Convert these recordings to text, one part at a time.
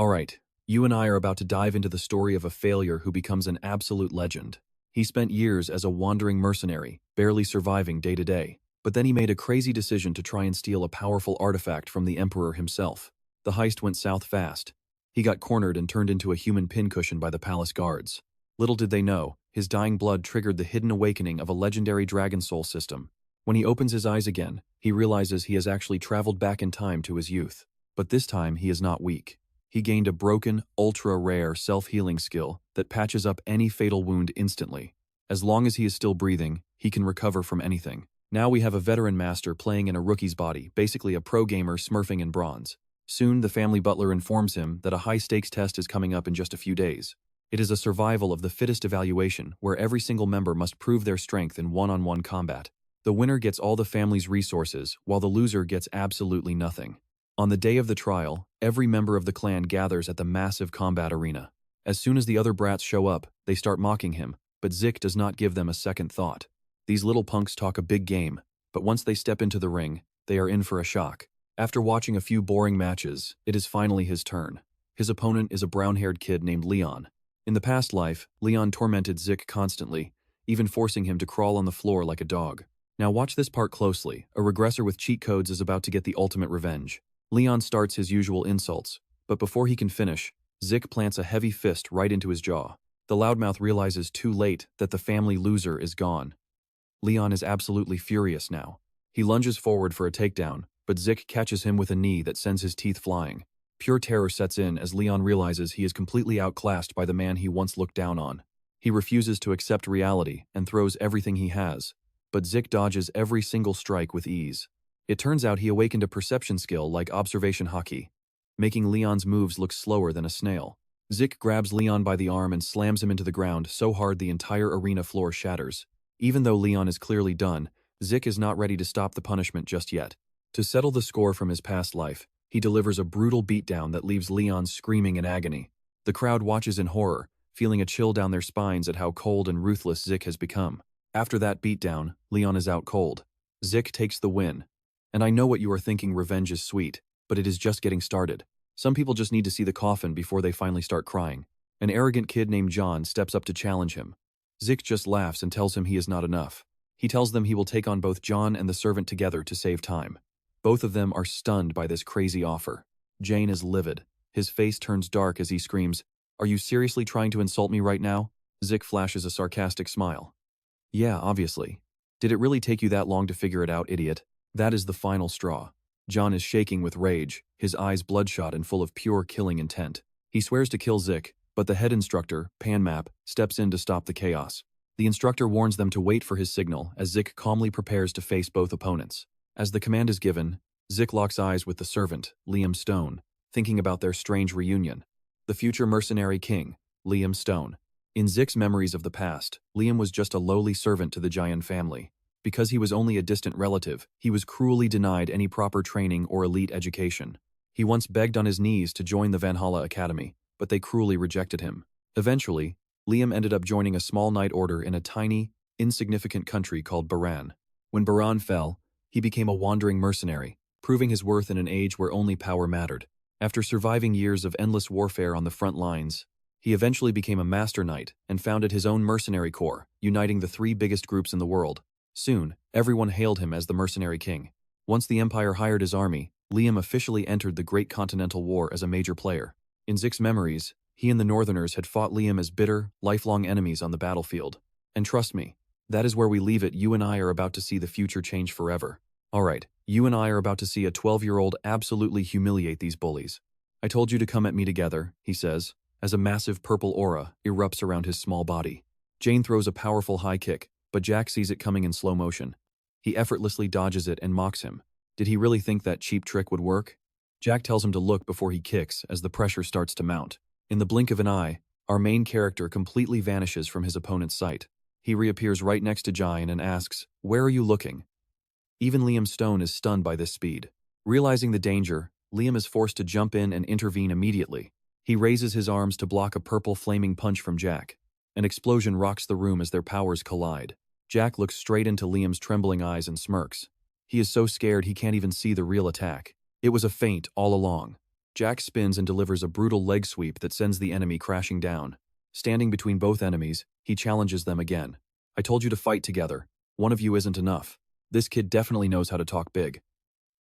Alright, you and I are about to dive into the story of a failure who becomes an absolute legend. He spent years as a wandering mercenary, barely surviving day to day. But then he made a crazy decision to try and steal a powerful artifact from the Emperor himself. The heist went south fast. He got cornered and turned into a human pincushion by the palace guards. Little did they know, his dying blood triggered the hidden awakening of a legendary dragon soul system. When he opens his eyes again, he realizes he has actually traveled back in time to his youth. But this time he is not weak. He gained a broken, ultra-rare self-healing skill that patches up any fatal wound instantly. As long as he is still breathing, he can recover from anything. Now we have a veteran master playing in a rookie's body, basically a pro gamer smurfing in bronze. Soon, the family butler informs him that a high-stakes test is coming up in just a few days. It is a survival of the fittest evaluation, where every single member must prove their strength in one-on-one combat. The winner gets all the family's resources, while the loser gets absolutely nothing. On the day of the trial, every member of the clan gathers at the massive combat arena. As soon as the other brats show up, they start mocking him, but Zik does not give them a second thought. These little punks talk a big game, but once they step into the ring, they are in for a shock. After watching a few boring matches, it is finally his turn. His opponent is a brown-haired kid named Leon. In the past life, Leon tormented Zik constantly, even forcing him to crawl on the floor like a dog. Now watch this part closely. A regressor with cheat codes is about to get the ultimate revenge. Leon starts his usual insults, but before he can finish, Zik plants a heavy fist right into his jaw. The loudmouth realizes too late that the family loser is gone. Leon is absolutely furious now. He lunges forward for a takedown, but Zik catches him with a knee that sends his teeth flying. Pure terror sets in as Leon realizes he is completely outclassed by the man he once looked down on. He refuses to accept reality and throws everything he has, but Zik dodges every single strike with ease. It turns out he awakened a perception skill like observation hockey, making Leon's moves look slower than a snail. Zik grabs Leon by the arm and slams him into the ground so hard the entire arena floor shatters. Even though Leon is clearly done, Zik is not ready to stop the punishment just yet. To settle the score from his past life, he delivers a brutal beatdown that leaves Leon screaming in agony. The crowd watches in horror, feeling a chill down their spines at how cold and ruthless Zik has become. After that beatdown, Leon is out cold. Zik takes the win. And I know what you are thinking, revenge is sweet, but it is just getting started. Some people just need to see the coffin before they finally start crying. An arrogant kid named John steps up to challenge him. Zik just laughs and tells him he is not enough. He tells them he will take on both John and the servant together to save time. Both of them are stunned by this crazy offer. Jane is livid. His face turns dark as he screams, "Are you seriously trying to insult me right now?" Zik flashes a sarcastic smile. "Yeah, obviously. Did it really take you that long to figure it out, idiot?" That is the final straw. John is shaking with rage, his eyes bloodshot and full of pure killing intent. He swears to kill Zik, but the head instructor, Panmap, steps in to stop the chaos. The instructor warns them to wait for his signal as Zik calmly prepares to face both opponents. As the command is given, Zik locks eyes with the servant, Liam Stone, thinking about their strange reunion. The future mercenary king, Liam Stone. In Zik's memories of the past, Liam was just a lowly servant to the Giant family. Because he was only a distant relative, he was cruelly denied any proper training or elite education. He once begged on his knees to join the Valhalla Academy, but they cruelly rejected him. Eventually, Liam ended up joining a small knight order in a tiny, insignificant country called Baran. When Baran fell, he became a wandering mercenary, proving his worth in an age where only power mattered. After surviving years of endless warfare on the front lines, he eventually became a master knight and founded his own mercenary corps, uniting the three biggest groups in the world. Soon, everyone hailed him as the mercenary king. Once the Empire hired his army, Liam officially entered the Great Continental War as a major player. In Zik's memories, he and the Northerners had fought Liam as bitter, lifelong enemies on the battlefield. And trust me, that is where we leave it. You and I are about to see the future change forever. Alright, you and I are about to see a 12-year-old absolutely humiliate these bullies. "I told you to come at me together," he says, as a massive purple aura erupts around his small body. Jane throws a powerful high kick, but Jack sees it coming in slow motion. He effortlessly dodges it and mocks him. Did he really think that cheap trick would work? Jack tells him to look before he kicks as the pressure starts to mount. In the blink of an eye, our main character completely vanishes from his opponent's sight. He reappears right next to Jane and asks, "Where are you looking?" Even Liam Stone is stunned by this speed. Realizing the danger, Liam is forced to jump in and intervene immediately. He raises his arms to block a purple flaming punch from Jack. An explosion rocks the room as their powers collide. Jack looks straight into Liam's trembling eyes and smirks. He is so scared he can't even see the real attack. It was a feint all along. Jack spins and delivers a brutal leg sweep that sends the enemy crashing down. Standing between both enemies, he challenges them again. I told you to fight together. One of you isn't enough. This kid definitely knows how to talk big.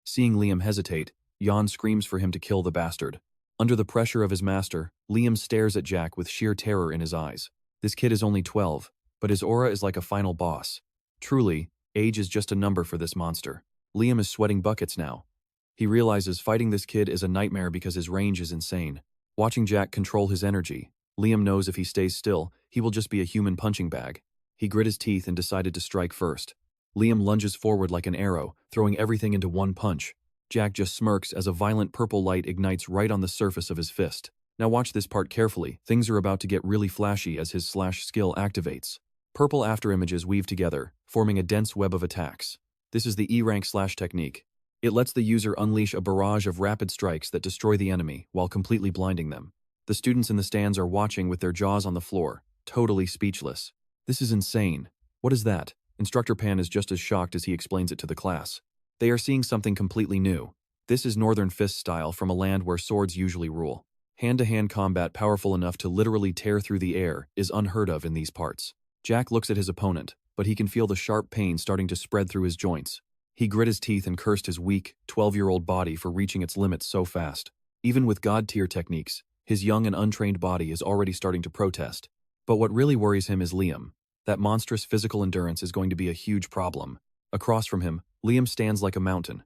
Seeing Liam hesitate, Jan screams for him to kill the bastard. Under the pressure of his master, Liam stares at Jack with sheer terror in his eyes. This kid is only 12, but his aura is like a final boss. Truly, age is just a number for this monster. Liam is sweating buckets now. He realizes fighting this kid is a nightmare because his range is insane. Watching Jack control his energy, Liam knows if he stays still, he will just be a human punching bag. He grit his teeth and decided to strike first. Liam lunges forward like an arrow, throwing everything into one punch. Jack just smirks as a violent purple light ignites right on the surface of his fist. Now watch this part carefully. Things are about to get really flashy as his slash skill activates. Purple afterimages weave together, forming a dense web of attacks. This is the E-rank slash technique. It lets the user unleash a barrage of rapid strikes that destroy the enemy while completely blinding them. The students in the stands are watching with their jaws on the floor, totally speechless. This is insane. What is that? Instructor Pan is just as shocked as he explains it to the class. They are seeing something completely new. This is Northern Fist style from a land where swords usually rule. Hand-to-hand combat powerful enough to literally tear through the air is unheard of in these parts. Jack looks at his opponent, but he can feel the sharp pain starting to spread through his joints. He grit his teeth and cursed his weak, 12-year-old body for reaching its limits so fast. Even with god-tier techniques, his young and untrained body is already starting to protest. But what really worries him is Liam. That monstrous physical endurance is going to be a huge problem. Across from him, Liam stands like a mountain.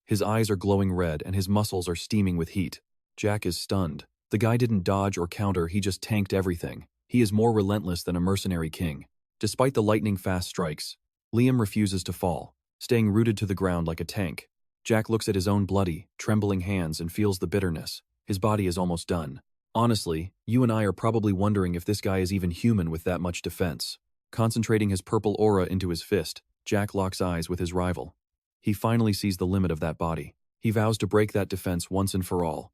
His eyes are glowing red and his muscles are steaming with heat. Jack is stunned. The guy didn't dodge or counter, he just tanked everything. He is more relentless than a mercenary king. Despite the lightning-fast strikes, Liam refuses to fall, staying rooted to the ground like a tank. Jack looks at his own bloody, trembling hands and feels the bitterness. His body is almost done. Honestly, you and I are probably wondering if this guy is even human with that much defense. Concentrating his purple aura into his fist, Jack locks eyes with his rival. He finally sees the limit of that body. He vows to break that defense once and for all.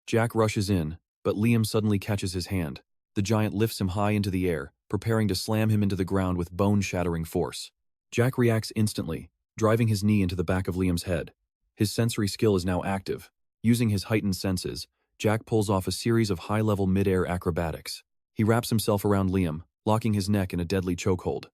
Jack rushes in, but Liam suddenly catches his hand. The giant lifts him high into the air, preparing to slam him into the ground with bone-shattering force. Jack reacts instantly, driving his knee into the back of Liam's head. His sensory skill is now active. Using his heightened senses, Jack pulls off a series of high-level mid-air acrobatics. He wraps himself around Liam, locking his neck in a deadly chokehold.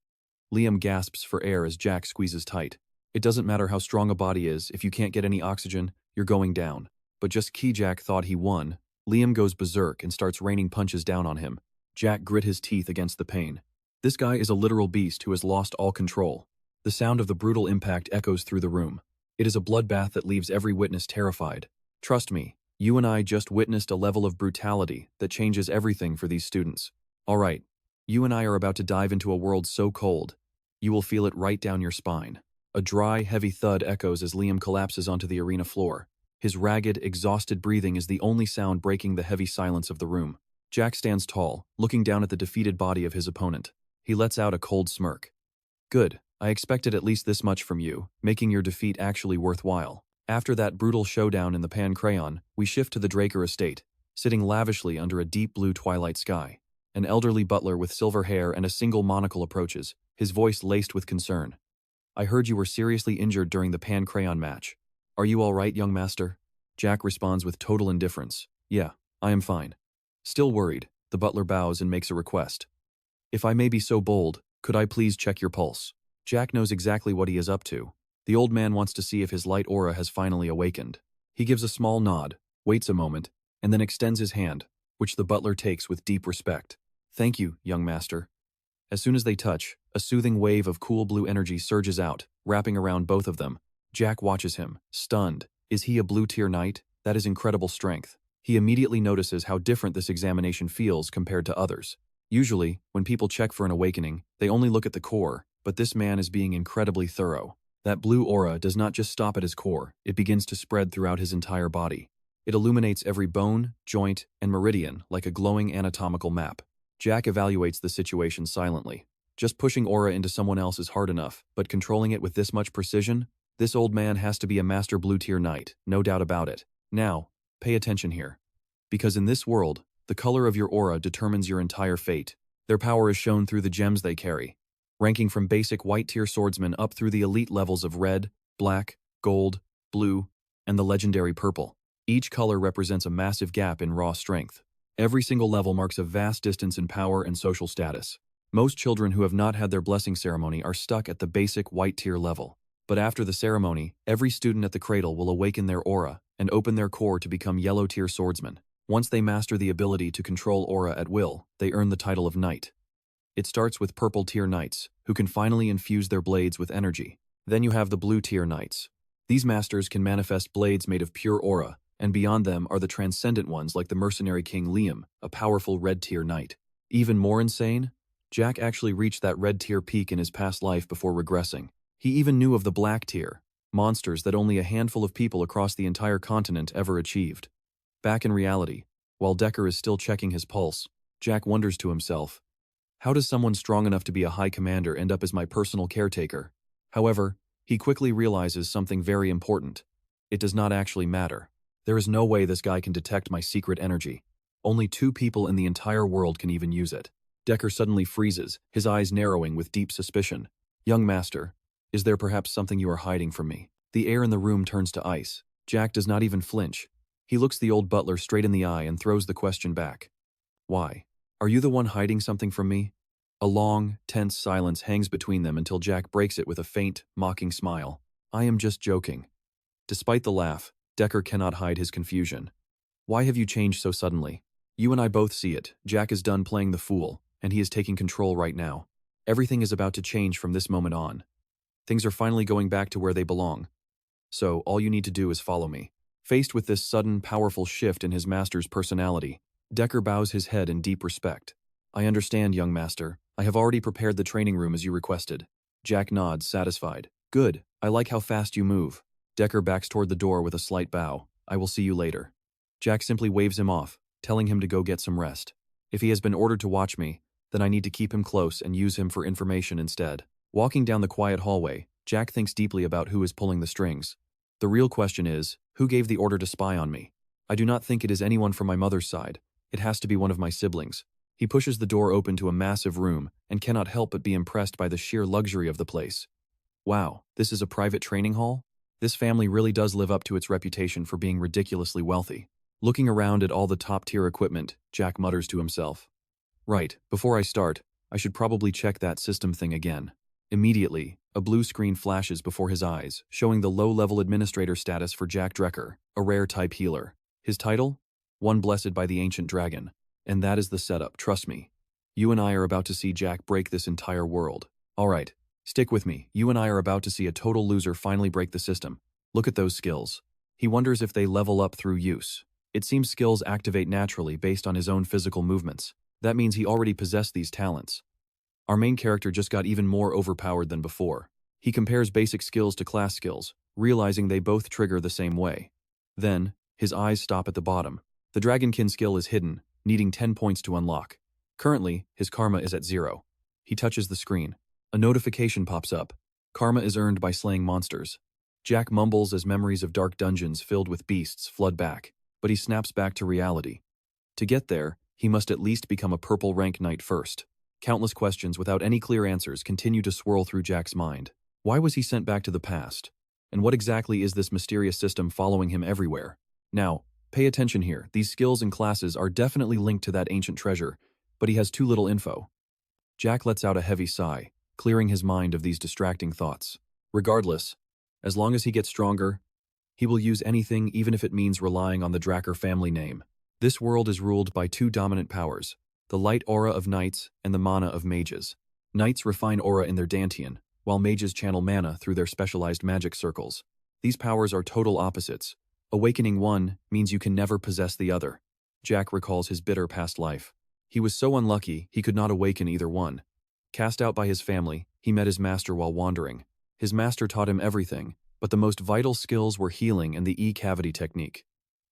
Liam gasps for air as Jack squeezes tight. It doesn't matter how strong a body is, if you can't get any oxygen, you're going down. But just as Jack thought he won, Liam goes berserk and starts raining punches down on him. Jack grit his teeth against the pain. This guy is a literal beast who has lost all control. The sound of the brutal impact echoes through the room. It is a bloodbath that leaves every witness terrified. Trust me, you and I just witnessed a level of brutality that changes everything for these students. Alright, you and I are about to dive into a world so cold, you will feel it right down your spine. A dry, heavy thud echoes as Liam collapses onto the arena floor. His ragged, exhausted breathing is the only sound breaking the heavy silence of the room. Jack stands tall, looking down at the defeated body of his opponent. He lets out a cold smirk. Good, I expected at least this much from you, making your defeat actually worthwhile. After that brutal showdown in the Pan Crayon, we shift to the Dracker estate, sitting lavishly under a deep blue twilight sky. An elderly butler with silver hair and a single monocle approaches, his voice laced with concern. I heard you were seriously injured during the Pan Crayon match. Are you all right, young master? Jack responds with total indifference. Yeah, I am fine. Still worried, the butler bows and makes a request. If I may be so bold, could I please check your pulse? Jack knows exactly what he is up to. The old man wants to see if his light aura has finally awakened. He gives a small nod, waits a moment, and then extends his hand, which the butler takes with deep respect. Thank you, young master. As soon as they touch, a soothing wave of cool blue energy surges out, wrapping around both of them. Jack watches him, stunned. Is he a blue-tier knight? That is incredible strength. He immediately notices how different this examination feels compared to others. Usually, when people check for an awakening, they only look at the core, but this man is being incredibly thorough. That blue aura does not just stop at his core, it begins to spread throughout his entire body. It illuminates every bone, joint, and meridian like a glowing anatomical map. Jack evaluates the situation silently. Just pushing aura into someone else is hard enough, but controlling it with this much precision? This old man has to be a master blue-tier knight, no doubt about it. Now, pay attention here. Because in this world, the color of your aura determines your entire fate. Their power is shown through the gems they carry, ranking from basic white-tier swordsmen up through the elite levels of red, black, gold, blue, and the legendary purple. Each color represents a massive gap in raw strength. Every single level marks a vast distance in power and social status. Most children who have not had their blessing ceremony are stuck at the basic white tier level. But after the ceremony, every student at the cradle will awaken their aura and open their core to become yellow tier swordsmen. Once they master the ability to control aura at will, they earn the title of knight. It starts with purple tier knights, who can finally infuse their blades with energy. Then you have the blue tier knights. These masters can manifest blades made of pure aura, and beyond them are the transcendent ones like the mercenary king Liam, a powerful red tier knight. Even more insane? Jack actually reached that red tier peak in his past life before regressing. He even knew of the black tier, monsters that only a handful of people across the entire continent ever achieved. Back in reality, while Decker is still checking his pulse, Jack wonders to himself, how does someone strong enough to be a high commander end up as my personal caretaker? However, he quickly realizes something very important. It does not actually matter. There is no way this guy can detect my secret energy. Only 2 people in the entire world can even use it. Decker suddenly freezes, his eyes narrowing with deep suspicion. Young master, is there perhaps something you are hiding from me? The air in the room turns to ice. Jack does not even flinch. He looks the old butler straight in the eye and throws the question back. Why? Are you the one hiding something from me? A long, tense silence hangs between them until Jack breaks it with a faint, mocking smile. I am just joking. Despite the laugh, Decker cannot hide his confusion. Why have you changed so suddenly? You and I both see it. Jack is done playing the fool, and he is taking control right now. Everything is about to change from this moment on. Things are finally going back to where they belong. So, all you need to do is follow me. Faced with this sudden, powerful shift in his master's personality, Decker bows his head in deep respect. I understand, young master. I have already prepared the training room as you requested. Jack nods, satisfied. Good. I like how fast you move. Decker backs toward the door with a slight bow. I will see you later. Jack simply waves him off, telling him to go get some rest. If he has been ordered to watch me, then I need to keep him close and use him for information instead. Walking down the quiet hallway, Jack thinks deeply about who is pulling the strings. The real question is, who gave the order to spy on me? I do not think it is anyone from my mother's side. It has to be one of my siblings. He pushes the door open to a massive room and cannot help but be impressed by the sheer luxury of the place. Wow, this is a private training hall? This family really does live up to its reputation for being ridiculously wealthy. Looking around at all the top-tier equipment, Jack mutters to himself. Right, before I start, I should probably check that system thing again. Immediately, a blue screen flashes before his eyes, showing the low-level administrator status for Jack Dracker, a rare-type healer. His title? One blessed by the ancient dragon. And that is the setup, trust me. You and I are about to see Jack break this entire world. Alright, stick with me. You and I are about to see a total loser finally break the system. Look at those skills. He wonders if they level up through use. It seems skills activate naturally based on his own physical movements. That means he already possessed these talents. Our main character just got even more overpowered than before. He compares basic skills to class skills, realizing they both trigger the same way. Then, his eyes stop at the bottom. The Dragonkin skill is hidden, needing 10 points to unlock. Currently, his karma is at 0. He touches the screen. A notification pops up. Karma is earned by slaying monsters. Jack mumbles as memories of dark dungeons filled with beasts flood back, but he snaps back to reality. To get there, he must at least become a purple rank knight first. Countless questions without any clear answers continue to swirl through Jack's mind. Why was he sent back to the past? And what exactly is this mysterious system following him everywhere? Now, pay attention here. These skills and classes are definitely linked to that ancient treasure, but he has too little info. Jack lets out a heavy sigh, clearing his mind of these distracting thoughts. Regardless, as long as he gets stronger, he will use anything even if it means relying on the Dracker family name. This world is ruled by 2 dominant powers, the light aura of knights and the mana of mages. Knights refine aura in their dantian, while mages channel mana through their specialized magic circles. These powers are total opposites. Awakening one means you can never possess the other. Jack recalls his bitter past life. He was so unlucky he could not awaken either one. Cast out by his family, he met his master while wandering. His master taught him everything, but the most vital skills were healing and the E-cavity technique.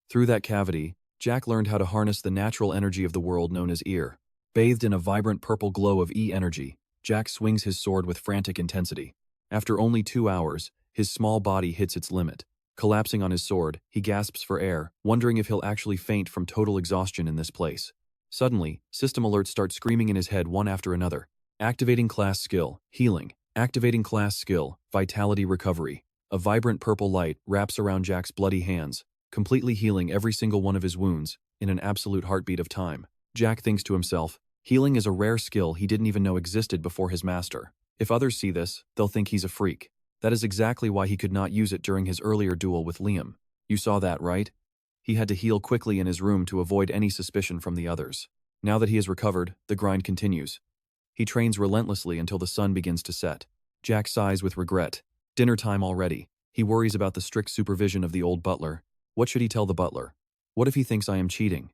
Through that cavity, Jack learned how to harness the natural energy of the world known as Eer. Bathed in a vibrant purple glow of E-energy, Jack swings his sword with frantic intensity. After only 2 hours, his small body hits its limit. Collapsing on his sword, he gasps for air, wondering if he'll actually faint from total exhaustion in this place. Suddenly, system alerts start screaming in his head one after another. Activating class skill, healing. Activating class skill, vitality recovery. A vibrant purple light wraps around Jack's bloody hands, completely healing every single one of his wounds in an absolute heartbeat of time. Jack thinks to himself, healing is a rare skill he didn't even know existed before his master. If others see this, they'll think he's a freak. That is exactly why he could not use it during his earlier duel with Liam. You saw that, right? He had to heal quickly in his room to avoid any suspicion from the others. Now that he has recovered, the grind continues. He trains relentlessly until the sun begins to set. Jack sighs with regret. Dinner time already. He worries about the strict supervision of the old butler. What should he tell the butler? What if he thinks I am cheating?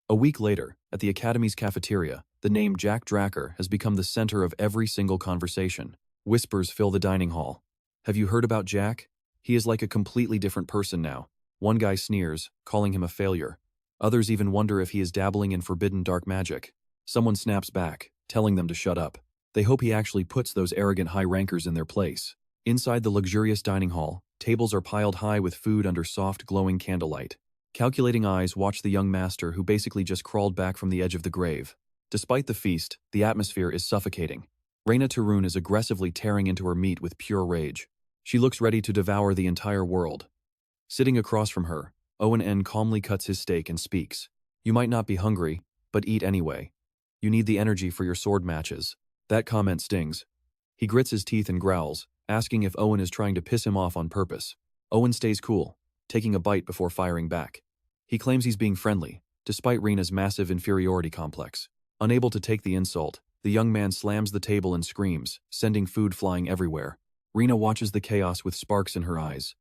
A week later, at the Academy's cafeteria, the name Jack Dracker has become the center of every single conversation. Whispers fill the dining hall. Have you heard about Jack? He is like a completely different person now. One guy sneers, calling him a failure. Others even wonder if he is dabbling in forbidden dark magic. Someone snaps back, telling them to shut up. They hope he actually puts those arrogant high-rankers in their place. Inside the luxurious dining hall, tables are piled high with food under soft, glowing candlelight. Calculating eyes watch the young master who basically just crawled back from the edge of the grave. Despite the feast, the atmosphere is suffocating. Reyna Tarun is aggressively tearing into her meat with pure rage. She looks ready to devour the entire world. Sitting across from her, Owen N calmly cuts his steak and speaks. You might not be hungry, but eat anyway. You need the energy for your sword matches. That comment stings. He grits his teeth and growls, asking if Owen is trying to piss him off on purpose. Owen stays cool, taking a bite before firing back. He claims he's being friendly, despite Reyna's massive inferiority complex. Unable to take the insult, the young man slams the table and screams, sending food flying everywhere. Reyna watches the chaos with sparks in her eyes.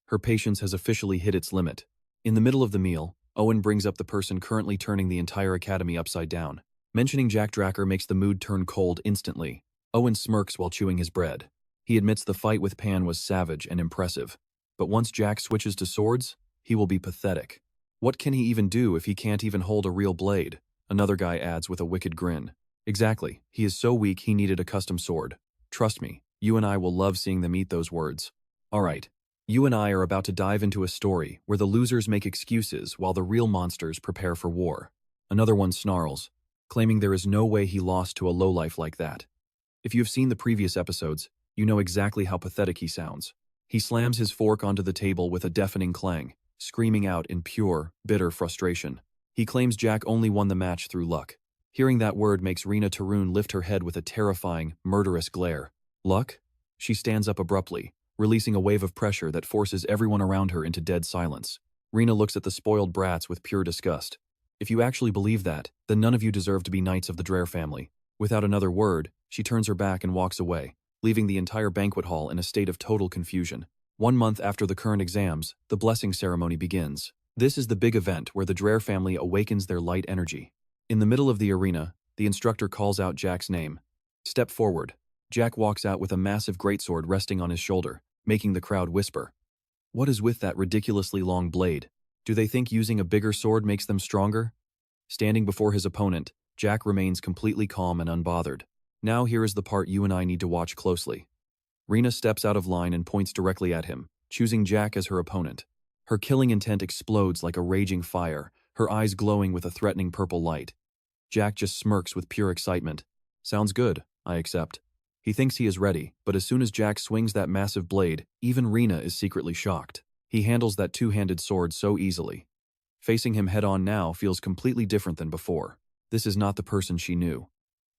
Her patience has officially hit its limit. In the middle of the meal, Owen brings up the person currently turning the entire academy upside down. Mentioning Jack Dracker makes the mood turn cold instantly. Owen smirks while chewing his bread. He admits the fight with Pan was savage and impressive. But once Jack switches to swords, he will be pathetic. What can he even do if he can't even hold a real blade? Another guy adds with a wicked grin. Exactly, he is so weak he needed a custom sword. Trust me, you and I will love seeing them eat those words. Alright, you and I are about to dive into a story where the losers make excuses while the real monsters prepare for war. Another one snarls, claiming there is no way he lost to a lowlife like that. If you have seen the previous episodes, you know exactly how pathetic he sounds. He slams his fork onto the table with a deafening clang, screaming out in pure, bitter frustration. He claims Jack only won the match through luck. Hearing that word makes Reyna Tarun lift her head with a terrifying, murderous glare. Luck? She stands up abruptly, releasing a wave of pressure that forces everyone around her into dead silence. Reyna looks at the spoiled brats with pure disgust. If you actually believe that, then none of you deserve to be knights of the Dracker family. Without another word, she turns her back and walks away, leaving the entire banquet hall in a state of total confusion. 1 month after the current exams, the blessing ceremony begins. This is the big event where the Dracker family awakens their light energy. In the middle of the arena, the instructor calls out Jack's name. Step forward. Jack walks out with a massive greatsword resting on his shoulder, making the crowd whisper. What is with that ridiculously long blade? Do they think using a bigger sword makes them stronger? Standing before his opponent, Jack remains completely calm and unbothered. Now here is the part you and I need to watch closely. Reyna steps out of line and points directly at him, choosing Jack as her opponent. Her killing intent explodes like a raging fire, her eyes glowing with a threatening purple light. Jack just smirks with pure excitement. Sounds good, I accept. He thinks he is ready, but as soon as Jack swings that massive blade, even Reyna is secretly shocked. He handles that two-handed sword so easily. Facing him head-on now feels completely different than before. This is not the person she knew.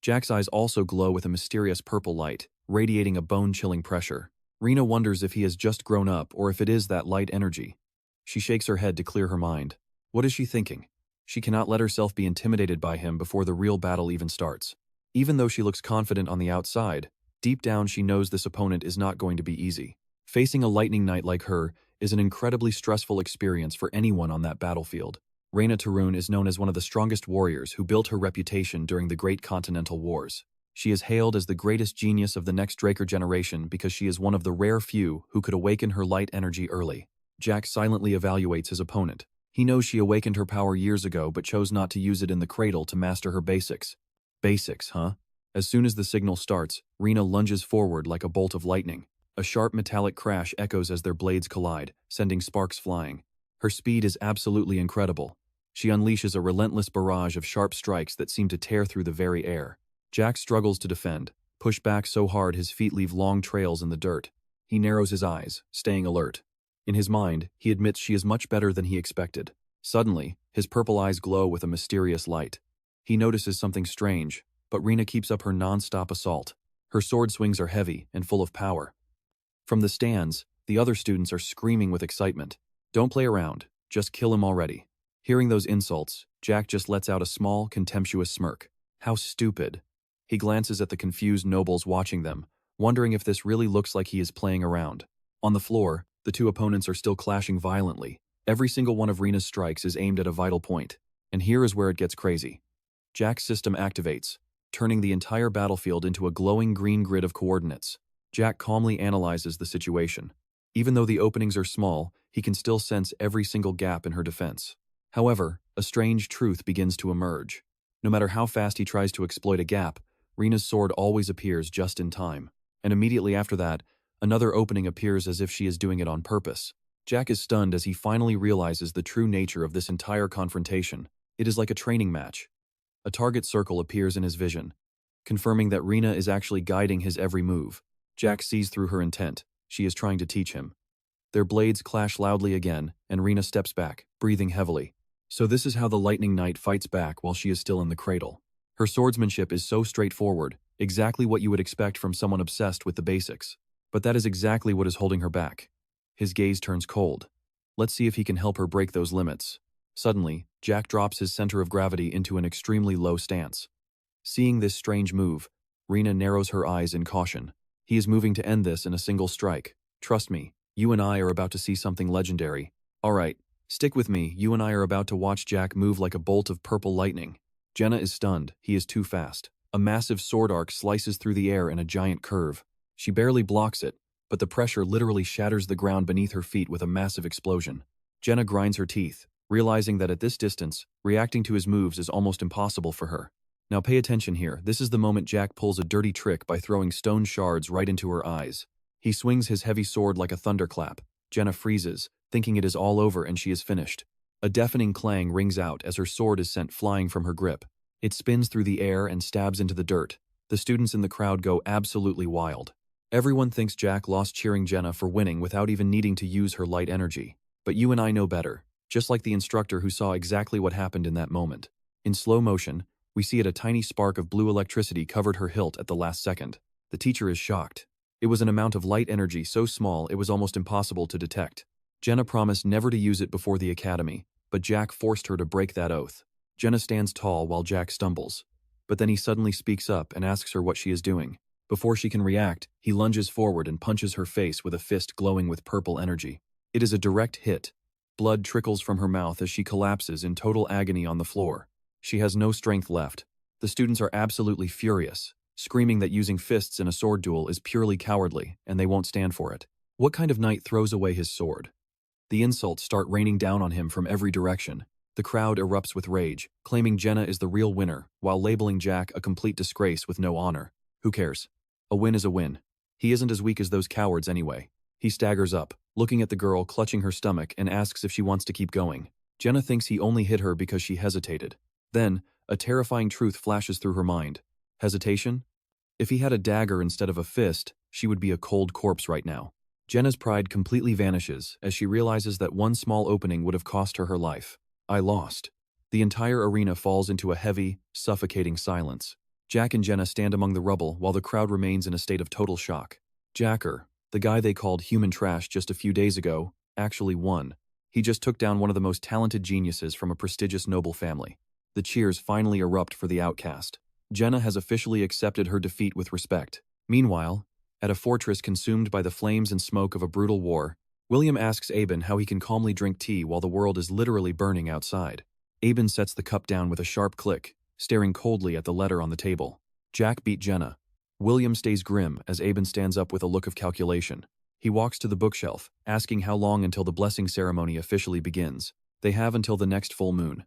Jack's eyes also glow with a mysterious purple light, radiating a bone-chilling pressure. Reyna wonders if he has just grown up or if it is that light energy. She shakes her head to clear her mind. What is she thinking? She cannot let herself be intimidated by him before the real battle even starts. Even though she looks confident on the outside, deep down she knows this opponent is not going to be easy. Facing a lightning knight like her is an incredibly stressful experience for anyone on that battlefield. Reyna Tarun is known as one of the strongest warriors who built her reputation during the Great Continental Wars. She is hailed as the greatest genius of the next Dracker generation because she is one of the rare few who could awaken her light energy early. Jack silently evaluates his opponent. He knows she awakened her power years ago but chose not to use it in the cradle to master her basics. Basics, huh? As soon as the signal starts, Reyna lunges forward like a bolt of lightning. A sharp metallic crash echoes as their blades collide, sending sparks flying. Her speed is absolutely incredible. She unleashes a relentless barrage of sharp strikes that seem to tear through the very air. Jack struggles to defend, pushed back so hard his feet leave long trails in the dirt. He narrows his eyes, staying alert. In his mind, he admits she is much better than he expected. Suddenly, his purple eyes glow with a mysterious light. He notices something strange, but Rina keeps up her non-stop assault. Her sword swings are heavy and full of power. From the stands, the other students are screaming with excitement. Don't play around, just kill him already. Hearing those insults, Jack just lets out a small, contemptuous smirk. How stupid. He glances at the confused nobles watching them, wondering if this really looks like he is playing around. On the floor, the two opponents are still clashing violently. Every single one of Rina's strikes is aimed at a vital point. And here is where it gets crazy. Jack's system activates, turning the entire battlefield into a glowing green grid of coordinates. Jack calmly analyzes the situation. Even though the openings are small, he can still sense every single gap in her defense. However, a strange truth begins to emerge. No matter how fast he tries to exploit a gap, Rina's sword always appears just in time. And immediately after that, another opening appears as if she is doing it on purpose. Jack is stunned as he finally realizes the true nature of this entire confrontation. It is like a training match. A target circle appears in his vision, confirming that Rina is actually guiding his every move. Jack sees through her intent. She is trying to teach him. Their blades clash loudly again, and Rina steps back, breathing heavily. So this is how the Lightning Knight fights back while she is still in the cradle. Her swordsmanship is so straightforward, exactly what you would expect from someone obsessed with the basics. But that is exactly what is holding her back. His gaze turns cold. Let's see if he can help her break those limits. Suddenly, Jack drops his center of gravity into an extremely low stance. Seeing this strange move, Rina narrows her eyes in caution. He is moving to end this in a single strike. Trust me, you and I are about to see something legendary. Alright, stick with me, you and I are about to watch Jack move like a bolt of purple lightning. Jenna is stunned, he is too fast. A massive sword arc slices through the air in a giant curve. She barely blocks it, but the pressure literally shatters the ground beneath her feet with a massive explosion. Jenna grinds her teeth, realizing that at this distance, reacting to his moves is almost impossible for her. Now pay attention here, this is the moment Jack pulls a dirty trick by throwing stone shards right into her eyes. He swings his heavy sword like a thunderclap. Jenna freezes, thinking it is all over and she is finished. A deafening clang rings out as her sword is sent flying from her grip. It spins through the air and stabs into the dirt. The students in the crowd go absolutely wild. Everyone thinks Jack lost, cheering Jenna for winning without even needing to use her light energy. But you and I know better, just like the instructor who saw exactly what happened in that moment. In slow motion, we see a tiny spark of blue electricity covered her hilt at the last second. The teacher is shocked. It was an amount of light energy so small it was almost impossible to detect. Jenna promised never to use it before the academy, but Jack forced her to break that oath. Jenna stands tall while Jack stumbles. But then he suddenly speaks up and asks her what she is doing. Before she can react, he lunges forward and punches her face with a fist glowing with purple energy. It is a direct hit. Blood trickles from her mouth as she collapses in total agony on the floor. She has no strength left. The students are absolutely furious, screaming that using fists in a sword duel is purely cowardly and they won't stand for it. What kind of knight throws away his sword? The insults start raining down on him from every direction. The crowd erupts with rage, claiming Jenna is the real winner, while labeling Jack a complete disgrace with no honor. Who cares? A win is a win. He isn't as weak as those cowards anyway. He staggers up, looking at the girl clutching her stomach and asks if she wants to keep going. Jenna thinks he only hit her because she hesitated. Then, a terrifying truth flashes through her mind. Hesitation? If he had a dagger instead of a fist, she would be a cold corpse right now. Jenna's pride completely vanishes as she realizes that one small opening would have cost her her life. I lost. The entire arena falls into a heavy, suffocating silence. Jack and Jenna stand among the rubble while the crowd remains in a state of total shock. Dracker, the guy they called human trash just a few days ago, actually won. He just took down one of the most talented geniuses from a prestigious noble family. The cheers finally erupt for the outcast. Jenna has officially accepted her defeat with respect. Meanwhile, at a fortress consumed by the flames and smoke of a brutal war, William asks Aben how he can calmly drink tea while the world is literally burning outside. Aben sets the cup down with a sharp click, staring coldly at the letter on the table. Jack beat Jenna. William stays grim as Aben stands up with a look of calculation. He walks to the bookshelf, asking how long until the blessing ceremony officially begins. They have until the next full moon.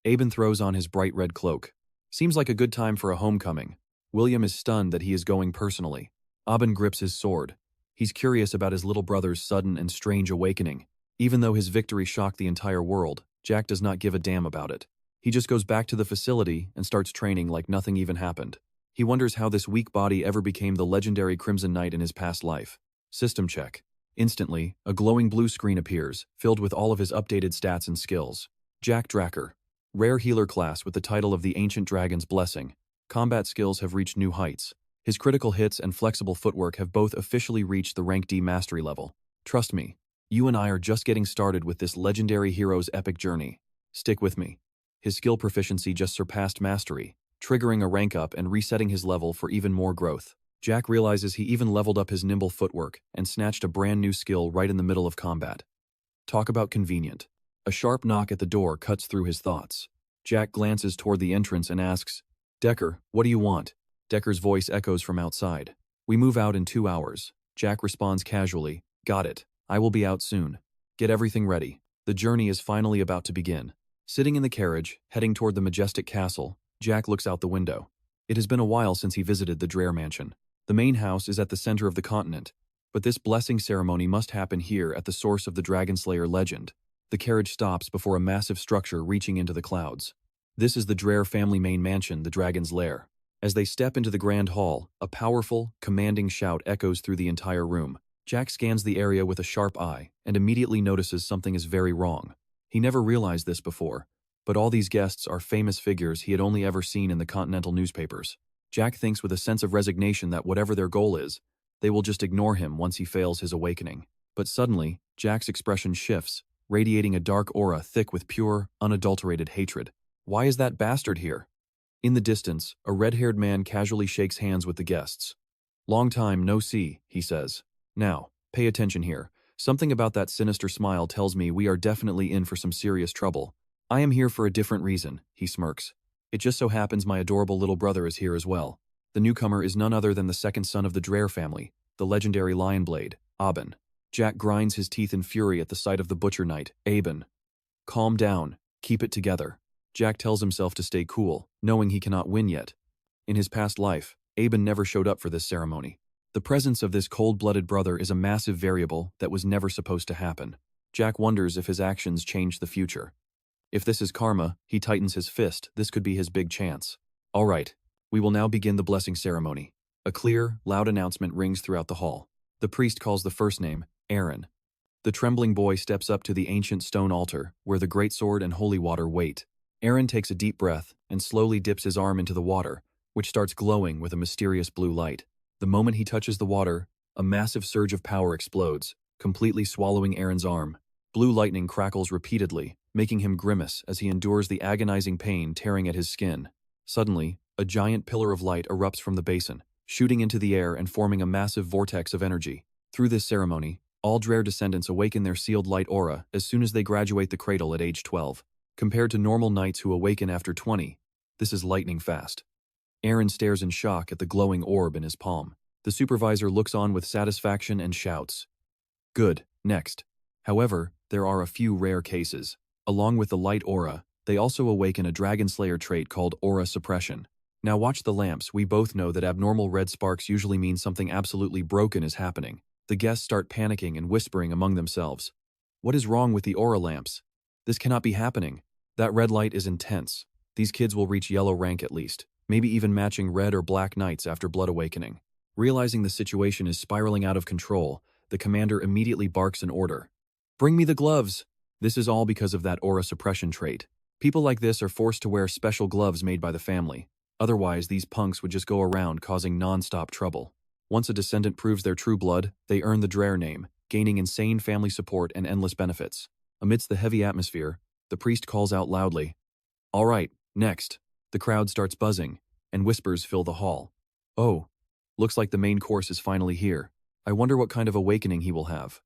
Aben throws on his bright red cloak. Seems like a good time for a homecoming. William is stunned that he is going personally. Aben grips his sword. He's curious about his little brother's sudden and strange awakening. Even though his victory shocked the entire world, Jack does not give a damn about it. He just goes back to the facility and starts training like nothing even happened. He wonders how this weak body ever became the legendary Crimson Knight in his past life. System check. Instantly, a glowing blue screen appears, filled with all of his updated stats and skills. Jack Dracker. Rare healer class with the title of the Ancient Dragon's Blessing. Combat skills have reached new heights. His critical hits and flexible footwork have both officially reached the rank D mastery level. Trust me, you and I are just getting started with this legendary hero's epic journey. Stick with me. His skill proficiency just surpassed mastery, triggering a rank up and resetting his level for even more growth. Jack realizes he even leveled up his nimble footwork and snatched a brand new skill right in the middle of combat. Talk about convenient. A sharp knock at the door cuts through his thoughts. Jack glances toward the entrance and asks, "Decker, what do you want?" Decker's voice echoes from outside. "We move out in 2 hours." Jack responds casually, "Got it. I will be out soon. Get everything ready." The journey is finally about to begin. Sitting in the carriage, heading toward the majestic castle, Jack looks out the window. It has been a while since he visited the Dracker mansion. The main house is at the center of the continent, but this blessing ceremony must happen here at the source of the Dragon Slayer legend. The carriage stops before a massive structure reaching into the clouds. This is the Dracker family main mansion, the Dragon's Lair. As they step into the grand hall, a powerful, commanding shout echoes through the entire room. Jack scans the area with a sharp eye and immediately notices something is very wrong. He never realized this before, but all these guests are famous figures he had only ever seen in the continental newspapers. Jack thinks with a sense of resignation that whatever their goal is, they will just ignore him once he fails his awakening. But suddenly, Jack's expression shifts, radiating a dark aura thick with pure, unadulterated hatred. Why is that bastard here? In the distance, a red-haired man casually shakes hands with the guests. "Long time no see," he says. "Now, pay attention here. Something about that sinister smile tells me we are definitely in for some serious trouble. I am here for a different reason," he smirks. "It just so happens my adorable little brother is here as well." The newcomer is none other than the second son of the Dracker family, the legendary Lionblade, Aben. Jack grinds his teeth in fury at the sight of the Butcher Knight, Aben. "Calm down. Keep it together." Jack tells himself to stay cool, knowing he cannot win yet. In his past life, Aben never showed up for this ceremony. The presence of this cold-blooded brother is a massive variable that was never supposed to happen. Jack wonders if his actions change the future. If this is karma, he tightens his fist. This could be his big chance. "All right, we will now begin the blessing ceremony." A clear, loud announcement rings throughout the hall. The priest calls the first name, Aaron. The trembling boy steps up to the ancient stone altar, where the great sword and holy water wait. Aaron takes a deep breath and slowly dips his arm into the water, which starts glowing with a mysterious blue light. The moment he touches the water, a massive surge of power explodes, completely swallowing Aaron's arm. Blue lightning crackles repeatedly, making him grimace as he endures the agonizing pain tearing at his skin. Suddenly, a giant pillar of light erupts from the basin, shooting into the air and forming a massive vortex of energy. Through this ceremony, all Dracker descendants awaken their sealed light aura as soon as they graduate the cradle at age 12. Compared to normal knights who awaken after 20, this is lightning fast. Aaron stares in shock at the glowing orb in his palm. The supervisor looks on with satisfaction and shouts, "Good, next." However, there are a few rare cases. Along with the light aura, they also awaken a Dragon Slayer trait called aura suppression. Now watch the lamps. We both know that abnormal red sparks usually mean something absolutely broken is happening. The guests start panicking and whispering among themselves. "What is wrong with the aura lamps? This cannot be happening. That red light is intense. These kids will reach yellow rank at least, maybe even matching red or black knights after blood awakening." Realizing the situation is spiraling out of control, the commander immediately barks an order. "Bring me the gloves." This is all because of that aura suppression trait. People like this are forced to wear special gloves made by the family. Otherwise, these punks would just go around causing non-stop trouble. Once a descendant proves their true blood, they earn the Dracker name, gaining insane family support and endless benefits. Amidst the heavy atmosphere, the priest calls out loudly, "All right, next." The crowd starts buzzing, and whispers fill the hall. "Oh, looks like the main course is finally here. I wonder what kind of awakening he will have."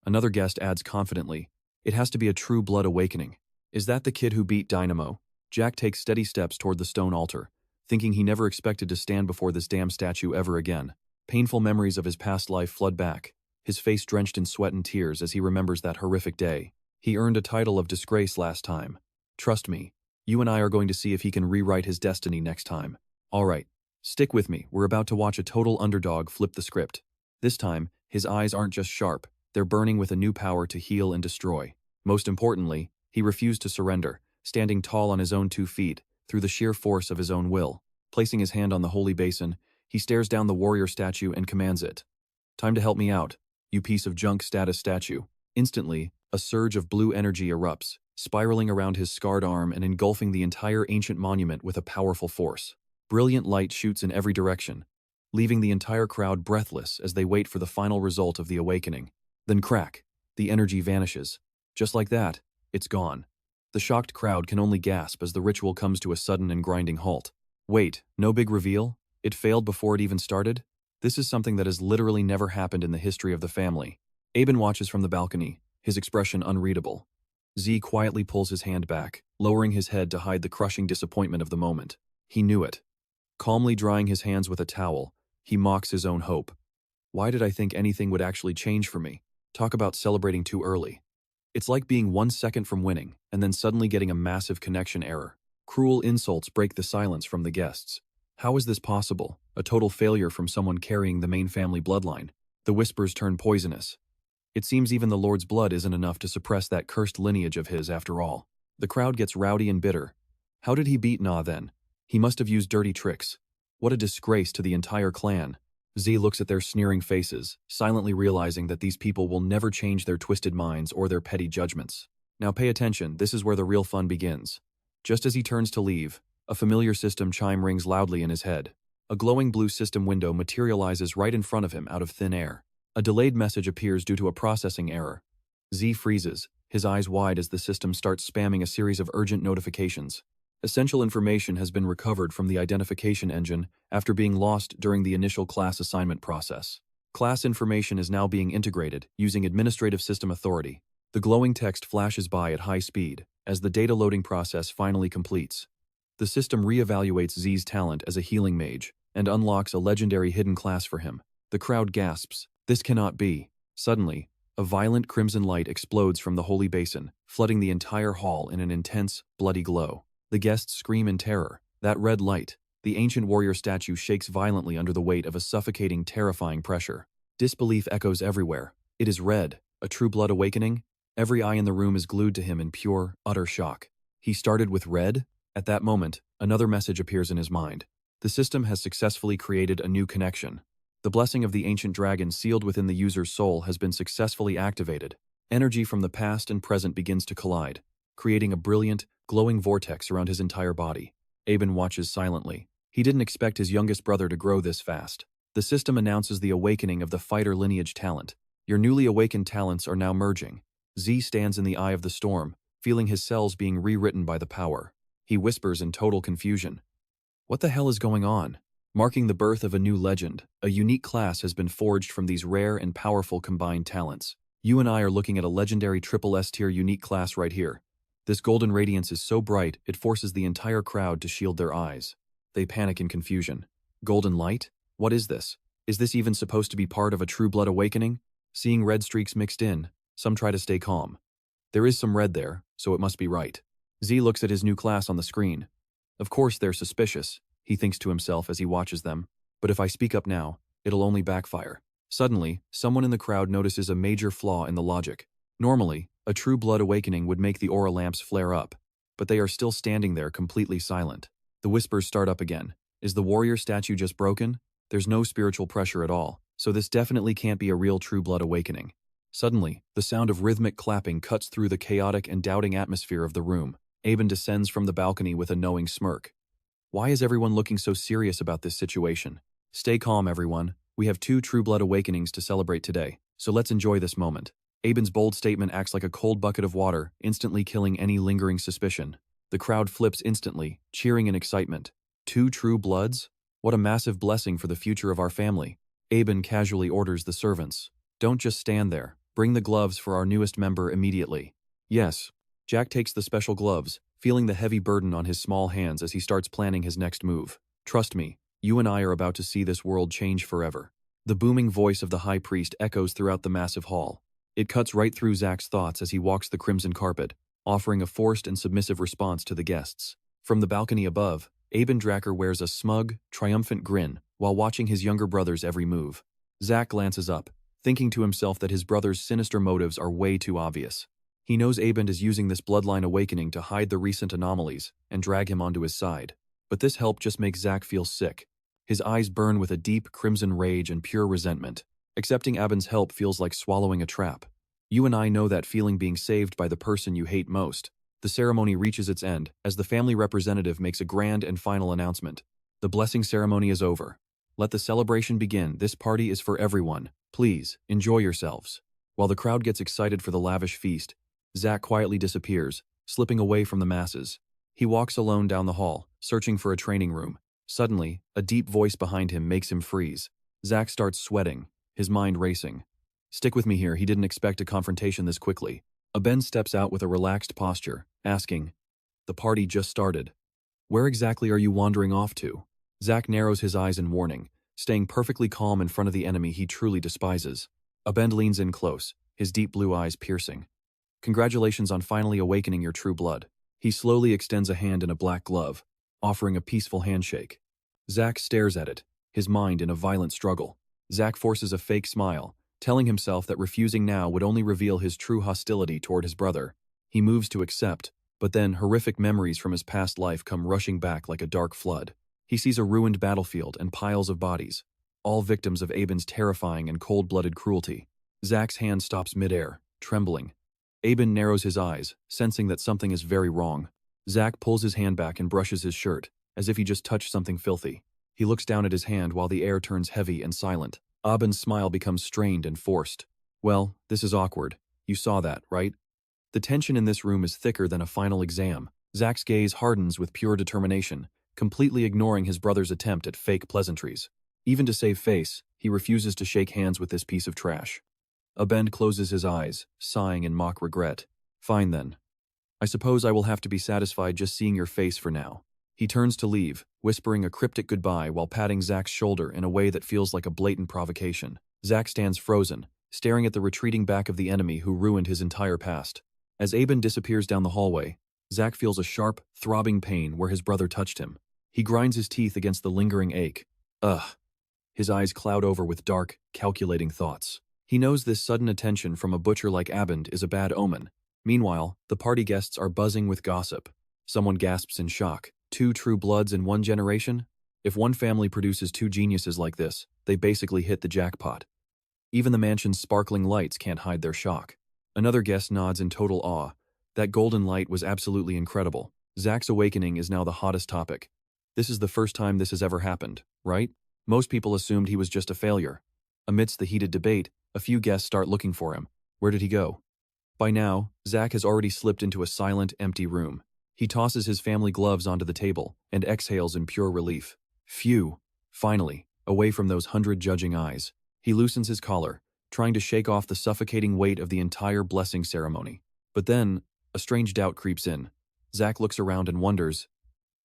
Another guest adds confidently, "It has to be a true blood awakening." Is that the kid who beat Dynamo? Jack takes steady steps toward the stone altar, thinking he never expected to stand before this damn statue ever again. Painful memories of his past life flood back, his face drenched in sweat and tears as he remembers that horrific day. He earned a title of disgrace last time. Trust me, you and I are going to see if he can rewrite his destiny next time. All right, stick with me. We're about to watch a total underdog flip the script. This time, his eyes aren't just sharp, they're burning with a new power to heal and destroy. Most importantly, he refused to surrender, standing tall on his own 2 feet, through the sheer force of his own will. Placing his hand on the holy basin, he stares down the warrior statue and commands it. "Time to help me out." "You piece of junk status statue." Instantly, a surge of blue energy erupts, spiraling around his scarred arm and engulfing the entire ancient monument with a powerful force. Brilliant light shoots in every direction, leaving the entire crowd breathless as they wait for the final result of the awakening. Then crack, the energy vanishes. Just like that, it's gone. The shocked crowd can only gasp as the ritual comes to a sudden and grinding halt. Wait, no big reveal? It failed before it even started? This is something that has literally never happened in the history of the family. Aben watches from the balcony, his expression unreadable. Z quietly pulls his hand back, lowering his head to hide the crushing disappointment of the moment. He knew it. Calmly drying his hands with a towel, he mocks his own hope. Why did I think anything would actually change for me? Talk about celebrating too early. It's like being 1 second from winning, and then suddenly getting a massive connection error. Cruel insults break the silence from the guests. How is this possible? A total failure from someone carrying the main family bloodline. The whispers turn poisonous. It seems even the Lord's blood isn't enough to suppress that cursed lineage of his after all. The crowd gets rowdy and bitter. How did he beat Na then? He must have used dirty tricks. What a disgrace to the entire clan. Z looks at their sneering faces, silently realizing that these people will never change their twisted minds or their petty judgments. Now pay attention, this is where the real fun begins. Just as he turns to leave, a familiar system chime rings loudly in his head. A glowing blue system window materializes right in front of him out of thin air. A delayed message appears due to a processing error. Z freezes, his eyes wide as the system starts spamming a series of urgent notifications. Essential information has been recovered from the identification engine after being lost during the initial class assignment process. Class information is now being integrated using Administrative System Authority. The glowing text flashes by at high speed as the data loading process finally completes. The system reevaluates Z's talent as a healing mage and unlocks a legendary hidden class for him. The crowd gasps. This cannot be. Suddenly, a violent crimson light explodes from the holy basin, flooding the entire hall in an intense, bloody glow. The guests scream in terror. That red light, the ancient warrior statue shakes violently under the weight of a suffocating, terrifying pressure. Disbelief echoes everywhere. It is red, a true blood awakening? Every eye in the room is glued to him in pure, utter shock. He started with red? At that moment, another message appears in his mind. The system has successfully created a new connection. The blessing of the ancient dragon sealed within the user's soul has been successfully activated. Energy from the past and present begins to collide, creating a brilliant, glowing vortex around his entire body. Aben watches silently. He didn't expect his youngest brother to grow this fast. The system announces the awakening of the fighter lineage talent. Your newly awakened talents are now merging. Z stands in the eye of the storm, feeling his cells being rewritten by the power. He whispers in total confusion. What the hell is going on? Marking the birth of a new legend, a unique class has been forged from these rare and powerful combined talents. You and I are looking at a legendary triple S tier unique class right here. This golden radiance is so bright, it forces the entire crowd to shield their eyes. They panic in confusion. Golden light? What is this? Is this even supposed to be part of a true blood awakening? Seeing red streaks mixed in, some try to stay calm. There is some red there, so it must be right. Z looks at his new class on the screen. Of course they're suspicious, he thinks to himself as he watches them. But if I speak up now, it'll only backfire. Suddenly, someone in the crowd notices a major flaw in the logic. Normally, a true blood awakening would make the aura lamps flare up, but they are still standing there completely silent. The whispers start up again. Is the warrior statue just broken? There's no spiritual pressure at all, so this definitely can't be a real true blood awakening. Suddenly, the sound of rhythmic clapping cuts through the chaotic and doubting atmosphere of the room. Aben descends from the balcony with a knowing smirk. Why is everyone looking so serious about this situation? Stay calm, everyone. We have 2 true blood awakenings to celebrate today, so let's enjoy this moment. Aben's bold statement acts like a cold bucket of water, instantly killing any lingering suspicion. The crowd flips instantly, cheering in excitement. 2 true bloods? What a massive blessing for the future of our family. Aben casually orders the servants. Don't just stand there. Bring the gloves for our newest member immediately. Yes. Jack takes the special gloves, feeling the heavy burden on his small hands as he starts planning his next move. Trust me, you and I are about to see this world change forever. The booming voice of the high priest echoes throughout the massive hall. It cuts right through Zach's thoughts as he walks the crimson carpet, offering a forced and submissive response to the guests. From the balcony above, Aben Dracker wears a smug, triumphant grin while watching his younger brother's every move. Zach glances up, thinking to himself that his brother's sinister motives are way too obvious. He knows Aben is using this bloodline awakening to hide the recent anomalies and drag him onto his side. But this help just makes Zach feel sick. His eyes burn with a deep, crimson rage and pure resentment. Accepting Abin's help feels like swallowing a trap. You and I know that feeling, being saved by the person you hate most. The ceremony reaches its end as the family representative makes a grand and final announcement. The blessing ceremony is over. Let the celebration begin. This party is for everyone. Please, enjoy yourselves. While the crowd gets excited for the lavish feast, Zack quietly disappears, slipping away from the masses. He walks alone down the hall, searching for a training room. Suddenly, a deep voice behind him makes him freeze. Zack starts sweating, his mind racing. Stick with me here, he didn't expect a confrontation this quickly. Aben steps out with a relaxed posture, asking, "The party just started. Where exactly are you wandering off to?" Zack narrows his eyes in warning, staying perfectly calm in front of the enemy he truly despises. Aben leans in close, his deep blue eyes piercing. "Congratulations on finally awakening your true blood." He slowly extends a hand in a black glove, offering a peaceful handshake. Zack stares at it, his mind in a violent struggle. Zack forces a fake smile, telling himself that refusing now would only reveal his true hostility toward his brother. He moves to accept, but then horrific memories from his past life come rushing back like a dark flood. He sees a ruined battlefield and piles of bodies, all victims of Aben's terrifying and cold-blooded cruelty. Zack's hand stops midair, trembling. Aben narrows his eyes, sensing that something is very wrong. Zack pulls his hand back and brushes his shirt, as if he just touched something filthy. He looks down at his hand while the air turns heavy and silent. Aben's smile becomes strained and forced. "Well, this is awkward. You saw that, right?" The tension in this room is thicker than a final exam. Zack's gaze hardens with pure determination, completely ignoring his brother's attempt at fake pleasantries. Even to save face, he refuses to shake hands with this piece of trash. Aben closes his eyes, sighing in mock regret. "Fine then. I suppose I will have to be satisfied just seeing your face for now." He turns to leave, whispering a cryptic goodbye while patting Zack's shoulder in a way that feels like a blatant provocation. Zack stands frozen, staring at the retreating back of the enemy who ruined his entire past. As Aben disappears down the hallway, Zack feels a sharp, throbbing pain where his brother touched him. He grinds his teeth against the lingering ache. Ugh. His eyes cloud over with dark, calculating thoughts. He knows this sudden attention from a butcher like Abend is a bad omen. Meanwhile, the party guests are buzzing with gossip. Someone gasps in shock. 2 true bloods in 1 generation? If one family produces 2 geniuses like this, they basically hit the jackpot. Even the mansion's sparkling lights can't hide their shock. Another guest nods in total awe. That golden light was absolutely incredible. Zack's awakening is now the hottest topic. This is the first time this has ever happened, right? Most people assumed he was just a failure. Amidst the heated debate, a few guests start looking for him. Where did he go? By now, Zack has already slipped into a silent, empty room. He tosses his family gloves onto the table and exhales in pure relief. Phew. Finally, away from those 100 judging eyes. He loosens his collar, trying to shake off the suffocating weight of the entire blessing ceremony. But then, a strange doubt creeps in. Zack looks around and wonders,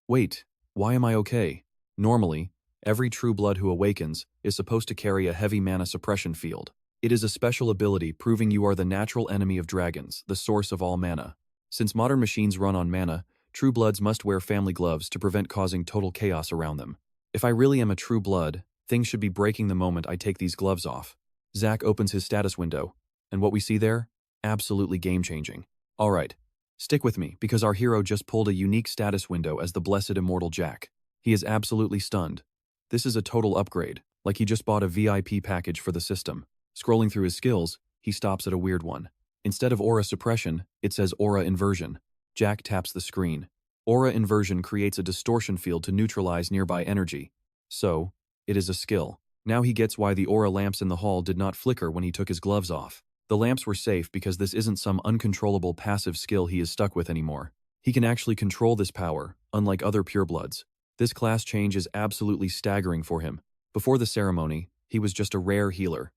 wait, why am I okay? Normally, every true blood who awakens is supposed to carry a heavy mana suppression field. It is a special ability proving you are the natural enemy of dragons, the source of all mana. Since modern machines run on mana, true bloods must wear family gloves to prevent causing total chaos around them. If I really am a true blood, things should be breaking the moment I take these gloves off. Zack opens his status window, and what we see there? Absolutely game-changing. Alright, stick with me, because our hero just pulled a unique status window as the blessed immortal Jack. He is absolutely stunned. This is a total upgrade, like he just bought a VIP package for the system. Scrolling through his skills, he stops at a weird one. Instead of aura suppression, it says aura inversion. Jack taps the screen. Aura inversion creates a distortion field to neutralize nearby energy. So, it is a skill. Now he gets why the aura lamps in the hall did not flicker when he took his gloves off. The lamps were safe because this isn't some uncontrollable passive skill he is stuck with anymore. He can actually control this power, unlike other purebloods. This class change is absolutely staggering for him. Before the ceremony, he was just a rare healer.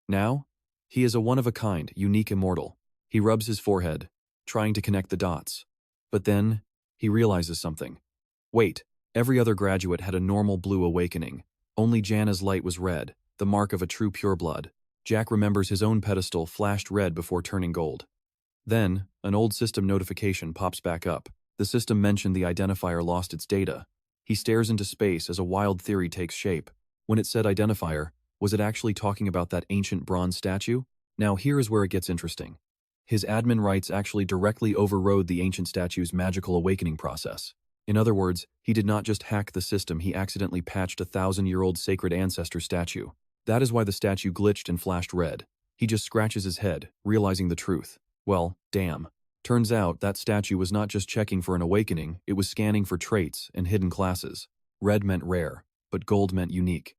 Now, he is a one-of-a-kind, unique immortal. He rubs his forehead, trying to connect the dots. But then, he realizes something. Wait, every other graduate had a normal blue awakening. Only Janna's light was red, the mark of a true pureblood. Jack remembers his own pedestal flashed red before turning gold. Then, an old system notification pops back up. The system mentioned the identifier lost its data. He stares into space as a wild theory takes shape. When it said identifier, was it actually talking about that ancient bronze statue? Now here is where it gets interesting. His admin rights actually directly overrode the ancient statue's magical awakening process. In other words, he did not just hack the system, he accidentally patched a 1,000-year-old sacred ancestor statue. That is why the statue glitched and flashed red. He just scratches his head, realizing the truth. Well, damn. Turns out that statue was not just checking for an awakening, it was scanning for traits and hidden classes. Red meant rare, but gold meant unique.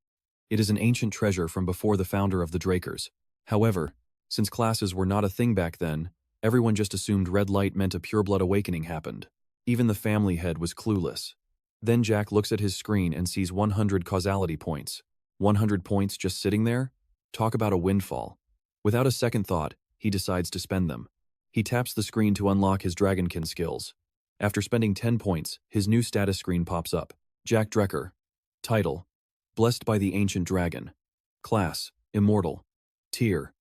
It is an ancient treasure from before the founder of the Drakers. However, since classes were not a thing back then, everyone just assumed red light meant a pureblood awakening happened. Even the family head was clueless. Then Jack looks at his screen and sees 100 causality points. 100 points just sitting there? Talk about a windfall. Without a second thought, he decides to spend them. He taps the screen to unlock his Dragonkin skills. After spending 10 points, his new status screen pops up. Jack Dracker. Title: Blessed by the Ancient Dragon. Class: Immortal. Tier: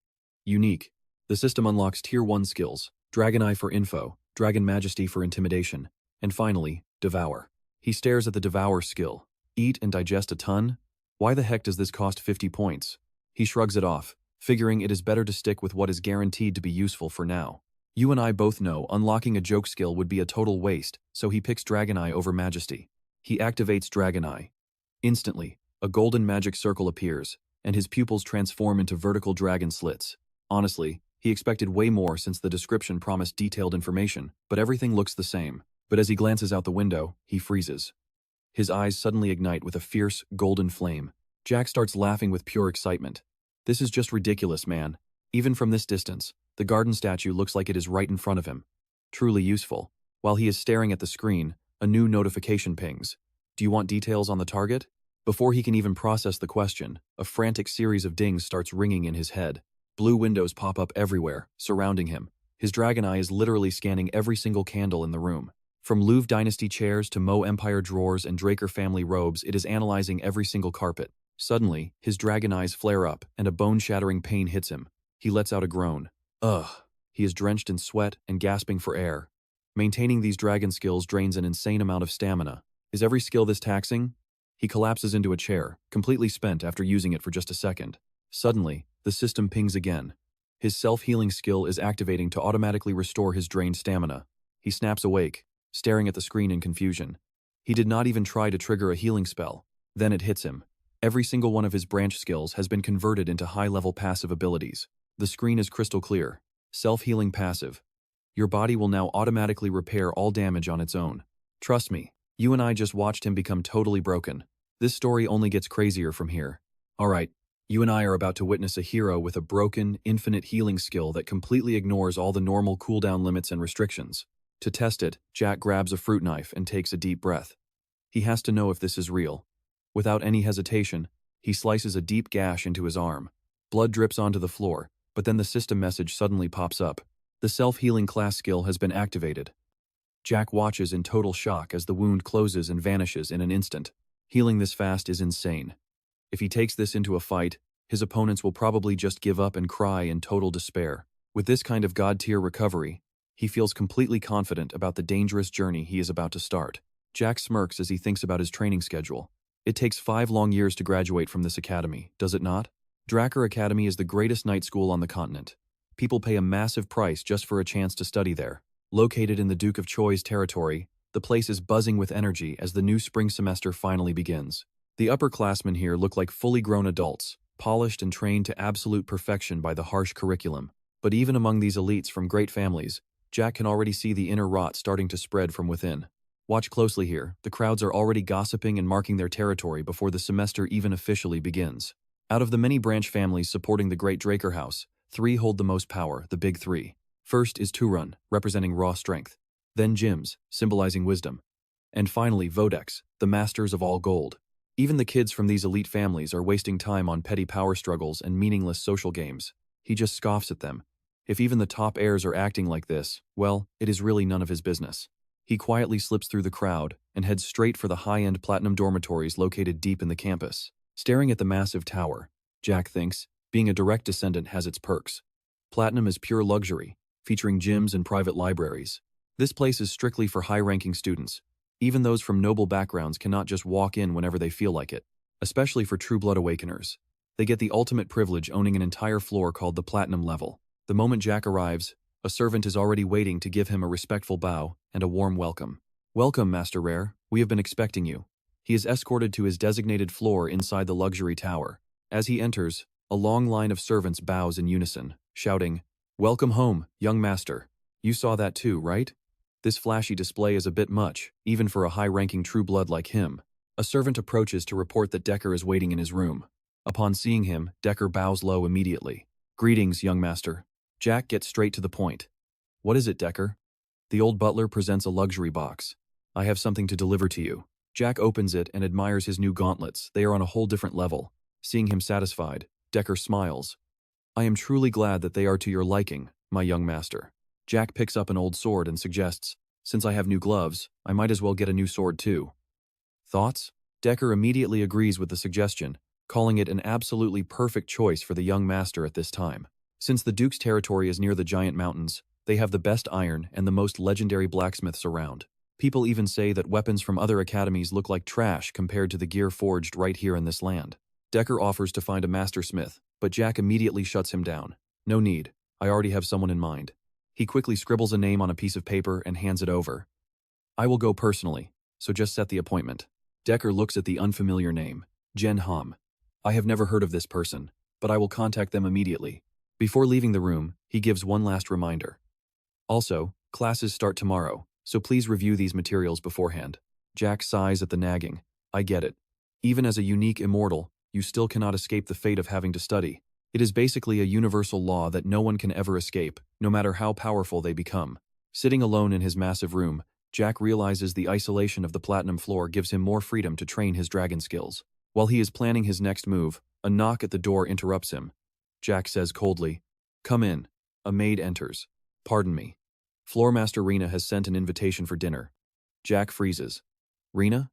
Unique. The system unlocks Tier 1 skills: Dragon Eye for info, Dragon Majesty for intimidation, and finally, Devour. He stares at the Devour skill. Eat and digest a ton? Why the heck does this cost 50 points? He shrugs it off, figuring it is better to stick with what is guaranteed to be useful for now. You and I both know unlocking a joke skill would be a total waste, so he picks Dragon Eye over Majesty. He activates Dragon Eye. Instantly, a golden magic circle appears, and his pupils transform into vertical dragon slits. Honestly, he expected way more since the description promised detailed information, but everything looks the same. But as he glances out the window, he freezes. His eyes suddenly ignite with a fierce, golden flame. Jack starts laughing with pure excitement. This is just ridiculous, man. Even from this distance, the garden statue looks like it is right in front of him. Truly useful. While he is staring at the screen, a new notification pings. Do you want details on the target? Before he can even process the question, a frantic series of dings starts ringing in his head. Blue windows pop up everywhere, surrounding him. His Dragon Eye is literally scanning every single candle in the room. From Louvre Dynasty chairs to Mo Empire drawers and Dracker family robes, it is analyzing every single carpet. Suddenly, his Dragon Eyes flare up, and a bone-shattering pain hits him. He lets out a groan. Ugh. He is drenched in sweat and gasping for air. Maintaining these dragon skills drains an insane amount of stamina. Is every skill this taxing? He collapses into a chair, completely spent after using it for just a second. Suddenly, the system pings again. His self-healing skill is activating to automatically restore his drained stamina. He snaps awake, staring at the screen in confusion. He did not even try to trigger a healing spell. Then it hits him. Every single one of his branch skills has been converted into high-level passive abilities. The screen is crystal clear. Self-healing passive. Your body will now automatically repair all damage on its own. Trust me, you and I just watched him become totally broken. This story only gets crazier from here. Alright, you and I are about to witness a hero with a broken, infinite healing skill that completely ignores all the normal cooldown limits and restrictions. To test it, Jack grabs a fruit knife and takes a deep breath. He has to know if this is real. Without any hesitation, he slices a deep gash into his arm. Blood drips onto the floor, but then the system message suddenly pops up. The self-healing class skill has been activated. Jack watches in total shock as the wound closes and vanishes in an instant. Healing this fast is insane. If he takes this into a fight, his opponents will probably just give up and cry in total despair. With this kind of god-tier recovery, he feels completely confident about the dangerous journey he is about to start. Jack smirks as he thinks about his training schedule. It takes 5 long years to graduate from this academy, does it not? Dracker Academy is the greatest night school on the continent. People pay a massive price just for a chance to study there. Located in the Duke of Choi's territory, the place is buzzing with energy as the new spring semester finally begins. The upperclassmen here look like fully grown adults, polished and trained to absolute perfection by the harsh curriculum. But even among these elites from great families, Jack can already see the inner rot starting to spread from within. Watch closely here, the crowds are already gossiping and marking their territory before the semester even officially begins. Out of the many branch families supporting the great Dracker house, 3 hold the most power, the big 3. First is Turun, representing raw strength. Then Jims, symbolizing wisdom. And finally Vodex, the masters of all gold. Even the kids from these elite families are wasting time on petty power struggles and meaningless social games. He just scoffs at them. If even the top heirs are acting like this, well, it is really none of his business. He quietly slips through the crowd and heads straight for the high-end platinum dormitories located deep in the campus. Staring at the massive tower, Jack thinks, being a direct descendant has its perks. Platinum is pure luxury, featuring gyms and private libraries. This place is strictly for high-ranking students. Even those from noble backgrounds cannot just walk in whenever they feel like it, especially for true-blood awakeners. They get the ultimate privilege owning an entire floor called the Platinum level. The moment Jack arrives, a servant is already waiting to give him a respectful bow and a warm welcome. Welcome, Master Rare. We have been expecting you. He is escorted to his designated floor inside the luxury tower. As he enters, a long line of servants bows in unison, shouting, "Welcome home, young master. You saw that too, right?" This flashy display is a bit much, even for a high-ranking true blood like him. A servant approaches to report that Decker is waiting in his room. Upon seeing him, Decker bows low immediately. "Greetings, young master." Jack gets straight to the point. "What is it, Decker?" The old butler presents a luxury box. "I have something to deliver to you." Jack opens it and admires his new gauntlets. They are on a whole different level. Seeing him satisfied, Decker smiles. "I am truly glad that they are to your liking, my young master." Jack picks up an old sword and suggests, "Since I have new gloves, I might as well get a new sword too." Thoughts? Decker immediately agrees with the suggestion, calling it an absolutely perfect choice for the young master at this time. Since the Duke's territory is near the giant mountains, they have the best iron and the most legendary blacksmiths around. People even say that weapons from other academies look like trash compared to the gear forged right here in this land. Decker offers to find a master smith, but Jack immediately shuts him down. "No need. I already have someone in mind." He quickly scribbles a name on a piece of paper and hands it over. "I will go personally, so just set the appointment." Decker looks at the unfamiliar name, Jen Hom. "I have never heard of this person, but I will contact them immediately." Before leaving the room, he gives one last reminder. "Also, classes start tomorrow, so please review these materials beforehand." Jack sighs at the nagging. "I get it. Even as a unique immortal, you still cannot escape the fate of having to study. It is basically a universal law that no one can ever escape, no matter how powerful they become." Sitting alone in his massive room, Jack realizes the isolation of the platinum floor gives him more freedom to train his dragon skills. While he is planning his next move, a knock at the door interrupts him. Jack says coldly, "Come in." A maid enters. "Pardon me. Floormaster Rena has sent an invitation for dinner." Jack freezes. "Rena?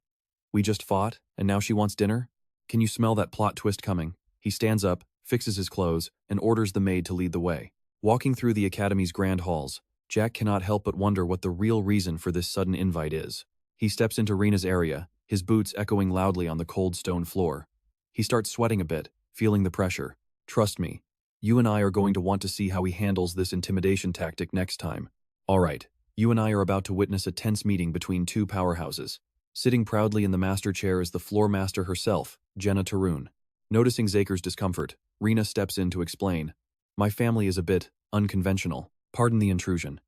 We just fought, and now she wants dinner? Can you smell that plot twist coming?" He stands up, fixes his clothes, and orders the maid to lead the way. Walking through the Academy's grand halls, Jack cannot help but wonder what the real reason for this sudden invite is. He steps into Rena's area, his boots echoing loudly on the cold stone floor. He starts sweating a bit, feeling the pressure. "Trust me, you and I are going to want to see how he handles this intimidation tactic next time. Alright, you and I are about to witness a tense meeting between two powerhouses." Sitting proudly in the master chair is the floor master herself, Jenna Tarun. Noticing Zaker's discomfort, Rena steps in to explain. "My family is a bit unconventional. Pardon the intrusion."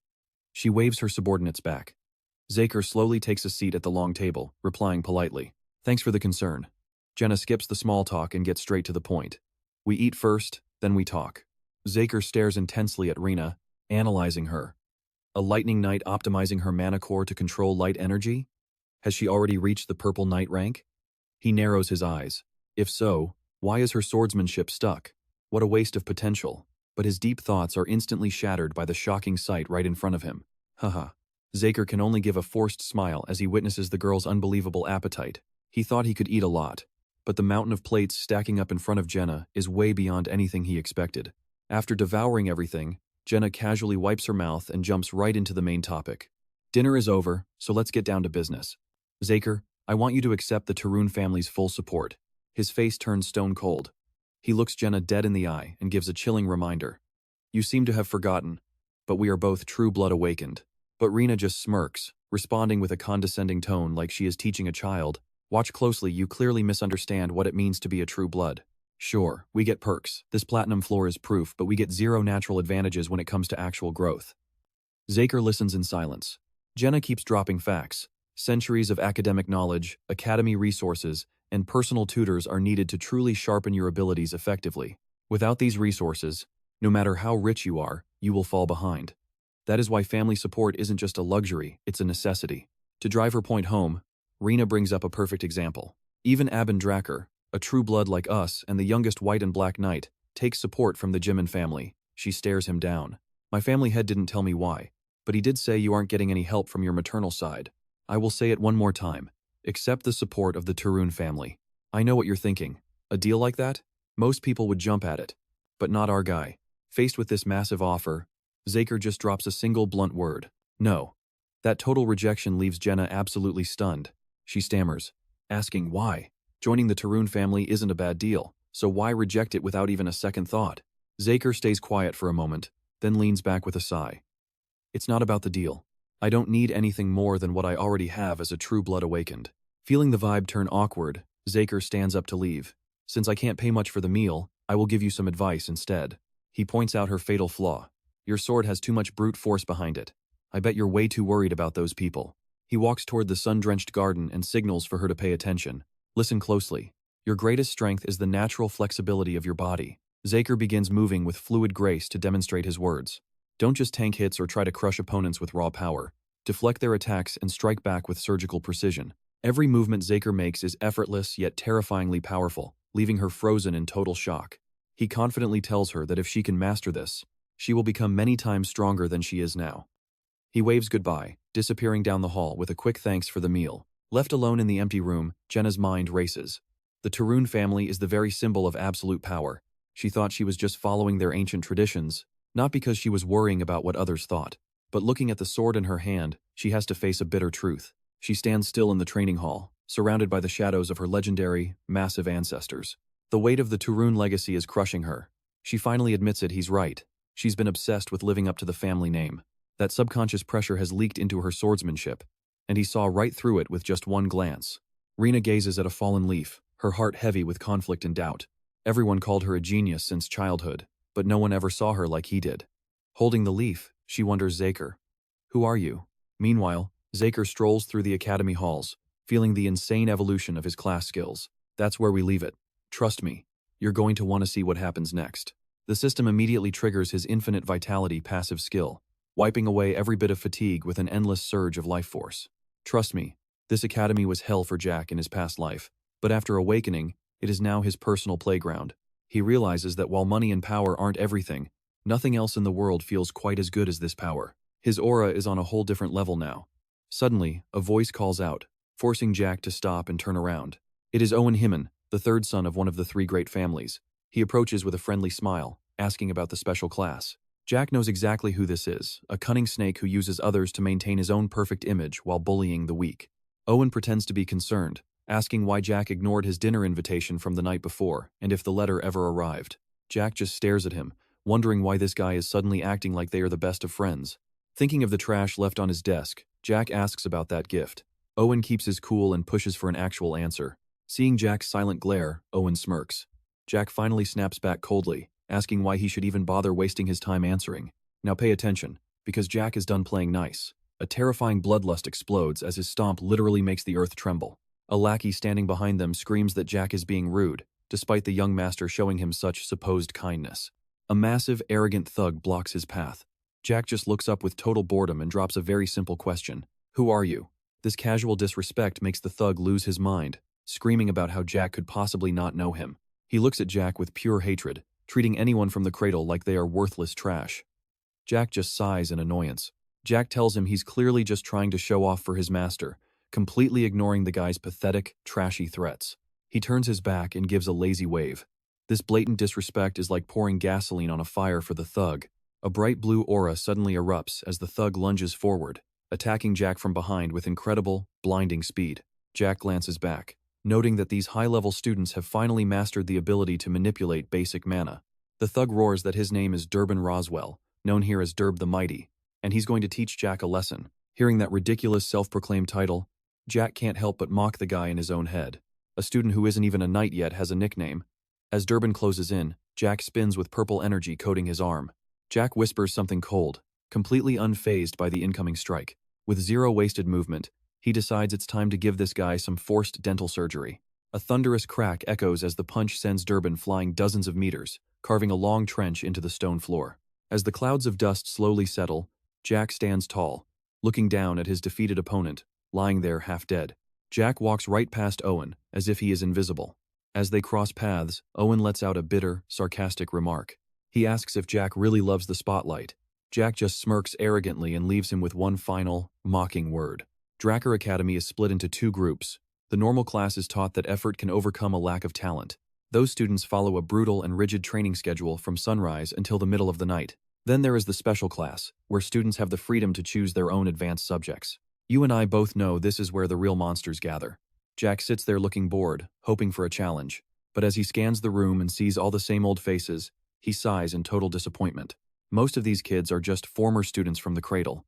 She waves her subordinates back. Zaker slowly takes a seat at the long table, replying politely, "Thanks for the concern." Jenna skips the small talk and gets straight to the point. "We eat first, then we talk." Zaker stares intensely at Rena, analyzing her. A lightning knight optimizing her mana core to control light energy? Has she already reached the purple knight rank? He narrows his eyes. If so, why is her swordsmanship stuck? What a waste of potential. But his deep thoughts are instantly shattered by the shocking sight right in front of him. Haha. Zaker can only give a forced smile as he witnesses the girl's unbelievable appetite. He thought he could eat a lot, but the mountain of plates stacking up in front of Jenna is way beyond anything he expected. After devouring everything, Jenna casually wipes her mouth and jumps right into the main topic. "Dinner is over, so let's get down to business. Zaker, I want you to accept the Tarun family's full support." His face turns stone cold. He looks Jenna dead in the eye and gives a chilling reminder. "You seem to have forgotten, but we are both true blood awakened." But Rena just smirks, responding with a condescending tone like she is teaching a child. "Watch closely, you clearly misunderstand what it means to be a true blood. Sure, we get perks, this platinum floor is proof, but we get zero natural advantages when it comes to actual growth." Zaker listens in silence. Jenna keeps dropping facts. Centuries of academic knowledge, academy resources, and personal tutors are needed to truly sharpen your abilities effectively. Without these resources, no matter how rich you are, you will fall behind. That is why family support isn't just a luxury, it's a necessity. To drive her point home, Rena brings up a perfect example. Even Abin Dracker, a true blood like us and the youngest white and black knight, takes support from the Jimin family. She stares him down. "My family head didn't tell me why, but he did say you aren't getting any help from your maternal side. I will say it one more time. Accept the support of the Tarun family." I know what you're thinking. A deal like that? Most people would jump at it. But not our guy. Faced with this massive offer, Zaker just drops a single blunt word. "No." That total rejection leaves Jenna absolutely stunned. She stammers, asking why. Joining the Tarun family isn't a bad deal, so why reject it without even a second thought? Zaker stays quiet for a moment, then leans back with a sigh. "It's not about the deal. I don't need anything more than what I already have as a true blood awakened." Feeling the vibe turn awkward, Zaker stands up to leave. Since I can't pay much for the meal, I will give you some advice instead. He points out her fatal flaw. Your sword has too much brute force behind it. I bet you're way too worried about those people. He walks toward the sun-drenched garden and signals for her to pay attention. Listen closely. Your greatest strength is the natural flexibility of your body. Dracker begins moving with fluid grace to demonstrate his words. Don't just tank hits or try to crush opponents with raw power. Deflect their attacks and strike back with surgical precision. Every movement Dracker makes is effortless yet terrifyingly powerful, leaving her frozen in total shock. He confidently tells her that if she can master this, she will become many times stronger than she is now. He waves goodbye, disappearing down the hall with a quick thanks for the meal. Left alone in the empty room, Jenna's mind races. The Tarun family is the very symbol of absolute power. She thought she was just following their ancient traditions, not because she was worrying about what others thought. But looking at the sword in her hand, she has to face a bitter truth. She stands still in the training hall, surrounded by the shadows of her legendary, massive ancestors. The weight of the Tarun legacy is crushing her. She finally admits it, he's right. She's been obsessed with living up to the family name. That subconscious pressure has leaked into her swordsmanship, and he saw right through it with just one glance. Rena gazes at a fallen leaf, her heart heavy with conflict and doubt. Everyone called her a genius since childhood, but no one ever saw her like he did. Holding the leaf, she wonders, Dracker. Who are you? Meanwhile, Dracker strolls through the academy halls, feeling the insane evolution of his class skills. That's where we leave it. Trust me, you're going to want to see what happens next. The system immediately triggers his infinite vitality passive skill, wiping away every bit of fatigue with an endless surge of life force. Trust me, this academy was hell for Jack in his past life, but after awakening, it is now his personal playground. He realizes that while money and power aren't everything, nothing else in the world feels quite as good as this power. His aura is on a whole different level now. Suddenly, a voice calls out, forcing Jack to stop and turn around. It is Owen Hyman, the third son of one of the three great families. He approaches with a friendly smile, asking about the special class. Jack knows exactly who this is, a cunning snake who uses others to maintain his own perfect image while bullying the weak. Owen pretends to be concerned, asking why Jack ignored his dinner invitation from the night before and if the letter ever arrived. Jack just stares at him, wondering why this guy is suddenly acting like they are the best of friends. Thinking of the trash left on his desk, Jack asks about that gift. Owen keeps his cool and pushes for an actual answer. Seeing Jack's silent glare, Owen smirks. Jack finally snaps back coldly, asking why he should even bother wasting his time answering. Now pay attention, because Jack is done playing nice. A terrifying bloodlust explodes as his stomp literally makes the earth tremble. A lackey standing behind them screams that Jack is being rude, despite the young master showing him such supposed kindness. A massive, arrogant thug blocks his path. Jack just looks up with total boredom and drops a very simple question. Who are you? This casual disrespect makes the thug lose his mind, screaming about how Jack could possibly not know him. He looks at Jack with pure hatred, treating anyone from the cradle like they are worthless trash. Jack just sighs in annoyance. Jack tells him he's clearly just trying to show off for his master, completely ignoring the guy's pathetic, trashy threats. He turns his back and gives a lazy wave. This blatant disrespect is like pouring gasoline on a fire for the thug. A bright blue aura suddenly erupts as the thug lunges forward, attacking Jack from behind with incredible, blinding speed. Jack glances back, noting that these high-level students have finally mastered the ability to manipulate basic mana. The thug roars that his name is Durbin Roswell, known here as Durb the Mighty, and he's going to teach Jack a lesson. Hearing that ridiculous self-proclaimed title, Jack can't help but mock the guy in his own head. A student who isn't even a knight yet has a nickname. As Durbin closes in, Jack spins with purple energy coating his arm. Jack whispers something cold, completely unfazed by the incoming strike. With zero wasted movement, he decides it's time to give this guy some forced dental surgery. A thunderous crack echoes as the punch sends Durbin flying dozens of meters, carving a long trench into the stone floor. As the clouds of dust slowly settle, Jack stands tall, looking down at his defeated opponent, lying there half dead. Jack walks right past Owen, as if he is invisible. As they cross paths, Owen lets out a bitter, sarcastic remark. He asks if Jack really loves the spotlight. Jack just smirks arrogantly and leaves him with one final, mocking word. Dracker Academy is split into two groups. The normal class is taught that effort can overcome a lack of talent. Those students follow a brutal and rigid training schedule from sunrise until the middle of the night. Then there is the special class, where students have the freedom to choose their own advanced subjects. You and I both know this is where the real monsters gather. Jack sits there looking bored, hoping for a challenge. But as he scans the room and sees all the same old faces, he sighs in total disappointment. Most of these kids are just former students from the cradle.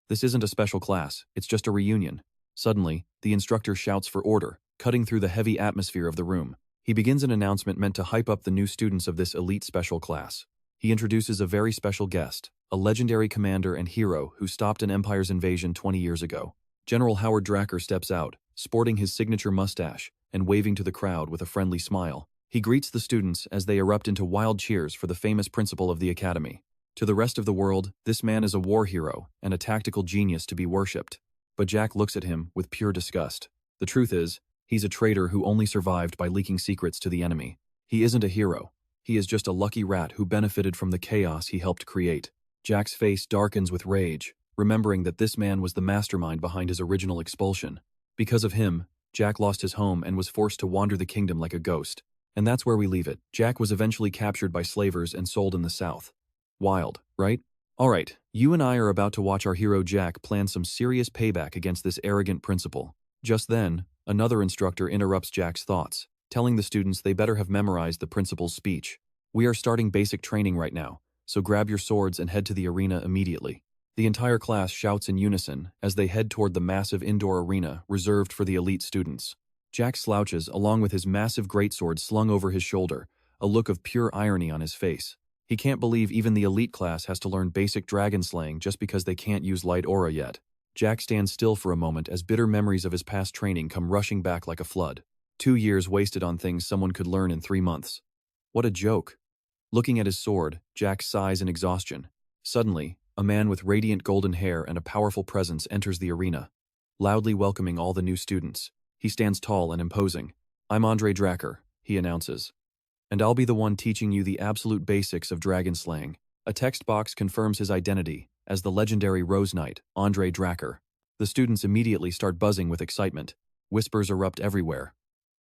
This isn't a special class, it's just a reunion. Suddenly, the instructor shouts for order, cutting through the heavy atmosphere of the room. He begins an announcement meant to hype up the new students of this elite special class. He introduces a very special guest, a legendary commander and hero who stopped an empire's invasion 20 years ago. General Howard Dracker steps out, sporting his signature mustache and waving to the crowd with a friendly smile. He greets the students as they erupt into wild cheers for the famous principal of the academy. To the rest of the world, this man is a war hero and a tactical genius to be worshipped. But Jack looks at him with pure disgust. The truth is, he's a traitor who only survived by leaking secrets to the enemy. He isn't a hero. He is just a lucky rat who benefited from the chaos he helped create. Jack's face darkens with rage, remembering that this man was the mastermind behind his original expulsion. Because of him, Jack lost his home and was forced to wander the kingdom like a ghost. And that's where we leave it. Jack was eventually captured by slavers and sold in the South. Wild, right? Alright, you and I are about to watch our hero Jack plan some serious payback against this arrogant principal. Just then, another instructor interrupts Jack's thoughts, telling the students they better have memorized the principal's speech. We are starting basic training right now, so grab your swords and head to the arena immediately. The entire class shouts in unison as they head toward the massive indoor arena reserved for the elite students. Jack slouches along with his massive greatsword slung over his shoulder, a look of pure irony on his face. He can't believe even the elite class has to learn basic dragon slaying just because they can't use light aura yet. Jack stands still for a moment as bitter memories of his past training come rushing back like a flood. 2 years wasted on things someone could learn in 3 months. What a joke. Looking at his sword, Jack sighs in exhaustion. Suddenly, a man with radiant golden hair and a powerful presence enters the arena, loudly welcoming all the new students. He stands tall and imposing. "I'm Andre Dracker," he announces. "And I'll be the one teaching you the absolute basics of dragon slaying." A text box confirms his identity as the legendary Rose Knight, Andre Dracker. The students immediately start buzzing with excitement. Whispers erupt everywhere.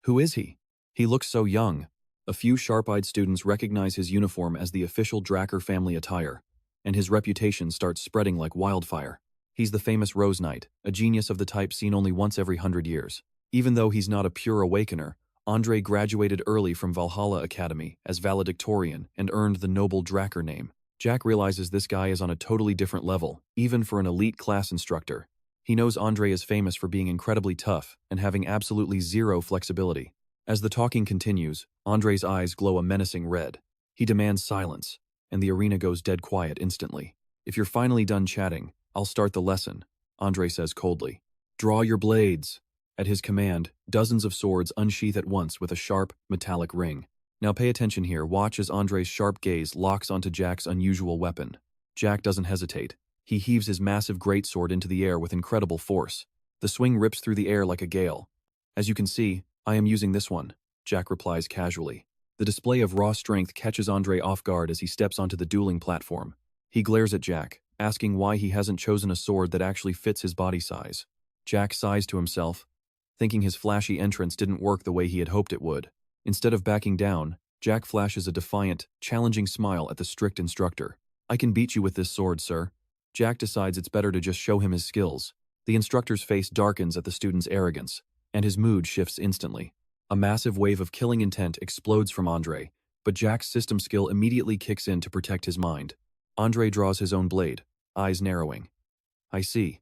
Who is he? He looks so young. A few sharp-eyed students recognize his uniform as the official Dracker family attire, and his reputation starts spreading like wildfire. He's the famous Rose Knight, a genius of the type seen only once every 100 years. Even though he's not a pure awakener, Andre graduated early from Valhalla Academy as valedictorian and earned the noble Dracker name. Jack realizes this guy is on a totally different level, even for an elite class instructor. He knows Andre is famous for being incredibly tough and having absolutely zero flexibility. As the talking continues, Andre's eyes glow a menacing red. He demands silence, and the arena goes dead quiet instantly. "If you're finally done chatting, I'll start the lesson," Andre says coldly. "Draw your blades." At his command, dozens of swords unsheath at once with a sharp, metallic ring. Now pay attention here. Watch as Andre's sharp gaze locks onto Jack's unusual weapon. Jack doesn't hesitate. He heaves his massive greatsword into the air with incredible force. The swing rips through the air like a gale. "As you can see, I am using this one," Jack replies casually. The display of raw strength catches Andre off guard as he steps onto the dueling platform. He glares at Jack, asking why he hasn't chosen a sword that actually fits his body size. Jack sighs to himself, thinking his flashy entrance didn't work the way he had hoped it would. Instead of backing down, Jack flashes a defiant, challenging smile at the strict instructor. "I can beat you with this sword, sir." Jack decides it's better to just show him his skills. The instructor's face darkens at the student's arrogance, and his mood shifts instantly. A massive wave of killing intent explodes from Andre, but Jack's system skill immediately kicks in to protect his mind. Andre draws his own blade, eyes narrowing. "I see.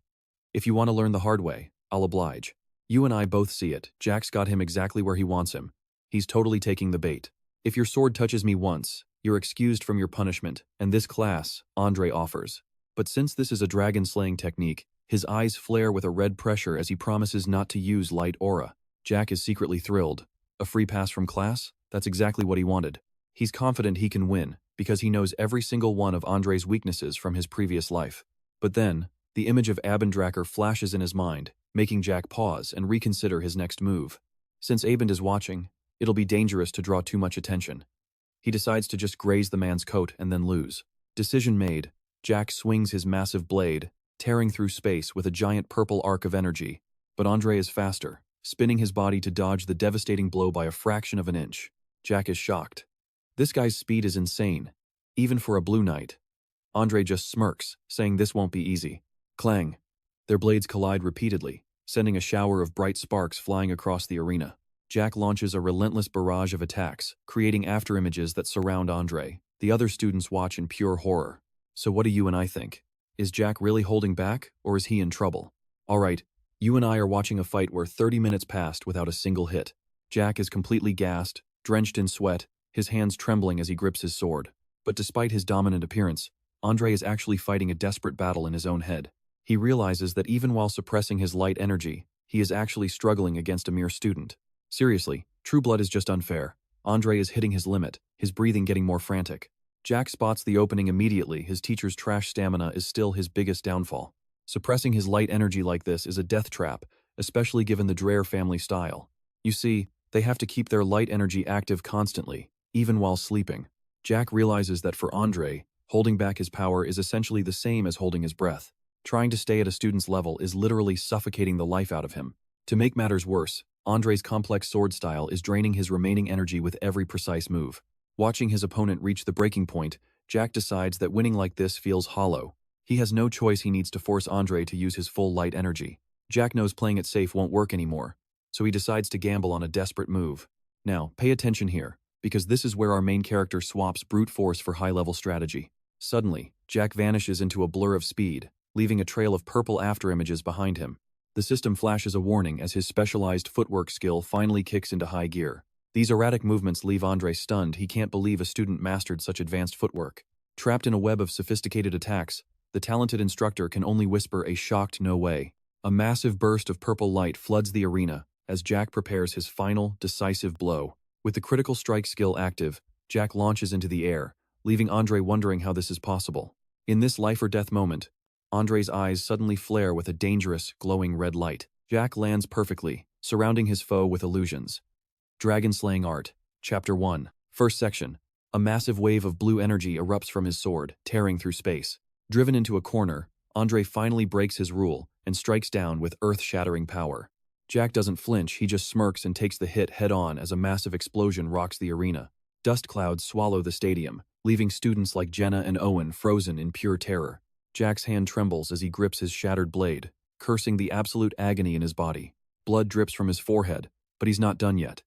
If you want to learn the hard way, I'll oblige." You and I both see it. Jack's got him exactly where he wants him. He's totally taking the bait. "If your sword touches me once, you're excused from your punishment, and this class," Andre offers. But since this is a dragon-slaying technique, his eyes flare with a red pressure as he promises not to use light aura. Jack is secretly thrilled. A free pass from class? That's exactly what he wanted. He's confident he can win, because he knows every single one of Andre's weaknesses from his previous life. But then, the image of Dracker flashes in his mind, making Jack pause and reconsider his next move. Since Abend is watching, it'll be dangerous to draw too much attention. He decides to just graze the man's coat and then lose. Decision made, Jack swings his massive blade, tearing through space with a giant purple arc of energy. But Andre is faster, spinning his body to dodge the devastating blow by a fraction of an inch. Jack is shocked. This guy's speed is insane, even for a blue knight. Andre just smirks, saying this won't be easy. Clang. Their blades collide repeatedly, sending a shower of bright sparks flying across the arena. Jack launches a relentless barrage of attacks, creating afterimages that surround Andre. The other students watch in pure horror. So what do you and I think? Is Jack really holding back, or is he in trouble? Alright, you and I are watching a fight where 30 minutes passed without a single hit. Jack is completely gassed, drenched in sweat, his hands trembling as he grips his sword. But despite his dominant appearance, Andre is actually fighting a desperate battle in his own head. He realizes that even while suppressing his light energy, he is actually struggling against a mere student. Seriously, True Blood is just unfair. Andre is hitting his limit, his breathing getting more frantic. Jack spots the opening immediately. His teacher's trash stamina is still his biggest downfall. Suppressing his light energy like this is a death trap, especially given the Dreyer family style. You see, they have to keep their light energy active constantly, even while sleeping. Jack realizes that for Andre, holding back his power is essentially the same as holding his breath. Trying to stay at a student's level is literally suffocating the life out of him. To make matters worse, Andre's complex sword style is draining his remaining energy with every precise move. Watching his opponent reach the breaking point, Jack decides that winning like this feels hollow. He has no choice. He needs to force Andre to use his full light energy. Jack knows playing it safe won't work anymore, so he decides to gamble on a desperate move. Now, pay attention here, because this is where our main character swaps brute force for high-level strategy. Suddenly, Jack vanishes into a blur of speed, leaving a trail of purple afterimages behind him. The system flashes a warning as his specialized footwork skill finally kicks into high gear. These erratic movements leave Andre stunned. He can't believe a student mastered such advanced footwork. Trapped in a web of sophisticated attacks, the talented instructor can only whisper a shocked "no way." A massive burst of purple light floods the arena as Jack prepares his final, decisive blow. With the critical strike skill active, Jack launches into the air, leaving Andre wondering how this is possible. In this life-or-death moment, Andre's eyes suddenly flare with a dangerous, glowing red light. Jack lands perfectly, surrounding his foe with illusions. Dragon-Slaying Art, Chapter 1. First section. A massive wave of blue energy erupts from his sword, tearing through space. Driven into a corner, Andre finally breaks his rule and strikes down with earth-shattering power. Jack doesn't flinch. He just smirks and takes the hit head-on as a massive explosion rocks the arena. Dust clouds swallow the stadium, leaving students like Jenna and Owen frozen in pure terror. Jack's hand trembles as he grips his shattered blade, cursing the absolute agony in his body. Blood drips from his forehead, but he's not done yet.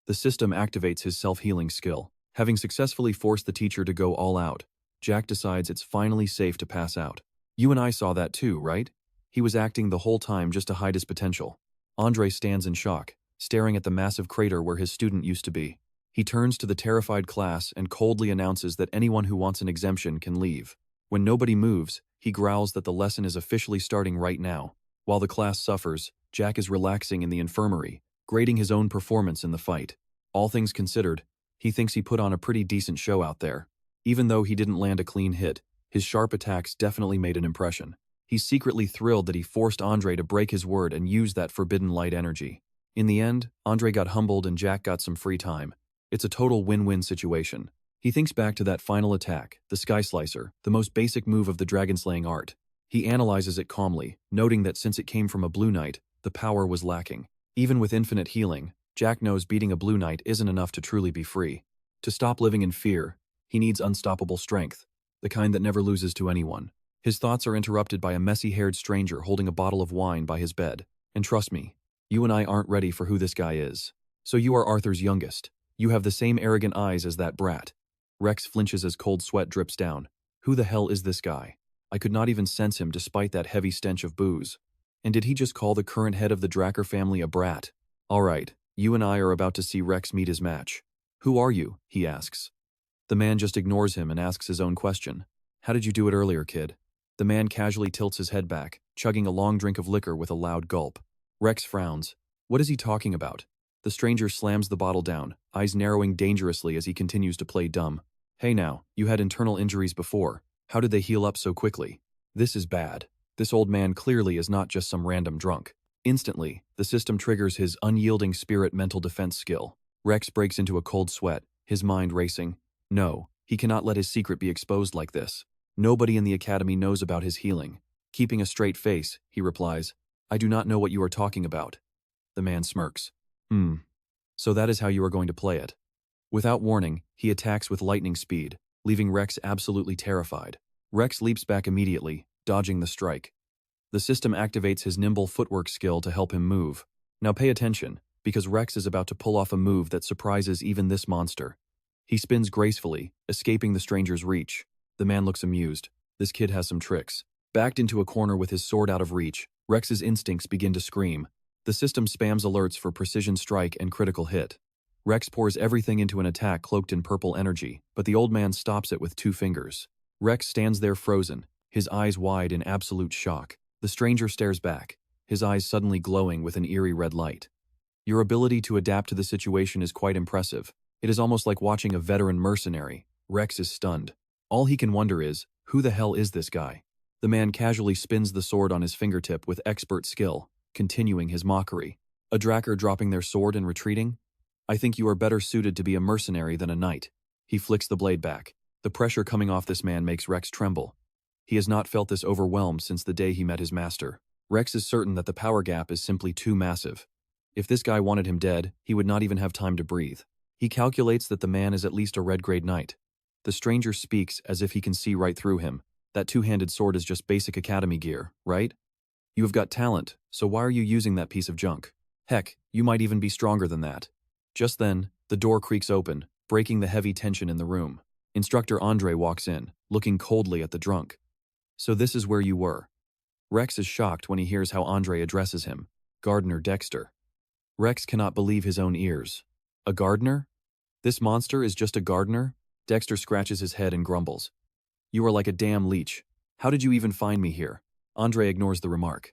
The system activates his self-healing skill. Having successfully forced the teacher to go all out, Jack decides it's finally safe to pass out. You and I saw that too, right? He was acting the whole time just to hide his potential. Andre stands in shock, staring at the massive crater where his student used to be. He turns to the terrified class and coldly announces that anyone who wants an exemption can leave. When nobody moves, he growls that the lesson is officially starting right now. While the class suffers, Jack is relaxing in the infirmary, grading his own performance in the fight. All things considered, he thinks he put on a pretty decent show out there. Even though he didn't land a clean hit, his sharp attacks definitely made an impression. He's secretly thrilled that he forced Andre to break his word and use that forbidden light energy. In the end, Andre got humbled and Jack got some free time. It's a total win-win situation. He thinks back to that final attack, the Sky Slicer, the most basic move of the dragon-slaying art. He analyzes it calmly, noting that since it came from a Blue Knight, the power was lacking. Even with infinite healing, Jack knows beating a Blue Knight isn't enough to truly be free. To stop living in fear, he needs unstoppable strength, the kind that never loses to anyone. His thoughts are interrupted by a messy-haired stranger holding a bottle of wine by his bed. And trust me, you and I aren't ready for who this guy is. So you are Arthur's youngest. You have the same arrogant eyes as that brat. Rex flinches as cold sweat drips down. Who the hell is this guy? I could not even sense him despite that heavy stench of booze. And did he just call the current head of the Dracker family a brat? Alright, you and I are about to see Rex meet his match. Who are you? He asks. The man just ignores him and asks his own question. How did you do it earlier, kid? The man casually tilts his head back, chugging a long drink of liquor with a loud gulp. Rex frowns. What is he talking about? The stranger slams the bottle down, eyes narrowing dangerously as he continues to play dumb. Hey now, you had internal injuries before. How did they heal up so quickly? This is bad. This old man clearly is not just some random drunk. Instantly, the system triggers his unyielding spirit mental defense skill. Rex breaks into a cold sweat, his mind racing. No, he cannot let his secret be exposed like this. Nobody in the academy knows about his healing. Keeping a straight face, he replies, I do not know what you are talking about. The man smirks. So that is how you are going to play it. Without warning, he attacks with lightning speed, leaving Rex absolutely terrified. Rex leaps back immediately, dodging the strike. The system activates his nimble footwork skill to help him move. Now pay attention, because Rex is about to pull off a move that surprises even this monster. He spins gracefully, escaping the stranger's reach. The man looks amused. This kid has some tricks. Backed into a corner with his sword out of reach, Rex's instincts begin to scream. The system spams alerts for precision strike and critical hit. Rex pours everything into an attack cloaked in purple energy, but the old man stops it with 2 fingers. Rex stands there frozen, his eyes wide in absolute shock. The stranger stares back, his eyes suddenly glowing with an eerie red light. Your ability to adapt to the situation is quite impressive. It is almost like watching a veteran mercenary. Rex is stunned. All he can wonder is, who the hell is this guy? The man casually spins the sword on his fingertip with expert skill, continuing his mockery. A Dracker dropping their sword and retreating? I think you are better suited to be a mercenary than a knight. He flicks the blade back. The pressure coming off this man makes Rex tremble. He has not felt this overwhelmed since the day he met his master. Rex is certain that the power gap is simply too massive. If this guy wanted him dead, he would not even have time to breathe. He calculates that the man is at least a red-grade knight. The stranger speaks as if he can see right through him. That 2-handed sword is just basic academy gear, right? You have got talent, so why are you using that piece of junk? Heck, you might even be stronger than that. Just then, the door creaks open, breaking the heavy tension in the room. Instructor Andre walks in, looking coldly at the drunk. So this is where you were. Rex is shocked when he hears how Andre addresses him. Gardener Dexter. Rex cannot believe his own ears. A gardener? This monster is just a gardener? Dexter scratches his head and grumbles. You are like a damn leech. How did you even find me here? Andre ignores the remark.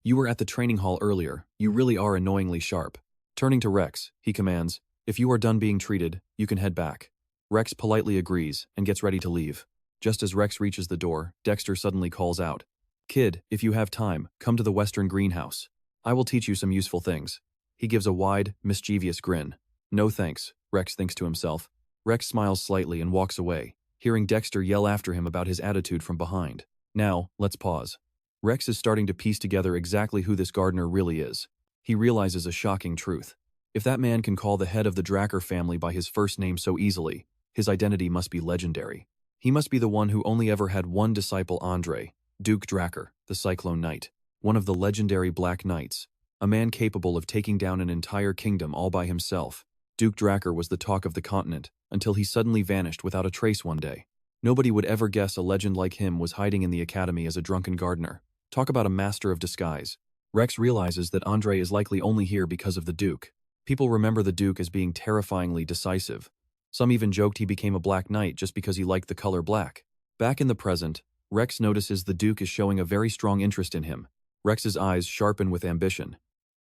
You were at the training hall earlier. You really are annoyingly sharp. Turning to Rex, he commands, if you are done being treated, you can head back. Rex politely agrees and gets ready to leave. Just as Rex reaches the door, Dexter suddenly calls out, Kid, if you have time, come to the western greenhouse. I will teach you some useful things. He gives a wide, mischievous grin. No thanks, Rex thinks to himself. Rex smiles slightly and walks away, hearing Dexter yell after him about his attitude from behind. Now, let's pause. Rex is starting to piece together exactly who this gardener really is. He realizes a shocking truth. If that man can call the head of the Dracker family by his first name so easily, his identity must be legendary. He must be the one who only ever had one disciple, Andre, Duke Dracker, the Cyclone Knight, one of the legendary Black Knights, a man capable of taking down an entire kingdom all by himself. Duke Dracker was the talk of the continent, until he suddenly vanished without a trace one day. Nobody would ever guess a legend like him was hiding in the academy as a drunken gardener. Talk about a master of disguise. Rex realizes that Andre is likely only here because of the Duke. People remember the Duke as being terrifyingly decisive. Some even joked he became a Black Knight just because he liked the color black. Back in the present, Rex notices the Duke is showing a very strong interest in him. Rex's eyes sharpen with ambition.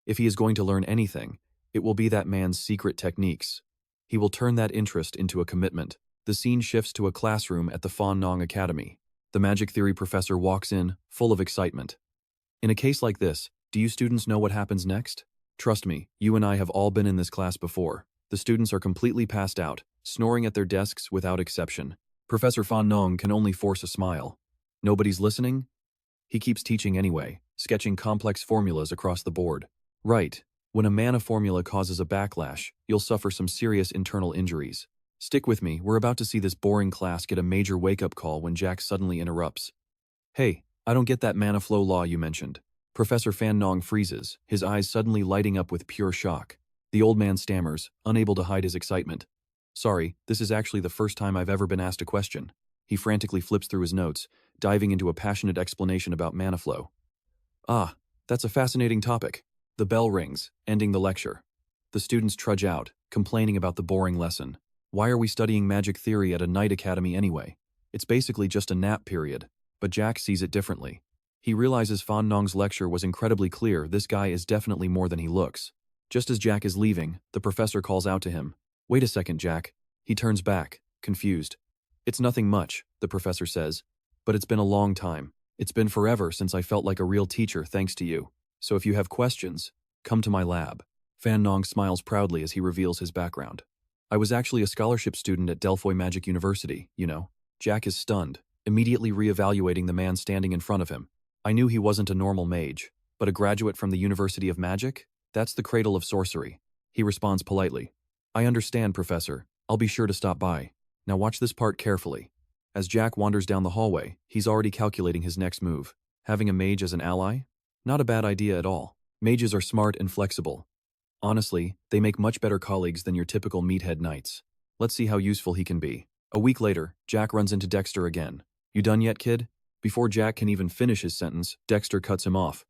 If he is going to learn anything, it will be that man's secret techniques. He will turn that interest into a commitment. The scene shifts to a classroom at the Fan Nong Academy. The magic theory professor walks in, full of excitement. In a case like this, do you students know what happens next? Trust me, you and I have all been in this class before. The students are completely passed out, snoring at their desks without exception. Professor Fan Nong can only force a smile. Nobody's listening? He keeps teaching anyway, sketching complex formulas across the board. Right. When a mana formula causes a backlash, you'll suffer some serious internal injuries. Stick with me, we're about to see this boring class get a major wake-up call when Jack suddenly interrupts. Hey, I don't get that mana flow law you mentioned. Professor Fan Nong freezes, his eyes suddenly lighting up with pure shock. The old man stammers, unable to hide his excitement. Sorry, this is actually the first time I've ever been asked a question. He frantically flips through his notes, diving into a passionate explanation about mana flow. Ah, that's a fascinating topic. The bell rings, ending the lecture. The students trudge out, complaining about the boring lesson. Why are we studying magic theory at a night academy anyway? It's basically just a nap period. But Jack sees it differently. He realizes Fan Nong's lecture was incredibly clear. This guy is definitely more than he looks. Just as Jack is leaving, the professor calls out to him. Wait a second, Jack. He turns back, confused. It's nothing much, the professor says. But it's been a long time. It's been forever since I felt like a real teacher thanks to you. So if you have questions, come to my lab. Fan Nong smiles proudly as he reveals his background. I was actually a scholarship student at Delphi Magic University, you know. Jack is stunned, immediately reevaluating the man standing in front of him. I knew he wasn't a normal mage, but a graduate from the University of Magic? That's the cradle of sorcery. He responds politely. I understand, Professor. I'll be sure to stop by. Now watch this part carefully. As Jack wanders down the hallway, he's already calculating his next move. Having a mage as an ally? Not a bad idea at all. Mages are smart and flexible. Honestly, they make much better colleagues than your typical meathead knights. Let's see how useful he can be. A week later, Jack runs into Dexter again. You done yet, kid? Before Jack can even finish his sentence, Dexter cuts him off.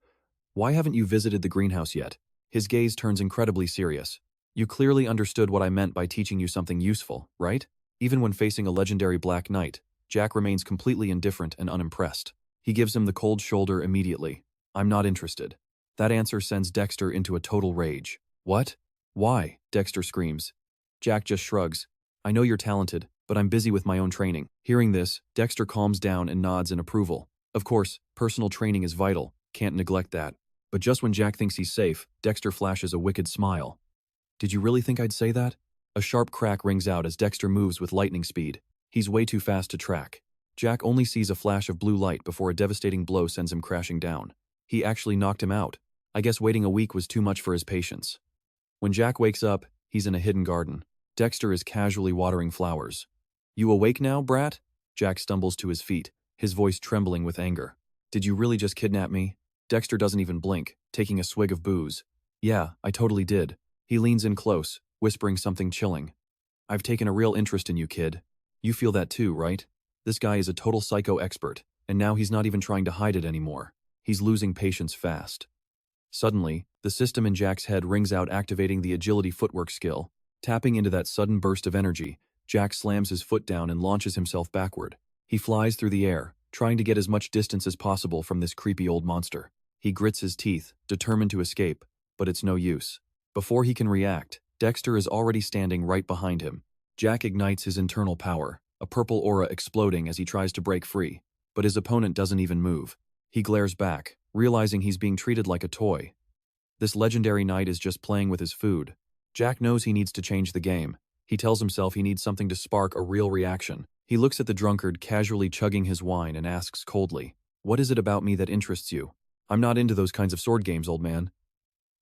Why haven't you visited the greenhouse yet? His gaze turns incredibly serious. You clearly understood what I meant by teaching you something useful, right? Even when facing a legendary Black Knight, Jack remains completely indifferent and unimpressed. He gives him the cold shoulder immediately. I'm not interested. That answer sends Dexter into a total rage. What? Why? Dexter screams. Jack just shrugs. I know you're talented, but I'm busy with my own training. Hearing this, Dexter calms down and nods in approval. Of course, personal training is vital, can't neglect that. But just when Jack thinks he's safe, Dexter flashes a wicked smile. Did you really think I'd say that? A sharp crack rings out as Dexter moves with lightning speed. He's way too fast to track. Jack only sees a flash of blue light before a devastating blow sends him crashing down. He actually knocked him out. I guess waiting a week was too much for his patience. When Jack wakes up, he's in a hidden garden. Dexter is casually watering flowers. You awake now, brat? Jack stumbles to his feet, his voice trembling with anger. Did you really just kidnap me? Dexter doesn't even blink, taking a swig of booze. Yeah, I totally did. He leans in close, whispering something chilling. I've taken a real interest in you, kid. You feel that too, right? This guy is a total psycho expert, and now he's not even trying to hide it anymore. He's losing patience fast. Suddenly, the system in Jack's head rings out, activating the agility footwork skill. Tapping into that sudden burst of energy, Jack slams his foot down and launches himself backward. He flies through the air, trying to get as much distance as possible from this creepy old monster. He grits his teeth, determined to escape, but it's no use. Before he can react, Dexter is already standing right behind him. Jack ignites his internal power, a purple aura exploding as he tries to break free, but his opponent doesn't even move. He glares back, realizing he's being treated like a toy. This legendary knight is just playing with his food. Jack knows he needs to change the game. He tells himself he needs something to spark a real reaction. He looks at the drunkard casually chugging his wine and asks coldly, "What is it about me that interests you? I'm not into those kinds of sword games, old man."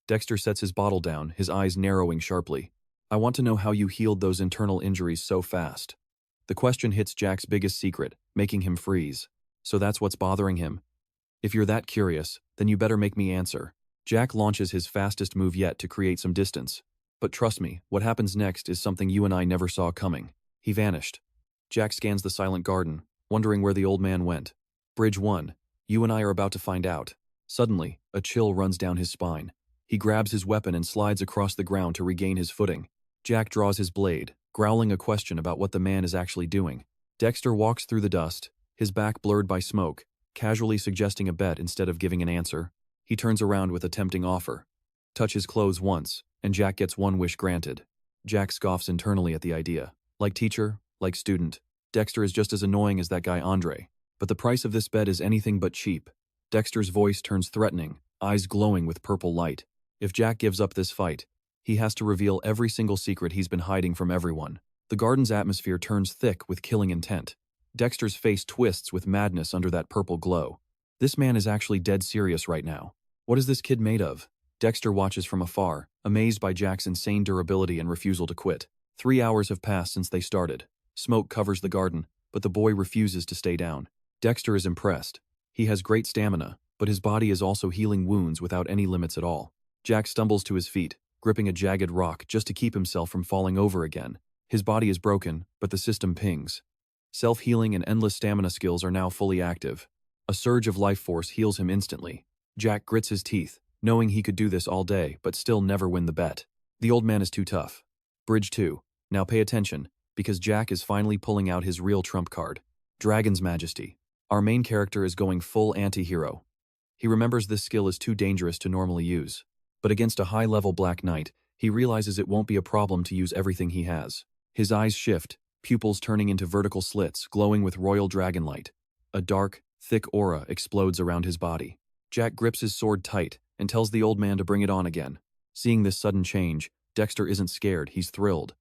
Dexter sets his bottle down, his eyes narrowing sharply. "I want to know how you healed those internal injuries so fast." The question hits Jack's biggest secret, making him freeze. So that's what's bothering him. If you're that curious, then you better make me answer. Jack launches his fastest move yet to create some distance. But trust me, what happens next is something you and I never saw coming. He vanished. Jack scans the silent garden, wondering where the old man went. Bridge 1. You and I are about to find out. Suddenly, a chill runs down his spine. He grabs his weapon and slides across the ground to regain his footing. Jack draws his blade, growling a question about what the man is actually doing. Dexter walks through the dust, his back blurred by smoke, casually suggesting a bet instead of giving an answer. He turns around with a tempting offer. Touch his clothes once, and Jack gets one wish granted. Jack scoffs internally at the idea. Like teacher, like student, Dexter is just as annoying as that guy Andre. But the price of this bet is anything but cheap. Dexter's voice turns threatening, eyes glowing with purple light. If Jack gives up this fight, he has to reveal every single secret he's been hiding from everyone. The garden's atmosphere turns thick with killing intent. Dexter's face twists with madness under that purple glow. This man is actually dead serious right now. What is this kid made of? Dexter watches from afar, amazed by Jack's insane durability and refusal to quit. 3 hours have passed since they started. Smoke covers the garden, but the boy refuses to stay down. Dexter is impressed. He has great stamina, but his body is also healing wounds without any limits at all. Jack stumbles to his feet, gripping a jagged rock just to keep himself from falling over again. His body is broken, but the system pings. Self-healing and endless stamina skills are now fully active. A surge of life force heals him instantly. Jack grits his teeth, knowing he could do this all day but still never win the bet. The old man is too tough. Bridge 2. Now pay attention, because Jack is finally pulling out his real trump card. Dragon's Majesty. Our main character is going full anti-hero. He remembers this skill is too dangerous to normally use. But against a high-level Black Knight, he realizes it won't be a problem to use everything he has. His eyes shift, pupils turning into vertical slits, glowing with royal dragon light. A dark, thick aura explodes around his body. Jack grips his sword tight and tells the old man to bring it on again. Seeing this sudden change, Dexter isn't scared, he's thrilled.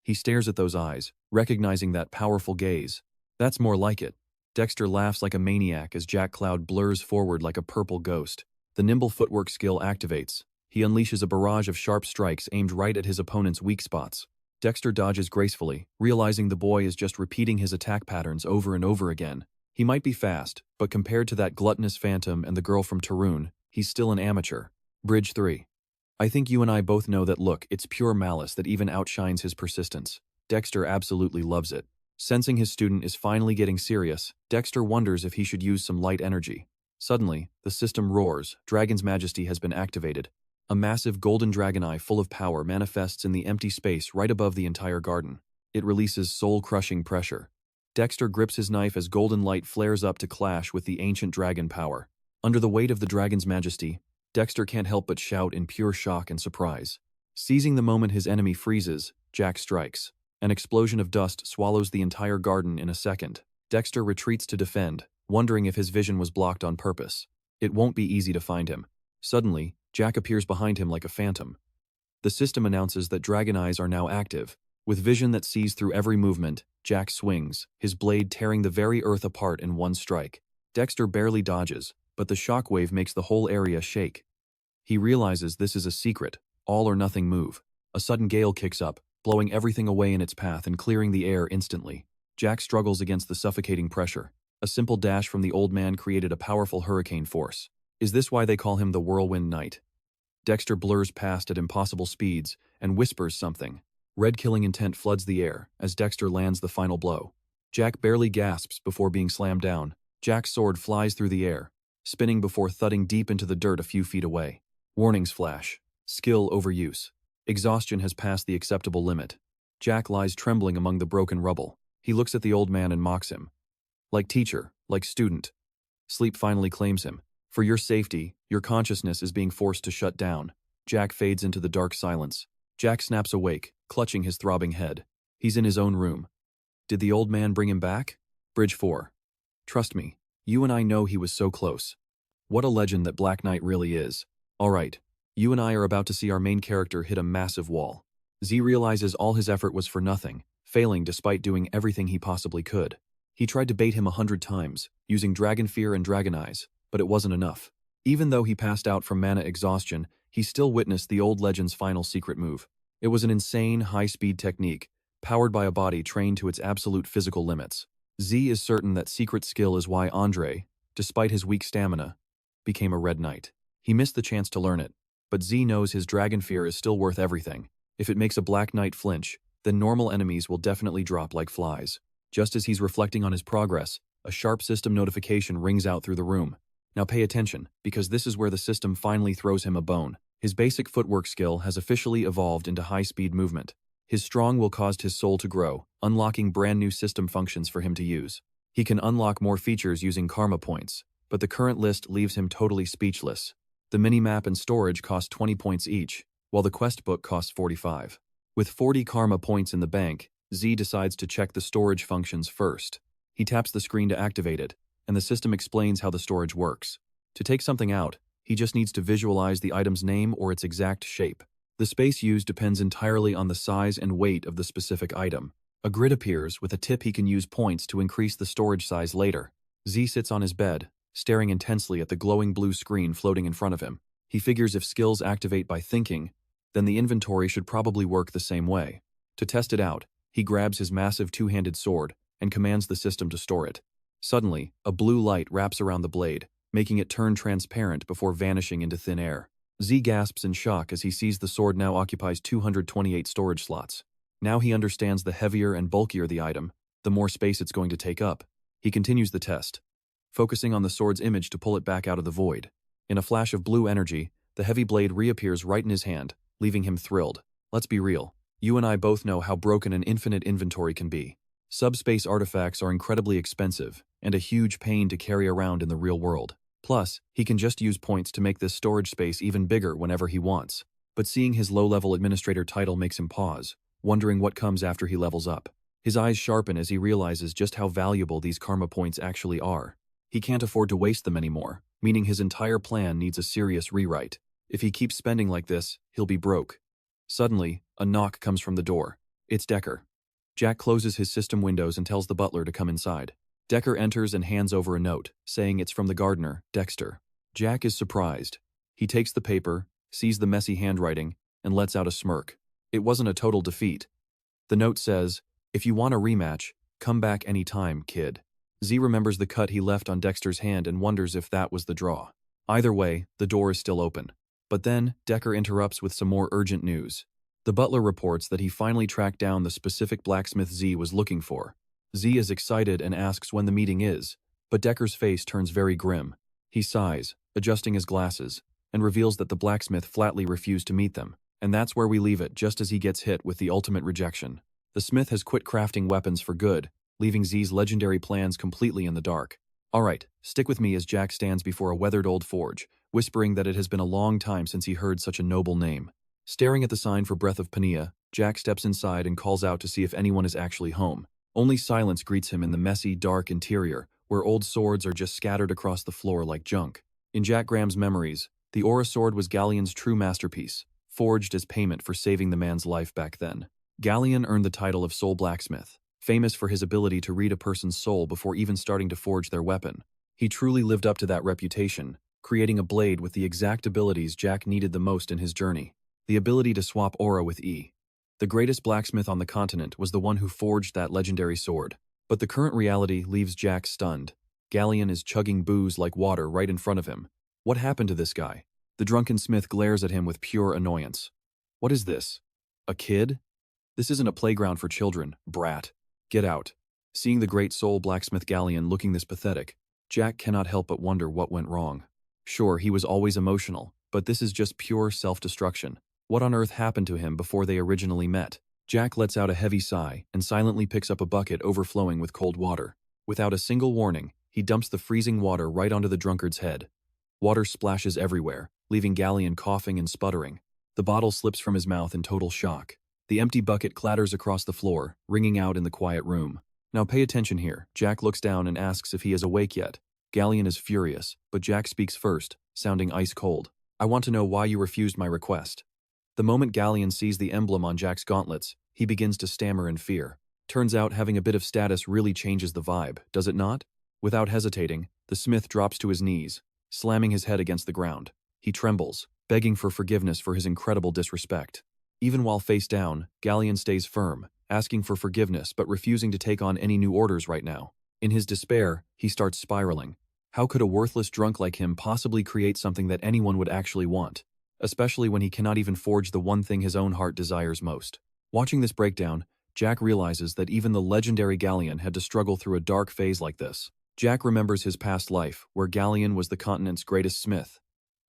He stares at those eyes, recognizing that powerful gaze. That's more like it. Dexter laughs like a maniac as Jack Cloud blurs forward like a purple ghost. The nimble footwork skill activates. He unleashes a barrage of sharp strikes aimed right at his opponent's weak spots. Dexter dodges gracefully, realizing the boy is just repeating his attack patterns over and over again. He might be fast, but compared to that gluttonous phantom and the girl from Tarun, he's still an amateur. Bridge 3. I think you and I both know that look, it's pure malice that even outshines his persistence. Dexter absolutely loves it. Sensing his student is finally getting serious, Dexter wonders if he should use some light energy. Suddenly, the system roars. Dragon's Majesty has been activated. A massive golden dragon eye full of power manifests in the empty space right above the entire garden. It releases soul-crushing pressure. Dexter grips his knife as golden light flares up to clash with the ancient dragon power. Under the weight of the dragon's majesty, Dexter can't help but shout in pure shock and surprise. Seizing the moment his enemy freezes, Jack strikes. An explosion of dust swallows the entire garden in a second. Dexter retreats to defend, wondering if his vision was blocked on purpose. It won't be easy to find him. Suddenly, Jack appears behind him like a phantom. The system announces that dragon eyes are now active. With vision that sees through every movement, Jack swings, his blade tearing the very earth apart in one strike. Dexter barely dodges, but the shockwave makes the whole area shake. He realizes this is a secret, all-or-nothing move. A sudden gale kicks up, blowing everything away in its path and clearing the air instantly. Jack struggles against the suffocating pressure. A simple dash from the old man created a powerful hurricane force. Is this why they call him the Whirlwind Knight? Dexter blurs past at impossible speeds and whispers something. Red-killing intent floods the air as Dexter lands the final blow. Jack barely gasps before being slammed down. Jack's sword flies through the air, spinning before thudding deep into the dirt a few feet away. Warnings flash. Skill overuse. Exhaustion has passed the acceptable limit. Jack lies trembling among the broken rubble. He looks at the old man and mocks him. Like teacher, like student. Sleep finally claims him. For your safety, your consciousness is being forced to shut down. Jack fades into the dark silence. Jack snaps awake, clutching his throbbing head. He's in his own room. Did the old man bring him back? Bridge 4. Trust me, you and I know he was so close. What a legend that Black Knight really is. Alright, you and I are about to see our main character hit a massive wall. Z realizes all his effort was for nothing, failing despite doing everything he possibly could. He tried to bait him 100 times, using Dragon Fear and Dragon Eyes, but it wasn't enough. Even though he passed out from mana exhaustion, he still witnessed the old legend's final secret move. It was an insane, high-speed technique, powered by a body trained to its absolute physical limits. Z is certain that secret skill is why Andre, despite his weak stamina, became a Red Knight. He missed the chance to learn it, but Z knows his Dragon Fear is still worth everything. If it makes a Black Knight flinch, then normal enemies will definitely drop like flies. Just as he's reflecting on his progress, a sharp system notification rings out through the room. Now pay attention, because this is where the system finally throws him a bone. His basic footwork skill has officially evolved into high-speed movement. His strong will caused his soul to grow, unlocking brand new system functions for him to use. He can unlock more features using karma points, but the current list leaves him totally speechless. The mini-map and storage cost 20 points each, while the quest book costs 45. With 40 karma points in the bank, Z decides to check the storage functions first. He taps the screen to activate it, and the system explains how the storage works. To take something out, he just needs to visualize the item's name or its exact shape. The space used depends entirely on the size and weight of the specific item. A grid appears with a tip he can use points to increase the storage size later. Z sits on his bed, staring intensely at the glowing blue screen floating in front of him. He figures if skills activate by thinking, then the inventory should probably work the same way. To test it out, he grabs his massive two-handed sword and commands the system to store it. Suddenly, a blue light wraps around the blade, making it turn transparent before vanishing into thin air. Z gasps in shock as he sees the sword now occupies 228 storage slots. Now he understands the heavier and bulkier the item, the more space it's going to take up. He continues the test, focusing on the sword's image to pull it back out of the void. In a flash of blue energy, the heavy blade reappears right in his hand, leaving him thrilled. Let's be real. You and I both know how broken an infinite inventory can be. Subspace artifacts are incredibly expensive and a huge pain to carry around in the real world. Plus, he can just use points to make this storage space even bigger whenever he wants. But seeing his low-level administrator title makes him pause, wondering what comes after he levels up. His eyes sharpen as he realizes just how valuable these karma points actually are. He can't afford to waste them anymore, meaning his entire plan needs a serious rewrite. If he keeps spending like this, he'll be broke. Suddenly, a knock comes from the door. It's Decker. Jack closes his system windows and tells the butler to come inside. Decker enters and hands over a note, saying it's from the gardener, Dexter. Jack is surprised. He takes the paper, sees the messy handwriting, and lets out a smirk. It wasn't a total defeat. The note says, "If you want a rematch, come back anytime, kid." Z remembers the cut he left on Dexter's hand and wonders if that was the draw. Either way, the door is still open. But then, Decker interrupts with some more urgent news. The butler reports that he finally tracked down the specific blacksmith Z was looking for. Z is excited and asks when the meeting is, but Decker's face turns very grim. He sighs, adjusting his glasses, and reveals that the blacksmith flatly refused to meet them. And that's where we leave it, just as he gets hit with the ultimate rejection. The smith has quit crafting weapons for good, leaving Z's legendary plans completely in the dark. Alright, stick with me as Jack stands before a weathered old forge, whispering that it has been a long time since he heard such a noble name. Staring at the sign for Breath of Pania, Jack steps inside and calls out to see if anyone is actually home. Only silence greets him in the messy, dark interior, where old swords are just scattered across the floor like junk. In Jack Graham's memories, the Aura sword was Galleon's true masterpiece, forged as payment for saving the man's life back then. Galleon earned the title of Soul Blacksmith, famous for his ability to read a person's soul before even starting to forge their weapon. He truly lived up to that reputation, creating a blade with the exact abilities Jack needed the most in his journey. The ability to swap aura with E. The greatest blacksmith on the continent was the one who forged that legendary sword. But the current reality leaves Jack stunned. Galleon is chugging booze like water right in front of him. What happened to this guy? The drunken smith glares at him with pure annoyance. What is this? A kid? This isn't a playground for children, brat. Get out. Seeing the great soul blacksmith Galleon looking this pathetic, Jack cannot help but wonder what went wrong. Sure, he was always emotional, but this is just pure self-destruction. What on earth happened to him before they originally met? Jack lets out a heavy sigh and silently picks up a bucket overflowing with cold water. Without a single warning, he dumps the freezing water right onto the drunkard's head. Water splashes everywhere, leaving Galleon coughing and sputtering. The bottle slips from his mouth in total shock. The empty bucket clatters across the floor, ringing out in the quiet room. Now pay attention here. Jack looks down and asks if he is awake yet. Galleon is furious, but Jack speaks first, sounding ice cold. I want to know why you refused my request. The moment Galleon sees the emblem on Jack's gauntlets, he begins to stammer in fear. Turns out having a bit of status really changes the vibe, does it not? Without hesitating, the smith drops to his knees, slamming his head against the ground. He trembles, begging for forgiveness for his incredible disrespect. Even while face down, Galleon stays firm, asking for forgiveness but refusing to take on any new orders right now. In his despair, he starts spiraling. How could a worthless drunk like him possibly create something that anyone would actually want? Especially when he cannot even forge the one thing his own heart desires most. Watching this breakdown, Jack realizes that even the legendary Galleon had to struggle through a dark phase like this. Jack remembers his past life, where Galleon was the continent's greatest smith,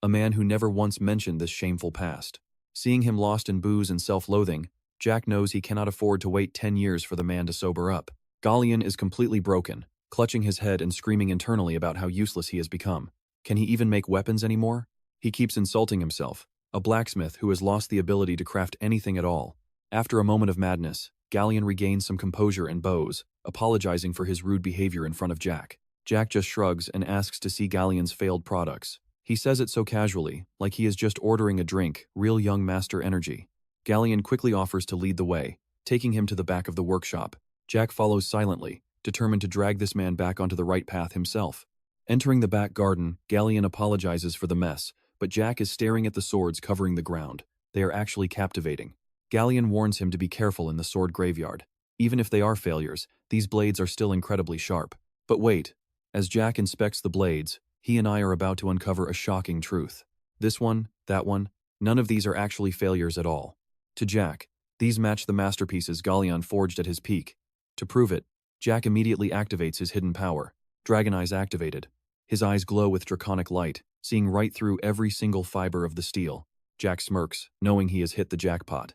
a man who never once mentioned this shameful past. Seeing him lost in booze and self-loathing, Jack knows he cannot afford to wait 10 years for the man to sober up. Galleon is completely broken, clutching his head and screaming internally about how useless he has become. Can he even make weapons anymore? He keeps insulting himself, a blacksmith who has lost the ability to craft anything at all. After a moment of madness, Galleon regains some composure and bows, apologizing for his rude behavior in front of Jack. Jack just shrugs and asks to see Galleon's failed products. He says it so casually, like he is just ordering a drink, real young master energy. Galleon quickly offers to lead the way, taking him to the back of the workshop. Jack follows silently, determined to drag this man back onto the right path himself. Entering the back garden, Galleon apologizes for the mess, but Jack is staring at the swords covering the ground. They are actually captivating. Galleon warns him to be careful in the sword graveyard. Even if they are failures, these blades are still incredibly sharp. But wait, as Jack inspects the blades, he and I are about to uncover a shocking truth. This one, that one, none of these are actually failures at all. To Jack, these match the masterpieces Galleon forged at his peak. To prove it, Jack immediately activates his hidden power. Dragon Eyes activated. His eyes glow with draconic light, seeing right through every single fiber of the steel. Jack smirks, knowing he has hit the jackpot.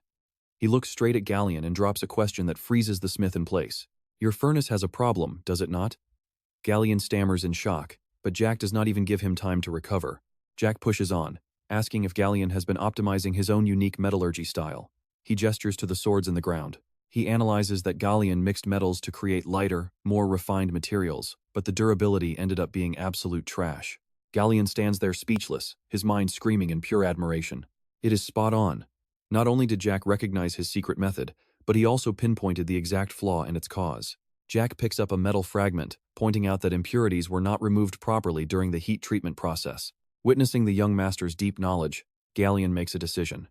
He looks straight at Galleon and drops a question that freezes the smith in place. Your furnace has a problem, does it not? Galleon stammers in shock, but Jack does not even give him time to recover. Jack pushes on, asking if Galleon has been optimizing his own unique metallurgy style. He gestures to the swords in the ground. He analyzes that Galleon mixed metals to create lighter, more refined materials, but the durability ended up being absolute trash. Galleon stands there speechless, his mind screaming in pure admiration. It is spot on. Not only did Jack recognize his secret method, but he also pinpointed the exact flaw and its cause. Jack picks up a metal fragment, pointing out that impurities were not removed properly during the heat treatment process. Witnessing the young master's deep knowledge, Galleon makes a decision.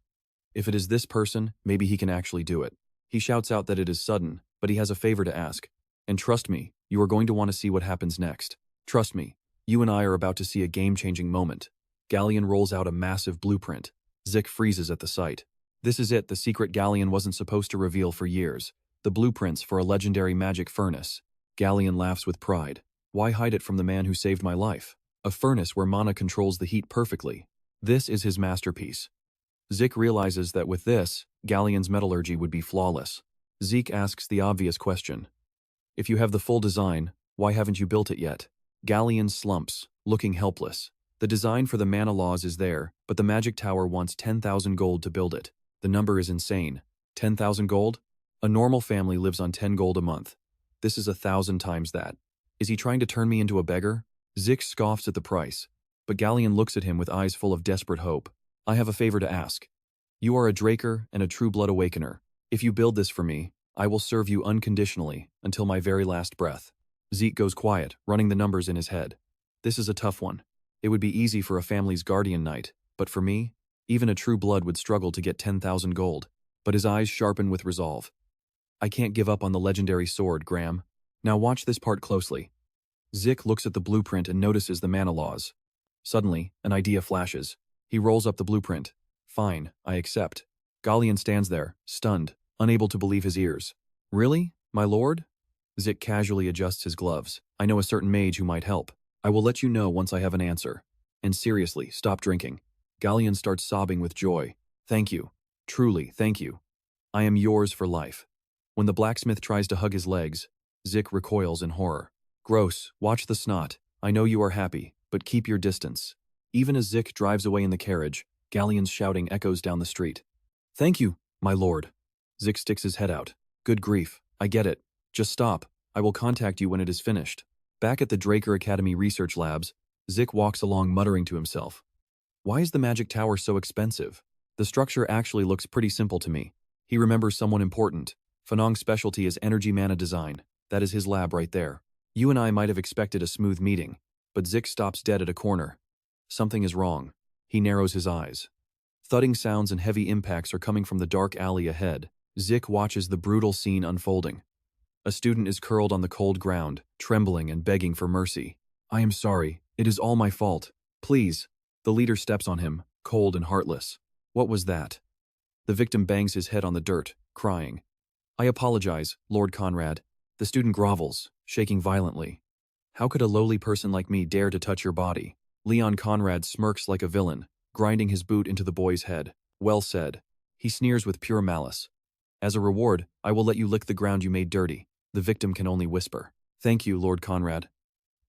If it is this person, maybe he can actually do it. He shouts out that it is sudden, but he has a favor to ask. And trust me, you are going to want to see what happens next. Trust me, you and I are about to see a game-changing moment. Galleon rolls out a massive blueprint. Zick freezes at the sight. This is it, the secret Galleon wasn't supposed to reveal for years. The blueprints for a legendary magic furnace. Galleon laughs with pride. Why hide it from the man who saved my life? A furnace where mana controls the heat perfectly. This is his masterpiece. Zik realizes that with this, Galleon's metallurgy would be flawless. Zeke asks the obvious question. If you have the full design, why haven't you built it yet? Galleon slumps, looking helpless. The design for the mana laws is there, but the magic tower wants 10,000 gold to build it. The number is insane. 10,000 gold? A normal family lives on 10 gold a month. This is 1,000 times that. Is he trying to turn me into a beggar? Zik scoffs at the price, but Galleon looks at him with eyes full of desperate hope. I have a favor to ask. You are a Dracker and a true blood awakener. If you build this for me, I will serve you unconditionally until my very last breath. Zeke goes quiet, running the numbers in his head. This is a tough one. It would be easy for a family's guardian knight, but for me, even a true blood would struggle to get 10,000 gold. But his eyes sharpen with resolve. I can't give up on the legendary sword, Graham. Now watch this part closely. Zik looks at the blueprint and notices the mana laws. Suddenly, an idea flashes. He rolls up the blueprint. Fine, I accept. Galleon stands there, stunned, unable to believe his ears. Really, my lord? Zik casually adjusts his gloves. I know a certain mage who might help. I will let you know once I have an answer. And seriously, stop drinking. Galleon starts sobbing with joy. Thank you. Truly, thank you. I am yours for life. When the blacksmith tries to hug his legs, Zik recoils in horror. Gross, watch the snot. I know you are happy, but keep your distance. Even as Zik drives away in the carriage, Galleon's shouting echoes down the street. Thank you, my lord. Zik sticks his head out. Good grief, I get it. Just stop. I will contact you when it is finished. Back at the Dracker Academy research labs, Zik walks along muttering to himself. Why is the magic tower so expensive? The structure actually looks pretty simple to me. He remembers someone important. Fanong's specialty is energy mana design. That is his lab right there. You and I might have expected a smooth meeting, but Zik stops dead at a corner. Something is wrong. He narrows his eyes. Thudding sounds and heavy impacts are coming from the dark alley ahead. Zik watches the brutal scene unfolding. A student is curled on the cold ground, trembling and begging for mercy. I am sorry. It is all my fault. Please. The leader steps on him, cold and heartless. What was that? The victim bangs his head on the dirt, crying. I apologize, Lord Conrad. The student grovels, shaking violently. How could a lowly person like me dare to touch your body? Leon Conrad smirks like a villain, grinding his boot into the boy's head. Well said. He sneers with pure malice. As a reward, I will let you lick the ground you made dirty. The victim can only whisper. Thank you, Lord Conrad.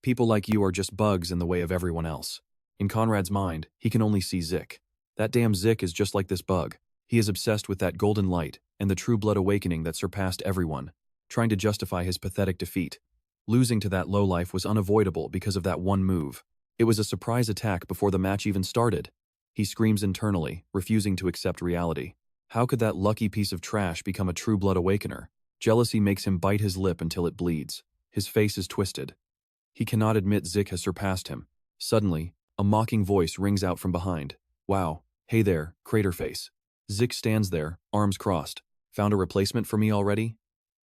People like you are just bugs in the way of everyone else. In Conrad's mind, he can only see Zik. That damn Zik is just like this bug. He is obsessed with that golden light and the true blood awakening that surpassed everyone, trying to justify his pathetic defeat. Losing to that lowlife was unavoidable because of that one move. It was a surprise attack before the match even started. He screams internally, refusing to accept reality. How could that lucky piece of trash become a true blood awakener? Jealousy makes him bite his lip until it bleeds. His face is twisted. He cannot admit Zik has surpassed him. Suddenly, a mocking voice rings out from behind. Wow, hey there, Craterface. Zik stands there, arms crossed. Found a replacement for me already?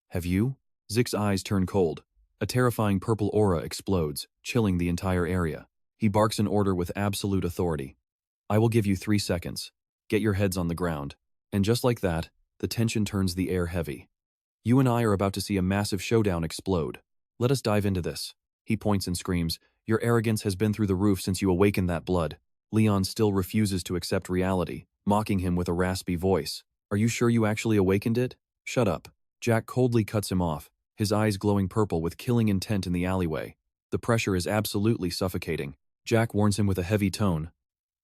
Have you? Zik's eyes turn cold. A terrifying purple aura explodes, chilling the entire area. He barks an order with absolute authority. I will give you 3 seconds. Get your heads on the ground. And just like that, the tension turns the air heavy. You and I are about to see a massive showdown explode. Let us dive into this. He points and screams, your arrogance has been through the roof since you awakened that blood. Leon still refuses to accept reality, mocking him with a raspy voice. Are you sure you actually awakened it? Shut up. Jack coldly cuts him off, his eyes glowing purple with killing intent in the alleyway. The pressure is absolutely suffocating. Jack warns him with a heavy tone.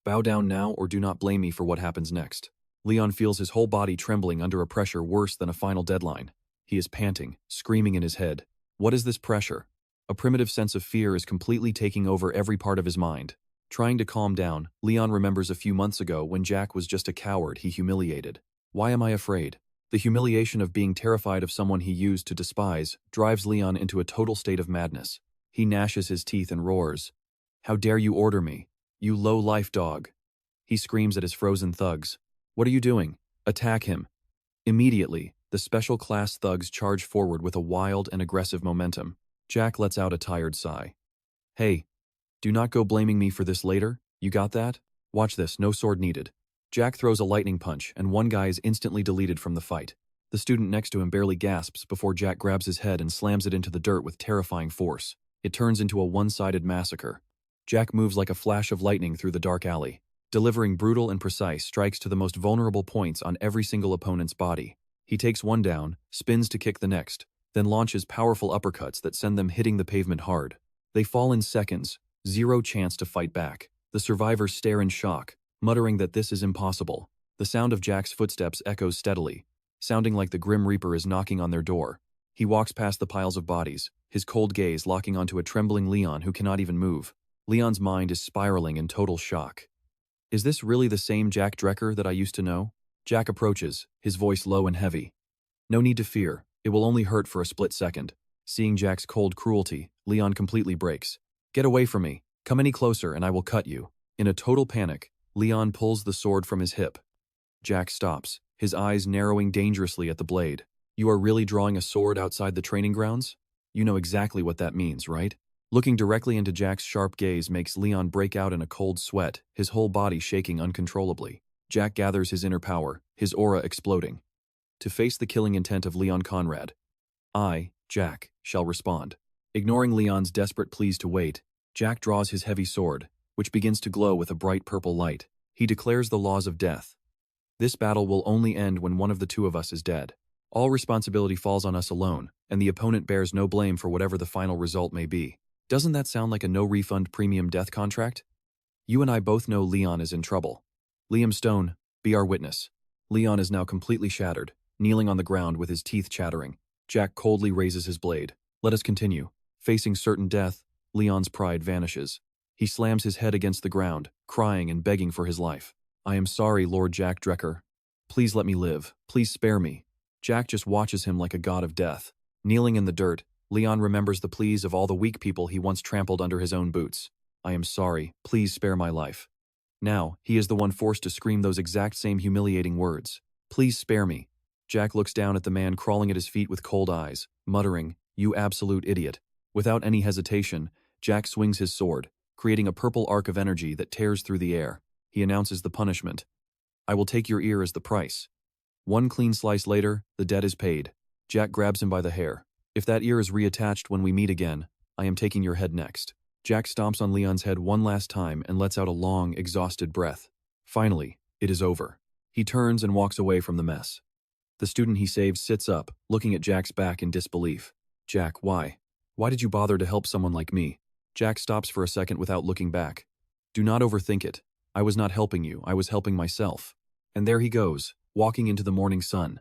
Bow down now or do not blame me for what happens next. Leon feels his whole body trembling under a pressure worse than a final deadline. He is panting, screaming in his head. What is this pressure? A primitive sense of fear is completely taking over every part of his mind. Trying to calm down, Leon remembers a few months ago when Jack was just a coward he humiliated. Why am I afraid? The humiliation of being terrified of someone he used to despise drives Leon into a total state of madness. He gnashes his teeth and roars. How dare you order me? You low-life dog. He screams at his frozen thugs. What are you doing? Attack him. Immediately, the special class thugs charge forward with a wild and aggressive momentum. Jack lets out a tired sigh. Hey, do not go blaming me for this later, you got that? Watch this, no sword needed. Jack throws a lightning punch and one guy is instantly deleted from the fight. The student next to him barely gasps before Jack grabs his head and slams it into the dirt with terrifying force. It turns into a one-sided massacre. Jack moves like a flash of lightning through the dark alley. delivering brutal and precise strikes to the most vulnerable points on every single opponent's body. He takes one down, spins to kick the next, then launches powerful uppercuts that send them hitting the pavement hard. They fall in seconds, zero chance to fight back. The survivors stare in shock, muttering that this is impossible. The sound of Jack's footsteps echoes steadily, sounding like the Grim Reaper is knocking on their door. He walks past the piles of bodies, his cold gaze locking onto a trembling Leon who cannot even move. Leon's mind is spiraling in total shock. Is this really the same Jack Dracker that I used to know? Jack approaches, his voice low and heavy. No need to fear, it will only hurt for a split second. Seeing Jack's cold cruelty, Leon completely breaks. Get away from me, come any closer and I will cut you. In a total panic, Leon pulls the sword from his hip. Jack stops, his eyes narrowing dangerously at the blade. You are really drawing a sword outside the training grounds? You know exactly what that means, right? Looking directly into Jack's sharp gaze makes Leon break out in a cold sweat, his whole body shaking uncontrollably. Jack gathers his inner power, his aura exploding. To face the killing intent of Leon Conrad, I, Jack, shall respond. Ignoring Leon's desperate pleas to wait, Jack draws his heavy sword, which begins to glow with a bright purple light. He declares the laws of death. This battle will only end when one of the two of us is dead. All responsibility falls on us alone, and the opponent bears no blame for whatever the final result may be. Doesn't that sound like a no-refund premium death contract? You and I both know Leon is in trouble. Liam Stone, be our witness. Leon is now completely shattered, kneeling on the ground with his teeth chattering. Jack coldly raises his blade. Let us continue. Facing certain death, Leon's pride vanishes. He slams his head against the ground, crying and begging for his life. I am sorry, Lord Jack Dracker. Please let me live. Please spare me. Jack just watches him like a god of death. Kneeling in the dirt, Leon remembers the pleas of all the weak people he once trampled under his own boots. I am sorry. Please spare my life. Now, he is the one forced to scream those exact same humiliating words. Please spare me. Jack looks down at the man crawling at his feet with cold eyes, muttering, You absolute idiot. Without any hesitation, Jack swings his sword, creating a purple arc of energy that tears through the air. He announces the punishment. I will take your ear as the price. One clean slice later, the debt is paid. Jack grabs him by the hair. If that ear is reattached when we meet again, I am taking your head next. Jack stomps on Leon's head one last time and lets out a long, exhausted breath. Finally, it is over. He turns and walks away from the mess. The student he saved sits up, looking at Jack's back in disbelief. Jack, why? Why did you bother to help someone like me? Jack stops for a second without looking back. Do not overthink it. I was not helping you, I was helping myself. And there he goes, walking into the morning sun.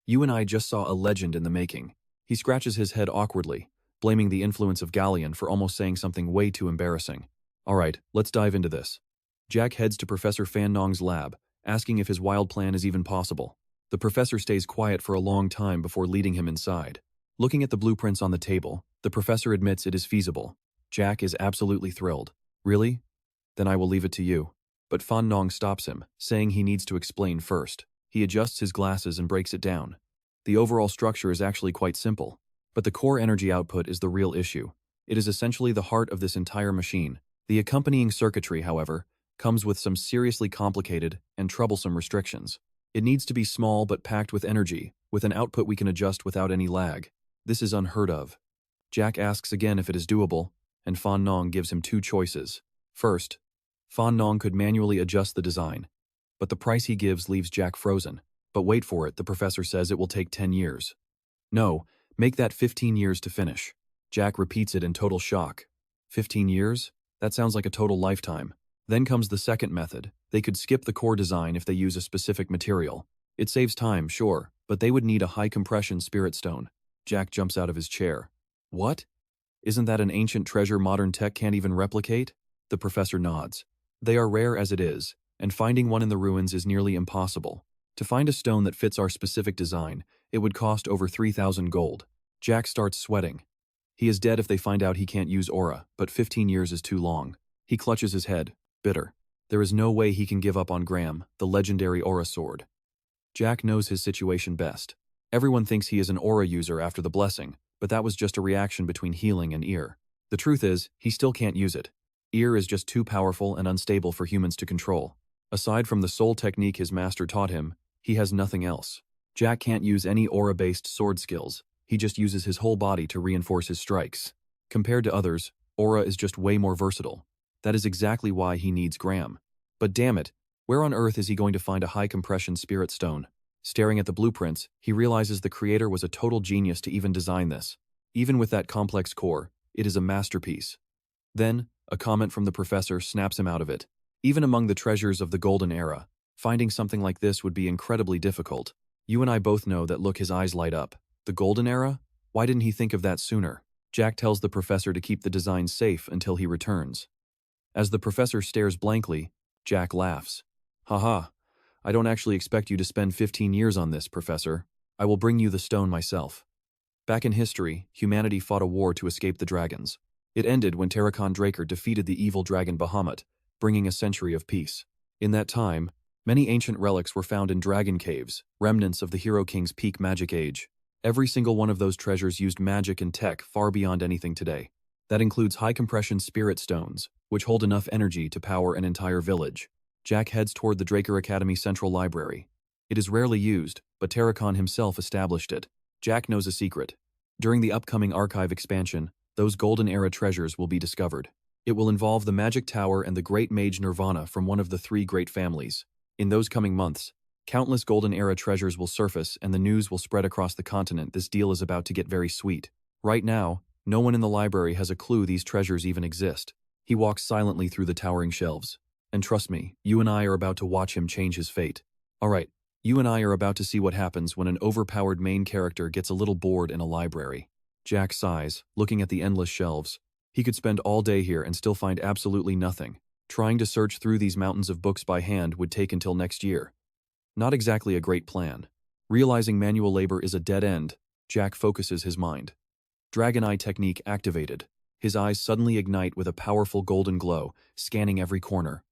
You and I just saw a legend in the making. He scratches his head awkwardly, blaming the influence of Galleon for almost saying something way too embarrassing. Alright, let's dive into this. Jack heads to Professor Fan Nong's lab, asking if his wild plan is even possible. The professor stays quiet for a long time before leading him inside. Looking at the blueprints on the table, the professor admits it is feasible. Jack is absolutely thrilled. Really? Then I will leave it to you. But Fan Nong stops him, saying he needs to explain first. He adjusts his glasses and breaks it down. The overall structure is actually quite simple, but the core energy output is the real issue. It is essentially the heart of this entire machine. The accompanying circuitry, however, comes with some seriously complicated and troublesome restrictions. It needs to be small but packed with energy, with an output we can adjust without any lag. This is unheard of. Jack asks again if it is doable, and Fan Nong gives him two choices. First, Fan Nong could manually adjust the design, but the price he gives leaves Jack frozen. But wait for it, the professor says it will take 10 years. No, make that 15 years to finish. Jack repeats it in total shock. 15 years? That sounds like a total lifetime. Then comes the second method. They could skip the core design if they use a specific material. It saves time, sure, but they would need a high-compression spirit stone. Jack jumps out of his chair. What? Isn't that an ancient treasure modern tech can't even replicate? The professor nods. They are rare as it is, and finding one in the ruins is nearly impossible. To find a stone that fits our specific design, it would cost over 3,000 gold. Jack starts sweating. He is dead if they find out he can't use aura, but 15 years is too long. He clutches his head, bitter. There is no way he can give up on Graham, the legendary aura sword. Jack knows his situation best. Everyone thinks he is an aura user after the blessing, but that was just a reaction between healing and ear. The truth is, he still can't use it. Ear is just too powerful and unstable for humans to control. Aside from the soul technique his master taught him, he has nothing else. Jack can't use any aura-based sword skills. He just uses his whole body to reinforce his strikes. Compared to others, aura is just way more versatile. That is exactly why he needs Graham. But damn it, where on earth is he going to find a high-compression spirit stone? Staring at the blueprints, he realizes the creator was a total genius to even design this. Even with that complex core, it is a masterpiece. Then, a comment from the professor snaps him out of it. Even among the treasures of the Golden Era, finding something like this would be incredibly difficult. You and I both know that. Look, his eyes light up. The Golden Era? Why didn't he think of that sooner? Jack tells the professor to keep the design safe until he returns. As the professor stares blankly, Jack laughs. Haha, I don't actually expect you to spend 15 years on this, Professor. I will bring you the stone myself. Back in history, humanity fought a war to escape the dragons. It ended when Dracker defeated the evil dragon Bahamut, bringing a century of peace. In that time, many ancient relics were found in dragon caves, remnants of the Hero King's peak magic age. Every single one of those treasures used magic and tech far beyond anything today. That includes high-compression spirit stones, which hold enough energy to power an entire village. Jack heads toward the Dracker Academy Central Library. It is rarely used, but Terracon himself established it. Jack knows a secret. During the upcoming archive expansion, those Golden Era treasures will be discovered. It will involve the Magic Tower and the Great Mage Nirvana from one of the three great families. In those coming months, countless Golden Era treasures will surface and the news will spread across the continent. This deal is about to get very sweet. Right now, no one in the library has a clue these treasures even exist. He walks silently through the towering shelves. And trust me, you and I are about to watch him change his fate. Alright, you and I are about to see what happens when an overpowered main character gets a little bored in a library. Jack sighs, looking at the endless shelves. He could spend all day here and still find absolutely nothing. Trying to search through these mountains of books by hand would take until next year. Not exactly a great plan. Realizing manual labor is a dead end, Jack focuses his mind. Dragon Eye technique activated. His eyes suddenly ignite with a powerful golden glow, scanning every corner.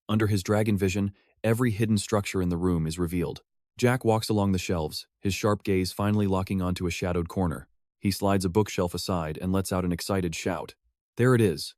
Under his dragon vision, every hidden structure in the room is revealed. Jack walks along the shelves, his sharp gaze finally locking onto a shadowed corner. He slides a bookshelf aside and lets out an excited shout. There it is.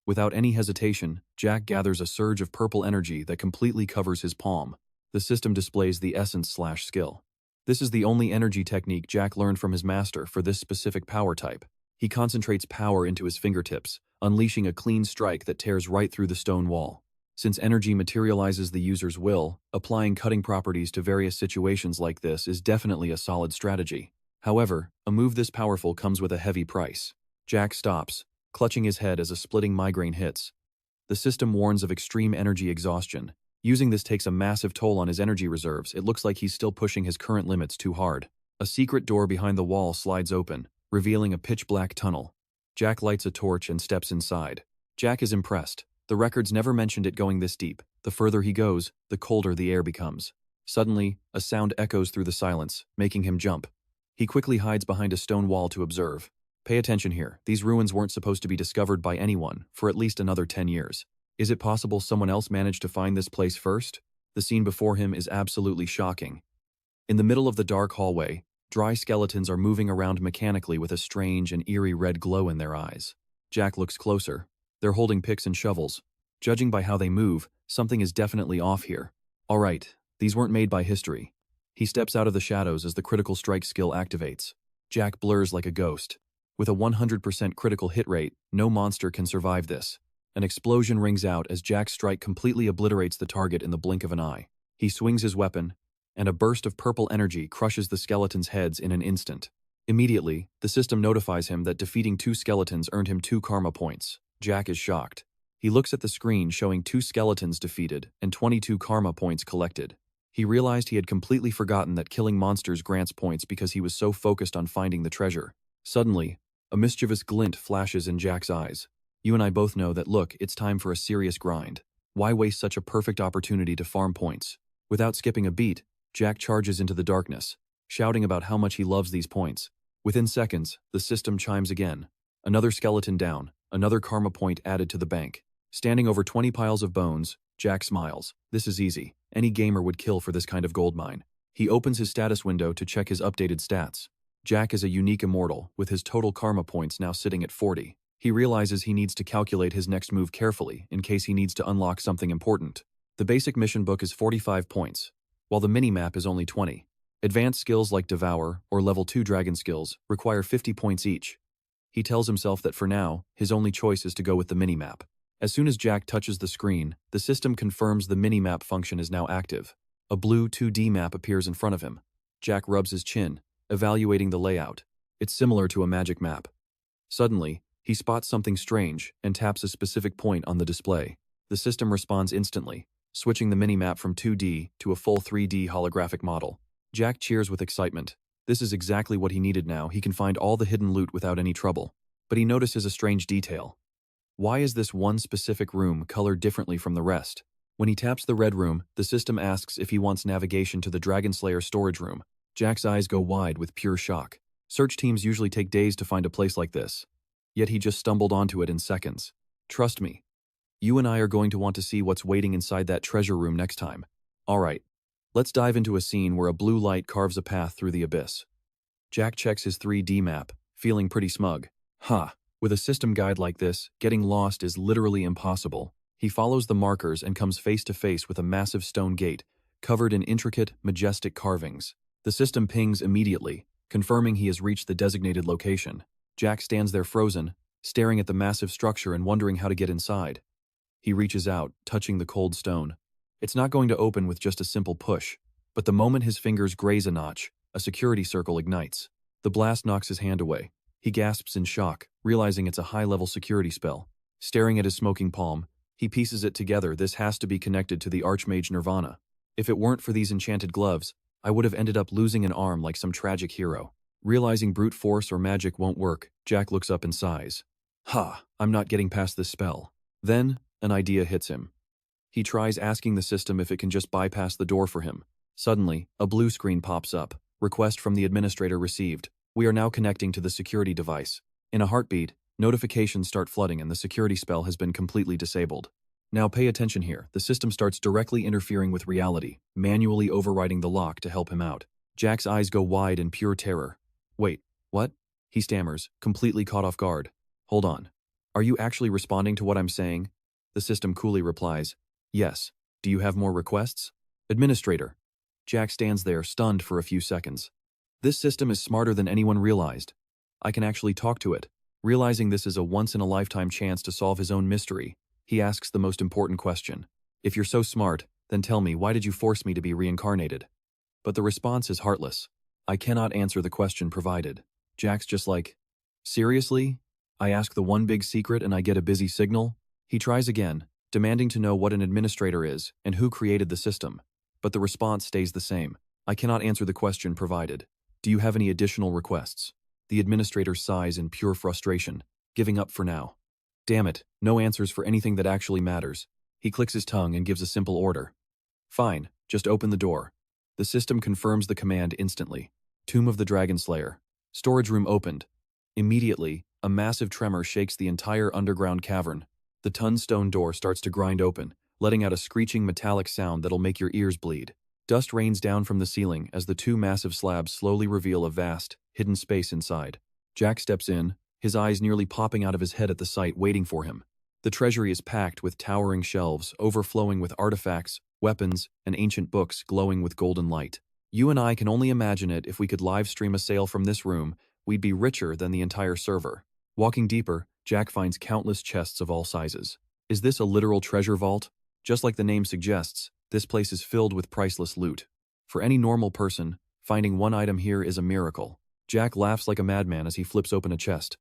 Without any hesitation, Jack gathers a surge of purple energy that completely covers his palm. The system displays the essence/skill. This is the only energy technique Jack learned from his master for this specific power type. He concentrates power into his fingertips, unleashing a clean strike that tears right through the stone wall. Since energy materializes the user's will, applying cutting properties to various situations like this is definitely a solid strategy. However, a move this powerful comes with a heavy price. Jack stops, clutching his head as a splitting migraine hits. The system warns of extreme energy exhaustion. Using this takes a massive toll on his energy reserves. It looks like he's still pushing his current limits too hard. A secret door behind the wall slides open, revealing a pitch-black tunnel. Jack lights a torch and steps inside. Jack is impressed. The records never mentioned it going this deep. The further he goes, the colder the air becomes. Suddenly, a sound echoes through the silence, making him jump. He quickly hides behind a stone wall to observe. Pay attention here. These ruins weren't supposed to be discovered by anyone for at least another 10 years. Is it possible someone else managed to find this place first? The scene before him is absolutely shocking. In the middle of the dark hallway, dry skeletons are moving around mechanically with a strange and eerie red glow in their eyes. Jack looks closer. They're holding picks and shovels. Judging by how they move, something is definitely off here. Alright, these weren't made by history. He steps out of the shadows as the critical strike skill activates. Jack blurs like a ghost. With a 100% critical hit rate, no monster can survive this. An explosion rings out as Jack's strike completely obliterates the target in the blink of an eye. He swings his weapon, and a burst of purple energy crushes the skeletons' heads in an instant. Immediately, the system notifies him that defeating 2 skeletons earned him 2 karma points. Jack is shocked. He looks at the screen showing 2 skeletons defeated and 22 karma points collected. He realized he had completely forgotten that killing monsters grants points because he was so focused on finding the treasure. Suddenly, a mischievous glint flashes in Jack's eyes. You and I both know that, look, it's time for a serious grind. Why waste such a perfect opportunity to farm points? Without skipping a beat, Jack charges into the darkness, shouting about how much he loves these points. Within seconds, the system chimes again. Another skeleton down, another karma point added to the bank. Standing over 20 piles of bones, Jack smiles. This is easy. Any gamer would kill for this kind of gold mine. He opens his status window to check his updated stats. Jack is a unique immortal, with his total karma points now sitting at 40. He realizes he needs to calculate his next move carefully in case he needs to unlock something important. The basic mission book is 45 points, while the mini-map is only 20. Advanced skills like Devour or level 2 dragon skills require 50 points each. He tells himself that for now, his only choice is to go with the mini-map. As soon as Jack touches the screen, the system confirms the mini-map function is now active. A blue 2D map appears in front of him. Jack rubs his chin, evaluating the layout. It's similar to a magic map. Suddenly, he spots something strange and taps a specific point on the display. The system responds instantly, switching the mini-map from 2D to a full 3D holographic model. Jack cheers with excitement. This is exactly what he needed now. He can find all the hidden loot without any trouble. But he notices a strange detail. Why is this one specific room colored differently from the rest? When he taps the red room, the system asks if he wants navigation to the Dragon Slayer storage room. Jack's eyes go wide with pure shock. Search teams usually take days to find a place like this. Yet he just stumbled onto it in seconds. Trust me. You and I are going to want to see what's waiting inside that treasure room next time. Alright, let's dive into a scene where a blue light carves a path through the abyss. Jack checks his 3D map, feeling pretty smug. With a system guide like this, getting lost is literally impossible. He follows the markers and comes face to face with a massive stone gate, covered in intricate, majestic carvings. The system pings immediately, confirming he has reached the designated location. Jack stands there frozen, staring at the massive structure and wondering how to get inside. He reaches out, touching the cold stone. It's not going to open with just a simple push, but the moment his fingers graze a notch, a security circle ignites. The blast knocks his hand away. He gasps in shock, realizing it's a high-level security spell. Staring at his smoking palm, he pieces it together. This has to be connected to the Archmage Nirvana. If it weren't for these enchanted gloves, I would have ended up losing an arm like some tragic hero. Realizing brute force or magic won't work, Jack looks up and sighs. I'm not getting past this spell. Then, an idea hits him. He tries asking the system if it can just bypass the door for him. Suddenly, a blue screen pops up. Request from the administrator received. We are now connecting to the security device. In a heartbeat, notifications start flooding and the security spell has been completely disabled. Now pay attention here. The system starts directly interfering with reality, manually overriding the lock to help him out. Jack's eyes go wide in pure terror. Wait, what? He stammers, completely caught off guard. Hold on. Are you actually responding to what I'm saying? The system coolly replies, yes. Do you have more requests? Administrator. Jack stands there, stunned for a few seconds. This system is smarter than anyone realized. I can actually talk to it. Realizing this is a once-in-a-lifetime chance to solve his own mystery, he asks the most important question. If you're so smart, then tell me, why did you force me to be reincarnated? But the response is heartless. I cannot answer the question provided. Jack's just like, seriously? I ask the one big secret and I get a busy signal? He tries again, demanding to know what an administrator is and who created the system. But the response stays the same. I cannot answer the question provided. Do you have any additional requests? The administrator sighs in pure frustration, giving up for now. Damn it, no answers for anything that actually matters. He clicks his tongue and gives a simple order. Fine, just open the door. The system confirms the command instantly. Tomb of the Dragon Slayer. Storage room opened. Immediately, a massive tremor shakes the entire underground cavern. The ton-stone door starts to grind open, letting out a screeching metallic sound that'll make your ears bleed. Dust rains down from the ceiling as the two massive slabs slowly reveal a vast, hidden space inside. Jack steps in, his eyes nearly popping out of his head at the sight waiting for him. The treasury is packed with towering shelves, overflowing with artifacts, weapons, and ancient books glowing with golden light. You and I can only imagine it. If we could live stream a sale from this room, we'd be richer than the entire server. Walking deeper, Jack finds countless chests of all sizes. Is this a literal treasure vault? Just like the name suggests, this place is filled with priceless loot. For any normal person, finding one item here is a miracle. Jack laughs like a madman as he flips open a chest.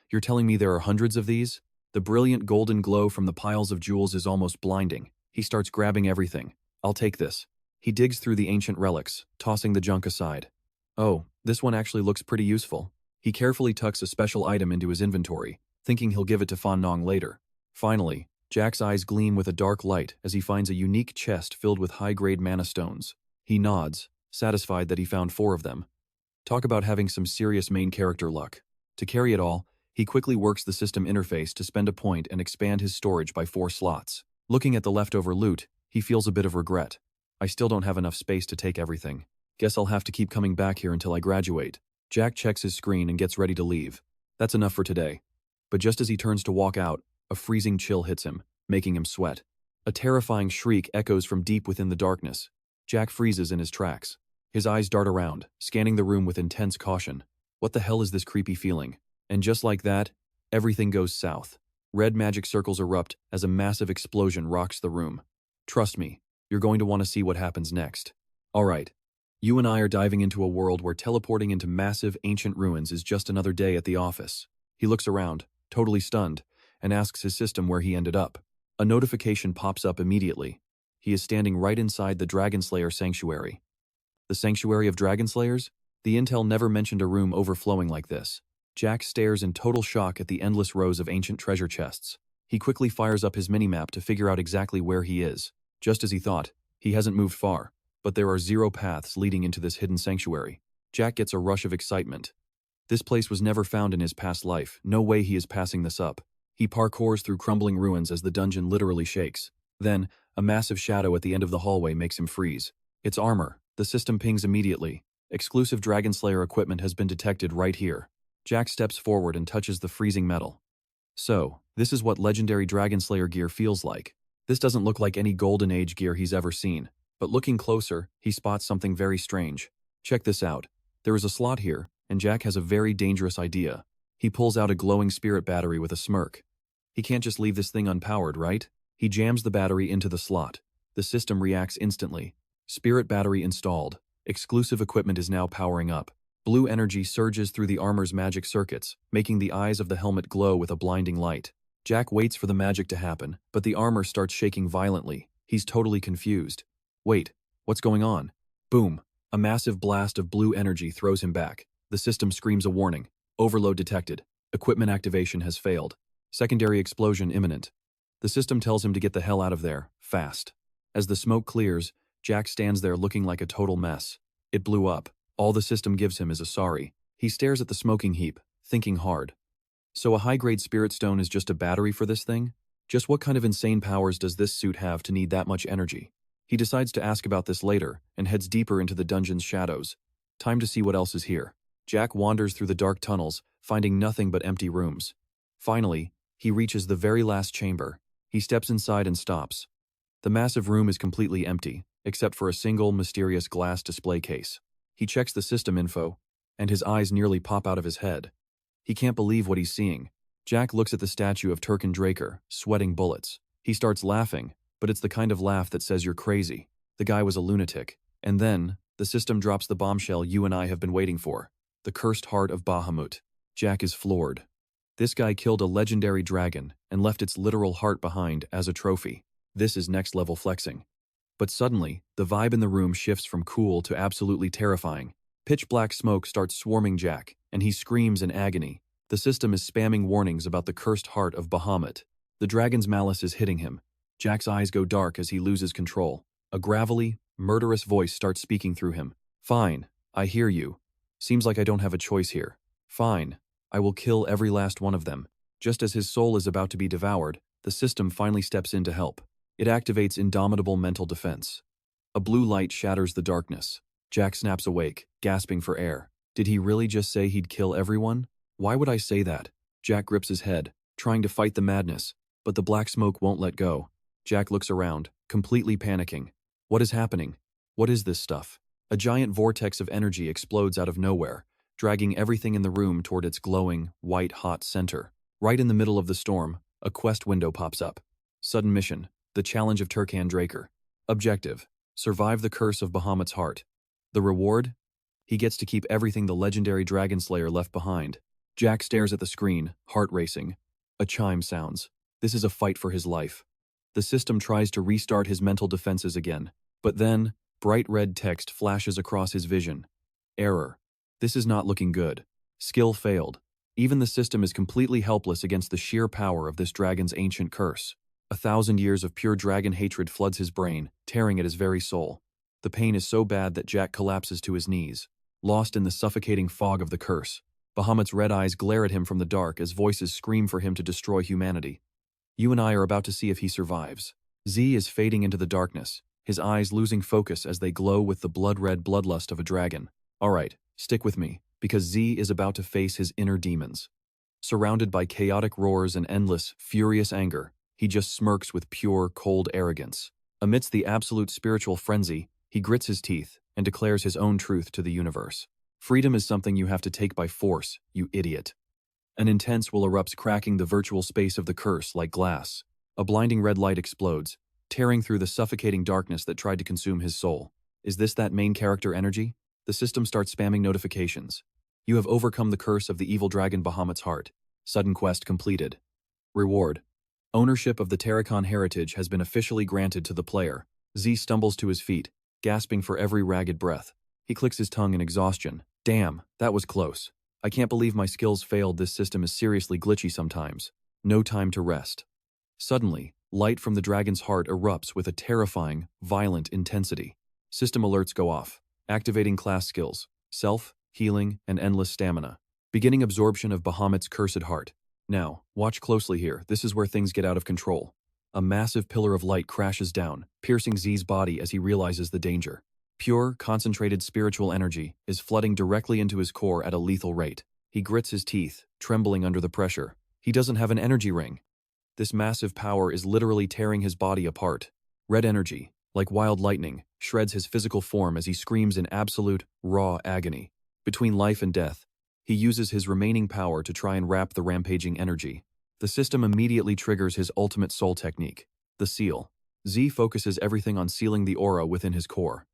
You're telling me there are hundreds of these? The brilliant golden glow from the piles of jewels is almost blinding. He starts grabbing everything. I'll take this. He digs through the ancient relics, tossing the junk aside. Oh, this one actually looks pretty useful. He carefully tucks a special item into his inventory, thinking he'll give it to Fan Nong later. Finally, Jack's eyes gleam with a dark light as he finds a unique chest filled with high-grade mana stones. He nods, satisfied that he found 4 of them. Talk about having some serious main character luck. To carry it all, he quickly works the system interface to spend a point and expand his storage by 4 slots. Looking at the leftover loot, he feels a bit of regret. I still don't have enough space to take everything. Guess I'll have to keep coming back here until I graduate. Jack checks his screen and gets ready to leave. That's enough for today. But just as he turns to walk out, a freezing chill hits him, making him sweat. A terrifying shriek echoes from deep within the darkness. Jack freezes in his tracks. His eyes dart around, scanning the room with intense caution. What the hell is this creepy feeling? And just like that, everything goes south. Red magic circles erupt as a massive explosion rocks the room. Trust me, you're going to want to see what happens next. Alright, you and I are diving into a world where teleporting into massive ancient ruins is just another day at the office. He looks around, totally stunned, and asks his system where he ended up. A notification pops up immediately. He is standing right inside the Dragon Slayer Sanctuary. The Sanctuary of Dragon Slayers? The intel never mentioned a room overflowing like this. Jack stares in total shock at the endless rows of ancient treasure chests. He quickly fires up his minimap to figure out exactly where he is. Just as he thought, he hasn't moved far, but there are 0 paths leading into this hidden sanctuary. Jack gets a rush of excitement. This place was never found in his past life. No way he is passing this up. He parkours through crumbling ruins as the dungeon literally shakes. Then, a massive shadow at the end of the hallway makes him freeze. It's armor. The system pings immediately. Exclusive Dragon Slayer equipment has been detected right here. Jack steps forward and touches the freezing metal. So, this is what legendary Dragon Slayer gear feels like. This doesn't look like any Golden Age gear he's ever seen. But looking closer, he spots something very strange. Check this out. There is a slot here, and Jack has a very dangerous idea. He pulls out a glowing spirit battery with a smirk. He can't just leave this thing unpowered, right? He jams the battery into the slot. The system reacts instantly. Spirit battery installed. Exclusive equipment is now powering up. Blue energy surges through the armor's magic circuits, making the eyes of the helmet glow with a blinding light. Jack waits for the magic to happen, but the armor starts shaking violently. He's totally confused. Wait, what's going on? Boom! A massive blast of blue energy throws him back. The system screams a warning. Overload detected. Equipment activation has failed. Secondary explosion imminent. The system tells him to get the hell out of there, fast. As the smoke clears, Jack stands there looking like a total mess. It blew up. All the system gives him is a sorry. He stares at the smoking heap, thinking hard. So a high-grade spirit stone is just a battery for this thing? Just what kind of insane powers does this suit have to need that much energy? He decides to ask about this later, and heads deeper into the dungeon's shadows. Time to see what else is here. Jack wanders through the dark tunnels, finding nothing but empty rooms. Finally, he reaches the very last chamber. He steps inside and stops. The massive room is completely empty, except for a single mysterious glass display case. He checks the system info, and his eyes nearly pop out of his head. He can't believe what he's seeing. Jack looks at the statue of Turk and Dracker, sweating bullets. He starts laughing, but it's the kind of laugh that says you're crazy. The guy was a lunatic. And then, the system drops the bombshell you and I have been waiting for. The cursed heart of Bahamut. Jack is floored. This guy killed a legendary dragon and left its literal heart behind as a trophy. This is next level flexing. But suddenly, the vibe in the room shifts from cool to absolutely terrifying. Pitch black smoke starts swarming Jack, and he screams in agony. The system is spamming warnings about the cursed heart of Bahamut. The dragon's malice is hitting him. Jack's eyes go dark as he loses control. A gravelly, murderous voice starts speaking through him. Fine, I hear you. Seems like I don't have a choice here. Fine, I will kill every last one of them. Just as his soul is about to be devoured, the system finally steps in to help. It activates indomitable mental defense. A blue light shatters the darkness. Jack snaps awake, gasping for air. Did he really just say he'd kill everyone? Why would I say that? Jack grips his head, trying to fight the madness, but the black smoke won't let go. Jack looks around, completely panicking. What is happening? What is this stuff? A giant vortex of energy explodes out of nowhere, dragging everything in the room toward its glowing, white-hot center. Right in the middle of the storm, a quest window pops up. Sudden mission. The challenge of Turkan Dracker. Objective: survive the curse of Bahamut's heart. The reward? He gets to keep everything the legendary Dragon Slayer left behind. Jack stares at the screen, heart racing. A chime sounds. This is a fight for his life. The system tries to restart his mental defenses again, but then, bright red text flashes across his vision. Error. This is not looking good. Skill failed. Even the system is completely helpless against the sheer power of this dragon's ancient curse. 1,000 years of pure dragon hatred floods his brain, tearing at his very soul. The pain is so bad that Jack collapses to his knees, lost in the suffocating fog of the curse. Bahamut's red eyes glare at him from the dark as voices scream for him to destroy humanity. You and I are about to see if he survives. Z is fading into the darkness, his eyes losing focus as they glow with the blood-red bloodlust of a dragon. Alright, stick with me, because Z is about to face his inner demons. Surrounded by chaotic roars and endless, furious anger, he just smirks with pure, cold arrogance. Amidst the absolute spiritual frenzy, he grits his teeth and declares his own truth to the universe. Freedom is something you have to take by force, you idiot. An intense will erupts, cracking the virtual space of the curse like glass. A blinding red light explodes, tearing through the suffocating darkness that tried to consume his soul. Is this that main character energy? The system starts spamming notifications. You have overcome the curse of the evil dragon Bahamut's heart. Sudden quest completed. Reward. Ownership of the Terracon heritage has been officially granted to the player. Z stumbles to his feet, gasping for every ragged breath. He clicks his tongue in exhaustion. Damn, that was close. I can't believe my skills failed. This system is seriously glitchy sometimes. No time to rest. Suddenly, light from the dragon's heart erupts with a terrifying, violent intensity. System alerts go off, activating class skills, self, healing, and endless stamina. Beginning absorption of Bahamut's cursed heart. Now, watch closely here. This is where things get out of control. A massive pillar of light crashes down, piercing Z's body as he realizes the danger. Pure, concentrated spiritual energy is flooding directly into his core at a lethal rate. He grits his teeth, trembling under the pressure. He doesn't have an energy ring. This massive power is literally tearing his body apart. Red energy, like wild lightning, shreds his physical form as he screams in absolute, raw agony. Between life and death, he uses his remaining power to try and wrap the rampaging energy. The system immediately triggers his ultimate soul technique, the seal. Z focuses everything on sealing the aura within his core.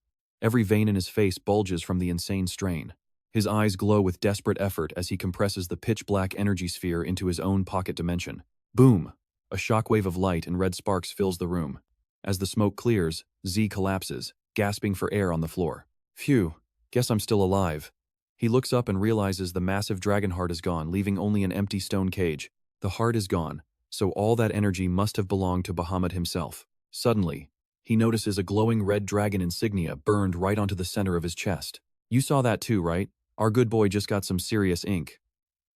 Every vein in his face bulges from the insane strain. His eyes glow with desperate effort as he compresses the pitch-black energy sphere into his own pocket dimension. Boom! A shockwave of light and red sparks fills the room. As the smoke clears, Z collapses, gasping for air on the floor. Phew, guess I'm still alive. He looks up and realizes the massive dragon heart is gone, leaving only an empty stone cage. The heart is gone, so all that energy must have belonged to Bahamut himself. Suddenly, he notices a glowing red dragon insignia burned right onto the center of his chest. You saw that too, right? Our good boy just got some serious ink.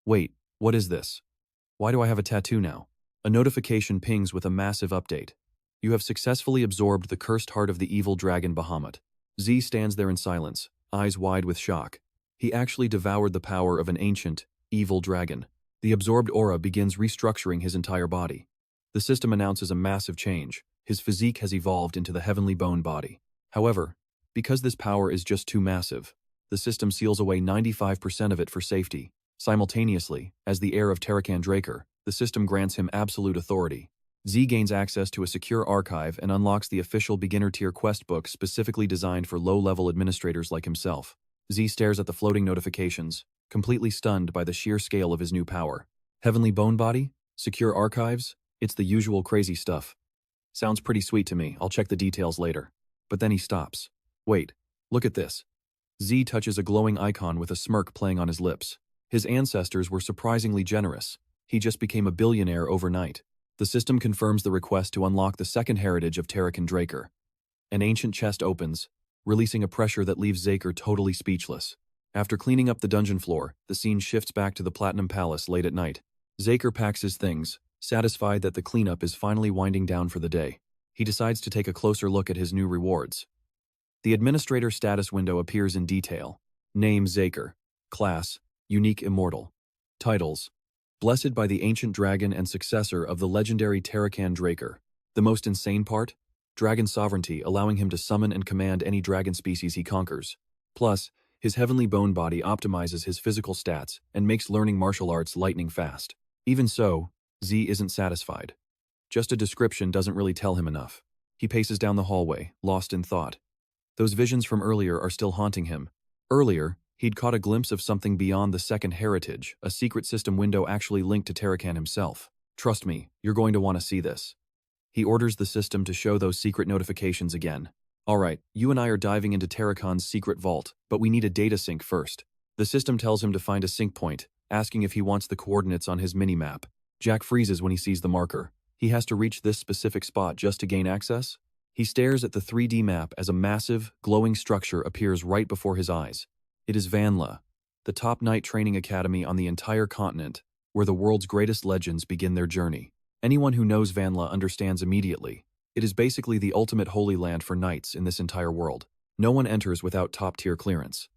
Wait, what is this? Why do I have a tattoo now? A notification pings with a massive update. You have successfully absorbed the cursed heart of the evil dragon Bahamut. Z stands there in silence, eyes wide with shock. He actually devoured the power of an ancient, evil dragon. The absorbed aura begins restructuring his entire body. The system announces a massive change. His physique has evolved into the heavenly bone body. However, because this power is just too massive, the system seals away 95% of it for safety. Simultaneously, as the heir of Terracon Dracker, the system grants him absolute authority. Z gains access to a secure archive and unlocks the official beginner-tier quest book specifically designed for low-level administrators like himself. Z stares at the floating notifications, completely stunned by the sheer scale of his new power. Heavenly bone body? Secure archives? It's the usual crazy stuff. Sounds pretty sweet to me. I'll check the details later. But then he stops. Wait, look at this. Z touches a glowing icon with a smirk playing on his lips. His ancestors were surprisingly generous. He just became a billionaire overnight. The system confirms the request to unlock the second heritage of Terracon Dracker. An ancient chest opens, releasing a pressure that leaves Dracker totally speechless. After cleaning up the dungeon floor, the scene shifts back to the Platinum Palace late at night. Dracker packs his things, satisfied that the cleanup is finally winding down for the day. He decides to take a closer look at his new rewards. The Administrator status window appears in detail. Name Dracker. Class, Unique Immortal. Titles: Blessed by the Ancient Dragon and successor of the legendary Terracon Dracker. The most insane part? Dragon sovereignty, allowing him to summon and command any dragon species he conquers. Plus, his heavenly bone body optimizes his physical stats and makes learning martial arts lightning fast. Even so, Z isn't satisfied. Just a description doesn't really tell him enough. He paces down the hallway, lost in thought. Those visions from earlier are still haunting him. Earlier, he'd caught a glimpse of something beyond the second heritage, a secret system window actually linked to Terracon himself. Trust me, you're going to want to see this. He orders the system to show those secret notifications again. Alright, you and I are diving into Terracon's secret vault, but we need a data sync first. The system tells him to find a sync point, asking if he wants the coordinates on his mini-map. Jack freezes when he sees the marker. He has to reach this specific spot just to gain access? He stares at the 3D map as a massive, glowing structure appears right before his eyes. It is Vanla, the top knight training academy on the entire continent, where the world's greatest legends begin their journey. Anyone who knows Vanla understands immediately. It is basically the ultimate holy land for knights in this entire world. No one enters without top-tier clearance.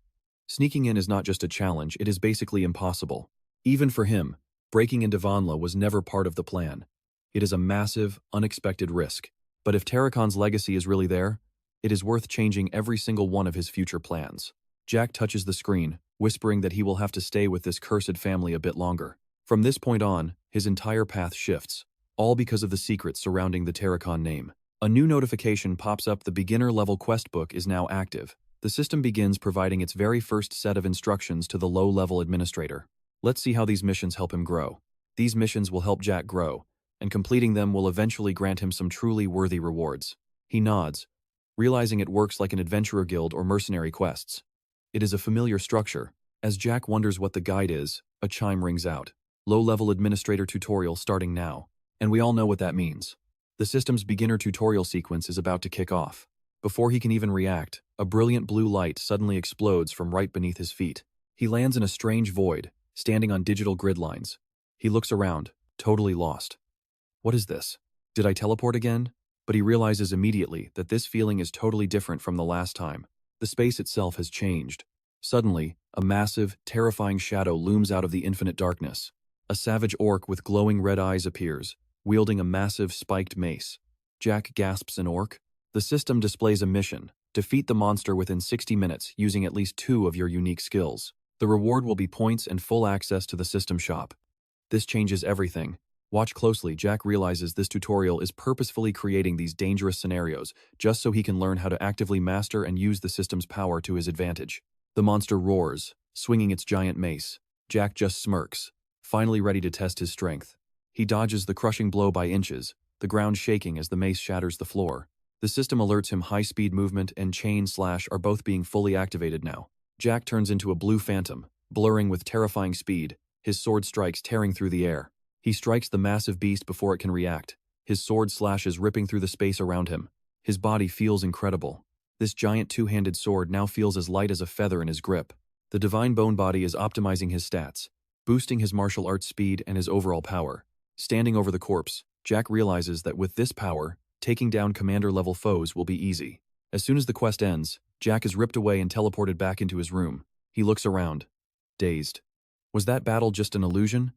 Sneaking in is not just a challenge, it is basically impossible. Even for him, breaking into Vanla was never part of the plan. It is a massive, unexpected risk. But if Terracon's legacy is really there, it is worth changing every single one of his future plans. Jack touches the screen, whispering that he will have to stay with this cursed family a bit longer. From this point on, his entire path shifts, all because of the secrets surrounding the Terracon name. A new notification pops up: the beginner-level quest book is now active. The system begins providing its very first set of instructions to the low-level administrator. Let's see how these missions help him grow. These missions will help Jack grow, and completing them will eventually grant him some truly worthy rewards. He nods, realizing it works like an adventurer guild or mercenary quests. It is a familiar structure. As Jack wonders what the guide is, a chime rings out. Low-level administrator tutorial starting now. And we all know what that means. The system's beginner tutorial sequence is about to kick off. Before he can even react, a brilliant blue light suddenly explodes from right beneath his feet. He lands in a strange void, standing on digital grid lines. He looks around, totally lost. What is this? Did I teleport again? But he realizes immediately that this feeling is totally different from the last time. The space itself has changed. Suddenly, a massive, terrifying shadow looms out of the infinite darkness. A savage orc with glowing red eyes appears, wielding a massive spiked mace. Jack gasps in orc. The system displays a mission: defeat the monster within 60 minutes using at least 2 of your unique skills. The reward will be points and full access to the system shop. This changes everything. Watch closely. Jack realizes this tutorial is purposefully creating these dangerous scenarios just so he can learn how to actively master and use the system's power to his advantage. The monster roars, swinging its giant mace. Jack just smirks, finally ready to test his strength. He dodges the crushing blow by inches, the ground shaking as the mace shatters the floor. The system alerts him high-speed movement and chain slash are both being fully activated now. Jack turns into a blue phantom, blurring with terrifying speed, his sword strikes tearing through the air. He strikes the massive beast before it can react. His sword slashes ripping through the space around him. His body feels incredible. This giant two-handed sword now feels as light as a feather in his grip. The divine bone body is optimizing his stats, boosting his martial arts speed and his overall power. Standing over the corpse, Jack realizes that with this power, taking down commander-level foes will be easy. As soon as the quest ends, Jack is ripped away and teleported back into his room. He looks around, dazed. Was that battle just an illusion?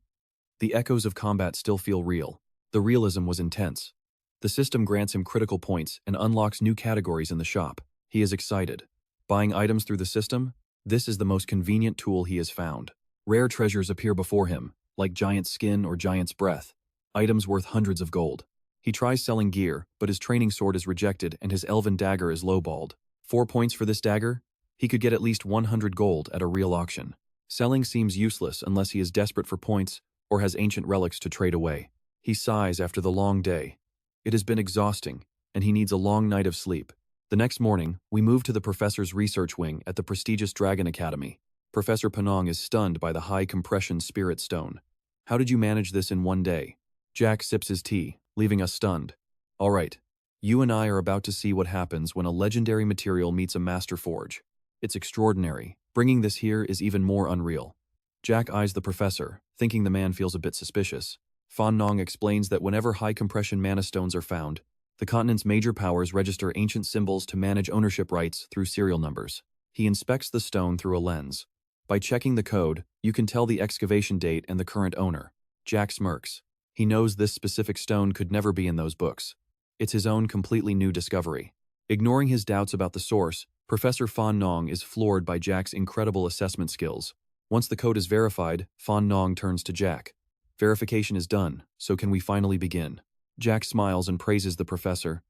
The echoes of combat still feel real. The realism was intense. The system grants him critical points and unlocks new categories in the shop. He is excited. Buying items through the system? This is the most convenient tool he has found. Rare treasures appear before him, like giant skin or giant's breath. Items worth hundreds of gold. He tries selling gear, but his training sword is rejected and his elven dagger is lowballed. 4 points for this dagger? He could get at least 100 gold at a real auction. Selling seems useless unless he is desperate for points or has ancient relics to trade away. He sighs after the long day. It has been exhausting, and he needs a long night of sleep. The next morning, we move to the professor's research wing at the prestigious Dragon Academy. Professor Panong is stunned by the high-compression spirit stone. How did you manage this in one day? Jack sips his tea, leaving us stunned. All right, you and I are about to see what happens when a legendary material meets a master forge. It's extraordinary. Bringing this here is even more unreal. Jack eyes the professor, thinking the man feels a bit suspicious. Fan Nong explains that whenever high-compression mana stones are found, the continent's major powers register ancient symbols to manage ownership rights through serial numbers. He inspects the stone through a lens. By checking the code, you can tell the excavation date and the current owner. Jack smirks. He knows this specific stone could never be in those books. It's his own completely new discovery. Ignoring his doubts about the source, Professor Fan Nong is floored by Jack's incredible assessment skills. Once the code is verified, Fan Nong turns to Jack. Verification is done, so can we finally begin? Jack smiles and praises the professor.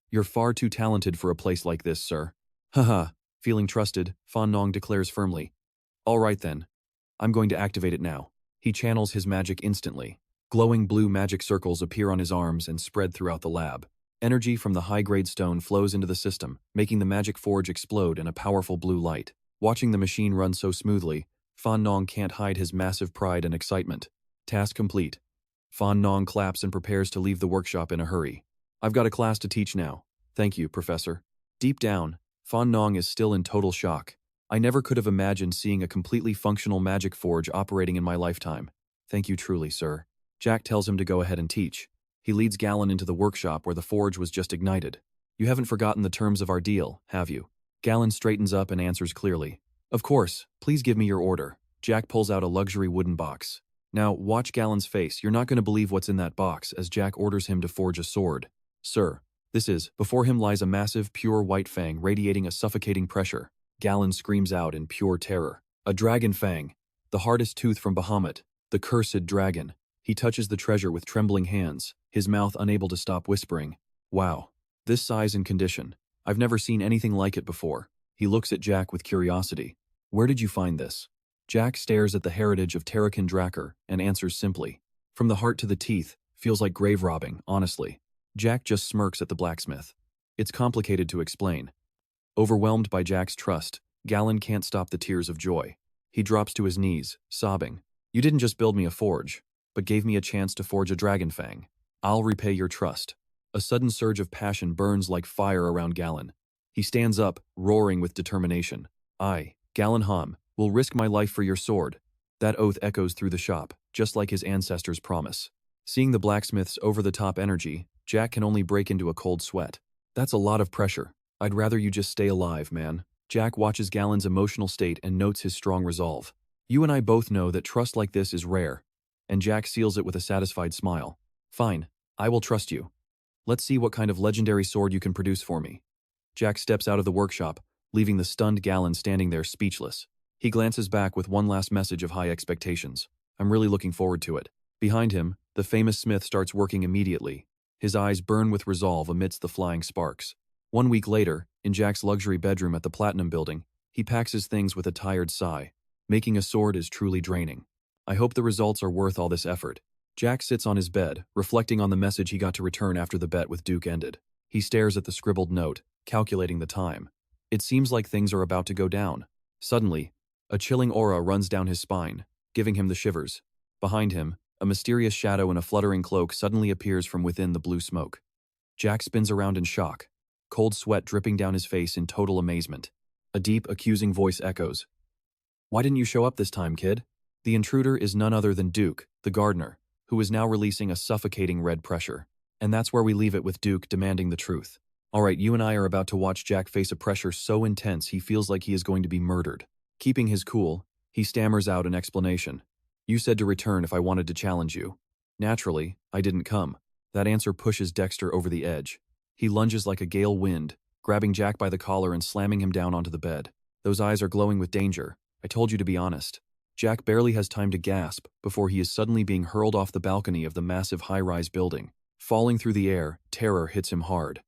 You're far too talented for a place like this, sir. Haha. Feeling trusted, Fan Nong declares firmly. All right then. I'm going to activate it now. He channels his magic instantly. Glowing blue magic circles appear on his arms and spread throughout the lab. Energy from the high-grade stone flows into the system, making the magic forge explode in a powerful blue light. Watching the machine run so smoothly, Fan Nong can't hide his massive pride and excitement. Task complete. Fan Nong claps and prepares to leave the workshop in a hurry. I've got a class to teach now. Thank you, Professor. Deep down, Fan Nong is still in total shock. I never could have imagined seeing a completely functional magic forge operating in my lifetime. Thank you truly, sir. Jack tells him to go ahead and teach. He leads Galen into the workshop where the forge was just ignited. You haven't forgotten the terms of our deal, have you? Galen straightens up and answers clearly. Of course, please give me your order. Jack pulls out a luxury wooden box. Now, watch Galen's face. You're not going to believe what's in that box as Jack orders him to forge a sword. Sir, this is. Before him lies a massive, pure white fang radiating a suffocating pressure. Galen screams out in pure terror. A dragon fang. The hardest tooth from Bahamut. The cursed dragon. He touches the treasure with trembling hands, his mouth unable to stop whispering. Wow. This size and condition. I've never seen anything like it before. He looks at Jack with curiosity. Where did you find this? Jack stares at the heritage of Terrakin Dracker and answers simply. From the heart to the teeth, feels like grave robbing, honestly. Jack just smirks at the blacksmith. It's complicated to explain. Overwhelmed by Jack's trust, Galen can't stop the tears of joy. He drops to his knees, sobbing. You didn't just build me a forge, but gave me a chance to forge a dragon fang. I'll repay your trust. A sudden surge of passion burns like fire around Galen. He stands up, roaring with determination. I, Galen Hom, will risk my life for your sword. That oath echoes through the shop, just like his ancestors' promise. Seeing the blacksmith's over-the-top energy, Jack can only break into a cold sweat. That's a lot of pressure. I'd rather you just stay alive, man. Jack watches Galen's emotional state and notes his strong resolve. You and I both know that trust like this is rare. And Jack seals it with a satisfied smile. Fine, I will trust you. Let's see what kind of legendary sword you can produce for me. Jack steps out of the workshop, leaving the stunned Galen standing there speechless. He glances back with one last message of high expectations. I'm really looking forward to it. Behind him, the famous smith starts working immediately. His eyes burn with resolve amidst the flying sparks. 1 week later, in Jack's luxury bedroom at the Platinum Building, he packs his things with a tired sigh. Making a sword is truly draining. I hope the results are worth all this effort. Jack sits on his bed, reflecting on the message he got to return after the bet with Duke ended. He stares at the scribbled note, calculating the time. It seems like things are about to go down. Suddenly, a chilling aura runs down his spine, giving him the shivers. Behind him, a mysterious shadow in a fluttering cloak suddenly appears from within the blue smoke. Jack spins around in shock, cold sweat dripping down his face in total amazement. A deep, accusing voice echoes. Why didn't you show up this time, kid? The intruder is none other than Duke, the gardener, who is now releasing a suffocating red pressure. And that's where we leave it with Duke demanding the truth. Alright, you and I are about to watch Jack face a pressure so intense he feels like he is going to be murdered. Keeping his cool, he stammers out an explanation. You said to return if I wanted to challenge you. Naturally, I didn't come. That answer pushes Dexter over the edge. He lunges like a gale wind, grabbing Jack by the collar and slamming him down onto the bed. Those eyes are glowing with danger. I told you to be honest. Jack barely has time to gasp before he is suddenly being hurled off the balcony of the massive high-rise building. Falling through the air, terror hits him hard.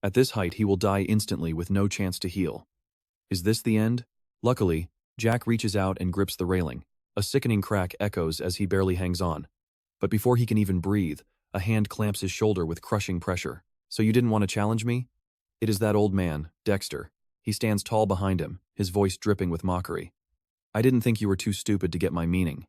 At this height, he will die instantly with no chance to heal. Is this the end? Luckily, Jack reaches out and grips the railing. A sickening crack echoes as he barely hangs on. But before he can even breathe, a hand clamps his shoulder with crushing pressure. So you didn't want to challenge me? It is that old man, Dexter. He stands tall behind him, his voice dripping with mockery. I didn't think you were too stupid to get my meaning.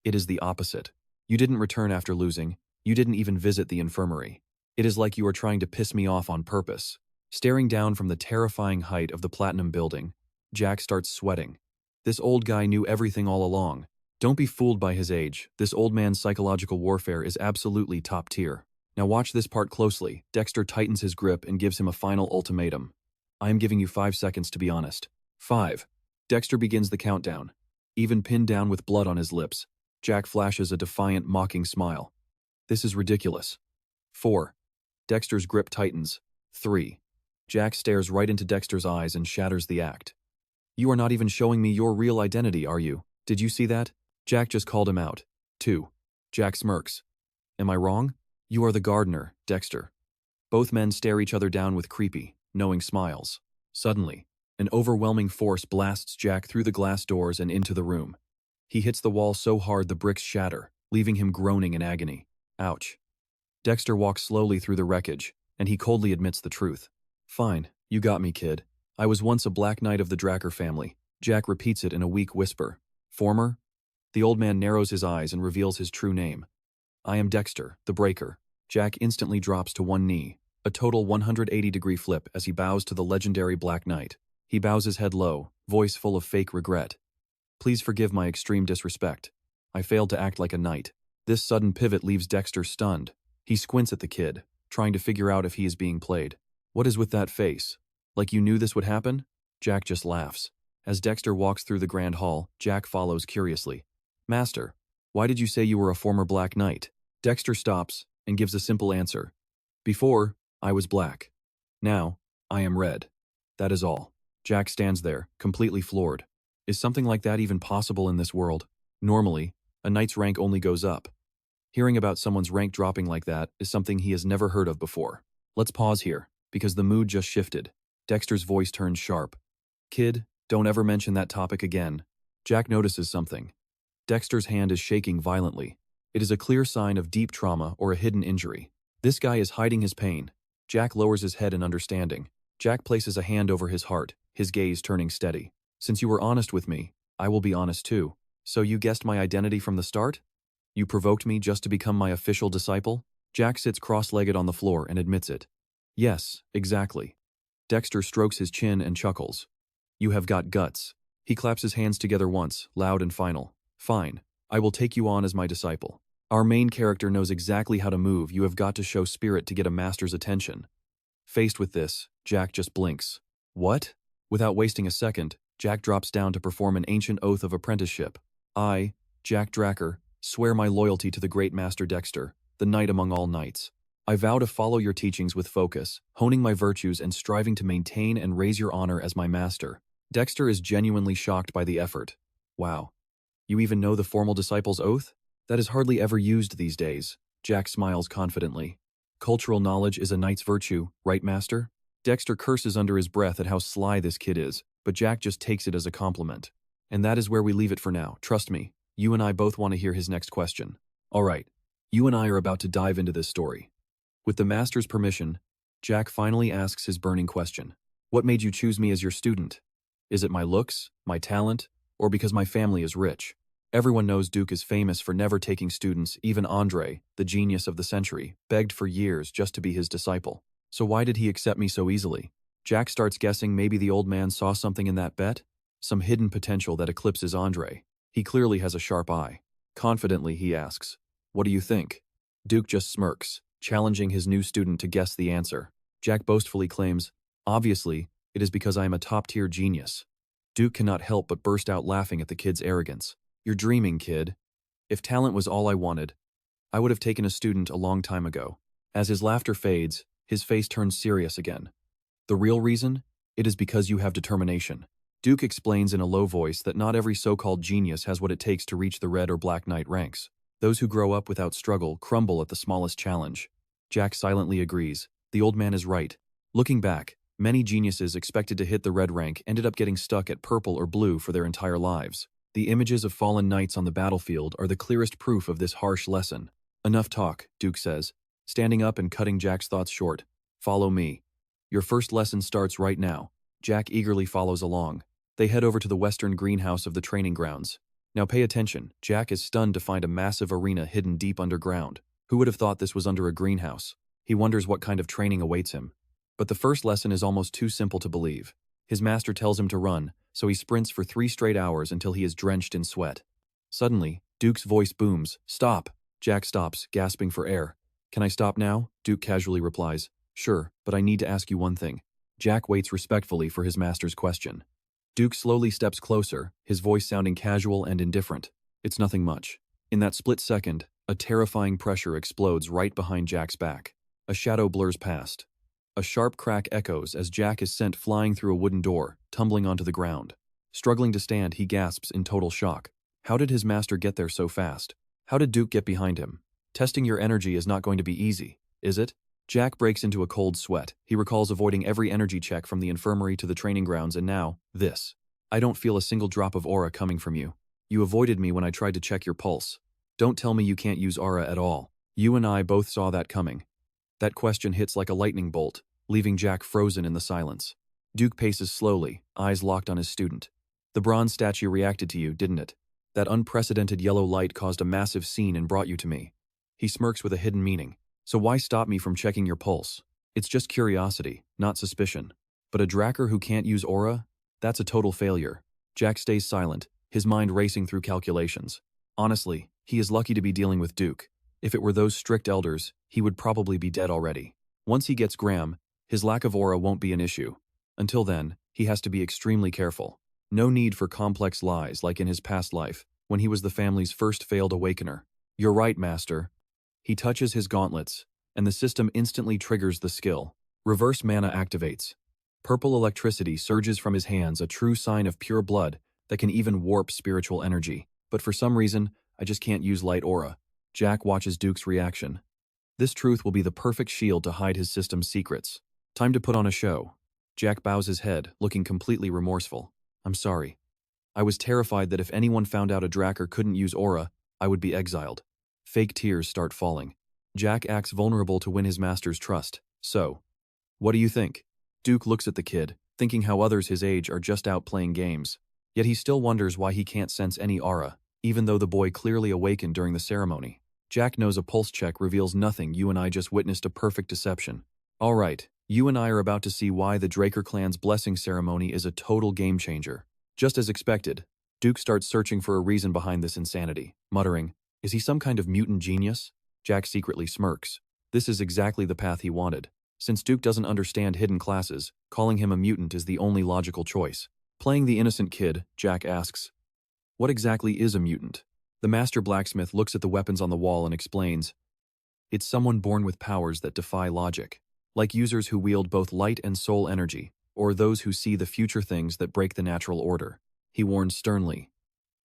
It is the opposite. You didn't return after losing. You didn't even visit the infirmary. It is like you are trying to piss me off on purpose. Staring down from the terrifying height of the Platinum Building, Jack starts sweating. This old guy knew everything all along. Don't be fooled by his age. This old man's psychological warfare is absolutely top tier. Now watch this part closely. Dexter tightens his grip and gives him a final ultimatum. I am giving you 5 seconds to be honest. 5. Dexter begins the countdown. Even pinned down with blood on his lips, Jack flashes a defiant, mocking smile. This is ridiculous. 4. Dexter's grip tightens. 3. Jack stares right into Dexter's eyes and shatters the act. You are not even showing me your real identity, are you? Did you see that? Jack just called him out. 2. Jack smirks. Am I wrong? You are the gardener, Dexter. Both men stare each other down with creepy, knowing smiles. Suddenly, an overwhelming force blasts Jack through the glass doors and into the room. He hits the wall so hard the bricks shatter, leaving him groaning in agony. Ouch. Dexter walks slowly through the wreckage, and he coldly admits the truth. Fine, you got me, kid. I was once a Black Knight of the Dracker family. Jack repeats it in a weak whisper. Former? The old man narrows his eyes and reveals his true name. I am Dexter, the Breaker. Jack instantly drops to one knee, a total 180-degree flip as he bows to the legendary Black Knight. He bows his head low, voice full of fake regret. Please forgive my extreme disrespect. I failed to act like a knight. This sudden pivot leaves Dexter stunned. He squints at the kid, trying to figure out if he is being played. What is with that face? Like you knew this would happen? Jack just laughs. As Dexter walks through the grand hall, Jack follows curiously. Master, why did you say you were a former Black Knight? Dexter stops and gives a simple answer. Before, I was black. Now, I am red. That is all. Jack stands there, completely floored. Is something like that even possible in this world? Normally, A knight's rank only goes up. Hearing about someone's rank dropping like that is something he has never heard of before. Let's pause here, because the mood just shifted. Dexter's voice turns sharp. Kid, don't ever mention that topic again. Jack notices something. Dexter's hand is shaking violently. It is a clear sign of deep trauma or a hidden injury. This guy is hiding his pain. Jack lowers his head in understanding. Jack places a hand over his heart, his gaze turning steady. Since you were honest with me, I will be honest too. So you guessed my identity from the start? You provoked me just to become my official disciple? Jack sits cross-legged on the floor and admits it. Yes, exactly. Dexter strokes his chin and chuckles. You have got guts. He claps his hands together once, loud and final. Fine, I will take you on as my disciple. Our main character knows exactly how to move. You have got to show spirit to get a master's attention. Faced with this, Jack just blinks. What? Without wasting a second, Jack drops down to perform an ancient oath of apprenticeship. I, Jack Dracker, swear my loyalty to the great Master Dexter, the knight among all knights. I vow to follow your teachings with focus, honing my virtues and striving to maintain and raise your honor as my master. Dexter is genuinely shocked by the effort. Wow. You even know the formal disciple's oath? That is hardly ever used these days. Jack smiles confidently. Cultural knowledge is a knight's virtue, right, master? Dexter curses under his breath at how sly this kid is, but Jack just takes it as a compliment. And that is where we leave it for now. Trust me, you and I both want to hear his next question. All right, you and I are about to dive into this story. With the master's permission, Jack finally asks his burning question. What made you choose me as your student? Is it my looks, my talent, or because my family is rich? Everyone knows Duke is famous for never taking students. Even Andre, the genius of the century, begged for years just to be his disciple. So why did he accept me so easily? Jack starts guessing maybe the old man saw something in that bet, some hidden potential that eclipses Andre. He clearly has a sharp eye. Confidently, he asks, "What do you think?" Duke just smirks, challenging his new student to guess the answer. Jack boastfully claims, "Obviously, it is because I am a top-tier genius." Duke cannot help but burst out laughing at the kid's arrogance. You're dreaming, kid. If talent was all I wanted, I would have taken a student a long time ago. As his laughter fades, his face turns serious again. The real reason? It is because you have determination. Duke explains in a low voice that not every so-called genius has what it takes to reach the red or black knight ranks. Those who grow up without struggle crumble at the smallest challenge. Jack silently agrees. The old man is right. Looking back, many geniuses expected to hit the red rank ended up getting stuck at purple or blue for their entire lives. The images of fallen knights on the battlefield are the clearest proof of this harsh lesson. Enough talk, Duke says, standing up and cutting Jack's thoughts short. Follow me. Your first lesson starts right now. Jack eagerly follows along. They head over to the western greenhouse of the training grounds. Now pay attention. Jack is stunned to find a massive arena hidden deep underground. Who would have thought this was under a greenhouse? He wonders what kind of training awaits him. But the first lesson is almost too simple to believe. His master tells him to run, so he sprints for 3 straight hours until he is drenched in sweat. Suddenly, Duke's voice booms, "Stop!" Jack stops, gasping for air. "Can I stop now?" Duke casually replies, "Sure, but I need to ask you one thing." Jack waits respectfully for his master's question. Duke slowly steps closer, his voice sounding casual and indifferent. It's nothing much. In that split second, a terrifying pressure explodes right behind Jack's back. A shadow blurs past. A sharp crack echoes as Jack is sent flying through a wooden door, tumbling onto the ground. Struggling to stand, he gasps in total shock. How did his master get there so fast? How did Duke get behind him? Testing your energy is not going to be easy, is it? Jack breaks into a cold sweat. He recalls avoiding every energy check from the infirmary to the training grounds, and now, this. I don't feel a single drop of aura coming from you. You avoided me when I tried to check your pulse. Don't tell me you can't use aura at all. You and I both saw that coming. That question hits like a lightning bolt, leaving Jack frozen in the silence. Duke paces slowly, eyes locked on his student. The bronze statue reacted to you, didn't it? That unprecedented yellow light caused a massive scene and brought you to me. He smirks with a hidden meaning. So why stop me from checking your pulse? It's just curiosity, not suspicion. But a Dracker who can't use aura? That's a total failure. Jack stays silent, his mind racing through calculations. Honestly, he is lucky to be dealing with Duke. If it were those strict elders, he would probably be dead already. Once he gets Graham, his lack of aura won't be an issue. Until then, he has to be extremely careful. No need for complex lies like in his past life, when he was the family's first failed awakener. You're right, master. He touches his gauntlets, and the system instantly triggers the skill. Reverse mana activates. Purple electricity surges from his hands, a true sign of pure blood that can even warp spiritual energy. But for some reason, I just can't use light aura. Jack watches Duke's reaction. This truth will be the perfect shield to hide his system's secrets. Time to put on a show. Jack bows his head, looking completely remorseful. I'm sorry. I was terrified that if anyone found out a Dracker couldn't use aura, I would be exiled. Fake tears start falling. Jack acts vulnerable to win his master's trust. So, what do you think? Duke looks at the kid, thinking how others his age are just out playing games. Yet he still wonders why he can't sense any aura, even though the boy clearly awakened during the ceremony. Jack knows a pulse check reveals nothing. You and I just witnessed a perfect deception. All right, you and I are about to see why the Dracker clan's blessing ceremony is a total game changer. Just as expected, Duke starts searching for a reason behind this insanity, muttering, is he some kind of mutant genius? Jack secretly smirks. This is exactly the path he wanted. Since Duke doesn't understand hidden classes, calling him a mutant is the only logical choice. Playing the innocent kid, Jack asks, what exactly is a mutant? The master blacksmith looks at the weapons on the wall and explains, it's someone born with powers that defy logic, like users who wield both light and soul energy, or those who see the future things that break the natural order. He warns sternly.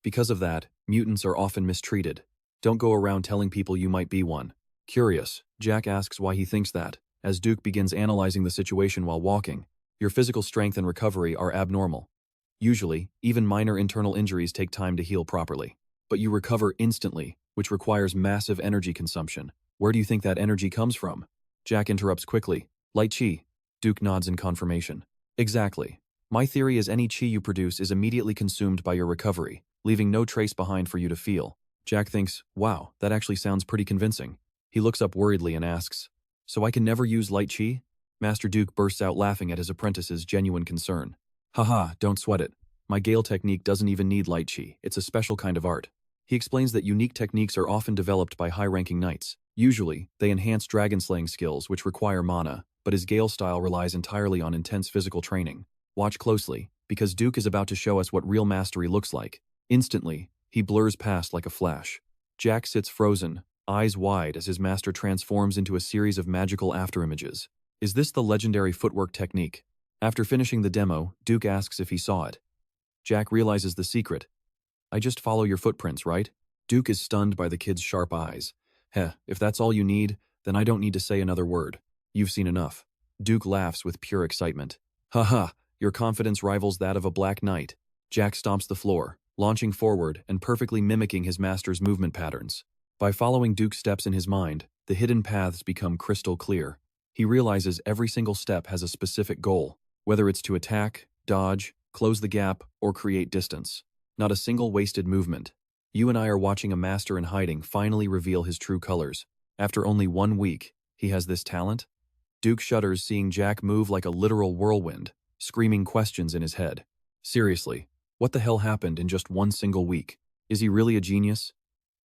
Because of that, mutants are often mistreated. Don't go around telling people you might be one. Curious, Jack asks why he thinks that, as Duke begins analyzing the situation while walking. Your physical strength and recovery are abnormal. Usually, even minor internal injuries take time to heal properly. But you recover instantly, which requires massive energy consumption. Where do you think that energy comes from? Jack interrupts quickly. Light chi. Duke nods in confirmation. Exactly. My theory is any chi you produce is immediately consumed by your recovery, leaving no trace behind for you to feel. Jack thinks, wow, that actually sounds pretty convincing. He looks up worriedly and asks, so I can never use light chi? Master Duke bursts out laughing at his apprentice's genuine concern. Haha, don't sweat it. My Gale technique doesn't even need light chi, it's a special kind of art. He explains that unique techniques are often developed by high-ranking knights. Usually, they enhance dragon-slaying skills which require mana, but his Gale style relies entirely on intense physical training. Watch closely, because Duke is about to show us what real mastery looks like. Instantly, he blurs past like a flash. Jack sits frozen, eyes wide as his master transforms into a series of magical afterimages. Is this the legendary footwork technique? After finishing the demo, Duke asks if he saw it. Jack realizes the secret. I just follow your footprints, right? Duke is stunned by the kid's sharp eyes. Heh, if that's all you need, then I don't need to say another word. You've seen enough. Duke laughs with pure excitement. Haha, your confidence rivals that of a black knight. Jack stomps the floor, launching forward and perfectly mimicking his master's movement patterns. By following Duke's steps in his mind, the hidden paths become crystal clear. He realizes every single step has a specific goal, whether it's to attack, dodge, close the gap, or create distance. Not a single wasted movement. You and I are watching a master in hiding finally reveal his true colors. After only 1 week, he has this talent? Duke shudders seeing Jack move like a literal whirlwind, screaming questions in his head. Seriously, what the hell happened in just 1 single week? Is he really a genius?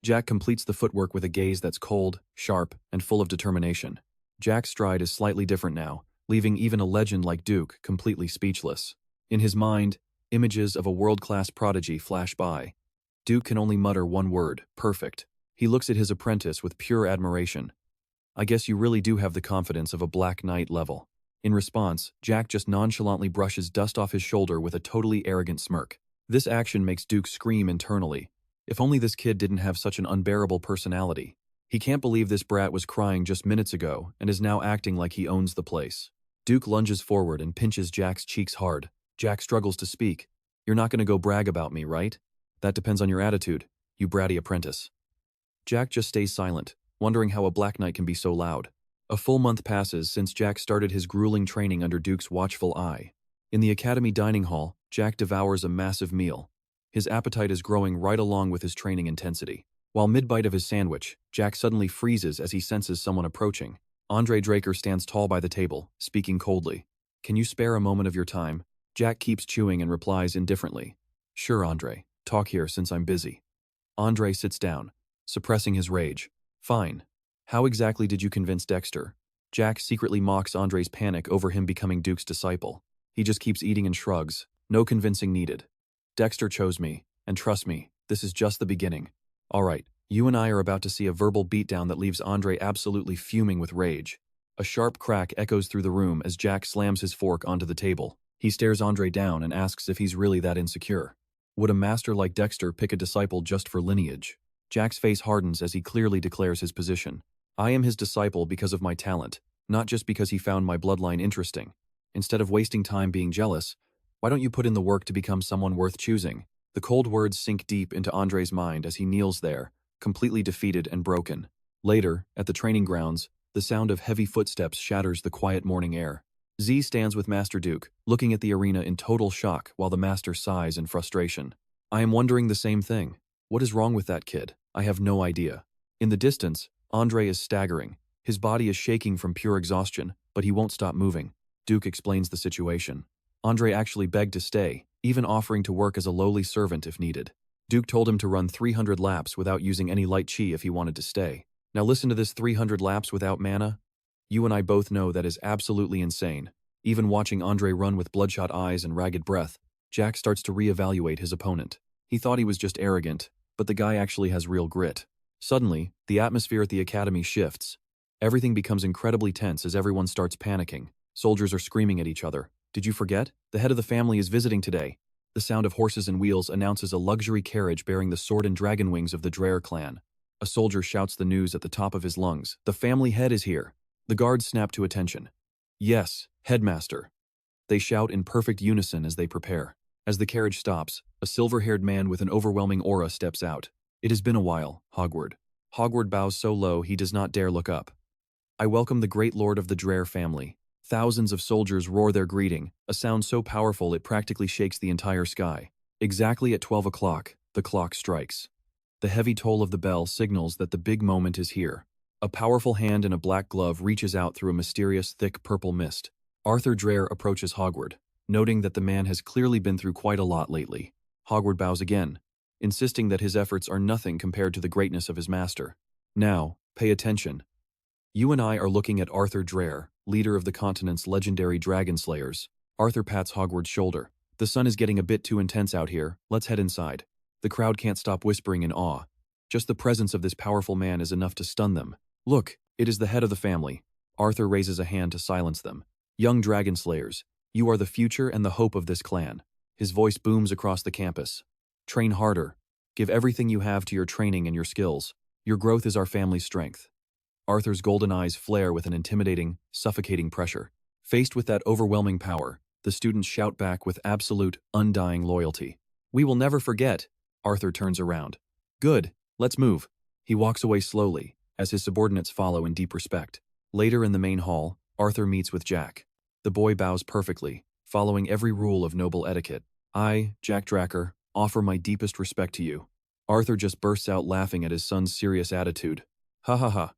Jack completes the footwork with a gaze that's cold, sharp, and full of determination. Jack's stride is slightly different now, leaving even a legend like Duke completely speechless. In his mind, images of a world-class prodigy flash by. Duke can only mutter one word, perfect. He looks at his apprentice with pure admiration. I guess you really do have the confidence of a Black Knight level. In response, Jack just nonchalantly brushes dust off his shoulder with a totally arrogant smirk. This action makes Duke scream internally. If only this kid didn't have such an unbearable personality. He can't believe this brat was crying just minutes ago and is now acting like he owns the place. Duke lunges forward and pinches Jack's cheeks hard. Jack struggles to speak. You're not going to go brag about me, right? That depends on your attitude, you bratty apprentice. Jack just stays silent, wondering how a Black Knight can be so loud. A full month passes since Jack started his grueling training under Duke's watchful eye. In the academy dining hall, Jack devours a massive meal. His appetite is growing right along with his training intensity. While mid-bite of his sandwich, Jack suddenly freezes as he senses someone approaching. Andre Dracker stands tall by the table, speaking coldly. Can you spare a moment of your time? Jack keeps chewing and replies indifferently. Sure, Andre. Talk here since I'm busy. Andre sits down, suppressing his rage. Fine. How exactly did you convince Dexter? Jack secretly mocks Andre's panic over him becoming Duke's disciple. He just keeps eating and shrugs. No convincing needed. Dexter chose me, and trust me, this is just the beginning. Alright, you and I are about to see a verbal beatdown that leaves Andre absolutely fuming with rage. A sharp crack echoes through the room as Jack slams his fork onto the table. He stares Andre down and asks if he's really that insecure. Would a master like Dexter pick a disciple just for lineage? Jack's face hardens as he clearly declares his position. I am his disciple because of my talent, not just because he found my bloodline interesting. Instead of wasting time being jealous, why don't you put in the work to become someone worth choosing? The cold words sink deep into Andre's mind as he kneels there, completely defeated and broken. Later, at the training grounds, the sound of heavy footsteps shatters the quiet morning air. Z stands with Master Duke, looking at the arena in total shock while the master sighs in frustration. I am wondering the same thing. What is wrong with that kid? I have no idea. In the distance, Andre is staggering. His body is shaking from pure exhaustion, but he won't stop moving. Duke explains the situation. Andre actually begged to stay, even offering to work as a lowly servant if needed. Duke told him to run 300 laps without using any light chi if he wanted to stay. Now listen to this: 300 laps without mana? You and I both know that is absolutely insane. Even watching Andre run with bloodshot eyes and ragged breath, Jack starts to reevaluate his opponent. He thought he was just arrogant, but the guy actually has real grit. Suddenly, the atmosphere at the academy shifts. Everything becomes incredibly tense as everyone starts panicking. Soldiers are screaming at each other. Did you forget? The head of the family is visiting today. The sound of horses and wheels announces a luxury carriage bearing the sword and dragon wings of the Dracker clan. A soldier shouts the news at the top of his lungs. The family head is here. The guards snap to attention. Yes, headmaster. They shout in perfect unison as they prepare. As the carriage stops, a silver-haired man with an overwhelming aura steps out. It has been a while, Hogward. Hogward bows so low he does not dare look up. I welcome the great lord of the Dracker family. Thousands of soldiers roar their greeting, a sound so powerful it practically shakes the entire sky. Exactly at 12 o'clock, the clock strikes. The heavy toll of the bell signals that the big moment is here. A powerful hand in a black glove reaches out through a mysterious, thick purple mist. Arthur Dracker approaches Hogward, noting that the man has clearly been through quite a lot lately. Hogward bows again, insisting that his efforts are nothing compared to the greatness of his master. Now, pay attention. You and I are looking at Arthur Dracker, leader of the continent's legendary dragon slayers. Arthur pats Hogward's shoulder. The sun is getting a bit too intense out here. Let's head inside. The crowd can't stop whispering in awe. Just the presence of this powerful man is enough to stun them. Look, it is the head of the family. Arthur raises a hand to silence them. Young dragon slayers, you are the future and the hope of this clan. His voice booms across the campus. Train harder. Give everything you have to your training and your skills. Your growth is our family's strength. Arthur's golden eyes flare with an intimidating, suffocating pressure. Faced with that overwhelming power, the students shout back with absolute, undying loyalty. We will never forget. Arthur turns around. Good, let's move. He walks away slowly, as his subordinates follow in deep respect. Later in the main hall, Arthur meets with Jack. The boy bows perfectly, following every rule of noble etiquette. I, Jack Dracker, offer my deepest respect to you. Arthur just bursts out laughing at his son's serious attitude. Ha ha ha.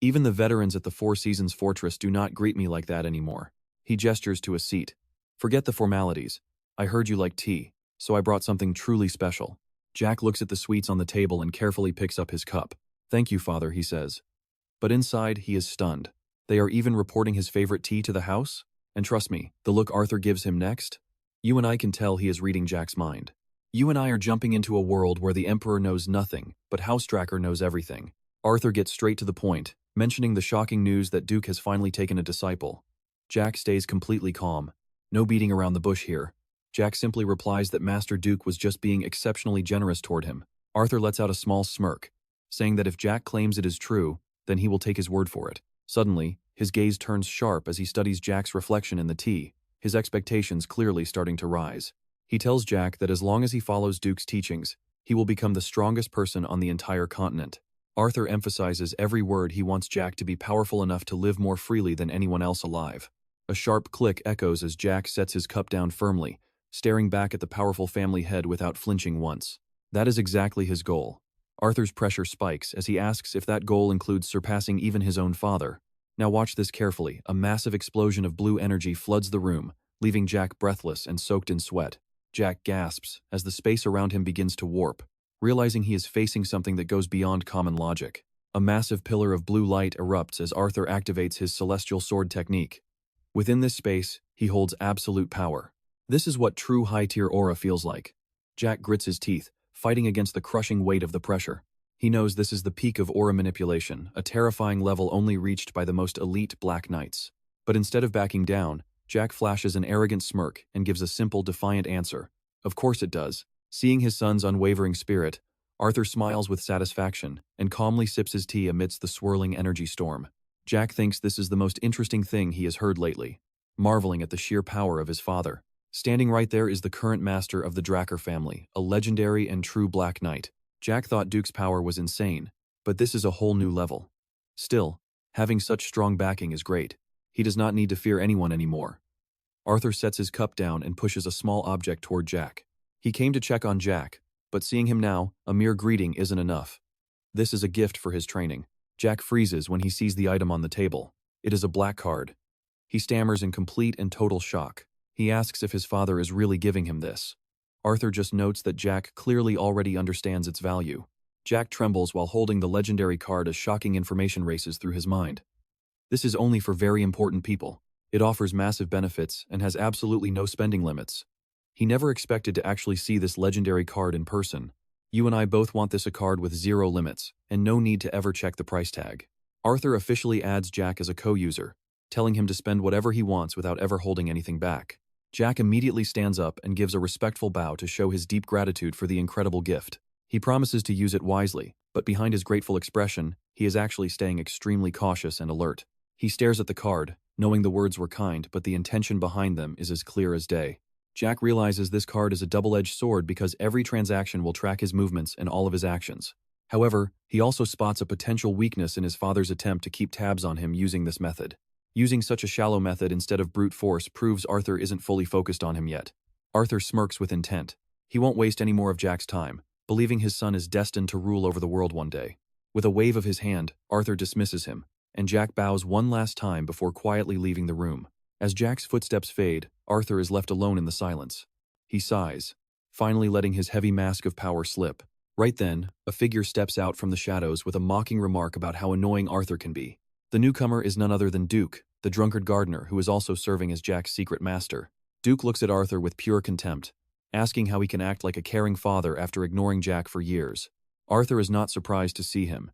Even the veterans at the Four Seasons Fortress do not greet me like that anymore. He gestures to a seat. Forget the formalities. I heard you like tea, so I brought something truly special. Jack looks at the sweets on the table and carefully picks up his cup. Thank you, father, he says. But inside, he is stunned. They are even reporting his favorite tea to the house? And trust me, the look Arthur gives him next? You and I can tell he is reading Jack's mind. You and I are jumping into a world where the Emperor knows nothing, but House Dracker knows everything. Arthur gets straight to the point, mentioning the shocking news that Duke has finally taken a disciple. Jack stays completely calm. No beating around the bush here. Jack simply replies that Master Duke was just being exceptionally generous toward him. Arthur lets out a small smirk, saying that if Jack claims it is true, then he will take his word for it. Suddenly, his gaze turns sharp as he studies Jack's reflection in the tea, his expectations clearly starting to rise. He tells Jack that as long as he follows Duke's teachings, he will become the strongest person on the entire continent. Arthur emphasizes every word. He wants Jack to be powerful enough to live more freely than anyone else alive. A sharp click echoes as Jack sets his cup down firmly, staring back at the powerful family head without flinching once. That is exactly his goal. Arthur's pressure spikes as he asks if that goal includes surpassing even his own father. Now watch this carefully. A massive explosion of blue energy floods the room, leaving Jack breathless and soaked in sweat. Jack gasps as the space around him begins to warp, realizing he is facing something that goes beyond common logic. A massive pillar of blue light erupts as Arthur activates his celestial sword technique. Within this space, he holds absolute power. This is what true high-tier aura feels like. Jack grits his teeth, fighting against the crushing weight of the pressure. He knows this is the peak of aura manipulation, a terrifying level only reached by the most elite Black Knights. But instead of backing down, Jack flashes an arrogant smirk and gives a simple, defiant answer. Of course it does. Seeing his son's unwavering spirit, Arthur smiles with satisfaction and calmly sips his tea amidst the swirling energy storm. Jack thinks this is the most interesting thing he has heard lately, marveling at the sheer power of his father. Standing right there is the current master of the Dracker family, a legendary and true Black Knight. Jack thought Duke's power was insane, but this is a whole new level. Still, having such strong backing is great. He does not need to fear anyone anymore. Arthur sets his cup down and pushes a small object toward Jack. He came to check on Jack, but seeing him now, a mere greeting isn't enough. This is a gift for his training. Jack freezes when he sees the item on the table. It is a black card. He stammers in complete and total shock. He asks if his father is really giving him this. Arthur just notes that Jack clearly already understands its value. Jack trembles while holding the legendary card as shocking information races through his mind. This is only for very important people. It offers massive benefits and has absolutely no spending limits. He never expected to actually see this legendary card in person. You and I both want this a card with zero limits, and no need to ever check the price tag. Arthur officially adds Jack as a co-user, telling him to spend whatever he wants without ever holding anything back. Jack immediately stands up and gives a respectful bow to show his deep gratitude for the incredible gift. He promises to use it wisely, but behind his grateful expression, he is actually staying extremely cautious and alert. He stares at the card, knowing the words were kind, but the intention behind them is as clear as day. Jack realizes this card is a double-edged sword because every transaction will track his movements and all of his actions. However, he also spots a potential weakness in his father's attempt to keep tabs on him using this method. Using such a shallow method instead of brute force proves Arthur isn't fully focused on him yet. Arthur smirks with intent. He won't waste any more of Jack's time, believing his son is destined to rule over the world one day. With a wave of his hand, Arthur dismisses him, and Jack bows one last time before quietly leaving the room. As Jack's footsteps fade, Arthur is left alone in the silence. He sighs, finally letting his heavy mask of power slip. Right then, a figure steps out from the shadows with a mocking remark about how annoying Arthur can be. The newcomer is none other than Duke, the drunkard gardener who is also serving as Jack's secret master. Duke looks at Arthur with pure contempt, asking how he can act like a caring father after ignoring Jack for years. Arthur is not surprised to see him.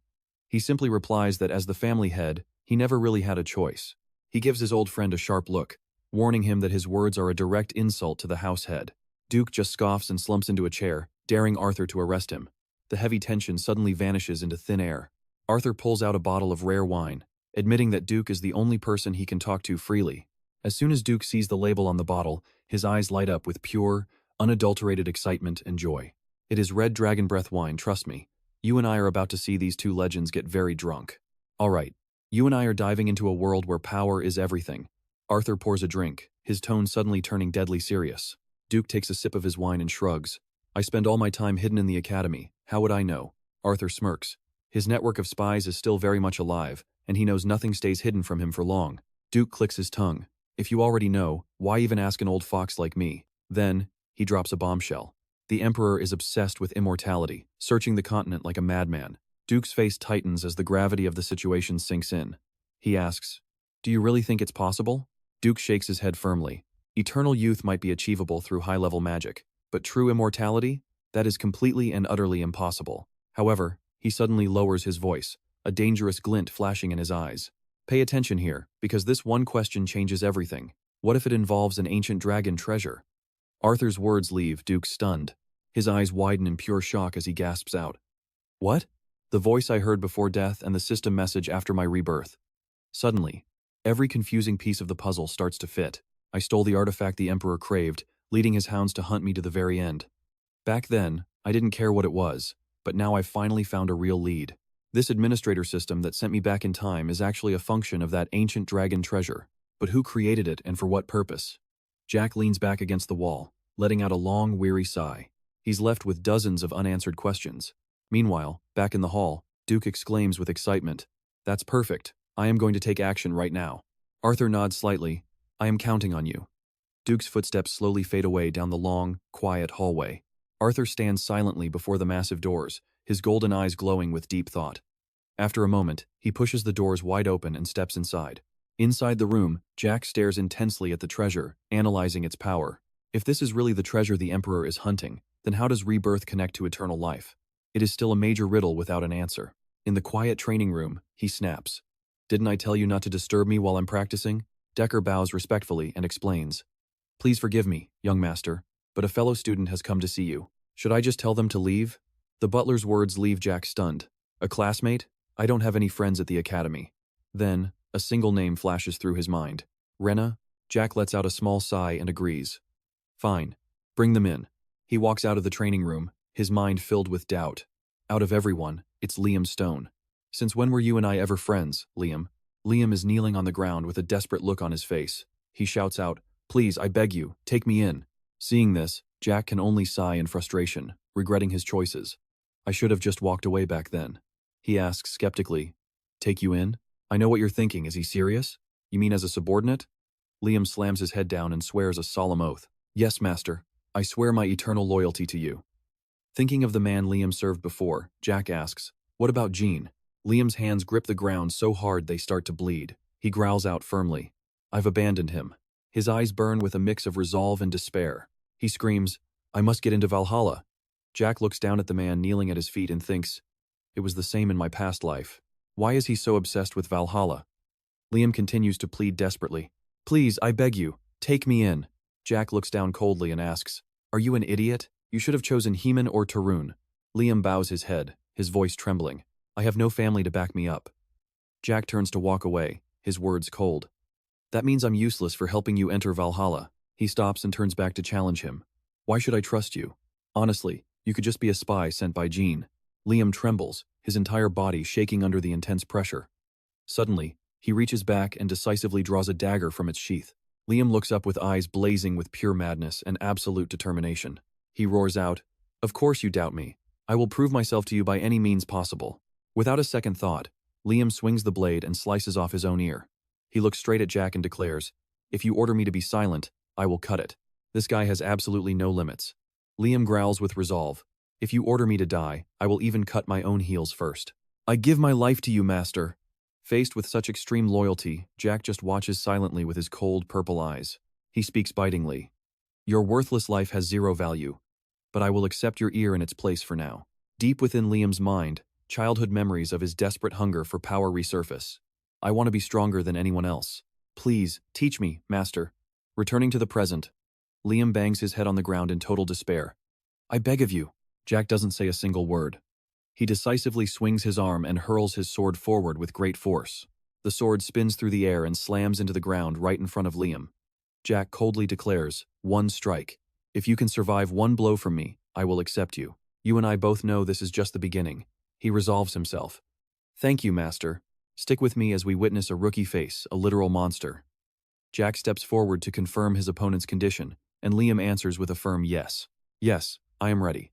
He simply replies that as the family head, he never really had a choice. He gives his old friend a sharp look, warning him that his words are a direct insult to the house head. Duke just scoffs and slumps into a chair, daring Arthur to arrest him. The heavy tension suddenly vanishes into thin air. Arthur pulls out a bottle of rare wine, admitting that Duke is the only person he can talk to freely. As soon as Duke sees the label on the bottle, his eyes light up with pure, unadulterated excitement and joy. It is red dragon breath wine, trust me. You and I are about to see these two legends get very drunk. All right. You and I are diving into a world where power is everything. Arthur pours a drink, his tone suddenly turning deadly serious. Duke takes a sip of his wine and shrugs. I spend all my time hidden in the academy. How would I know? Arthur smirks. His network of spies is still very much alive, and he knows nothing stays hidden from him for long. Duke clicks his tongue. If you already know, why even ask an old fox like me? Then, he drops a bombshell. The Emperor is obsessed with immortality, searching the continent like a madman. Duke's face tightens as the gravity of the situation sinks in. He asks, "Do you really think it's possible?" Duke shakes his head firmly. Eternal youth might be achievable through high-level magic, but true immortality? That is completely and utterly impossible. However, he suddenly lowers his voice, a dangerous glint flashing in his eyes. Pay attention here, because this one question changes everything. What if it involves an ancient dragon treasure? Arthur's words leave Duke stunned. His eyes widen in pure shock as he gasps out, "What?" The voice I heard before death and the system message after my rebirth. Suddenly, every confusing piece of the puzzle starts to fit. I stole the artifact the Emperor craved, leading his hounds to hunt me to the very end. Back then, I didn't care what it was, but now I've finally found a real lead. This administrator system that sent me back in time is actually a function of that ancient dragon treasure. But who created it and for what purpose? Jack leans back against the wall, letting out a long, weary sigh. He's left with dozens of unanswered questions. Meanwhile, back in the hall, Duke exclaims with excitement, "That's perfect. I am going to take action right now." Arthur nods slightly. "I am counting on you." Duke's footsteps slowly fade away down the long, quiet hallway. Arthur stands silently before the massive doors, his golden eyes glowing with deep thought. After a moment, he pushes the doors wide open and steps inside. Inside the room, Jack stares intensely at the treasure, analyzing its power. If this is really the treasure the Emperor is hunting, then how does rebirth connect to eternal life? It is still a major riddle without an answer. In the quiet training room, he snaps. "Didn't I tell you not to disturb me while I'm practicing?" Dracker bows respectfully and explains. "Please forgive me, young master, but a fellow student has come to see you. Should I just tell them to leave?" The butler's words leave Jack stunned. A classmate? I don't have any friends at the academy. Then, a single name flashes through his mind. Rena? Jack lets out a small sigh and agrees. Fine. Bring them in. He walks out of the training room, his mind filled with doubt. Out of everyone, it's Liam Stone. Since when were you and I ever friends, Liam? Liam is kneeling on the ground with a desperate look on his face. He shouts out, Please, I beg you, take me in. Seeing this, Jack can only sigh in frustration, regretting his choices. I should have just walked away back then. He asks skeptically, Take you in? I know what you're thinking, is he serious? You mean as a subordinate? Liam slams his head down and swears a solemn oath. Yes, master. I swear my eternal loyalty to you. Thinking of the man Liam served before, Jack asks, What about Jean? Liam's hands grip the ground so hard they start to bleed. He growls out firmly, I've abandoned him. His eyes burn with a mix of resolve and despair. He screams, I must get into Valhalla. Jack looks down at the man kneeling at his feet and thinks, It was the same in my past life. Why is he so obsessed with Valhalla? Liam continues to plead desperately, Please, I beg you, take me in. Jack looks down coldly and asks, Are you an idiot? You should have chosen Heman or Tarun. Liam bows his head, his voice trembling. I have no family to back me up. Jack turns to walk away, his words cold. That means I'm useless for helping you enter Valhalla. He stops and turns back to challenge him. Why should I trust you? Honestly, you could just be a spy sent by Jean. Liam trembles, his entire body shaking under the intense pressure. Suddenly, he reaches back and decisively draws a dagger from its sheath. Liam looks up with eyes blazing with pure madness and absolute determination. He roars out, Of course you doubt me. I will prove myself to you by any means possible. Without a second thought, Liam swings the blade and slices off his own ear. He looks straight at Jack and declares, If you order me to be silent, I will cut it. This guy has absolutely no limits. Liam growls with resolve, If you order me to die, I will even cut my own heels first. I give my life to you, master. Faced with such extreme loyalty, Jack just watches silently with his cold purple eyes. He speaks bitingly. Your worthless life has zero value, but I will accept your ear in its place for now. Deep within Liam's mind, childhood memories of his desperate hunger for power resurface. I want to be stronger than anyone else. Please, teach me, master. Returning to the present, Liam bangs his head on the ground in total despair. I beg of you. Jack doesn't say a single word. He decisively swings his arm and hurls his sword forward with great force. The sword spins through the air and slams into the ground right in front of Liam. Jack coldly declares, One strike. If you can survive one blow from me, I will accept you. You and I both know this is just the beginning. He resolves himself. Thank you, master. Stick with me as we witness a rookie face, a literal monster. Jack steps forward to confirm his opponent's condition, and Liam answers with a firm yes. Yes, I am ready.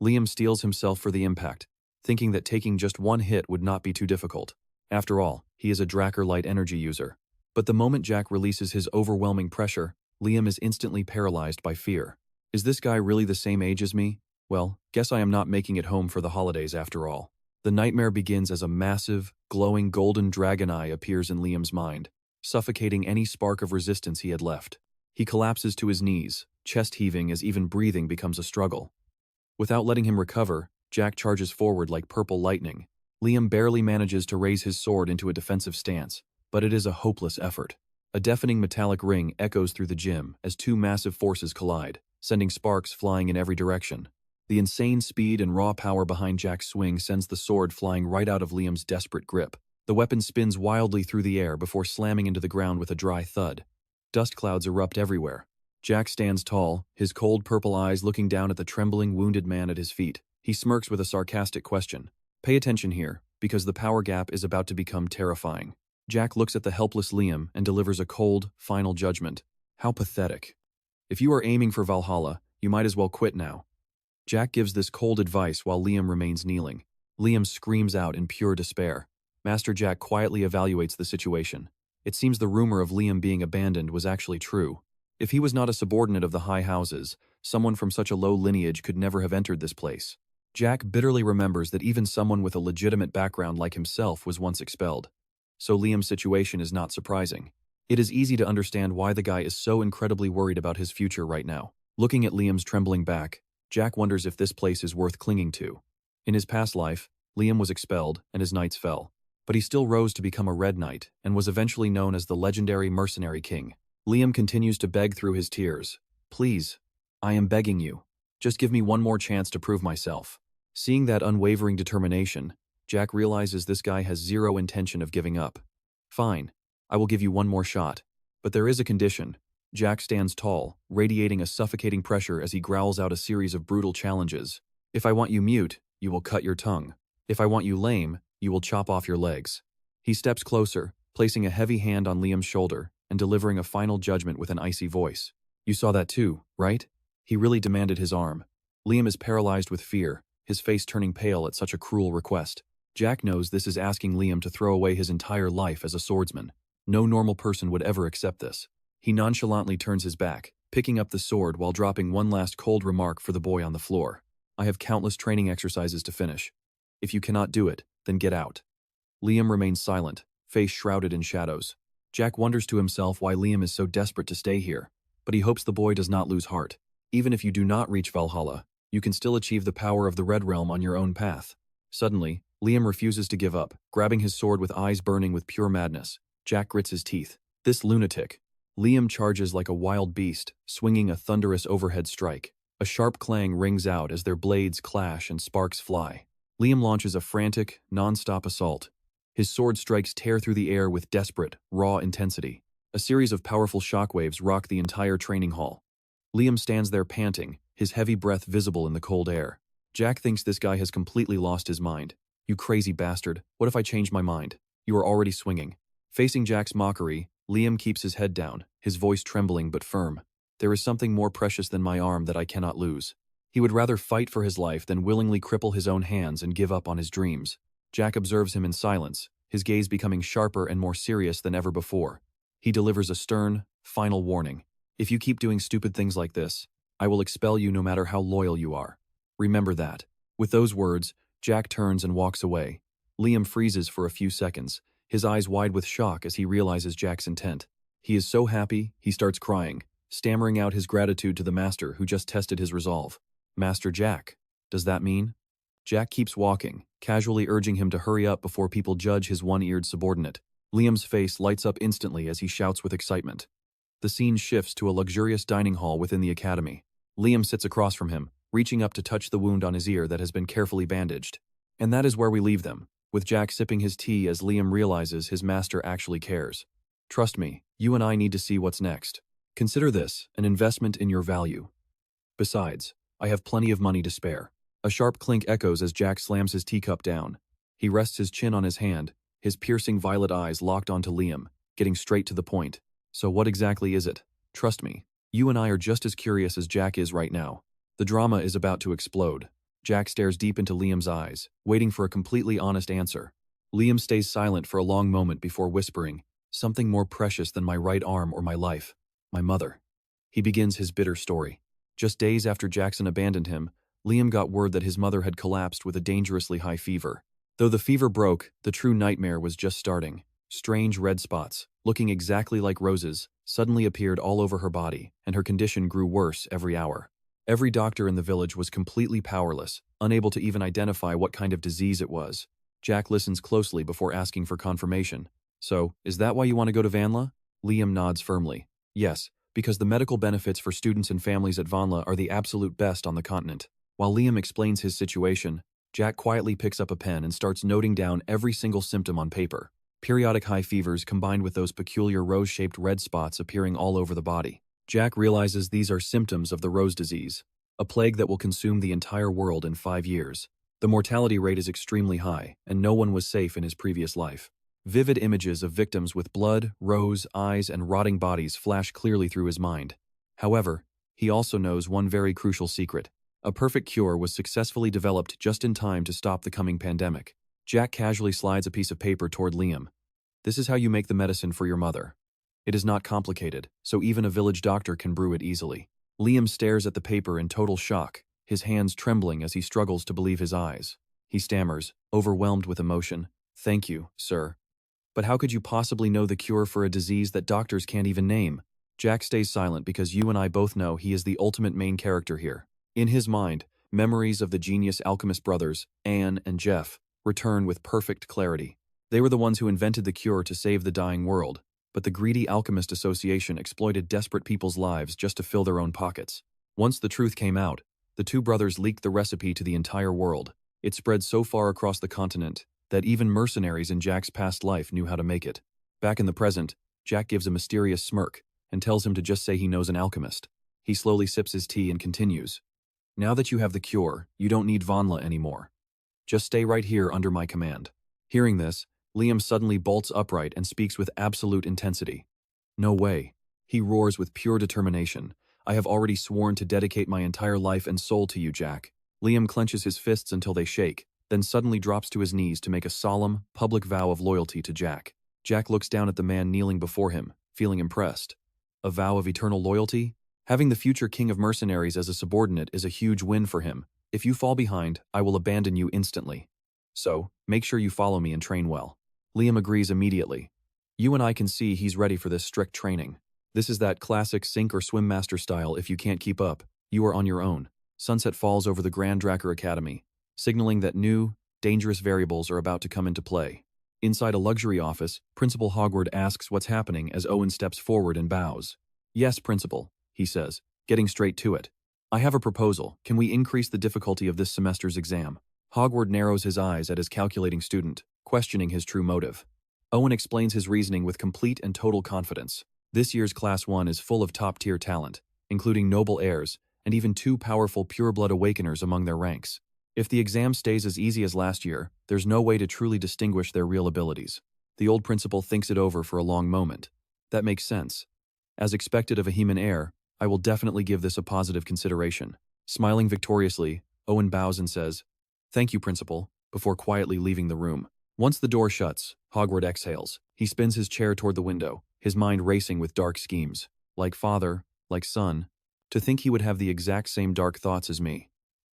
Liam steels himself for the impact, thinking that taking just one hit would not be too difficult. After all, he is a Dracker light energy user. But the moment Jack releases his overwhelming pressure, Liam is instantly paralyzed by fear. Is this guy really the same age as me? Well, guess I am not making it home for the holidays after all. The nightmare begins as a massive, glowing golden dragon eye appears in Liam's mind, suffocating any spark of resistance he had left. He collapses to his knees, chest heaving as even breathing becomes a struggle. Without letting him recover, Jack charges forward like purple lightning. Liam barely manages to raise his sword into a defensive stance, but it is a hopeless effort. A deafening metallic ring echoes through the gym as two massive forces collide, sending sparks flying in every direction. The insane speed and raw power behind Jack's swing sends the sword flying right out of Liam's desperate grip. The weapon spins wildly through the air before slamming into the ground with a dry thud. Dust clouds erupt everywhere. Jack stands tall, his cold purple eyes looking down at the trembling, wounded man at his feet. He smirks with a sarcastic question. Pay attention here, because the power gap is about to become terrifying. Jack looks at the helpless Liam and delivers a cold, final judgment. How pathetic. If you are aiming for Valhalla, you might as well quit now. Jack gives this cold advice while Liam remains kneeling. Liam screams out in pure despair. Master Jack quietly evaluates the situation. It seems the rumor of Liam being abandoned was actually true. If he was not a subordinate of the high houses, someone from such a low lineage could never have entered this place. Jack bitterly remembers that even someone with a legitimate background like himself was once expelled. So Liam's situation is not surprising. It is easy to understand why the guy is so incredibly worried about his future right now. Looking at Liam's trembling back, Jack wonders if this place is worth clinging to. In his past life, Liam was expelled and his knights fell. But he still rose to become a Red Knight and was eventually known as the legendary mercenary king. Liam continues to beg through his tears. Please, I am begging you. Just give me one more chance to prove myself. Seeing that unwavering determination, Jack realizes this guy has zero intention of giving up. Fine, I will give you one more shot. But there is a condition. Jack stands tall, radiating a suffocating pressure as he growls out a series of brutal challenges. If I want you mute, you will cut your tongue. If I want you lame, you will chop off your legs. He steps closer, placing a heavy hand on Liam's shoulder and delivering a final judgment with an icy voice. You saw that too, right? He really demanded his arm. Liam is paralyzed with fear, his face turning pale at such a cruel request. Jack knows this is asking Liam to throw away his entire life as a swordsman. No normal person would ever accept this. He nonchalantly turns his back, picking up the sword while dropping one last cold remark for the boy on the floor. I have countless training exercises to finish. If you cannot do it, then get out. Liam remains silent, face shrouded in shadows. Jack wonders to himself why Liam is so desperate to stay here, but he hopes the boy does not lose heart. Even if you do not reach Valhalla, you can still achieve the power of the Red Realm on your own path. Suddenly, Liam refuses to give up, grabbing his sword with eyes burning with pure madness. Jack grits his teeth. This lunatic. Liam charges like a wild beast, swinging a thunderous overhead strike. A sharp clang rings out as their blades clash and sparks fly. Liam launches a frantic, non-stop assault. His sword strikes tear through the air with desperate, raw intensity. A series of powerful shockwaves rock the entire training hall. Liam stands there panting, his heavy breath visible in the cold air. Jack thinks this guy has completely lost his mind. You crazy bastard, what if I change my mind? You are already swinging. Facing Jack's mockery, Liam keeps his head down, his voice trembling but firm. There is something more precious than my arm that I cannot lose. He would rather fight for his life than willingly cripple his own hands and give up on his dreams. Jack observes him in silence, his gaze becoming sharper and more serious than ever before. He delivers a stern, final warning. If you keep doing stupid things like this, I will expel you no matter how loyal you are. Remember that. With those words, Jack turns and walks away. Liam freezes for a few seconds, his eyes wide with shock as he realizes Jack's intent. He is so happy, he starts crying, stammering out his gratitude to the master who just tested his resolve. Master Jack. Does that mean? Jack keeps walking, casually urging him to hurry up before people judge his one-eared subordinate. Liam's face lights up instantly as he shouts with excitement. The scene shifts to a luxurious dining hall within the academy. Liam sits across from him, reaching up to touch the wound on his ear that has been carefully bandaged. And that is where we leave them, with Jack sipping his tea as Liam realizes his master actually cares. Trust me, you and I need to see what's next. Consider this an investment in your value. Besides, I have plenty of money to spare. A sharp clink echoes as Jack slams his teacup down. He rests his chin on his hand, his piercing violet eyes locked onto Liam, getting straight to the point. So what exactly is it? Trust me, you and I are just as curious as Jack is right now. The drama is about to explode. Jack stares deep into Liam's eyes, waiting for a completely honest answer. Liam stays silent for a long moment before whispering, something more precious than my right arm or my life. My mother. He begins his bitter story. Just days after Jackson abandoned him, Liam got word that his mother had collapsed with a dangerously high fever. Though the fever broke, the true nightmare was just starting. Strange red spots, looking exactly like roses, suddenly appeared all over her body, and her condition grew worse every hour. Every doctor in the village was completely powerless, unable to even identify what kind of disease it was. Jack listens closely before asking for confirmation. So, is that why you want to go to Vanla? Liam nods firmly. Yes, because the medical benefits for students and families at Vanla are the absolute best on the continent. While Liam explains his situation, Jack quietly picks up a pen and starts noting down every single symptom on paper. Periodic high fevers combined with those peculiar rose-shaped red spots appearing all over the body. Jack realizes these are symptoms of the rose disease, a plague that will consume the entire world in 5 years. The mortality rate is extremely high, and no one was safe in his previous life. Vivid images of victims with blood, rose, eyes, and rotting bodies flash clearly through his mind. However, he also knows one very crucial secret. A perfect cure was successfully developed just in time to stop the coming pandemic. Jack casually slides a piece of paper toward Liam. This is how you make the medicine for your mother. It is not complicated, so even a village doctor can brew it easily. Liam stares at the paper in total shock, his hands trembling as he struggles to believe his eyes. He stammers, overwhelmed with emotion. Thank you, sir. But how could you possibly know the cure for a disease that doctors can't even name? Jack stays silent because you and I both know he is the ultimate main character here. In his mind, memories of the genius alchemist brothers, Anne and Jeff, return with perfect clarity. They were the ones who invented the cure to save the dying world, but the greedy alchemist association exploited desperate people's lives just to fill their own pockets. Once the truth came out, the two brothers leaked the recipe to the entire world. It spread so far across the continent that even mercenaries in Jack's past life knew how to make it. Back in the present, Jack gives a mysterious smirk and tells him to just say he knows an alchemist. He slowly sips his tea and continues. Now that you have the cure, you don't need Vanla anymore. Just stay right here under my command. Hearing this, Liam suddenly bolts upright and speaks with absolute intensity. No way. He roars with pure determination. I have already sworn to dedicate my entire life and soul to you, Jack. Liam clenches his fists until they shake, then suddenly drops to his knees to make a solemn, public vow of loyalty to Jack. Jack looks down at the man kneeling before him, feeling impressed. A vow of eternal loyalty? Having the future king of mercenaries as a subordinate is a huge win for him. If you fall behind, I will abandon you instantly. So, make sure you follow me and train well. Liam agrees immediately. You and I can see he's ready for this strict training. This is that classic sink or swim master style. If you can't keep up, you are on your own. Sunset falls over the Grand Dracker Academy, signaling that new, dangerous variables are about to come into play. Inside a luxury office, Principal Hogwarts asks what's happening as Owen steps forward and bows. Yes, Principal, he says, getting straight to it. I have a proposal. Can we increase the difficulty of this semester's exam? Hogwarts narrows his eyes at his calculating student, questioning his true motive. Owen explains his reasoning with complete and total confidence. This year's Class 1 is full of top-tier talent, including noble heirs, and even 2 powerful pureblood awakeners among their ranks. If the exam stays as easy as last year, there's no way to truly distinguish their real abilities. The old principal thinks it over for a long moment. That makes sense. As expected of a human heir, I will definitely give this a positive consideration. Smiling victoriously, Owen bows and says, "Thank you, Principal," before quietly leaving the room. Once the door shuts, Hogwarts exhales. He spins his chair toward the window, his mind racing with dark schemes. Like father, like son. To think he would have the exact same dark thoughts as me.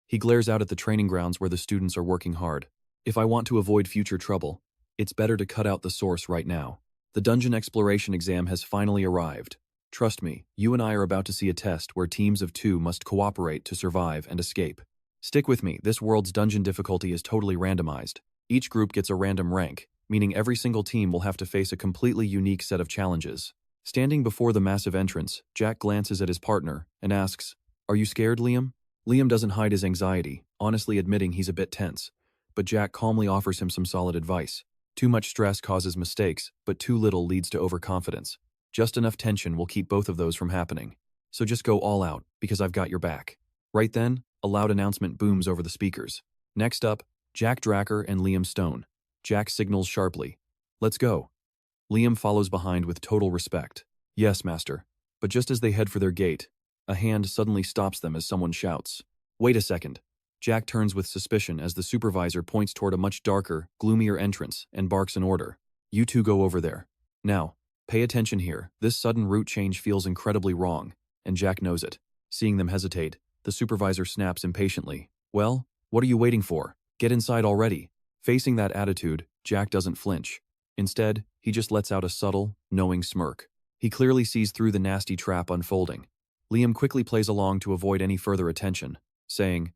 He glares out at the training grounds where the students are working hard. If I want to avoid future trouble, it's better to cut out the source right now. The dungeon exploration exam has finally arrived. Trust me, you and I are about to see a test where teams of 2 must cooperate to survive and escape. Stick with me, this world's dungeon difficulty is totally randomized. Each group gets a random rank, meaning every single team will have to face a completely unique set of challenges. Standing before the massive entrance, Jack glances at his partner and asks, "Are you scared, Liam?" Liam doesn't hide his anxiety, honestly admitting he's a bit tense. But Jack calmly offers him some solid advice. Too much stress causes mistakes, but too little leads to overconfidence. Just enough tension will keep both of those from happening. So just go all out, because I've got your back. Right then, a loud announcement booms over the speakers. Next up, Jack Dracker and Liam Stone. Jack signals sharply. "Let's go." Liam follows behind with total respect. "Yes, Master." But just as they head for their gate, a hand suddenly stops them as someone shouts, "Wait a second." Jack turns with suspicion as the supervisor points toward a much darker, gloomier entrance and barks an order. "You 2 go over there. Now, pay attention here. This sudden route change feels incredibly wrong, and Jack knows it. Seeing them hesitate, the supervisor snaps impatiently. "Well, what are you waiting for? Get inside already." Facing that attitude, Jack doesn't flinch. Instead, he just lets out a subtle, knowing smirk. He clearly sees through the nasty trap unfolding. Liam quickly plays along to avoid any further attention, saying,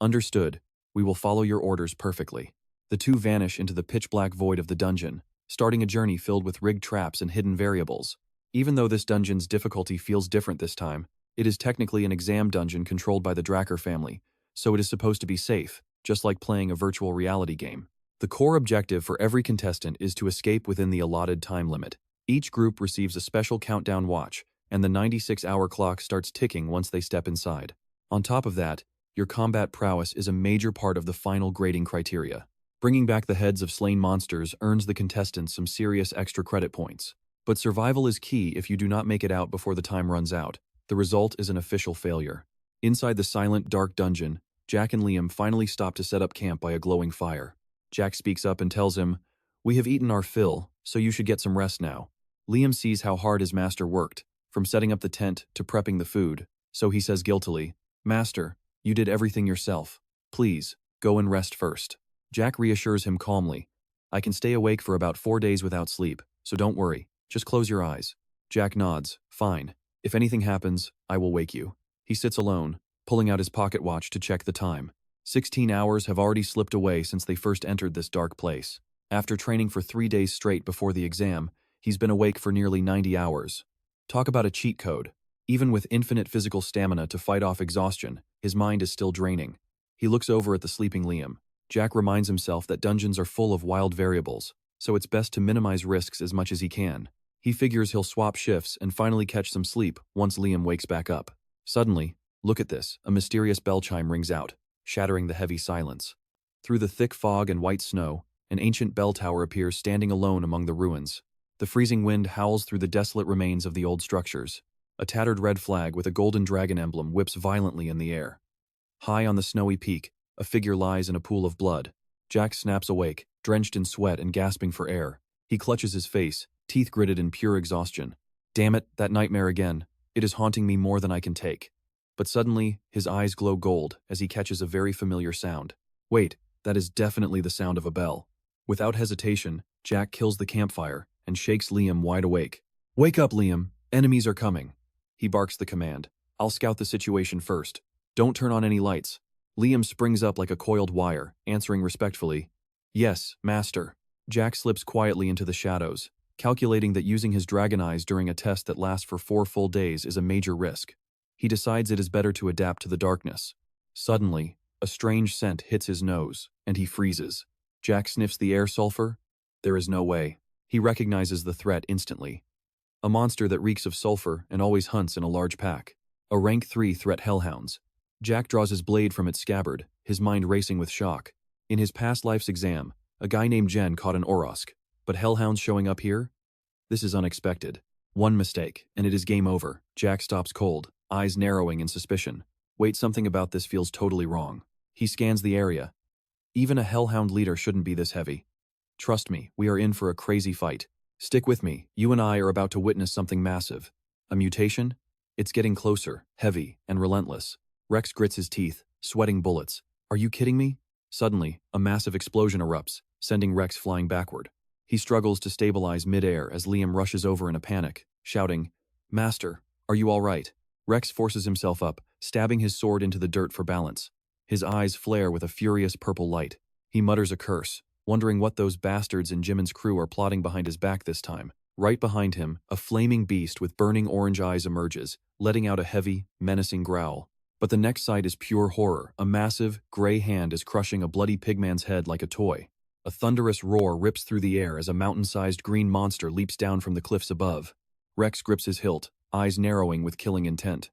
"Understood, we will follow your orders perfectly." The 2 vanish into the pitch-black void of the dungeon, starting a journey filled with rigged traps and hidden variables. Even though this dungeon's difficulty feels different this time, it is technically an exam dungeon controlled by the Dracker family, so it is supposed to be safe, just like playing a virtual reality game. The core objective for every contestant is to escape within the allotted time limit. Each group receives a special countdown watch, and the 96-hour clock starts ticking once they step inside. On top of that, your combat prowess is a major part of the final grading criteria. Bringing back the heads of slain monsters earns the contestants some serious extra credit points. But survival is key if you do not make it out before the time runs out. The result is an official failure. Inside the silent, dark dungeon, Jack and Liam finally stop to set up camp by a glowing fire. Jack speaks up and tells him, "We have eaten our fill, so you should get some rest now." Liam sees how hard his master worked, from setting up the tent to prepping the food, so he says guiltily, "Master, you did everything yourself. Please, go and rest first." Jack reassures him calmly, "I can stay awake for about 4 days without sleep, so don't worry, just close your eyes." Jack nods, "Fine. If anything happens, I will wake you." He sits alone, pulling out his pocket watch to check the time. 16 hours have already slipped away since they first entered this dark place. After training for 3 days straight before the exam, he's been awake for nearly 90 hours. Talk about a cheat code. Even with infinite physical stamina to fight off exhaustion, his mind is still draining. He looks over at the sleeping Liam. Jack reminds himself that dungeons are full of wild variables, so it's best to minimize risks as much as he can. He figures he'll swap shifts and finally catch some sleep once Liam wakes back up. Suddenly, look at this, a mysterious bell chime rings out, shattering the heavy silence. Through the thick fog and white snow, an ancient bell tower appears standing alone among the ruins. The freezing wind howls through the desolate remains of the old structures. A tattered red flag with a golden dragon emblem whips violently in the air. High on the snowy peak, a figure lies in a pool of blood. Jack snaps awake, drenched in sweat and gasping for air. He clutches his face, teeth gritted in pure exhaustion. Damn it, that nightmare again. It is haunting me more than I can take. But suddenly, his eyes glow gold as he catches a very familiar sound. Wait, that is definitely the sound of a bell. Without hesitation, Jack kills the campfire and shakes Liam wide awake. Wake up, Liam. Enemies are coming. He barks the command. I'll scout the situation first. Don't turn on any lights. Liam springs up like a coiled wire, answering respectfully, Yes, master. Jack slips quietly into the shadows, calculating that using his dragon eyes during a test that lasts for 4 full days is a major risk. He decides it is better to adapt to the darkness. Suddenly, a strange scent hits his nose, and he freezes. Jack sniffs the air sulfur. There is no way. He recognizes the threat instantly. A monster that reeks of sulfur and always hunts in a large pack. A rank 3 threat hellhounds. Jack draws his blade from its scabbard, his mind racing with shock. In his past life's exam, a guy named Jen caught an Orosk. But hellhounds showing up here? This is unexpected. One mistake, and it is game over. Jack stops cold, eyes narrowing in suspicion. Wait, something about this feels totally wrong. He scans the area. Even a hellhound leader shouldn't be this heavy. Trust me, we are in for a crazy fight. Stick with me, you and I are about to witness something massive. A mutation? It's getting closer, heavy, and relentless. Rex grits his teeth, sweating bullets. Are you kidding me? Suddenly, a massive explosion erupts, sending Rex flying backward. He struggles to stabilize mid-air as Liam rushes over in a panic, shouting, Master, are you all right? Rex forces himself up, stabbing his sword into the dirt for balance. His eyes flare with a furious purple light. He mutters a curse, wondering what those bastards in Jimin's crew are plotting behind his back this time. Right behind him, a flaming beast with burning orange eyes emerges, letting out a heavy, menacing growl. But the next sight is pure horror. A massive, gray hand is crushing a bloody pigman's head like a toy. A thunderous roar rips through the air as a mountain-sized green monster leaps down from the cliffs above. Rex grips his hilt, eyes narrowing with killing intent.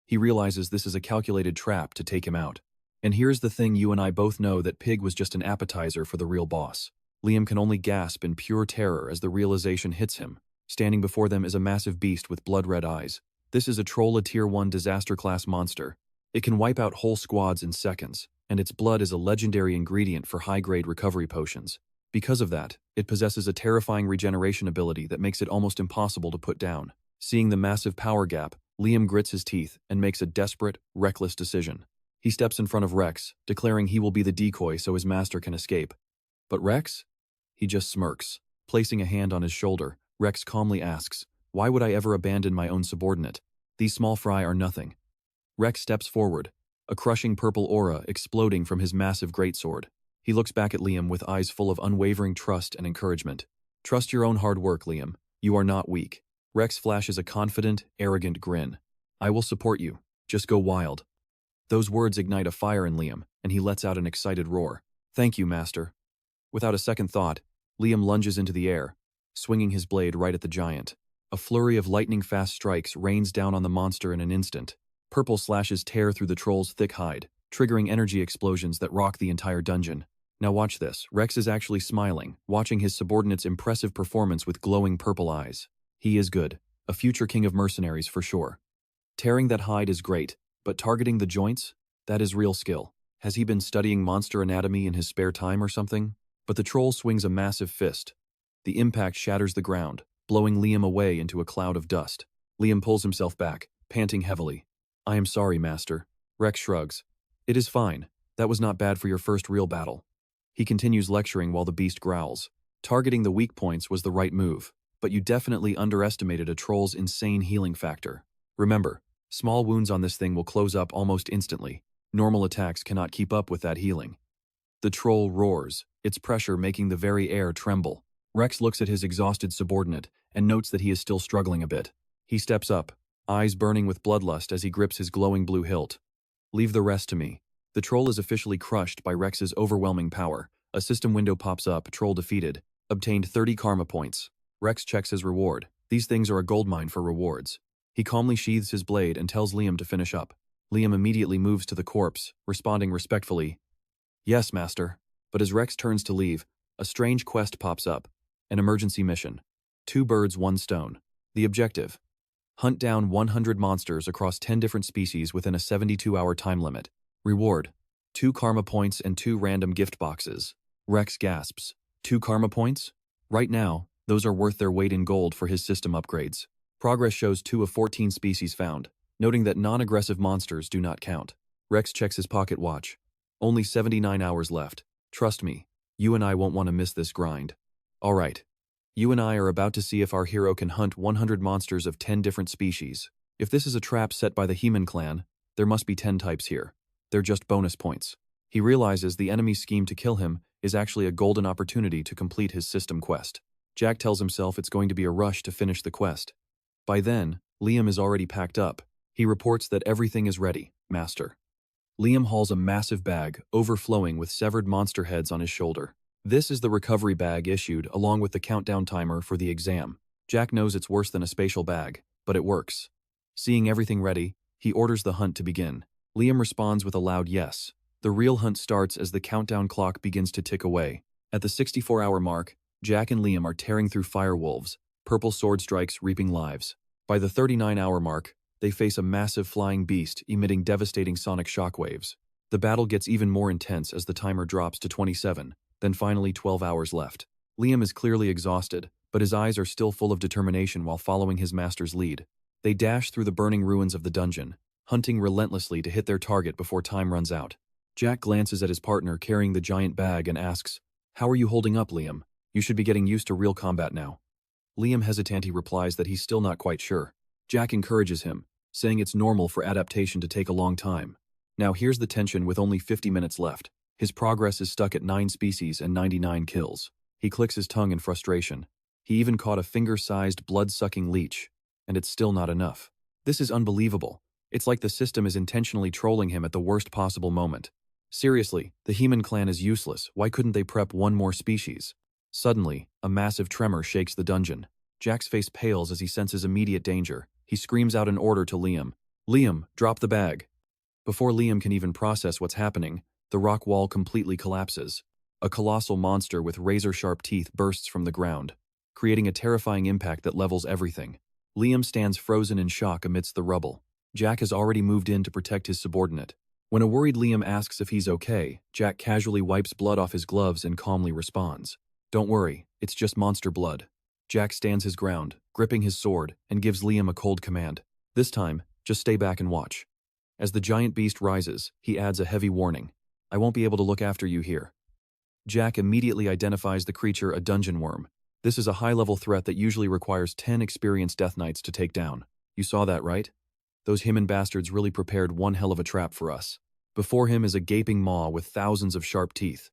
He realizes this is a calculated trap to take him out. And here's the thing, you and I both know that Pig was just an appetizer for the real boss. Liam can only gasp in pure terror as the realization hits him. Standing before them is a massive beast with blood-red eyes. This is a troll, a Tier 1 disaster-class monster. It can wipe out whole squads in seconds, and its blood is a legendary ingredient for high-grade recovery potions. Because of that, it possesses a terrifying regeneration ability that makes it almost impossible to put down. Seeing the massive power gap, Liam grits his teeth and makes a desperate, reckless decision. He steps in front of Rex, declaring he will be the decoy so his master can escape. But Rex? He just smirks. Placing a hand on his shoulder, Rex calmly asks, Why would I ever abandon my own subordinate? These small fry are nothing. Rex steps forward, a crushing purple aura exploding from his massive greatsword. He looks back at Liam with eyes full of unwavering trust and encouragement. Trust your own hard work, Liam. You are not weak. Rex flashes a confident, arrogant grin. I will support you. Just go wild. Those words ignite a fire in Liam, and he lets out an excited roar. Thank you, Master. Without a second thought, Liam lunges into the air, swinging his blade right at the giant. A flurry of lightning-fast strikes rains down on the monster in an instant. Purple slashes tear through the troll's thick hide, triggering energy explosions that rock the entire dungeon. Now watch this. Rex is actually smiling, watching his subordinate's impressive performance with glowing purple eyes. He is good. A future king of mercenaries for sure. Tearing that hide is great, but targeting the joints? That is real skill. Has he been studying monster anatomy in his spare time or something? But the troll swings a massive fist. The impact shatters the ground, blowing Liam away into a cloud of dust. Liam pulls himself back, panting heavily. I am sorry, Master. Rex shrugs. It is fine. That was not bad for your first real battle. He continues lecturing while the beast growls. Targeting the weak points was the right move, but you definitely underestimated a troll's insane healing factor. Remember, small wounds on this thing will close up almost instantly. Normal attacks cannot keep up with that healing. The troll roars, its pressure making the very air tremble. Rex looks at his exhausted subordinate and notes that he is still struggling a bit. He steps up, eyes burning with bloodlust as he grips his glowing blue hilt. Leave the rest to me. The troll is officially crushed by Rex's overwhelming power. A system window pops up, troll defeated. Obtained 30 karma points. Rex checks his reward. These things are a goldmine for rewards. He calmly sheathes his blade and tells Liam to finish up. Liam immediately moves to the corpse, responding respectfully, "Yes, master." But as Rex turns to leave, a strange quest pops up. An emergency mission. 2 birds, 1 stone. The objective: hunt down 100 monsters across 10 different species within a 72-hour time limit. Reward: 2 karma points and 2 random gift boxes. Rex gasps. 2 karma points? Right now, those are worth their weight in gold for his system upgrades. Progress shows 2 of 14 species found, noting that non-aggressive monsters do not count. Rex checks his pocket watch. Only 79 hours left. Trust me, you and I won't want to miss this grind. Alright. You and I are about to see if our hero can hunt 100 monsters of 10 different species. If this is a trap set by the Heman clan, there must be 10 types here. They're just bonus points. He realizes the enemy's scheme to kill him is actually a golden opportunity to complete his system quest. Jack tells himself it's going to be a rush to finish the quest. By then, Liam is already packed up. He reports that everything is ready, master. Liam hauls a massive bag, overflowing with severed monster heads on his shoulder. This is the recovery bag issued along with the countdown timer for the exam. Jack knows it's worse than a spatial bag, but it works. Seeing everything ready, he orders the hunt to begin. Liam responds with a loud yes. The real hunt starts as the countdown clock begins to tick away. At the 64-hour mark, Jack and Liam are tearing through firewolves, purple sword strikes reaping lives. By the 39-hour mark, they face a massive flying beast emitting devastating sonic shockwaves. The battle gets even more intense as the timer drops to 27, then finally 12 hours left. Liam is clearly exhausted, but his eyes are still full of determination while following his master's lead. They dash through the burning ruins of the dungeon, hunting relentlessly to hit their target before time runs out. Jack glances at his partner carrying the giant bag and asks, "How are you holding up, Liam? You should be getting used to real combat now." Liam hesitantly replies that he's still not quite sure. Jack encourages him, saying it's normal for adaptation to take a long time. Now here's the tension with only 50 minutes left. His progress is stuck at 9 species and 99 kills. He clicks his tongue in frustration. He even caught a finger-sized, blood-sucking leech, and it's still not enough. This is unbelievable. It's like the system is intentionally trolling him at the worst possible moment. Seriously, the Heman clan is useless. Why couldn't they prep 1 more species? Suddenly, a massive tremor shakes the dungeon. Jack's face pales as he senses immediate danger. He screams out an order to Liam. "Liam, drop the bag." Before Liam can even process what's happening, the rock wall completely collapses. A colossal monster with razor-sharp teeth bursts from the ground, creating a terrifying impact that levels everything. Liam stands frozen in shock amidst the rubble. Jack has already moved in to protect his subordinate. When a worried Liam asks if he's okay, Jack casually wipes blood off his gloves and calmly responds, "Don't worry, it's just monster blood." Jack stands his ground, gripping his sword, and gives Liam a cold command. This time, just stay back and watch. As the giant beast rises, he adds a heavy warning. "I won't be able to look after you here." Jack immediately identifies the creature a dungeon worm. This is a high-level threat that usually requires 10 experienced Death Knights to take down. You saw that, right? Those Heman bastards really prepared one hell of a trap for us. Before him is a gaping maw with thousands of sharp teeth.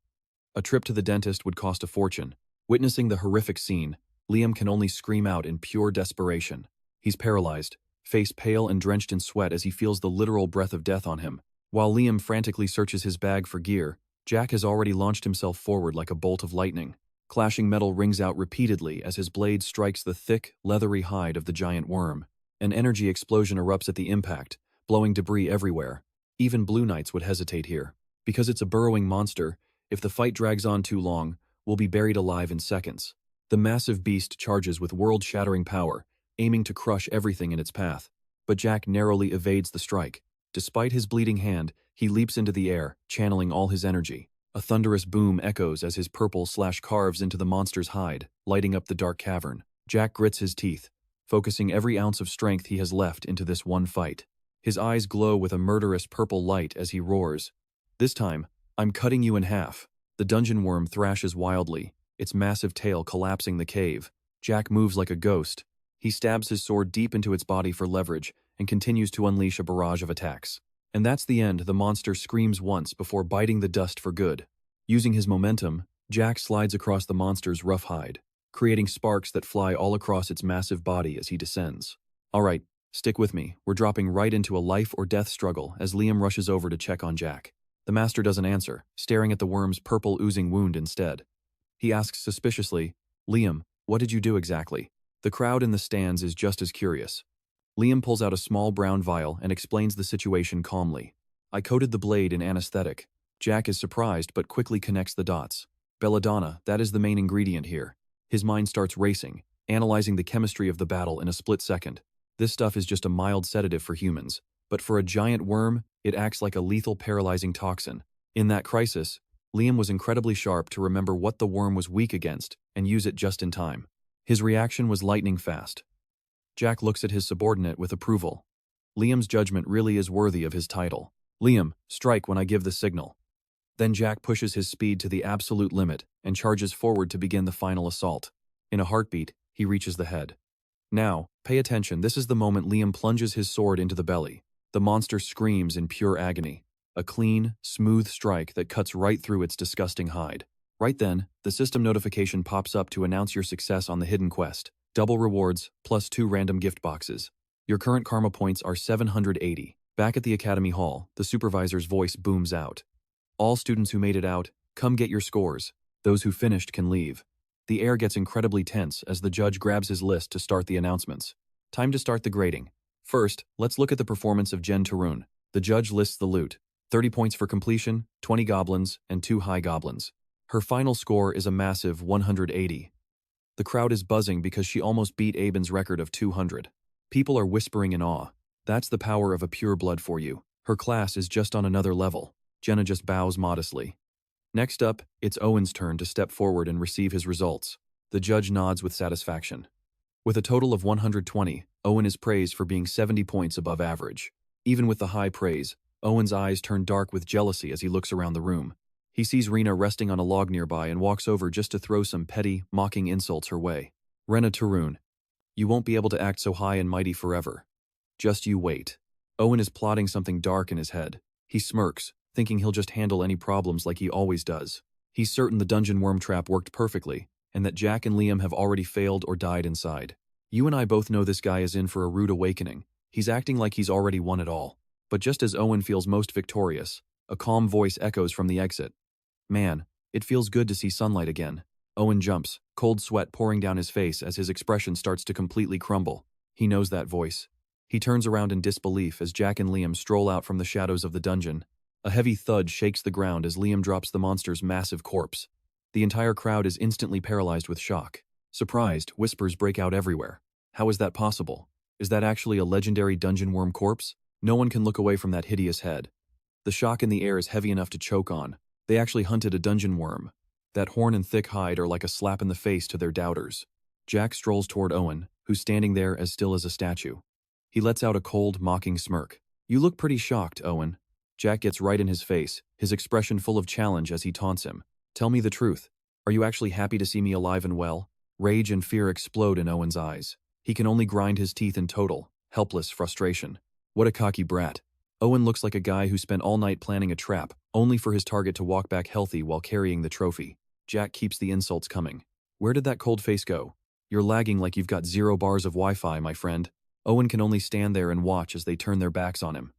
A trip to the dentist would cost a fortune. Witnessing the horrific scene, Liam can only scream out in pure desperation. He's paralyzed, face pale and drenched in sweat as he feels the literal breath of death on him. While Liam frantically searches his bag for gear, Jack has already launched himself forward like a bolt of lightning. Clashing metal rings out repeatedly as his blade strikes the thick, leathery hide of the giant worm. An energy explosion erupts at the impact, blowing debris everywhere. Even Blue Knights would hesitate here. Because it's a burrowing monster, if the fight drags on too long, we'll be buried alive in seconds. The massive beast charges with world-shattering power, aiming to crush everything in its path. But Jack narrowly evades the strike. Despite his bleeding hand, he leaps into the air, channeling all his energy. A thunderous boom echoes as his purple slash carves into the monster's hide, lighting up the dark cavern. Jack grits his teeth, focusing every ounce of strength he has left into this one fight. His eyes glow with a murderous purple light as he roars. This time, "I'm cutting you in half." The dungeon worm thrashes wildly, its massive tail collapsing the cave. Jack moves like a ghost. He stabs his sword deep into its body for leverage and continues to unleash a barrage of attacks. And that's the end. The monster screams once before biting the dust for good. Using his momentum, Jack slides across the monster's rough hide, creating sparks that fly all across its massive body as he descends. Alright, stick with me. We're dropping right into a life or death struggle as Liam rushes over to check on Jack. The master doesn't answer, staring at the worm's purple oozing wound instead. He asks suspiciously, Liam, what did you do exactly? The crowd in the stands is just as curious. Liam pulls out a small brown vial and explains the situation calmly. I coated the blade in anesthetic. Jack is surprised but quickly connects the dots. Belladonna, that is the main ingredient here. His mind starts racing, analyzing the chemistry of the battle in a split second. This stuff is just a mild sedative for humans, but for a giant worm, it acts like a lethal paralyzing toxin. In that crisis, Liam was incredibly sharp to remember what the worm was weak against and use it just in time. His reaction was lightning fast. Jack looks at his subordinate with approval. Liam's judgment really is worthy of his title. Liam, strike when I give the signal. Then Jack pushes his speed to the absolute limit and charges forward to begin the final assault. In a heartbeat, he reaches the head. Now, pay attention, this is the moment Liam plunges his sword into the belly. The monster screams in pure agony. A clean, smooth strike that cuts right through its disgusting hide. Right then, the system notification pops up to announce your success on the hidden quest. Double rewards, plus 2 random gift boxes. Your current karma points are 780. Back at the Academy Hall, the supervisor's voice booms out. All students who made it out, come get your scores. Those who finished can leave. The air gets incredibly tense as the judge grabs his list to start the announcements. Time to start the grading. First, let's look at the performance of Jen Tarun. The judge lists the loot. 30 points for completion, 20 goblins, and 2 high goblins. Her final score is a massive 180. The crowd is buzzing because she almost beat Aben's record of 200. People are whispering in awe. That's the power of a pure blood for you. Her class is just on another level. Jenna just bows modestly. Next up, it's Owen's turn to step forward and receive his results. The judge nods with satisfaction. With a total of 120, Owen is praised for being 70 points above average. Even with the high praise, Owen's eyes turn dark with jealousy as he looks around the room. He sees Rena resting on a log nearby and walks over just to throw some petty, mocking insults her way. Rena Tarun, you won't be able to act so high and mighty forever. Just you wait. Owen is plotting something dark in his head. He smirks, thinking he'll just handle any problems like he always does. He's certain the dungeon worm trap worked perfectly, and that Jack and Liam have already failed or died inside. You and I both know this guy is in for a rude awakening. He's acting like he's already won it all. But just as Owen feels most victorious, a calm voice echoes from the exit. Man, it feels good to see sunlight again. Owen jumps, cold sweat pouring down his face as his expression starts to completely crumble. He knows that voice. He turns around in disbelief as Jack and Liam stroll out from the shadows of the dungeon. A heavy thud shakes the ground as Liam drops the monster's massive corpse. The entire crowd is instantly paralyzed with shock. Surprised, whispers break out everywhere. How is that possible? Is that actually a legendary dungeon worm corpse? No one can look away from that hideous head. The shock in the air is heavy enough to choke on. They actually hunted a dungeon worm. That horn and thick hide are like a slap in the face to their doubters. Jack strolls toward Owen, who's standing there as still as a statue. He lets out a cold, mocking smirk. You look pretty shocked, Owen. Jack gets right in his face, his expression full of challenge as he taunts him. Tell me the truth. Are you actually happy to see me alive and well? Rage and fear explode in Owen's eyes. He can only grind his teeth in total, helpless frustration. What a cocky brat. Owen looks like a guy who spent all night planning a trap, only for his target to walk back healthy while carrying the trophy. Jack keeps the insults coming. Where did that cold face go? You're lagging like you've got 0 bars of Wi-Fi, my friend. Owen can only stand there and watch as they turn their backs on him.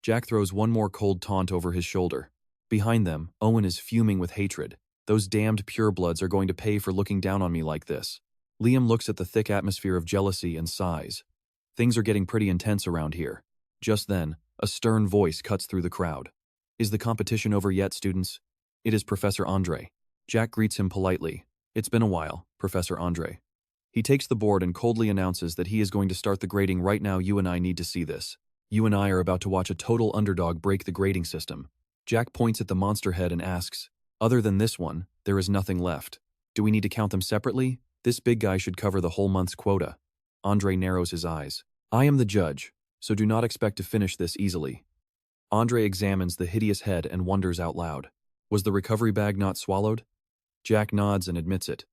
Jack throws one more cold taunt over his shoulder. Behind them, Owen is fuming with hatred. Those damned purebloods are going to pay for looking down on me like this. Liam looks at the thick atmosphere of jealousy and sighs. Things are getting pretty intense around here. Just then, a stern voice cuts through the crowd. Is the competition over yet, students? It is Professor Andre. Jack greets him politely. It's been a while, Professor Andre. He takes the board and coldly announces that he is going to start the grading right now. You and I need to see this. You and I are about to watch a total underdog break the grading system. Jack points at the monster head and asks, other than this one, there is nothing left. Do we need to count them separately? This big guy should cover the whole month's quota. Andre narrows his eyes. I am the judge, so do not expect to finish this easily. Andre examines the hideous head and wonders out loud. Was the recovery bag not swallowed? Jack nods and admits it.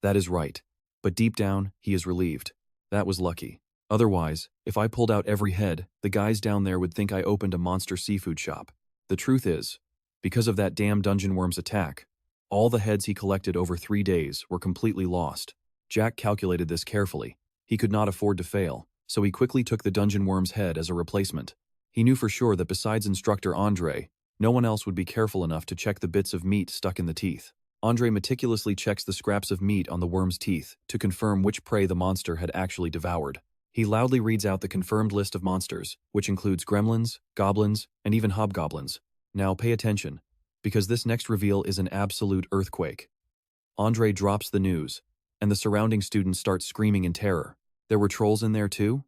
That is right. But deep down, he is relieved. That was lucky. Otherwise, if I pulled out every head, the guys down there would think I opened a monster seafood shop. The truth is, because of that damn dungeon worm's attack, all the heads he collected over 3 days were completely lost. Jack calculated this carefully. He could not afford to fail, so he quickly took the dungeon worm's head as a replacement. He knew for sure that besides instructor Andre, No one else would be careful enough to check the bits of meat stuck in the teeth. Andre meticulously checks the scraps of meat on the worm's teeth to confirm which prey the monster had actually devoured. He loudly reads out the confirmed list of monsters, which includes gremlins, goblins, and even hobgoblins. Now pay attention, because this next reveal is an absolute earthquake. Andre drops the news, and the surrounding students start screaming in terror. There were trolls in there too?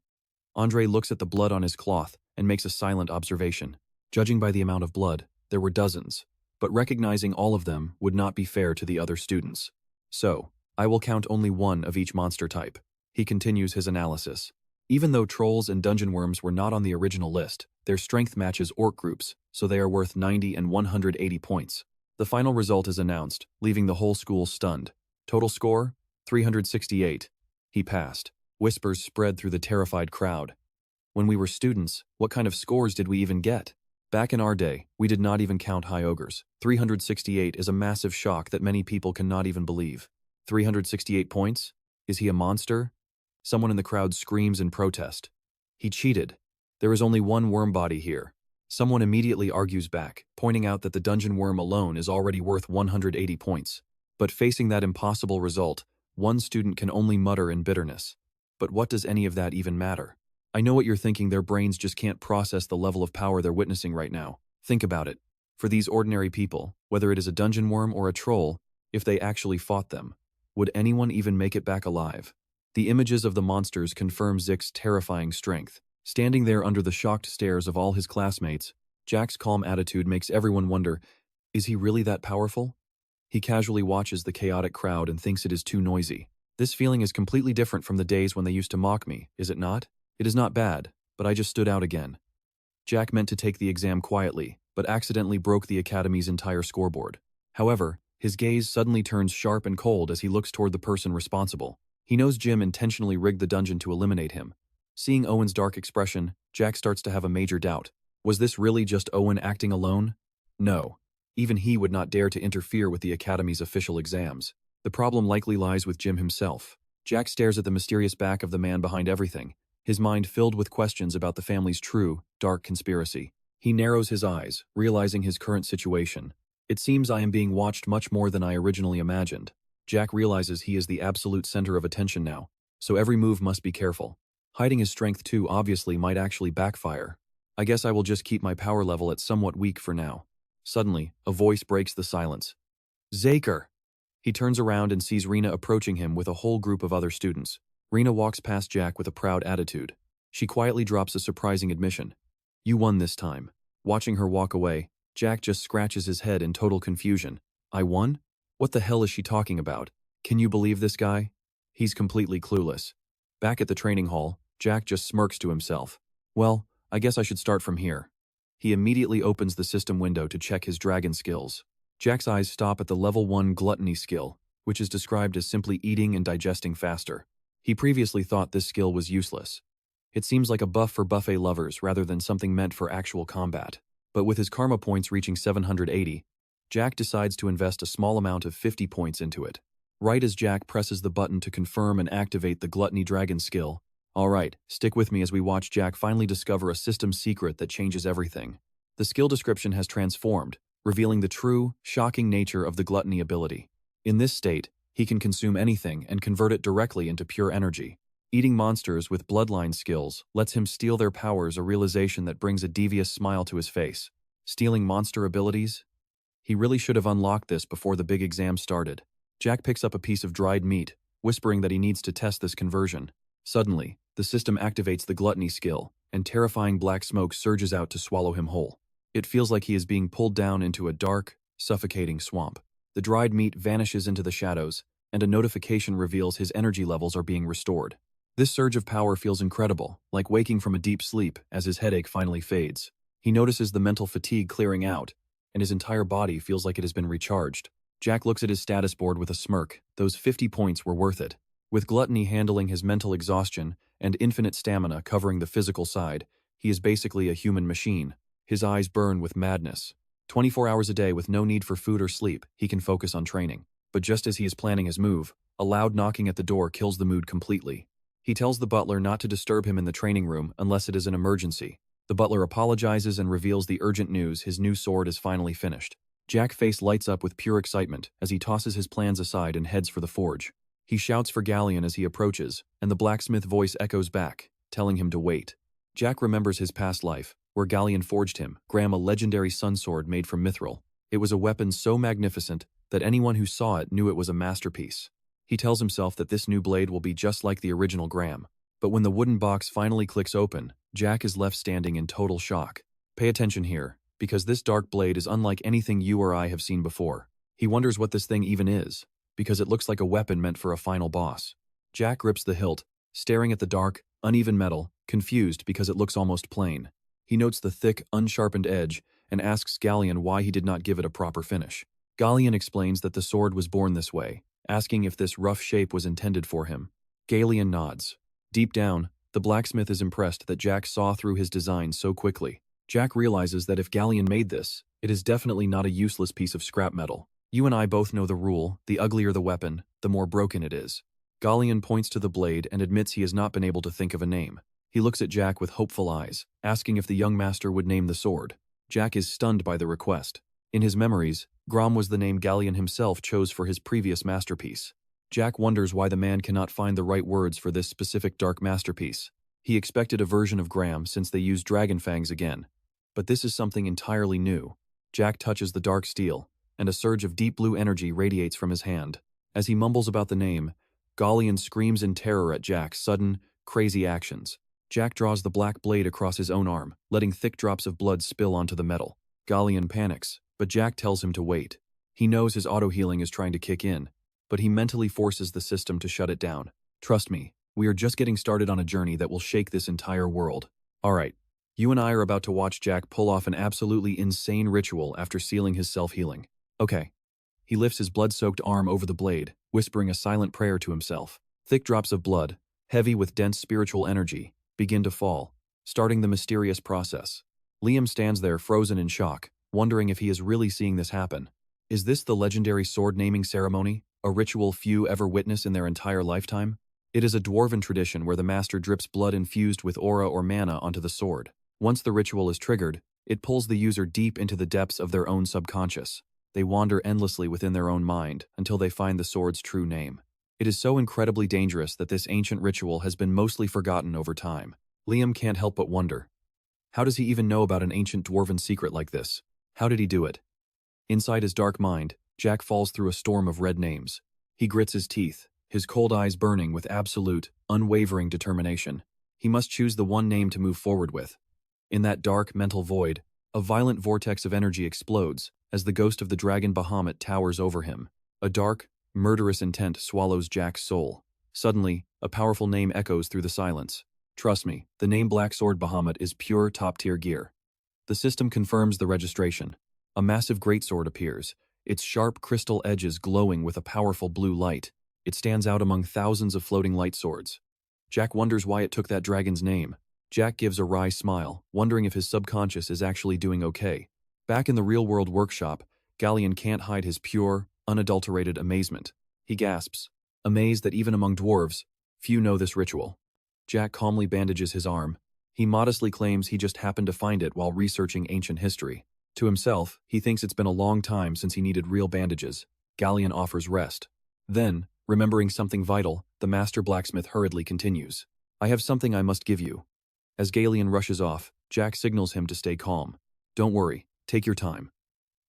Andre looks at the blood on his cloth and makes a silent observation. Judging by the amount of blood, there were dozens, but recognizing all of them would not be fair to the other students. So, I will count only one of each monster type. He continues his analysis. Even though trolls and dungeon worms were not on the original list, their strength matches orc groups, so they are worth 90 and 180 points. The final result is announced, leaving the whole school stunned. Total score? 368. He passed. Whispers spread through the terrified crowd. When we were students, what kind of scores did we even get? Back in our day, we did not even count high ogres. 368 is a massive shock that many people cannot even believe. 368 points? Is he a monster? Someone in the crowd screams in protest. He cheated. There is only one worm body here. Someone immediately argues back, pointing out that the dungeon worm alone is already worth 180 points. But facing that impossible result, one student can only mutter in bitterness. But what does any of that even matter? I know what you're thinking, their brains just can't process the level of power they're witnessing right now. Think about it. For these ordinary people, whether it is a dungeon worm or a troll, if they actually fought them, would anyone even make it back alive? The images of the monsters confirm Zick's terrifying strength. Standing there under the shocked stares of all his classmates, Jack's calm attitude makes everyone wonder, is he really that powerful? He casually watches the chaotic crowd and thinks it is too noisy. This feeling is completely different from the days when they used to mock me, is it not? It is not bad, but I just stood out again. Jack meant to take the exam quietly, but accidentally broke the academy's entire scoreboard. However, his gaze suddenly turns sharp and cold as he looks toward the person responsible. He knows Jim intentionally rigged the dungeon to eliminate him. Seeing Owen's dark expression, Jack starts to have a major doubt. Was this really just Owen acting alone? No. Even he would not dare to interfere with the Academy's official exams. The problem likely lies with Jim himself. Jack stares at the mysterious back of the man behind everything, his mind filled with questions about the family's true, dark conspiracy. He narrows his eyes, realizing his current situation. It seems I am being watched much more than I originally imagined. Jack realizes he is the absolute center of attention now, so every move must be careful. Hiding his strength too obviously might actually backfire. I guess I will just keep my power level at somewhat weak for now. Suddenly, a voice breaks the silence. Dracker! He turns around and sees Rena approaching him with a whole group of other students. Rena walks past Jack with a proud attitude. She quietly drops a surprising admission. You won this time. Watching her walk away, Jack just scratches his head in total confusion. I won? What the hell is she talking about? Can you believe this guy? He's completely clueless. Back at the training hall, Jack just smirks to himself. Well, I guess I should start from here. He immediately opens the system window to check his dragon skills. Jack's eyes stop at the level 1 gluttony skill, which is described as simply eating and digesting faster. He previously thought this skill was useless. It seems like a buff for buffet lovers rather than something meant for actual combat. But with his karma points reaching 780, Jack decides to invest a small amount of 50 points into it. Right as Jack presses the button to confirm and activate the Gluttony Dragon skill. Alright, stick with me as we watch Jack finally discover a system secret that changes everything. The skill description has transformed, revealing the true, shocking nature of the Gluttony ability. In this state, he can consume anything and convert it directly into pure energy. Eating monsters with bloodline skills lets him steal their powers, a realization that brings a devious smile to his face. Stealing monster abilities? He really should have unlocked this before the big exam started. Jack picks up a piece of dried meat, whispering that he needs to test this conversion. Suddenly, the system activates the gluttony skill, and terrifying black smoke surges out to swallow him whole. It feels like he is being pulled down into a dark, suffocating swamp. The dried meat vanishes into the shadows, and a notification reveals his energy levels are being restored. This surge of power feels incredible, like waking from a deep sleep as his headache finally fades. He notices the mental fatigue clearing out, and his entire body feels like it has been recharged. Jack looks at his status board with a smirk. Those 50 points were worth it. With gluttony handling his mental exhaustion and infinite stamina covering the physical side, he is basically a human machine. His eyes burn with madness. 24 hours a day with no need for food or sleep, he can focus on training. But just as he is planning his move, a loud knocking at the door kills the mood completely. He tells the butler not to disturb him in the training room unless it is an emergency. The butler apologizes and reveals the urgent news: his new sword is finally finished. Jack's face lights up with pure excitement as he tosses his plans aside and heads for the forge. He shouts for Galleon as he approaches, and the blacksmith voice echoes back, telling him to wait. Jack remembers his past life, where Galleon forged him, Graham, a legendary sun sword made from mithril. It was a weapon so magnificent that anyone who saw it knew it was a masterpiece. He tells himself that this new blade will be just like the original Graham. But when the wooden box finally clicks open, Jack is left standing in total shock. Pay attention here, because this dark blade is unlike anything you or I have seen before. He wonders what this thing even is, because it looks like a weapon meant for a final boss. Jack grips the hilt, staring at the dark, uneven metal, confused because it looks almost plain. He notes the thick, unsharpened edge and asks Galleon why he did not give it a proper finish. Galleon explains that the sword was born this way, asking if this rough shape was intended for him. Galleon nods. Deep down, the blacksmith is impressed that Jack saw through his design so quickly. Jack realizes that if Galleon made this, it is definitely not a useless piece of scrap metal. You and I both know the rule: the uglier the weapon, the more broken it is. Galleon points to the blade and admits he has not been able to think of a name. He looks at Jack with hopeful eyes, asking if the young master would name the sword. Jack is stunned by the request. In his memories, Grom was the name Galleon himself chose for his previous masterpiece. Jack wonders why the man cannot find the right words for this specific dark masterpiece. He expected a version of Graham since they used dragon fangs again. But this is something entirely new. Jack touches the dark steel, and a surge of deep blue energy radiates from his hand. As he mumbles about the name, Galleon screams in terror at Jack's sudden, crazy actions. Jack draws the black blade across his own arm, letting thick drops of blood spill onto the metal. Galleon panics, but Jack tells him to wait. He knows his auto-healing is trying to kick in, but he mentally forces the system to shut it down. Trust me, we are just getting started on a journey that will shake this entire world. Alright, you and I are about to watch Jack pull off an absolutely insane ritual after sealing his self-healing. Okay. He lifts his blood-soaked arm over the blade, whispering a silent prayer to himself. Thick drops of blood, heavy with dense spiritual energy, begin to fall, starting the mysterious process. Liam stands there frozen in shock, wondering if he is really seeing this happen. Is this the legendary sword-naming ceremony, a ritual few ever witness in their entire lifetime? It is a dwarven tradition where the master drips blood infused with aura or mana onto the sword. Once the ritual is triggered, it pulls the user deep into the depths of their own subconscious. They wander endlessly within their own mind until they find the sword's true name. It is so incredibly dangerous that this ancient ritual has been mostly forgotten over time. Liam can't help but wonder. How does he even know about an ancient dwarven secret like this? How did he do it? Inside his dark mind, Jack falls through a storm of red names. He grits his teeth, his cold eyes burning with absolute, unwavering determination. He must choose the one name to move forward with. In that dark, mental void, a violent vortex of energy explodes as the ghost of the dragon Bahamut towers over him. A dark, murderous intent swallows Jack's soul. Suddenly, a powerful name echoes through the silence. Trust me, the name Black Sword Bahamut is pure top-tier gear. The system confirms the registration. A massive greatsword appears, its sharp crystal edges glowing with a powerful blue light. It stands out among thousands of floating light swords. Jack wonders why it took that dragon's name. Jack gives a wry smile, wondering if his subconscious is actually doing okay. Back in the real-world workshop, Galleon can't hide his pure, unadulterated amazement. He gasps, amazed that even among dwarves, few know this ritual. Jack calmly bandages his arm. He modestly claims he just happened to find it while researching ancient history. To himself, he thinks it's been a long time since he needed real bandages. Galleon offers rest. Then, remembering something vital, the master blacksmith hurriedly continues. I have something I must give you. As Galleon rushes off, Jack signals him to stay calm. Don't worry, take your time.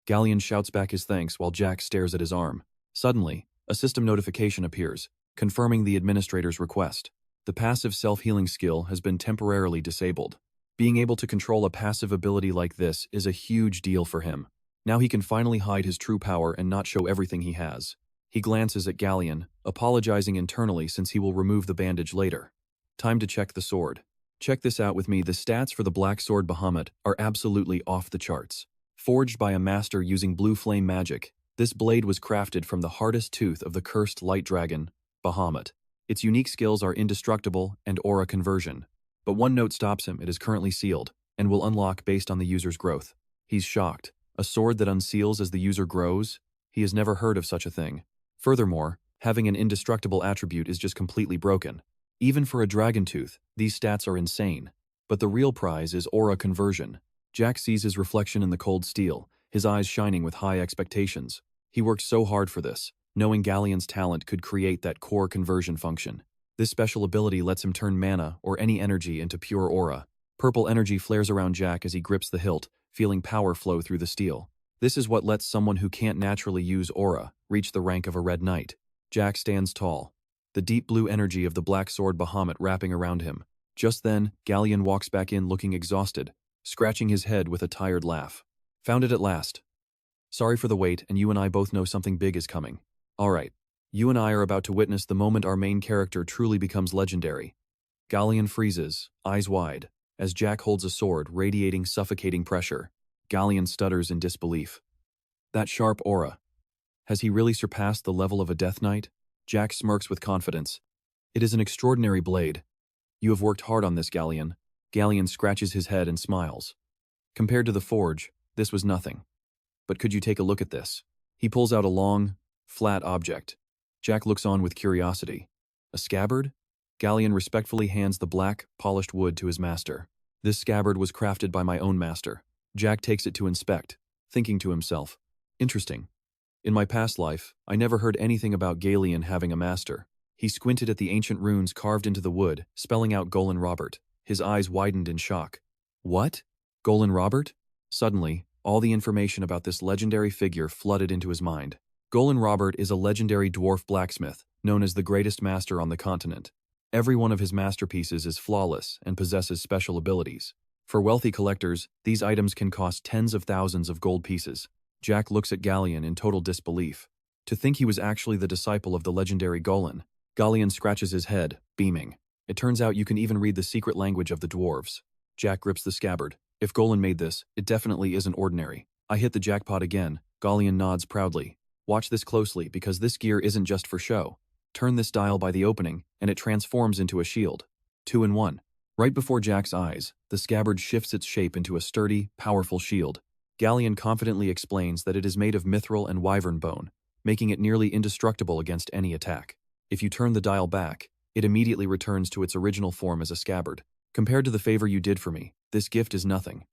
Galleon shouts back his thanks while Jack stares at his arm. Suddenly, a system notification appears, confirming the administrator's request. The passive self-healing skill has been temporarily disabled. Being able to control a passive ability like this is a huge deal for him. Now he can finally hide his true power and not show everything he has. He glances at Galleon, apologizing internally since he will remove the bandage later. Time to check the sword. Check this out with me. The stats for the Black Sword Bahamut are absolutely off the charts. Forged by a master using blue flame magic, this blade was crafted from the hardest tooth of the cursed light dragon, Bahamut. Its unique skills are indestructible and aura conversion. But one note stops him: it is currently sealed, and will unlock based on the user's growth. He's shocked. A sword that unseals as the user grows? He has never heard of such a thing. Furthermore, having an indestructible attribute is just completely broken. Even for a dragon tooth, these stats are insane. But the real prize is aura conversion. Jack sees his reflection in the cold steel, his eyes shining with high expectations. He worked so hard for this, knowing Galleon's talent could create that core conversion function. This special ability lets him turn mana or any energy into pure aura. Purple energy flares around Jack as he grips the hilt, feeling power flow through the steel. This is what lets someone who can't naturally use aura reach the rank of a red knight. Jack stands tall, the deep blue energy of the black sword Bahamut wrapping around him. Just then, Galleon walks back in looking exhausted, scratching his head with a tired laugh. Found it at last. Sorry for the wait, and you and I both know something big is coming. Alright, you and I are about to witness the moment our main character truly becomes legendary. Galleon freezes, eyes wide, as Jack holds a sword radiating suffocating pressure. Galleon stutters in disbelief. That sharp aura. Has he really surpassed the level of a Death Knight? Jack smirks with confidence. It is an extraordinary blade. You have worked hard on this, Galleon. Galleon scratches his head and smiles. Compared to the forge, this was nothing. But could you take a look at this? He pulls out a long, flat object. Jack looks on with curiosity. A scabbard? Galleon respectfully hands the black, polished wood to his master. This scabbard was crafted by my own master. Jack takes it to inspect, thinking to himself, interesting. In my past life, I never heard anything about Galleon having a master. He squinted at the ancient runes carved into the wood, spelling out Golan Robert. His eyes widened in shock. What? Golan Robert? Suddenly, all the information about this legendary figure flooded into his mind. Golan Robert is a legendary dwarf blacksmith, known as the greatest master on the continent. Every one of his masterpieces is flawless and possesses special abilities. For wealthy collectors, these items can cost tens of thousands of gold pieces. Jack looks at Galleon in total disbelief. To think he was actually the disciple of the legendary Golan. Galleon scratches his head, beaming. It turns out you can even read the secret language of the dwarves. Jack grips the scabbard. If Golan made this, it definitely isn't ordinary. I hit the jackpot again. Galleon nods proudly. Watch this closely because this gear isn't just for show. Turn this dial by the opening, and it transforms into a shield. 2 in 1. Right before Jack's eyes, the scabbard shifts its shape into a sturdy, powerful shield. Galleon confidently explains that it is made of mithril and wyvern bone, making it nearly indestructible against any attack. If you turn the dial back, it immediately returns to its original form as a scabbard. Compared to the favor you did for me, this gift is nothing.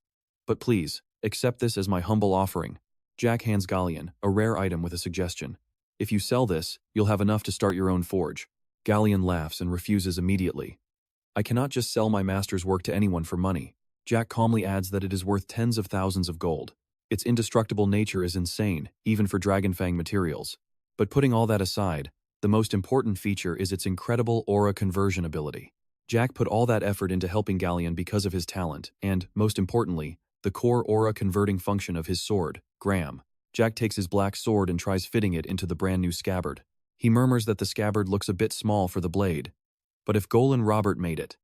But please, accept this as my humble offering. Jack hands Galleon a rare item with a suggestion. If you sell this, you'll have enough to start your own forge. Galleon laughs and refuses immediately. I cannot just sell my master's work to anyone for money. Jack calmly adds that it is worth tens of thousands of gold. Its indestructible nature is insane, even for Dragonfang materials. But putting all that aside, the most important feature is its incredible aura conversion ability. Jack put all that effort into helping Galleon because of his talent, and, most importantly, the core aura converting function of his sword, Graham. Jack takes his black sword and tries fitting it into the brand new scabbard. He murmurs that the scabbard looks a bit small for the blade. But if Golan Robert made it,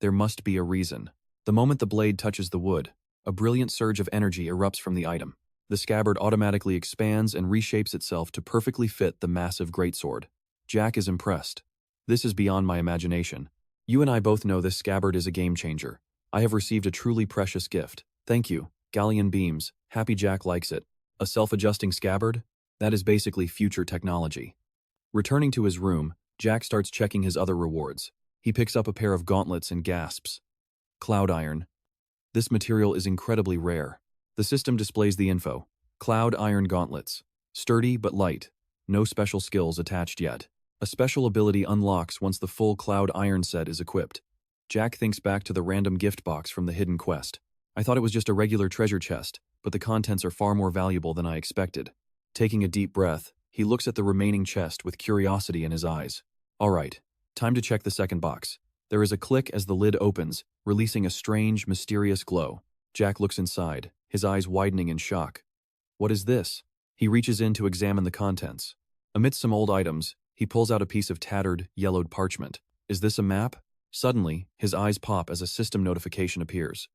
there must be a reason. The moment the blade touches the wood, a brilliant surge of energy erupts from the item. The scabbard automatically expands and reshapes itself to perfectly fit the massive greatsword. Jack is impressed. This is beyond my imagination. You and I both know this scabbard is a game changer. I have received a truly precious gift. Thank you. Galleon beams. Happy Jack likes it. A self-adjusting scabbard? That is basically future technology. Returning to his room, Jack starts checking his other rewards. He picks up a pair of gauntlets and gasps. Cloud iron. This material is incredibly rare. The system displays the info. Cloud iron gauntlets. Sturdy but light. No special skills attached yet. A special ability unlocks once the full cloud iron set is equipped. Jack thinks back to the random gift box from the hidden quest. I thought it was just a regular treasure chest, but the contents are far more valuable than I expected. Taking a deep breath, he looks at the remaining chest with curiosity in his eyes. Alright, time to check the second box. There is a click as the lid opens, releasing a strange, mysterious glow. Jack looks inside, his eyes widening in shock. What is this? He reaches in to examine the contents. Amidst some old items, he pulls out a piece of tattered, yellowed parchment. Is this a map? Suddenly, his eyes pop as a system notification appears.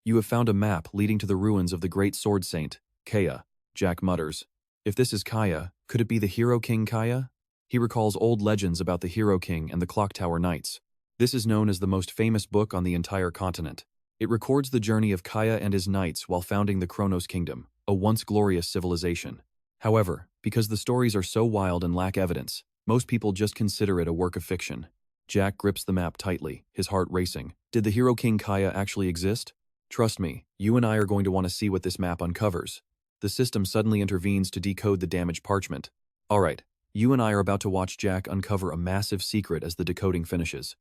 You have found a map leading to the ruins of the great sword saint, Kaya, Jack mutters. If this is Kaya, could it be the Hero King Kaya? He recalls old legends about the Hero King and the Clock Tower Knights. This is known as the most famous book on the entire continent. It records the journey of Kaya and his knights while founding the Kronos Kingdom, a once glorious civilization. However, because the stories are so wild and lack evidence, most people just consider it a work of fiction. Jack grips the map tightly, his heart racing. Did the Hero King Kaya actually exist? Trust me, you and I are going to want to see what this map uncovers. The system suddenly intervenes to decode the damaged parchment. Alright, you and I are about to watch Jack uncover a massive secret as the decoding finishes.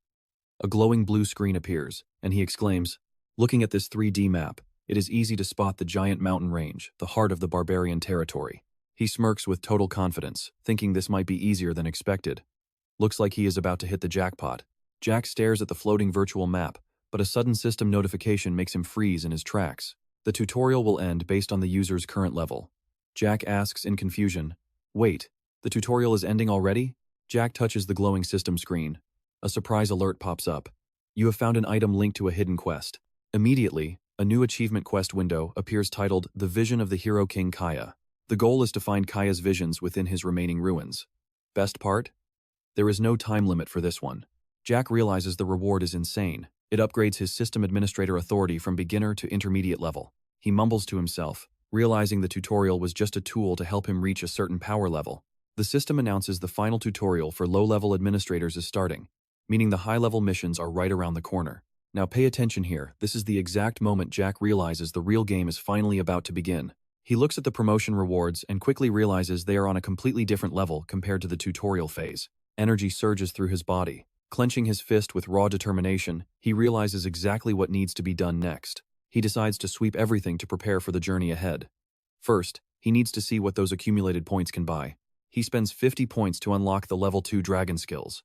A glowing blue screen appears, and he exclaims, "Looking at this 3D map, it is easy to spot the giant mountain range, the heart of the barbarian territory." He smirks with total confidence, thinking this might be easier than expected. Looks like he is about to hit the jackpot. Jack stares at the floating virtual map, but a sudden system notification makes him freeze in his tracks. The tutorial will end based on the user's current level. Jack asks in confusion, "Wait, the tutorial is ending already?" Jack touches the glowing system screen. A surprise alert pops up. You have found an item linked to a hidden quest. Immediately, a new achievement quest window appears titled The Vision of the Hero King Kaya. The goal is to find Kaya's visions within his remaining ruins. Best part? There is no time limit for this one. Jack realizes the reward is insane. It upgrades his system administrator authority from beginner to intermediate level. He mumbles to himself, realizing the tutorial was just a tool to help him reach a certain power level. The system announces the final tutorial for low-level administrators is starting, meaning the high-level missions are right around the corner. Now pay attention here, this is the exact moment Jack realizes the real game is finally about to begin. He looks at the promotion rewards and quickly realizes they are on a completely different level compared to the tutorial phase. Energy surges through his body. Clenching his fist with raw determination, he realizes exactly what needs to be done next. He decides to sweep everything to prepare for the journey ahead. First, he needs to see what those accumulated points can buy. He spends 50 points to unlock the level 2 dragon skills.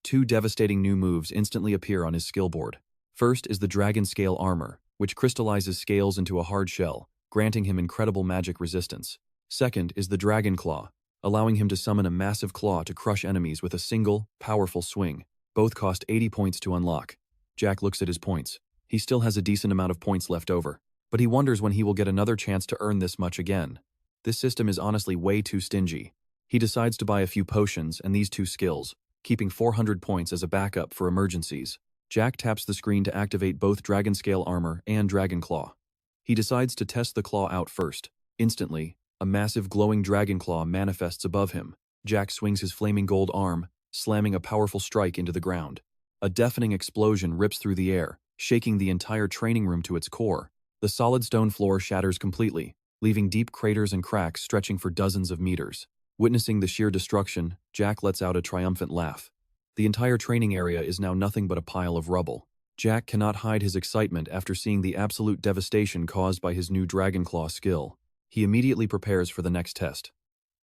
2 devastating new moves instantly appear on his skill board. First is the dragon scale armor, which crystallizes scales into a hard shell, granting him incredible magic resistance. Second is the dragon claw, allowing him to summon a massive claw to crush enemies with a single, powerful swing. Both cost 80 points to unlock. Jack looks at his points. He still has a decent amount of points left over, but he wonders when he will get another chance to earn this much again. This system is honestly way too stingy. He decides to buy a few potions and these 2 skills, keeping 400 points as a backup for emergencies. Jack taps the screen to activate both dragon scale armor and dragon claw. He decides to test the claw out first. Instantly, a massive glowing dragon claw manifests above him. Jack swings his flaming gold arm, slamming a powerful strike into the ground. A deafening explosion rips through the air, shaking the entire training room to its core. The solid stone floor shatters completely, leaving deep craters and cracks stretching for dozens of meters. Witnessing the sheer destruction, Jack lets out a triumphant laugh. The entire training area is now nothing but a pile of rubble. Jack cannot hide his excitement after seeing the absolute devastation caused by his new Dragonclaw skill. He immediately prepares for the next test.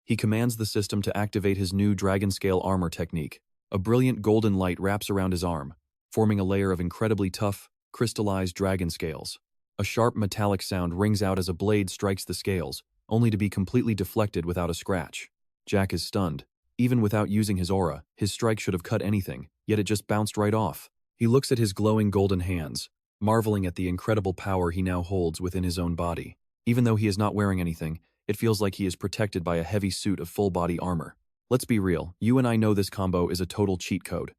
He commands the system to activate his new dragon scale armor technique. A brilliant golden light wraps around his arm, forming a layer of incredibly tough, crystallized dragon scales. A sharp metallic sound rings out as a blade strikes the scales, only to be completely deflected without a scratch. Jack is stunned. Even without using his aura, his strike should have cut anything, yet it just bounced right off. He looks at his glowing golden hands, marveling at the incredible power he now holds within his own body. Even though he is not wearing anything, it feels like he is protected by a heavy suit of full-body armor. Let's be real, you and I know this combo is a total cheat code.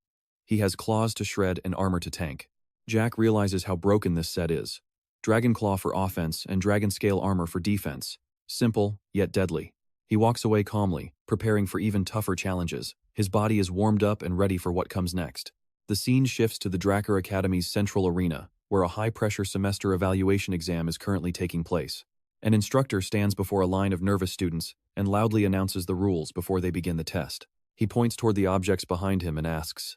He has claws to shred and armor to tank. Jack realizes how broken this set is. Dragon Claw for offense and Dragon Scale armor for defense. Simple, yet deadly. He walks away calmly, preparing for even tougher challenges. His body is warmed up and ready for what comes next. The scene shifts to the Dracker Academy's central arena, where a high-pressure semester evaluation exam is currently taking place. An instructor stands before a line of nervous students and loudly announces the rules before they begin the test. He points toward the objects behind him and asks,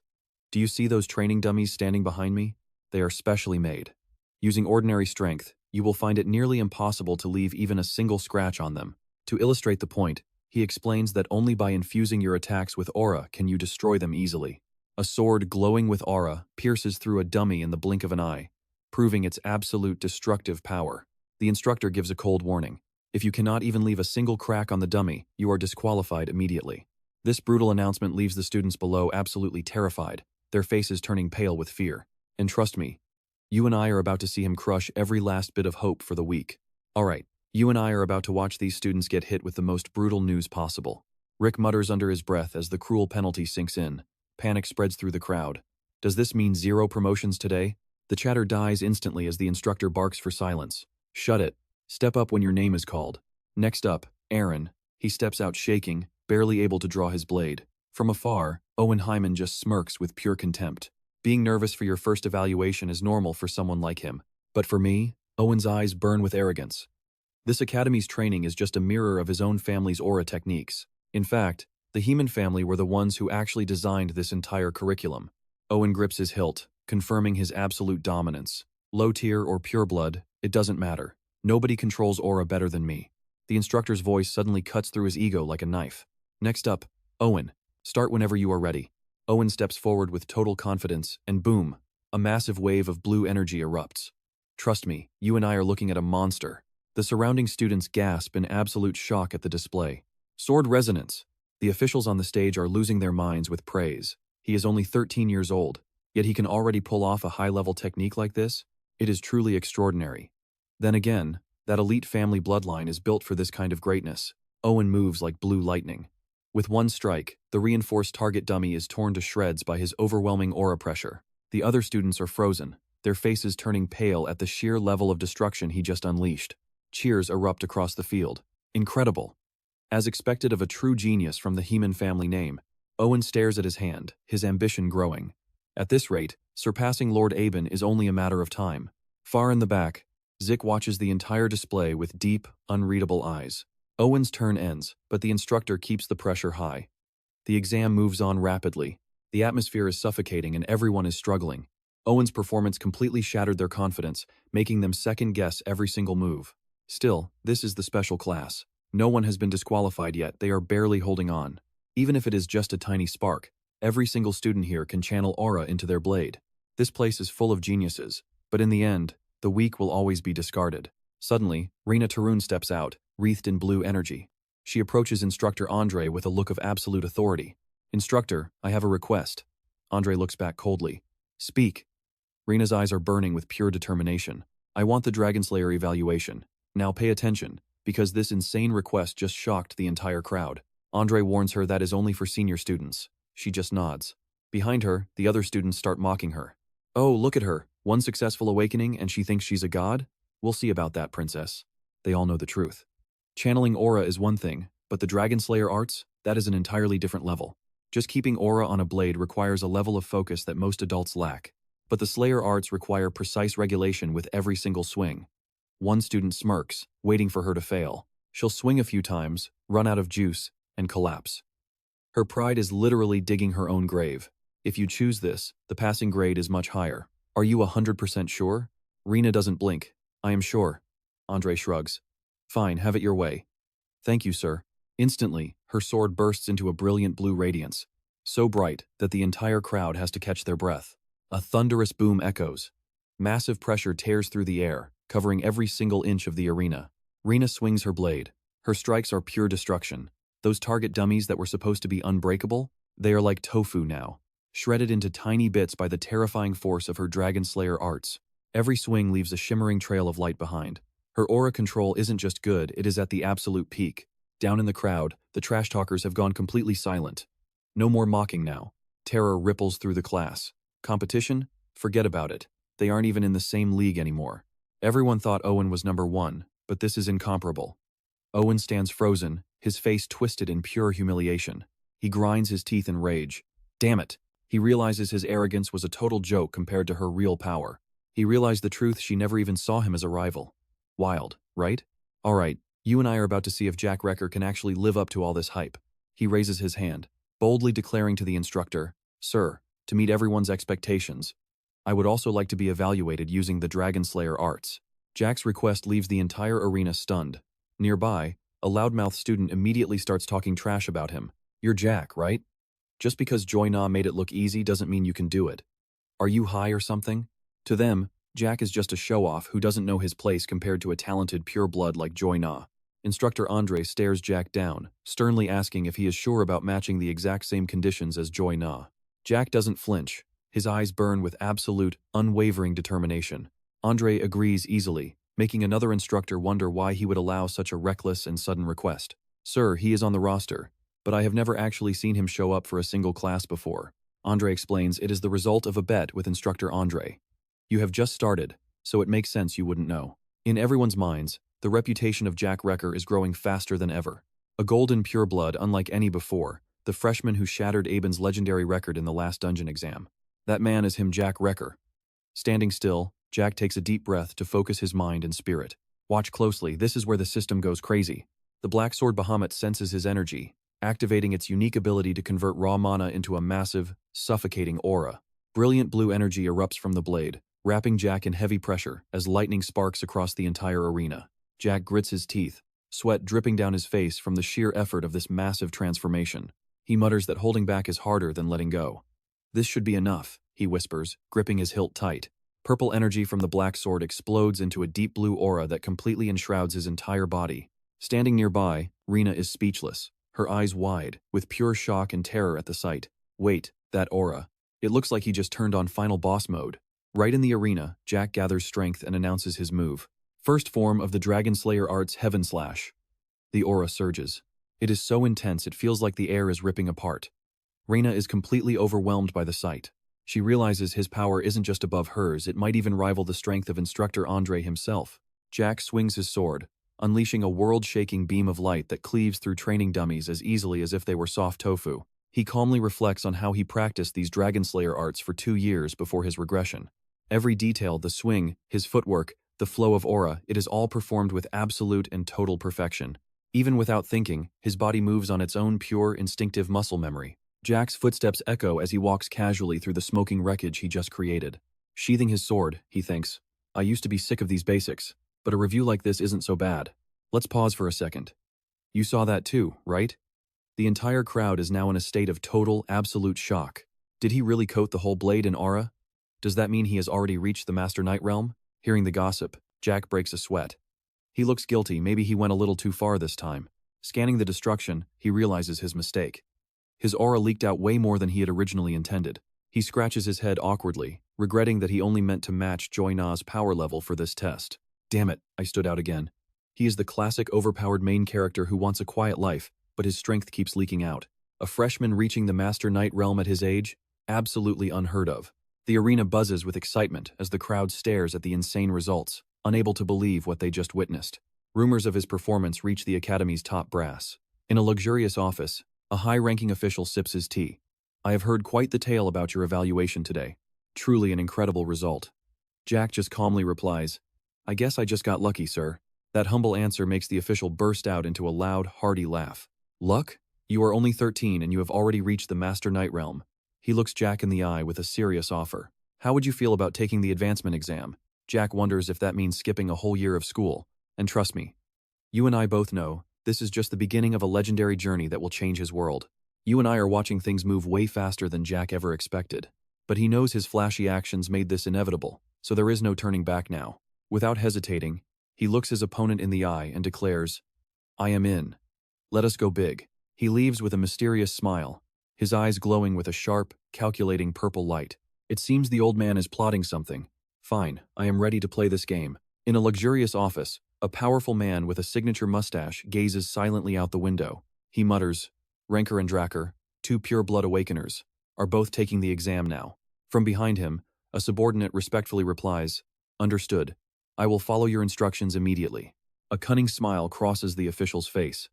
"Do you see those training dummies standing behind me? They are specially made. Using ordinary strength, you will find it nearly impossible to leave even a single scratch on them." To illustrate the point, he explains that only by infusing your attacks with aura can you destroy them easily. A sword glowing with aura pierces through a dummy in the blink of an eye, proving its absolute destructive power. The instructor gives a cold warning. If you cannot even leave a single crack on the dummy, you are disqualified immediately. This brutal announcement leaves the students below absolutely terrified, their faces turning pale with fear. And trust me, you and I are about to see him crush every last bit of hope for the weak. Alright, you and I are about to watch these students get hit with the most brutal news possible. Rick mutters under his breath as the cruel penalty sinks in. Panic spreads through the crowd. Does this mean 0 promotions today? The chatter dies instantly as the instructor barks for silence. "Shut it. Step up when your name is called." Next up, Aaron. He steps out shaking, barely able to draw his blade. From afar, Owen Hyman just smirks with pure contempt. Being nervous for your first evaluation is normal for someone like him. But for me, Owen's eyes burn with arrogance. This academy's training is just a mirror of his own family's aura techniques. In fact, the Heman family were the ones who actually designed this entire curriculum. Owen grips his hilt, confirming his absolute dominance. Low tier or pure blood, it doesn't matter. Nobody controls aura better than me. The instructor's voice suddenly cuts through his ego like a knife. Next up, Owen. Start whenever you are ready. Owen steps forward with total confidence, and boom, a massive wave of blue energy erupts. Trust me, you and I are looking at a monster. The surrounding students gasp in absolute shock at the display. Sword resonance. The officials on the stage are losing their minds with praise. He is only 13 years old, yet he can already pull off a high-level technique like this? It is truly extraordinary. Then again, that elite family bloodline is built for this kind of greatness. Owen moves like blue lightning. With one strike, the reinforced target dummy is torn to shreds by his overwhelming aura pressure. The other students are frozen, their faces turning pale at the sheer level of destruction he just unleashed. Cheers erupt across the field. Incredible. As expected of a true genius from the Heman family name, Owen stares at his hand, his ambition growing. At this rate, surpassing Lord Aben is only a matter of time. Far in the back, Zik watches the entire display with deep, unreadable eyes. Owen's turn ends, but the instructor keeps the pressure high. The exam moves on rapidly. The atmosphere is suffocating and everyone is struggling. Owen's performance completely shattered their confidence, making them second-guess every single move. Still, this is the special class. No one has been disqualified yet, they are barely holding on. Even if it is just a tiny spark, every single student here can channel aura into their blade. This place is full of geniuses, but in the end, the weak will always be discarded. Suddenly, Rena Tarun steps out, wreathed in blue energy. She approaches Instructor Andre with a look of absolute authority. "Instructor, I have a request." Andre looks back coldly. "Speak." Rena's eyes are burning with pure determination. "I want the Dragon Slayer evaluation. Now pay attention, because this insane request just shocked the entire crowd." Andre warns her that is only for senior students. She just nods. Behind her, the other students start mocking her. "Oh, look at her. One successful awakening and she thinks she's a god? We'll see about that, princess." They all know the truth. Channeling aura is one thing, but the Dragon Slayer arts, that is an entirely different level. Just keeping aura on a blade requires a level of focus that most adults lack. But the Slayer arts require precise regulation with every single swing. One student smirks, waiting for her to fail. She'll swing a few times, run out of juice, and collapse. Her pride is literally digging her own grave. If you choose this, the passing grade is much higher. "Are you 100% sure?" Rena doesn't blink. "I am sure." Andre shrugs. "Fine, have it your way." "Thank you, sir." Instantly, her sword bursts into a brilliant blue radiance, so bright that the entire crowd has to catch their breath. A thunderous boom echoes. Massive pressure tears through the air, covering every single inch of the arena. Rena swings her blade. Her strikes are pure destruction. Those target dummies that were supposed to be unbreakable, they are like tofu now, shredded into tiny bits by the terrifying force of her Dragon Slayer arts. Every swing leaves a shimmering trail of light behind. Her aura control isn't just good, it is at the absolute peak. Down in the crowd, the trash talkers have gone completely silent. No more mocking now. Terror ripples through the class. Competition? Forget about it. They aren't even in the same league anymore. Everyone thought Owen was number one, but this is incomparable. Owen stands frozen, his face twisted in pure humiliation. He grinds his teeth in rage. Damn it! He realizes his arrogance was a total joke compared to her real power. He realized the truth, she never even saw him as a rival. Wild, right? Alright, you and I are about to see if Jack Dracker can actually live up to all this hype. He raises his hand, boldly declaring to the instructor, "Sir, to meet everyone's expectations, I would also like to be evaluated using the Dragon Slayer arts." Jack's request leaves the entire arena stunned. Nearby, a loudmouth student immediately starts talking trash about him. "You're Jack, right? Just because Joy Na made it look easy doesn't mean you can do it. Are you high or something?" To them, Jack is just a show-off who doesn't know his place compared to a talented pureblood like Joy Na. Instructor Andre stares Jack down, sternly asking if he is sure about matching the exact same conditions as Joy Na. Jack doesn't flinch. His eyes burn with absolute, unwavering determination. Andre agrees easily, making another instructor wonder why he would allow such a reckless and sudden request. "Sir, he is on the roster, but I have never actually seen him show up for a single class before." Andre explains it is the result of a bet with Instructor Andre. "You have just started, so it makes sense you wouldn't know." In everyone's minds, the reputation of Jack Dracker is growing faster than ever. A golden pureblood unlike any before, the freshman who shattered Aben's legendary record in the last dungeon exam. That man is him, Jack Recker. Standing still, Jack takes a deep breath to focus his mind and spirit. Watch closely, this is where the system goes crazy. The Black Sword Bahamut senses his energy, activating its unique ability to convert raw mana into a massive, suffocating aura. Brilliant blue energy erupts from the blade, wrapping Jack in heavy pressure as lightning sparks across the entire arena. Jack grits his teeth, sweat dripping down his face from the sheer effort of this massive transformation. He mutters that holding back is harder than letting go. This should be enough, he whispers, gripping his hilt tight. Purple energy from the black sword explodes into a deep blue aura that completely enshrouds his entire body. Standing nearby, Rena is speechless, her eyes wide, with pure shock and terror at the sight. Wait, that aura. It looks like he just turned on final boss mode. Right in the arena, Jack gathers strength and announces his move. First form of the Dragon Slayer art's Heaven Slash. The aura surges. It is so intense it feels like the air is ripping apart. Rena is completely overwhelmed by the sight. She realizes his power isn't just above hers, it might even rival the strength of Instructor Andre himself. Jack swings his sword, unleashing a world-shaking beam of light that cleaves through training dummies as easily as if they were soft tofu. He calmly reflects on how he practiced these Dragon Slayer arts for 2 years before his regression. Every detail, the swing, his footwork, the flow of aura, it is all performed with absolute and total perfection. Even without thinking, his body moves on its own pure, instinctive muscle memory. Jack's footsteps echo as he walks casually through the smoking wreckage he just created. Sheathing his sword, he thinks, I used to be sick of these basics, but a review like this isn't so bad. Let's pause for a second. You saw that too, right? The entire crowd is now in a state of total, absolute shock. Did he really coat the whole blade in aura? Does that mean he has already reached the Master Knight realm? Hearing the gossip, Jack breaks a sweat. He looks guilty, maybe he went a little too far this time. Scanning the destruction, he realizes his mistake. His aura leaked out way more than he had originally intended. He scratches his head awkwardly, regretting that he only meant to match Joy Na's power level for this test. Damn it, I stood out again. He is the classic overpowered main character who wants a quiet life, but his strength keeps leaking out. A freshman reaching the Master Knight realm at his age? Absolutely unheard of. The arena buzzes with excitement as the crowd stares at the insane results, unable to believe what they just witnessed. Rumors of his performance reach the Academy's top brass. In a luxurious office, a high-ranking official sips his tea. I have heard quite the tale about your evaluation today. Truly an incredible result. Jack just calmly replies, I guess I just got lucky, sir. That humble answer makes the official burst out into a loud, hearty laugh. Luck? You are only 13 and you have already reached the Master Knight realm. He looks Jack in the eye with a serious offer. How would you feel about taking the advancement exam? Jack wonders if that means skipping a whole year of school. And trust me, you and I both know, this is just the beginning of a legendary journey that will change his world. You and I are watching things move way faster than Jack ever expected. But he knows his flashy actions made this inevitable, so there is no turning back now. Without hesitating, he looks his opponent in the eye and declares, I am in. Let us go big. He leaves with a mysterious smile, his eyes glowing with a sharp, calculating purple light. It seems the old man is plotting something. Fine, I am ready to play this game. In a luxurious office, a powerful man with a signature mustache gazes silently out the window. He mutters, Ranker and Dracker, 2 pure-blood awakeners, are both taking the exam now. From behind him, a subordinate respectfully replies, Understood. I will follow your instructions immediately. A cunning smile crosses the official's face.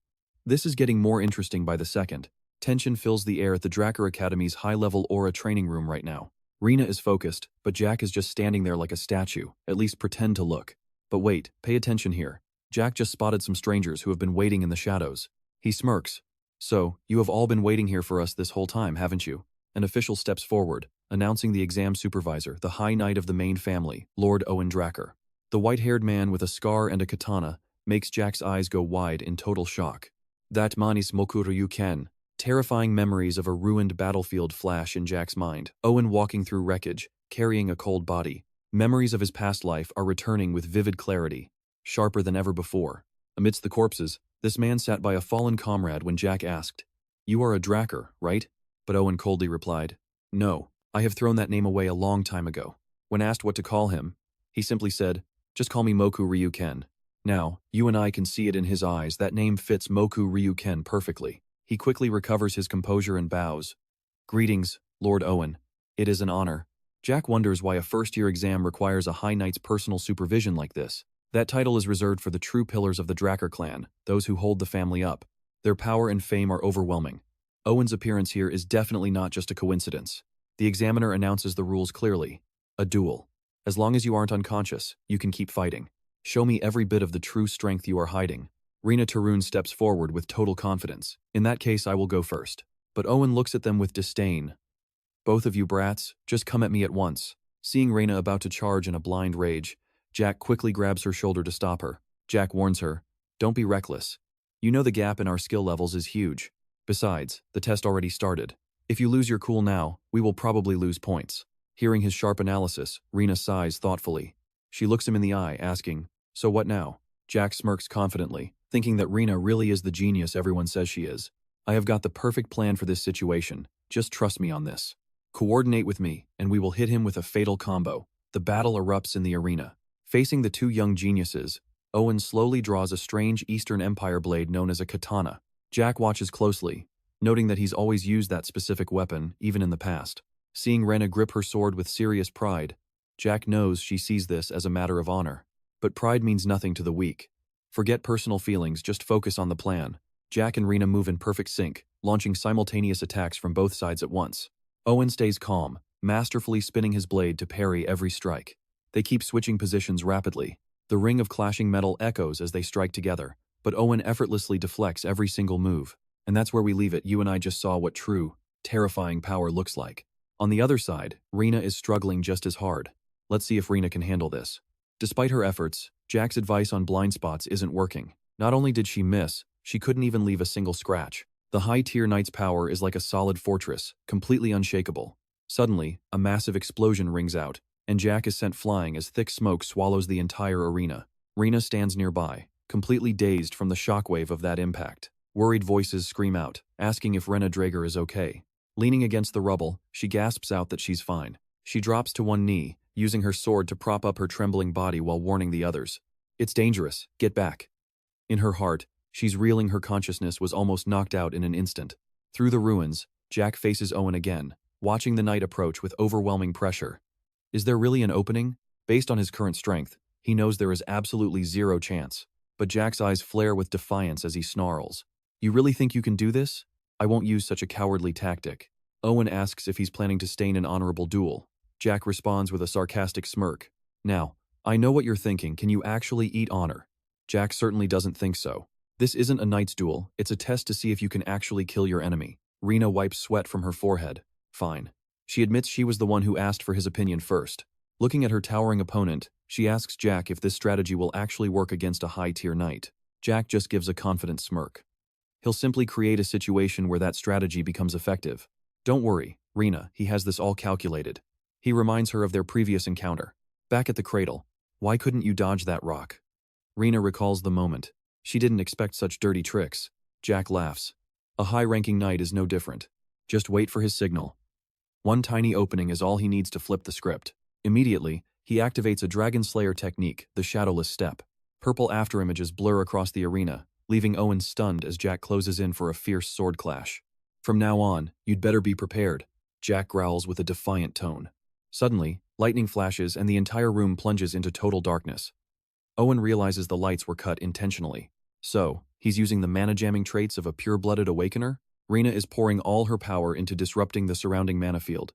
This is getting more interesting by the second. Tension fills the air at the Dracker Academy's high-level aura training room right now. Rena is focused, but Jack is just standing there like a statue, at least pretend to look. But wait, pay attention here. Jack just spotted some strangers who have been waiting in the shadows. He smirks. So, you have all been waiting here for us this whole time, haven't you? An official steps forward, announcing the exam supervisor, the High Knight of the main family, Lord Owen Dracker. The white-haired man with a scar and a katana makes Jack's eyes go wide in total shock. That man is Mokuru Ken. Terrifying memories of a ruined battlefield flash in Jack's mind. Owen walking through wreckage, carrying a cold body. Memories of his past life are returning with vivid clarity, sharper than ever before. Amidst the corpses, this man sat by a fallen comrade when Jack asked, You are a Dracker, right? But Owen coldly replied, No, I have thrown that name away a long time ago. When asked what to call him, he simply said, Just call me Moku Ryuken. Now, you and I can see it in his eyes, that name fits Moku Ryuken perfectly. He quickly recovers his composure and bows. Greetings, Lord Owen. It is an honor. Jack wonders why a first-year exam requires a High Knight's personal supervision like this. That title is reserved for the true pillars of the Dracker clan, those who hold the family up. Their power and fame are overwhelming. Owen's appearance here is definitely not just a coincidence. The examiner announces the rules clearly. A duel. As long as you aren't unconscious, you can keep fighting. Show me every bit of the true strength you are hiding. Rena Tarun steps forward with total confidence. In that case, I will go first. But Owen looks at them with disdain. Both of you brats, just come at me at once. Seeing Rena about to charge in a blind rage, Jack quickly grabs her shoulder to stop her. Jack warns her, don't be reckless. You know the gap in our skill levels is huge. Besides, the test already started. If you lose your cool now, we will probably lose points. Hearing his sharp analysis, Rena sighs thoughtfully. She looks him in the eye, asking, so what now? Jack smirks confidently, thinking that Rena really is the genius everyone says she is. I have got the perfect plan for this situation. Just trust me on this. Coordinate with me, and we will hit him with a fatal combo. The battle erupts in the arena. Facing the two young geniuses, Owen slowly draws a strange Eastern Empire blade known as a katana. Jack watches closely, noting that he's always used that specific weapon, even in the past. Seeing Rena grip her sword with serious pride, Jack knows she sees this as a matter of honor. But pride means nothing to the weak. Forget personal feelings, just focus on the plan. Jack and Rena move in perfect sync, launching simultaneous attacks from both sides at once. Owen stays calm, masterfully spinning his blade to parry every strike. They keep switching positions rapidly. The ring of clashing metal echoes as they strike together, but Owen effortlessly deflects every single move. And that's where we leave it. You and I just saw what true, terrifying power looks like. On the other side, Rena is struggling just as hard. Let's see if Rena can handle this. Despite her efforts, Jack's advice on blind spots isn't working. Not only did she miss, she couldn't even leave a single scratch. The high-tier knight's power is like a solid fortress, completely unshakable. Suddenly, a massive explosion rings out, and Jack is sent flying as thick smoke swallows the entire arena. Rena stands nearby, completely dazed from the shockwave of that impact. Worried voices scream out, asking if Rena Dracker is okay. Leaning against the rubble, she gasps out that she's fine. She drops to one knee, using her sword to prop up her trembling body while warning the others. It's dangerous, get back. In her heart, she's reeling. Her consciousness was almost knocked out in an instant. Through the ruins, Jack faces Owen again, watching the knight approach with overwhelming pressure. Is there really an opening? Based on his current strength, he knows there is absolutely zero chance. But Jack's eyes flare with defiance as he snarls. You really think you can do this? I won't use such a cowardly tactic. Owen asks if he's planning to stay in an honorable duel. Jack responds with a sarcastic smirk. Now, I know what you're thinking. Can you actually eat honor? Jack certainly doesn't think so. This isn't a knight's duel, it's a test to see if you can actually kill your enemy. Rena wipes sweat from her forehead. Fine. She admits she was the one who asked for his opinion first. Looking at her towering opponent, she asks Jack if this strategy will actually work against a high-tier knight. Jack just gives a confident smirk. He'll simply create a situation where that strategy becomes effective. Don't worry, Rena, he has this all calculated. He reminds her of their previous encounter. Back at the cradle. Why couldn't you dodge that rock? Rena recalls the moment. She didn't expect such dirty tricks. Jack laughs. A high-ranking knight is no different. Just wait for his signal. One tiny opening is all he needs to flip the script. Immediately, he activates a Dragon Slayer technique, the Shadowless Step. Purple afterimages blur across the arena, leaving Owen stunned as Jack closes in for a fierce sword clash. From now on, you'd better be prepared, Jack growls with a defiant tone. Suddenly, lightning flashes and the entire room plunges into total darkness. Owen realizes the lights were cut intentionally. So, he's using the mana jamming traits of a pure-blooded awakener? Rena is pouring all her power into disrupting the surrounding mana field.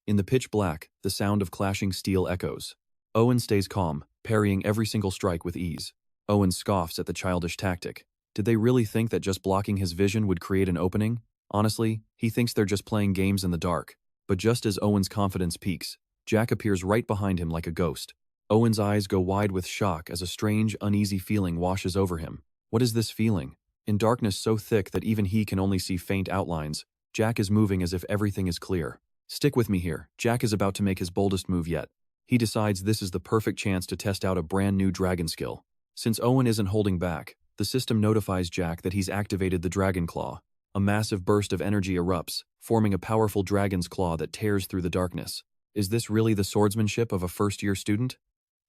In the pitch black, the sound of clashing steel echoes. Owen stays calm, parrying every single strike with ease. Owen scoffs at the childish tactic. Did they really think that just blocking his vision would create an opening? Honestly, he thinks they're just playing games in the dark. But just as Owen's confidence peaks, Jack appears right behind him like a ghost. Owen's eyes go wide with shock as a strange, uneasy feeling washes over him. What is this feeling? In darkness so thick that even he can only see faint outlines, Jack is moving as if everything is clear. Stick with me here. Jack is about to make his boldest move yet. He decides this is the perfect chance to test out a brand new dragon skill. Since Owen isn't holding back, the system notifies Jack that he's activated the Dragon Claw. A massive burst of energy erupts, forming a powerful dragon's claw that tears through the darkness. Is this really the swordsmanship of a first-year student?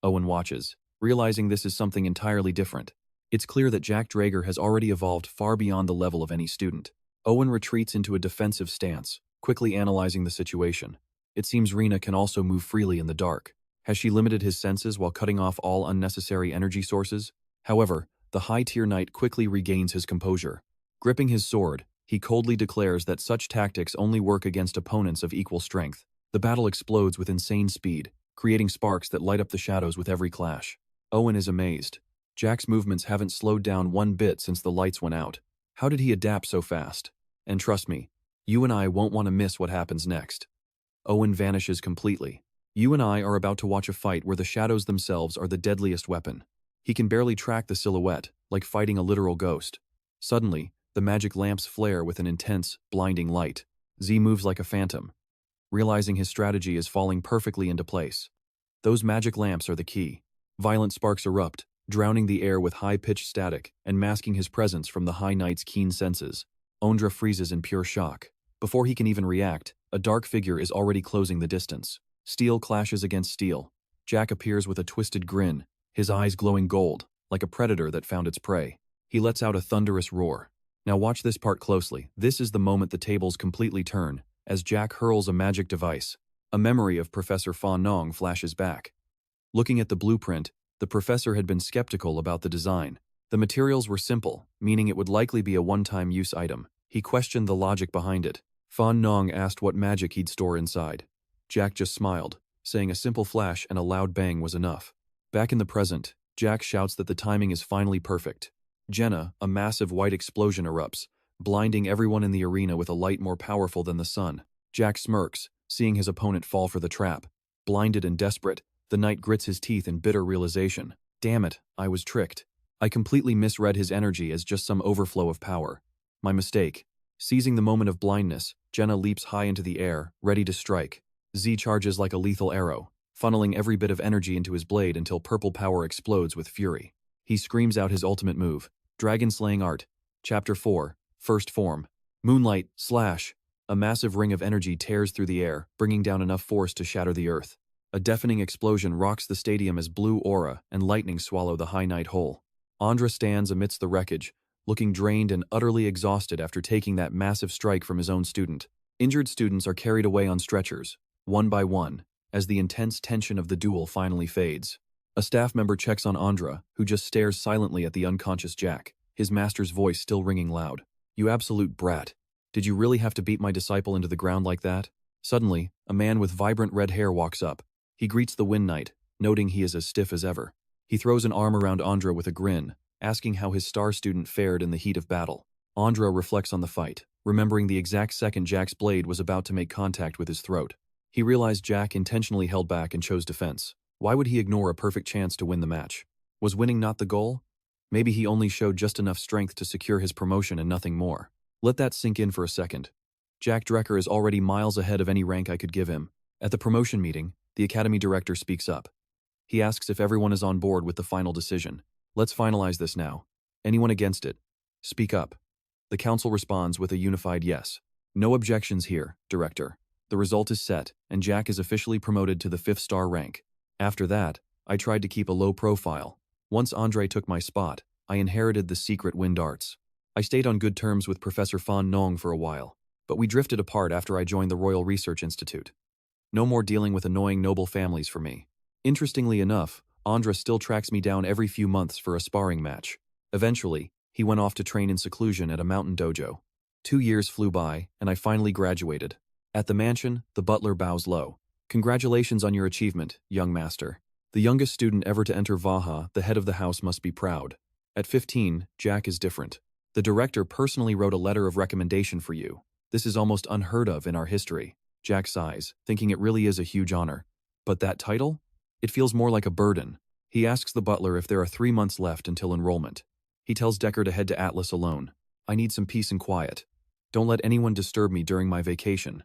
Owen watches, realizing this is something entirely different. It's clear that Jack Dracker has already evolved far beyond the level of any student. Owen retreats into a defensive stance, quickly analyzing the situation. It seems Rena can also move freely in the dark. Has she limited his senses while cutting off all unnecessary energy sources? However, the high-tier knight quickly regains his composure. Gripping his sword, he coldly declares that such tactics only work against opponents of equal strength. The battle explodes with insane speed, creating sparks that light up the shadows with every clash. Owen is amazed. Jack's movements haven't slowed down one bit since the lights went out. How did he adapt so fast? And trust me, you and I won't want to miss what happens next. Owen vanishes completely. You and I are about to watch a fight where the shadows themselves are the deadliest weapon. He can barely track the silhouette, like fighting a literal ghost. Suddenly, the magic lamps flare with an intense, blinding light. Z moves like a phantom, realizing his strategy is falling perfectly into place. Those magic lamps are the key. Violent sparks erupt, drowning the air with high-pitched static and masking his presence from the High Knight's keen senses. Ondra freezes in pure shock. Before he can even react, a dark figure is already closing the distance. Steel clashes against steel. Jack appears with a twisted grin, his eyes glowing gold, like a predator that found its prey. He lets out a thunderous roar. Now watch this part closely. This is the moment the tables completely turn, as Jack hurls a magic device. A memory of Professor Fa Nong flashes back. Looking at the blueprint, the professor had been skeptical about the design. The materials were simple, meaning it would likely be a one-time use item. He questioned the logic behind it. Fa Nong asked what magic he'd store inside. Jack just smiled, saying a simple flash and a loud bang was enough. Back in the present, Jack shouts that the timing is finally perfect. Jenna, a massive white explosion erupts, blinding everyone in the arena with a light more powerful than the sun. Jack smirks, seeing his opponent fall for the trap. Blinded and desperate, the knight grits his teeth in bitter realization. Damn it, I was tricked. I completely misread his energy as just some overflow of power. My mistake. Seizing the moment of blindness, Jenna leaps high into the air, ready to strike. Z charges like a lethal arrow, funneling every bit of energy into his blade until purple power explodes with fury. He screams out his ultimate move, Dragon Slaying Art. Chapter 4, First Form. Moonlight, slash. A massive ring of energy tears through the air, bringing down enough force to shatter the earth. A deafening explosion rocks the stadium as blue aura and lightning swallow the High Knight whole. Ondra stands amidst the wreckage, looking drained and utterly exhausted after taking that massive strike from his own student. Injured students are carried away on stretchers, one by one, as the intense tension of the duel finally fades. A staff member checks on Ondra, who just stares silently at the unconscious Jack, his master's voice still ringing loud. You absolute brat. Did you really have to beat my disciple into the ground like that? Suddenly, a man with vibrant red hair walks up. He greets the Wind Knight, noting he is as stiff as ever. He throws an arm around Ondra with a grin, asking how his star student fared in the heat of battle. Ondra reflects on the fight, remembering the exact second Jack's blade was about to make contact with his throat. He realized Jack intentionally held back and chose defense. Why would he ignore a perfect chance to win the match? Was winning not the goal? Maybe he only showed just enough strength to secure his promotion and nothing more. Let that sink in for a second. Jack Dracker is already miles ahead of any rank I could give him. At the promotion meeting, the academy director speaks up. He asks if everyone is on board with the final decision. Let's finalize this now. Anyone against it? Speak up. The council responds with a unified yes. No objections here, director. The result is set, and Jack is officially promoted to the 5th star rank. After that, I tried to keep a low profile. Once Andre took my spot, I inherited the secret wind arts. I stayed on good terms with Professor Fan Nong for a while, but we drifted apart after I joined the Royal Research Institute. No more dealing with annoying noble families for me. Interestingly enough, Andra still tracks me down every few months for a sparring match. Eventually, he went off to train in seclusion at a mountain dojo. 2 years flew by, and I finally graduated. At the mansion, the butler bows low. Congratulations on your achievement, young master. The youngest student ever to enter Vaha, the head of the house must be proud. At 15, Jack is different. The director personally wrote a letter of recommendation for you. This is almost unheard of in our history. Jack sighs, thinking it really is a huge honor. But that title? It feels more like a burden. He asks the butler if there are 3 months left until enrollment. He tells Decker to head to Atlas alone. I need some peace and quiet. Don't let anyone disturb me during my vacation.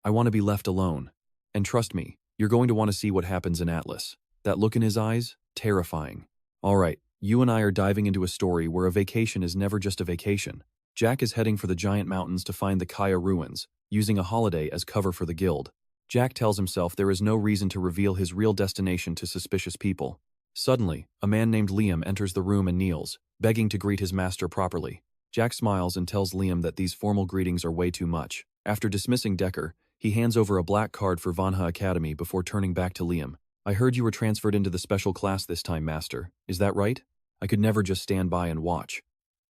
I want to be left alone. And trust me, you're going to want to see what happens in Atlas. That look in his eyes? Terrifying. Alright, you and I are diving into a story where a vacation is never just a vacation. Jack is heading for the giant mountains to find the Kaya ruins, using a holiday as cover for the guild. Jack tells himself there is no reason to reveal his real destination to suspicious people. Suddenly, a man named Liam enters the room and kneels, begging to greet his master properly. Jack smiles and tells Liam that these formal greetings are way too much. After dismissing Decker, he hands over a black card for Vanha Academy before turning back to Liam. I heard you were transferred into the special class this time, master. Is that right? I could never just stand by and watch.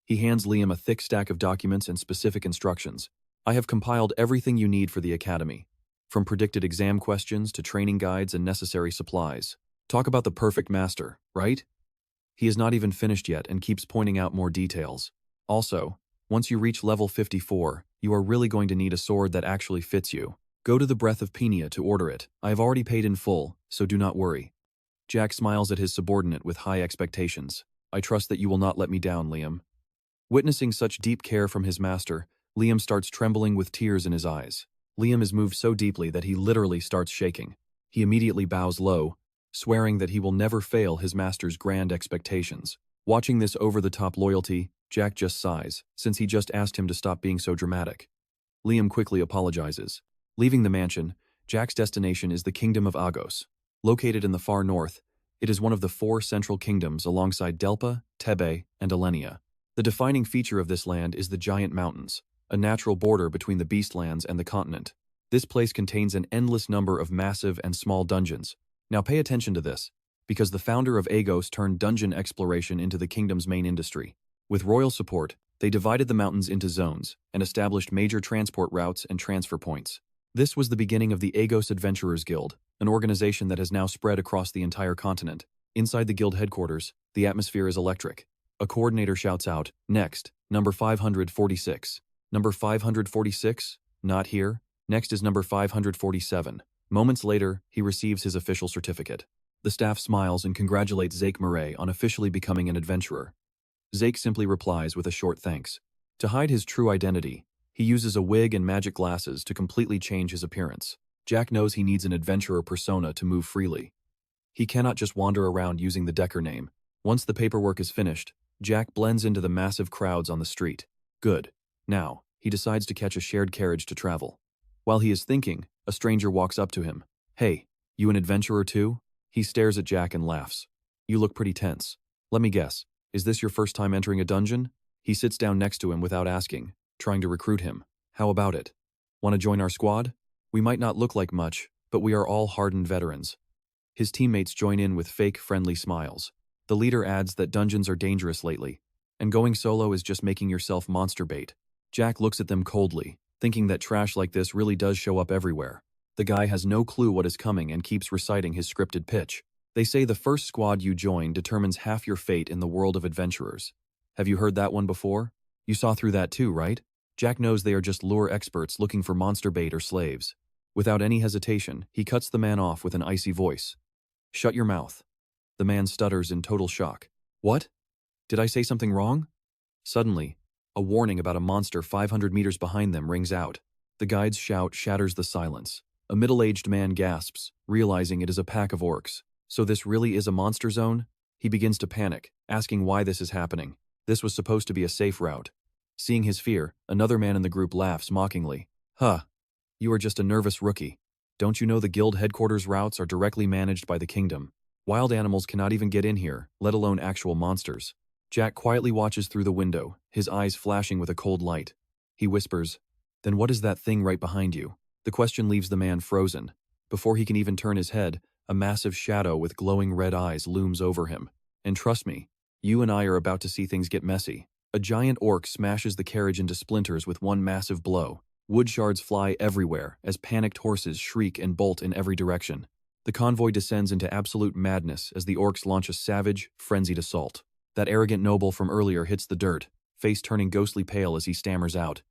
He hands Liam a thick stack of documents and specific instructions. I have compiled everything you need for the academy. from predicted exam questions to training guides and necessary supplies. Talk about the perfect master, right? He is not even finished yet and keeps pointing out more details. Also, once you reach level 54, you are really going to need a sword that actually fits you. Go to the Breath of Penia to order it. I have already paid in full, so do not worry. Jack smiles at his subordinate with high expectations. I trust that you will not let me down, Liam. Witnessing such deep care from his master, Liam starts trembling with tears in his eyes. Liam is moved so deeply that he literally starts shaking. He immediately bows low, swearing that he will never fail his master's grand expectations. Watching this over-the-top loyalty, Jack just sighs, since he just asked him to stop being so dramatic. Liam quickly apologizes. Leaving the mansion, Jack's destination is the Kingdom of Agos. Located in the far north, it is one of the 4 central kingdoms alongside Delpa, Tebe, and Alenia. The defining feature of this land is the Giant Mountains, a natural border between the Beastlands and the continent. This place contains an endless number of massive and small dungeons. Now pay attention to this, because the founder of Agos turned dungeon exploration into the kingdom's main industry. With royal support, they divided the mountains into zones and established major transport routes and transfer points. This was the beginning of the Agos Adventurers Guild, an organization that has now spread across the entire continent. Inside the guild headquarters, the atmosphere is electric. A coordinator shouts out, "Next, number 546. Number 546? Not here. Next is number 547. Moments later, he receives his official certificate. The staff smiles and congratulates Zake Murray on officially becoming an adventurer. Zake simply replies with a short thanks. To hide his true identity, he uses a wig and magic glasses to completely change his appearance. Jack knows he needs an adventurer persona to move freely. He cannot just wander around using the Decker name. Once the paperwork is finished, Jack blends into the massive crowds on the street. Good. Now, he decides to catch a shared carriage to travel. While he is thinking, a stranger walks up to him. "Hey, you an adventurer too?" He stares at Jack and laughs. "You look pretty tense. Let me guess, is this your first time entering a dungeon?" He sits down next to him without asking, trying to recruit him. "How about it? Want to join our squad? We might not look like much, but we are all hardened veterans." His teammates join in with fake, friendly smiles. The leader adds that dungeons are dangerous lately, and going solo is just making yourself monster bait. Jack looks at them coldly, thinking that trash like this really does show up everywhere. The guy has no clue what is coming and keeps reciting his scripted pitch. They say the first squad you join determines half your fate in the world of adventurers. Have you heard that one before? You saw through that too, right? Jack knows they are just lure experts looking for monster bait or slaves. Without any hesitation, he cuts the man off with an icy voice. "Shut your mouth." The man stutters in total shock. "What? Did I say something wrong?" Suddenly, a warning about a monster 500 meters behind them rings out. The guide's shout shatters the silence. A middle-aged man gasps, realizing it is a pack of orcs. So this really is a monster zone? He begins to panic, asking why this is happening. This was supposed to be a safe route. Seeing his fear, another man in the group laughs mockingly. "Huh, you are just a nervous rookie. Don't you know the guild headquarters routes are directly managed by the kingdom? Wild animals cannot even get in here, let alone actual monsters." Jack quietly watches through the window, his eyes flashing with a cold light. He whispers, "Then what is that thing right behind you?" The question leaves the man frozen. Before he can even turn his head, a massive shadow with glowing red eyes looms over him. And trust me, you and I are about to see things get messy. A giant orc smashes the carriage into splinters with one massive blow. Wood shards fly everywhere as panicked horses shriek and bolt in every direction. The convoy descends into absolute madness as the orcs launch a savage, frenzied assault. That arrogant noble from earlier hits the dirt, face turning ghostly pale as he stammers out.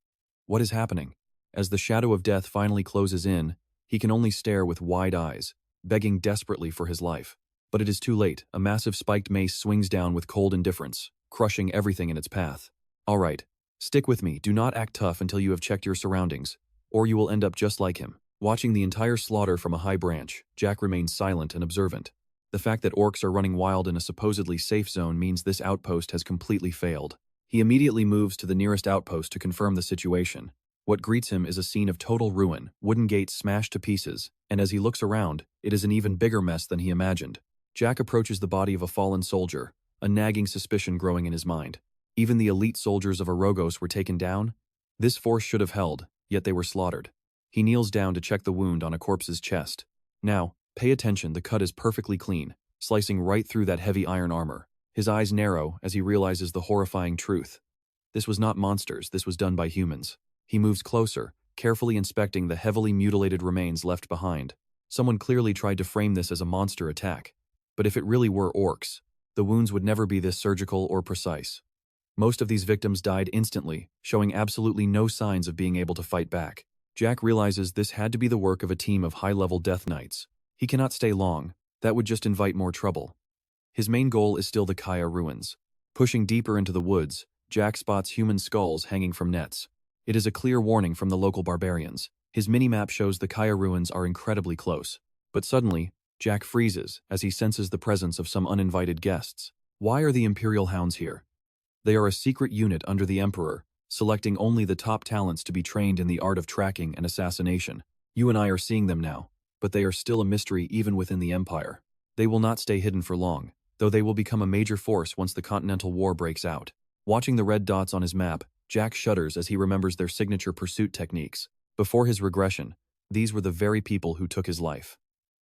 What is happening? As the shadow of death finally closes in, he can only stare with wide eyes, begging desperately for his life. But it is too late. A massive spiked mace swings down with cold indifference, crushing everything in its path. "All right, stick with me. Do not act tough until you have checked your surroundings, or you will end up just like him." Watching the entire slaughter from a high branch, Jack remains silent and observant. The fact that orcs are running wild in a supposedly safe zone means this outpost has completely failed. He immediately moves to the nearest outpost to confirm the situation. What greets him is a scene of total ruin, wooden gates smashed to pieces, and as he looks around, it is an even bigger mess than he imagined. Jack approaches the body of a fallen soldier, a nagging suspicion growing in his mind. Even the elite soldiers of Arogos were taken down? This force should have held, yet they were slaughtered. He kneels down to check the wound on a corpse's chest. Now, pay attention, the cut is perfectly clean, slicing right through that heavy iron armor. His eyes narrow as he realizes the horrifying truth. This was not monsters, this was done by humans. He moves closer, carefully inspecting the heavily mutilated remains left behind. Someone clearly tried to frame this as a monster attack. But if it really were orcs, the wounds would never be this surgical or precise. Most of these victims died instantly, showing absolutely no signs of being able to fight back. Jack realizes this had to be the work of a team of high-level Death Knights. He cannot stay long. That would just invite more trouble. His main goal is still the Kaya ruins. Pushing deeper into the woods, Jack spots human skulls hanging from nets. It is a clear warning from the local barbarians. His mini-map shows the Kaya ruins are incredibly close. But suddenly, Jack freezes as he senses the presence of some uninvited guests. Why are the Imperial Hounds here? They are a secret unit under the Emperor, selecting only the top talents to be trained in the art of tracking and assassination. You and I are seeing them now, but they are still a mystery even within the Empire. They will not stay hidden for long, though they will become a major force once the Continental War breaks out. Watching the red dots on his map, Jack shudders as he remembers their signature pursuit techniques. Before his regression, these were the very people who took his life.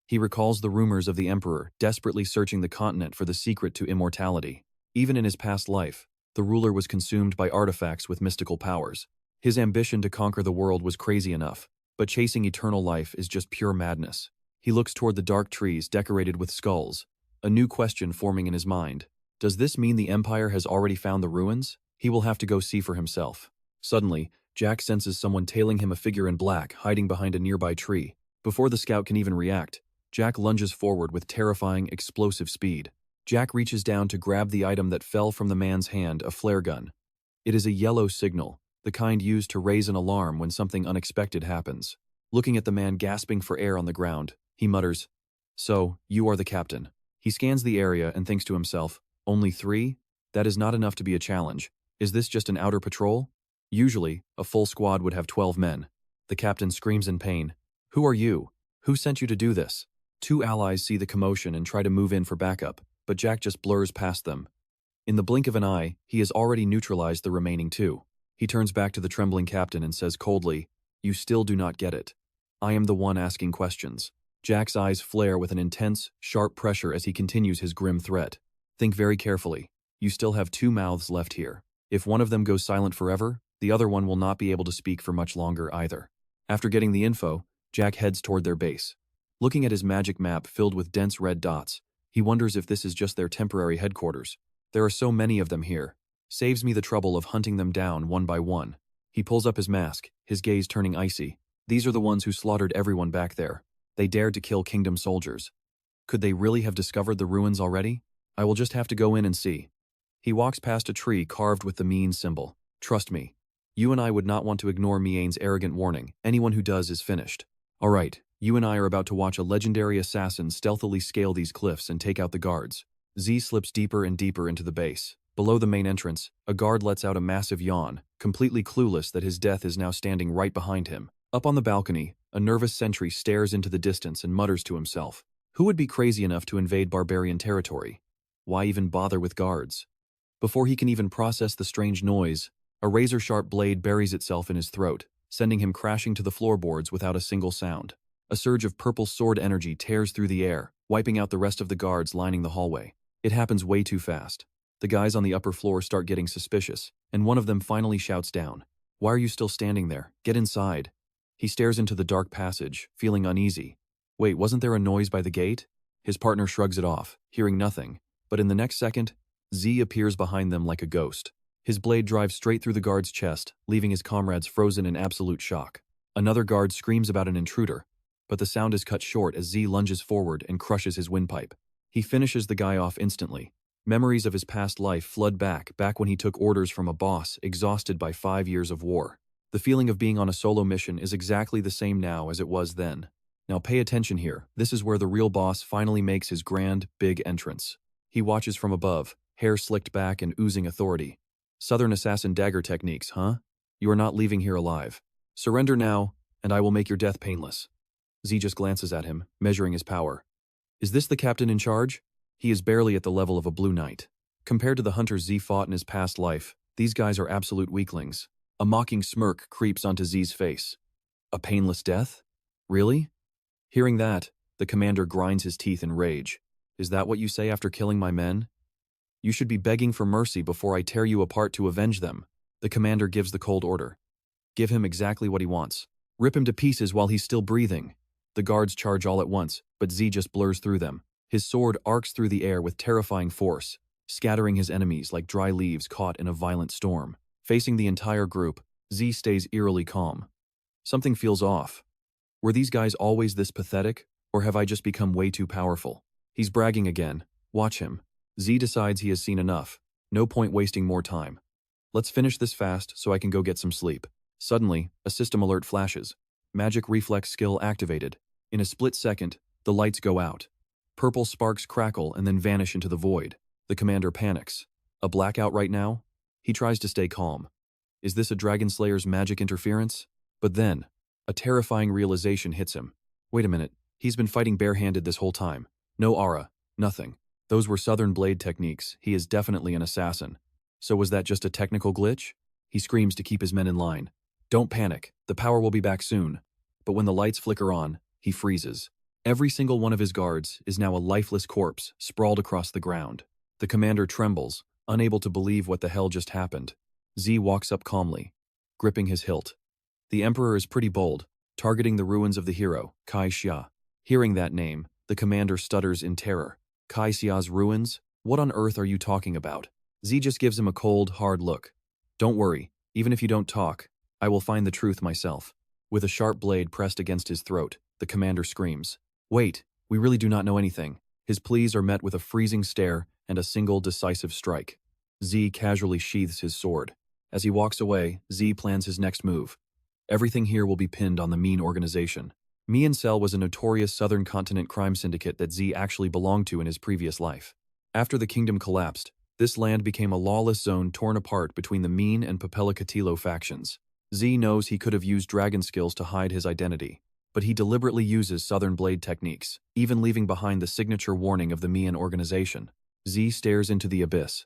He recalls the rumors of the Emperor desperately searching the continent for the secret to immortality. Even in his past life, the ruler was consumed by artifacts with mystical powers. His ambition to conquer the world was crazy enough, but chasing eternal life is just pure madness. He looks toward the dark trees decorated with skulls, a new question forming in his mind. Does this mean the Empire has already found the ruins? He will have to go see for himself. Suddenly, Jack senses someone tailing him, a figure in black hiding behind a nearby tree. Before the scout can even react, Jack lunges forward with terrifying, explosive speed. Jack reaches down to grab the item that fell from the man's hand, a flare gun. It is a yellow signal, the kind used to raise an alarm when something unexpected happens. Looking at the man gasping for air on the ground, he mutters, "So, you are the captain." He scans the area and thinks to himself, "Only 3? That is not enough to be a challenge. Is this just an outer patrol? Usually, a full squad would have 12 men. The captain screams in pain. "Who are you? Who sent you to do this?" 2 allies see the commotion and try to move in for backup, but Jack just blurs past them. In the blink of an eye, he has already neutralized the remaining 2. He turns back to the trembling captain and says coldly, "You still do not get it. I am the one asking questions." Jack's eyes flare with an intense, sharp pressure as he continues his grim threat. "Think very carefully. You still have 2 mouths left here. If one of them goes silent forever, the other one will not be able to speak for much longer either." After getting the info, Jack heads toward their base. Looking at his magic map filled with dense red dots, he wonders if this is just their temporary headquarters. There are so many of them here. Saves me the trouble of hunting them down one by one. He pulls up his mask, his gaze turning icy. These are the ones who slaughtered everyone back there. They dared to kill kingdom soldiers. Could they really have discovered the ruins already? I will just have to go in and see. He walks past a tree carved with the mean symbol. Trust me. You and I would not want to ignore Miane's arrogant warning. Anyone who does is finished. All right, you and I are about to watch a legendary assassin stealthily scale these cliffs and take out the guards. Z slips deeper and deeper into the base. Below the main entrance, a guard lets out a massive yawn, completely clueless that his death is now standing right behind him. Up on the balcony, a nervous sentry stares into the distance and mutters to himself. Who would be crazy enough to invade barbarian territory? Why even bother with guards? Before he can even process the strange noise, a razor-sharp blade buries itself in his throat, sending him crashing to the floorboards without a single sound. A surge of purple sword energy tears through the air, wiping out the rest of the guards lining the hallway. It happens way too fast. The guys on the upper floor start getting suspicious, and one of them finally shouts down, "Why are you still standing there? Get inside." He stares into the dark passage, feeling uneasy. Wait, wasn't there a noise by the gate? His partner shrugs it off, hearing nothing, but in the next second, Z appears behind them like a ghost. His blade drives straight through the guard's chest, leaving his comrades frozen in absolute shock. Another guard screams about an intruder, but the sound is cut short as Z lunges forward and crushes his windpipe. He finishes the guy off instantly. Memories of his past life flood back when he took orders from a boss exhausted by 5 years of war. The feeling of being on a solo mission is exactly the same now as it was then. Now pay attention here, this is where the real boss finally makes his grand, big entrance. He watches from above, hair slicked back and oozing authority. Southern assassin dagger techniques, huh? You are not leaving here alive. Surrender now, and I will make your death painless. Z just glances at him, measuring his power. Is this the captain in charge? He is barely at the level of a blue knight. Compared to the hunters Z fought in his past life, these guys are absolute weaklings. A mocking smirk creeps onto Z's face. A painless death? Really? Hearing that, the commander grinds his teeth in rage. Is that what you say after killing my men? You should be begging for mercy before I tear you apart to avenge them. The commander gives the cold order. Give him exactly what he wants. Rip him to pieces while he's still breathing. The guards charge all at once, but Z just blurs through them. His sword arcs through the air with terrifying force, scattering his enemies like dry leaves caught in a violent storm. Facing the entire group, Z stays eerily calm. Something feels off. Were these guys always this pathetic, or have I just become way too powerful? He's bragging again. Watch him. Z decides he has seen enough. No point wasting more time. Let's finish this fast so I can go get some sleep. Suddenly, a system alert flashes. Magic reflex skill activated. In a split second, the lights go out. Purple sparks crackle and then vanish into the void. The commander panics. A blackout right now? He tries to stay calm. Is this a Dragon Slayer's magic interference? But then, a terrifying realization hits him. Wait a minute, he's been fighting barehanded this whole time. No aura, nothing. Those were Southern Blade techniques. He is definitely an assassin. So was that just a technical glitch? He screams to keep his men in line. Don't panic, the power will be back soon. But when the lights flicker on, he freezes. Every single one of his guards is now a lifeless corpse sprawled across the ground. The commander trembles, unable to believe what the hell just happened. Z walks up calmly, gripping his hilt. The Emperor is pretty bold, targeting the ruins of the hero, Kai Xia. Hearing that name, the commander stutters in terror. Kai Xia's ruins? What on earth are you talking about? Z just gives him a cold, hard look. Don't worry, even if you don't talk, I will find the truth myself. With a sharp blade pressed against his throat, the commander screams. Wait, we really do not know anything. His pleas are met with a freezing stare and a single decisive strike. Z casually sheathes his sword. As he walks away, Z plans his next move. Everything here will be pinned on the Mean organization. Mean Cell was a notorious Southern Continent crime syndicate that Z actually belonged to in his previous life. After the kingdom collapsed, this land became a lawless zone torn apart between the Mean and Papelacatilo factions. Z knows he could have used dragon skills to hide his identity, but he deliberately uses Southern Blade techniques, even leaving behind the signature warning of the Mean organization. Z stares into the abyss.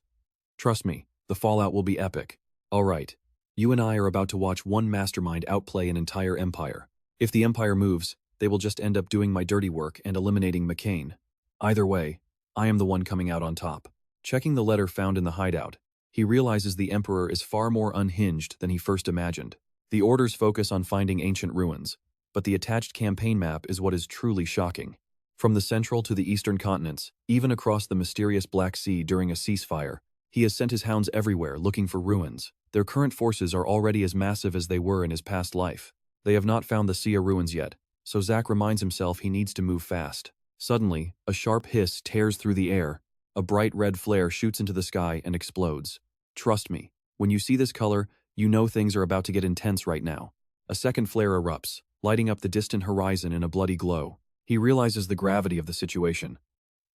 Trust me, the fallout will be epic. Alright, you and I are about to watch one mastermind outplay an entire empire. If the empire moves, they will just end up doing my dirty work and eliminating McCain. Either way, I am the one coming out on top. Checking the letter found in the hideout, he realizes the Emperor is far more unhinged than he first imagined. The orders focus on finding ancient ruins, but the attached campaign map is what is truly shocking. From the central to the eastern continents, even across the mysterious Black Sea during a ceasefire, he has sent his hounds everywhere looking for ruins. Their current forces are already as massive as they were in his past life. They have not found the Sia ruins yet, so Zack reminds himself he needs to move fast. Suddenly, a sharp hiss tears through the air. A bright red flare shoots into the sky and explodes. Trust me, when you see this color, you know things are about to get intense right now. A second flare erupts, lighting up the distant horizon in a bloody glow. He realizes the gravity of the situation.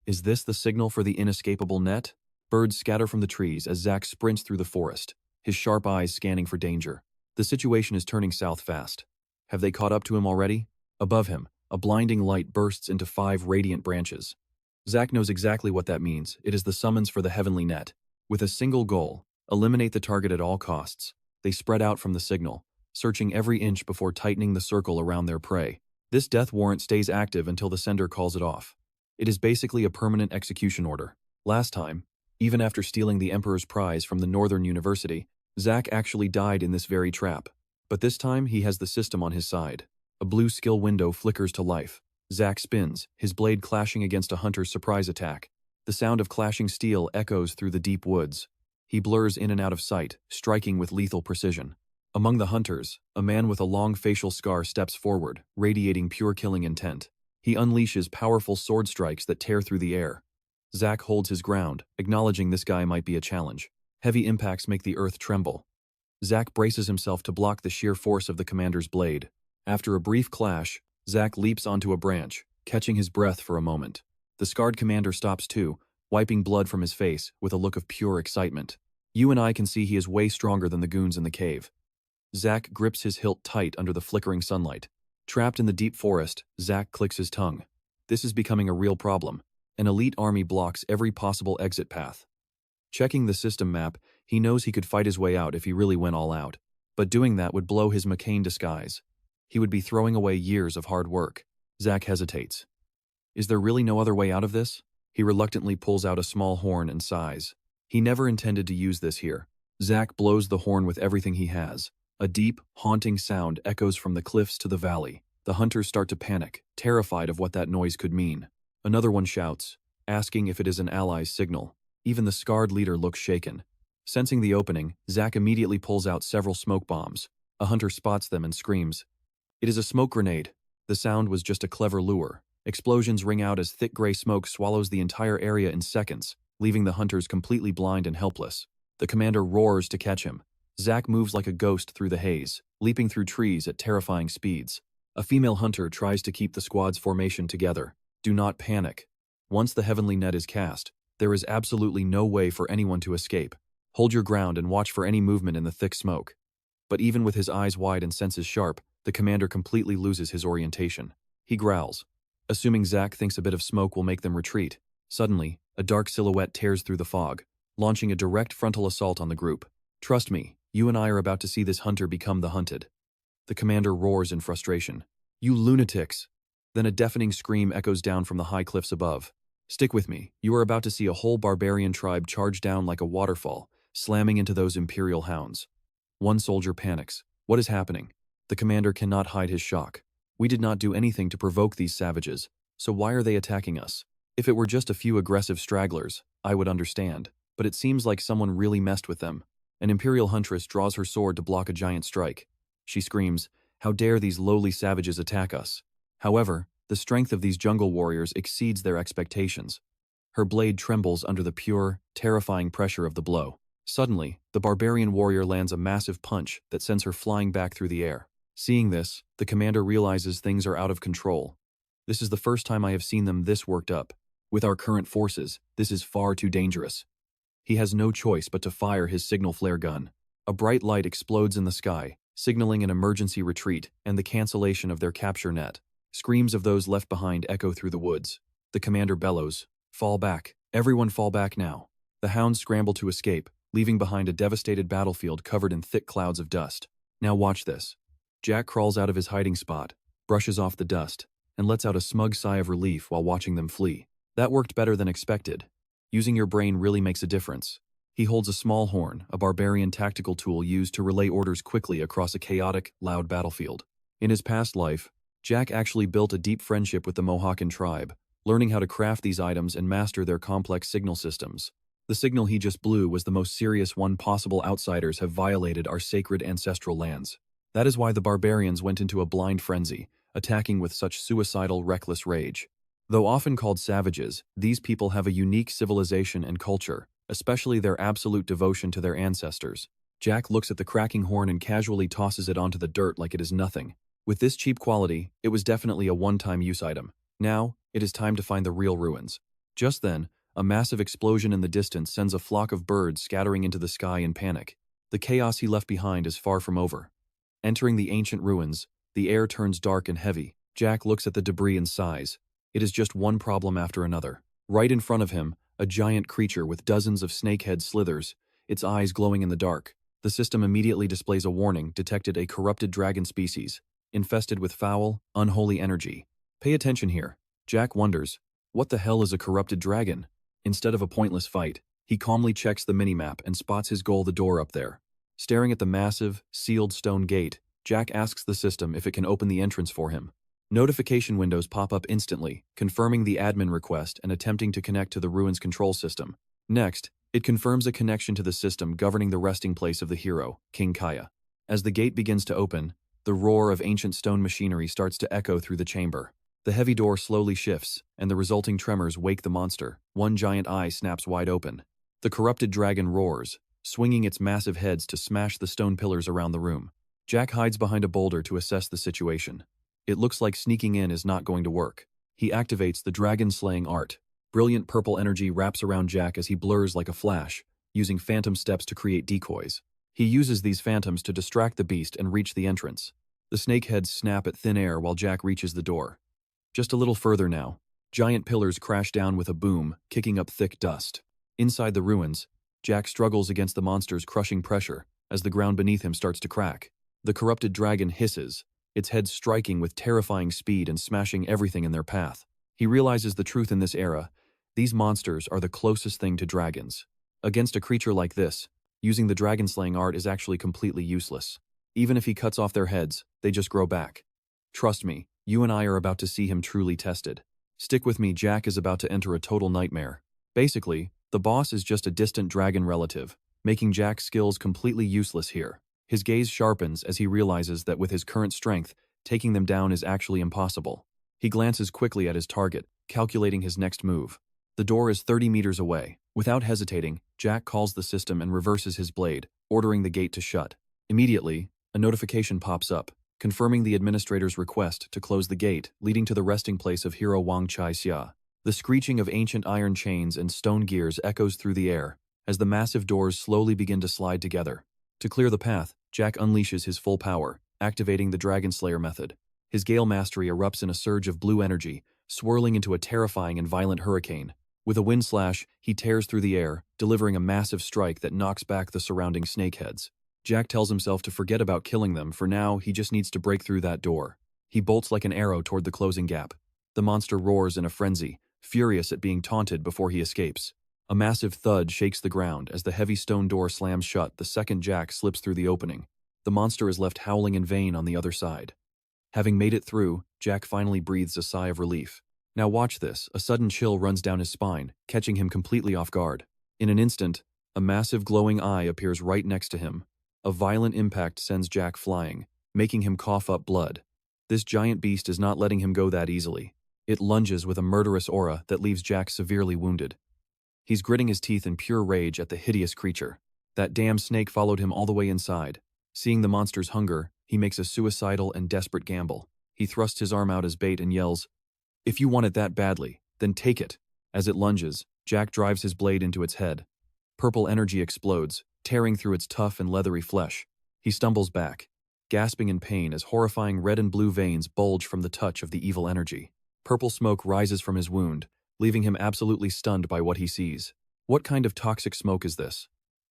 Is this the signal for the inescapable net? Birds scatter from the trees as Zack sprints through the forest, his sharp eyes scanning for danger. The situation is turning south fast. Have they caught up to him already? Above him, a blinding light bursts into 5 radiant branches. Zack knows exactly what that means. It is the summons for the heavenly net. With a single goal, eliminate the target at all costs. They spread out from the signal, searching every inch before tightening the circle around their prey. This death warrant stays active until the sender calls it off. It is basically a permanent execution order. Last time, even after stealing the Emperor's prize from the Northern University, Zack actually died in this very trap. But this time, he has the system on his side. A blue skill window flickers to life. Zack spins, his blade clashing against a hunter's surprise attack. The sound of clashing steel echoes through the deep woods. He blurs in and out of sight, striking with lethal precision. Among the hunters, a man with a long facial scar steps forward, radiating pure killing intent. He unleashes powerful sword strikes that tear through the air. Zack holds his ground, acknowledging this guy might be a challenge. Heavy impacts make the earth tremble. Zack braces himself to block the sheer force of the commander's blade. After a brief clash, Zack leaps onto a branch, catching his breath for a moment. The scarred commander stops too, wiping blood from his face with a look of pure excitement. You and I can see he is way stronger than the goons in the cave. Zack grips his hilt tight under the flickering sunlight. Trapped in the deep forest, Zack clicks his tongue. This is becoming a real problem. An elite army blocks every possible exit path. Checking the system map, he knows he could fight his way out if he really went all out. But doing that would blow his McCain disguise. He would be throwing away years of hard work. Zack hesitates. Is there really no other way out of this? He reluctantly pulls out a small horn and sighs. He never intended to use this here. Zack blows the horn with everything he has. A deep, haunting sound echoes from the cliffs to the valley. The hunters start to panic, terrified of what that noise could mean. Another one shouts, asking if it is an ally's signal. Even the scarred leader looks shaken. Sensing the opening, Zack immediately pulls out several smoke bombs. A hunter spots them and screams. It is a smoke grenade. The sound was just a clever lure. Explosions ring out as thick gray smoke swallows the entire area in seconds, leaving the hunters completely blind and helpless. The commander roars to catch him. Zack moves like a ghost through the haze, leaping through trees at terrifying speeds. A female hunter tries to keep the squad's formation together. Do not panic. Once the heavenly net is cast, there is absolutely no way for anyone to escape. Hold your ground and watch for any movement in the thick smoke. But even with his eyes wide and senses sharp, the commander completely loses his orientation. He growls, assuming Zack thinks a bit of smoke will make them retreat. Suddenly, a dark silhouette tears through the fog, launching a direct frontal assault on the group. Trust me, you and I are about to see this hunter become the hunted. The commander roars in frustration. You lunatics! Then a deafening scream echoes down from the high cliffs above. Stick with me, you are about to see a whole barbarian tribe charge down like a waterfall, slamming into those imperial hounds. One soldier panics. What is happening? The commander cannot hide his shock. We did not do anything to provoke these savages, so why are they attacking us? If it were just a few aggressive stragglers, I would understand, but it seems like someone really messed with them. An imperial huntress draws her sword to block a giant strike. She screams, "How dare these lowly savages attack us?" However, the strength of these jungle warriors exceeds their expectations. Her blade trembles under the pure, terrifying pressure of the blow. Suddenly, the barbarian warrior lands a massive punch that sends her flying back through the air. Seeing this, the commander realizes things are out of control. This is the first time I have seen them this worked up. With our current forces, this is far too dangerous. He has no choice but to fire his signal flare gun. A bright light explodes in the sky, signaling an emergency retreat and the cancellation of their capture net. Screams of those left behind echo through the woods. The commander bellows, "Fall back. Everyone fall back now." The hounds scramble to escape, leaving behind a devastated battlefield covered in thick clouds of dust. Now watch this. Jack crawls out of his hiding spot, brushes off the dust, and lets out a smug sigh of relief while watching them flee. That worked better than expected. Using your brain really makes a difference. He holds a small horn, a barbarian tactical tool used to relay orders quickly across a chaotic, loud battlefield. In his past life, Jack actually built a deep friendship with the Mohawken tribe, learning how to craft these items and master their complex signal systems. The signal he just blew was the most serious one possible. Outsiders have violated our sacred ancestral lands. That is why the barbarians went into a blind frenzy, attacking with such suicidal, reckless rage. Though often called savages, these people have a unique civilization and culture, especially their absolute devotion to their ancestors. Jack looks at the cracking horn and casually tosses it onto the dirt like it is nothing. With this cheap quality, it was definitely a one-time use item. Now, it is time to find the real ruins. Just then, a massive explosion in the distance sends a flock of birds scattering into the sky in panic. The chaos he left behind is far from over. Entering the ancient ruins, the air turns dark and heavy. Jack looks at the debris and sighs. It is just one problem after another. Right in front of him, a giant creature with dozens of snakehead slithers, its eyes glowing in the dark. The system immediately displays a warning, detected a corrupted dragon species, infested with foul, unholy energy. Pay attention here. Jack wonders, what the hell is a corrupted dragon? Instead of a pointless fight, he calmly checks the minimap and spots his goal, the door up there. Staring at the massive, sealed stone gate, Jack asks the system if it can open the entrance for him. Notification windows pop up instantly, confirming the admin request and attempting to connect to the ruins control system. Next, it confirms a connection to the system governing the resting place of the hero, King Kaya. As the gate begins to open, the roar of ancient stone machinery starts to echo through the chamber. The heavy door slowly shifts, and the resulting tremors wake the monster. One giant eye snaps wide open. The corrupted dragon roars, swinging its massive heads to smash the stone pillars around the room. Jack hides behind a boulder to assess the situation. It looks like sneaking in is not going to work. He activates the dragon-slaying art. Brilliant purple energy wraps around Jack as he blurs like a flash, using phantom steps to create decoys. He uses these phantoms to distract the beast and reach the entrance. The snakeheads snap at thin air while Jack reaches the door. Just a little further now. Giant pillars crash down with a boom, kicking up thick dust. Inside the ruins, Jack struggles against the monster's crushing pressure as the ground beneath him starts to crack. The corrupted dragon hisses, its head striking with terrifying speed and smashing everything in their path. He realizes the truth in this era. These monsters are the closest thing to dragons. Against a creature like this, using the dragon-slaying art is actually completely useless. Even if he cuts off their heads, they just grow back. Trust me, you and I are about to see him truly tested. Stick with me, Jack is about to enter a total nightmare. Basically, the boss is just a distant dragon relative, making Jack's skills completely useless here. His gaze sharpens as he realizes that with his current strength, taking them down is actually impossible. He glances quickly at his target, calculating his next move. The door is 30 meters away. Without hesitating, Jack calls the system and reverses his blade, ordering the gate to shut. Immediately, a notification pops up, confirming the administrator's request to close the gate, leading to the resting place of hero Wang Chai-xia. The screeching of ancient iron chains and stone gears echoes through the air as the massive doors slowly begin to slide together. To clear the path, Jack unleashes his full power, activating the Dragon Slayer method. His Gale Mastery erupts in a surge of blue energy, swirling into a terrifying and violent hurricane. With a wind slash, he tears through the air, delivering a massive strike that knocks back the surrounding snakeheads. Jack tells himself to forget about killing them. For now, he just needs to break through that door. He bolts like an arrow toward the closing gap. The monster roars in a frenzy, furious at being taunted before he escapes. A massive thud shakes the ground as the heavy stone door slams shut the second Jack slips through the opening. The monster is left howling in vain on the other side. Having made it through, Jack finally breathes a sigh of relief. Now watch this, a sudden chill runs down his spine, catching him completely off guard. In an instant, a massive glowing eye appears right next to him. A violent impact sends Jack flying, making him cough up blood. This giant beast is not letting him go that easily. It lunges with a murderous aura that leaves Jack severely wounded. He's gritting his teeth in pure rage at the hideous creature. That damn snake followed him all the way inside. Seeing the monster's hunger, he makes a suicidal and desperate gamble. He thrusts his arm out as bait and yells, "If you want it that badly, then take it." As it lunges, Jack drives his blade into its head. Purple energy explodes, tearing through its tough and leathery flesh. He stumbles back, gasping in pain as horrifying red and blue veins bulge from the touch of the evil energy. Purple smoke rises from his wound, leaving him absolutely stunned by what he sees. What kind of toxic smoke is this?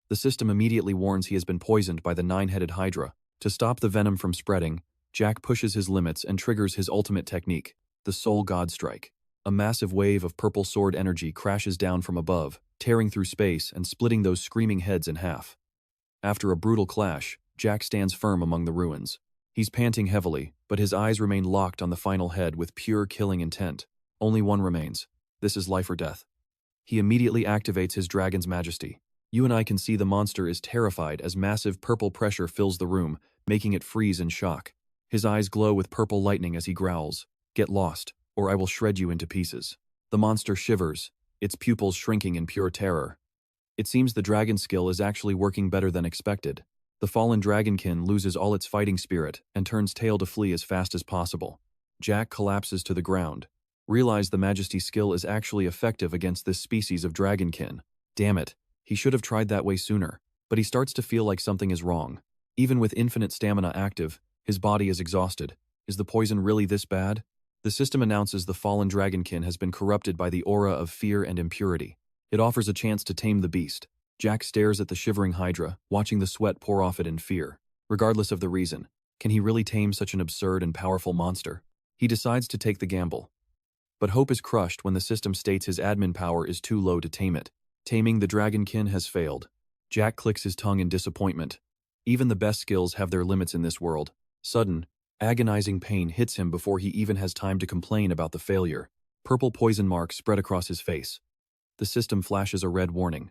The system immediately warns he has been poisoned by the nine-headed Hydra. To stop the venom from spreading, Jack pushes his limits and triggers his ultimate technique, the Soul God Strike. A massive wave of purple sword energy crashes down from above, tearing through space and splitting those screaming heads in half. After a brutal clash, Jack stands firm among the ruins. He's panting heavily, but his eyes remain locked on the final head with pure killing intent. Only one remains. This is life or death. He immediately activates his Dragon's Majesty. You and I can see the monster is terrified as massive purple pressure fills the room, making it freeze in shock. His eyes glow with purple lightning as he growls, "Get lost, or I will shred you into pieces." The monster shivers, its pupils shrinking in pure terror. It seems the dragon skill is actually working better than expected. The fallen dragonkin loses all its fighting spirit and turns tail to flee as fast as possible. Jack collapses to the ground. Realize the Majesty's skill is actually effective against this species of dragonkin. Damn it, he should have tried that way sooner. But he starts to feel like something is wrong. Even with infinite stamina active, his body is exhausted. Is the poison really this bad? The system announces the fallen dragonkin has been corrupted by the aura of fear and impurity. It offers a chance to tame the beast. Jack stares at the shivering Hydra, watching the sweat pour off it in fear. Regardless of the reason, can he really tame such an absurd and powerful monster? He decides to take the gamble. But hope is crushed when the system states his admin power is too low to tame it. Taming the dragonkin has failed. Jack clicks his tongue in disappointment. Even the best skills have their limits in this world. Sudden, agonizing pain hits him before he even has time to complain about the failure. Purple poison marks spread across his face. The system flashes a red warning.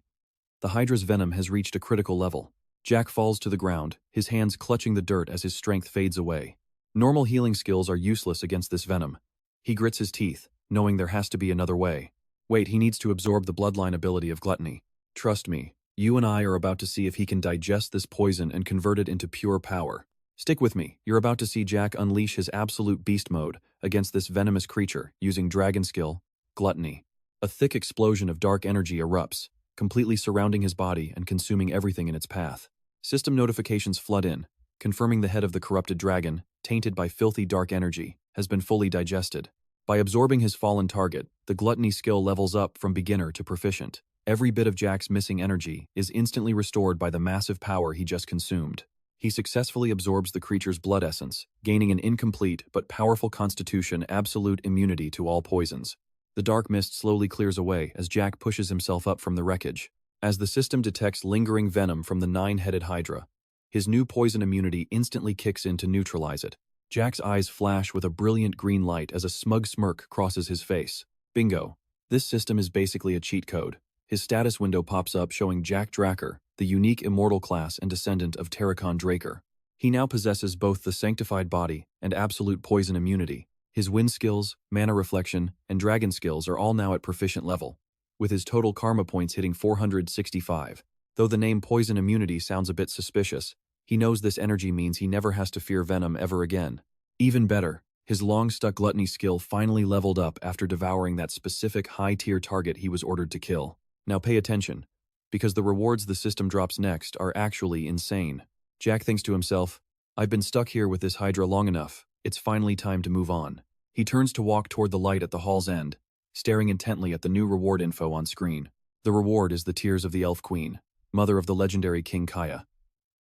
The Hydra's venom has reached a critical level. Jack falls to the ground, his hands clutching the dirt as his strength fades away. Normal healing skills are useless against this venom. He grits his teeth, knowing there has to be another way. Wait, he needs to absorb the bloodline ability of gluttony. Trust me, you and I are about to see if he can digest this poison and convert it into pure power. Stick with me, you're about to see Jack unleash his absolute beast mode against this venomous creature using dragon skill, gluttony. A thick explosion of dark energy erupts, completely surrounding his body and consuming everything in its path. System notifications flood in, confirming the head of the corrupted dragon, tainted by filthy dark energy, has been fully digested. By absorbing his fallen target, the gluttony skill levels up from beginner to proficient. Every bit of Jack's missing energy is instantly restored by the massive power he just consumed. He successfully absorbs the creature's blood essence, gaining an incomplete but powerful constitution, absolute immunity to all poisons. The dark mist slowly clears away as Jack pushes himself up from the wreckage. As the system detects lingering venom from the nine-headed Hydra, His new poison immunity instantly kicks in to neutralize it. Jack's eyes flash with a brilliant green light as a smug smirk crosses his face. Bingo. This system is basically a cheat code. His status window pops up showing Jack Dracker, the unique immortal class and descendant of Terracon Dracker. He now possesses both the sanctified body and absolute poison immunity. His wind skills, mana reflection, and dragon skills are all now at proficient level, with his total karma points hitting 465. Though the name poison immunity sounds a bit suspicious, he knows this energy means he never has to fear venom ever again. Even better, his long-stuck gluttony skill finally leveled up after devouring that specific high-tier target he was ordered to kill. Now pay attention, because the rewards the system drops next are actually insane. Jack thinks to himself, I've been stuck here with this Hydra long enough, it's finally time to move on. He turns to walk toward the light at the hall's end, staring intently at the new reward info on screen. The reward is the Tears of the Elf Queen, mother of the legendary King Kaya.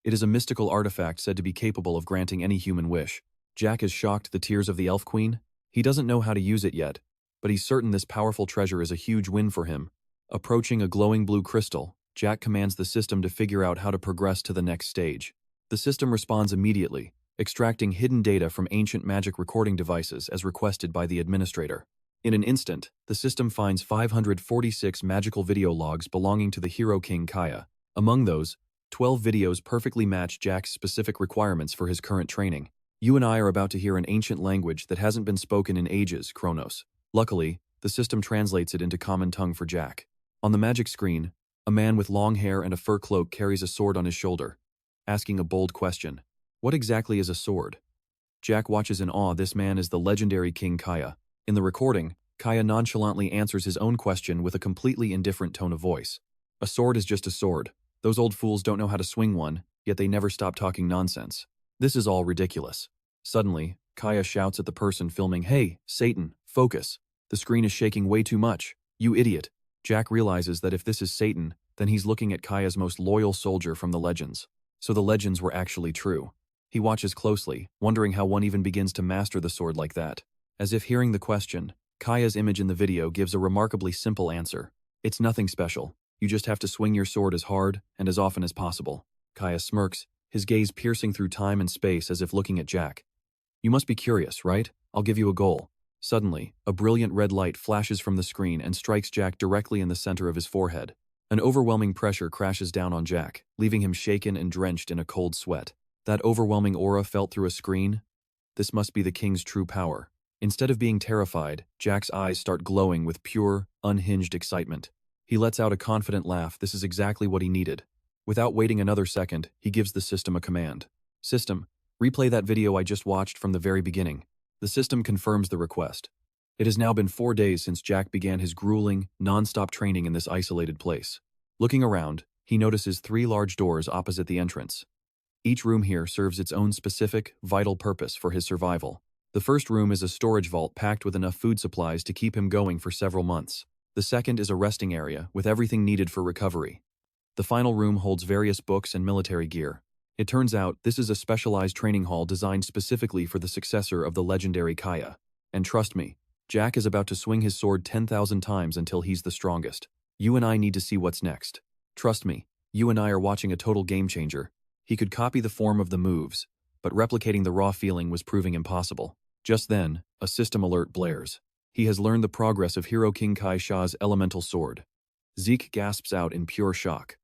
It is a mystical artifact said to be capable of granting any human wish. Jack is shocked. The Tears of the Elf Queen? He doesn't know how to use it yet, but he's certain this powerful treasure is a huge win for him. Approaching a glowing blue crystal, Jack commands the system to figure out how to progress to the next stage. The system responds immediately, extracting hidden data from ancient magic recording devices as requested by the administrator. In an instant, the system finds 546 magical video logs belonging to the hero King Kaya. Among those, 12 videos perfectly match Jack's specific requirements for his current training. You and I are about to hear an ancient language that hasn't been spoken in ages, Kronos. Luckily, the system translates it into common tongue for Jack. On the magic screen, a man with long hair and a fur cloak carries a sword on his shoulder, asking a bold question. What exactly is a sword? Jack watches in awe. This man is the legendary King Kaya. In the recording, Kaya nonchalantly answers his own question with a completely indifferent tone of voice. A sword is just a sword. Those old fools don't know how to swing one, yet they never stop talking nonsense. This is all ridiculous. Suddenly, Kaya shouts at the person filming, Hey, Satan, focus. The screen is shaking way too much. You idiot. Jack realizes that if this is Satan, then he's looking at Kaya's most loyal soldier from the legends. So the legends were actually true. He watches closely, wondering how one even begins to master the sword like that. As if hearing the question, Kaya's image in the video gives a remarkably simple answer. It's nothing special. You just have to swing your sword as hard and as often as possible. Kaya smirks, his gaze piercing through time and space as if looking at Jack. You must be curious, right? I'll give you a goal. Suddenly, a brilliant red light flashes from the screen and strikes Jack directly in the center of his forehead. An overwhelming pressure crashes down on Jack, leaving him shaken and drenched in a cold sweat. That overwhelming aura felt through a screen? This must be the king's true power. Instead of being terrified, Jack's eyes start glowing with pure, unhinged excitement. He lets out a confident laugh. This is exactly what he needed. Without waiting another second, he gives the system a command. System, replay that video I just watched from the very beginning. The system confirms the request. It has now been 4 days since Jack began his grueling, non-stop training in this isolated place. Looking around, he notices 3 large doors opposite the entrance. Each room here serves its own specific, vital purpose for his survival. The first room is a storage vault packed with enough food supplies to keep him going for several months. The second is a resting area with everything needed for recovery. The final room holds various books and military gear. It turns out this is a specialized training hall designed specifically for the successor of the legendary Kaya. And trust me, Jack is about to swing his sword 10,000 times until he's the strongest. You and I need to see what's next. Trust me, you and I are watching a total game changer. He could copy the form of the moves, but replicating the raw feeling was proving impossible. Just then, a system alert blares. He has learned the progress of Hero King Kai Sha's elemental sword. Zeke gasps out in pure shock.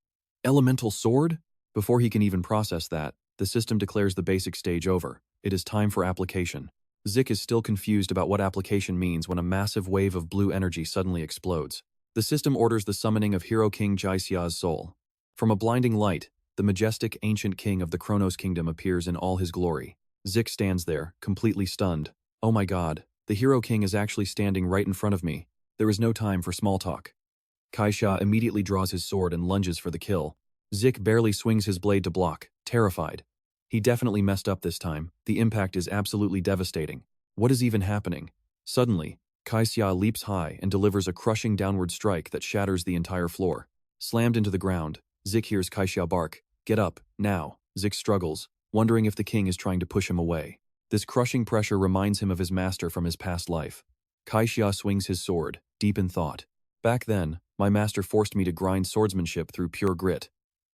Elemental sword? Before he can even process that, the system declares the basic stage over. It is time for application. Zeke is still confused about what application means when a massive wave of blue energy suddenly explodes. The system orders the summoning of Hero King Jaixia's soul. From a blinding light, the majestic ancient king of the Kronos kingdom appears in all his glory. Zeke stands there, completely stunned. Oh my god, the Hero King is actually standing right in front of me. There is no time for small talk. Kai Sha immediately draws his sword and lunges for the kill. Zeke barely swings his blade to block, terrified. He definitely messed up this time. The impact is absolutely devastating. What is even happening? Suddenly, Kai Xia leaps high and delivers a crushing downward strike that shatters the entire floor. Slammed into the ground, Zeke hears Kai Xia bark, "Get up, now." Zeke struggles, wondering if the king is trying to push him away. This crushing pressure reminds him of his master from his past life. Kai Xia swings his sword, deep in thought. Back then, my master forced me to grind swordsmanship through pure grit.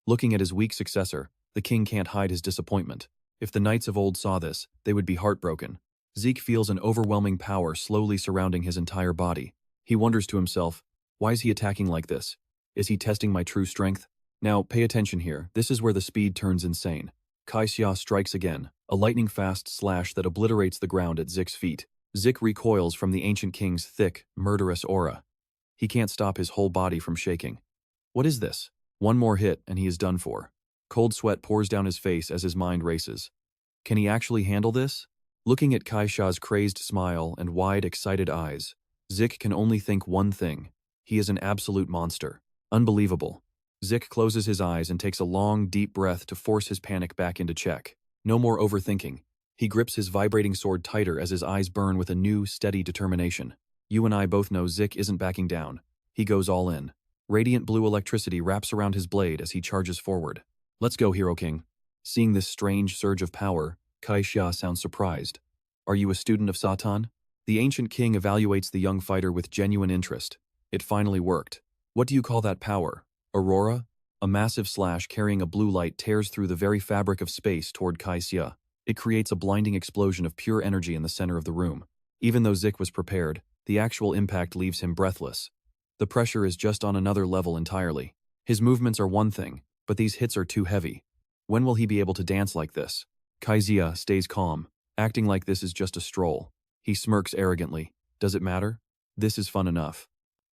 Looking at his weak successor, The king can't hide his disappointment. If the knights of old saw this, they would be heartbroken. Zeke feels an overwhelming power slowly surrounding his entire body. He wonders to himself, why is he attacking like this? Is he testing my true strength? Now, pay attention here. This is where the speed turns insane. Kaixia strikes again, a lightning-fast slash that obliterates the ground at Zike's feet. Zeke recoils from the ancient king's thick, murderous aura. He can't stop his whole body from shaking. What is this? One more hit and he is done for. Cold sweat pours down his face as his mind races. Can he actually handle this? Looking at Kaixia's crazed smile and wide, excited eyes, Zeke can only think one thing. He is an absolute monster. Unbelievable. Zeke closes his eyes and takes a long, deep breath to force his panic back into check. No more overthinking. He grips his vibrating sword tighter as his eyes burn with a new, steady determination. You and I both know Zeke isn't backing down. He goes all in. Radiant blue electricity wraps around his blade as he charges forward. Let's go, Hero King. Seeing this strange surge of power, Kaixia sounds surprised. Are you a student of Satan? The ancient king evaluates the young fighter with genuine interest. It finally worked. What do you call that power? Aurora? A massive slash carrying a blue light tears through the very fabric of space toward Kaixia. It creates a blinding explosion of pure energy in the center of the room. Even though Zeke was prepared, the actual impact leaves him breathless. The pressure is just on another level entirely. His movements are one thing, but these hits are too heavy. When will he be able to dance like this? Kaixia stays calm, acting like this is just a stroll. He smirks arrogantly. Does it matter? This is fun enough.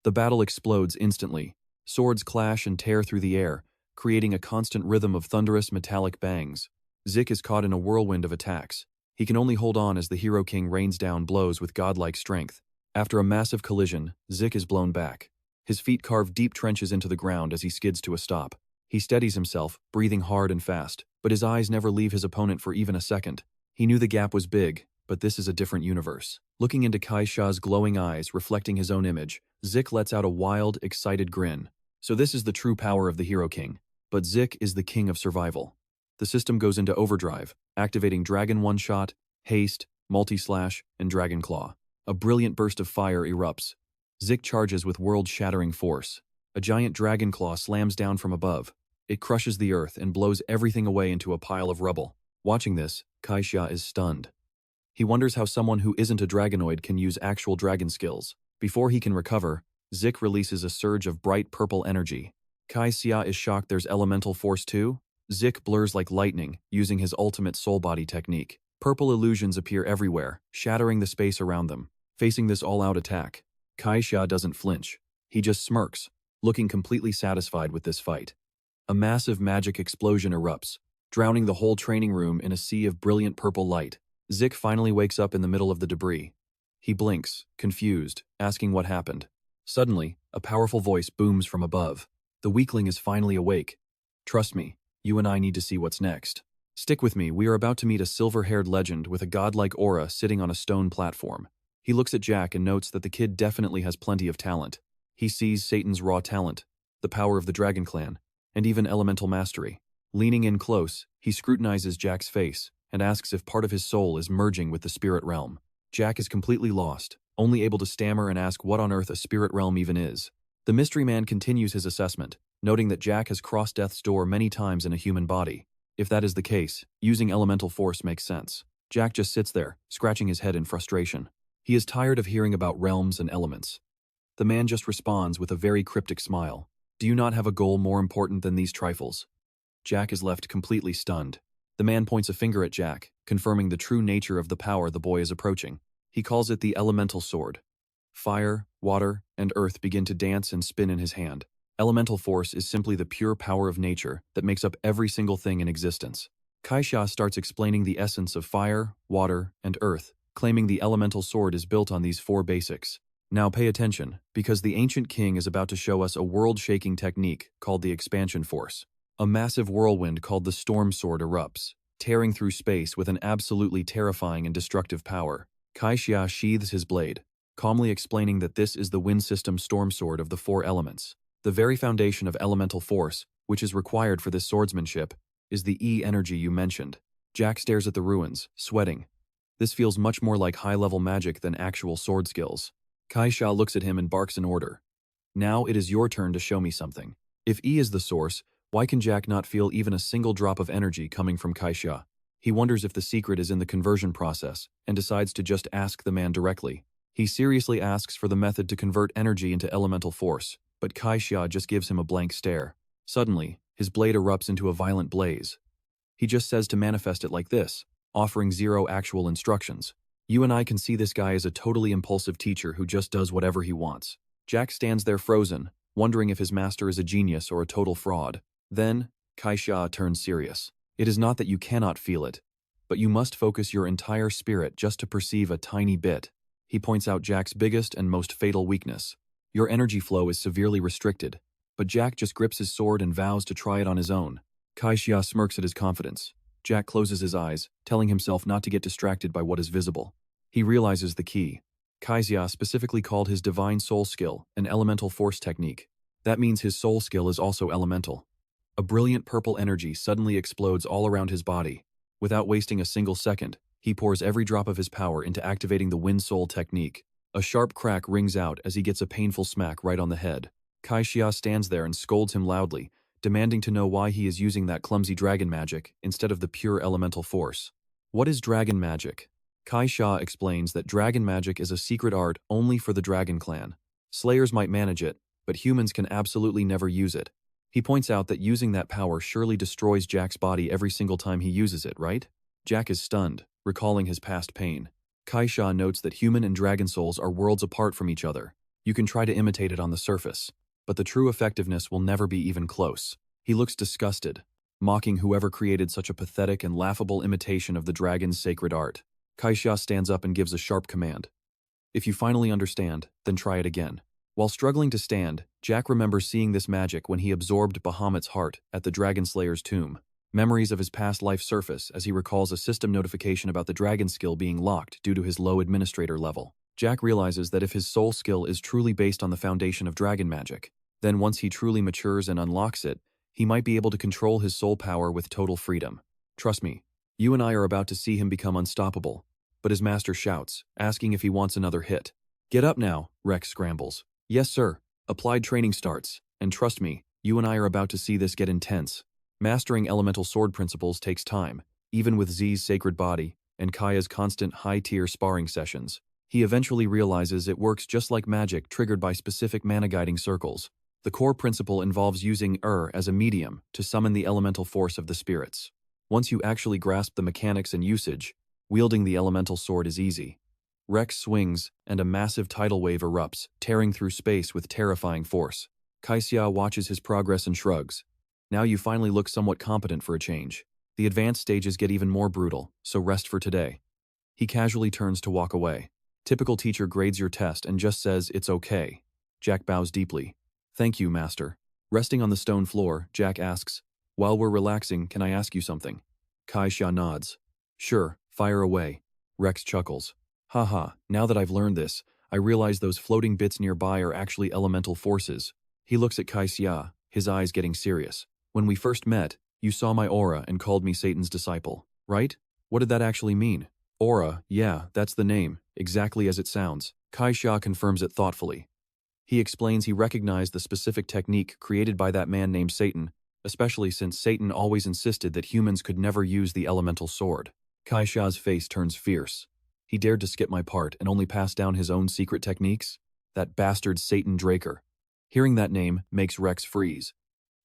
The battle explodes instantly. Swords clash and tear through the air, creating a constant rhythm of thunderous metallic bangs. Zeke is caught in a whirlwind of attacks. He can only hold on as the Hero King rains down blows with godlike strength. After a massive collision, Zeke is blown back. His feet carve deep trenches into the ground as he skids to a stop. He steadies himself, breathing hard and fast, but his eyes never leave his opponent for even a second. He knew the gap was big, but this is a different universe. Looking into Kaixia's glowing eyes reflecting his own image, Zeke lets out a wild, excited grin. So this is the true power of the Hero King. But Zeke is the king of survival. The system goes into overdrive, activating Dragon One-Shot, Haste, Multi-Slash, and Dragon Claw. A brilliant burst of fire erupts. Zeke charges with world-shattering force. A giant Dragon Claw slams down from above. It crushes the earth and blows everything away into a pile of rubble. Watching this, Kaixia is stunned. He wonders how someone who isn't a dragonoid can use actual dragon skills. Before he can recover, Zeke releases a surge of bright purple energy. Kaixia is shocked there's elemental force too. Zeke blurs like lightning, using his ultimate soul body technique. Purple illusions appear everywhere, shattering the space around them. Facing this all-out attack, Kaixia doesn't flinch. He just smirks, looking completely satisfied with this fight. A massive magic explosion erupts, drowning the whole training room in a sea of brilliant purple light. Zeke finally wakes up in the middle of the debris. He blinks, confused, asking what happened. Suddenly, a powerful voice booms from above. The weakling is finally awake. Trust me, you and I need to see what's next. Stick with me, we are about to meet a silver-haired legend with a godlike aura sitting on a stone platform. He looks at Jack and notes that the kid definitely has plenty of talent. He sees Satan's raw talent, the power of the Dragon Clan, and even elemental mastery. Leaning in close, he scrutinizes Jack's face and asks if part of his soul is merging with the spirit realm. Jack is completely lost, only able to stammer and ask what on earth a spirit realm even is. The mystery man continues his assessment, noting that Jack has crossed death's door many times in a human body. If that is the case, using elemental force makes sense. Jack just sits there, scratching his head in frustration. He is tired of hearing about realms and elements. The man just responds with a very cryptic smile. Do you not have a goal more important than these trifles? Jack is left completely stunned. The man points a finger at Jack, confirming the true nature of the power the boy is approaching. He calls it the elemental sword. Fire, water, and earth begin to dance and spin in his hand. Elemental force is simply the pure power of nature that makes up every single thing in existence. Kaixia starts explaining the essence of fire, water, and earth, claiming the elemental sword is built on these four basics. Now pay attention, because the ancient king is about to show us a world-shaking technique called the expansion force. A massive whirlwind called the storm sword erupts, tearing through space with an absolutely terrifying and destructive power. Kaixia sheathes his blade, calmly explaining that this is the wind system storm sword of the four elements. The very foundation of elemental force, which is required for this swordsmanship, is the E-energy you mentioned. Jack stares at the ruins, sweating. This feels much more like high-level magic than actual sword skills. Kaixia looks at him and barks an order. Now it is your turn to show me something. If E is the source, Why can Jack not feel even a single drop of energy coming from Kaixia? He wonders if the secret is in the conversion process and decides to just ask the man directly. He seriously asks for the method to convert energy into elemental force, but Kaixia just gives him a blank stare. Suddenly, his blade erupts into a violent blaze. He just says to manifest it like this, offering zero actual instructions. You and I can see this guy as a totally impulsive teacher who just does whatever he wants. Jack stands there frozen, wondering if his master is a genius or a total fraud. Then, Kaixia turns serious. It is not that you cannot feel it, but you must focus your entire spirit just to perceive a tiny bit. He points out Jack's biggest and most fatal weakness. Your energy flow is severely restricted, but Jack just grips his sword and vows to try it on his own. Kaixia smirks at his confidence. Jack closes his eyes, telling himself not to get distracted by what is visible. He realizes the key. Kaixia specifically called his divine soul skill an elemental force technique. That means his soul skill is also elemental. A brilliant purple energy suddenly explodes all around his body. Without wasting a single second, he pours every drop of his power into activating the Wind Soul technique. A sharp crack rings out as he gets a painful smack right on the head. Kaixia stands there and scolds him loudly, demanding to know why he is using that clumsy dragon magic instead of the pure elemental force. What is dragon magic? Kaixia explains that dragon magic is a secret art only for the dragon clan. Slayers might manage it, but humans can absolutely never use it. He points out that using that power surely destroys Jack's body every single time he uses it, right? Jack is stunned, recalling his past pain. Kaixia notes that human and dragon souls are worlds apart from each other. You can try to imitate it on the surface, but the true effectiveness will never be even close. He looks disgusted, mocking whoever created such a pathetic and laughable imitation of the dragon's sacred art. Kaixia stands up and gives a sharp command. If you finally understand, then try it again. While struggling to stand, Jack remembers seeing this magic when he absorbed Bahamut's heart at the Dragon Slayer's tomb. Memories of his past life surface as he recalls a system notification about the dragon skill being locked due to his low administrator level. Jack realizes that if his soul skill is truly based on the foundation of dragon magic, then once he truly matures and unlocks it, he might be able to control his soul power with total freedom. Trust me, you and I are about to see him become unstoppable. But his master shouts, asking if he wants another hit. Get up now, Rex scrambles. Yes, sir. Applied training starts, and trust me, you and I are about to see this get intense. Mastering elemental sword principles takes time, even with Z's sacred body and Kaya's constant high-tier sparring sessions. He eventually realizes it works just like magic triggered by specific mana-guiding circles. The core principle involves using as a medium to summon the elemental force of the spirits. Once you actually grasp the mechanics and usage, wielding the elemental sword is easy. Rex swings, and a massive tidal wave erupts, tearing through space with terrifying force. Kaixia watches his progress and shrugs. Now you finally look somewhat competent for a change. The advanced stages get even more brutal, so rest for today. He casually turns to walk away. Typical teacher grades your test and just says it's okay. Jack bows deeply. Thank you, master. Resting on the stone floor, Jack asks, while we're relaxing, can I ask you something? Kaixia nods. Sure, fire away. Rex chuckles. Haha, now that I've learned this, I realize those floating bits nearby are actually elemental forces. He looks at Kaixia, his eyes getting serious. When we first met, you saw my aura and called me Satan's disciple, right? What did that actually mean? Aura, yeah, that's the name, exactly as it sounds. Kaixia confirms it thoughtfully. He explains he recognized the specific technique created by that man named Satan, especially since Satan always insisted that humans could never use the elemental sword. Kaixia's face turns fierce. He dared to skip my part and only pass down his own secret techniques? That bastard Satan Dracker. Hearing that name makes Rex freeze.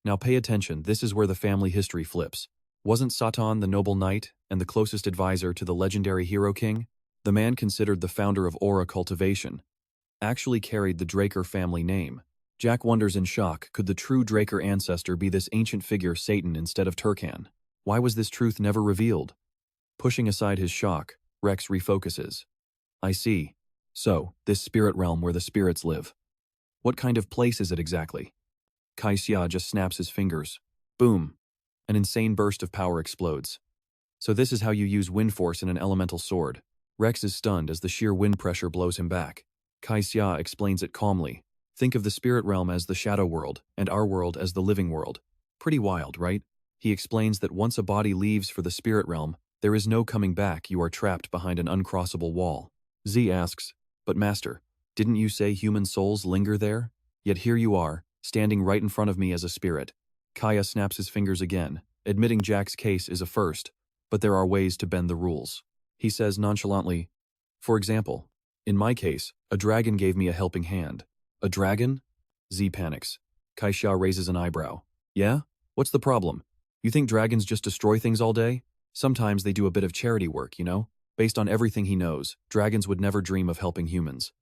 Now pay attention, this is where the family history flips. Wasn't Satan the noble knight and the closest advisor to the legendary hero king? The man considered the founder of aura cultivation actually carried the Dracker family name. Jack wonders in shock, could the true Dracker ancestor be this ancient figure Satan instead of Turkan? Why was this truth never revealed? Pushing aside his shock, Rex refocuses. I see. So, this spirit realm where the spirits live. What kind of place is it exactly? Kaixia just snaps his fingers. Boom. An insane burst of power explodes. So this is how you use wind force in an elemental sword. Rex is stunned as the sheer wind pressure blows him back. Kaixia explains it calmly. Think of the spirit realm as the shadow world, and our world as the living world. Pretty wild, right? He explains that once a body leaves for the spirit realm, there is no coming back, you are trapped behind an uncrossable wall. Z asks, but master, didn't you say human souls linger there? Yet here you are, standing right in front of me as a spirit. Kaya snaps his fingers again, admitting Jack's case is a first, but there are ways to bend the rules. He says nonchalantly, "For example, in my case, a dragon gave me a helping hand." "A dragon?" Z panics. Kaixia raises an eyebrow. "Yeah? What's the problem? You think dragons just destroy things all day? Sometimes they do a bit of charity work, you know? Based on everything he knows, dragons would never dream of helping humans."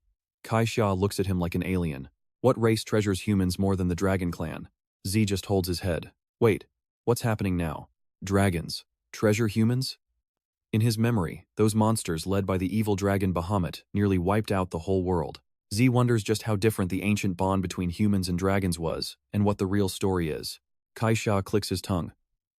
Kaixia looks at him like an alien. What race treasures humans more than the Dragon Clan? Z just holds his head. Wait, what's happening now? Dragons treasure humans? In his memory, those monsters led by the evil dragon Bahamut nearly wiped out the whole world. Z wonders just how different the ancient bond between humans and dragons was, and what the real story is. Kaixia clicks his tongue.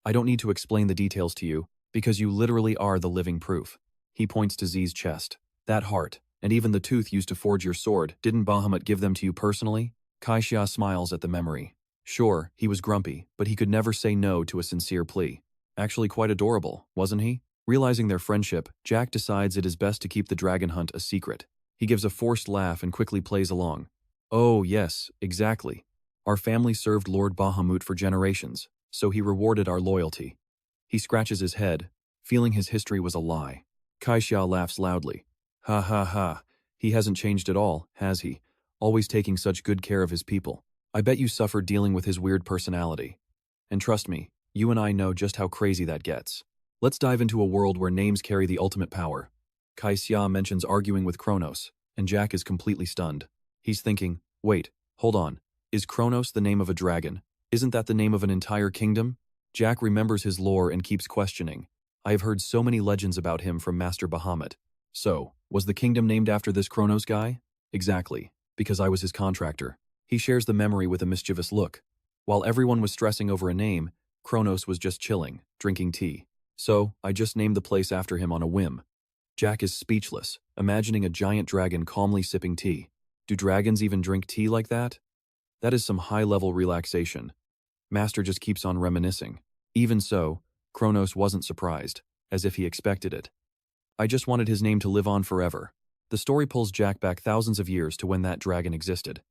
"I don't need to explain the details to you, because you literally are the living proof." He points to Z's chest. "That heart, and even the tooth used to forge your sword, didn't Bahamut give them to you personally?" Kaixia smiles at the memory. Sure, he was grumpy, but he could never say no to a sincere plea. Actually quite adorable, wasn't he? Realizing their friendship, Jack decides it is best to keep the dragon hunt a secret. He gives a forced laugh and quickly plays along. "Oh yes, exactly. Our family served Lord Bahamut for generations, so he rewarded our loyalty." He scratches his head, feeling his history was a lie. Kaixia laughs loudly. "Ha ha ha, he hasn't changed at all, has he? Always taking such good care of his people. I bet you suffered dealing with his weird personality. And trust me, you and I know just how crazy that gets. Let's dive into a world where names carry the ultimate power." Kaixia mentions arguing with Kronos, and Jack is completely stunned. He's thinking, wait, hold on. Is Kronos the name of a dragon? Isn't that the name of an entire kingdom? Jack remembers his lore and keeps questioning. "I have heard so many legends about him from Master Bahamut. So, was the kingdom named after this Kronos guy?" "Exactly, because I was his contractor." He shares the memory with a mischievous look. While everyone was stressing over a name, Kronos was just chilling, drinking tea. "So, I just named the place after him on a whim." Jack is speechless, imagining a giant dragon calmly sipping tea. Do dragons even drink tea like that? That is some high-level relaxation. Master just keeps on reminiscing. Even so, Kronos wasn't surprised, as if he expected it. "I just wanted his name to live on forever." The story pulls Jack back thousands of years to when that dragon existed.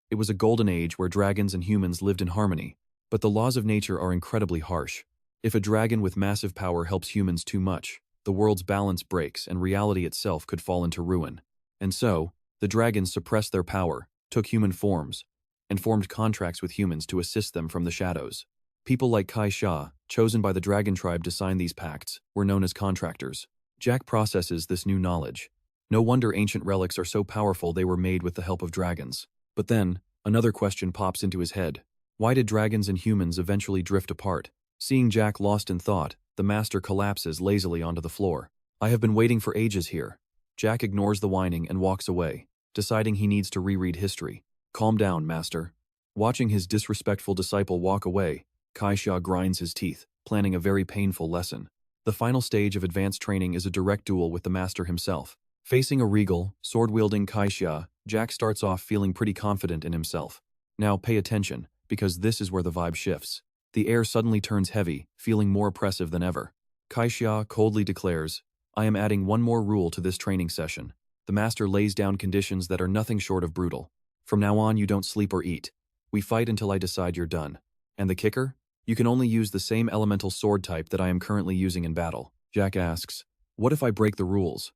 It was a golden age where dragons and humans lived in harmony, but the laws of nature are incredibly harsh. If a dragon with massive power helps humans too much, the world's balance breaks and reality itself could fall into ruin. And so, the dragons suppressed their power, took human forms, and formed contracts with humans to assist them from the shadows. People like Kaixia, chosen by the dragon tribe to sign these pacts, were known as contractors. Jack processes this new knowledge. No wonder ancient relics are so powerful they were made with the help of dragons. But then, another question pops into his head. Why did dragons and humans eventually drift apart? Seeing Jack lost in thought, the master collapses lazily onto the floor. "I have been waiting for ages here." Jack ignores the whining and walks away, deciding he needs to reread history. "Calm down, master." Watching his disrespectful disciple walk away, Kaixia grinds his teeth, planning a very painful lesson. The final stage of advanced training is a direct duel with the master himself. Facing a regal, sword-wielding Kaixia, Jack starts off feeling pretty confident in himself. Now pay attention, because this is where the vibe shifts. The air suddenly turns heavy, feeling more oppressive than ever. Kaixia coldly declares, "I am adding one more rule to this training session." The master lays down conditions that are nothing short of brutal. "From now on you don't sleep or eat. We fight until I decide you're done. And the kicker? You can only use the same elemental sword type that I am currently using in battle." Jack asks, "What if I break the rules?"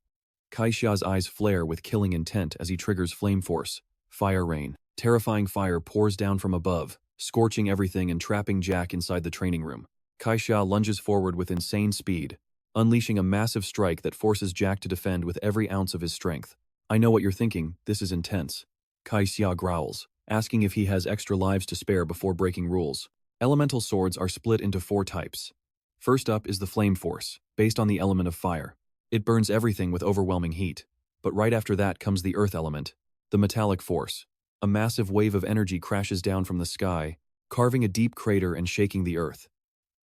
Kaixia's eyes flare with killing intent as he triggers Flame Force. Fire Rain. Terrifying fire pours down from above, scorching everything and trapping Jack inside the training room. Kaixia lunges forward with insane speed, unleashing a massive strike that forces Jack to defend with every ounce of his strength. "I know what you're thinking, this is intense." Kaixia growls, asking if he has extra lives to spare before breaking rules. Elemental swords are split into 4 types. First up is the Flame Force, based on the element of fire. It burns everything with overwhelming heat. But right after that comes the Earth element, the Metallic Force. A massive wave of energy crashes down from the sky, carving a deep crater and shaking the Earth.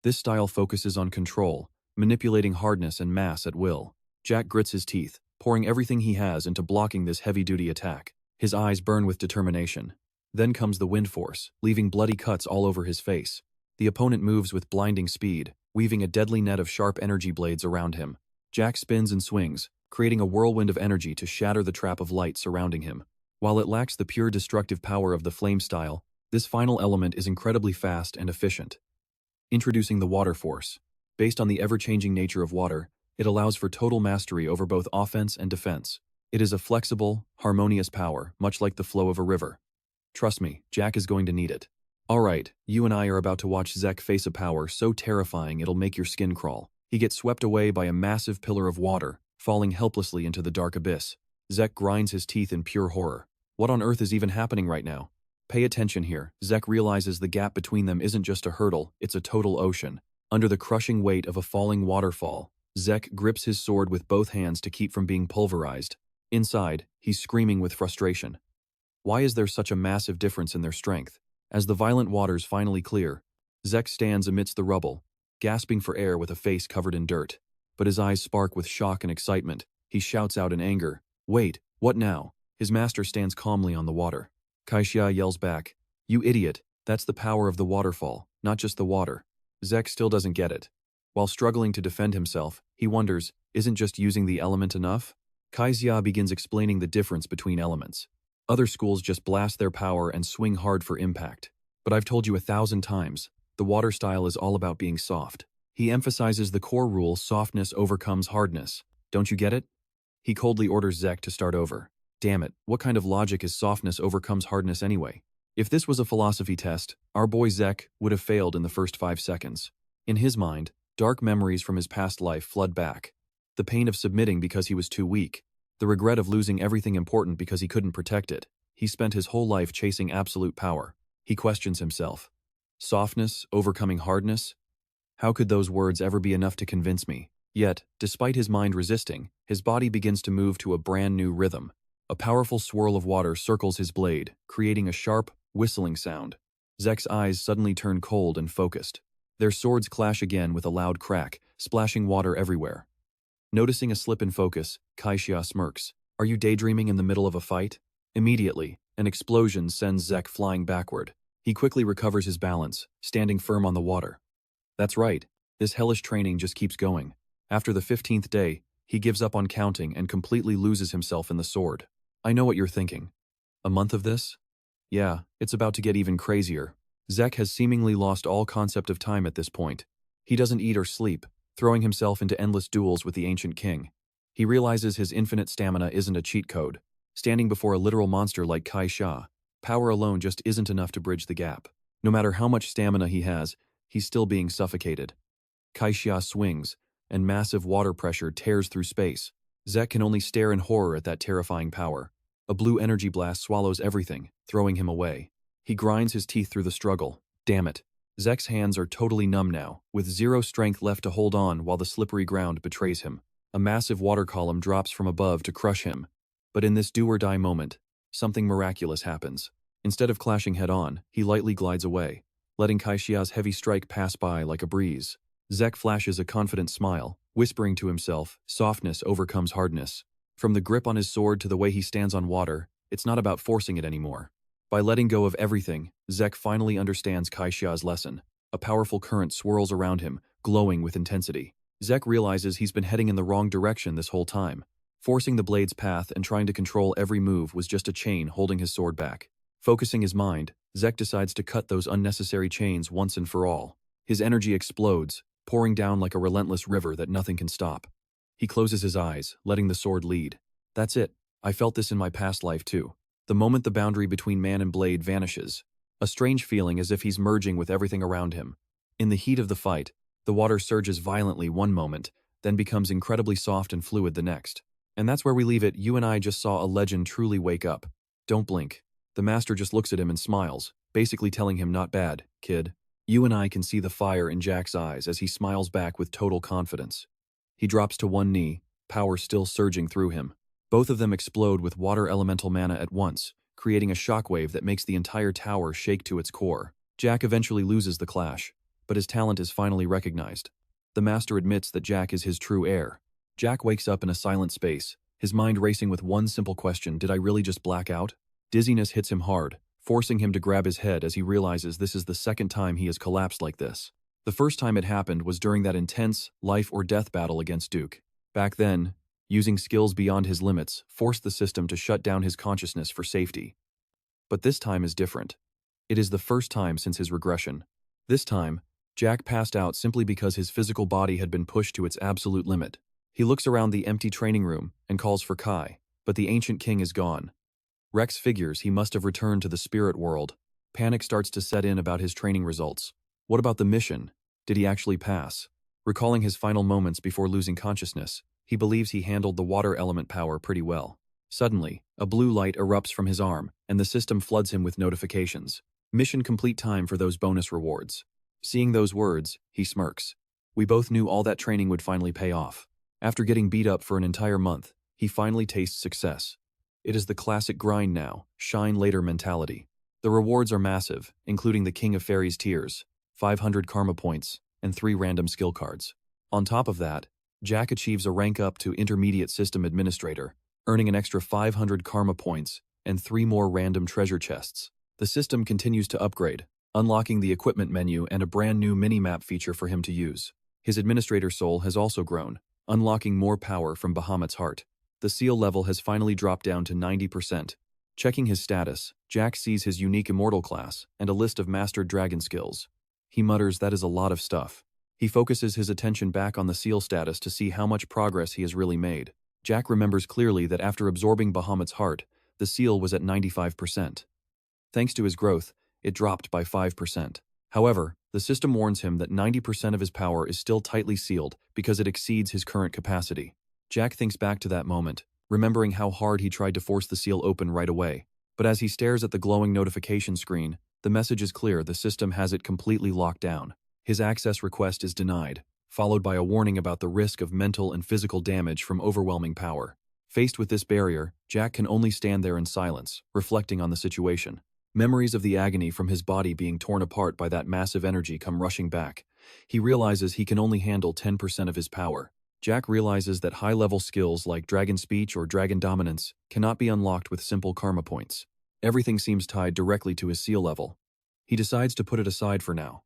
This style focuses on control, manipulating hardness and mass at will. Jack grits his teeth, pouring everything he has into blocking this heavy-duty attack. His eyes burn with determination. Then comes the Wind Force, leaving bloody cuts all over his face. The opponent moves with blinding speed, weaving a deadly net of sharp energy blades around him. Jack spins and swings, creating a whirlwind of energy to shatter the trap of light surrounding him. While it lacks the pure destructive power of the flame style, This final element is incredibly fast and efficient. Introducing the water force. Based on the ever-changing nature of water, it allows for total mastery over both offense and defense. It is a flexible, harmonious power, much like the flow of a river. Trust me, Jack is going to need it. Alright, you and I are about to watch Zek face a power so terrifying it'll make your skin crawl. He gets swept away by a massive pillar of water, falling helplessly into the dark abyss. Zek grinds his teeth in pure horror. What on earth is even happening right now? Pay attention here. Zek realizes the gap between them isn't just a hurdle, it's a total ocean. Under the crushing weight of a falling waterfall, Zek grips his sword with both hands to keep from being pulverized. Inside, he's screaming with frustration. Why is there such a massive difference in their strength? As the violent waters finally clear, Zek stands amidst the rubble, gasping for air with a face covered in dirt. But his eyes spark with shock and excitement. He shouts out in anger, "Wait, what now?" His master stands calmly on the water. Kaixia yells back, "You idiot, that's the power of the waterfall, not just the water." Zek still doesn't get it. While struggling to defend himself, he wonders, isn't just using the element enough? Kaixia begins explaining the difference between elements. Other schools just blast their power and swing hard for impact. But I've told you 1,000 times, the water style is all about being soft. He emphasizes the core rule, softness overcomes hardness. Don't you get it? He coldly orders Zek to start over. Damn it, what kind of logic is softness overcomes hardness anyway? If this was a philosophy test, our boy Zek would have failed in the first 5 seconds. In his mind, dark memories from his past life flood back. The pain of submitting because he was too weak. The regret of losing everything important because he couldn't protect it. He spent his whole life chasing absolute power. He questions himself. Softness, overcoming hardness? How could those words ever be enough to convince me? Yet, despite his mind resisting, his body begins to move to a brand new rhythm. A powerful swirl of water circles his blade, creating a sharp, whistling sound. Zek's eyes suddenly turn cold and focused. Their swords clash again with a loud crack, splashing water everywhere. Noticing a slip in focus, Kaixia smirks. Are you daydreaming in the middle of a fight? Immediately, an explosion sends Zek flying backward. He quickly recovers his balance, standing firm on the water. That's right, this hellish training just keeps going. After the 15th day, he gives up on counting and completely loses himself in the sword. I know what you're thinking. A month of this? Yeah, it's about to get even crazier. Zek has seemingly lost all concept of time at this point. He doesn't eat or sleep, throwing himself into endless duels with the ancient king. He realizes his infinite stamina isn't a cheat code. Standing before a literal monster like Kaixia, power alone just isn't enough to bridge the gap. No matter how much stamina he has, he's still being suffocated. Kaixia swings, and massive water pressure tears through space. Zek can only stare in horror at that terrifying power. A blue energy blast swallows everything, throwing him away. He grinds his teeth through the struggle. Damn it. Zek's hands are totally numb now, with zero strength left to hold on while the slippery ground betrays him. A massive water column drops from above to crush him. But in this do-or-die moment, something miraculous happens. Instead of clashing head-on, he lightly glides away, letting Kaixia's heavy strike pass by like a breeze. Zek flashes a confident smile, whispering to himself, softness overcomes hardness. From the grip on his sword to the way he stands on water, it's not about forcing it anymore. By letting go of everything, Zek finally understands Kaixia's lesson. A powerful current swirls around him, glowing with intensity. Zek realizes he's been heading in the wrong direction this whole time. Forcing the blade's path and trying to control every move was just a chain holding his sword back. Focusing his mind, Zek decides to cut those unnecessary chains once and for all. His energy explodes, pouring down like a relentless river that nothing can stop. He closes his eyes, letting the sword lead. That's it. I felt this in my past life too. The moment the boundary between man and blade vanishes, a strange feeling as if he's merging with everything around him. In the heat of the fight, the water surges violently one moment, then becomes incredibly soft and fluid the next. And that's where we leave it. You and I just saw a legend truly wake up. Don't blink. The master just looks at him and smiles, basically telling him, not bad, kid. You and I can see the fire in Jack's eyes as he smiles back with total confidence. He drops to one knee, power still surging through him. Both of them explode with water elemental mana at once, creating a shockwave that makes the entire tower shake to its core. Jack eventually loses the clash, but his talent is finally recognized. The master admits that Jack is his true heir. Jack wakes up in a silent space, his mind racing with one simple question: did I really just black out? Dizziness hits him hard, forcing him to grab his head as he realizes this is the second time he has collapsed like this. The first time it happened was during that intense, life-or-death battle against Duke. Back then, using skills beyond his limits forced the system to shut down his consciousness for safety. But this time is different. It is the first time since his regression. This time, Jack passed out simply because his physical body had been pushed to its absolute limit. He looks around the empty training room and calls for Kai, but the ancient king is gone. Rex figures he must have returned to the spirit world. Panic starts to set in about his training results. What about the mission? Did he actually pass? Recalling his final moments before losing consciousness, he believes he handled the water element power pretty well. Suddenly, a blue light erupts from his arm, and the system floods him with notifications. Mission complete time for those bonus rewards. Seeing those words, he smirks. We both knew all that training would finally pay off. After getting beat up for an entire month, he finally tastes success. It is the classic grind now, shine later mentality. The rewards are massive, including the King of Fairies tiers, 500 karma points, and 3 random skill cards. On top of that, Jack achieves a rank up to Intermediate System Administrator, earning an extra 500 karma points and 3 more random treasure chests. The system continues to upgrade, unlocking the equipment menu and a brand new mini-map feature for him to use. His Administrator soul has also grown, unlocking more power from Bahamut's heart. The seal level has finally dropped down to 90%. Checking his status, Jack sees his unique Immortal class and a list of mastered dragon skills. He mutters that is a lot of stuff. He focuses his attention back on the seal status to see how much progress he has really made. Jack remembers clearly that after absorbing Bahamut's heart, the seal was at 95%. Thanks to his growth, it dropped by 5%. However, the system warns him that 90% of his power is still tightly sealed because it exceeds his current capacity. Jack thinks back to that moment, remembering how hard he tried to force the seal open right away. But as he stares at the glowing notification screen, the message is clear: the system has it completely locked down. His access request is denied, followed by a warning about the risk of mental and physical damage from overwhelming power. Faced with this barrier, Jack can only stand there in silence, reflecting on the situation. Memories of the agony from his body being torn apart by that massive energy come rushing back. He realizes he can only handle 10% of his power. Jack realizes that high-level skills like Dragon Speech or Dragon Dominance cannot be unlocked with simple karma points. Everything seems tied directly to his seal level. He decides to put it aside for now,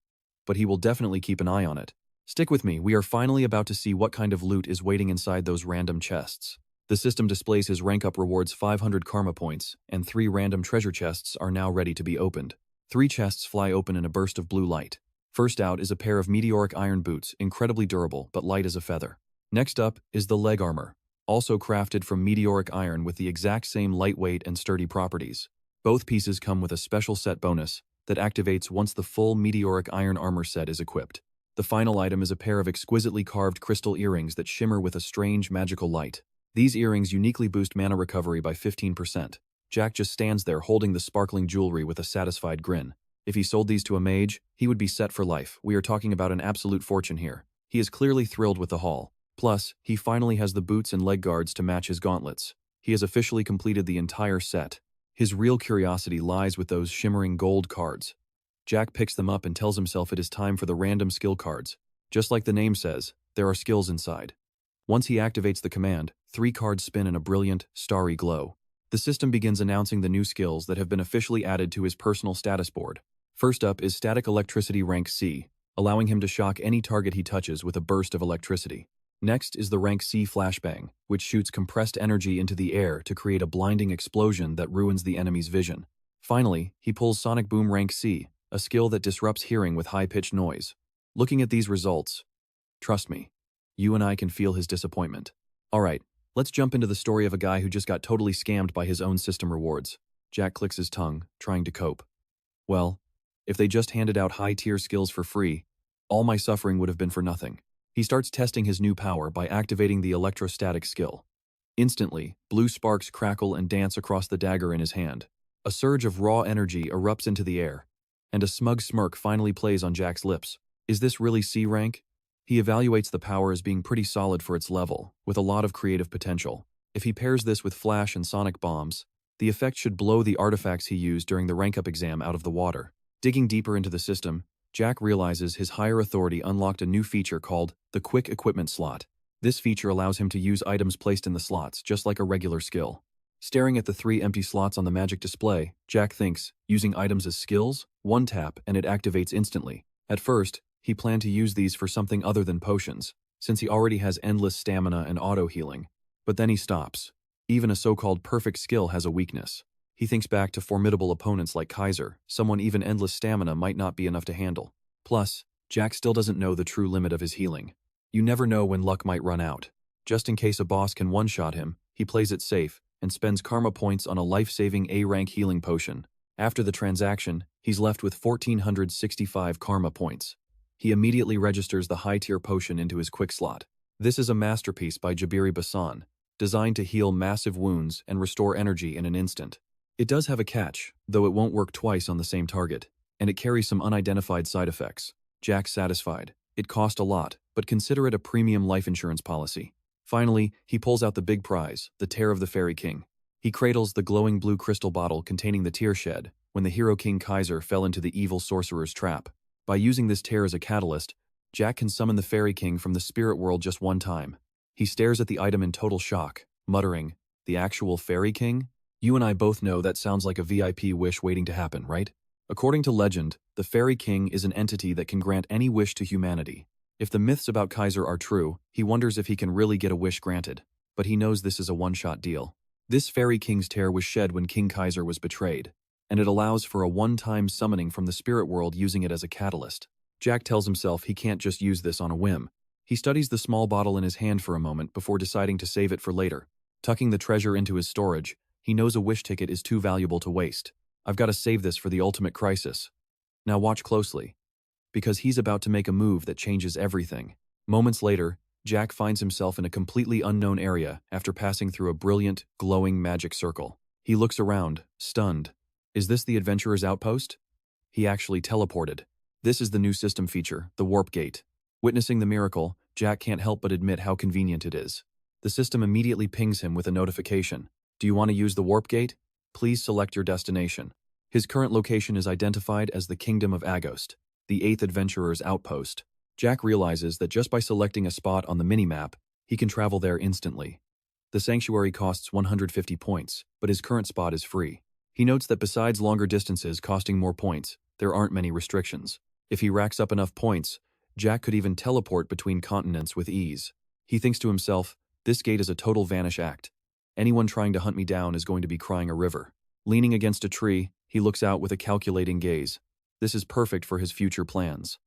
but he will definitely keep an eye on it. Stick with me, we are finally about to see what kind of loot is waiting inside those random chests. The system displays his rank-up rewards 500 karma points, and 3 random treasure chests are now ready to be opened. 3 chests fly open in a burst of blue light. First out is a pair of meteoric iron boots, incredibly durable but light as a feather. Next up is the leg armor, also crafted from meteoric iron with the exact same lightweight and sturdy properties. Both pieces come with a special set bonus that activates once the full meteoric iron armor set is equipped. The final item is a pair of exquisitely carved crystal earrings that shimmer with a strange magical light. These earrings uniquely boost mana recovery by 15%. Jack just stands there holding the sparkling jewelry with a satisfied grin. If he sold these to a mage, he would be set for life. We are talking about an absolute fortune here. He is clearly thrilled with the haul. Plus, he finally has the boots and leg guards to match his gauntlets. He has officially completed the entire set. His real curiosity lies with those shimmering gold cards. Jack picks them up and tells himself it is time for the random skill cards. Just like the name says, there are skills inside. Once he activates the command, 3 cards spin in a brilliant, starry glow. The system begins announcing the new skills that have been officially added to his personal status board. First up is Static Electricity rank C, allowing him to shock any target he touches with a burst of electricity. Next is the rank C Flashbang, which shoots compressed energy into the air to create a blinding explosion that ruins the enemy's vision. Finally, he pulls Sonic Boom rank C, a skill that disrupts hearing with high-pitched noise. Looking at these results, trust me, you and I can feel his disappointment. Alright, let's jump into the story of a guy who just got totally scammed by his own system rewards. Jack clicks his tongue, trying to cope. Well, if they just handed out high-tier skills for free, all my suffering would have been for nothing. He starts testing his new power by activating the electrostatic skill. Instantly, blue sparks crackle and dance across the dagger in his hand. A surge of raw energy erupts into the air, and a smug smirk finally plays on Jack's lips. Is this really C rank? He evaluates the power as being pretty solid for its level, with a lot of creative potential. If he pairs this with flash and sonic bombs, the effect should blow the artifacts he used during the rank-up exam out of the water. Digging deeper into the system, Jack realizes his higher authority unlocked a new feature called the Quick Equipment slot. This feature allows him to use items placed in the slots, just like a regular skill. Staring at the 3 empty slots on the magic display, Jack thinks, using items as skills, one tap and it activates instantly. At first, he planned to use these for something other than potions, since he already has endless stamina and auto-healing. But then he stops. Even a so-called perfect skill has a weakness. He thinks back to formidable opponents like Kaiser, someone even endless stamina might not be enough to handle. Plus, Jack still doesn't know the true limit of his healing. You never know when luck might run out. Just in case a boss can one-shot him, he plays it safe and spends karma points on a life-saving A-rank healing potion. After the transaction, he's left with 1,465 karma points. He immediately registers the high-tier potion into his quick slot. This is a masterpiece by Jabiri Basan, designed to heal massive wounds and restore energy in an instant. It does have a catch, though it won't work twice on the same target, and it carries some unidentified side effects. Jack's satisfied. It cost a lot, but consider it a premium life insurance policy. Finally, he pulls out the big prize, the Tear of the Fairy King. He cradles the glowing blue crystal bottle containing the tear shed when the hero King Kaiser fell into the evil sorcerer's trap. By using this tear as a catalyst, Jack can summon the Fairy King from the spirit world just one time. He stares at the item in total shock, muttering, "The actual Fairy King? You and I both know that sounds like a VIP wish waiting to happen, right?" According to legend, the Fairy King is an entity that can grant any wish to humanity. If the myths about Kaiser are true, he wonders if he can really get a wish granted. But he knows this is a one-shot deal. This Fairy King's tear was shed when King Kaiser was betrayed, and it allows for a one-time summoning from the spirit world using it as a catalyst. Jack tells himself he can't just use this on a whim. He studies the small bottle in his hand for a moment before deciding to save it for later. Tucking the treasure into his storage, he knows a wish ticket is too valuable to waste. "I've got to save this for the ultimate crisis." Now watch closely, because he's about to make a move that changes everything. Moments later, Jack finds himself in a completely unknown area after passing through a brilliant, glowing magic circle. He looks around, stunned. Is this the adventurer's outpost? He actually teleported. This is the new system feature, the warp gate. Witnessing the miracle, Jack can't help but admit how convenient it is. The system immediately pings him with a notification. "Do you want to use the warp gate? Please select your destination." His current location is identified as the Kingdom of Agost, the 8th adventurer's outpost. Jack realizes that just by selecting a spot on the minimap, he can travel there instantly. The sanctuary costs 150 points, but his current spot is free. He notes that besides longer distances costing more points, there aren't many restrictions. If he racks up enough points, Jack could even teleport between continents with ease. He thinks to himself, "This gate is a total vanish act. Anyone trying to hunt me down is going to be crying a river." Leaning against a tree, he looks out with a calculating gaze. This is perfect for his future plans.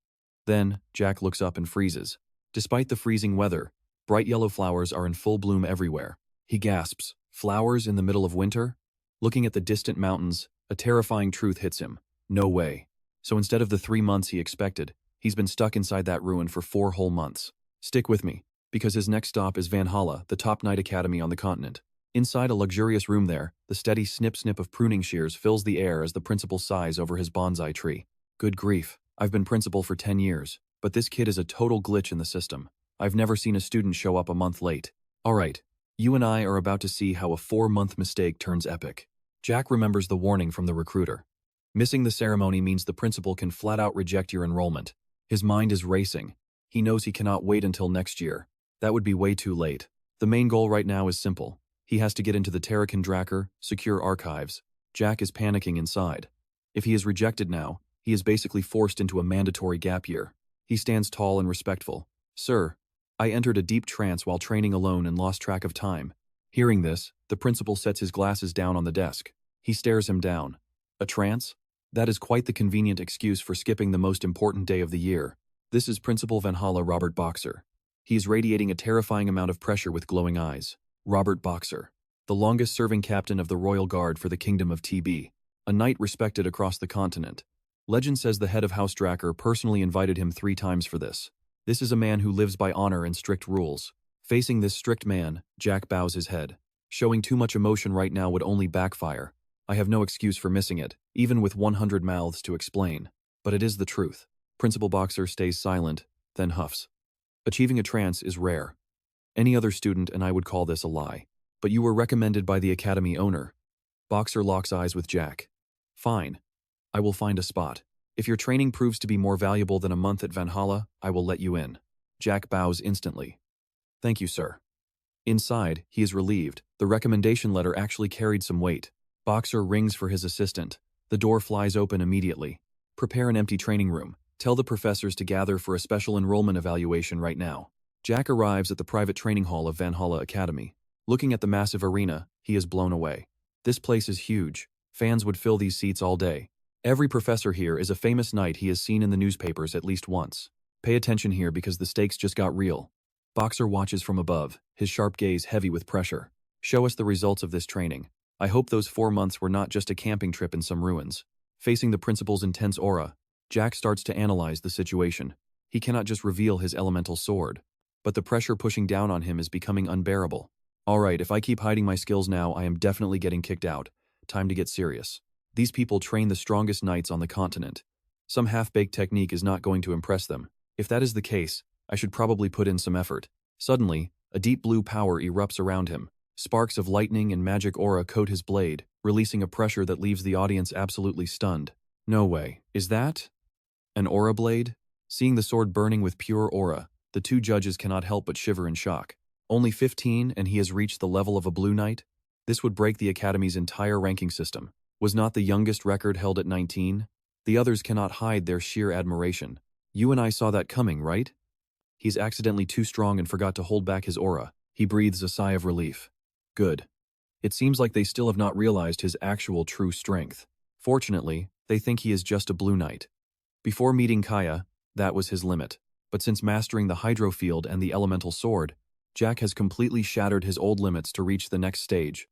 Then, Jack looks up and freezes. Despite the freezing weather, bright yellow flowers are in full bloom everywhere. He gasps, "Flowers in the middle of winter?" Looking at the distant mountains, a terrifying truth hits him. No way. So instead of the 3 months he expected, he's been stuck inside that ruin for 4 whole months. Stick with me, because his next stop is Valhalla, the top knight academy on the continent. Inside a luxurious room there, the steady snip-snip of pruning shears fills the air as the principal sighs over his bonsai tree. "Good grief, I've been principal for 10 years, but this kid is a total glitch in the system. I've never seen a student show up a month late. Alright, you and I are about to see how a 4-month mistake turns epic." Jack remembers the warning from the recruiter. Missing the ceremony means the principal can flat-out reject your enrollment. His mind is racing. He knows he cannot wait until next year. That would be way too late. The main goal right now is simple. He has to get into the Dracker, secure archives. Jack is panicking inside. If he is rejected now, he is basically forced into a mandatory gap year. He stands tall and respectful. "Sir, I entered a deep trance while training alone and lost track of time." Hearing this, the principal sets his glasses down on the desk. He stares him down. A trance? That is quite the convenient excuse for skipping the most important day of the year. This is Principal Valhalla Robert Boxer. He is radiating a terrifying amount of pressure with glowing eyes. Robert Boxer, the longest-serving captain of the Royal Guard for the Kingdom of TB, a knight respected across the continent. Legend says the head of House Dracker personally invited him 3 times for this. This is a man who lives by honor and strict rules. Facing this strict man, Jack bows his head. Showing too much emotion right now would only backfire. I have no excuse for missing it, even with 100 mouths to explain. But it is the truth. Principal Boxer stays silent, then huffs. Achieving a trance is rare. Any other student and I would call this a lie. But you were recommended by the academy owner. Boxer locks eyes with Jack. Fine. I will find a spot. If your training proves to be more valuable than a month at Valhalla, I will let you in. Jack bows instantly. Thank you, sir. Inside, he is relieved. The recommendation letter actually carried some weight. Boxer rings for his assistant. The door flies open immediately. Prepare an empty training room. Tell the professors to gather for a special enrollment evaluation right now. Jack arrives at the private training hall of Valhalla Academy. Looking at the massive arena, he is blown away. This place is huge. Fans would fill these seats all day. Every professor here is a famous knight he has seen in the newspapers at least once. Pay attention here because the stakes just got real. Boxer watches from above, his sharp gaze heavy with pressure. Show us the results of this training. I hope those 4 months were not just a camping trip in some ruins. Facing the principal's intense aura, Jack starts to analyze the situation. He cannot just reveal his elemental sword. But the pressure pushing down on him is becoming unbearable. Alright, if I keep hiding my skills now, I am definitely getting kicked out. Time to get serious. These people train the strongest knights on the continent. Some half-baked technique is not going to impress them. If that is the case, I should probably put in some effort. Suddenly, a deep blue power erupts around him. Sparks of lightning and magic aura coat his blade, releasing a pressure that leaves the audience absolutely stunned. No way. Is that an aura blade? Seeing the sword burning with pure aura, the two judges cannot help but shiver in shock. Only 15 and he has reached the level of a blue knight? This would break the Academy's entire ranking system. Was not the youngest record held at 19? The others cannot hide their sheer admiration. You and I saw that coming, right? He's accidentally too strong and forgot to hold back his aura. He breathes a sigh of relief. Good. It seems like they still have not realized his actual true strength. Fortunately, they think he is just a blue knight. Before meeting Kaya, that was his limit. But since mastering the hydro field and the elemental sword, Jack has completely shattered his old limits to reach the next stage,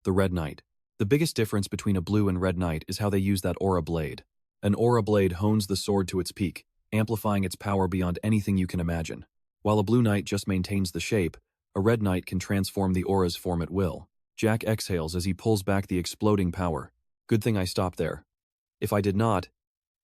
the Red Knight. The biggest difference between a blue and red knight is how they use that aura blade. An aura blade hones the sword to its peak, amplifying its power beyond anything you can imagine. While a blue knight just maintains the shape, a red knight can transform the aura's form at will. Jack exhales as he pulls back the exploding power. Good thing I stopped there. If I did not,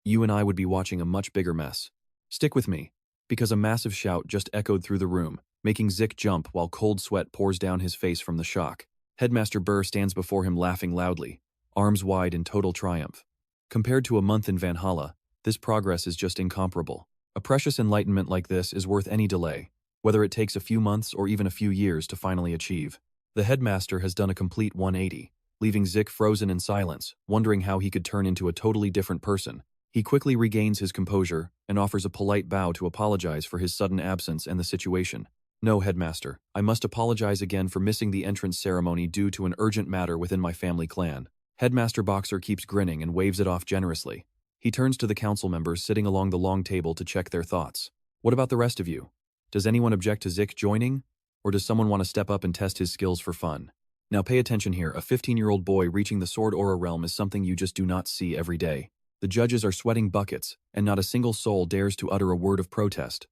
you and I would be watching a much bigger mess. Stick with me, because a massive shout just echoed through the room, making Zik jump while cold sweat pours down his face from the shock. Headmaster Burr stands before him laughing loudly, arms wide in total triumph. Compared to a month in Valhalla, this progress is just incomparable. A precious enlightenment like this is worth any delay, whether it takes a few months or even a few years to finally achieve. The headmaster has done a complete 180, leaving Zik frozen in silence, wondering how he could turn into a totally different person. He quickly regains his composure and offers a polite bow to apologize for his sudden absence and the situation. No, Headmaster, I must apologize again for missing the entrance ceremony due to an urgent matter within my family clan. Headmaster Boxer keeps grinning and waves it off generously. He turns to the council members sitting along the long table to check their thoughts. What about the rest of you? Does anyone object to Zik joining? Or does someone want to step up and test his skills for fun? Now pay attention here, a 15-year-old boy reaching the Sword Aura realm is something you just do not see every day. The judges are sweating buckets, and not a single soul dares to utter a word of protest.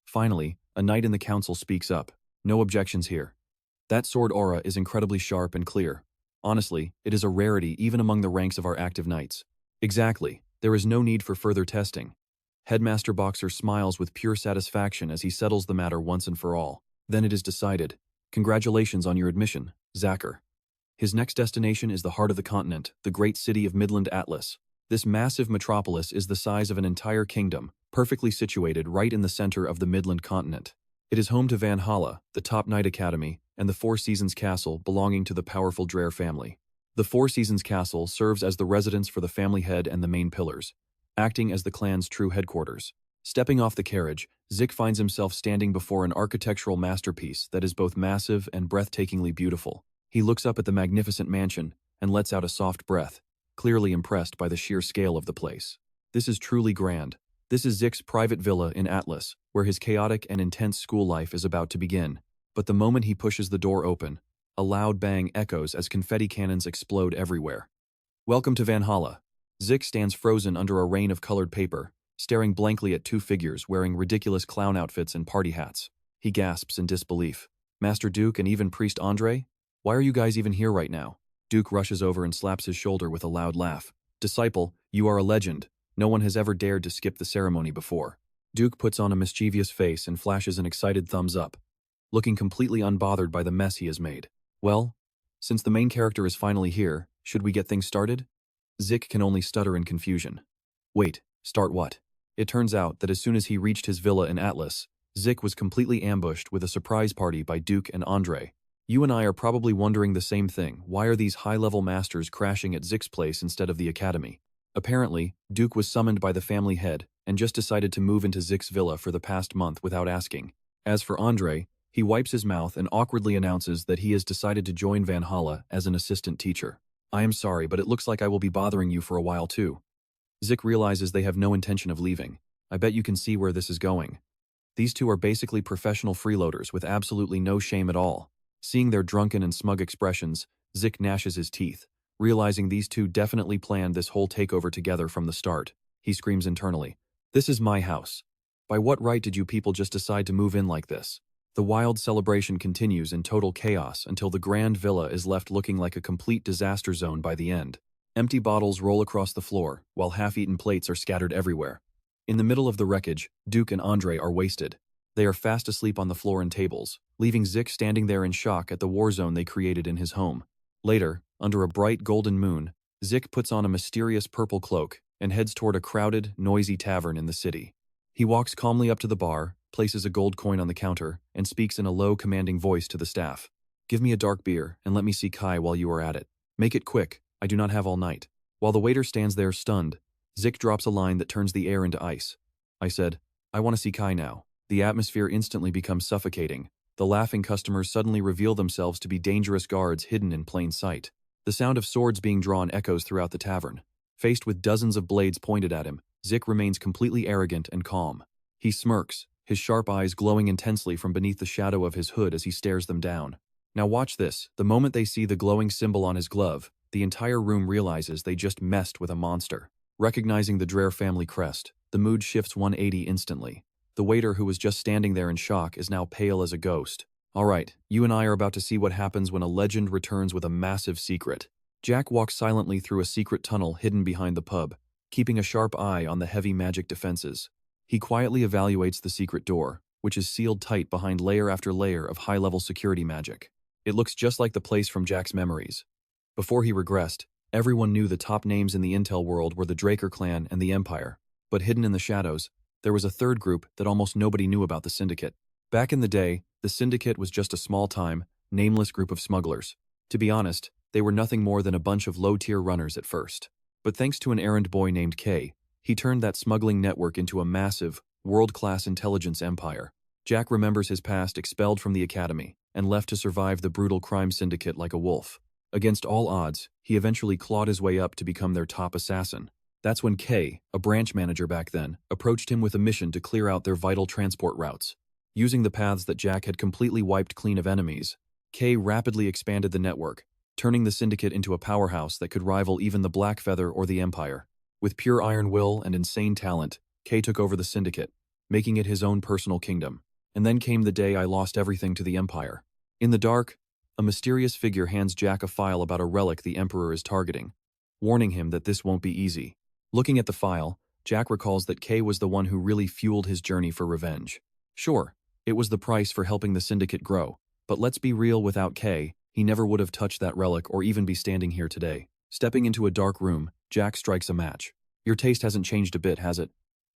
Finally, a knight in the council speaks up. No objections here. That sword aura is incredibly sharp and clear. Honestly, it is a rarity even among the ranks of our active knights. Exactly, there is no need for further testing. Headmaster Boxer smiles with pure satisfaction as he settles the matter once and for all. Then it is decided. Congratulations on your admission, Dracker. His next destination is the heart of the continent, the great city of Midland Atlas. This massive metropolis is the size of an entire kingdom, perfectly situated right in the center of the Midland continent. It is home to Valhalla, the top knight academy, and the Four Seasons Castle belonging to the powerful Dracker family. The Four Seasons Castle serves as the residence for the family head and the main pillars, acting as the clan's true headquarters. Stepping off the carriage, Zik finds himself standing before an architectural masterpiece that is both massive and breathtakingly beautiful. He looks up at the magnificent mansion and lets out a soft breath, clearly impressed by the sheer scale of the place. This is truly grand. This is Zik's private villa in Atlas, where his chaotic and intense school life is about to begin. But the moment he pushes the door open, a loud bang echoes as confetti cannons explode everywhere. Welcome to Valhalla. Zik stands frozen under a rain of colored paper, staring blankly at two figures wearing ridiculous clown outfits and party hats. He gasps in disbelief. Master Duke and even Priest Andre? Why are you guys even here right now? Duke rushes over and slaps his shoulder with a loud laugh. Disciple, you are a legend. No one has ever dared to skip the ceremony before. Duke puts on a mischievous face and flashes an excited thumbs up, looking completely unbothered by the mess he has made. Well, since the main character is finally here, should we get things started? Zik can only stutter in confusion. Wait, start what? It turns out that as soon as he reached his villa in Atlas, Zik was completely ambushed with a surprise party by Duke and Andre. You and I are probably wondering the same thing. Why are these high-level masters crashing at Zik's place instead of the academy? Apparently, Duke was summoned by the family head and just decided to move into Zik's villa for the past month without asking. As for Andre, he wipes his mouth and awkwardly announces that he has decided to join Valhalla as an assistant teacher. I am sorry, but it looks like I will be bothering you for a while too. Zik realizes they have no intention of leaving. I bet you can see where this is going. These two are basically professional freeloaders with absolutely no shame at all. Seeing their drunken and smug expressions, Zik gnashes his teeth. Realizing these two definitely planned this whole takeover together from the start, he screams internally, "This is my house. By what right did you people just decide to move in like this?" The wild celebration continues in total chaos until the grand villa is left looking like a complete disaster zone by the end. Empty bottles roll across the floor, while half-eaten plates are scattered everywhere. In the middle of the wreckage, Duke and Andre are wasted. They are fast asleep on the floor and tables, leaving Zik standing there in shock at the war zone they created in his home. Later, under a bright golden moon, Zik puts on a mysterious purple cloak and heads toward a crowded, noisy tavern in the city. He walks calmly up to the bar, places a gold coin on the counter, and speaks in a low, commanding voice to the staff. "Give me a dark beer, and let me see Kai while you are at it. Make it quick, I do not have all night." While the waiter stands there stunned, Zik drops a line that turns the air into ice. "I said, I want to see Kai now." The atmosphere instantly becomes suffocating. The laughing customers suddenly reveal themselves to be dangerous guards hidden in plain sight. The sound of swords being drawn echoes throughout the tavern. Faced with dozens of blades pointed at him, Zik remains completely arrogant and calm. He smirks, his sharp eyes glowing intensely from beneath the shadow of his hood as he stares them down. Now watch this. The moment they see the glowing symbol on his glove, the entire room realizes they just messed with a monster. Recognizing the Dracker family crest, the mood shifts 180 instantly. The waiter, who was just standing there in shock, is now pale as a ghost. "All right, you and I are about to see what happens when a legend returns with a massive secret." Jack walks silently through a secret tunnel hidden behind the pub, keeping a sharp eye on the heavy magic defenses. He quietly evaluates the secret door, which is sealed tight behind layer after layer of high-level security magic. It looks just like the place from Jack's memories. Before he regressed, everyone knew the top names in the intel world were the Dracker clan and the Empire. But hidden in the shadows, there was a third group that almost nobody knew about: the Syndicate. Back in the day, the Syndicate was just a small-time, nameless group of smugglers. To be honest, they were nothing more than a bunch of low-tier runners at first. But thanks to an errand boy named K, he turned that smuggling network into a massive, world-class intelligence empire. Jack remembers his past expelled from the academy and left to survive the brutal crime syndicate like a wolf. Against all odds, he eventually clawed his way up to become their top assassin. That's when K, a branch manager back then, approached him with a mission to clear out their vital transport routes. Using the paths that Jack had completely wiped clean of enemies, K rapidly expanded the network, turning the syndicate into a powerhouse that could rival even the Blackfeather or the Empire. With pure iron will and insane talent, K took over the syndicate, making it his own personal kingdom. And then came the day I lost everything to the Empire. In the dark, a mysterious figure hands Jack a file about a relic the Emperor is targeting, warning him that this won't be easy. Looking at the file, Jack recalls that K was the one who really fueled his journey for revenge. Sure, it was the price for helping the syndicate grow, but let's be real, without K, he never would have touched that relic or even be standing here today. Stepping into a dark room, Jack strikes a match. "Your taste hasn't changed a bit, has it?"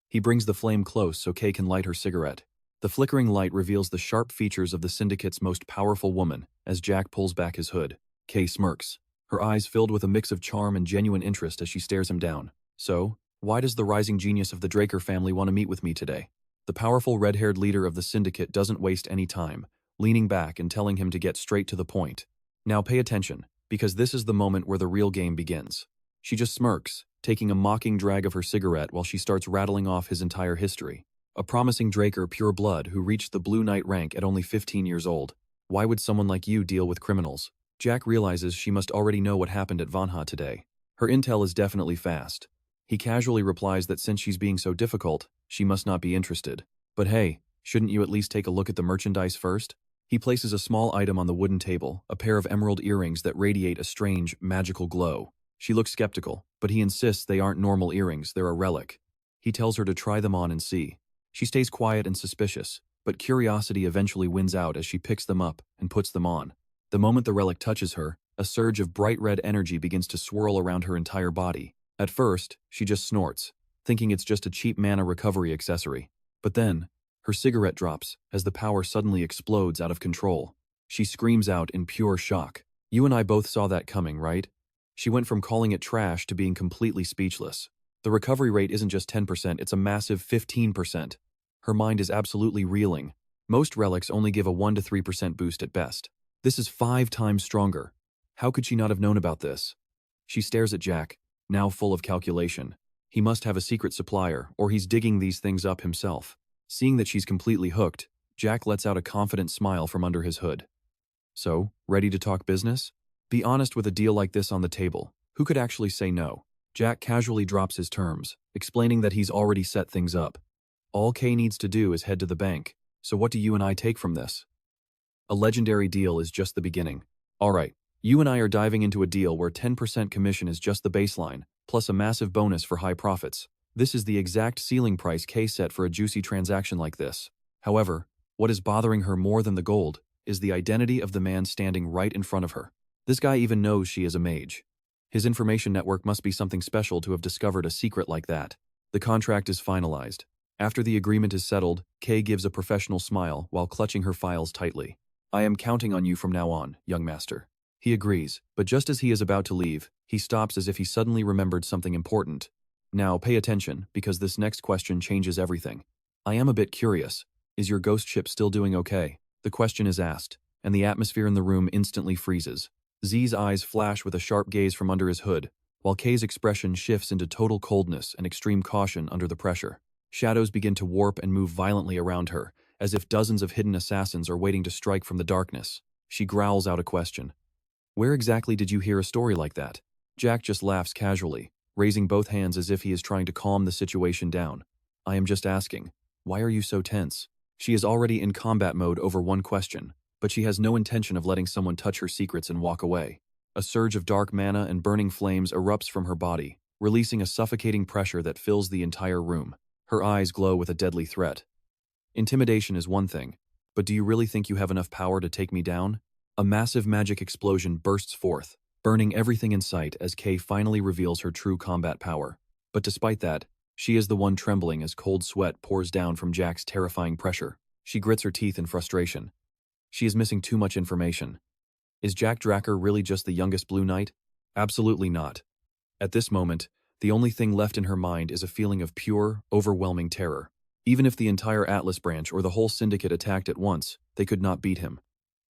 He brings the flame close so Kay can light her cigarette. The flickering light reveals the sharp features of the syndicate's most powerful woman as Jack pulls back his hood. Kay smirks, her eyes filled with a mix of charm and genuine interest as she stares him down. "So, why does the rising genius of the Dracker family want to meet with me today?" The powerful red-haired leader of the syndicate doesn't waste any time, leaning back and telling him to get straight to the point. "Now pay attention, because this is the moment where the real game begins." She just smirks, taking a mocking drag of her cigarette while she starts rattling off his entire history. A promising Dracker pure blood who reached the Blue Knight rank at only 15 years old. Why would someone like you deal with criminals? Jack realizes she must already know what happened at Manhwa today. Her intel is definitely fast. He casually replies that since she's being so difficult, she must not be interested. But hey, shouldn't you at least take a look at the merchandise first? He places a small item on the wooden table, a pair of emerald earrings that radiate a strange, magical glow. She looks skeptical, but he insists they aren't normal earrings, they're a relic. He tells her to try them on and see. She stays quiet and suspicious, but curiosity eventually wins out as she picks them up and puts them on. The moment the relic touches her, a surge of bright red energy begins to swirl around her entire body. At first, she just snorts, thinking it's just a cheap mana recovery accessory. But then, her cigarette drops as the power suddenly explodes out of control. She screams out in pure shock. "You and I both saw that coming, right?" She went from calling it trash to being completely speechless. The recovery rate isn't just 10%, it's a massive 15%. Her mind is absolutely reeling. Most relics only give a 1 to 3% boost at best. This is 5 times stronger. How could she not have known about this? She stares at Jack, now full of calculation. He must have a secret supplier, or he's digging these things up himself. Seeing that she's completely hooked, Jack lets out a confident smile from under his hood. So, ready to talk business? Be honest, with a deal like this on the table, who could actually say no? Jack casually drops his terms, explaining that he's already set things up. All Kay needs to do is head to the bank. So what do you and I take from this? A legendary deal is just the beginning. Alright, you and I are diving into a deal where 10% commission is just the baseline, plus a massive bonus for high profits. This is the exact ceiling price Kay set for a juicy transaction like this. However, what is bothering her more than the gold is the identity of the man standing right in front of her. This guy even knows she is a mage. His information network must be something special to have discovered a secret like that. The contract is finalized. After the agreement is settled, Kay gives a professional smile while clutching her files tightly. I am counting on you from now on, young master. He agrees, but just as he is about to leave, he stops as if he suddenly remembered something important. Now pay attention, because this next question changes everything. I am a bit curious. Is your ghost ship still doing okay? The question is asked, and the atmosphere in the room instantly freezes. Z's eyes flash with a sharp gaze from under his hood, while Kay's expression shifts into total coldness and extreme caution under the pressure. Shadows begin to warp and move violently around her, as if dozens of hidden assassins are waiting to strike from the darkness. She growls out a question. Where exactly did you hear a story like that? Jack just laughs casually, raising both hands as if he is trying to calm the situation down. I am just asking. Why are you so tense? She is already in combat mode over one question, but she has no intention of letting someone touch her secrets and walk away. A surge of dark mana and burning flames erupts from her body, releasing a suffocating pressure that fills the entire room. Her eyes glow with a deadly threat. Intimidation is one thing, but do you really think you have enough power to take me down? A massive magic explosion bursts forth, burning everything in sight as Kay finally reveals her true combat power. But despite that, she is the one trembling as cold sweat pours down from Jack's terrifying pressure. She grits her teeth in frustration. She is missing too much information. Is Jack Dracker really just the youngest Blue Knight? Absolutely not. At this moment, the only thing left in her mind is a feeling of pure, overwhelming terror. Even if the entire Atlas branch or the whole syndicate attacked at once, they could not beat him.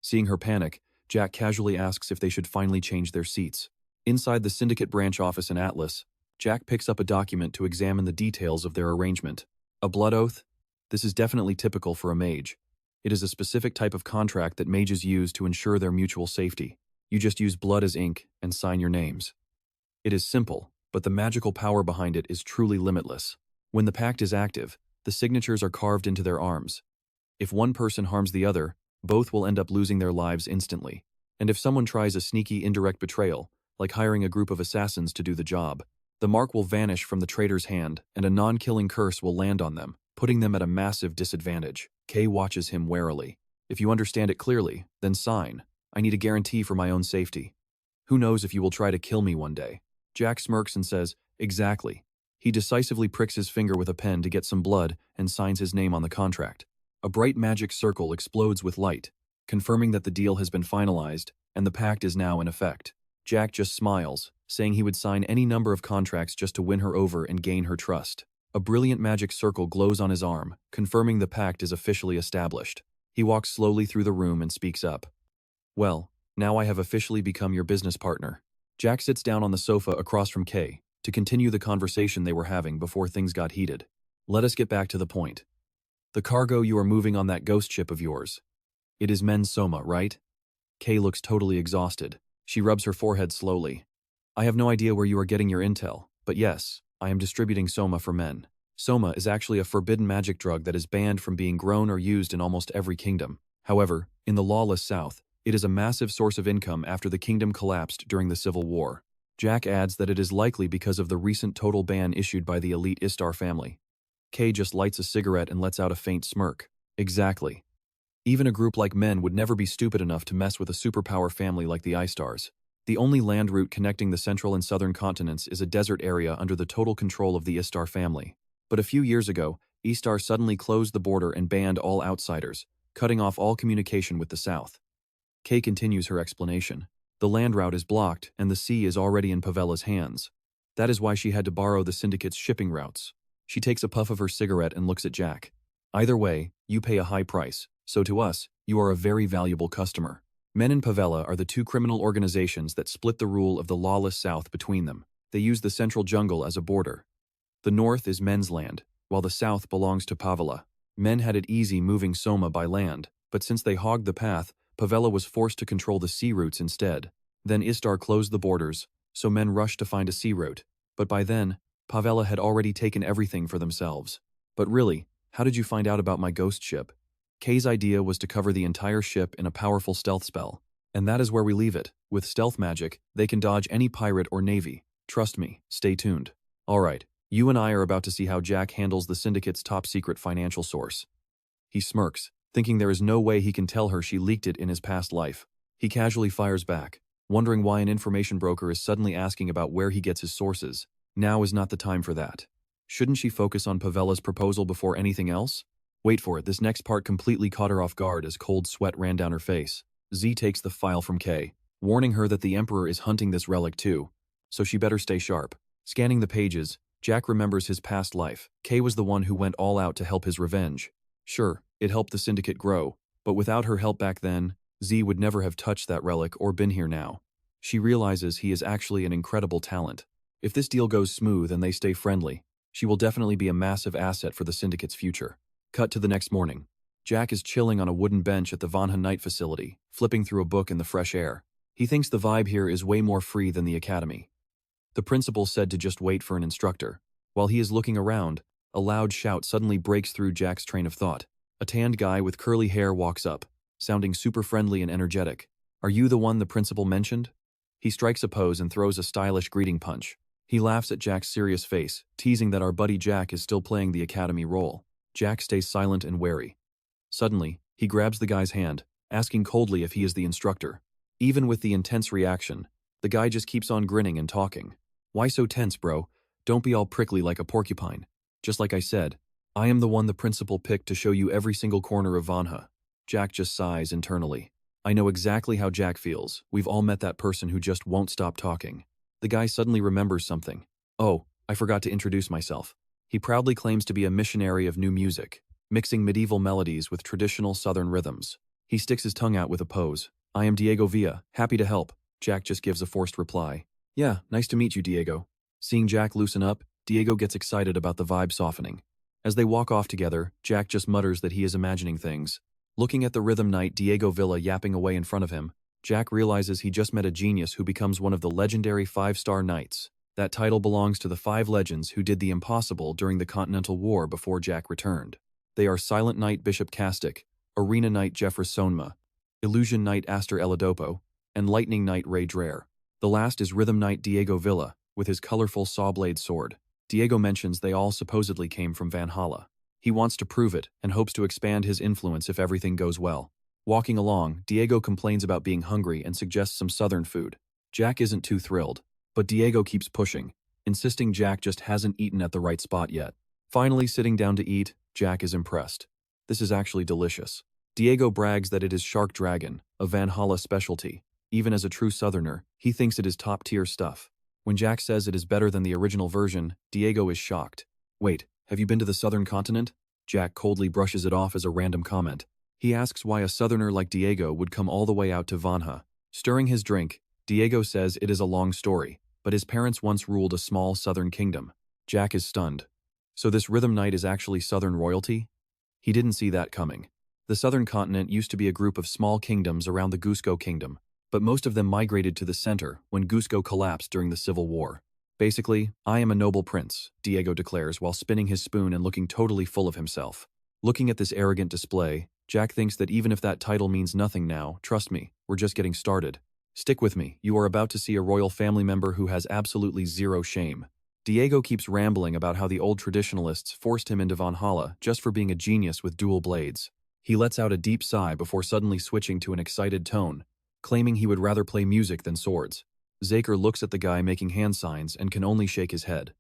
Seeing her panic, Jack casually asks if they should finally change their seats. Inside the syndicate branch office in Atlas, Jack picks up a document to examine the details of their arrangement. A blood oath? This is definitely typical for a mage. It is a specific type of contract that mages use to ensure their mutual safety. You just use blood as ink and sign your names. It is simple, but the magical power behind it is truly limitless. When the pact is active, the signatures are carved into their arms. If one person harms the other, both will end up losing their lives instantly. And if someone tries a sneaky indirect betrayal, like hiring a group of assassins to do the job, the mark will vanish from the traitor's hand and a non-killing curse will land on them, putting them at a massive disadvantage. Kay watches him warily. If you understand it clearly, then sign. I need a guarantee for my own safety. Who knows if you will try to kill me one day? Jack smirks and says, exactly. He decisively pricks his finger with a pen to get some blood and signs his name on the contract. A bright magic circle explodes with light, confirming that the deal has been finalized and the pact is now in effect. Jack just smiles, saying he would sign any number of contracts just to win her over and gain her trust. A brilliant magic circle glows on his arm, confirming the pact is officially established. He walks slowly through the room and speaks up. Well, now I have officially become your business partner. Jack sits down on the sofa across from Kay to continue the conversation they were having before things got heated. Let us get back to the point. The cargo you are moving on that ghost ship of yours. It is Men Soma, right? Kay looks totally exhausted. She rubs her forehead slowly. I have no idea where you are getting your intel, but yes, I am distributing Soma for men. Soma is actually a forbidden magic drug that is banned from being grown or used in almost every kingdom. However, in the lawless South, it is a massive source of income after the kingdom collapsed during the Civil War. Jack adds that it is likely because of the recent total ban issued by the elite Istar family. Kay just lights a cigarette and lets out a faint smirk. Exactly. Even a group like men would never be stupid enough to mess with a superpower family like the Istars. The only land route connecting the central and southern continents is a desert area under the total control of the Istar family. But a few years ago, Istar suddenly closed the border and banned all outsiders, cutting off all communication with the south. Kay continues her explanation. The land route is blocked and the sea is already in Pavella's hands. That is why she had to borrow the syndicate's shipping routes. She takes a puff of her cigarette and looks at Jack. Either way, you pay a high price, so to us, you are a very valuable customer. Men and Pavella are the two criminal organizations that split the rule of the lawless South between them. They use the central jungle as a border. The north is men's land, while the south belongs to Pavella. Men had it easy moving Soma by land, but since they hogged the path, Pavella was forced to control the sea routes instead. Then Istar closed the borders, so men rushed to find a sea route. But by then, Pavella had already taken everything for themselves. But really, how did you find out about my ghost ship? Kay's idea was to cover the entire ship in a powerful stealth spell. And that is where we leave it. With stealth magic, they can dodge any pirate or navy. Trust me, stay tuned. Alright, you and I are about to see how Jack handles the Syndicate's top-secret financial source. He smirks, thinking there is no way he can tell her she leaked it in his past life. He casually fires back, wondering why an information broker is suddenly asking about where he gets his sources. Now is not the time for that. Shouldn't she focus on Pavella's proposal before anything else? Wait for it, this next part completely caught her off guard as cold sweat ran down her face. Z takes the file from Kay, warning her that the Emperor is hunting this relic too, so she better stay sharp. Scanning the pages, Jack remembers his past life. Kay was the one who went all out to help his revenge. Sure, it helped the Syndicate grow, but without her help back then, Z would never have touched that relic or been here now. She realizes he is actually an incredible talent. If this deal goes smooth and they stay friendly, she will definitely be a massive asset for the Syndicate's future. Cut to the next morning. Jack is chilling on a wooden bench at the Vanha Night facility, flipping through a book in the fresh air. He thinks the vibe here is way more free than the academy. The principal said to just wait for an instructor. While he is looking around, a loud shout suddenly breaks through Jack's train of thought. A tanned guy with curly hair walks up, sounding super friendly and energetic. Are you the one the principal mentioned? He strikes a pose and throws a stylish greeting punch. He laughs at Jack's serious face, teasing that our buddy Jack is still playing the academy role. Jack stays silent and wary. Suddenly, he grabs the guy's hand, asking coldly if he is the instructor. Even with the intense reaction, the guy just keeps on grinning and talking. Why so tense, bro? Don't be all prickly like a porcupine. Just like I said, I am the one the principal picked to show you every single corner of Vanha. Jack just sighs internally. I know exactly how Jack feels. We've all met that person who just won't stop talking. The guy suddenly remembers something. Oh, I forgot to introduce myself. He proudly claims to be a missionary of new music, mixing medieval melodies with traditional southern rhythms. He sticks his tongue out with a pose. I am Diego Villa, happy to help. Jack just gives a forced reply. Yeah, nice to meet you, Diego. Seeing Jack loosen up, Diego gets excited about the vibe softening. As they walk off together, Jack just mutters that he is imagining things. Looking at the rhythm knight Diego Villa yapping away in front of him, Jack realizes he just met a genius who becomes one of the legendary 5-star knights. That title belongs to the 5 legends who did the impossible during the Continental War before Jack returned. They are Silent Knight Bishop Castic, Arena Knight Jeffress Sonma, Illusion Knight Aster Eladopo, and Lightning Knight Ray Dreher. The last is Rhythm Knight Diego Villa, with his colorful saw-blade sword. Diego mentions they all supposedly came from Valhalla. He wants to prove it and hopes to expand his influence if everything goes well. Walking along, Diego complains about being hungry and suggests some southern food. Jack isn't too thrilled, but Diego keeps pushing, insisting Jack just hasn't eaten at the right spot yet. Finally, sitting down to eat, Jack is impressed. This is actually delicious. Diego brags that it is shark dragon, a Valhalla specialty. Even as a true southerner, he thinks it is top-tier stuff. When Jack says it is better than the original version, Diego is shocked. Wait, have you been to the southern continent? Jack coldly brushes it off as a random comment. He asks why a southerner like Diego would come all the way out to Vanha. Stirring his drink, Diego says it is a long story, but his parents once ruled a small southern kingdom. Jack is stunned. So this Rhythm Knight is actually southern royalty? He didn't see that coming. The southern continent used to be a group of small kingdoms around the Cusco Kingdom, but most of them migrated to the center when Cusco collapsed during the Civil War. Basically, I am a noble prince, Diego declares while spinning his spoon and looking totally full of himself. Looking at this arrogant display, Jack thinks that even if that title means nothing now, trust me, we're just getting started. Stick with me, you are about to see a royal family member who has absolutely zero shame. Diego keeps rambling about how the old traditionalists forced him into Valhalla just for being a genius with dual blades. He lets out a deep sigh before suddenly switching to an excited tone, claiming he would rather play music than swords. Zaker looks at the guy making hand signs and can only shake his head.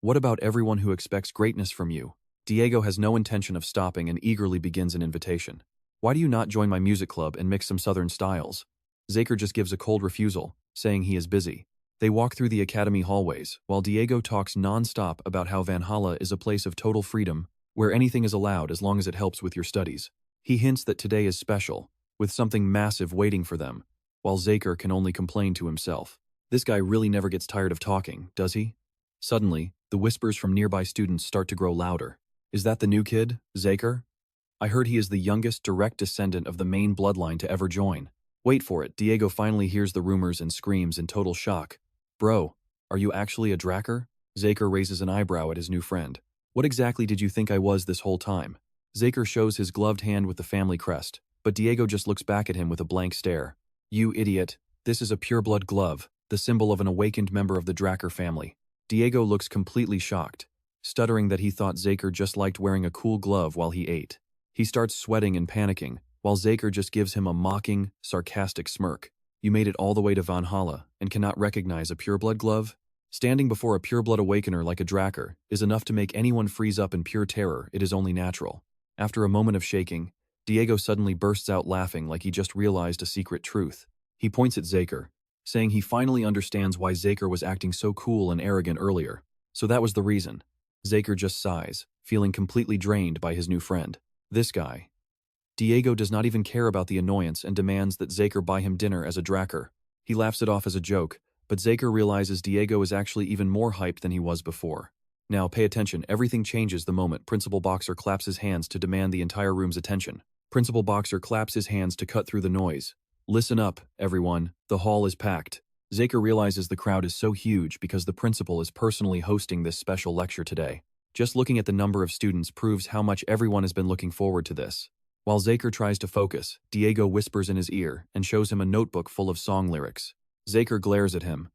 What about everyone who expects greatness from you? Diego has no intention of stopping and eagerly begins an invitation. Why do you not join my music club and mix some southern styles? Zaker just gives a cold refusal, saying he is busy. They walk through the academy hallways, while Diego talks non-stop about how Valhalla is a place of total freedom, where anything is allowed as long as it helps with your studies. He hints that today is special, with something massive waiting for them, while Zaker can only complain to himself. This guy really never gets tired of talking, does he? Suddenly, the whispers from nearby students start to grow louder. Is that the new kid, Zaker? I heard he is the youngest direct descendant of the main bloodline to ever join. Wait for it, Diego finally hears the rumors and screams in total shock. Bro, are you actually a Dracker? Zaker raises an eyebrow at his new friend. What exactly did you think I was this whole time? Zaker shows his gloved hand with the family crest, but Diego just looks back at him with a blank stare. You idiot, this is a pureblood glove, the symbol of an awakened member of the Dracker family. Diego looks completely shocked, stuttering that he thought Zaker just liked wearing a cool glove while he ate. He starts sweating and panicking, while Zaker just gives him a mocking, sarcastic smirk. You made it all the way to Valhalla and cannot recognize a pureblood glove? Standing before a pureblood awakener like a Dracker is enough to make anyone freeze up in pure terror. It is only natural. After a moment of shaking, Diego suddenly bursts out laughing like he just realized a secret truth. He points at Zaker, saying he finally understands why Zaker was acting so cool and arrogant earlier. So that was the reason. Zaker just sighs, feeling completely drained by his new friend. This guy. Diego does not even care about the annoyance and demands that Zaker buy him dinner as a Dracker. He laughs it off as a joke, but Zaker realizes Diego is actually even more hyped than he was before. Now pay attention, everything changes the moment Principal Boxer claps his hands to demand the entire room's attention. Principal Boxer claps his hands to cut through the noise. Listen up, everyone, the hall is packed. Zaker realizes the crowd is so huge because the principal is personally hosting this special lecture today. Just looking at the number of students proves how much everyone has been looking forward to this. While Zaker tries to focus, Diego whispers in his ear and shows him a notebook full of song lyrics. Zaker glares at him.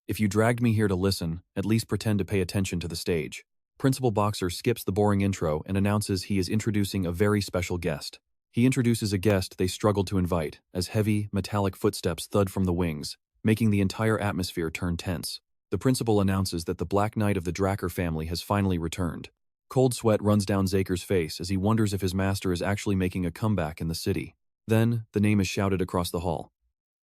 If you dragged me here to listen, at least pretend to pay attention to the stage. Principal Boxer skips the boring intro and announces he is introducing a very special guest. He introduces a guest they struggled to invite, as heavy, metallic footsteps thud from the wings, making the entire atmosphere turn tense. The principal announces that the Black Knight of the Dracker family has finally returned. Cold sweat runs down Zaker's face as he wonders if his master is actually making a comeback in the city. Then, the name is shouted across the hall.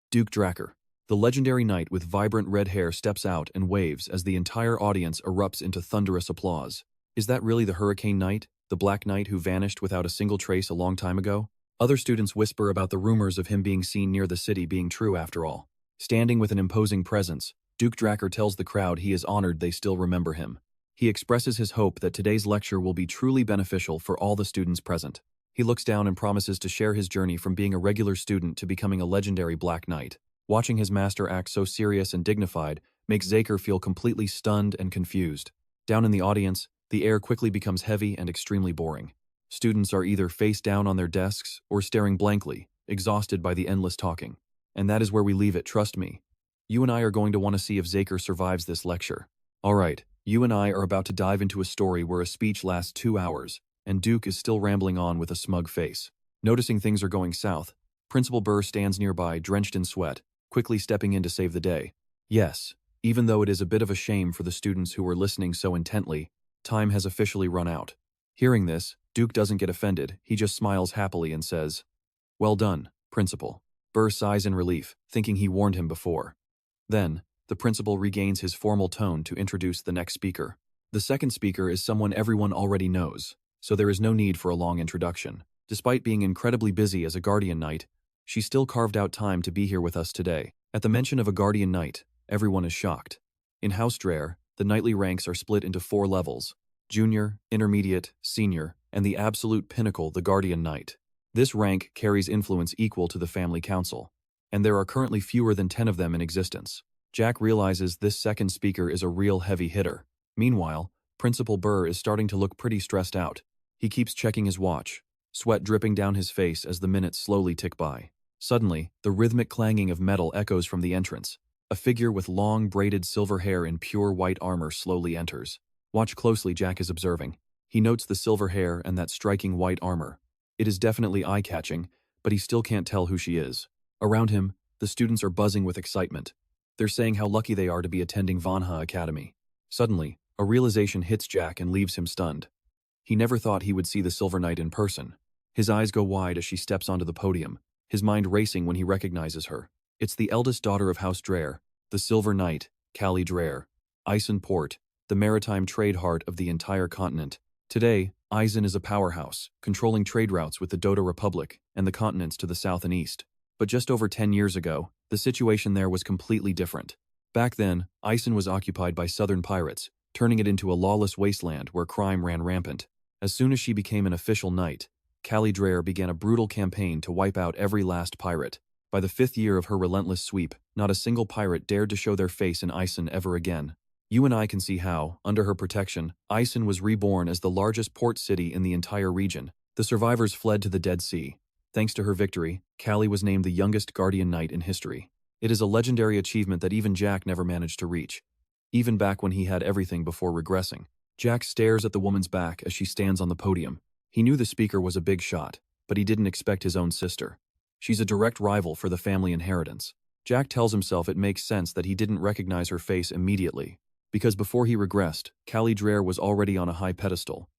Duke Dracker. The legendary knight with vibrant red hair steps out and waves as the entire audience erupts into thunderous applause. Is that really the Hurricane Knight, the Black Knight who vanished without a single trace a long time ago? Other students whisper about the rumors of him being seen near the city being true after all. Standing with an imposing presence, Duke Dracker tells the crowd he is honored they still remember him. He expresses his hope that today's lecture will be truly beneficial for all the students present. He looks down and promises to share his journey from being a regular student to becoming a legendary Black Knight. Watching his master act so serious and dignified makes Zaker feel completely stunned and confused. Down in the audience, the air quickly becomes heavy and extremely boring. Students are either face down on their desks or staring blankly, exhausted by the endless talking. And that is where we leave it, trust me. You and I are going to want to see if Zaker survives this lecture. Alright, you and I are about to dive into a story where a speech lasts 2 hours, and Duke is still rambling on with a smug face. Noticing things are going south, Principal Burr stands nearby, drenched in sweat, quickly stepping in to save the day. Yes, even though it is a bit of a shame for the students who were listening so intently, time has officially run out. Hearing this, Duke doesn't get offended, he just smiles happily and says, "Well done, Principal." Burr sighs in relief, thinking he warned him before. Then, the principal regains his formal tone to introduce the next speaker. The second speaker is someone everyone already knows, so there is no need for a long introduction. Despite being incredibly busy as a Guardian Knight, she still carved out time to be here with us today. At the mention of a Guardian Knight, everyone is shocked. In House Dracker, the knightly ranks are split into 4 levels: Junior, Intermediate, Senior, and the absolute pinnacle, the Guardian Knight. This rank carries influence equal to the family council, and there are currently fewer than 10 of them in existence. Jack realizes this second speaker is a real heavy hitter. Meanwhile, Principal Burr is starting to look pretty stressed out. He keeps checking his watch, sweat dripping down his face as the minutes slowly tick by. Suddenly, the rhythmic clanging of metal echoes from the entrance. A figure with long, braided silver hair in pure white armor slowly enters. Watch closely, Jack is observing. He notes the silver hair and that striking white armor. It is definitely eye-catching, but he still can't tell who she is. Around him, the students are buzzing with excitement. They're saying how lucky they are to be attending Manhwa Academy. Suddenly, a realization hits Jack and leaves him stunned. He never thought he would see the Silver Knight in person. His eyes go wide as she steps onto the podium, his mind racing when he recognizes her. It's the eldest daughter of House Dracker, the Silver Knight, Callie Dracker, Ice and Port, the maritime trade heart of the entire continent. Today, Aizen is a powerhouse, controlling trade routes with the Dota Republic and the continents to the south and east. But just over 10 years ago, the situation there was completely different. Back then, Aizen was occupied by southern pirates, turning it into a lawless wasteland where crime ran rampant. As soon as she became an official knight, Dracker began a brutal campaign to wipe out every last pirate. By the 5th year of her relentless sweep, not a single pirate dared to show their face in Aizen ever again. You and I can see how, under her protection, Aizen was reborn as the largest port city in the entire region. The survivors fled to the Dead Sea. Thanks to her victory, Callie was named the youngest Guardian Knight in history. It is a legendary achievement that even Jack never managed to reach. Even back when he had everything before regressing. Jack stares at the woman's back as she stands on the podium. He knew the speaker was a big shot, but he didn't expect his own sister. She's a direct rival for the family inheritance. Jack tells himself it makes sense that he didn't recognize her face immediately, because before he regressed, Dracker was already on a high pedestal.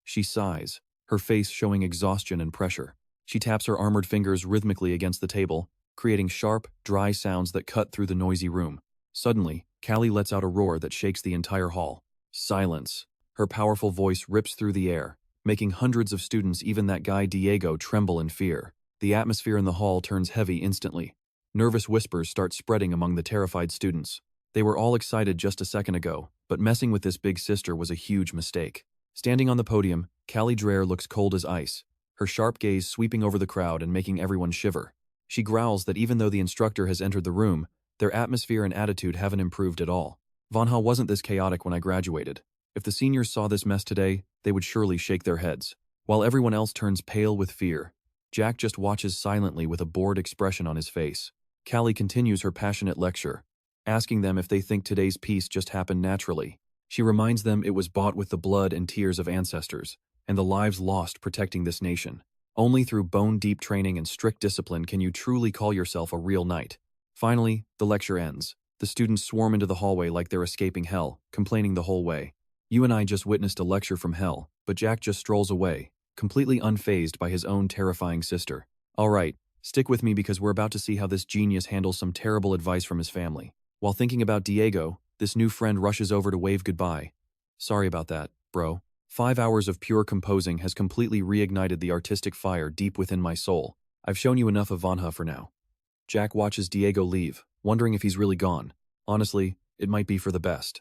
She sighs, her face showing exhaustion and pressure. She taps her armored fingers rhythmically against the table, creating sharp, dry sounds that cut through the noisy room. Suddenly, Callie lets out a roar that shakes the entire hall. Silence. Her powerful voice rips through the air, making hundreds of students, even that guy Diego, tremble in fear. The atmosphere in the hall turns heavy instantly. Nervous whispers start spreading among the terrified students. They were all excited just a second ago, but messing with this big sister was a huge mistake. Standing on the podium, Dracker looks cold as ice, her sharp gaze sweeping over the crowd and making everyone shiver. She growls that even though the instructor has entered the room, their atmosphere and attitude haven't improved at all. Manhwa wasn't this chaotic when I graduated. If the seniors saw this mess today, they would surely shake their heads. While everyone else turns pale with fear, Jack just watches silently with a bored expression on his face. Callie continues her passionate lecture, asking them if they think today's peace just happened naturally. She reminds them it was bought with the blood and tears of ancestors, and the lives lost protecting this nation. Only through bone-deep training and strict discipline can you truly call yourself a real knight. Finally, the lecture ends. The students swarm into the hallway like they're escaping hell, complaining the whole way. You and I just witnessed a lecture from hell, but Jack just strolls away, completely unfazed by his own terrifying sister. Alright, stick with me because we're about to see how this genius handles some terrible advice from his family. While thinking about Diego, this new friend rushes over to wave goodbye. Sorry about that, bro. 5 hours of pure composing has completely reignited the artistic fire deep within my soul. I've shown you enough of Manhwa for now. Jack watches Diego leave, wondering if he's really gone. Honestly, it might be for the best.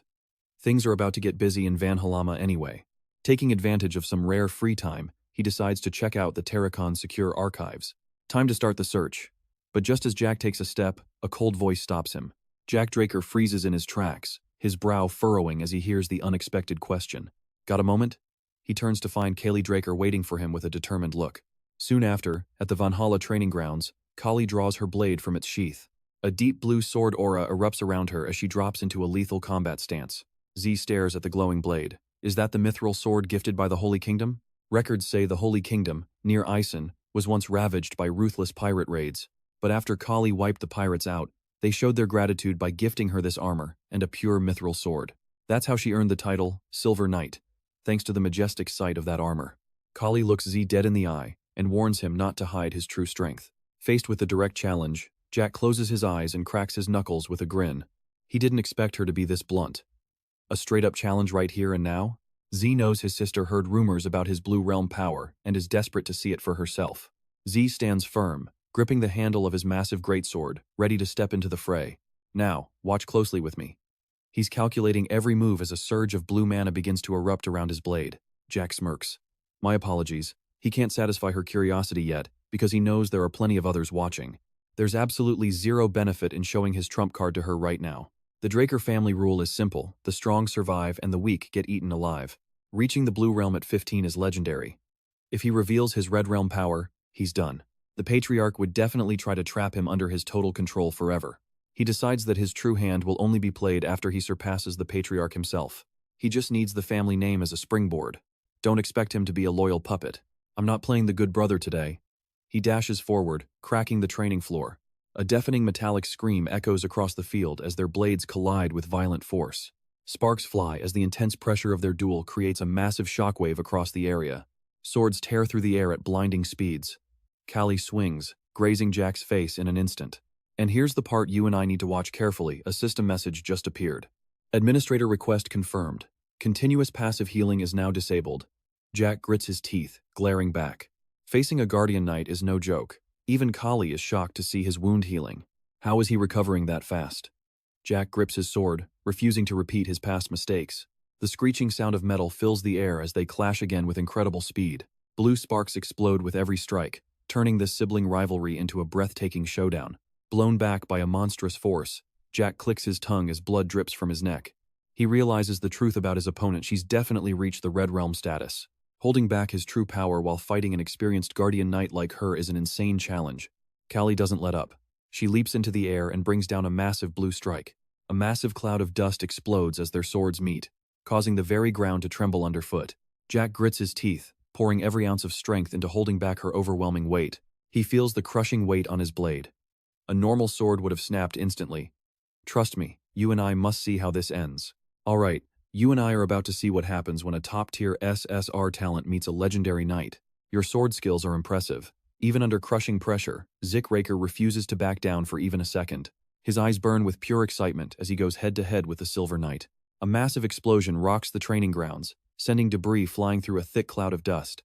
Things are about to get busy in Valhalla anyway. Taking advantage of some rare free time, he decides to check out the Terracon's secure archives. Time to start the search. But just as Jack takes a step, a cold voice stops him. Jack Dracker freezes in his tracks, his brow furrowing as he hears the unexpected question. Got a moment? He turns to find Callie Dracker waiting for him with a determined look. Soon after, at the Valhalla training grounds, Callie draws her blade from its sheath. A deep blue sword aura erupts around her as she drops into a lethal combat stance. Z stares at the glowing blade. Is that the mithril sword gifted by the Holy Kingdom? Records say the Holy Kingdom, near Aizen, was once ravaged by ruthless pirate raids. But after Callie wiped the pirates out, they showed their gratitude by gifting her this armor and a pure mithril sword. That's how she earned the title, Silver Knight, thanks to the majestic sight of that armor. Callie looks Z dead in the eye and warns him not to hide his true strength. Faced with the direct challenge, Jack closes his eyes and cracks his knuckles with a grin. He didn't expect her to be this blunt. A straight-up challenge right here and now? Z knows his sister heard rumors about his Blue Realm power and is desperate to see it for herself. Z stands firm, gripping the handle of his massive greatsword, ready to step into the fray. Now, watch closely with me. He's calculating every move as a surge of blue mana begins to erupt around his blade. Jack smirks. My apologies. He can't satisfy her curiosity yet, because he knows there are plenty of others watching. There's absolutely zero benefit in showing his trump card to her right now. The Dracker family rule is simple: the strong survive and the weak get eaten alive. Reaching the Blue Realm at 15 is legendary. If he reveals his Red Realm power, he's done. The Patriarch would definitely try to trap him under his total control forever. He decides that his true hand will only be played after he surpasses the Patriarch himself. He just needs the family name as a springboard. Don't expect him to be a loyal puppet. I'm not playing the good brother today. He dashes forward, cracking the training floor. A deafening metallic scream echoes across the field as their blades collide with violent force. Sparks fly as the intense pressure of their duel creates a massive shockwave across the area. Swords tear through the air at blinding speeds. Callie swings, grazing Jack's face in an instant. And here's the part you and I need to watch carefully. A system message just appeared. Administrator request confirmed. Continuous passive healing is now disabled. Jack grits his teeth, glaring back. Facing a Guardian Knight is no joke. Even Kali is shocked to see his wound healing. How is he recovering that fast? Jack grips his sword, refusing to repeat his past mistakes. The screeching sound of metal fills the air as they clash again with incredible speed. Blue sparks explode with every strike, turning this sibling rivalry into a breathtaking showdown. Blown back by a monstrous force, Jack clicks his tongue as blood drips from his neck. He realizes the truth about his opponent. She's definitely reached the Red Realm status. Holding back his true power while fighting an experienced Guardian Knight like her is an insane challenge. Kali doesn't let up. She leaps into the air and brings down a massive blue strike. A massive cloud of dust explodes as their swords meet, causing the very ground to tremble underfoot. Jack grits his teeth, pouring every ounce of strength into holding back her overwhelming weight. He feels the crushing weight on his blade. A normal sword would have snapped instantly. Trust me, you and I must see how this ends. Alright, you and I are about to see what happens when a top-tier SSR talent meets a legendary knight. Your sword skills are impressive. Even under crushing pressure, Dracker refuses to back down for even a second. His eyes burn with pure excitement as he goes head-to-head with the Silver Knight. A massive explosion rocks the training grounds, sending debris flying through a thick cloud of dust.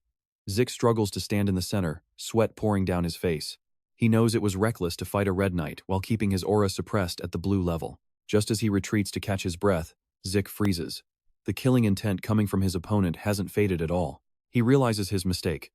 Zik struggles to stand in the center, sweat pouring down his face. He knows it was reckless to fight a Red Knight while keeping his aura suppressed at the blue level. Just as he retreats to catch his breath, Zik freezes. The killing intent coming from his opponent hasn't faded at all. He realizes his mistake.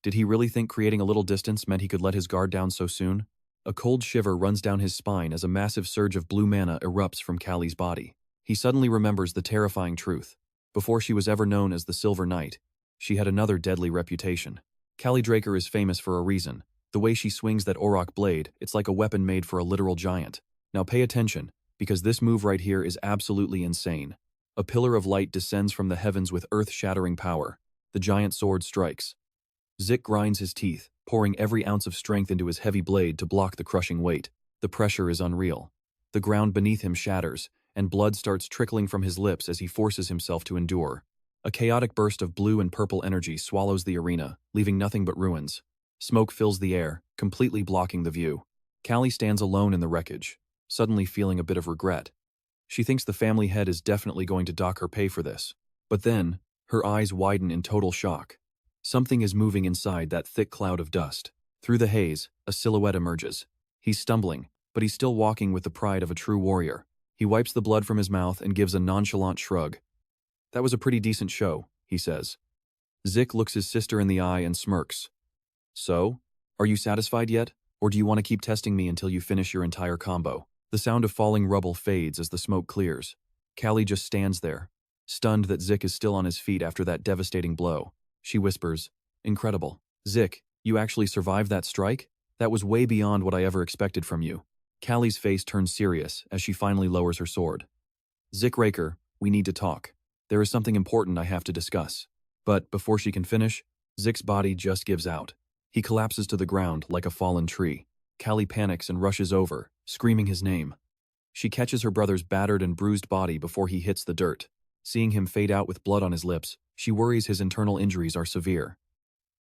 Did he really think creating a little distance meant he could let his guard down so soon? A cold shiver runs down his spine as a massive surge of blue mana erupts from Kali's body. He suddenly remembers the terrifying truth. Before she was ever known as the Silver Knight, she had another deadly reputation. Kali Dracker is famous for a reason. The way she swings that Auroch blade, it's like a weapon made for a literal giant. Now pay attention, because this move right here is absolutely insane. A pillar of light descends from the heavens with earth-shattering power. The giant sword strikes. Zik grinds his teeth, pouring every ounce of strength into his heavy blade to block the crushing weight. The pressure is unreal. The ground beneath him shatters, and blood starts trickling from his lips as he forces himself to endure. A chaotic burst of blue and purple energy swallows the arena, leaving nothing but ruins. Smoke fills the air, completely blocking the view. Kali stands alone in the wreckage, suddenly feeling a bit of regret. She thinks the family head is definitely going to dock her pay for this. But then, her eyes widen in total shock. Something is moving inside that thick cloud of dust. Through the haze, a silhouette emerges. He's stumbling, but he's still walking with the pride of a true warrior. He wipes the blood from his mouth and gives a nonchalant shrug. That was a pretty decent show, he says. Zik looks his sister in the eye and smirks. So? Are you satisfied yet? Or do you want to keep testing me until you finish your entire combo? The sound of falling rubble fades as the smoke clears. Kali just stands there, stunned that Zik is still on his feet after that devastating blow. She whispers, "Incredible. Zik, you actually survived that strike? That was way beyond what I ever expected from you." Kali's face turns serious as she finally lowers her sword. "Dracker, we need to talk. There is something important I have to discuss." But before she can finish, Zik's body just gives out. He collapses to the ground like a fallen tree. Kali panics and rushes over, screaming his name. She catches her brother's battered and bruised body before he hits the dirt. Seeing him fade out with blood on his lips, she worries his internal injuries are severe.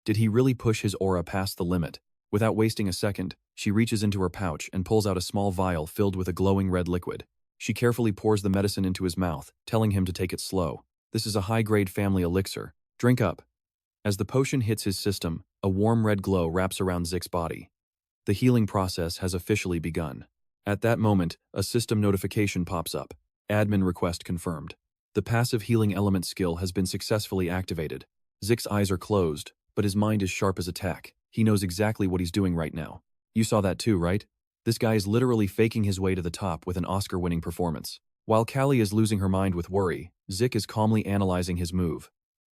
Did he really push his aura past the limit? Without wasting a second, she reaches into her pouch and pulls out a small vial filled with a glowing red liquid. She carefully pours the medicine into his mouth, telling him to take it slow. This is a high-grade family elixir. Drink up. As the potion hits his system, a warm red glow wraps around Zik's body. The healing process has officially begun. At that moment, a system notification pops up. Admin request confirmed. The passive healing element skill has been successfully activated. Zik's eyes are closed, but his mind is sharp as a tack. He knows exactly what he's doing right now. You saw that too, right? This guy is literally faking his way to the top with an Oscar-winning performance. While Kali is losing her mind with worry, Zik is calmly analyzing his move.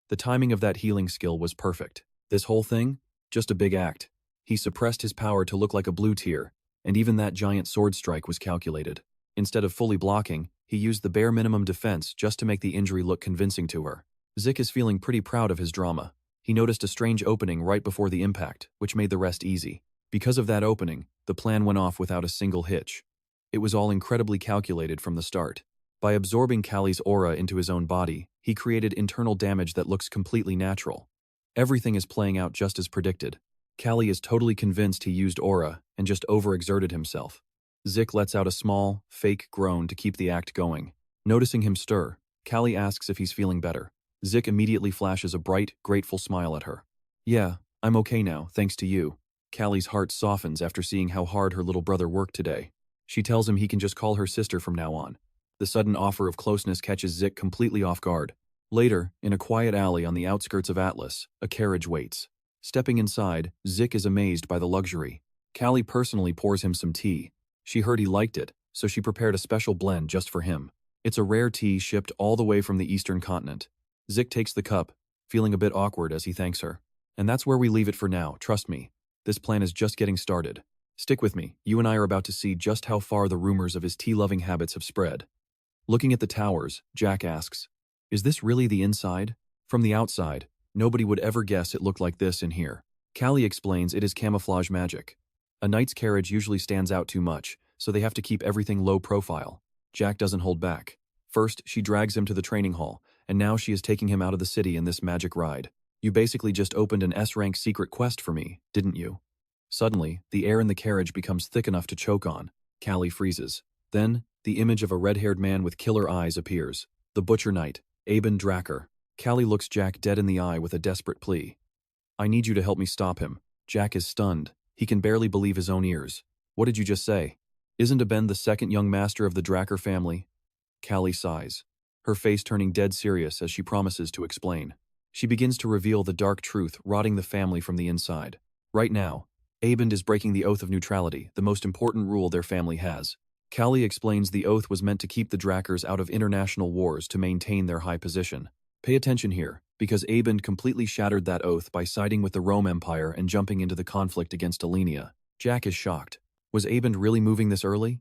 The timing of that healing skill was perfect. This whole thing? Just a big act. He suppressed his power to look like a blue tier, and even that giant sword strike was calculated. Instead of fully blocking, he used the bare minimum defense just to make the injury look convincing to her. Zik is feeling pretty proud of his drama. He noticed a strange opening right before the impact, which made the rest easy. Because of that opening, the plan went off without a single hitch. It was all incredibly calculated from the start. By absorbing Kali's aura into his own body, he created internal damage that looks completely natural. Everything is playing out just as predicted. Kali is totally convinced he used aura and just overexerted himself. Zik lets out a small, fake groan to keep the act going. Noticing him stir, Kali asks if he's feeling better. Zik immediately flashes a bright, grateful smile at her. Yeah, I'm okay now, thanks to you. Callie's heart softens after seeing how hard her little brother worked today. She tells him he can just call her sister from now on. The sudden offer of closeness catches Zik completely off guard. Later, in a quiet alley on the outskirts of Atlas, a carriage waits. Stepping inside, Zik is amazed by the luxury. Callie personally pours him some tea. She heard he liked it, so she prepared a special blend just for him. It's a rare tea shipped all the way from the eastern continent. Zik takes the cup, feeling a bit awkward as he thanks her. And that's where we leave it for now, trust me. This plan is just getting started. Stick with me, you and I are about to see just how far the rumors of his tea-loving habits have spread. Looking at the towers, Jack asks, is this really the inside? From the outside, nobody would ever guess it looked like this in here. Callie explains it is camouflage magic. A knight's carriage usually stands out too much, so they have to keep everything low profile. Jack doesn't hold back. First, she drags him to the training hall, and now she is taking him out of the city in this magic ride. You basically just opened an S-rank secret quest for me, didn't you? Suddenly, the air in the carriage becomes thick enough to choke on. Callie freezes. Then, the image of a red-haired man with killer eyes appears. The Butcher Knight, Aben Dracker. Callie looks Jack dead in the eye with a desperate plea. I need you to help me stop him. Jack is stunned. He can barely believe his own ears. What did you just say? Isn't Aben the second young master of the Dracker family? Callie sighs, her face turning dead serious as she promises to explain. She begins to reveal the dark truth rotting the family from the inside. Right now, Abend is breaking the oath of neutrality, the most important rule their family has. Callie explains the oath was meant to keep the Drackers out of international wars to maintain their high position. Pay attention here, because Abend completely shattered that oath by siding with the Rome Empire and jumping into the conflict against Alenia. Jack is shocked. Was Abend really moving this early?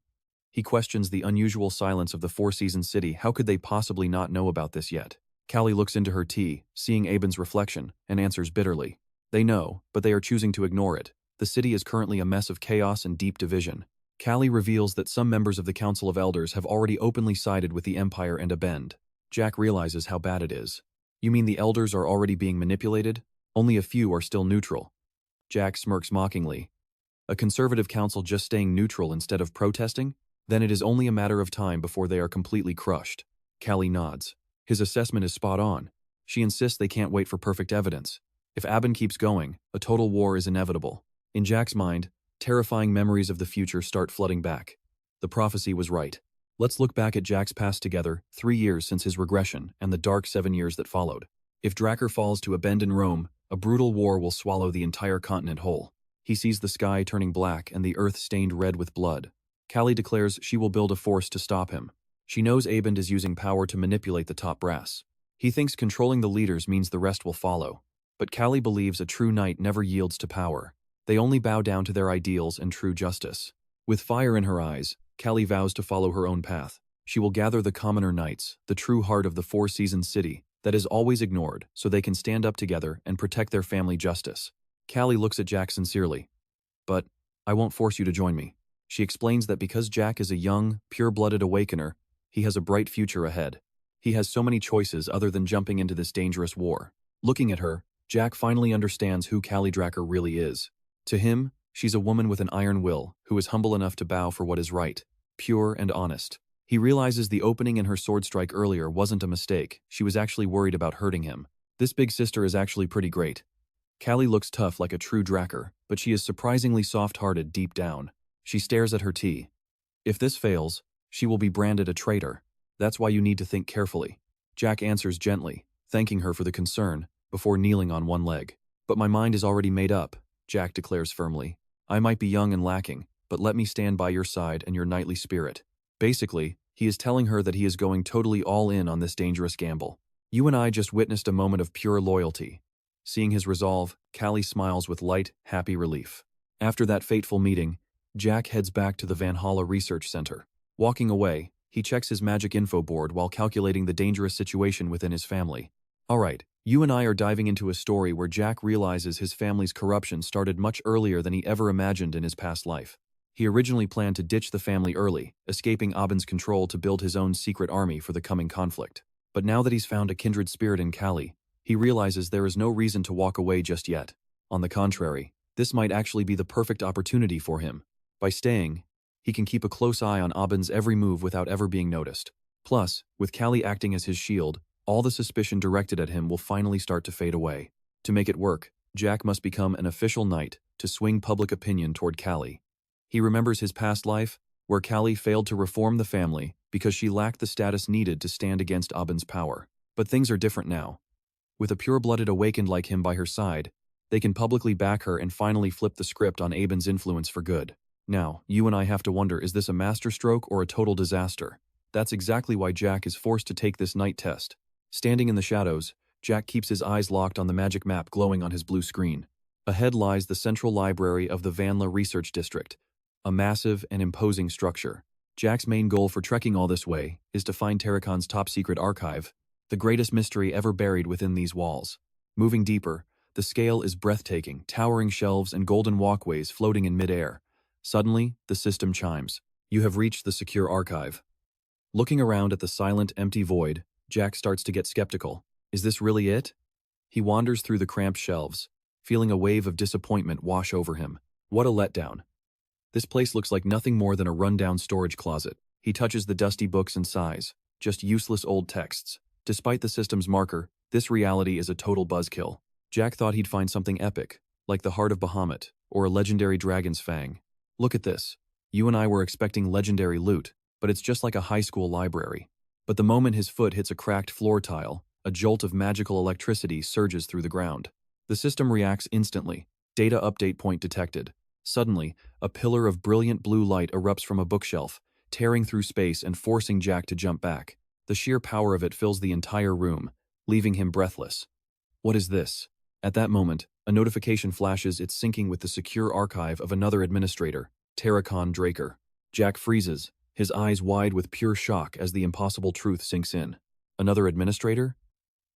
He questions the unusual silence of the Four Seasons city. How could they possibly not know about this yet? Callie looks into her tea, seeing Abend's reflection, and answers bitterly. They know, but they are choosing to ignore it. The city is currently a mess of chaos and deep division. Callie reveals that some members of the Council of Elders have already openly sided with the Empire and Abend. Jack realizes how bad it is. You mean the Elders are already being manipulated? Only a few are still neutral. Jack smirks mockingly. A conservative council just staying neutral instead of protesting? Then it is only a matter of time before they are completely crushed. Callie nods. His assessment is spot on. She insists they can't wait for perfect evidence. If Abend keeps going, a total war is inevitable. In Jack's mind, terrifying memories of the future start flooding back. The prophecy was right. Let's look back at Jack's past together, 3 years since his regression and the dark 7 years that followed. If Dracker falls to Abend in Rome, a brutal war will swallow the entire continent whole. He sees the sky turning black and the earth stained red with blood. Callie declares she will build a force to stop him. She knows Abend is using power to manipulate the top brass. He thinks controlling the leaders means the rest will follow. But Callie believes a true knight never yields to power. They only bow down to their ideals and true justice. With fire in her eyes, Callie vows to follow her own path. She will gather the commoner knights, the true heart of the Four Seasons city, that is always ignored, so they can stand up together and protect their family justice. Callie looks at Jack sincerely. But, I won't force you to join me. She explains that because Jack is a young, pure-blooded awakener, he has a bright future ahead. He has so many choices other than jumping into this dangerous war. Looking at her, Jack finally understands who Callie Dracker really is. To him, she's a woman with an iron will, who is humble enough to bow for what is right, pure and honest. He realizes the opening in her sword strike earlier wasn't a mistake. She was actually worried about hurting him. This big sister is actually pretty great. Callie looks tough like a true Dracker, but she is surprisingly soft-hearted deep down. She stares at her tea. If this fails, she will be branded a traitor. That's why you need to think carefully. Jack answers gently, thanking her for the concern, before kneeling on one leg. But my mind is already made up, Jack declares firmly. I might be young and lacking, but let me stand by your side and your knightly spirit. Basically, he is telling her that he is going totally all in on this dangerous gamble. You and I just witnessed a moment of pure loyalty. Seeing his resolve, Callie smiles with light, happy relief. After that fateful meeting, Jack heads back to the Valhalla Research Center. Walking away, he checks his magic info board while calculating the dangerous situation within his family. Alright, you and I are diving into a story where Jack realizes his family's corruption started much earlier than he ever imagined in his past life. He originally planned to ditch the family early, escaping Abend's control to build his own secret army for the coming conflict. But now that he's found a kindred spirit in Callie, he realizes there is no reason to walk away just yet. On the contrary, this might actually be the perfect opportunity for him. By staying, he can keep a close eye on Abend's every move without ever being noticed. Plus, with Callie acting as his shield, All the suspicion directed at him will finally start to fade away. To make it work, Jack must become an official knight to swing public opinion toward Callie. He remembers his past life, where Callie failed to reform the family because she lacked the status needed to stand against Aben's power. But things are different now. With a pure-blooded awakened like him by her side, they can publicly back her and finally flip the script on Aben's influence for good. Now, you and I have to wonder, is this a masterstroke or a total disaster? That's exactly why Jack is forced to take this night test. Standing in the shadows, Jack keeps his eyes locked on the magic map glowing on his blue screen. Ahead lies the central library of the Vanla Research District, a massive and imposing structure. Jack's main goal for trekking all this way is to find Tarakon's top-secret archive, the greatest mystery ever buried within these walls. Moving deeper, the scale is breathtaking, towering shelves and golden walkways floating in midair. Suddenly, the system chimes. You have reached the secure archive. Looking around at the silent, empty void, Jack starts to get skeptical. Is this really it? He wanders through the cramped shelves, feeling a wave of disappointment wash over him. What a letdown. This place looks like nothing more than a rundown storage closet. He touches the dusty books and sighs. Just useless old texts. Despite the system's marker, this reality is a total buzzkill. Jack thought he'd find something epic, like the Heart of Bahamut, or a legendary dragon's fang. Look at this. You and I were expecting legendary loot, but it's just like a high school library. But the moment his foot hits a cracked floor tile, a jolt of magical electricity surges through the ground. The system reacts instantly. Data update point detected. Suddenly, a pillar of brilliant blue light erupts from a bookshelf, tearing through space and forcing Jack to jump back. The sheer power of it fills the entire room, leaving him breathless. What is this? At that moment, a notification flashes it's syncing with the secure archive of another administrator, Tarakon Dracker. Jack freezes, his eyes wide with pure shock as the impossible truth sinks in. Another administrator?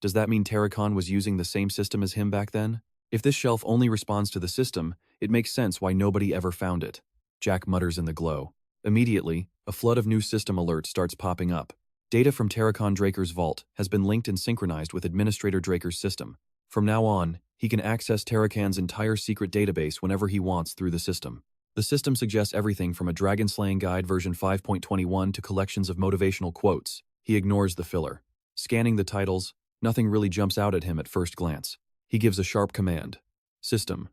Does that mean Tarakon was using the same system as him back then? If this shelf only responds to the system, it makes sense why nobody ever found it. Jack mutters in the glow. Immediately, a flood of new system alerts starts popping up. Data from Tarakon Draker's vault has been linked and synchronized with Administrator Draker's system. From now on, he can access Tarakon's entire secret database whenever he wants through the system. The system suggests everything from a dragon slaying guide version 5.21 to collections of motivational quotes. He ignores the filler. Scanning the titles, nothing really jumps out at him at first glance. He gives a sharp command. System.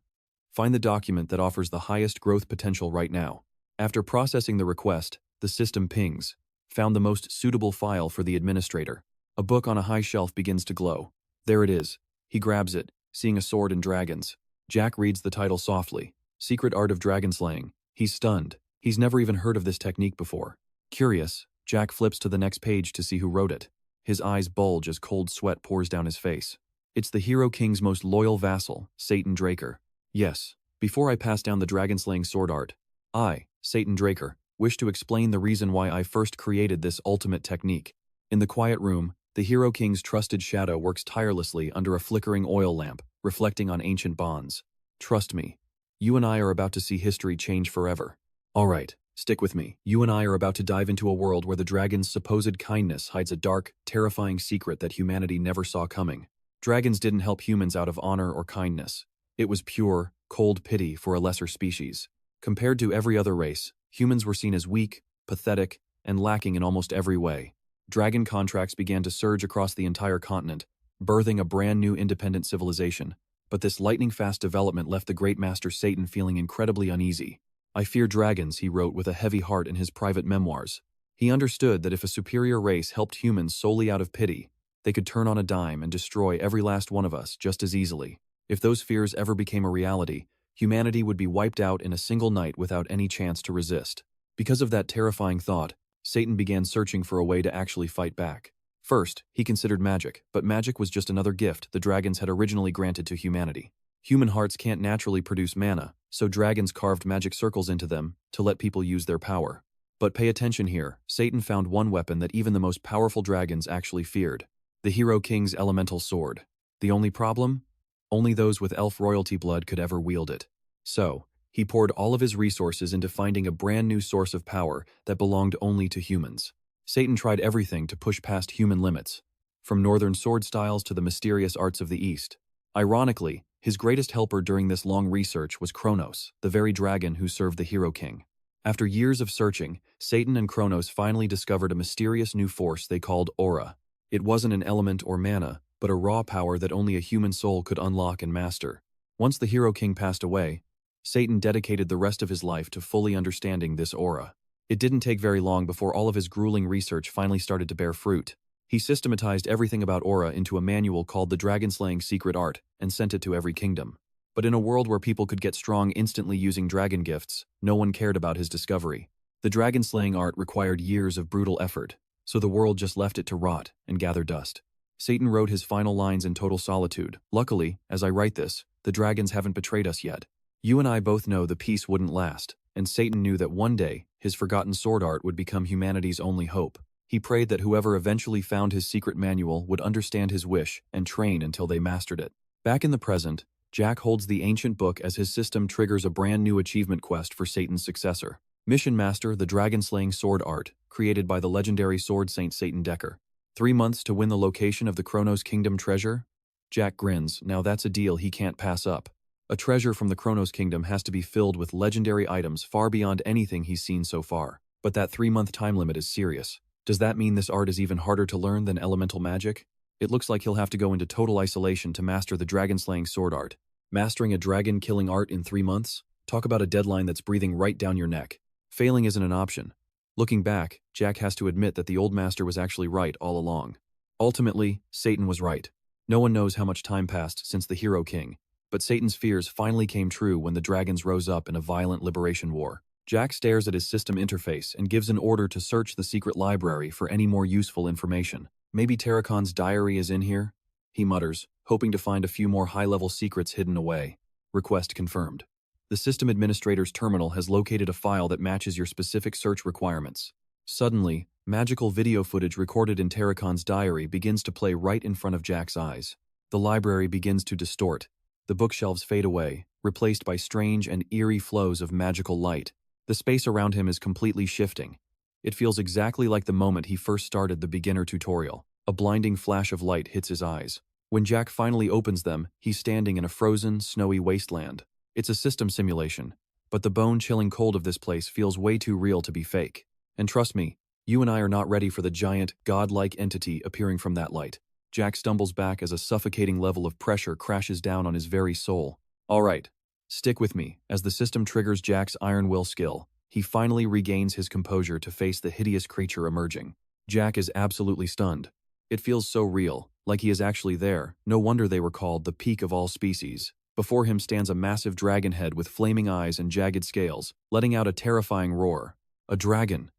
Find the document that offers the highest growth potential right now. After processing the request, the system pings. Found the most suitable file for the administrator. A book on a high shelf begins to glow. There it is. He grabs it, seeing a sword and dragons. Jack reads the title softly. Secret Art of Dragon Slaying. He's stunned. He's never even heard of this technique before. Curious, Jack flips to the next page to see who wrote it. His eyes bulge as cold sweat pours down his face. It's the Hero King's most loyal vassal, Satan Dracker. Yes, before I pass down the dragon-slaying sword art, I, Satan Dracker, wish to explain the reason why I first created this ultimate technique. In the quiet room, the Hero King's trusted shadow works tirelessly under a flickering oil lamp, reflecting on ancient bonds. Trust me, you and I are about to see history change forever. All right, stick with me. You and I are about to dive into a world where the dragon's supposed kindness hides a dark, terrifying secret that humanity never saw coming. Dragons didn't help humans out of honor or kindness. It was pure, cold pity for a lesser species. Compared to every other race, humans were seen as weak, pathetic, and lacking in almost every way. Dragon contracts began to surge across the entire continent, birthing a brand new independent civilization. But this lightning-fast development left the great master Satan feeling incredibly uneasy. I fear dragons, he wrote with a heavy heart in his private memoirs. He understood that if a superior race helped humans solely out of pity, they could turn on a dime and destroy every last one of us just as easily. If those fears ever became a reality, humanity would be wiped out in a single night without any chance to resist. Because of that terrifying thought, Satan began searching for a way to actually fight back. First, he considered magic, but magic was just another gift the dragons had originally granted to humanity. Human hearts can't naturally produce mana, so dragons carved magic circles into them to let people use their power. But pay attention here, Satan found one weapon that even the most powerful dragons actually feared. The Hero King's elemental sword. The only problem? Only those with elf royalty blood could ever wield it. So, he poured all of his resources into finding a brand new source of power that belonged only to humans. Satan tried everything to push past human limits, from northern sword styles to the mysterious arts of the East. Ironically, his greatest helper during this long research was Kronos, the very dragon who served the Hero King. After years of searching, Satan and Kronos finally discovered a mysterious new force they called Aura. It wasn't an element or mana, but a raw power that only a human soul could unlock and master. Once the Hero King passed away, Satan dedicated the rest of his life to fully understanding this aura. It didn't take very long before all of his grueling research finally started to bear fruit. He systematized everything about aura into a manual called the Dragon-Slaying Secret Art and sent it to every kingdom. But in a world where people could get strong instantly using dragon gifts, no one cared about his discovery. The dragon-slaying art required years of brutal effort, so the world just left it to rot and gather dust. Satan wrote his final lines in total solitude. Luckily, as I write this, the dragons haven't betrayed us yet. You and I both know the peace wouldn't last, and Satan knew that one day, his forgotten sword art would become humanity's only hope. He prayed that whoever eventually found his secret manual would understand his wish and train until they mastered it. Back in the present, Jack holds the ancient book as his system triggers a brand new achievement quest for Satan's successor. Mission Master the Dragon-Slaying Sword Art, created by the legendary sword saint Satan Decker. 3 months to win the location of the Chronos Kingdom treasure? Jack grins. Now that's a deal he can't pass up. A treasure from the Chronos Kingdom has to be filled with legendary items far beyond anything he's seen so far. But that 3-month time limit is serious. Does that mean this art is even harder to learn than elemental magic? It looks like he'll have to go into total isolation to master the dragon-slaying sword art. Mastering a dragon-killing art in 3 months? Talk about a deadline that's breathing right down your neck. Failing isn't an option. Looking back, Jack has to admit that the old master was actually right all along. Ultimately, Satan was right. No one knows how much time passed since the Hero King, but Satan's fears finally came true when the dragons rose up in a violent liberation war. Jack stares at his system interface and gives an order to search the secret library for any more useful information. Maybe Terracon's diary is in here? He mutters, hoping to find a few more high-level secrets hidden away. Request confirmed. The system administrator's terminal has located a file that matches your specific search requirements. Suddenly, magical video footage recorded in Terracon's diary begins to play right in front of Jack's eyes. The library begins to distort. The bookshelves fade away, replaced by strange and eerie flows of magical light. The space around him is completely shifting. It feels exactly like the moment he first started the beginner tutorial. A blinding flash of light hits his eyes. When Jack finally opens them, he's standing in a frozen, snowy wasteland. It's a system simulation, but the bone-chilling cold of this place feels way too real to be fake. And trust me, you and I are not ready for the giant, godlike entity appearing from that light. Jack stumbles back as a suffocating level of pressure crashes down on his very soul. All right, stick with me. As the system triggers Jack's iron will skill, he finally regains his composure to face the hideous creature emerging. Jack is absolutely stunned. It feels so real, like he is actually there. No wonder they were called the peak of all species. Before him stands a massive dragon head with flaming eyes and jagged scales, letting out a terrifying roar. A dragon.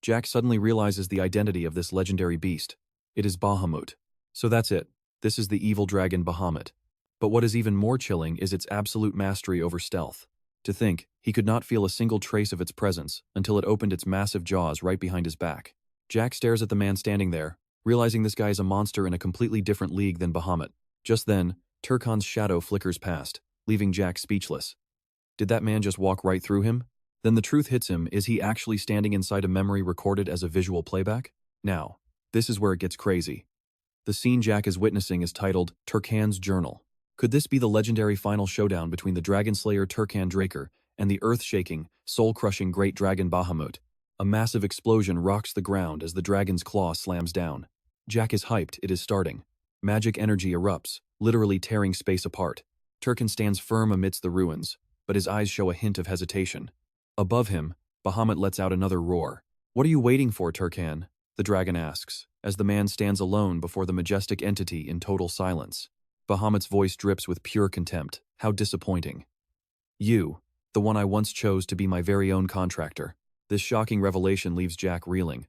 Jack suddenly realizes the identity of this legendary beast. It is Bahamut. So that's it. This is the evil dragon Bahamut. But what is even more chilling is its absolute mastery over stealth. To think, he could not feel a single trace of its presence until it opened its massive jaws right behind his back. Jack stares at the man standing there, realizing this guy is a monster in a completely different league than Bahamut. Just then, Turkan's shadow flickers past, leaving Jack speechless. Did that man just walk right through him? Then the truth hits him. Is he actually standing inside a memory recorded as a visual playback? Now, this is where it gets crazy. The scene Jack is witnessing is titled Turkan's Journal. Could this be the legendary final showdown between the dragon slayer Turkan Dracker and the earth-shaking, soul-crushing great dragon Bahamut? A massive explosion rocks the ground as the dragon's claw slams down. Jack is hyped. It is starting. Magic energy erupts, literally tearing space apart. Turkan stands firm amidst the ruins, but his eyes show a hint of hesitation. Above him, Bahamut lets out another roar. What are you waiting for, Turkan? The dragon asks, as the man stands alone before the majestic entity in total silence. Bahamut's voice drips with pure contempt. How disappointing. You, the one I once chose to be my very own contractor. This shocking revelation leaves Jack reeling.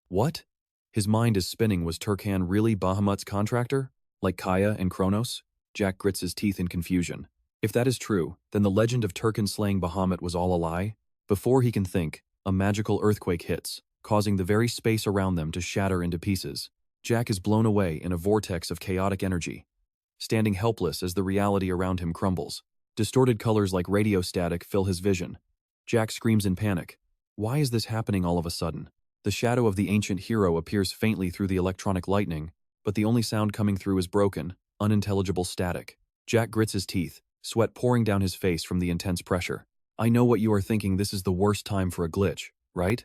What? His mind is spinning. Was Turkan really Bahamut's contractor? Like Kaya and Kronos? Jack grits his teeth in confusion. If that is true, then the legend of Turkan slaying Bahamut was all a lie? Before he can think, a magical earthquake hits, causing the very space around them to shatter into pieces. Jack is blown away in a vortex of chaotic energy, standing helpless as the reality around him crumbles. Distorted colors like radio static fill his vision. Jack screams in panic. Why is this happening all of a sudden? The shadow of the ancient hero appears faintly through the electronic lightning, but the only sound coming through is broken, unintelligible static. Jack grits his teeth, sweat pouring down his face from the intense pressure. I know what you are thinking. This is the worst time for a glitch, right?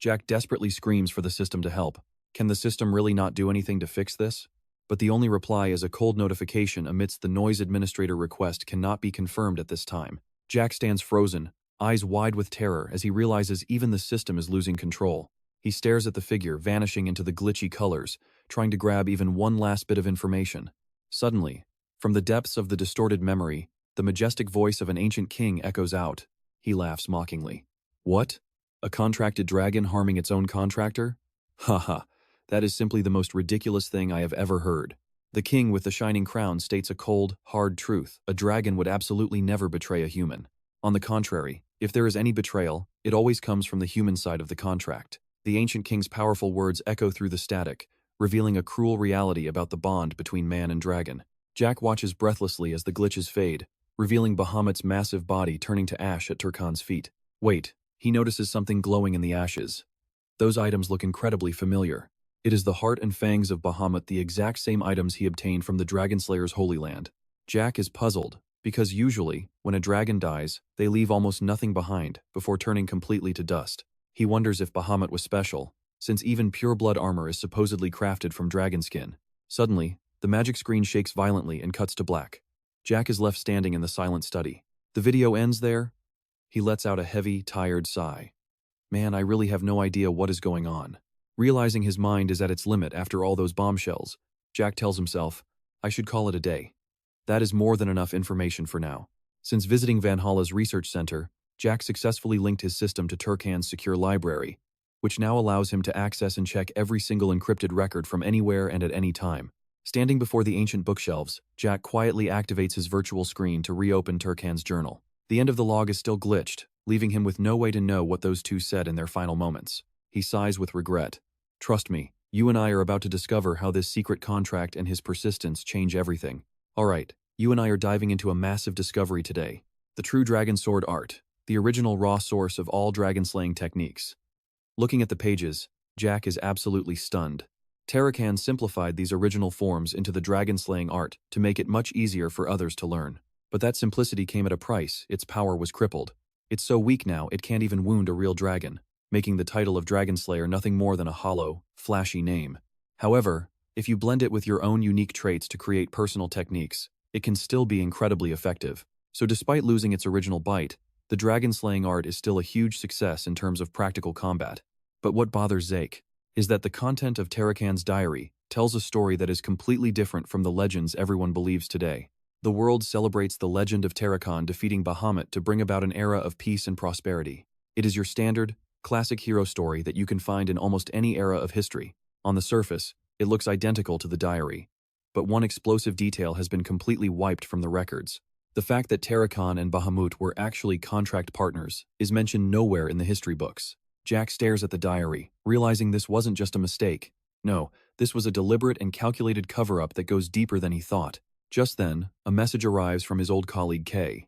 Jack desperately screams for the system to help, Can the system really not do anything to fix this? But the only reply is a cold notification amidst the noise. Administrator request cannot be confirmed at this time. Jack stands frozen, eyes wide with terror as he realizes even the system is losing control. He stares at the figure vanishing into the glitchy colors, trying to grab even one last bit of information. Suddenly, from the depths of the distorted memory, the majestic voice of an ancient king echoes out. He laughs mockingly. What? A contracted dragon harming its own contractor? Haha, that is simply the most ridiculous thing I have ever heard. The king with the shining crown states a cold, hard truth. A dragon would absolutely never betray a human. On the contrary, if there is any betrayal, it always comes from the human side of the contract. The ancient king's powerful words echo through the static, revealing a cruel reality about the bond between man and dragon. Jack watches breathlessly as the glitches fade, revealing Bahamut's massive body turning to ash at Turkan's feet. Wait, he notices something glowing in the ashes. Those items look incredibly familiar. It is the heart and fangs of Bahamut, the exact same items he obtained from the Dragonslayer's Holy Land. Jack is puzzled, because usually, when a dragon dies, they leave almost nothing behind before turning completely to dust. He wonders if Bahamut was special, since even pure-blood armor is supposedly crafted from dragon skin. Suddenly, the magic screen shakes violently and cuts to black. Jack is left standing in the silent study. The video ends there. He lets out a heavy, tired sigh. Man, I really have no idea what is going on. Realizing his mind is at its limit after all those bombshells, Jack tells himself, I should call it a day. That is more than enough information for now. Since visiting Valhalla's research center, Jack successfully linked his system to Turkan's secure library, which now allows him to access and check every single encrypted record from anywhere and at any time. Standing before the ancient bookshelves, Jack quietly activates his virtual screen to reopen Turkan's journal. The end of the log is still glitched, leaving him with no way to know what those two said in their final moments. He sighs with regret. Trust me, you and I are about to discover how this secret contract and his persistence change everything. Alright, you and I are diving into a massive discovery today. The true dragon sword art, the original raw source of all dragon-slaying techniques. Looking at the pages, Jack is absolutely stunned. Tarakan simplified these original forms into the dragon-slaying art to make it much easier for others to learn. But that simplicity came at a price. Its power was crippled. It's so weak now it can't even wound a real dragon, making the title of Dragon Slayer nothing more than a hollow, flashy name. However, if you blend it with your own unique traits to create personal techniques, it can still be incredibly effective. So despite losing its original bite, the dragon-slaying art is still a huge success in terms of practical combat. But what bothers Zeke is that the content of Tarakan's diary tells a story that is completely different from the legends everyone believes today. The world celebrates the legend of Tarakan defeating Bahamut to bring about an era of peace and prosperity. It is your standard, classic hero story that you can find in almost any era of history. On the surface, it looks identical to the diary. But one explosive detail has been completely wiped from the records. The fact that Tarakan and Bahamut were actually contract partners is mentioned nowhere in the history books. Jack stares at the diary, realizing this wasn't just a mistake. No, this was a deliberate and calculated cover-up that goes deeper than he thought. Just then, a message arrives from his old colleague Kay.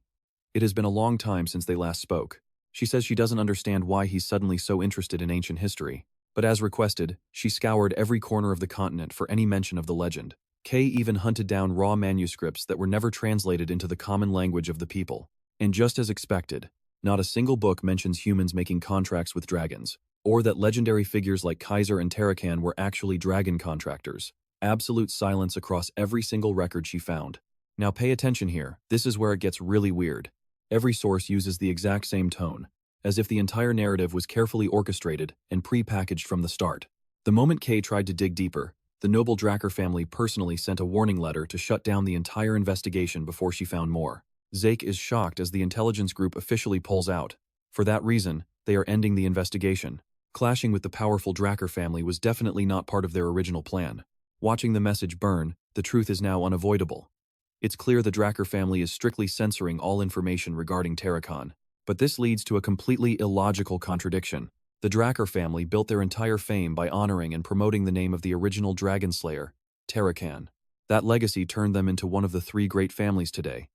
It has been a long time since they last spoke. She says she doesn't understand why he's suddenly so interested in ancient history. But as requested, she scoured every corner of the continent for any mention of the legend. Kay even hunted down raw manuscripts that were never translated into the common language of the people. And just as expected, not a single book mentions humans making contracts with dragons, or that legendary figures like Kaiser and Tarakan were actually dragon contractors. Absolute silence across every single record she found. Now pay attention here, this is where it gets really weird. Every source uses the exact same tone, as if the entire narrative was carefully orchestrated and pre-packaged from the start. The moment Kay tried to dig deeper, the noble Dracker family personally sent a warning letter to shut down the entire investigation before she found more. Zeke is shocked as the intelligence group officially pulls out. For that reason, they are ending the investigation. Clashing with the powerful Dracker family was definitely not part of their original plan. Watching the message burn, the truth is now unavoidable. It's clear the Dracker family is strictly censoring all information regarding Tarakan. But this leads to a completely illogical contradiction. The Dracker family built their entire fame by honoring and promoting the name of the original Dragon Slayer, Tarakan. That legacy turned them into one of the three great families today.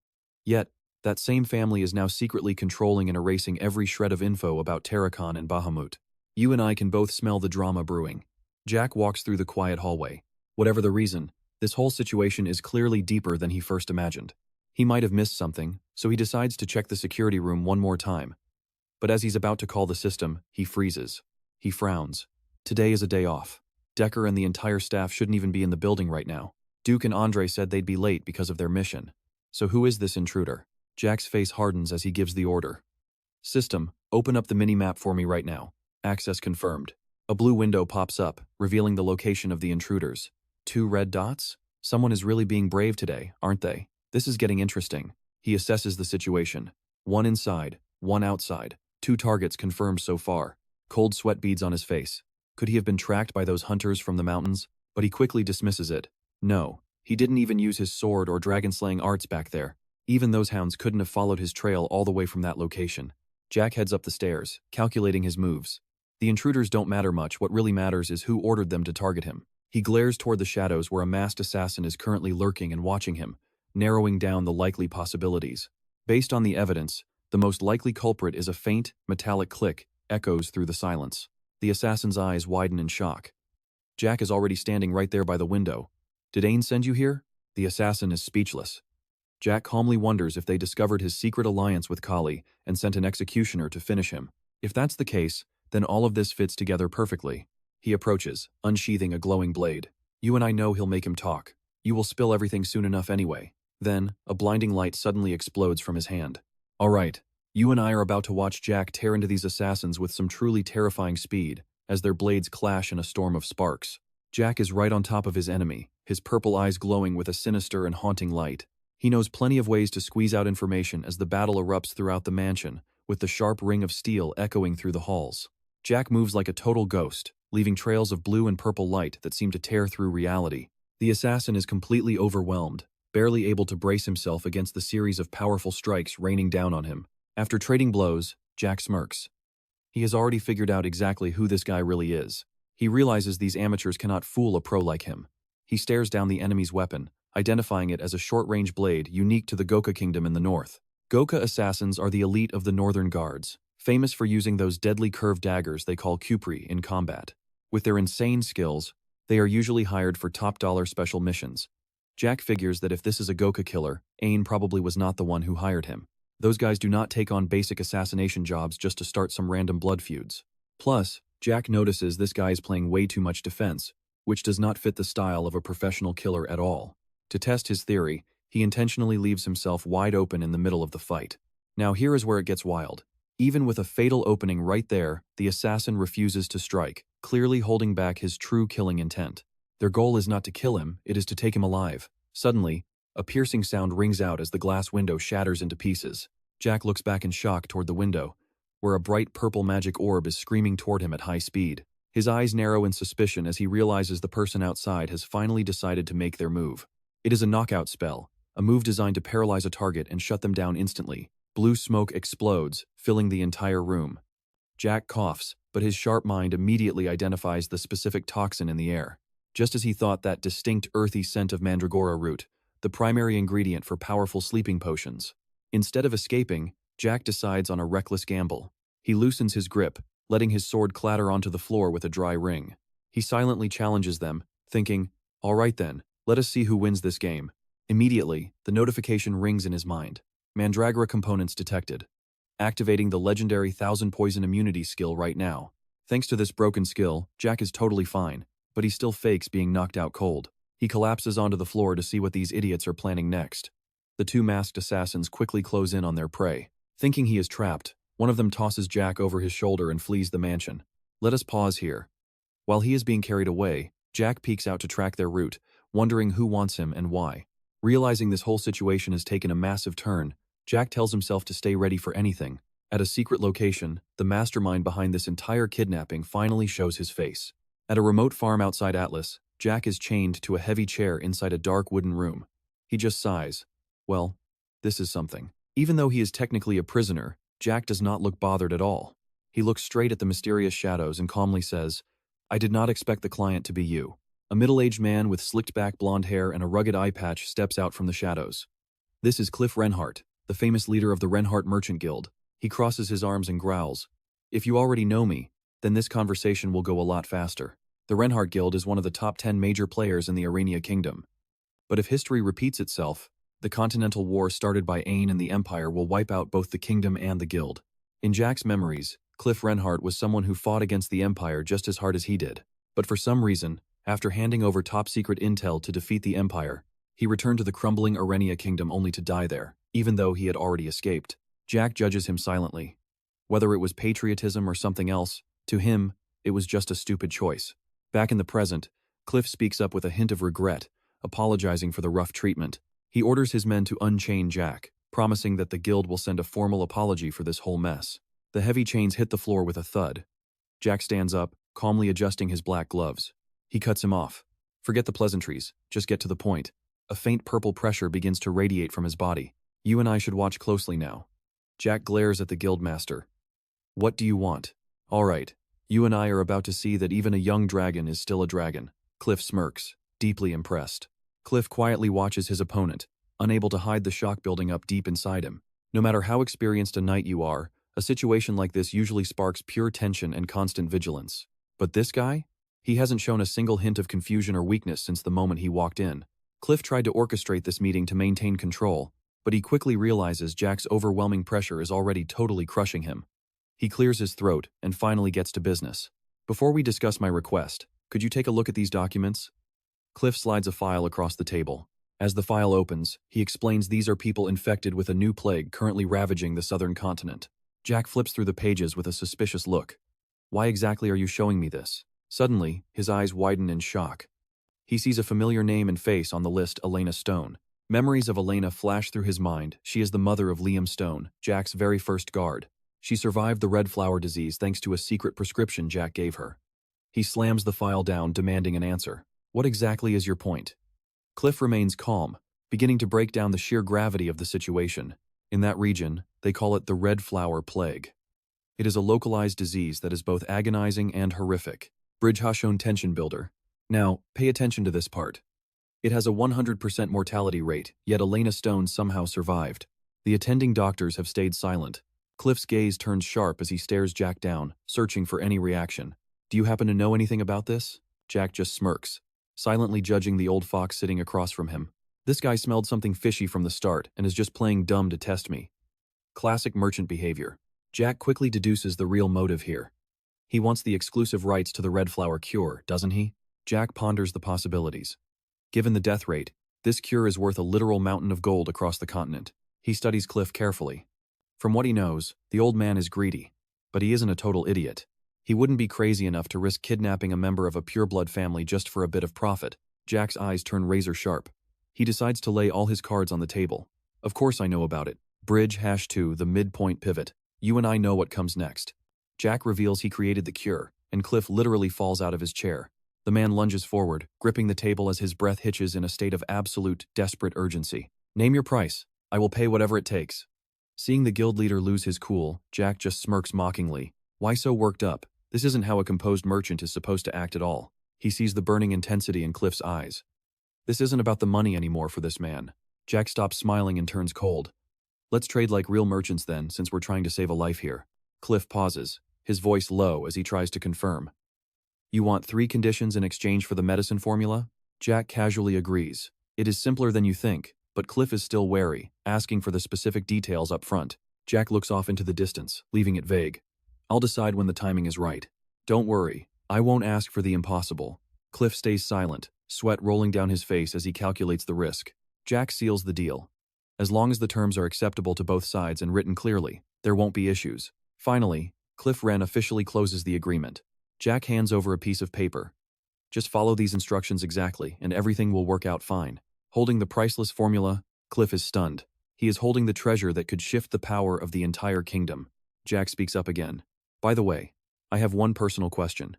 Yet, that same family is now secretly controlling and erasing every shred of info about Tarakan and Bahamut. You and I can both smell the drama brewing. Jack walks through the quiet hallway. Whatever the reason, this whole situation is clearly deeper than he first imagined. He might have missed something, so he decides to check the security room one more time. But as he's about to call the system, he freezes. He frowns. Today is a day off. Decker and the entire staff shouldn't even be in the building right now. Duke and Andre said they'd be late because of their mission. So who is this intruder? Jack's face hardens as he gives the order. System, open up the mini-map for me right now. Access confirmed. A blue window pops up, revealing the location of the intruders. 2 red dots? Someone is really being brave today, aren't they? This is getting interesting. He assesses the situation. 1 inside, 1 outside. 2 targets confirmed so far. Cold sweat beads on his face. Could he have been tracked by those hunters from the mountains? But he quickly dismisses it. No, he didn't even use his sword or dragon-slaying arts back there. Even those hounds couldn't have followed his trail all the way from that location. Jack heads up the stairs, calculating his moves. The intruders don't matter much, what really matters is who ordered them to target him. He glares toward the shadows where a masked assassin is currently lurking and watching him, narrowing down the likely possibilities. Based on the evidence, the most likely culprit is a faint, metallic click echoes through the silence. The assassin's eyes widen in shock. Jack is already standing right there by the window. Did Ain send you here? The assassin is speechless. Jack calmly wonders if they discovered his secret alliance with Kali and sent an executioner to finish him. If that's the case, then all of this fits together perfectly. He approaches, unsheathing a glowing blade. You and I know he'll make him talk. You will spill everything soon enough anyway. Then, a blinding light suddenly explodes from his hand. All right, you and I are about to watch Jack tear into these assassins with some truly terrifying speed, as their blades clash in a storm of sparks. Jack is right on top of his enemy, his purple eyes glowing with a sinister and haunting light. He knows plenty of ways to squeeze out information as the battle erupts throughout the mansion, with the sharp ring of steel echoing through the halls. Jack moves like a total ghost, leaving trails of blue and purple light that seem to tear through reality. The assassin is completely overwhelmed, barely able to brace himself against the series of powerful strikes raining down on him. After trading blows, Jack smirks. He has already figured out exactly who this guy really is. He realizes these amateurs cannot fool a pro like him. He stares down the enemy's weapon, identifying it as a short-range blade unique to the Goka Kingdom in the north. Goka assassins are the elite of the Northern Guards, famous for using those deadly curved daggers they call Kupri in combat. With their insane skills, they are usually hired for top-dollar special missions. Jack figures that if this is a Goka killer, Ain probably was not the one who hired him. Those guys do not take on basic assassination jobs just to start some random blood feuds. Plus, Jack notices this guy is playing way too much defense, which does not fit the style of a professional killer at all. To test his theory, he intentionally leaves himself wide open in the middle of the fight. Now here is where it gets wild. Even with a fatal opening right there, the assassin refuses to strike, clearly holding back his true killing intent. Their goal is not to kill him, it is to take him alive. Suddenly, a piercing sound rings out as the glass window shatters into pieces. Jack looks back in shock toward the window, where a bright purple magic orb is screaming toward him at high speed. His eyes narrow in suspicion as he realizes the person outside has finally decided to make their move. It is a knockout spell, a move designed to paralyze a target and shut them down instantly. Blue smoke explodes, filling the entire room. Jack coughs, but his sharp mind immediately identifies the specific toxin in the air. Just as he thought, that distinct earthy scent of mandragora root, the primary ingredient for powerful sleeping potions. Instead of escaping, Jack decides on a reckless gamble. He loosens his grip, letting his sword clatter onto the floor with a dry ring. He silently challenges them, thinking, all right then, let us see who wins this game. Immediately, the notification rings in his mind. Mandragora components detected. Activating the legendary 1000 poison immunity skill right now. Thanks to this broken skill, Jack is totally fine, but he still fakes being knocked out cold. He collapses onto the floor to see what these idiots are planning next. The 2 masked assassins quickly close in on their prey. Thinking he is trapped, one of them tosses Jack over his shoulder and flees the mansion. Let us pause here. While he is being carried away, Jack peeks out to track their route, wondering who wants him and why. Realizing this whole situation has taken a massive turn, Jack tells himself to stay ready for anything. At a secret location, the mastermind behind this entire kidnapping finally shows his face. At a remote farm outside Atlas, Jack is chained to a heavy chair inside a dark wooden room. He just sighs. Well, this is something. Even though he is technically a prisoner, Jack does not look bothered at all. He looks straight at the mysterious shadows and calmly says, I did not expect the client to be you. A middle-aged man with slicked-back blonde hair and a rugged eye patch steps out from the shadows. This is Cliff Renhart, the famous leader of the Renhart Merchant Guild. He crosses his arms and growls. If you already know me, then this conversation will go a lot faster. The Renhart Guild is one of the top 10 major players in the Arenia Kingdom. But if history repeats itself, the continental war started by Ain and the Empire will wipe out both the kingdom and the guild. In Jack's memories, Cliff Renhart was someone who fought against the Empire just as hard as he did. But for some reason, After handing over top-secret intel to defeat the Empire, he returned to the crumbling Arenia kingdom only to die there, even though he had already escaped. Jack judges him silently. Whether it was patriotism or something else, to him, it was just a stupid choice. Back in the present, Cliff speaks up with a hint of regret, apologizing for the rough treatment. He orders his men to unchain Jack, promising that the guild will send a formal apology for this whole mess. The heavy chains hit the floor with a thud. Jack stands up, calmly adjusting his black gloves. He cuts him off. Forget the pleasantries, just get to the point. A faint purple pressure begins to radiate from his body. You and I should watch closely now. Jack glares at the guildmaster. What do you want? All right, you and I are about to see that even a young dragon is still a dragon. Cliff smirks, deeply impressed. Cliff quietly watches his opponent, unable to hide the shock building up deep inside him. No matter how experienced a knight you are, a situation like this usually sparks pure tension and constant vigilance. But this guy? He hasn't shown a single hint of confusion or weakness since the moment he walked in. Cliff tried to orchestrate this meeting to maintain control, but he quickly realizes Jack's overwhelming pressure is already totally crushing him. He clears his throat and finally gets to business. Before we discuss my request, could you take a look at these documents? Cliff slides a file across the table. As the file opens, he explains these are people infected with a new plague currently ravaging the southern continent. Jack flips through the pages with a suspicious look. Why exactly are you showing me this? Suddenly, his eyes widen in shock. He sees a familiar name and face on the list, Elena Stone. Memories of Elena flash through his mind. She is the mother of Liam Stone, Jack's very first guard. She survived the red flower disease thanks to a secret prescription Jack gave her. He slams the file down, demanding an answer. What exactly is your point? Cliff remains calm, beginning to break down the sheer gravity of the situation. In that region, they call it the red flower plague. It is a localized disease that is both agonizing and horrific. Bridge Hashon tension builder. Now, pay attention to this part. It has a 100% mortality rate, yet Elena Stone somehow survived. The attending doctors have stayed silent. Cliff's gaze turns sharp as he stares Jack down, searching for any reaction. Do you happen to know anything about this? Jack just smirks, silently judging the old fox sitting across from him. This guy smelled something fishy from the start and is just playing dumb to test me. Classic merchant behavior. Jack quickly deduces the real motive here. He wants the exclusive rights to the red flower cure, doesn't he? Jack ponders the possibilities. Given the death rate, this cure is worth a literal mountain of gold across the continent. He studies Cliff carefully. From what he knows, the old man is greedy, but he isn't a total idiot. He wouldn't be crazy enough to risk kidnapping a member of a pureblood family just for a bit of profit. Jack's eyes turn razor sharp. He decides to lay all his cards on the table. Of course I know about it. Bridge #2, the midpoint pivot. You and I know what comes next. Jack reveals he created the cure, and Cliff literally falls out of his chair. The man lunges forward, gripping the table as his breath hitches in a state of absolute, desperate urgency. Name your price. I will pay whatever it takes. Seeing the guild leader lose his cool, Jack just smirks mockingly. Why so worked up? This isn't how a composed merchant is supposed to act at all. He sees the burning intensity in Cliff's eyes. This isn't about the money anymore for this man. Jack stops smiling and turns cold. Let's trade like real merchants then, since we're trying to save a life here. Cliff pauses, his voice low as he tries to confirm. You want 3 conditions in exchange for the medicine formula? Jack casually agrees. It is simpler than you think, but Cliff is still wary, asking for the specific details up front. Jack looks off into the distance, leaving it vague. I'll decide when the timing is right. Don't worry, I won't ask for the impossible. Cliff stays silent, sweat rolling down his face as he calculates the risk. Jack seals the deal. As long as the terms are acceptable to both sides and written clearly, there won't be issues. Finally, Cliff Wren officially closes the agreement. Jack hands over a piece of paper. Just follow these instructions exactly, and everything will work out fine. Holding the priceless formula, Cliff is stunned. He is holding the treasure that could shift the power of the entire kingdom. Jack speaks up again. By the way, I have one personal question.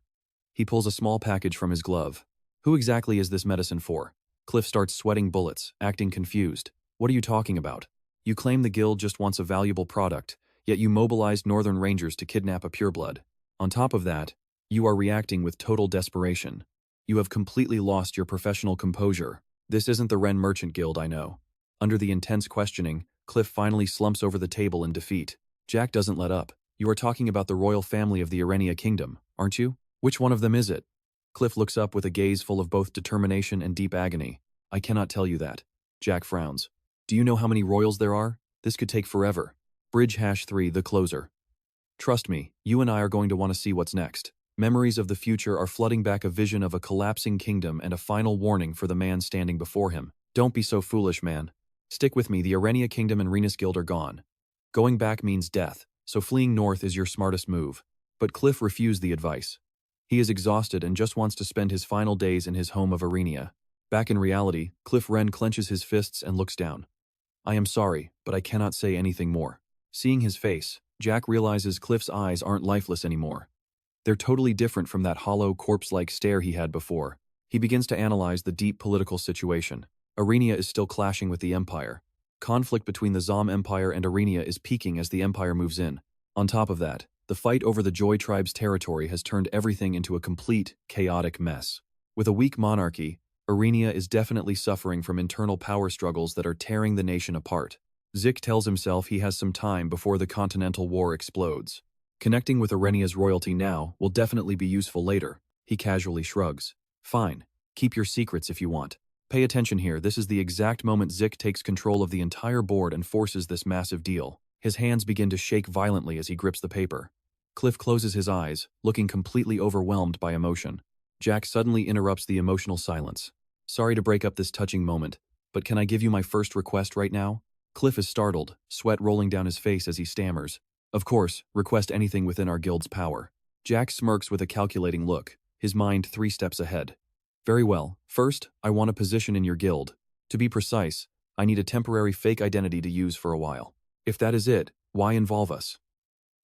He pulls a small package from his glove. Who exactly is this medicine for? Cliff starts sweating bullets, acting confused. What are you talking about? You claim the guild just wants a valuable product, yet you mobilized Northern Rangers to kidnap a pureblood. On top of that, you are reacting with total desperation. You have completely lost your professional composure. This isn't the Ren Merchant Guild, I know. Under the intense questioning, Cliff finally slumps over the table in defeat. Jack doesn't let up. You are talking about the royal family of the Arenia Kingdom, aren't you? Which one of them is it? Cliff looks up with a gaze full of both determination and deep agony. I cannot tell you that. Jack frowns. Do you know how many royals there are? This could take forever. Bridge #3, the closer. Trust me, you and I are going to want to see what's next. Memories of the future are flooding back a vision of a collapsing kingdom and a final warning for the man standing before him. Don't be so foolish, man. Stick with me, the Arenia Kingdom and Renus Guild are gone. Going back means death, so fleeing north is your smartest move. But Cliff refused the advice. He is exhausted and just wants to spend his final days in his home of Arenia. Back in reality, Cliff Wren clenches his fists and looks down. I am sorry, but I cannot say anything more. Seeing his face, Jack realizes Cliff's eyes aren't lifeless anymore. They're totally different from that hollow, corpse-like stare he had before. He begins to analyze the deep political situation. Arenia is still clashing with the Empire. Conflict between the Zom Empire and Arenia is peaking as the Empire moves in. On top of that, the fight over the Joy Tribe's territory has turned everything into a complete, chaotic mess. With a weak monarchy, Arenia is definitely suffering from internal power struggles that are tearing the nation apart. Zik tells himself he has some time before the Continental War explodes. Connecting with Arenia's royalty now will definitely be useful later. He casually shrugs. Fine, keep your secrets if you want. Pay attention here, this is the exact moment Zik takes control of the entire board and forces this massive deal. His hands begin to shake violently as he grips the paper. Cliff closes his eyes, looking completely overwhelmed by emotion. Jack suddenly interrupts the emotional silence. Sorry to break up this touching moment, but can I give you my first request right now? Cliff is startled, sweat rolling down his face as he stammers. Of course, request anything within our guild's power. Jack smirks with a calculating look, his mind 3 steps ahead. Very well, first, I want a position in your guild. To be precise, I need a temporary fake identity to use for a while. If that is it, why involve us?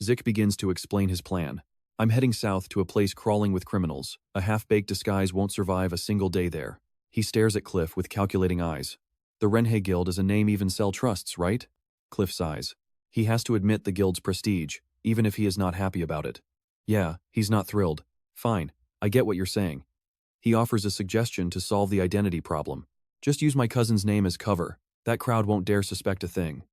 Zik begins to explain his plan. I'm heading south to a place crawling with criminals. A half-baked disguise won't survive a single day there. He stares at Cliff with calculating eyes. The Renhe Guild is a name even Cell trusts, right? Cliff sighs. He has to admit the guild's prestige, even if he is not happy about it. Yeah, he's not thrilled. Fine, I get what you're saying. He offers a suggestion to solve the identity problem. Just use my cousin's name as cover. That crowd won't dare suspect a thing.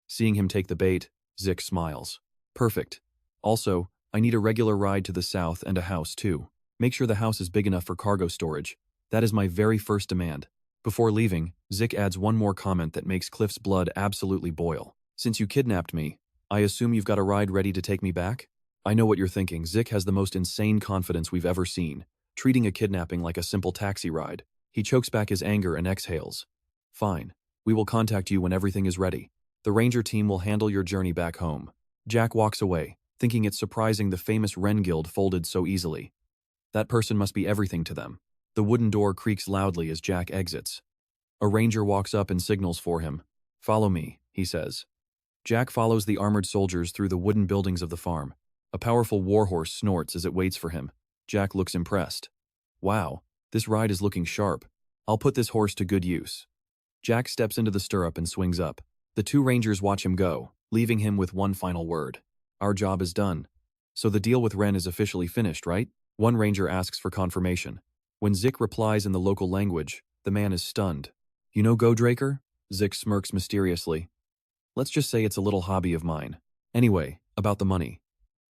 Seeing him take the bait, Zik smiles. Perfect. Also, I need a regular ride to the south and a house too. Make sure the house is big enough for cargo storage. That is my very first demand. Before leaving, Zik adds one more comment that makes Cliff's blood absolutely boil. Since you kidnapped me, I assume you've got a ride ready to take me back? I know what you're thinking. Zik has the most insane confidence we've ever seen, treating a kidnapping like a simple taxi ride. He chokes back his anger and exhales. Fine. We will contact you when everything is ready. The ranger team will handle your journey back home. Jack walks away, thinking it's surprising the famous Wren Guild folded so easily. That person must be everything to them. The wooden door creaks loudly as Jack exits. A ranger walks up and signals for him. Follow me, he says. Jack follows the armored soldiers through the wooden buildings of the farm. A powerful warhorse snorts as it waits for him. Jack looks impressed. Wow, this ride is looking sharp. I'll put this horse to good use. Jack steps into the stirrup and swings up. The 2 rangers watch him go, leaving him with one final word. Our job is done. So the deal with Wren is officially finished, right? One ranger asks for confirmation. When Zik replies in the local language, the man is stunned. You know Go Dracker? Zik smirks mysteriously. Let's just say it's a little hobby of mine. Anyway, about the money.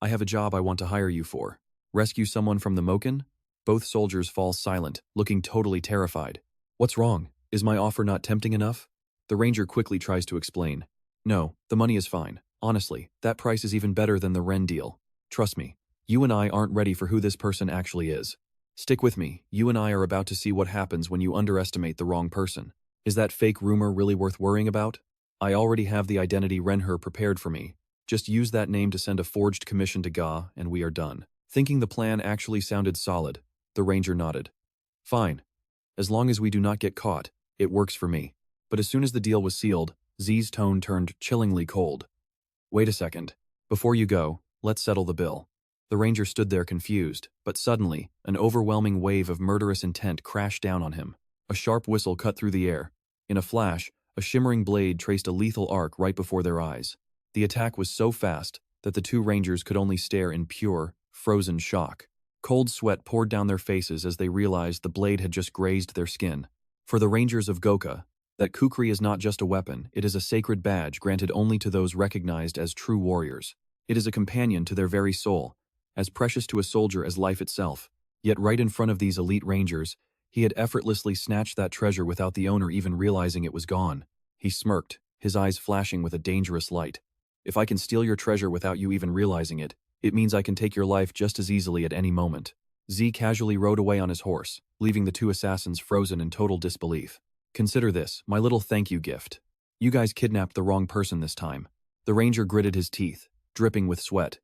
I have a job I want to hire you for. Rescue someone from the Moken? Both soldiers fall silent, looking totally terrified. What's wrong? Is my offer not tempting enough? The ranger quickly tries to explain. No, the money is fine. Honestly, that price is even better than the Wren deal. Trust me, you and I aren't ready for who this person actually is. Stick with me, you and I are about to see what happens when you underestimate the wrong person. Is that fake rumor really worth worrying about? I already have the identity Renher prepared for me. Just use that name to send a forged commission to Ga, and we are done. Thinking the plan actually sounded solid, the ranger nodded. Fine. As long as we do not get caught, it works for me. But as soon as the deal was sealed, Z's tone turned chillingly cold. Wait a second. Before you go, let's settle the bill. The ranger stood there confused, but suddenly, an overwhelming wave of murderous intent crashed down on him. A sharp whistle cut through the air. In a flash, a shimmering blade traced a lethal arc right before their eyes. The attack was so fast that the 2 rangers could only stare in pure, frozen shock. Cold sweat poured down their faces as they realized the blade had just grazed their skin. For the rangers of Goka, that kukri is not just a weapon, it is a sacred badge granted only to those recognized as true warriors. It is a companion to their very soul, as precious to a soldier as life itself. Yet right in front of these elite rangers, he had effortlessly snatched that treasure without the owner even realizing it was gone. He smirked, his eyes flashing with a dangerous light. If I can steal your treasure without you even realizing it, It means I can take your life just as easily at any moment. Z casually rode away on his horse, leaving the two assassins frozen in total disbelief. Consider this, my little thank you gift. You guys kidnapped the wrong person this time. The ranger gritted his teeth, dripping with sweat.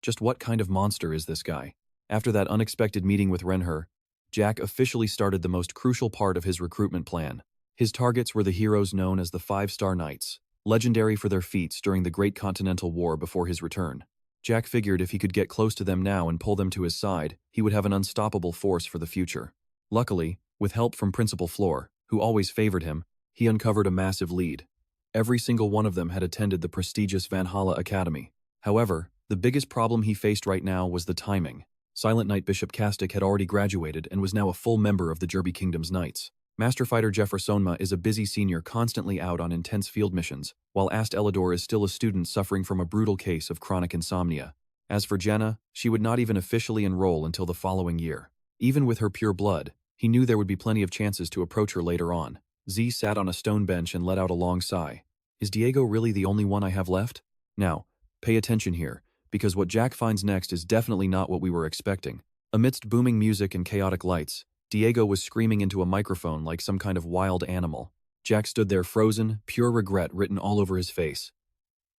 Just what kind of monster is this guy? After that unexpected meeting with Renher, Jack officially started the most crucial part of his recruitment plan. His targets were the heroes known as the Five-Star Knights, legendary for their feats during the Great Continental War before his return. Jack figured if he could get close to them now and pull them to his side, he would have an unstoppable force for the future. Luckily, with help from Principal Floor, who always favored him, he uncovered a massive lead. Every single one of them had attended the prestigious Valhalla Academy. However, the biggest problem he faced right now was the timing. Silent Knight Bishop Kastic had already graduated and was now a full member of the Derby Kingdom's Knights. Master Fighter Jeffersonma is a busy senior constantly out on intense field missions, while Ast Elidor is still a student suffering from a brutal case of chronic insomnia. As for Jenna, she would not even officially enroll until the following year. Even with her pure blood, he knew there would be plenty of chances to approach her later on. Z sat on a stone bench and let out a long sigh. Is Diego really the only one I have left? Now, pay attention here, because what Jack finds next is definitely not what we were expecting. Amidst booming music and chaotic lights, Diego was screaming into a microphone like some kind of wild animal. Jack stood there frozen, pure regret written all over his face.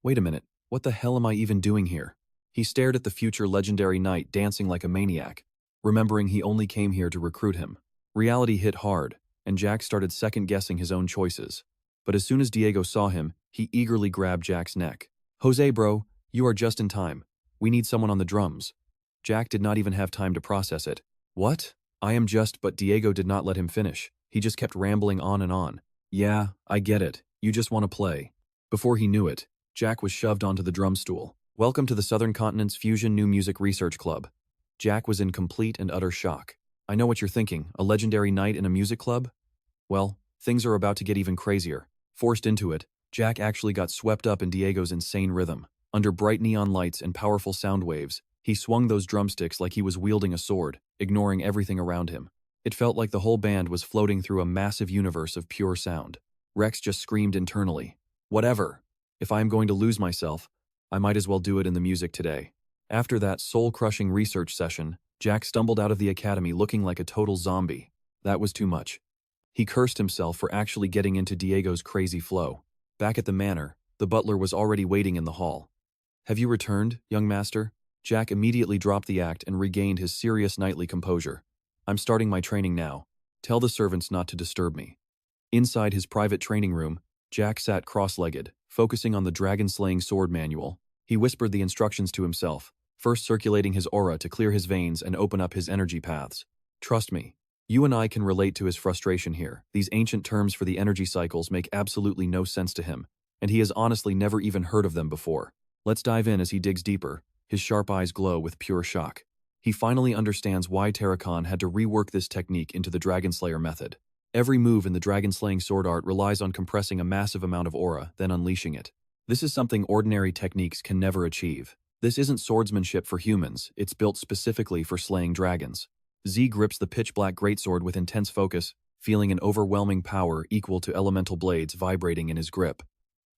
Wait a minute, what the hell am I even doing here? He stared at the future legendary knight dancing like a maniac, remembering he only came here to recruit him. Reality hit hard, and Jack started second-guessing his own choices. But as soon as Diego saw him, he eagerly grabbed Jack's neck. Jose bro, you are just in time. We need someone on the drums. Jack did not even have time to process it. What? I am just, but Diego did not let him finish. He just kept rambling on and on. Yeah, I get it. You just want to play. Before he knew it, Jack was shoved onto the drum stool. Welcome to the Southern Continent's Fusion New Music Research Club. Jack was in complete and utter shock. I know what you're thinking, a legendary knight in a music club? Well, things are about to get even crazier. Forced into it, Jack actually got swept up in Diego's insane rhythm. Under bright neon lights and powerful sound waves, he swung those drumsticks like he was wielding a sword, ignoring everything around him. It felt like the whole band was floating through a massive universe of pure sound. Rex just screamed internally, "Whatever! If I am going to lose myself, I might as well do it in the music today." After that soul-crushing research session, Jack stumbled out of the academy looking like a total zombie. That was too much. He cursed himself for actually getting into Diego's crazy flow. Back at the manor, the butler was already waiting in the hall. Have you returned, young master? Jack immediately dropped the act and regained his serious knightly composure. I'm starting my training now. Tell the servants not to disturb me. Inside his private training room, Jack sat cross-legged, focusing on the dragon-slaying sword manual. He whispered the instructions to himself, first circulating his aura to clear his veins and open up his energy paths. Trust me, you and I can relate to his frustration here. These ancient terms for the energy cycles make absolutely no sense to him, and he has honestly never even heard of them before. Let's dive in as he digs deeper. His sharp eyes glow with pure shock. He finally understands why Terrakan had to rework this technique into the Dragonslayer method. Every move in the dragon-slaying sword art relies on compressing a massive amount of aura, then unleashing it. This is something ordinary techniques can never achieve. This isn't swordsmanship for humans, it's built specifically for slaying dragons. Z grips the pitch-black greatsword with intense focus, feeling an overwhelming power equal to elemental blades vibrating in his grip.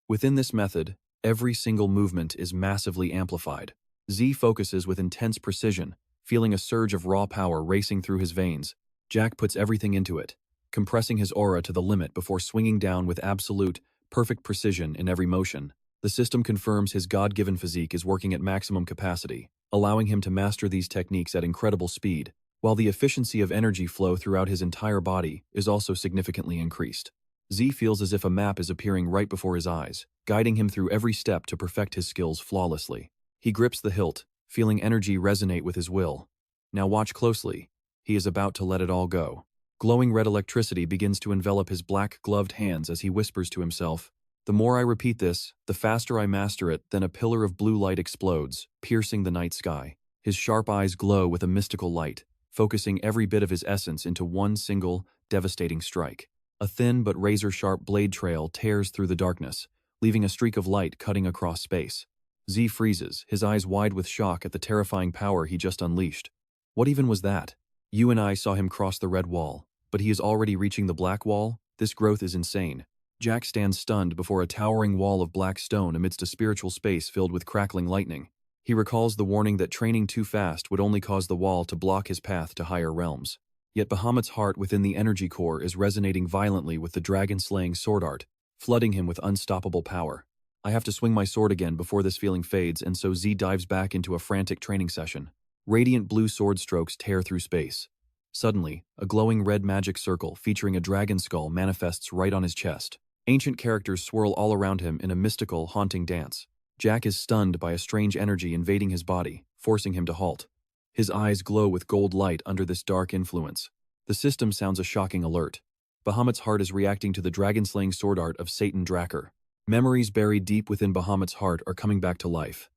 Within this method, every single movement is massively amplified. Z focuses with intense precision, feeling a surge of raw power racing through his veins. Jack puts everything into it, compressing his aura to the limit before swinging down with absolute, perfect precision in every motion. The system confirms his God-given physique is working at maximum capacity, allowing him to master these techniques at incredible speed, while the efficiency of energy flow throughout his entire body is also significantly increased. Z feels as if a map is appearing right before his eyes, guiding him through every step to perfect his skills flawlessly. He grips the hilt, feeling energy resonate with his will. Now watch closely. He is about to let it all go. Glowing red electricity begins to envelop his black-gloved hands as he whispers to himself, "The more I repeat this, the faster I master it." Then a pillar of blue light explodes, piercing the night sky. His sharp eyes glow with a mystical light, focusing every bit of his essence into one single, devastating strike. A thin but razor-sharp blade trail tears through the darkness, leaving a streak of light cutting across space. Z freezes, his eyes wide with shock at the terrifying power he just unleashed. What even was that? You and I saw him cross the red wall, but he is already reaching the black wall? This growth is insane. Jack stands stunned before a towering wall of black stone amidst a spiritual space filled with crackling lightning. He recalls the warning that training too fast would only cause the wall to block his path to higher realms. Yet Bahamut's heart within the energy core is resonating violently with the dragon-slaying sword art, flooding him with unstoppable power. I have to swing my sword again before this feeling fades, and so Z dives back into a frantic training session. Radiant blue sword strokes tear through space. Suddenly, a glowing red magic circle featuring a dragon skull manifests right on his chest. Ancient characters swirl all around him in a mystical, haunting dance. Jack is stunned by a strange energy invading his body, forcing him to halt. His eyes glow with gold light under this dark influence. The system sounds a shocking alert. Bahamut's heart is reacting to the dragon-slaying sword art of Satan Dracker. Memories buried deep within Bahamut's heart are coming back to life.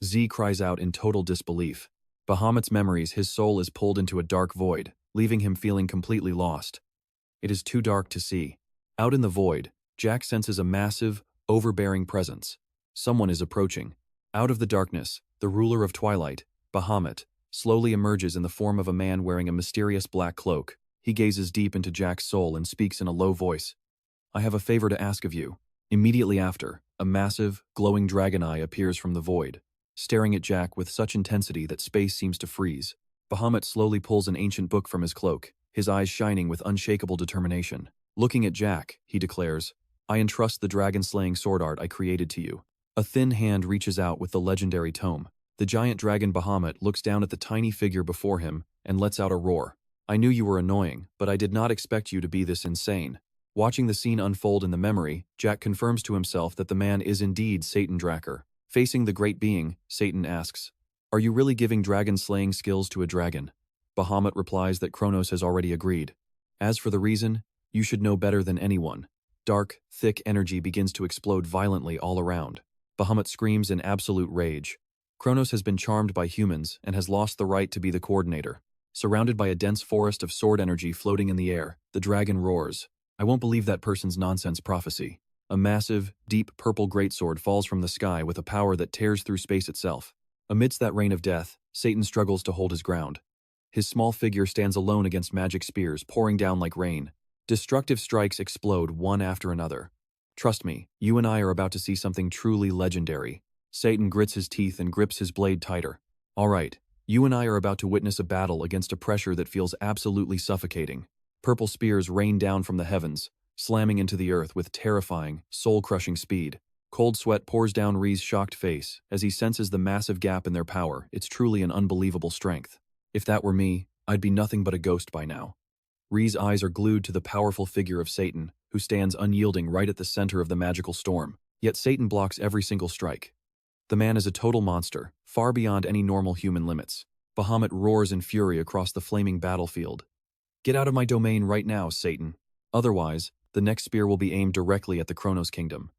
Z cries out in total disbelief. Bahamut's memories, his soul is pulled into a dark void, leaving him feeling completely lost. It is too dark to see. Out in the void, Jack senses a massive, overbearing presence. Someone is approaching. Out of the darkness, the ruler of Twilight, Bahamut, slowly emerges in the form of a man wearing a mysterious black cloak. He gazes deep into Jack's soul and speaks in a low voice. "I have a favor to ask of you." Immediately after, a massive, glowing dragon eye appears from the void, staring at Jack with such intensity that space seems to freeze. Bahamut slowly pulls an ancient book from his cloak, his eyes shining with unshakable determination. Looking at Jack, he declares, "I entrust the dragon-slaying sword art I created to you." A thin hand reaches out with the legendary tome. The giant dragon Bahamut looks down at the tiny figure before him and lets out a roar. "I knew you were annoying, but I did not expect you to be this insane." Watching the scene unfold in the memory, Jack confirms to himself that the man is indeed Satan Dracker. Facing the great being, Satan asks, "Are you really giving dragon-slaying skills to a dragon?" Bahamut replies that Kronos has already agreed. "As for the reason, you should know better than anyone." Dark, thick energy begins to explode violently all around. Bahamut screams in absolute rage. Kronos has been charmed by humans and has lost the right to be the coordinator. Surrounded by a dense forest of sword energy floating in the air, the dragon roars. "I won't believe that person's nonsense prophecy." A massive, deep purple greatsword falls from the sky with a power that tears through space itself. Amidst that rain of death, Satan struggles to hold his ground. His small figure stands alone against magic spears pouring down like rain. Destructive strikes explode one after another. "Trust me, you and I are about to see something truly legendary." Satan grits his teeth and grips his blade tighter. "All right, you and I are about to witness a battle against a pressure that feels absolutely suffocating." Purple spears rain down from the heavens, slamming into the earth with terrifying, soul-crushing speed. Cold sweat pours down Ree's shocked face as he senses the massive gap in their power. It's truly an unbelievable strength. "If that were me, I'd be nothing but a ghost by now." Ree's eyes are glued to the powerful figure of Satan, who stands unyielding right at the center of the magical storm. Yet Satan blocks every single strike. The man is a total monster, far beyond any normal human limits. Bahamut roars in fury across the flaming battlefield. "Get out of my domain right now, Satan. Otherwise, the next spear will be aimed directly at the Kronos Kingdom."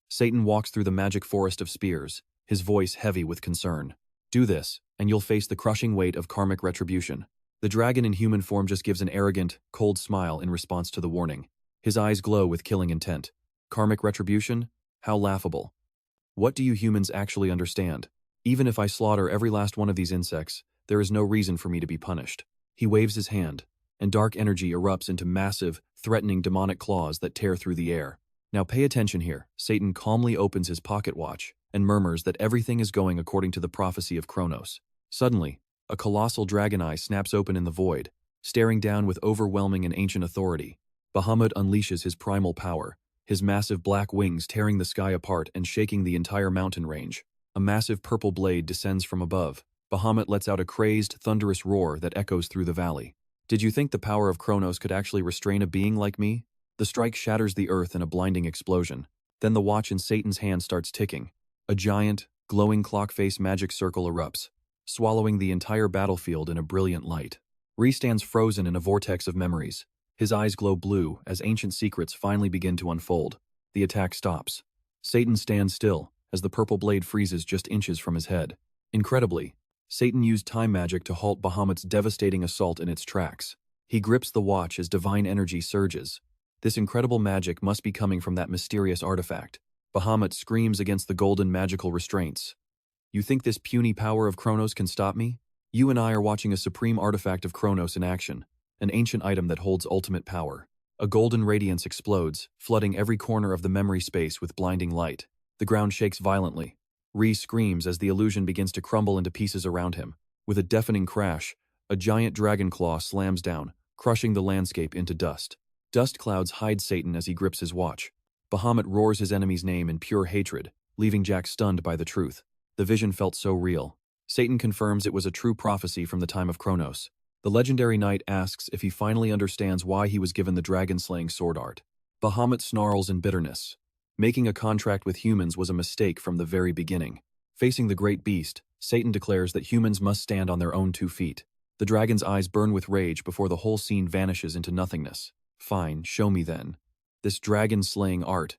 Satan walks through the magic forest of spears, his voice heavy with concern. "Do this, and you'll face the crushing weight of karmic retribution." The dragon in human form just gives an arrogant, cold smile in response to the warning. His eyes glow with killing intent. Karmic retribution? How laughable. What do you humans actually understand? Even if I slaughter every last one of these insects, there is no reason for me to be punished. He waves his hand, and dark energy erupts into massive, threatening demonic claws that tear through the air. Now pay attention here. Satan calmly opens his pocket watch and murmurs that everything is going according to the prophecy of Kronos. Suddenly, a colossal dragon eye snaps open in the void, staring down with overwhelming and ancient authority. Bahamut unleashes his primal power, his massive black wings tearing the sky apart and shaking the entire mountain range. A massive purple blade descends from above. Bahamut lets out a crazed, thunderous roar that echoes through the valley. "Did you think the power of Kronos could actually restrain a being like me?" The strike shatters the earth in a blinding explosion. Then the watch in Satan's hand starts ticking. A giant, glowing clock-face magic circle erupts, swallowing the entire battlefield in a brilliant light. Ree stands frozen in a vortex of memories. His eyes glow blue as ancient secrets finally begin to unfold. The attack stops. Satan stands still as the purple blade freezes just inches from his head. Incredibly, Satan used time magic to halt Bahamut's devastating assault in its tracks. He grips the watch as divine energy surges. This incredible magic must be coming from that mysterious artifact. Bahamut screams against the golden magical restraints. "You think this puny power of Kronos can stop me? You and I are watching a supreme artifact of Kronos in action, an ancient item that holds ultimate power." A golden radiance explodes, flooding every corner of the memory space with blinding light. The ground shakes violently. Ree screams as the illusion begins to crumble into pieces around him. With a deafening crash, a giant dragon claw slams down, crushing the landscape into dust. Dust clouds hide Satan as he grips his watch. Bahamut roars his enemy's name in pure hatred, leaving Jack stunned by the truth. The vision felt so real. Satan confirms it was a true prophecy from the time of Kronos. The legendary knight asks if he finally understands why he was given the dragon-slaying sword art. Bahamut snarls in bitterness. Making a contract with humans was a mistake from the very beginning. Facing the great beast, Satan declares that humans must stand on their own 2 feet. The dragon's eyes burn with rage before the whole scene vanishes into nothingness. Fine, show me then. This dragon-slaying art.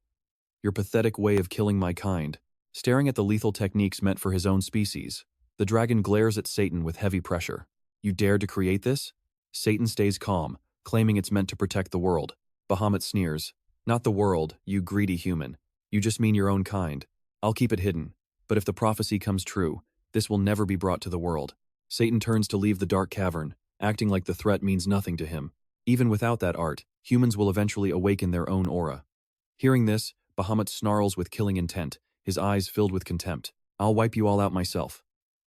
Your pathetic way of killing my kind. Staring at the lethal techniques meant for his own species, the dragon glares at Satan with heavy pressure. You dare to create this? Satan stays calm, claiming it's meant to protect the world. Bahamut sneers. Not the world, you greedy human. You just mean your own kind. I'll keep it hidden. But if the prophecy comes true, this will never be brought to the world. Satan turns to leave the dark cavern, acting like the threat means nothing to him. Even without that art, humans will eventually awaken their own aura. Hearing this, Bahamut snarls with killing intent, his eyes filled with contempt. I'll wipe you all out myself.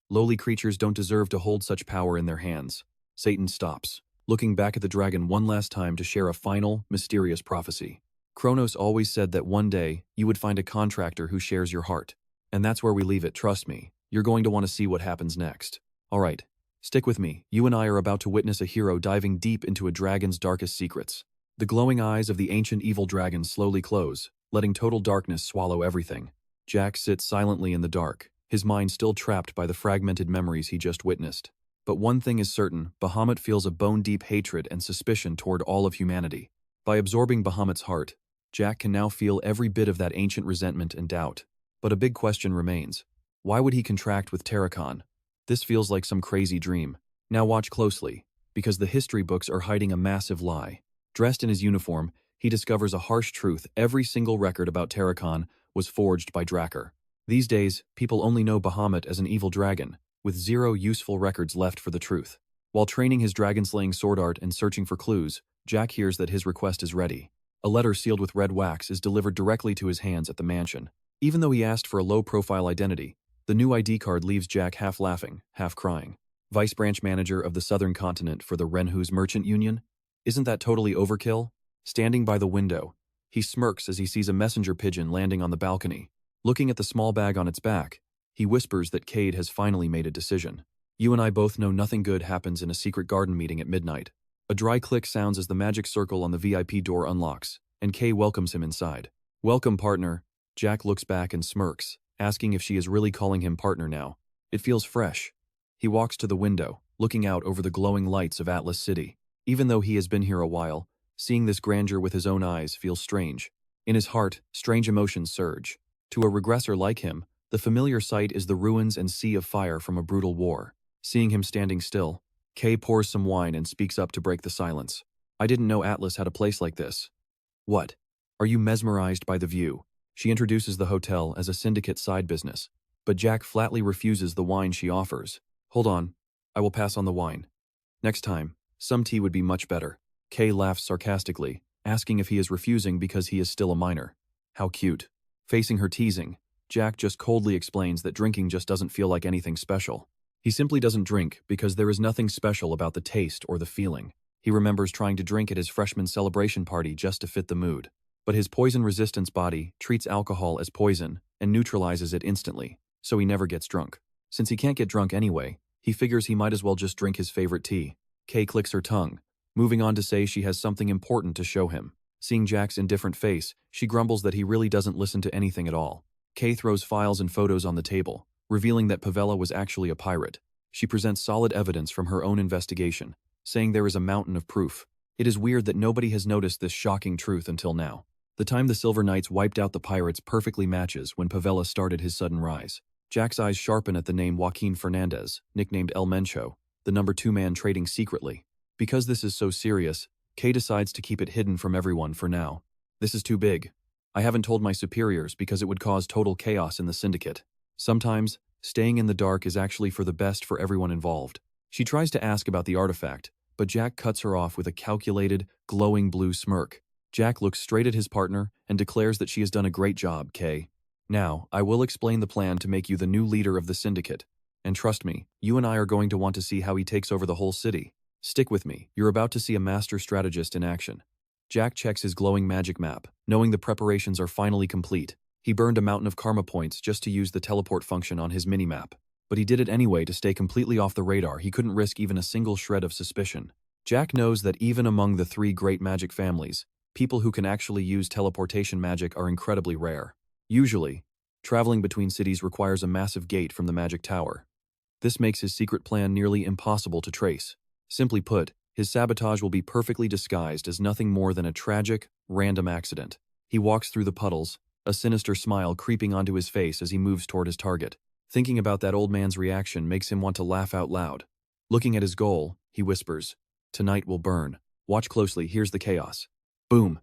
Lowly creatures don't deserve to hold such power in their hands. Satan stops, looking back at the dragon one last time to share a final, mysterious prophecy. Kronos always said that one day, you would find a contractor who shares your heart. And that's where we leave it, trust me. You're going to want to see what happens next. Alright, stick with me. You and I are about to witness a hero diving deep into a dragon's darkest secrets. The glowing eyes of the ancient evil dragon slowly close, letting total darkness swallow everything. Jack sits silently in the dark, his mind still trapped by the fragmented memories he just witnessed. But one thing is certain, Bahamut feels a bone-deep hatred and suspicion toward all of humanity. By absorbing Bahamut's heart, Jack can now feel every bit of that ancient resentment and doubt. But a big question remains. Why would he contract with Terracon? This feels like some crazy dream. Now watch closely, because the history books are hiding a massive lie. Dressed in his uniform, he discovers a harsh truth. Every single record about Terracon was forged by Dracker. These days, people only know Bahamut as an evil dragon, with 0 useful records left for the truth. While training his dragon-slaying sword art and searching for clues, Jack hears that his request is ready. A letter sealed with red wax is delivered directly to his hands at the mansion. Even though he asked for a low-profile identity, the new ID card leaves Jack half laughing, half crying. Vice branch manager of the southern continent for the Renhu's Merchant Union? Isn't that totally overkill? Standing by the window, he smirks as he sees a messenger pigeon landing on the balcony. Looking at the small bag on its back, he whispers that Cade has finally made a decision. You and I both know nothing good happens in a secret garden meeting at midnight. A dry click sounds as the magic circle on the VIP door unlocks, and Kay welcomes him inside. Welcome, partner. Jack looks back and smirks, asking if she is really calling him partner now. It feels fresh. He walks to the window, looking out over the glowing lights of Atlas City. Even though he has been here a while, seeing this grandeur with his own eyes feels strange. In his heart, strange emotions surge. To a regressor like him, the familiar sight is the ruins and sea of fire from a brutal war. Seeing him standing still, Kay pours some wine and speaks up to break the silence. I didn't know Atlas had a place like this. What? Are you mesmerized by the view? She introduces the hotel as a syndicate side business, but Jack flatly refuses the wine she offers. Hold on, I will pass on the wine. Next time, some tea would be much better. Kay laughs sarcastically, asking if he is refusing because he is still a minor. How cute. Facing her teasing, Jack just coldly explains that drinking just doesn't feel like anything special. He simply doesn't drink because there is nothing special about the taste or the feeling. He remembers trying to drink at his freshman celebration party just to fit the mood. But his poison-resistance body treats alcohol as poison and neutralizes it instantly, so he never gets drunk. Since he can't get drunk anyway, he figures he might as well just drink his favorite tea. Kay clicks her tongue, moving on to say she has something important to show him. Seeing Jack's indifferent face, she grumbles that he really doesn't listen to anything at all. Kay throws files and photos on the table, revealing that Pavella was actually a pirate. She presents solid evidence from her own investigation, saying there is a mountain of proof. It is weird that nobody has noticed this shocking truth until now. The time the Silver Knights wiped out the pirates perfectly matches when Pavella started his sudden rise. Jack's eyes sharpen at the name Joaquin Fernandez, nicknamed El Mencho, the number 2 man trading secretly. Because this is so serious, Kay decides to keep it hidden from everyone for now. This is too big. I haven't told my superiors because it would cause total chaos in the syndicate. Sometimes, staying in the dark is actually for the best for everyone involved. She tries to ask about the artifact, but Jack cuts her off with a calculated, glowing blue smirk. Jack looks straight at his partner and declares that she has done a great job, Kay. Now, I will explain the plan to make you the new leader of the syndicate. And trust me, you and I are going to want to see how he takes over the whole city. Stick with me, you're about to see a master strategist in action. Jack checks his glowing magic map, knowing the preparations are finally complete. He burned a mountain of karma points just to use the teleport function on his mini-map. But he did it anyway to stay completely off the radar. He couldn't risk even a single shred of suspicion. Jack knows that even among the 3 great magic families, people who can actually use teleportation magic are incredibly rare. Usually, traveling between cities requires a massive gate from the magic tower. This makes his secret plan nearly impossible to trace. Simply put, his sabotage will be perfectly disguised as nothing more than a tragic, random accident. He walks through the puddles, a sinister smile creeping onto his face as he moves toward his target. Thinking about that old man's reaction makes him want to laugh out loud. Looking at his goal, he whispers, "Tonight will burn. Watch closely, here's the chaos." Boom!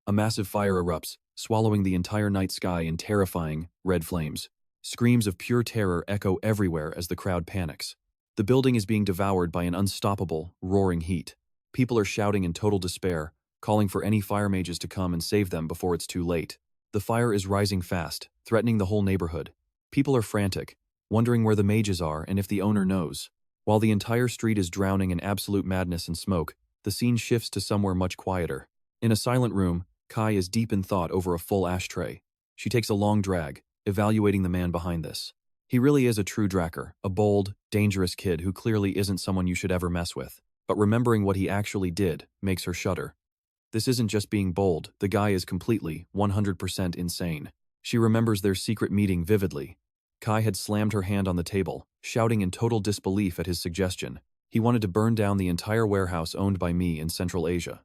A massive fire erupts, swallowing the entire night sky in terrifying, red flames. Screams of pure terror echo everywhere as the crowd panics. The building is being devoured by an unstoppable, roaring heat. People are shouting in total despair, calling for any fire mages to come and save them before it's too late. The fire is rising fast, threatening the whole neighborhood. People are frantic, wondering where the mages are and if the owner knows. While the entire street is drowning in absolute madness and smoke, the scene shifts to somewhere much quieter. In a silent room, Kai is deep in thought over a full ashtray. She takes a long drag, evaluating the man behind this. He really is a true Dracker, a bold, dangerous kid who clearly isn't someone you should ever mess with. But remembering what he actually did makes her shudder. This isn't just being bold, the guy is completely, 100% insane. She remembers their secret meeting vividly. Kai had slammed her hand on the table, shouting in total disbelief at his suggestion. He wanted to burn down the entire warehouse owned by me in Central Asia.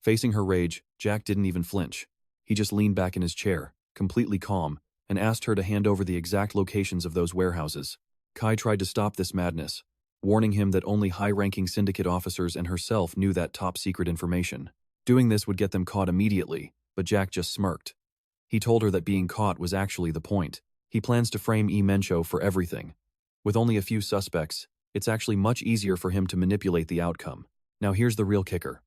Facing her rage, Jack didn't even flinch. He just leaned back in his chair, completely calm, and asked her to hand over the exact locations of those warehouses. Kai tried to stop this madness, warning him that only high-ranking syndicate officers and herself knew that top-secret information. Doing this would get them caught immediately, but Jack just smirked. He told her that being caught was actually the point. He plans to frame Mencho for everything. With only a few suspects, it's actually much easier for him to manipulate the outcome. Now here's the real kicker.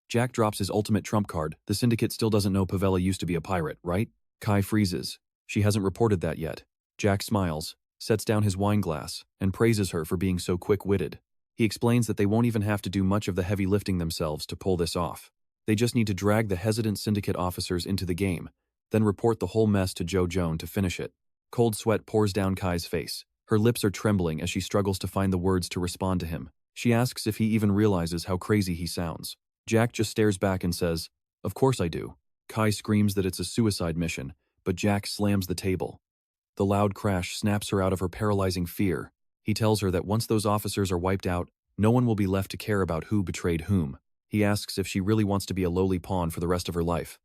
Jack drops his ultimate trump card. The syndicate still doesn't know Pavella used to be a pirate, right? Kai freezes. She hasn't reported that yet. Jack smiles, sets down his wine glass, and praises her for being so quick-witted. He explains that they won't even have to do much of the heavy lifting themselves to pull this off. They just need to drag the hesitant syndicate officers into the game, then report the whole mess to Joe Joan to finish it. Cold sweat pours down Kai's face. Her lips are trembling as she struggles to find the words to respond to him. She asks if he even realizes how crazy he sounds. Jack just stares back and says, "Of course I do." Kai screams that it's a suicide mission, but Jack slams the table. The loud crash snaps her out of her paralyzing fear. He tells her that once those officers are wiped out, no one will be left to care about who betrayed whom. He asks if she really wants to be a lowly pawn for the rest of her life.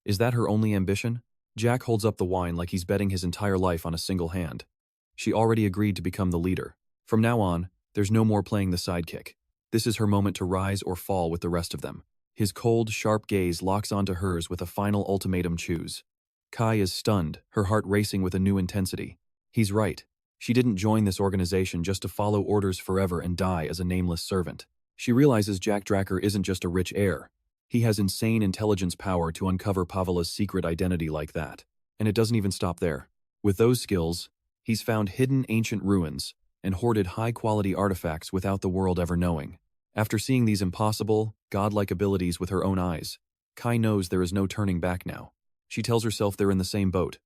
Is that her only ambition? Jack holds up the wine like he's betting his entire life on a single hand. She already agreed to become the leader. From now on, there's no more playing the sidekick. This is her moment to rise or fall with the rest of them. His cold, sharp gaze locks onto hers with a final ultimatum: choose. Kai is stunned, her heart racing with a new intensity. He's right. She didn't join this organization just to follow orders forever and die as a nameless servant. She realizes Jack Dracker isn't just a rich heir. He has insane intelligence power to uncover Pavella's secret identity like that. And it doesn't even stop there. With those skills, he's found hidden ancient ruins and hoarded high-quality artifacts without the world ever knowing. After seeing these impossible, godlike abilities with her own eyes, Kai knows there is no turning back now. She tells herself they're in the same boat.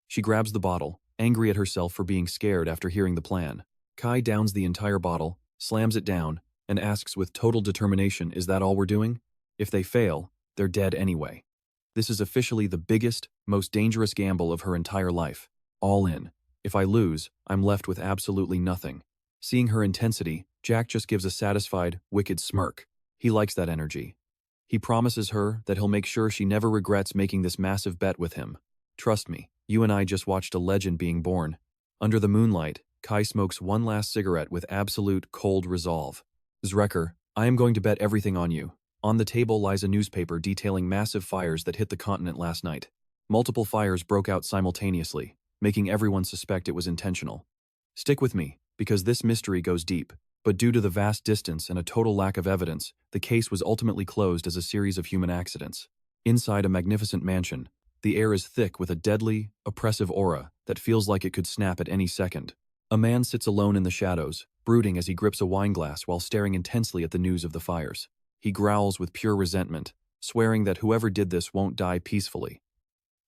She grabs the bottle, angry at herself for being scared after hearing the plan. Kai downs the entire bottle, slams it down, and asks with total determination, "Is that all we're doing?" If they fail, they're dead anyway. This is officially the biggest, most dangerous gamble of her entire life. All in. If I lose, I'm left with absolutely nothing. Seeing her intensity, Jack just gives a satisfied, wicked smirk. He likes that energy. He promises her that he'll make sure she never regrets making this massive bet with him. "Trust me, you and I just watched a legend being born." Under the moonlight, Kai smokes one last cigarette with absolute, cold resolve. "Dracker, I am going to bet everything on you." On the table lies a newspaper detailing massive fires that hit the continent last night. Multiple fires broke out simultaneously, making everyone suspect it was intentional. Stick with me, because this mystery goes deep. But due to the vast distance and a total lack of evidence, the case was ultimately closed as a series of human accidents. Inside a magnificent mansion, The air is thick with a deadly, oppressive aura that feels like it could snap at any second. A man sits alone in the shadows, brooding as he grips a wineglass while staring intensely at the news of the fires. He growls with pure resentment, swearing that whoever did this won't die peacefully.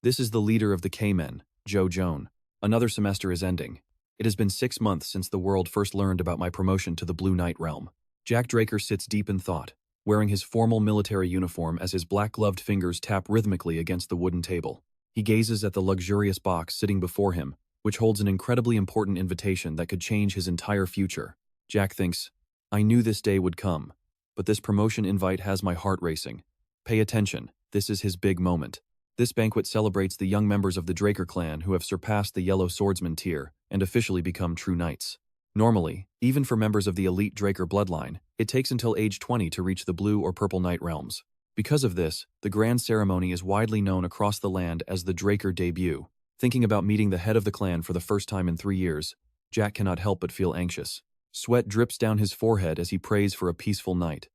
This is the leader of the K-Men, Joe Joan. Another semester is ending. It has been 6 months since the world first learned about my promotion to the Blue Knight realm. Jack Dracker sits deep in thought, wearing his formal military uniform as his black-gloved fingers tap rhythmically against the wooden table. He gazes at the luxurious box sitting before him, which holds an incredibly important invitation that could change his entire future. Jack thinks, I knew this day would come, but this promotion invite has my heart racing. Pay attention, this is his big moment. This banquet celebrates the young members of the Dracker clan who have surpassed the Yellow Swordsman tier and officially become true knights. Normally, even for members of the elite Dracker bloodline, it takes until age 20 to reach the Blue or Purple Knight realms. Because of this, the grand ceremony is widely known across the land as the Dracker debut. Thinking about meeting the head of the clan for the first time in 3 years, Jack cannot help but feel anxious. Sweat drips down his forehead as he prays for a peaceful night.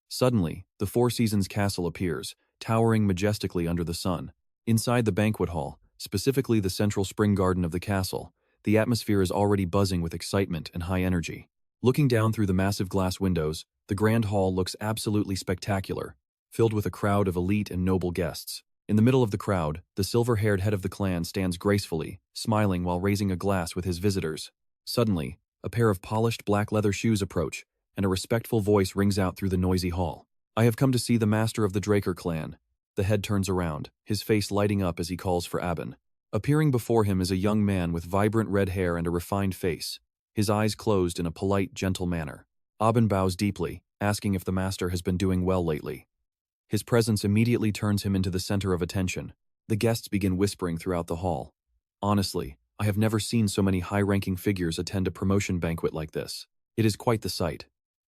Suddenly, the Four Seasons castle appears, towering majestically under the sun. Inside the banquet hall, specifically the central spring garden of the castle, the atmosphere is already buzzing with excitement and high energy. Looking down through the massive glass windows, the grand hall looks absolutely spectacular, filled with a crowd of elite and noble guests. In the middle of the crowd, the silver-haired head of the clan stands gracefully, smiling while raising a glass with his visitors. Suddenly, a pair of polished black leather shoes approach, and a respectful voice rings out through the noisy hall. I have come to see the master of the Dracker clan. The head turns around, his face lighting up as he calls for Abin. Appearing before him is a young man with vibrant red hair and a refined face, his eyes closed in a polite, gentle manner. Abin bows deeply, asking if the master has been doing well lately. His presence immediately turns him into the center of attention. The guests begin whispering throughout the hall. Honestly, I have never seen so many high-ranking figures attend a promotion banquet like this. It is quite the sight.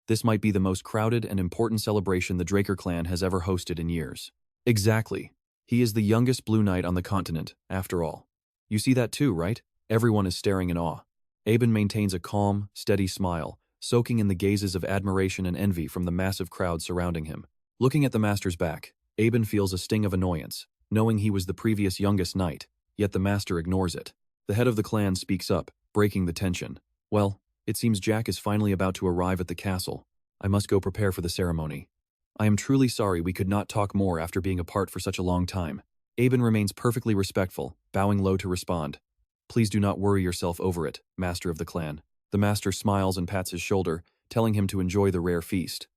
This might be the most crowded and important celebration the Dracker clan has ever hosted in years. Exactly. He is the youngest Blue Knight on the continent, after all. You see that too, right? Everyone is staring in awe. Abin maintains a calm, steady smile, soaking in the gazes of admiration and envy from the massive crowd surrounding him. Looking at the master's back, Abin feels a sting of annoyance, knowing he was the previous youngest knight, yet the master ignores it. The head of the clan speaks up, breaking the tension. Well, it seems Jack is finally about to arrive at the castle. I must go prepare for the ceremony. I am truly sorry we could not talk more after being apart for such a long time. Abin remains perfectly respectful, bowing low to respond. Please do not worry yourself over it, master of the clan. The master smiles and pats his shoulder, telling him to enjoy the rare feast.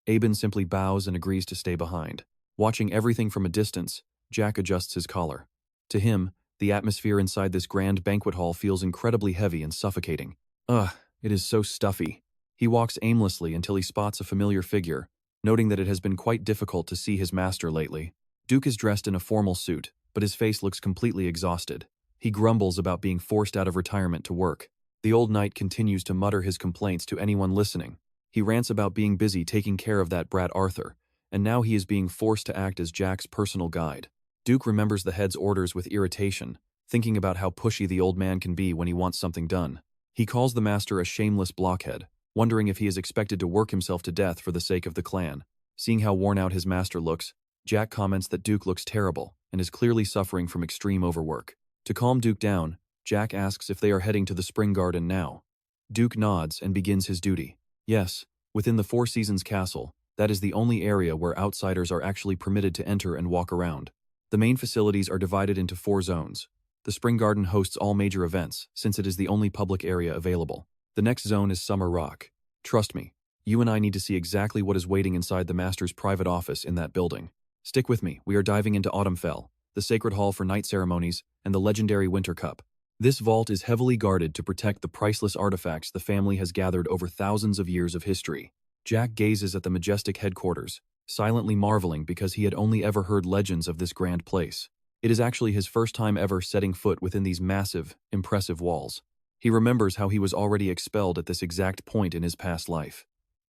Abin simply bows and agrees to stay behind. Watching everything from a distance, Jack adjusts his collar. To him, the atmosphere inside this grand banquet hall feels incredibly heavy and suffocating. Ugh, it is so stuffy. He walks aimlessly until he spots a familiar figure, noting that it has been quite difficult to see his master lately. Duke is dressed in a formal suit, but his face looks completely exhausted. He grumbles about being forced out of retirement to work. The old knight continues to mutter his complaints to anyone listening. He rants about being busy taking care of that brat Arthur, and now he is being forced to act as Jack's personal guide. Duke remembers the head's orders with irritation, thinking about how pushy the old man can be when he wants something done. He calls the master a shameless blockhead, wondering if he is expected to work himself to death for the sake of the clan. Seeing how worn out his master looks, Jack comments that Duke looks terrible and is clearly suffering from extreme overwork. To calm Duke down, Jack asks if they are heading to the spring garden now. Duke nods and begins his duty. Yes, within the Four Seasons castle, that is the only area where outsiders are actually permitted to enter and walk around. The main facilities are divided into 4 zones. The spring garden hosts all major events, since it is the only public area available. The next zone is Summer Rock. Trust me, you and I need to see exactly what is waiting inside the master's private office in that building. Stick with me, we are diving into Autumnfell, the sacred hall for night ceremonies, and the legendary Winter Cup. This vault is heavily guarded to protect the priceless artifacts the family has gathered over thousands of years of history. Jack gazes at the majestic headquarters, silently marveling because he had only ever heard legends of this grand place. It is actually his first time ever setting foot within these massive, impressive walls. He remembers how he was already expelled at this exact point in his past life.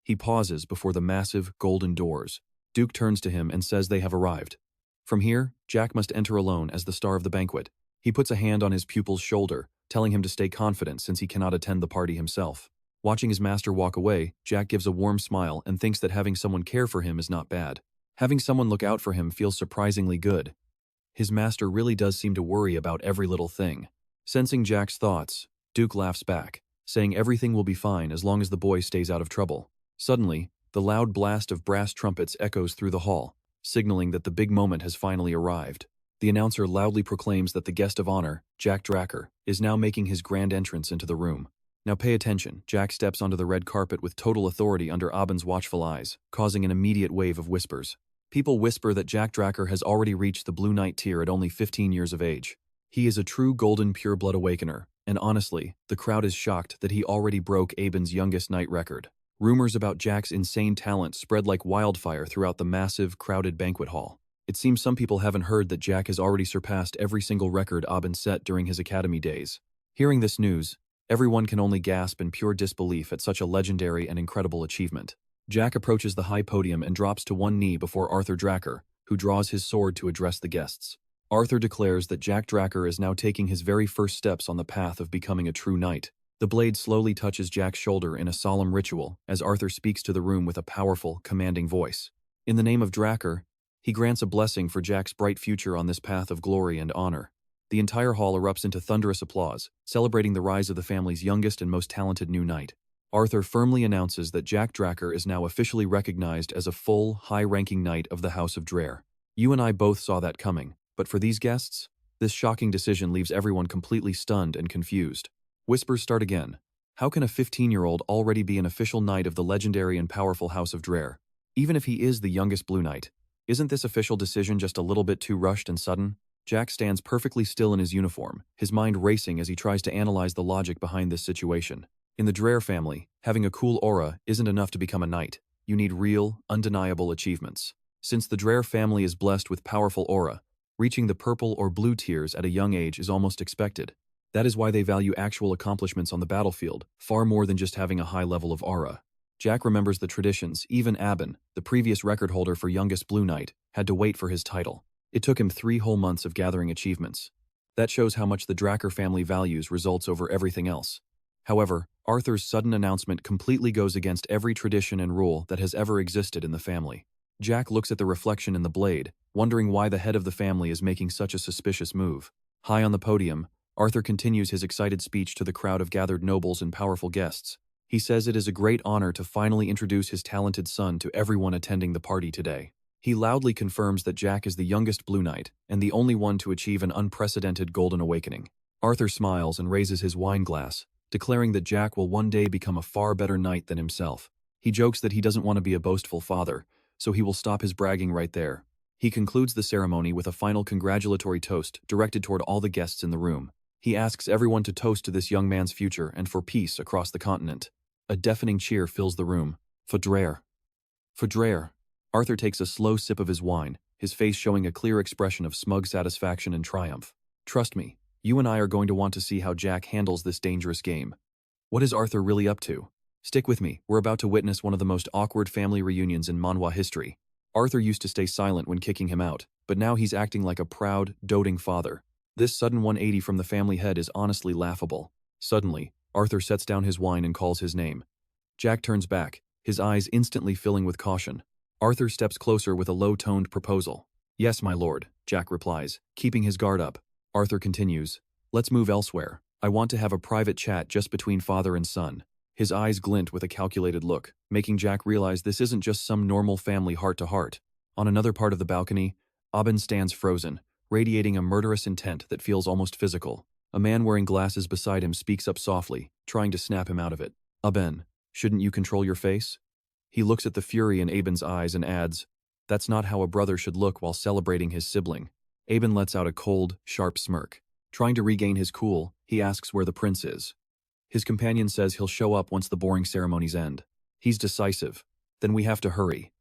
He pauses before the massive, golden doors. Duke turns to him and says they have arrived. From here, Jack must enter alone as the star of the banquet. He puts a hand on his pupil's shoulder, telling him to stay confident since he cannot attend the party himself. Watching his master walk away, Jack gives a warm smile and thinks that having someone care for him is not bad. Having someone look out for him feels surprisingly good. His master really does seem to worry about every little thing. Sensing Jack's thoughts, Duke laughs back, saying everything will be fine as long as the boy stays out of trouble. Suddenly, the loud blast of brass trumpets echoes through the hall, signaling that the big moment has finally arrived. The announcer loudly proclaims that the guest of honor, Jack Dracker, is now making his grand entrance into the room. Now pay attention. Jack steps onto the red carpet with total authority under Aben's watchful eyes, causing an immediate wave of whispers. People whisper that Jack Dracker has already reached the Blue Knight tier at only 15 years of age. He is a true golden pureblood awakener, and honestly, the crowd is shocked that he already broke Aben's youngest knight record. Rumors about Jack's insane talent spread like wildfire throughout the massive, crowded banquet hall. It seems some people haven't heard that Jack has already surpassed every single record Aben set during his academy days. Hearing this news, everyone can only gasp in pure disbelief at such a legendary and incredible achievement. Jack approaches the high podium and drops to one knee before Arthur Dracker, who draws his sword to address the guests. Arthur declares that Jack Dracker is now taking his very first steps on the path of becoming a true knight. The blade slowly touches Jack's shoulder in a solemn ritual as Arthur speaks to the room with a powerful, commanding voice. In the name of Dracker, he grants a blessing for Jack's bright future on this path of glory and honor. The entire hall erupts into thunderous applause, celebrating the rise of the family's youngest and most talented new knight. Arthur firmly announces that Jack Dracker is now officially recognized as a full, high-ranking knight of the House of Draer. You and I both saw that coming, but for these guests, this shocking decision leaves everyone completely stunned and confused. Whispers start again. How can a 15-year-old already be an official knight of the legendary and powerful House of Draer? Even if he is the youngest Blue Knight, isn't this official decision just a little bit too rushed and sudden? Jack stands perfectly still in his uniform, his mind racing as he tries to analyze the logic behind this situation. In the Draer family, having a cool aura isn't enough to become a knight. You need real, undeniable achievements. Since the Draer family is blessed with powerful aura, reaching the purple or blue tiers at a young age is almost expected. That is why they value actual accomplishments on the battlefield, far more than just having a high level of aura. Jack remembers the traditions. Even Aben, the previous record holder for youngest Blue Knight, had to wait for his title. It took him 3 whole months of gathering achievements. That shows how much the Dracker family values results over everything else. However, Arthur's sudden announcement completely goes against every tradition and rule that has ever existed in the family. Jack looks at the reflection in the blade, wondering why the head of the family is making such a suspicious move. High on the podium, Arthur continues his excited speech to the crowd of gathered nobles and powerful guests. He says it is a great honor to finally introduce his talented son to everyone attending the party today. He loudly confirms that Jack is the youngest Blue Knight and the only one to achieve an unprecedented golden awakening. Arthur smiles and raises his wine glass, declaring that Jack will one day become a far better knight than himself. He jokes that he doesn't want to be a boastful father, so he will stop his bragging right there. He concludes the ceremony with a final congratulatory toast directed toward all the guests in the room. He asks everyone to toast to this young man's future and for peace across the continent. A deafening cheer fills the room. For Draer. For Draer. Arthur takes a slow sip of his wine, his face showing a clear expression of smug satisfaction and triumph. Trust me, you and I are going to want to see how Jack handles this dangerous game. What is Arthur really up to? Stick with me, we're about to witness one of the most awkward family reunions in Manhwa history. Arthur used to stay silent when kicking him out, but now he's acting like a proud, doting father. This sudden 180 from the family head is honestly laughable. Suddenly, Arthur sets down his wine and calls his name. Jack turns back, his eyes instantly filling with caution. Arthur steps closer with a low-toned proposal. Yes, my lord, Jack replies, keeping his guard up. Arthur continues, let's move elsewhere. I want to have a private chat just between father and son. His eyes glint with a calculated look, making Jack realize this isn't just some normal family heart-to-heart. On another part of the balcony, Aben stands frozen, radiating a murderous intent that feels almost physical. A man wearing glasses beside him speaks up softly, trying to snap him out of it. Aben, shouldn't you control your face? He looks at the fury in Aben's eyes and adds, that's not how a brother should look while celebrating his sibling. Aben lets out a cold, sharp smirk. Trying to regain his cool, he asks where the prince is. His companion says he'll show up once the boring ceremonies end. He's decisive. Then we have to hurry.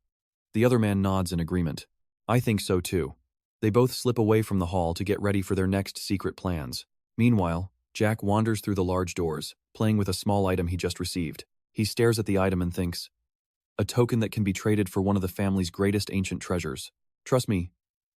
The other man nods in agreement. I think so too. They both slip away from the hall to get ready for their next secret plans. Meanwhile, Jack wanders through the large doors, playing with a small item he just received. He stares at the item and thinks, a token that can be traded for one of the family's greatest ancient treasures. Trust me,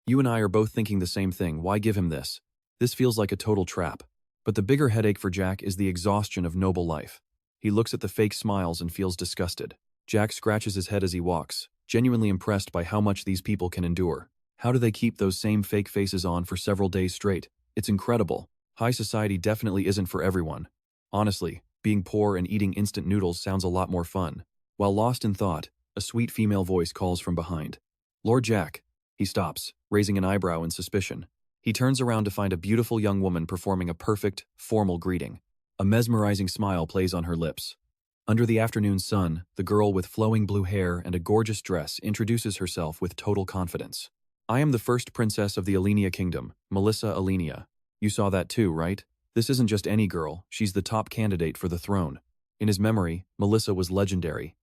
you and I are both thinking the same thing. Why give him this? This feels like a total trap. But the bigger headache for Jack is the exhaustion of noble life. He looks at the fake smiles and feels disgusted. Jack scratches his head as he walks, genuinely impressed by how much these people can endure. How do they keep those same fake faces on for several days straight? It's incredible. High society definitely isn't for everyone. Honestly, being poor and eating instant noodles sounds a lot more fun. While lost in thought, a sweet female voice calls from behind. Lord Jack. He stops, raising an eyebrow in suspicion. He turns around to find a beautiful young woman performing a perfect, formal greeting. A mesmerizing smile plays on her lips. Under the afternoon sun, the girl with flowing blue hair and a gorgeous dress introduces herself with total confidence. I am the first princess of the Alenia Kingdom, Melissa Alenia. You saw that too, right? This isn't just any girl, she's the top candidate for the throne. In his memory, Melissa was legendary.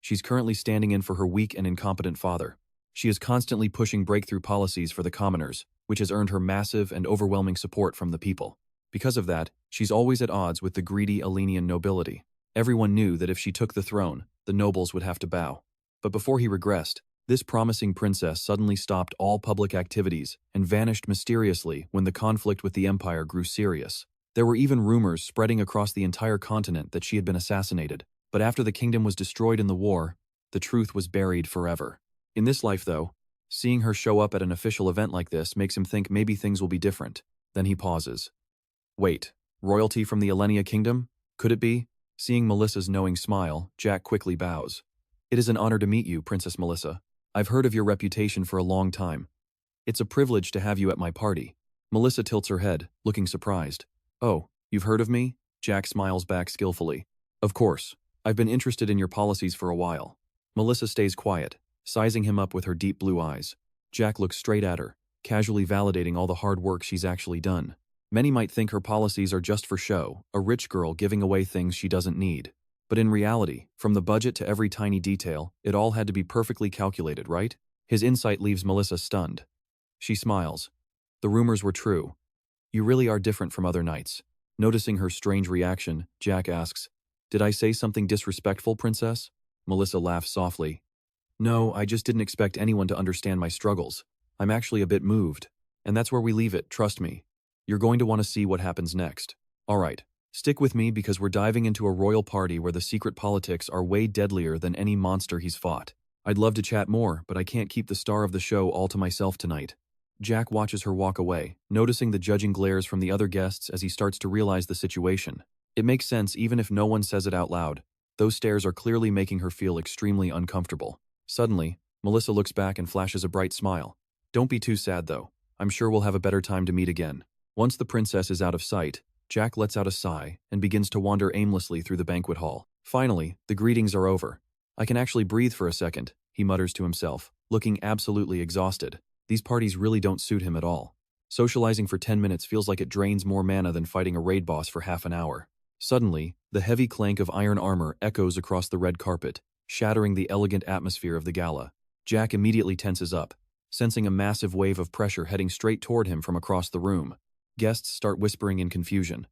She's currently standing in for her weak and incompetent father. She is constantly pushing breakthrough policies for the commoners, which has earned her massive and overwhelming support from the people. Because of that, she's always at odds with the greedy Alenian nobility. Everyone knew that if she took the throne, the nobles would have to bow. But before he regressed, this promising princess suddenly stopped all public activities and vanished mysteriously when the conflict with the empire grew serious. There were even rumors spreading across the entire continent that she had been assassinated. But after the kingdom was destroyed in the war, the truth was buried forever. In this life, though, seeing her show up at an official event like this makes him think maybe things will be different. Then he pauses. Wait, royalty from the Alenia Kingdom? Could it be? Seeing Melissa's knowing smile, Jack quickly bows. It is an honor to meet you, Princess Melissa. I've heard of your reputation for a long time. It's a privilege to have you at my party. Melissa tilts her head, looking surprised. Oh, you've heard of me? Jack smiles back skillfully. Of course. I've been interested in your policies for a while. Melissa stays quiet, sizing him up with her deep blue eyes. Jack looks straight at her, casually validating all the hard work she's actually done. Many might think her policies are just for show, a rich girl giving away things she doesn't need. But in reality, from the budget to every tiny detail, it all had to be perfectly calculated, right? His insight leaves Melissa stunned. She smiles. The rumors were true. You really are different from other knights. Noticing her strange reaction, Jack asks, Did I say something disrespectful, Princess? Melissa laughs softly. No, I just didn't expect anyone to understand my struggles. I'm actually a bit moved. And that's where we leave it, trust me. You're going to want to see what happens next. Alright, stick with me because we're diving into a royal party where the secret politics are way deadlier than any monster he's fought. I'd love to chat more, but I can't keep the star of the show all to myself tonight. Jack watches her walk away, noticing the judging glares from the other guests as he starts to realize the situation. It makes sense even if no one says it out loud. Those stares are clearly making her feel extremely uncomfortable. Suddenly, Melissa looks back and flashes a bright smile. Don't be too sad though. I'm sure we'll have a better time to meet again. Once the princess is out of sight, Jack lets out a sigh and begins to wander aimlessly through the banquet hall. Finally, the greetings are over. I can actually breathe for a second, he mutters to himself, looking absolutely exhausted. These parties really don't suit him at all. Socializing for 10 minutes feels like it drains more mana than fighting a raid boss for half an hour. Suddenly, the heavy clank of iron armor echoes across the red carpet, shattering the elegant atmosphere of the gala. Jack immediately tenses up, sensing a massive wave of pressure heading straight toward him from across the room. Guests start whispering in confusion.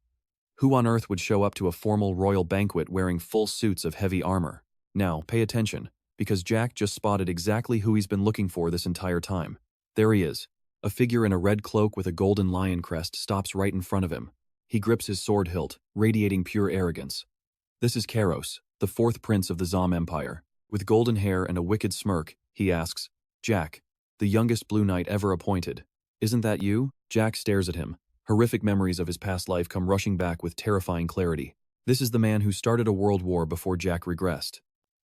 Who on earth would show up to a formal royal banquet wearing full suits of heavy armor? Now, pay attention, because Jack just spotted exactly who he's been looking for this entire time. There he is. A figure in a red cloak with a golden lion crest stops right in front of him. He grips his sword hilt, radiating pure arrogance. This is Kairos, the fourth prince of the Zom Empire. With golden hair and a wicked smirk, he asks, Jack, the youngest Blue Knight ever appointed. Isn't that you? Jack stares at him. Horrific memories of his past life come rushing back with terrifying clarity. This is the man who started a world war before Jack regressed.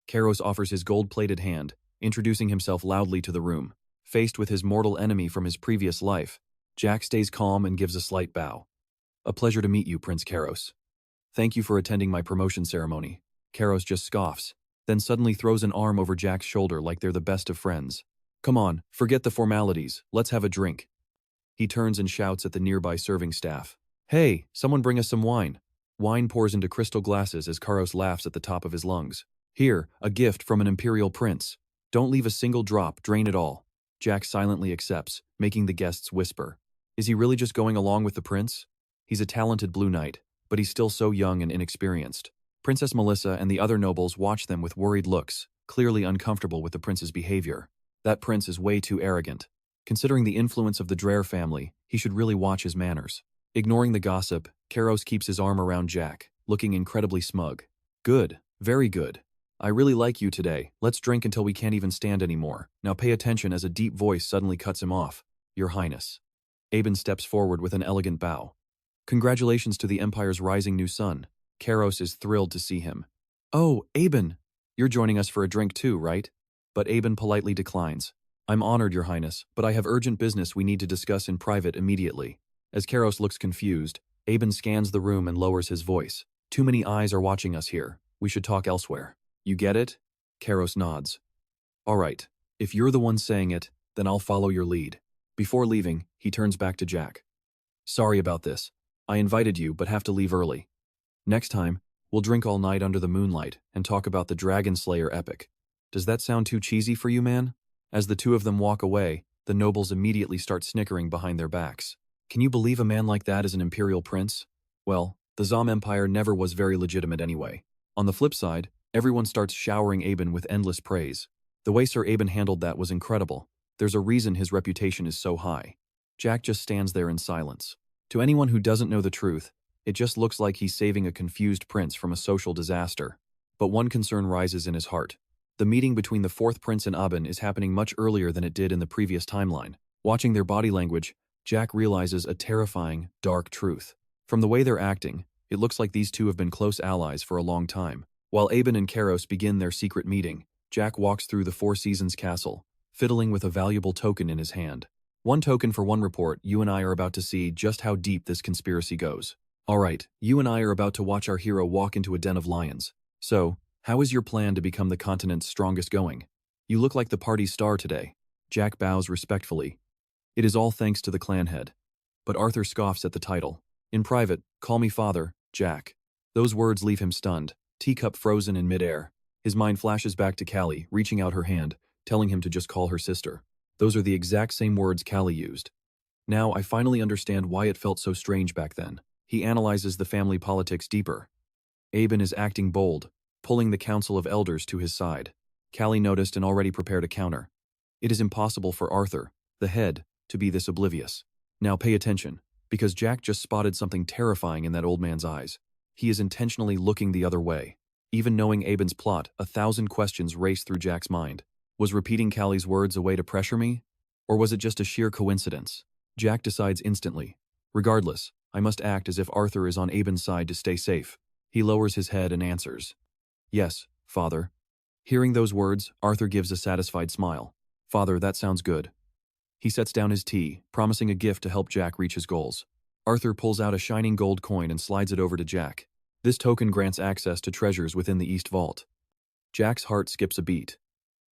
Kairos offers his gold-plated hand, introducing himself loudly to the room. Faced with his mortal enemy from his previous life, Jack stays calm and gives a slight bow. A pleasure to meet you, Prince Kairos. Thank you for attending my promotion ceremony. Kairos just scoffs, then suddenly throws an arm over Jack's shoulder like they're the best of friends. Come on, forget the formalities, let's have a drink. He turns and shouts at the nearby serving staff. Hey, someone bring us some wine. Wine pours into crystal glasses as Kairos laughs at the top of his lungs. Here, a gift from an imperial prince. Don't leave a single drop, drain it all. Jack silently accepts, making the guests whisper. Is he really just going along with the prince? He's a talented Blue Knight, but he's still so young and inexperienced. Princess Melissa and the other nobles watch them with worried looks, clearly uncomfortable with the prince's behavior. That prince is way too arrogant. Considering the influence of the Dracker family, he should really watch his manners. Ignoring the gossip, Kairos keeps his arm around Jack, looking incredibly smug. Good, very good. I really like you today. Let's drink until we can't even stand anymore. Now pay attention as a deep voice suddenly cuts him off. Your Highness. Aben steps forward with an elegant bow. Congratulations to the Empire's rising new son. Karos is thrilled to see him. Oh, Aben! You're joining us for a drink too, right? But Aben politely declines. I'm honored, Your Highness, but I have urgent business we need to discuss in private immediately. As Karos looks confused, Aben scans the room and lowers his voice. Too many eyes are watching us here. We should talk elsewhere. You get it? Karos nods. All right. If you're the one saying it, then I'll follow your lead. Before leaving, he turns back to Jack. Sorry about this. I invited you, but have to leave early. Next time, we'll drink all night under the moonlight and talk about the Dragon Slayer epic. Does that sound too cheesy for you, man? As the two of them walk away, the nobles immediately start snickering behind their backs. Can you believe a man like that is an imperial prince? Well, the Zom Empire never was very legitimate anyway. On the flip side, everyone starts showering Aben with endless praise. The way Sir Aben handled that was incredible. There's a reason his reputation is so high. Jack just stands there in silence. To anyone who doesn't know the truth, it just looks like he's saving a confused prince from a social disaster. But one concern rises in his heart. The meeting between the fourth prince and Aben is happening much earlier than it did in the previous timeline. Watching their body language, Jack realizes a terrifying, dark truth. From the way they're acting, it looks like these two have been close allies for a long time. While Aben and Karos begin their secret meeting, Jack walks through the Four Seasons castle, fiddling with a valuable token in his hand. One token for one report. You and I are about to see just how deep this conspiracy goes. Alright, you and I are about to watch our hero walk into a den of lions. So, how is your plan to become the continent's strongest going? You look like the party's star today. Jack bows respectfully. It is all thanks to the clan head. But Arthur scoffs at the title. In private, call me father, Jack. Those words leave him stunned, teacup frozen in midair. His mind flashes back to Callie, reaching out her hand, telling him to just call her sister. Those are the exact same words Callie used. Now I finally understand why it felt so strange back then. He analyzes the family politics deeper. Aben is acting bold, pulling the Council of Elders to his side. Callie noticed and already prepared a counter. It is impossible for Arthur, the head, to be this oblivious. Now pay attention, because Jack just spotted something terrifying in that old man's eyes. He is intentionally looking the other way. Even knowing Aben's plot, 1,000 questions race through Jack's mind. Was repeating Callie's words a way to pressure me? Or was it just a sheer coincidence? Jack decides instantly. Regardless, I must act as if Arthur is on Aben's side to stay safe. He lowers his head and answers. Yes, father. Hearing those words, Arthur gives a satisfied smile. Father, that sounds good. He sets down his tea, promising a gift to help Jack reach his goals. Arthur pulls out a shining gold coin and slides it over to Jack. This token grants access to treasures within the East Vault. Jack's heart skips a beat.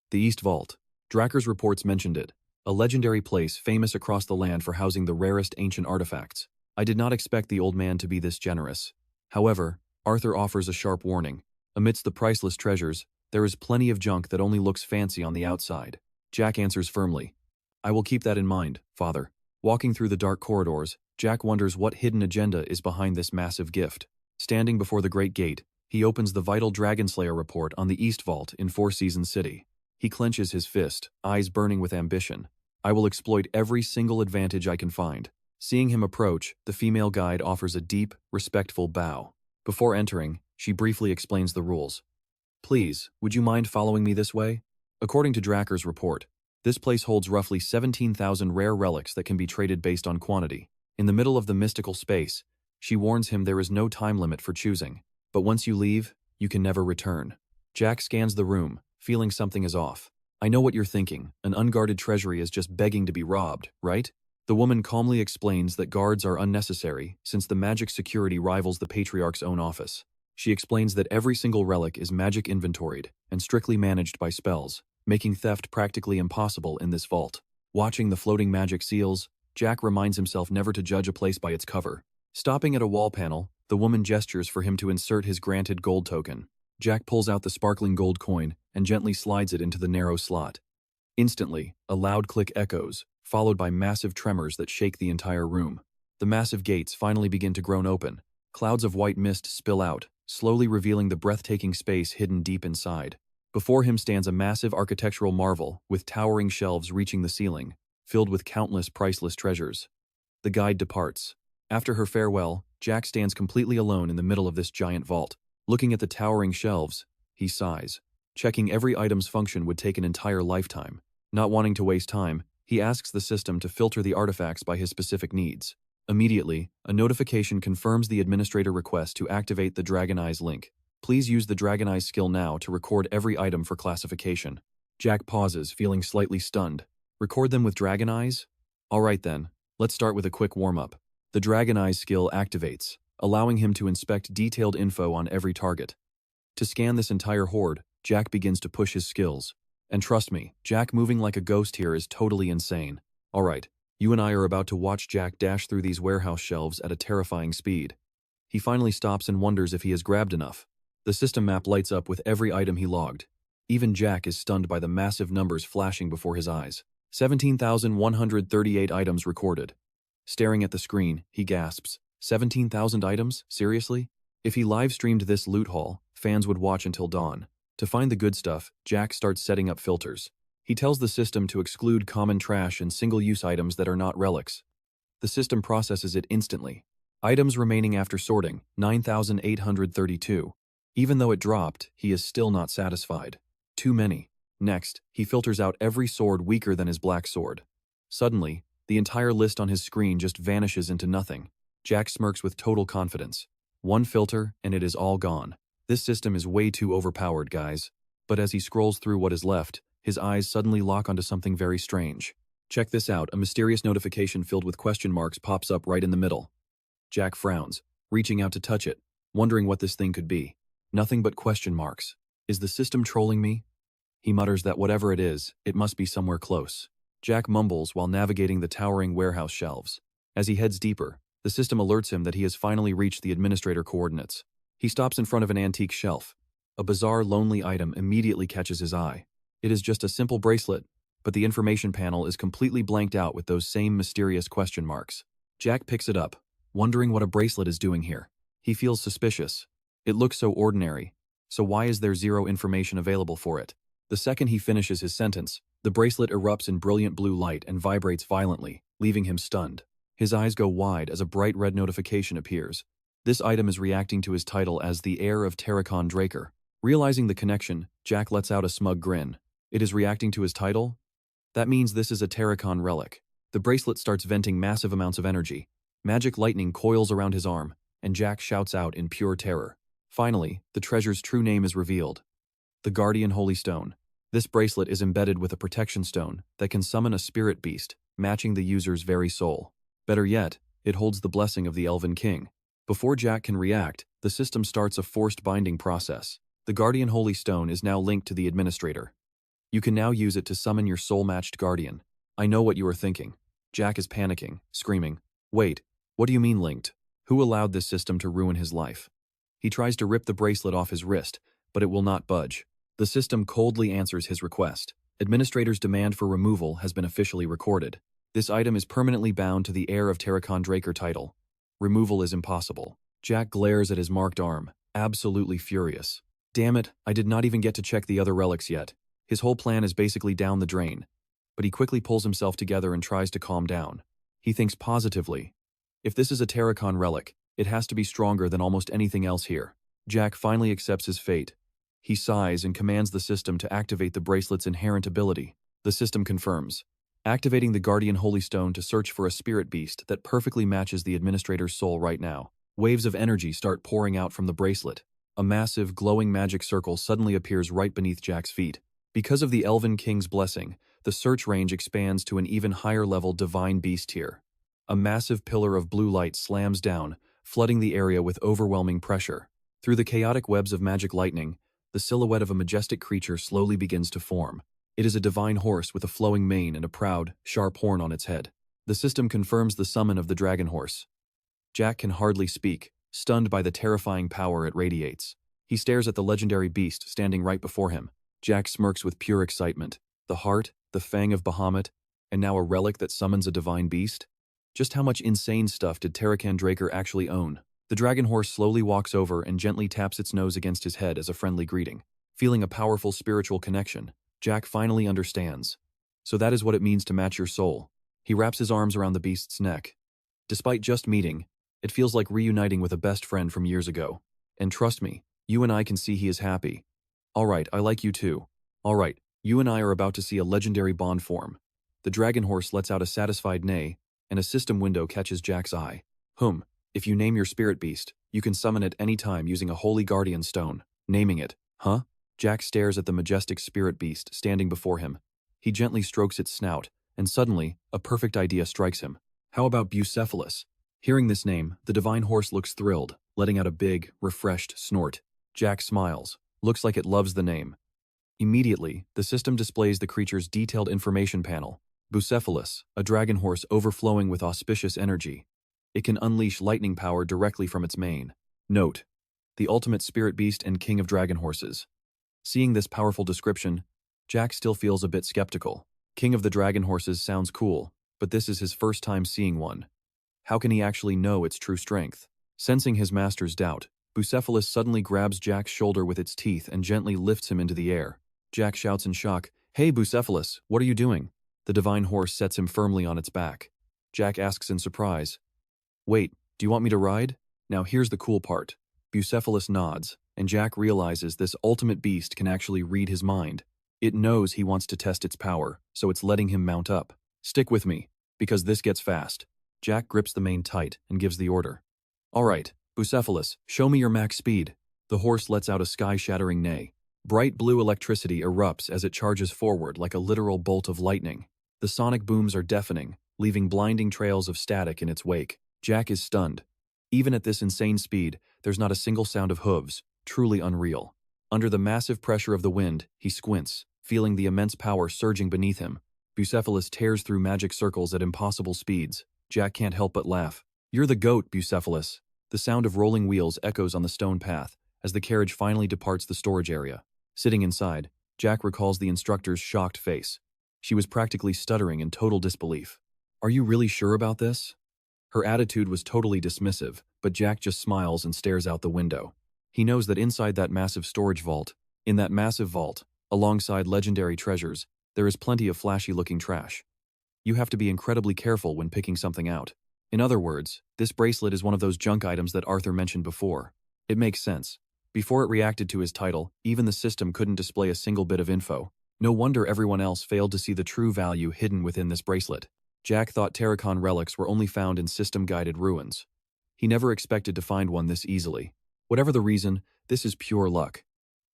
The East Vault. Dracker's reports mentioned it. A legendary place famous across the land for housing the rarest ancient artifacts. I did not expect the old man to be this generous. However, Arthur offers a sharp warning. Amidst the priceless treasures, there is plenty of junk that only looks fancy on the outside. Jack answers firmly. I will keep that in mind, father. Walking through the dark corridors, Jack wonders what hidden agenda is behind this massive gift. Standing before the Great Gate, he opens the vital Dragon Slayer report on the East Vault in Four Seasons City. He clenches his fist, eyes burning with ambition. I will exploit every single advantage I can find. Seeing him approach, the female guide offers a deep, respectful bow. Before entering, she briefly explains the rules. Please, would you mind following me this way? According to Dracker's report, this place holds roughly 17,000 rare relics that can be traded based on quantity. In the middle of the mystical space, she warns him there is no time limit for choosing. But once you leave, you can never return. Jack scans the room, feeling something is off. I know what you're thinking. An unguarded treasury is just begging to be robbed, right? The woman calmly explains that guards are unnecessary since the magic security rivals the Patriarch's own office. She explains that every single relic is magic inventoried and strictly managed by spells, making theft practically impossible in this vault. Watching the floating magic seals, Jack reminds himself never to judge a place by its cover. Stopping at a wall panel, the woman gestures for him to insert his granted gold token. Jack pulls out the sparkling gold coin and gently slides it into the narrow slot. Instantly, a loud click echoes, followed by massive tremors that shake the entire room. The massive gates finally begin to groan open. Clouds of white mist spill out, slowly revealing the breathtaking space hidden deep inside. Before him stands a massive architectural marvel with towering shelves reaching the ceiling, filled with countless priceless treasures. The guide departs. After her farewell, Jack stands completely alone in the middle of this giant vault. Looking at the towering shelves, he sighs. Checking every item's function would take an entire lifetime. Not wanting to waste time, he asks the system to filter the artifacts by his specific needs. Immediately, a notification confirms the administrator request to activate the Dragon Eyes link. Please use the Dragon Eyes skill now to record every item for classification. Jack pauses, feeling slightly stunned. Record them with Dragon Eyes? Alright then, let's start with a quick warm-up. The Dragon Eyes skill activates, allowing him to inspect detailed info on every target. To scan this entire horde, Jack begins to push his skills. And trust me, Jack moving like a ghost here is totally insane. Alright, you and I are about to watch Jack dash through these warehouse shelves at a terrifying speed. He finally stops and wonders if he has grabbed enough. The system map lights up with every item he logged. Even Jack is stunned by the massive numbers flashing before his eyes. 17,138 items recorded. Staring at the screen, he gasps. 17,000 items? Seriously? If he live-streamed this loot haul, fans would watch until dawn. To find the good stuff, Jack starts setting up filters. He tells the system to exclude common trash and single-use items that are not relics. The system processes it instantly. Items remaining after sorting, 9,832. Even though it dropped, he is still not satisfied. Too many. Next, he filters out every sword weaker than his black sword. Suddenly, the entire list on his screen just vanishes into nothing. Jack smirks with total confidence. One filter, and it is all gone. This system is way too overpowered, guys. But as he scrolls through what is left, his eyes suddenly lock onto something very strange. Check this out, a mysterious notification filled with question marks pops up right in the middle. Jack frowns, reaching out to touch it, wondering what this thing could be. Nothing but question marks. Is the system trolling me? He mutters that whatever it is, it must be somewhere close. Jack mumbles while navigating the towering warehouse shelves. As he heads deeper, the system alerts him that he has finally reached the administrator coordinates. He stops in front of an antique shelf. A bizarre, lonely item immediately catches his eye. It is just a simple bracelet, but the information panel is completely blanked out with those same mysterious question marks. Jack picks it up, wondering what a bracelet is doing here. He feels suspicious. It looks so ordinary, so why is there zero information available for it? The second he finishes his sentence, the bracelet erupts in brilliant blue light and vibrates violently, leaving him stunned. His eyes go wide as a bright red notification appears. This item is reacting to his title as the heir of Dracker. Realizing the connection, Jack lets out a smug grin. It is reacting to his title? That means this is a Terracon relic. The bracelet starts venting massive amounts of energy. Magic lightning coils around his arm, and Jack shouts out in pure terror. Finally, the treasure's true name is revealed. The Guardian Holy Stone. This bracelet is embedded with a protection stone that can summon a spirit beast, matching the user's very soul. Better yet, it holds the blessing of the Elven King. Before Jack can react, the system starts a forced binding process. The Guardian Holy Stone is now linked to the administrator. You can now use it to summon your soul-matched guardian. I know what you are thinking. Jack is panicking, screaming, "Wait, what do you mean linked? Who allowed this system to ruin his life?" He tries to rip the bracelet off his wrist, but it will not budge. The system coldly answers his request. Administrator's demand for removal has been officially recorded. This item is permanently bound to the heir of Dracker title. Removal is impossible. Jack glares at his marked arm, absolutely furious. Damn it, I did not even get to check the other relics yet. His whole plan is basically down the drain. But he quickly pulls himself together and tries to calm down. He thinks positively. If this is a Terracon relic, it has to be stronger than almost anything else here. Jack finally accepts his fate. He sighs and commands the system to activate the bracelet's inherent ability. The system confirms, activating the Guardian Holy Stone to search for a spirit beast that perfectly matches the administrator's soul right now. Waves of energy start pouring out from the bracelet. A massive, glowing magic circle suddenly appears right beneath Jack's feet. Because of the Elven King's blessing, the search range expands to an even higher level divine beast tier. A massive pillar of blue light slams down, flooding the area with overwhelming pressure. Through the chaotic webs of magic lightning, the silhouette of a majestic creature slowly begins to form. It is a divine horse with a flowing mane and a proud, sharp horn on its head. The system confirms the summon of the dragon horse. Jack can hardly speak, stunned by the terrifying power it radiates. He stares at the legendary beast standing right before him. Jack smirks with pure excitement. The heart, the fang of Bahamut, and now a relic that summons a divine beast? Just how much insane stuff did Dracker actually own? The dragon horse slowly walks over and gently taps its nose against his head as a friendly greeting. Feeling a powerful spiritual connection, Jack finally understands. So that is what it means to match your soul. He wraps his arms around the beast's neck. Despite just meeting, it feels like reuniting with a best friend from years ago. And trust me, you and I can see he is happy. Alright, I like you too. Alright, you and I are about to see a legendary bond form. The dragon horse lets out a satisfied neigh, and a system window catches Jack's eye. If you name your spirit beast, you can summon it any time using a holy guardian stone. Naming it, huh? Jack stares at the majestic spirit beast standing before him. He gently strokes its snout, and suddenly, a perfect idea strikes him. How about Bucephalus? Hearing this name, the divine horse looks thrilled, letting out a big, refreshed snort. Jack smiles. Looks like it loves the name. Immediately, the system displays the creature's detailed information panel. Bucephalus, a dragon horse overflowing with auspicious energy. It can unleash lightning power directly from its mane. Note: the ultimate spirit beast and king of dragon horses. Seeing this powerful description, Jack still feels a bit skeptical. King of the dragon horses sounds cool, but this is his first time seeing one. How can he actually know its true strength? Sensing his master's doubt, Bucephalus suddenly grabs Jack's shoulder with its teeth and gently lifts him into the air. Jack shouts in shock, "Hey Bucephalus, what are you doing?" The divine horse sets him firmly on its back. Jack asks in surprise, "Wait, do you want me to ride?" Now here's the cool part. Bucephalus nods, and Jack realizes this ultimate beast can actually read his mind. It knows he wants to test its power, so it's letting him mount up. "Stick with me, because this gets fast." Jack grips the mane tight and gives the order. "Alright, Bucephalus, show me your max speed." The horse lets out a sky-shattering neigh. Bright blue electricity erupts as it charges forward like a literal bolt of lightning. The sonic booms are deafening, leaving blinding trails of static in its wake. Jack is stunned. Even at this insane speed, there's not a single sound of hooves, truly unreal. Under the massive pressure of the wind, he squints, feeling the immense power surging beneath him. Bucephalus tears through magic circles at impossible speeds. Jack can't help but laugh. "You're the goat, Bucephalus." The sound of rolling wheels echoes on the stone path as the carriage finally departs the storage area. Sitting inside, Jack recalls the instructor's shocked face. She was practically stuttering in total disbelief. "Are you really sure about this?" Her attitude was totally dismissive, but Jack just smiles and stares out the window. He knows that inside that massive storage vault, in that massive vault, alongside legendary treasures, there is plenty of flashy-looking trash. You have to be incredibly careful when picking something out. In other words, this bracelet is one of those junk items that Arthur mentioned before. It makes sense. Before it reacted to his title, even the system couldn't display a single bit of info. No wonder everyone else failed to see the true value hidden within this bracelet. Jack thought Terracon relics were only found in system-guided ruins. He never expected to find one this easily. Whatever the reason, this is pure luck.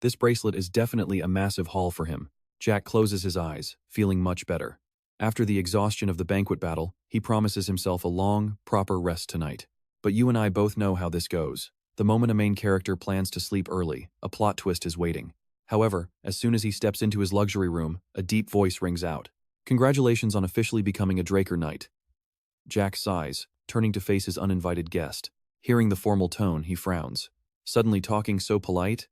This bracelet is definitely a massive haul for him. Jack closes his eyes, feeling much better. After the exhaustion of the banquet battle, he promises himself a long, proper rest tonight. But you and I both know how this goes. The moment a main character plans to sleep early, a plot twist is waiting. However, as soon as he steps into his luxury room, a deep voice rings out. "Congratulations on officially becoming a Dracker Knight." Jack sighs, turning to face his uninvited guest. Hearing the formal tone, he frowns. Suddenly talking so polite?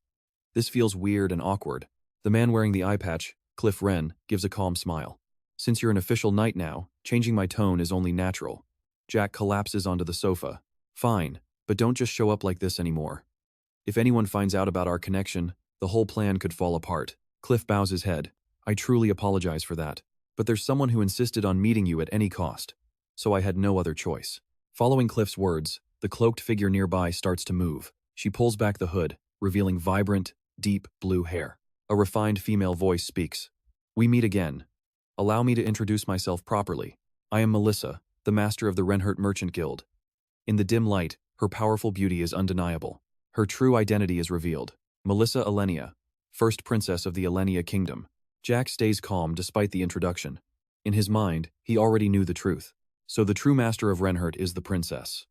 This feels weird and awkward. The man wearing the eye patch, Cliff Wren, gives a calm smile. "Since you're an official knight now, changing my tone is only natural." Jack collapses onto the sofa. "Fine, but don't just show up like this anymore. If anyone finds out about our connection, the whole plan could fall apart." Cliff bows his head. "I truly apologize for that. But there's someone who insisted on meeting you at any cost. So I had no other choice." Following Cliff's words, the cloaked figure nearby starts to move. She pulls back the hood, revealing vibrant, deep blue hair. A refined female voice speaks. "We meet again. Allow me to introduce myself properly. I am Melissa, the master of the Renhert Merchant Guild." In the dim light, her powerful beauty is undeniable. Her true identity is revealed. Melissa Alenia, first princess of the Alenia Kingdom. Jack stays calm despite the introduction. In his mind, he already knew the truth. So the true master of Renhert is the princess.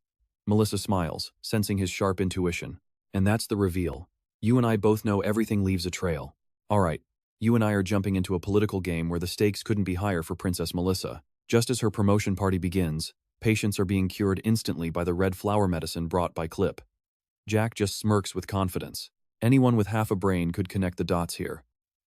Melissa smiles, sensing his sharp intuition. And that's the reveal. "You and I both know everything leaves a trail. Alright, you and I are jumping into a political game where the stakes couldn't be higher for Princess Melissa. Just as her promotion party begins, patients are being cured instantly by the red flower medicine brought by Clip." Jack just smirks with confidence. Anyone with half a brain could connect the dots here.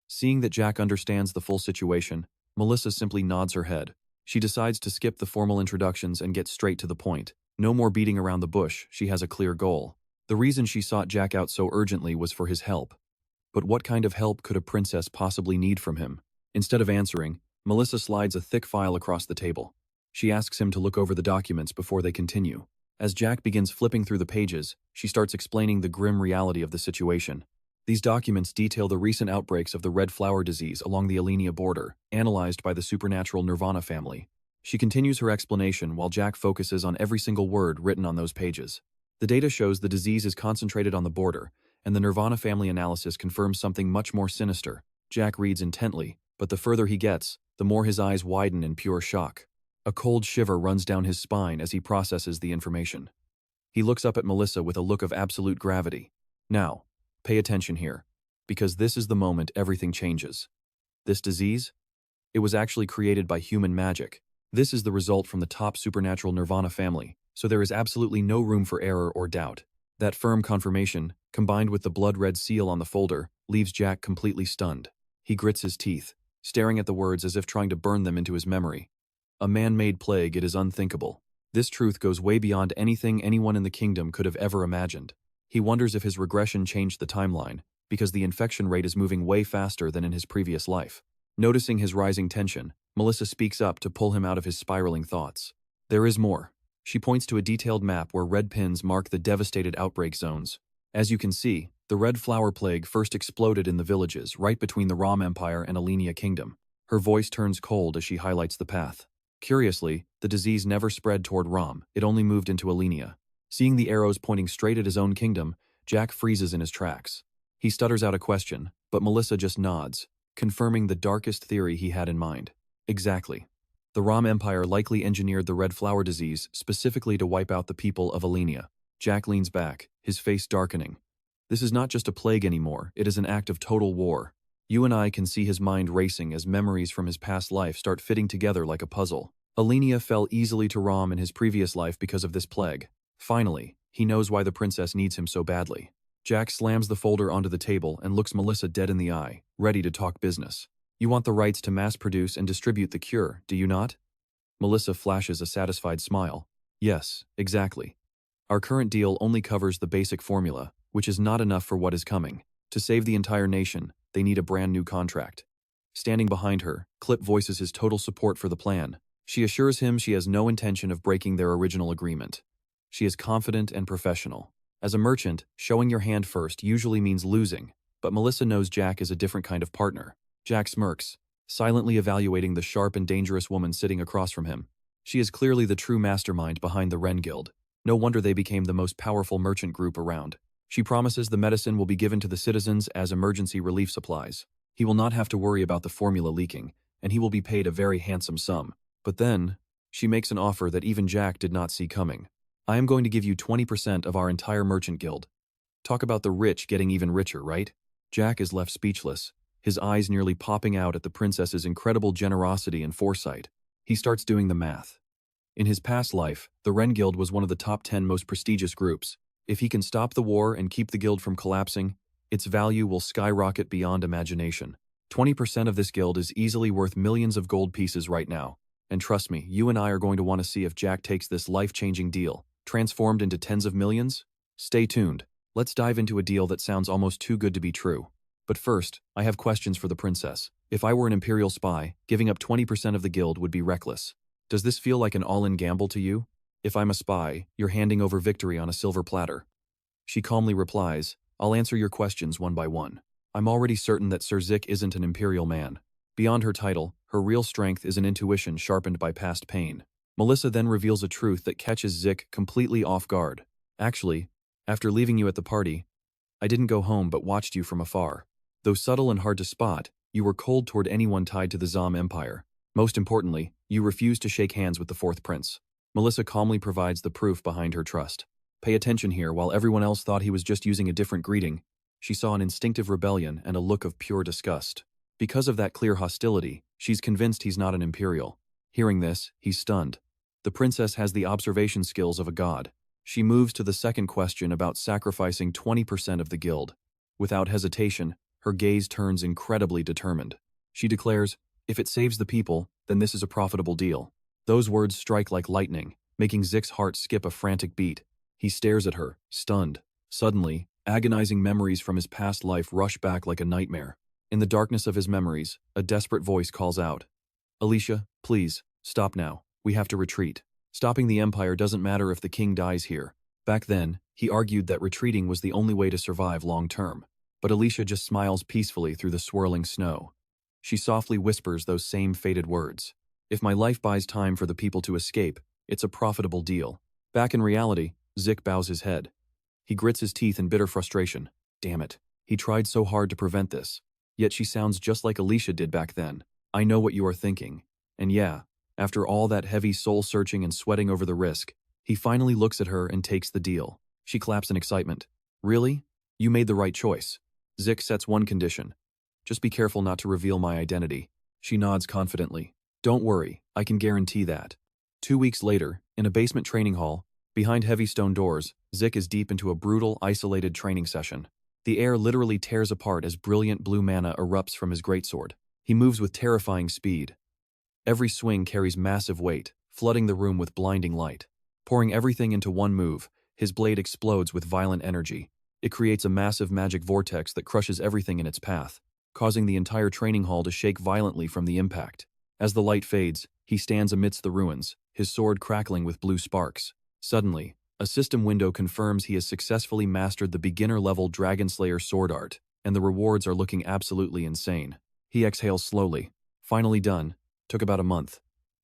Seeing that Jack understands the full situation, Melissa simply nods her head. She decides to skip the formal introductions and get straight to the point. No more beating around the bush, she has a clear goal. The reason she sought Jack out so urgently was for his help. But what kind of help could a princess possibly need from him? Instead of answering, Melissa slides a thick file across the table. She asks him to look over the documents before they continue. As Jack begins flipping through the pages, she starts explaining the grim reality of the situation. These documents detail the recent outbreaks of the red flower disease along the Alenia border, analyzed by the supernatural Nirvana family. She continues her explanation while Jack focuses on every single word written on those pages. The data shows the disease is concentrated on the border, and the Nirvana family analysis confirms something much more sinister. Jack reads intently, but the further he gets, the more his eyes widen in pure shock. A cold shiver runs down his spine as he processes the information. He looks up at Melissa with a look of absolute gravity. Now, pay attention here, because this is the moment everything changes. This disease? It was actually created by human magic. This is the result from the top supernatural Nirvana family, so there is absolutely no room for error or doubt. That firm confirmation, combined with the blood-red seal on the folder, leaves Jack completely stunned. He grits his teeth, staring at the words as if trying to burn them into his memory. A man-made plague, it is unthinkable. This truth goes way beyond anything anyone in the kingdom could have ever imagined. He wonders if his regression changed the timeline, because the infection rate is moving way faster than in his previous life. Noticing his rising tension, Melissa speaks up to pull him out of his spiraling thoughts. There is more. She points to a detailed map where red pins mark the devastated outbreak zones. As you can see, the red flower plague first exploded in the villages right between the Rom Empire and Alenia Kingdom. Her voice turns cold as she highlights the path. Curiously, the disease never spread toward Rom, it only moved into Alenia. Seeing the arrows pointing straight at his own kingdom, Jack freezes in his tracks. He stutters out a question, but Melissa just nods, confirming the darkest theory he had in mind. Exactly. The Rom Empire likely engineered the red flower disease specifically to wipe out the people of Alenia. Jack leans back, his face darkening. This is not just a plague anymore, it is an act of total war. You and I can see his mind racing as memories from his past life start fitting together like a puzzle. Alenia fell easily to Rom in his previous life because of this plague. Finally, he knows why the princess needs him so badly. Jack slams the folder onto the table and looks Melissa dead in the eye, ready to talk business. You want the rights to mass produce and distribute the cure, do you not? Melissa flashes a satisfied smile. Yes, exactly. Our current deal only covers the basic formula, which is not enough for what is coming. To save the entire nation, they need a brand new contract. Standing behind her, Clip voices his total support for the plan. She assures him she has no intention of breaking their original agreement. She is confident and professional. As a merchant, showing your hand first usually means losing, but Melissa knows Jack is a different kind of partner. Jack smirks, silently evaluating the sharp and dangerous woman sitting across from him. She is clearly the true mastermind behind the Wren Guild. No wonder they became the most powerful merchant group around. She promises the medicine will be given to the citizens as emergency relief supplies. He will not have to worry about the formula leaking, and he will be paid a very handsome sum. But then, she makes an offer that even Jack did not see coming. I am going to give you 20% of our entire merchant guild. Talk about the rich getting even richer, right? Jack is left speechless, his eyes nearly popping out at the princess's incredible generosity and foresight. He starts doing the math. In his past life, the Wren Guild was one of the top 10 most prestigious groups. If he can stop the war and keep the guild from collapsing, its value will skyrocket beyond imagination. 20% of this guild is easily worth millions of gold pieces right now. And trust me, you and I are going to want to see if Jack takes this life-changing deal, transformed into tens of millions. Stay tuned. Let's dive into a deal that sounds almost too good to be true. But first, I have questions for the princess. If I were an imperial spy, giving up 20% of the guild would be reckless. Does this feel like an all-in gamble to you? If I'm a spy, you're handing over victory on a silver platter. She calmly replies, I'll answer your questions one by one. I'm already certain that Sir Zik isn't an imperial man. Beyond her title, her real strength is an intuition sharpened by past pain. Melissa then reveals a truth that catches Zik completely off guard. Actually, after leaving you at the party, I didn't go home but watched you from afar. Though subtle and hard to spot, you were cold toward anyone tied to the Zom Empire. Most importantly, you refused to shake hands with the fourth prince. Melissa calmly provides the proof behind her trust. Pay attention here. While everyone else thought he was just using a different greeting, she saw an instinctive rebellion and a look of pure disgust. Because of that clear hostility, she's convinced he's not an imperial. Hearing this, he's stunned. The princess has the observation skills of a god. She moves to the second question about sacrificing 20% of the guild. Without hesitation, her gaze turns incredibly determined. She declares, if it saves the people, then this is a profitable deal. Those words strike like lightning, making Zik's heart skip a frantic beat. He stares at her, stunned. Suddenly, agonizing memories from his past life rush back like a nightmare. In the darkness of his memories, a desperate voice calls out, Alicia, please, stop now. We have to retreat. Stopping the empire doesn't matter if the king dies here. Back then, he argued that retreating was the only way to survive long term. but Alicia just smiles peacefully through the swirling snow. She softly whispers those same fated words. If my life buys time for the people to escape, it's a profitable deal. Back in reality, Zik bows his head. He grits his teeth in bitter frustration. Damn it. He tried so hard to prevent this. Yet she sounds just like Alicia did back then. I know what you are thinking. And yeah, after all that heavy soul-searching and sweating over the risk, he finally looks at her and takes the deal. She claps in excitement. Really? You made the right choice. Zik sets one condition. Just be careful not to reveal my identity. She nods confidently. Don't worry, I can guarantee that. 2 weeks later, in a basement training hall, behind heavy stone doors, Zik is deep into a brutal, isolated training session. The air literally tears apart as brilliant blue mana erupts from his greatsword. He moves with terrifying speed. Every swing carries massive weight, flooding the room with blinding light. Pouring everything into one move, his blade explodes with violent energy. It creates a massive magic vortex that crushes everything in its path, causing the entire training hall to shake violently from the impact. As the light fades, he stands amidst the ruins, his sword crackling with blue sparks. Suddenly, a system window confirms he has successfully mastered the beginner-level Dragon Slayer sword art, and the rewards are looking absolutely insane. He exhales slowly. Finally done. Took about a month.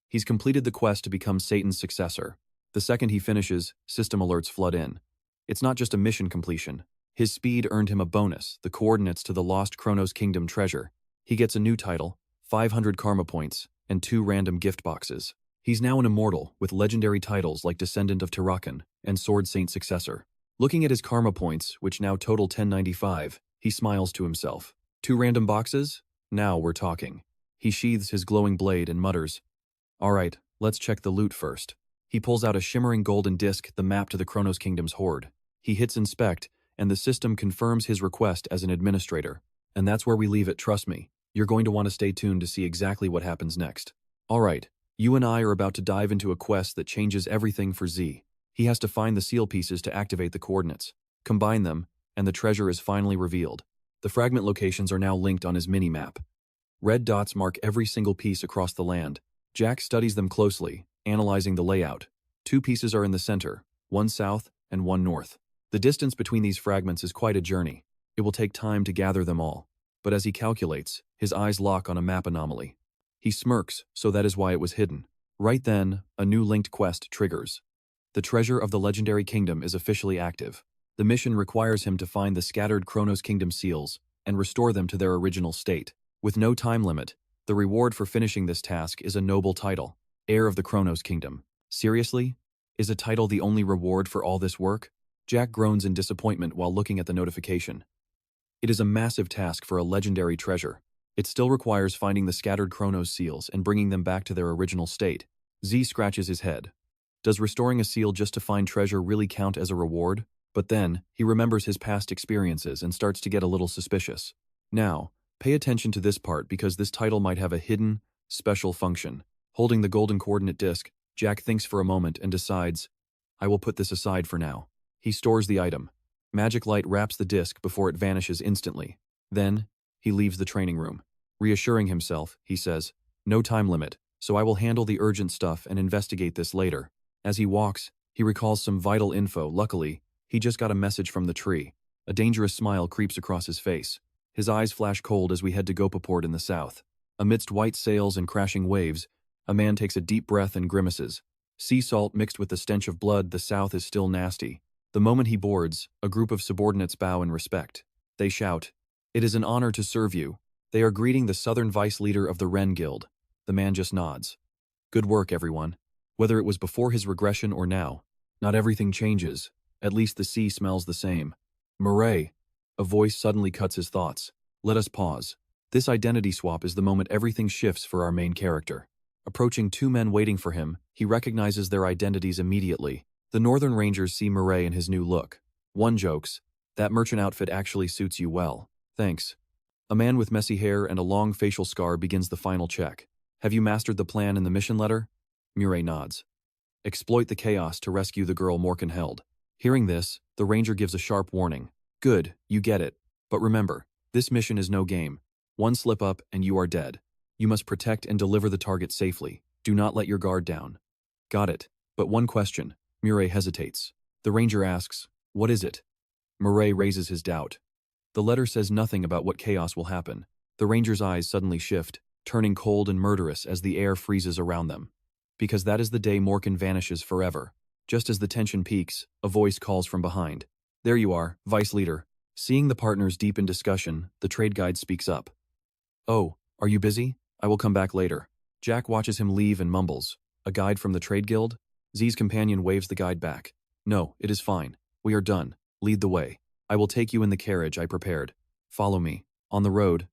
He's completed the quest to become Satan's successor. The second he finishes, system alerts flood in. It's not just a mission completion. His speed earned him a bonus, the coordinates to the lost Chronos Kingdom treasure. He gets a new title, 500 karma points, and 2 random gift boxes. He's now an immortal, with legendary titles like Descendant of Tirakan and Sword Saint Successor. Looking at his karma points, which now total 1095, he smiles to himself. 2 random boxes? Now we're talking. He sheathes his glowing blade and mutters, "Alright, let's check the loot first." He pulls out a shimmering golden disc, the map to the Chronos Kingdom's hoard. He hits inspect, and the system confirms his request as an administrator. And that's where we leave it, trust me. You're going to want to stay tuned to see exactly what happens next. Alright, you and I are about to dive into a quest that changes everything for Z. He has to find the seal pieces to activate the coordinates, combine them, and the treasure is finally revealed. The fragment locations are now linked on his mini-map. Red dots mark every single piece across the land. Jack studies them closely, analyzing the layout. 2 pieces are in the center, one south and one north. The distance between these fragments is quite a journey. It will take time to gather them all. But as he calculates, his eyes lock on a map anomaly. He smirks, so that is why it was hidden. Right then, a new linked quest triggers. The treasure of the legendary kingdom is officially active. The mission requires him to find the scattered Chronos Kingdom seals and restore them to their original state. With no time limit, the reward for finishing this task is a noble title, Heir of the Chronos Kingdom. Seriously? Is a title the only reward for all this work? Jack groans in disappointment while looking at the notification. It is a massive task for a legendary treasure. It still requires finding the scattered Chronos seals and bringing them back to their original state. Z scratches his head. Does restoring a seal just to find treasure really count as a reward? But then, he remembers his past experiences and starts to get a little suspicious. Now, pay attention to this part because this title might have a hidden, special function. Holding the golden coordinate disc, Jack thinks for a moment and decides, I will put this aside for now. He stores the item. Magic light wraps the disc before it vanishes instantly. Then, he leaves the training room. Reassuring himself, he says, no time limit, so I will handle the urgent stuff and investigate this later. As he walks, he recalls some vital info. Luckily, he just got a message from the tree. A dangerous smile creeps across his face. His eyes flash cold as we head to Gopaport in the south. Amidst white sails and crashing waves, a man takes a deep breath and grimaces. Sea salt mixed with the stench of blood, the south is still nasty. The moment he boards, a group of subordinates bow in respect. They shout, "It is an honor to serve you." They are greeting the southern vice leader of the Wren Guild. The man just nods. Good work, everyone. Whether it was before his regression or now, not everything changes. At least the sea smells the same. Murray. A voice suddenly cuts his thoughts. Let us pause. This identity swap is the moment everything shifts for our main character. Approaching 2 men waiting for him, he recognizes their identities immediately. The Northern Rangers see Murray in his new look. One jokes, "That merchant outfit actually suits you well. Thanks." A man with messy hair and a long facial scar begins the final check. Have you mastered the plan in the mission letter? Murray nods. Exploit the chaos to rescue the girl Morkan held. Hearing this, the ranger gives a sharp warning. Good, you get it. But remember, this mission is no game. One slip up and you are dead. You must protect and deliver the target safely. Do not let your guard down. Got it. But one question. Murray hesitates. The ranger asks, what is it? Murray raises his doubt. The letter says nothing about what chaos will happen. The ranger's eyes suddenly shift, turning cold and murderous as the air freezes around them. Because that is the day Morgan vanishes forever. Just as the tension peaks, a voice calls from behind. There you are, Vice Leader. Seeing the partners deep in discussion, the trade guide speaks up. Oh, are you busy? I will come back later. Jack watches him leave and mumbles. A guide from the trade guild? Z's companion waves the guide back. No, it is fine. We are done. Lead the way. I will take you in the carriage I prepared. Follow me. On the road,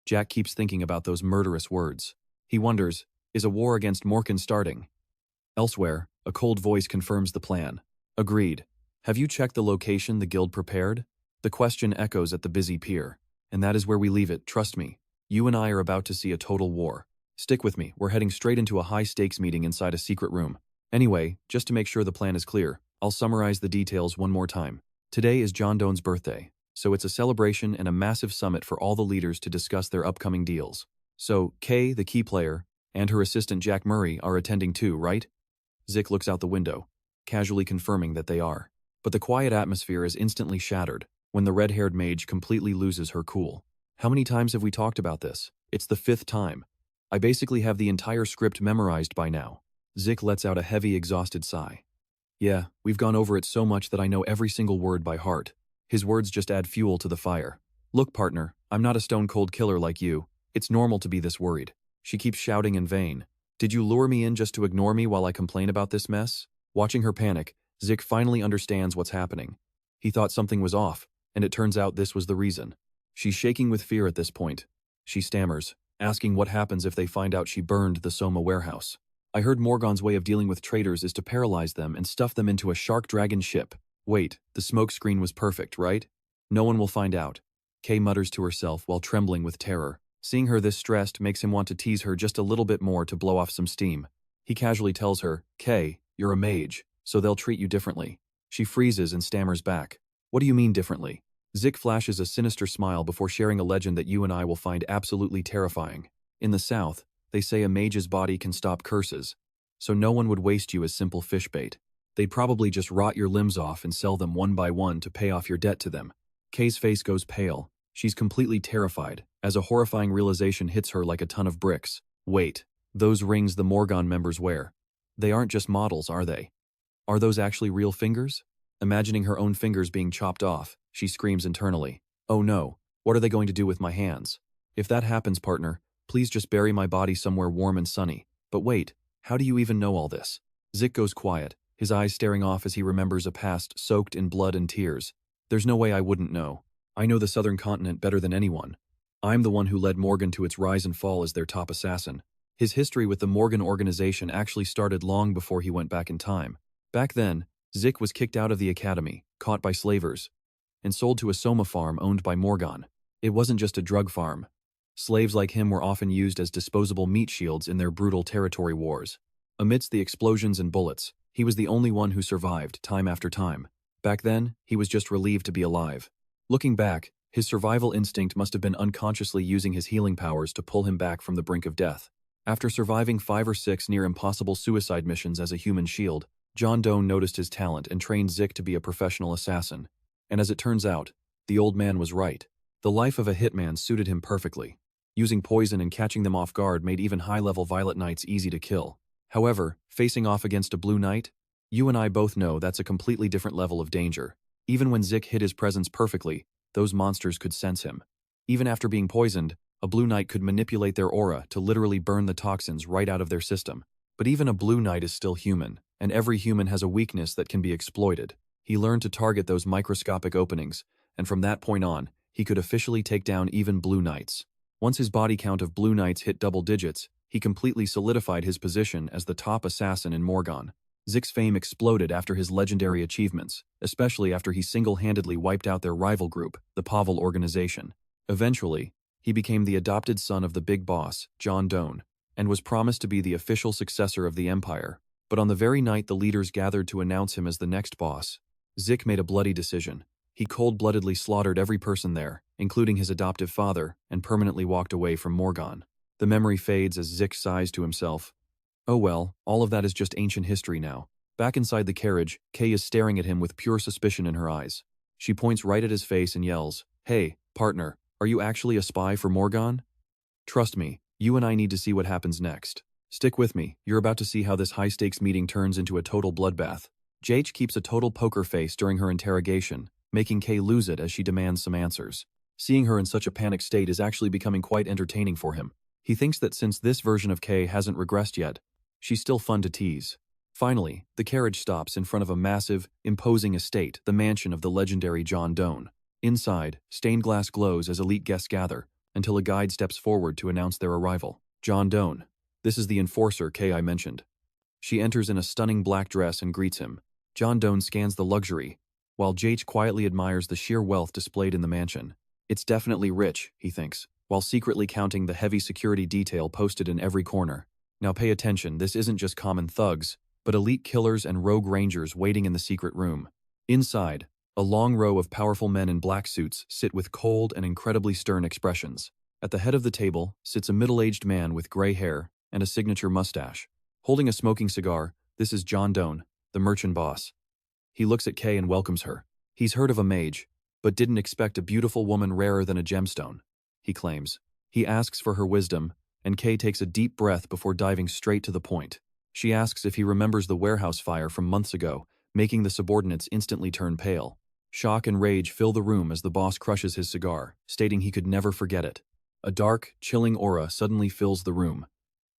Jack keeps thinking about those murderous words. He wonders, is a war against Morgan starting? Elsewhere, a cold voice confirms the plan. Agreed. Have you checked the location the guild prepared? The question echoes at the busy pier. And that is where we leave it, trust me. You and I are about to see a total war. Stick with me, we're heading straight into a high-stakes meeting inside a secret room. Anyway, just to make sure the plan is clear, I'll summarize the details one more time. Today is John Done's birthday, so it's a celebration and a massive summit for all the leaders to discuss their upcoming deals. So, Kay, the key player, and her assistant Jack Murray are attending too, right? Zick looks out the window, casually confirming that they are. But the quiet atmosphere is instantly shattered when the red-haired mage completely loses her cool. How many times have we talked about this? It's the 5th time. I basically have the entire script memorized by now. Zick lets out a heavy, exhausted sigh. Yeah, we've gone over it so much that I know every single word by heart. His words just add fuel to the fire. Look, partner, I'm not a stone-cold killer like you. It's normal to be this worried. She keeps shouting in vain. Did you lure me in just to ignore me while I complain about this mess? Watching her panic, Zick finally understands what's happening. He thought something was off, and it turns out this was the reason. She's shaking with fear at this point. She stammers, asking what happens if they find out she burned the Soma warehouse. I heard Morgan's way of dealing with traitors is to paralyze them and stuff them into a shark dragon ship. Wait, the smokescreen was perfect, right? No one will find out. Kay mutters to herself while trembling with terror. Seeing her this stressed makes him want to tease her just a little bit more to blow off some steam. He casually tells her, Kay, you're a mage, so they'll treat you differently. She freezes and stammers back. What do you mean differently? Zick flashes a sinister smile before sharing a legend that you and I will find absolutely terrifying. In the South, they say a mage's body can stop curses, so no one would waste you as simple fish bait. They'd probably just rot your limbs off and sell them one by one to pay off your debt to them. Kay's face goes pale. She's completely terrified, as a horrifying realization hits her like a ton of bricks. Wait, those rings the Morgan members wear. They aren't just models, are they? Are those actually real fingers? Imagining her own fingers being chopped off, she screams internally. Oh no, what are they going to do with my hands? If that happens, partner, please just bury my body somewhere warm and sunny. But wait, how do you even know all this? Zick goes quiet, his eyes staring off as he remembers a past soaked in blood and tears. There's no way I wouldn't know. I know the southern continent better than anyone. I'm the one who led Morgan to its rise and fall as their top assassin. His history with the Morgan organization actually started long before he went back in time. Back then, Zick was kicked out of the academy, caught by slavers, and sold to a Soma farm owned by Morgan. It wasn't just a drug farm. Slaves like him were often used as disposable meat shields in their brutal territory wars. Amidst the explosions and bullets, he was the only one who survived time after time. Back then, he was just relieved to be alive. Looking back, his survival instinct must have been unconsciously using his healing powers to pull him back from the brink of death. After surviving 5 or 6 near-impossible suicide missions as a human shield, John Doe noticed his talent and trained Zick to be a professional assassin. And as it turns out, the old man was right. The life of a hitman suited him perfectly. Using poison and catching them off guard made even high-level Violet Knights easy to kill. However, facing off against a Blue Knight? You and I both know that's a completely different level of danger. Even when Zick hid his presence perfectly, those monsters could sense him. Even after being poisoned, a Blue Knight could manipulate their aura to literally burn the toxins right out of their system. But even a Blue Knight is still human, and every human has a weakness that can be exploited. He learned to target those microscopic openings, and from that point on, he could officially take down even Blue Knights. Once his body count of Blue Knights hit double digits, he completely solidified his position as the top assassin in Morgan. Zick's fame exploded after his legendary achievements, especially after he single-handedly wiped out their rival group, the Pavel organization. Eventually, he became the adopted son of the big boss, John Doe, and was promised to be the official successor of the empire. But on the very night the leaders gathered to announce him as the next boss, Zick made a bloody decision. He cold-bloodedly slaughtered every person there, including his adoptive father, and permanently walked away from Morgan. The memory fades as Zick sighs to himself. Oh well, all of that is just ancient history now. Back inside the carriage, Kay is staring at him with pure suspicion in her eyes. She points right at his face and yells, Hey, Partner, are you actually a spy for Morgan? Trust me, you and I need to see what happens next. Stick with me, you're about to see how this high-stakes meeting turns into a total bloodbath. JH keeps a total poker face during her interrogation, making Kay lose it as she demands some answers. Seeing her in such a panicked state is actually becoming quite entertaining for him. He thinks that since this version of Kay hasn't regressed yet, she's still fun to tease. Finally, the carriage stops in front of a massive, imposing estate, the mansion of the legendary John Doe. Inside, stained glass glows as elite guests gather, until a guide steps forward to announce their arrival. John Doe. This is the enforcer Kay I mentioned. She enters in a stunning black dress and greets him. John Doe scans the luxury, while JH quietly admires the sheer wealth displayed in the mansion. It's definitely rich, he thinks, while secretly counting the heavy security detail posted in every corner. Now pay attention, this isn't just common thugs, but elite killers and rogue rangers waiting in the secret room. Inside, a long row of powerful men in black suits sit with cold and incredibly stern expressions. At the head of the table sits a middle-aged man with gray hair and a signature mustache. Holding a smoking cigar, this is John Doe, the merchant boss. He looks at Kay and welcomes her. He's heard of a mage, but didn't expect a beautiful woman rarer than a gemstone, he claims. He asks for her wisdom, and Kay takes a deep breath before diving straight to the point. She asks if he remembers the warehouse fire from months ago, making the subordinates instantly turn pale. Shock and rage fill the room as the boss crushes his cigar, stating he could never forget it. A dark, chilling aura suddenly fills the room.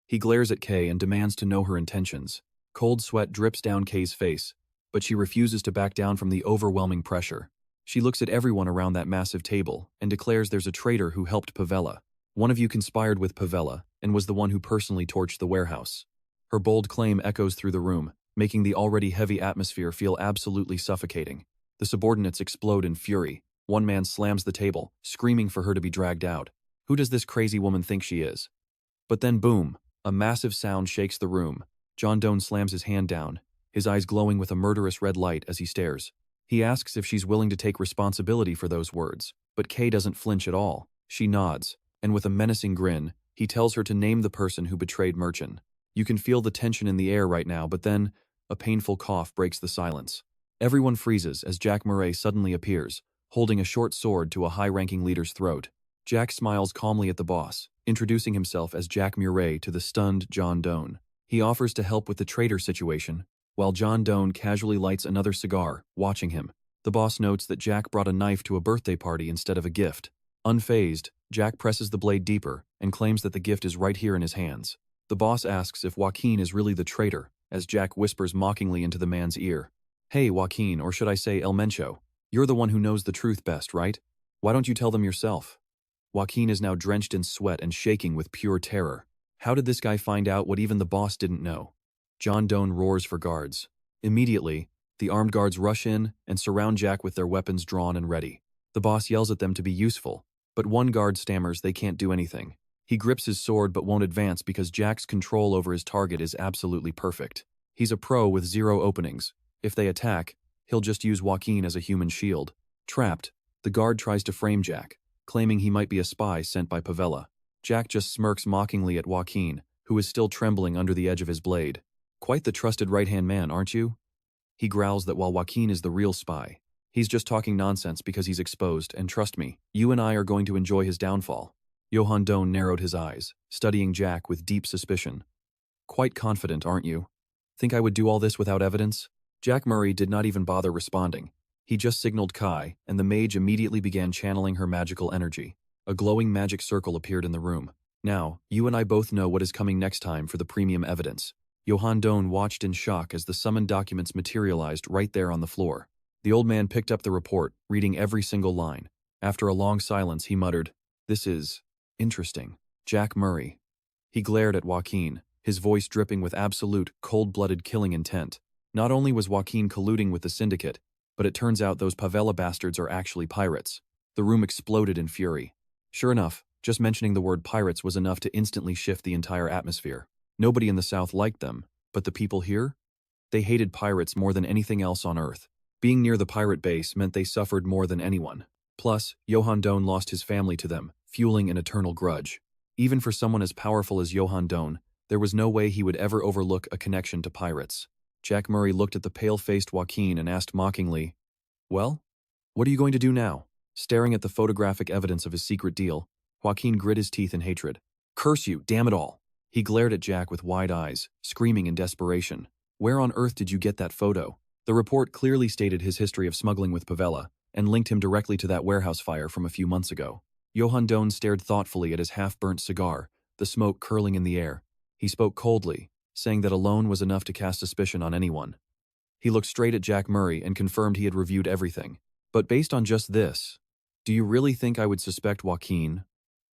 He glares at Kay and demands to know her intentions. Cold sweat drips down Kay's face, but she refuses to back down from the overwhelming pressure. She looks at everyone around that massive table and declares there's a traitor who helped Pavella. One of you conspired with Pavella and was the one who personally torched the warehouse. Her bold claim echoes through the room, making the already heavy atmosphere feel absolutely suffocating. The subordinates explode in fury. One man slams the table, screaming for her to be dragged out. Who does this crazy woman think she is? But then boom, a massive sound shakes the room. John Doe slams his hand down, his eyes glowing with a murderous red light as he stares. He asks if she's willing to take responsibility for those words, but Kay doesn't flinch at all. She nods, and with a menacing grin, he tells her to name the person who betrayed Merchant. You can feel the tension in the air right now, but then, a painful cough breaks the silence. Everyone freezes as Jack Murray suddenly appears, holding a short sword to a high-ranking leader's throat. Jack smiles calmly at the boss, introducing himself as Jack Murray to the stunned John Doe. He offers to help with the traitor situation, while John Doe casually lights another cigar, watching him. The boss notes that Jack brought a knife to a birthday party instead of a gift. Unfazed, Jack presses the blade deeper and claims that the gift is right here in his hands. The boss asks if Joaquin is really the traitor, as Jack whispers mockingly into the man's ear. Hey, Joaquin, or should I say El Mencho, you're the one who knows the truth best, right? Why don't you tell them yourself? Joaquin is now drenched in sweat and shaking with pure terror. How did this guy find out what even the boss didn't know? John Doe roars for guards. Immediately, the armed guards rush in and surround Jack with their weapons drawn and ready. The boss yells at them to be useful, but one guard stammers they can't do anything. He grips his sword but won't advance because Jack's control over his target is absolutely perfect. He's a pro with 0 openings. If they attack, he'll just use Joaquin as a human shield. Trapped, the guard tries to frame Jack, claiming he might be a spy sent by Pavella. Jack just smirks mockingly at Joaquin, who is still trembling under the edge of his blade. Quite the trusted right-hand man, aren't you? He growls that while Joaquin is the real spy, he's just talking nonsense because he's exposed, and trust me, you and I are going to enjoy his downfall. Johan Doe narrowed his eyes, studying Jack with deep suspicion. Quite confident, aren't you? Think I would do all this without evidence? Jack Murray did not even bother responding. He just signaled Kai, and the mage immediately began channeling her magical energy. A glowing magic circle appeared in the room. Now, you and I both know what is coming next time for the premium evidence. Johan Doe watched in shock as the summoned documents materialized right there on the floor. The old man picked up the report, reading every single line. After a long silence, he muttered, "This is interesting. Jack Murray." He glared at Joaquin, his voice dripping with absolute, cold-blooded killing intent. Not only was Joaquin colluding with the syndicate, but it turns out those Pavella bastards are actually pirates. The room exploded in fury. Sure enough, just mentioning the word pirates was enough to instantly shift the entire atmosphere. Nobody in the South liked them, but the people here? They hated pirates more than anything else on Earth. Being near the pirate base meant they suffered more than anyone. Plus, Johan Doe lost his family to them, fueling an eternal grudge. Even for someone as powerful as Johan Doe, there was no way he would ever overlook a connection to pirates. Jack Murray looked at the pale-faced Joaquin and asked mockingly, "Well, what are you going to do now?" Staring at the photographic evidence of his secret deal, Joaquin grit his teeth in hatred. "Curse you, damn it all!" He glared at Jack with wide eyes, screaming in desperation. "Where on earth did you get that photo?" The report clearly stated his history of smuggling with Pavella, and linked him directly to that warehouse fire from a few months ago. Johan Doan stared thoughtfully at his half-burnt cigar, the smoke curling in the air. He spoke coldly, saying that alone was enough to cast suspicion on anyone. He looked straight at Jack Murray and confirmed he had reviewed everything. "But based on just this, do you really think I would suspect Joaquin?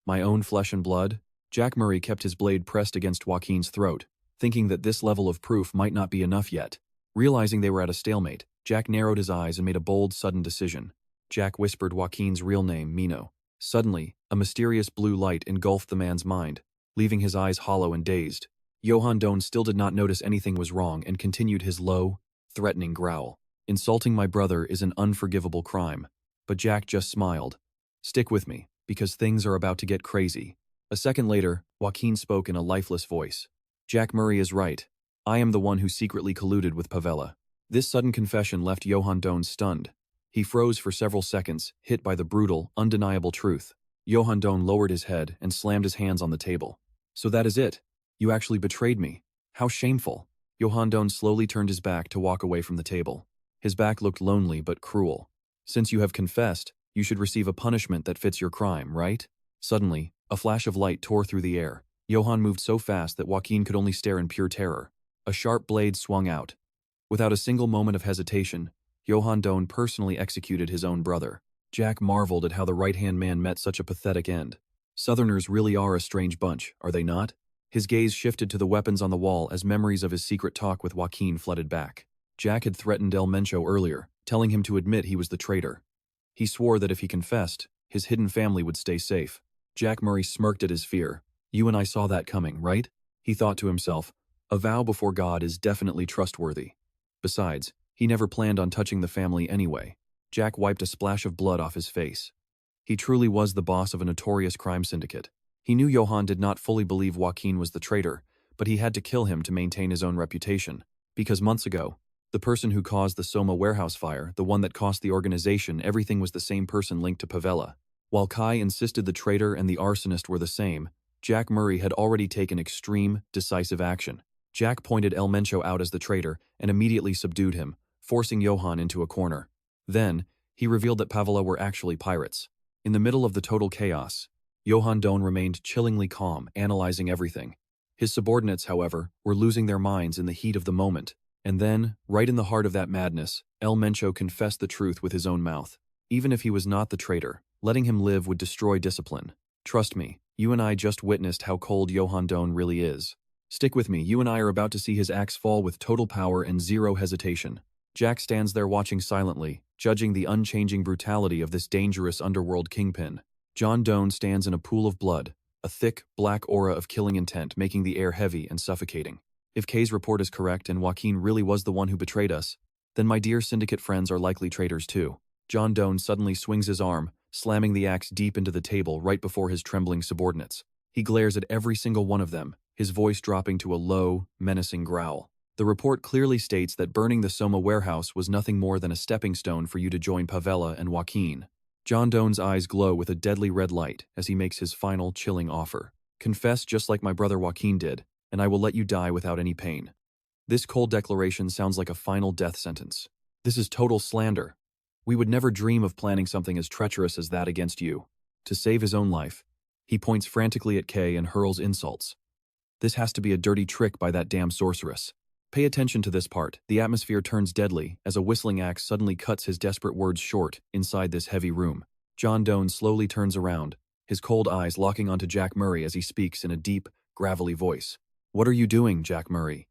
My own flesh and blood?" Jack Murray kept his blade pressed against Joaquin's throat, thinking that this level of proof might not be enough yet. Realizing they were at a stalemate, Jack narrowed his eyes and made a bold, sudden decision. Jack whispered Joaquin's real name, Mino. Suddenly, a mysterious blue light engulfed the man's mind, leaving his eyes hollow and dazed. Johan Doan still did not notice anything was wrong and continued his low, threatening growl. "Insulting my brother is an unforgivable crime." But Jack just smiled. "Stick with me, because things are about to get crazy." A second later, Joaquin spoke in a lifeless voice. "Jack Murray is right. I am the one who secretly colluded with Pavella." This sudden confession left Johan Doan stunned. He froze for several seconds, hit by the brutal, undeniable truth. Johan Doan lowered his head and slammed his hands on the table. "So that is it? You actually betrayed me. How shameful." Johan Doan slowly turned his back to walk away from the table. His back looked lonely but cruel. "Since you have confessed, you should receive a punishment that fits your crime, right?" Suddenly, a flash of light tore through the air. Johan moved so fast that Joaquin could only stare in pure terror. A sharp blade swung out. Without a single moment of hesitation, Johan Doan personally executed his own brother. Jack marveled at how the right-hand man met such a pathetic end. Southerners really are a strange bunch, are they not? His gaze shifted to the weapons on the wall as memories of his secret talk with Joaquin flooded back. Jack had threatened El Mencho earlier, telling him to admit he was the traitor. He swore that if he confessed, his hidden family would stay safe. Jack Murray smirked at his fear. "You and I saw that coming, right?" He thought to himself. A vow before God is definitely trustworthy. Besides, he never planned on touching the family anyway. Jack wiped a splash of blood off his face. He truly was the boss of a notorious crime syndicate. He knew Johan did not fully believe Joaquin was the traitor, but he had to kill him to maintain his own reputation. Because months ago, the person who caused the Soma warehouse fire, the one that cost the organization everything, was the same person linked to Pavella. While Kai insisted the traitor and the arsonist were the same, Jack Murray had already taken extreme, decisive action. Jack pointed El Mencho out as the traitor and immediately subdued him, forcing Johan into a corner. Then, he revealed that Pavella were actually pirates. In the middle of the total chaos, Johan Doan remained chillingly calm, analyzing everything. His subordinates, however, were losing their minds in the heat of the moment. And then, right in the heart of that madness, El Mencho confessed the truth with his own mouth. Even if he was not the traitor, letting him live would destroy discipline. "Trust me, you and I just witnessed how cold Johan Doan really is. Stick with me, you and I are about to see his axe fall with total power and zero hesitation." Jack stands there watching silently, judging the unchanging brutality of this dangerous underworld kingpin. John Doan stands in a pool of blood, a thick, black aura of killing intent making the air heavy and suffocating. If Kay's report is correct and Joaquin really was the one who betrayed us, then my dear syndicate friends are likely traitors too. John Doan suddenly swings his arm, slamming the axe deep into the table right before his trembling subordinates. He glares at every single one of them, his voice dropping to a low, menacing growl. The report clearly states that burning the Soma warehouse was nothing more than a stepping stone for you to join Pavella and Joaquin. John Doan's eyes glow with a deadly red light as he makes his final, chilling offer. "Confess just like my brother Joaquin did, and I will let you die without any pain." This cold declaration sounds like a final death sentence. This is total slander. We would never dream of planning something as treacherous as that against you. To save his own life, he points frantically at Kay and hurls insults. This has to be a dirty trick by that damn sorceress. Pay attention to this part. The atmosphere turns deadly as a whistling axe suddenly cuts his desperate words short inside this heavy room. John Doan slowly turns around, his cold eyes locking onto Jack Murray as he speaks in a deep, gravelly voice. "What are you doing, Jack Murray?"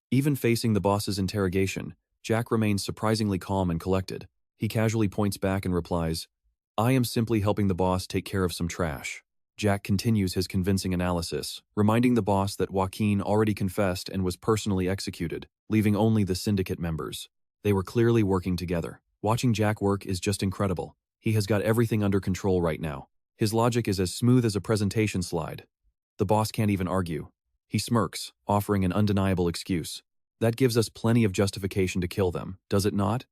Even facing the boss's interrogation, Jack remains surprisingly calm and collected. He casually points back and replies, "I am simply helping the boss take care of some trash." Jack continues his convincing analysis, reminding the boss that Joaquin already confessed and was personally executed, leaving only the syndicate members. They were clearly working together. Watching Jack work is just incredible. He has got everything under control right now. His logic is as smooth as a presentation slide. The boss can't even argue. He smirks, offering an undeniable excuse. That gives us plenty of justification to kill them, does it not?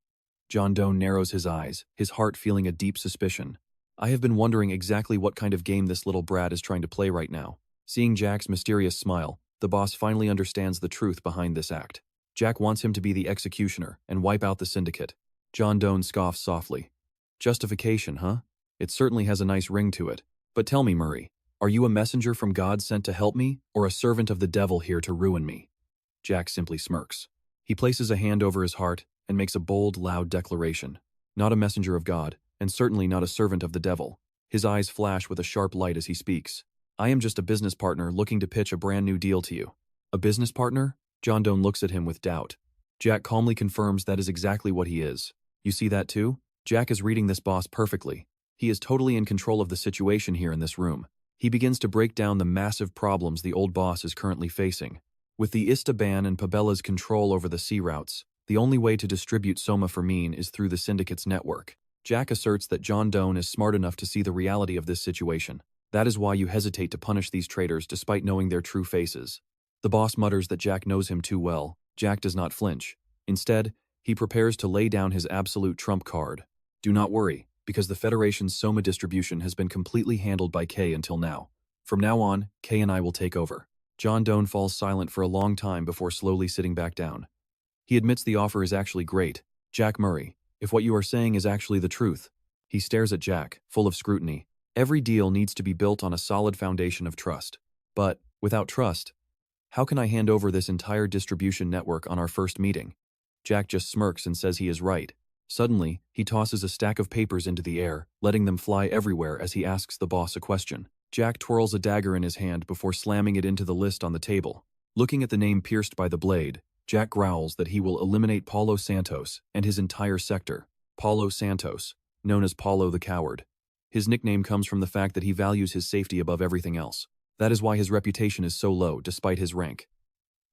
John Doan narrows his eyes, his heart feeling a deep suspicion. I have been wondering exactly what kind of game this little brat is trying to play right now. Seeing Jack's mysterious smile, the boss finally understands the truth behind this act. Jack wants him to be the executioner and wipe out the syndicate. John Doe scoffs softly. Justification, huh? It certainly has a nice ring to it. But tell me, Murray, are you a messenger from God sent to help me, or a servant of the devil here to ruin me? Jack simply smirks. He places a hand over his heart and makes a bold, loud declaration. Not a messenger of God, and certainly not a servant of the devil. His eyes flash with a sharp light as he speaks. I am just a business partner looking to pitch a brand new deal to you. A business partner? John Doe looks at him with doubt. Jack calmly confirms that is exactly what he is. You see that too? Jack is reading this boss perfectly. He is totally in control of the situation here in this room. He begins to break down the massive problems the old boss is currently facing. With the ISTA ban and Pabella's control over the sea routes, the only way to distribute Soma Fermine is through the syndicate's network. Jack asserts that John Doe is smart enough to see the reality of this situation. That is why you hesitate to punish these traitors despite knowing their true faces. The boss mutters that Jack knows him too well. Jack does not flinch. Instead, he prepares to lay down his absolute trump card. Do not worry, because the Federation's Soma distribution has been completely handled by Kay until now. From now on, Kay and I will take over. John Doe falls silent for a long time before slowly sitting back down. He admits the offer is actually great. Jack Murray, if what you are saying is actually the truth. He stares at Jack, full of scrutiny. Every deal needs to be built on a solid foundation of trust. But, without trust, how can I hand over this entire distribution network on our first meeting? Jack just smirks and says he is right. Suddenly, he tosses a stack of papers into the air, letting them fly everywhere as he asks the boss a question. Jack twirls a dagger in his hand before slamming it into the list on the table. Looking at the name pierced by the blade, Jack growls that he will eliminate Paulo Santos and his entire sector. Paulo Santos, known as Paulo the Coward. His nickname comes from the fact that he values his safety above everything else. That is why his reputation is so low despite his rank.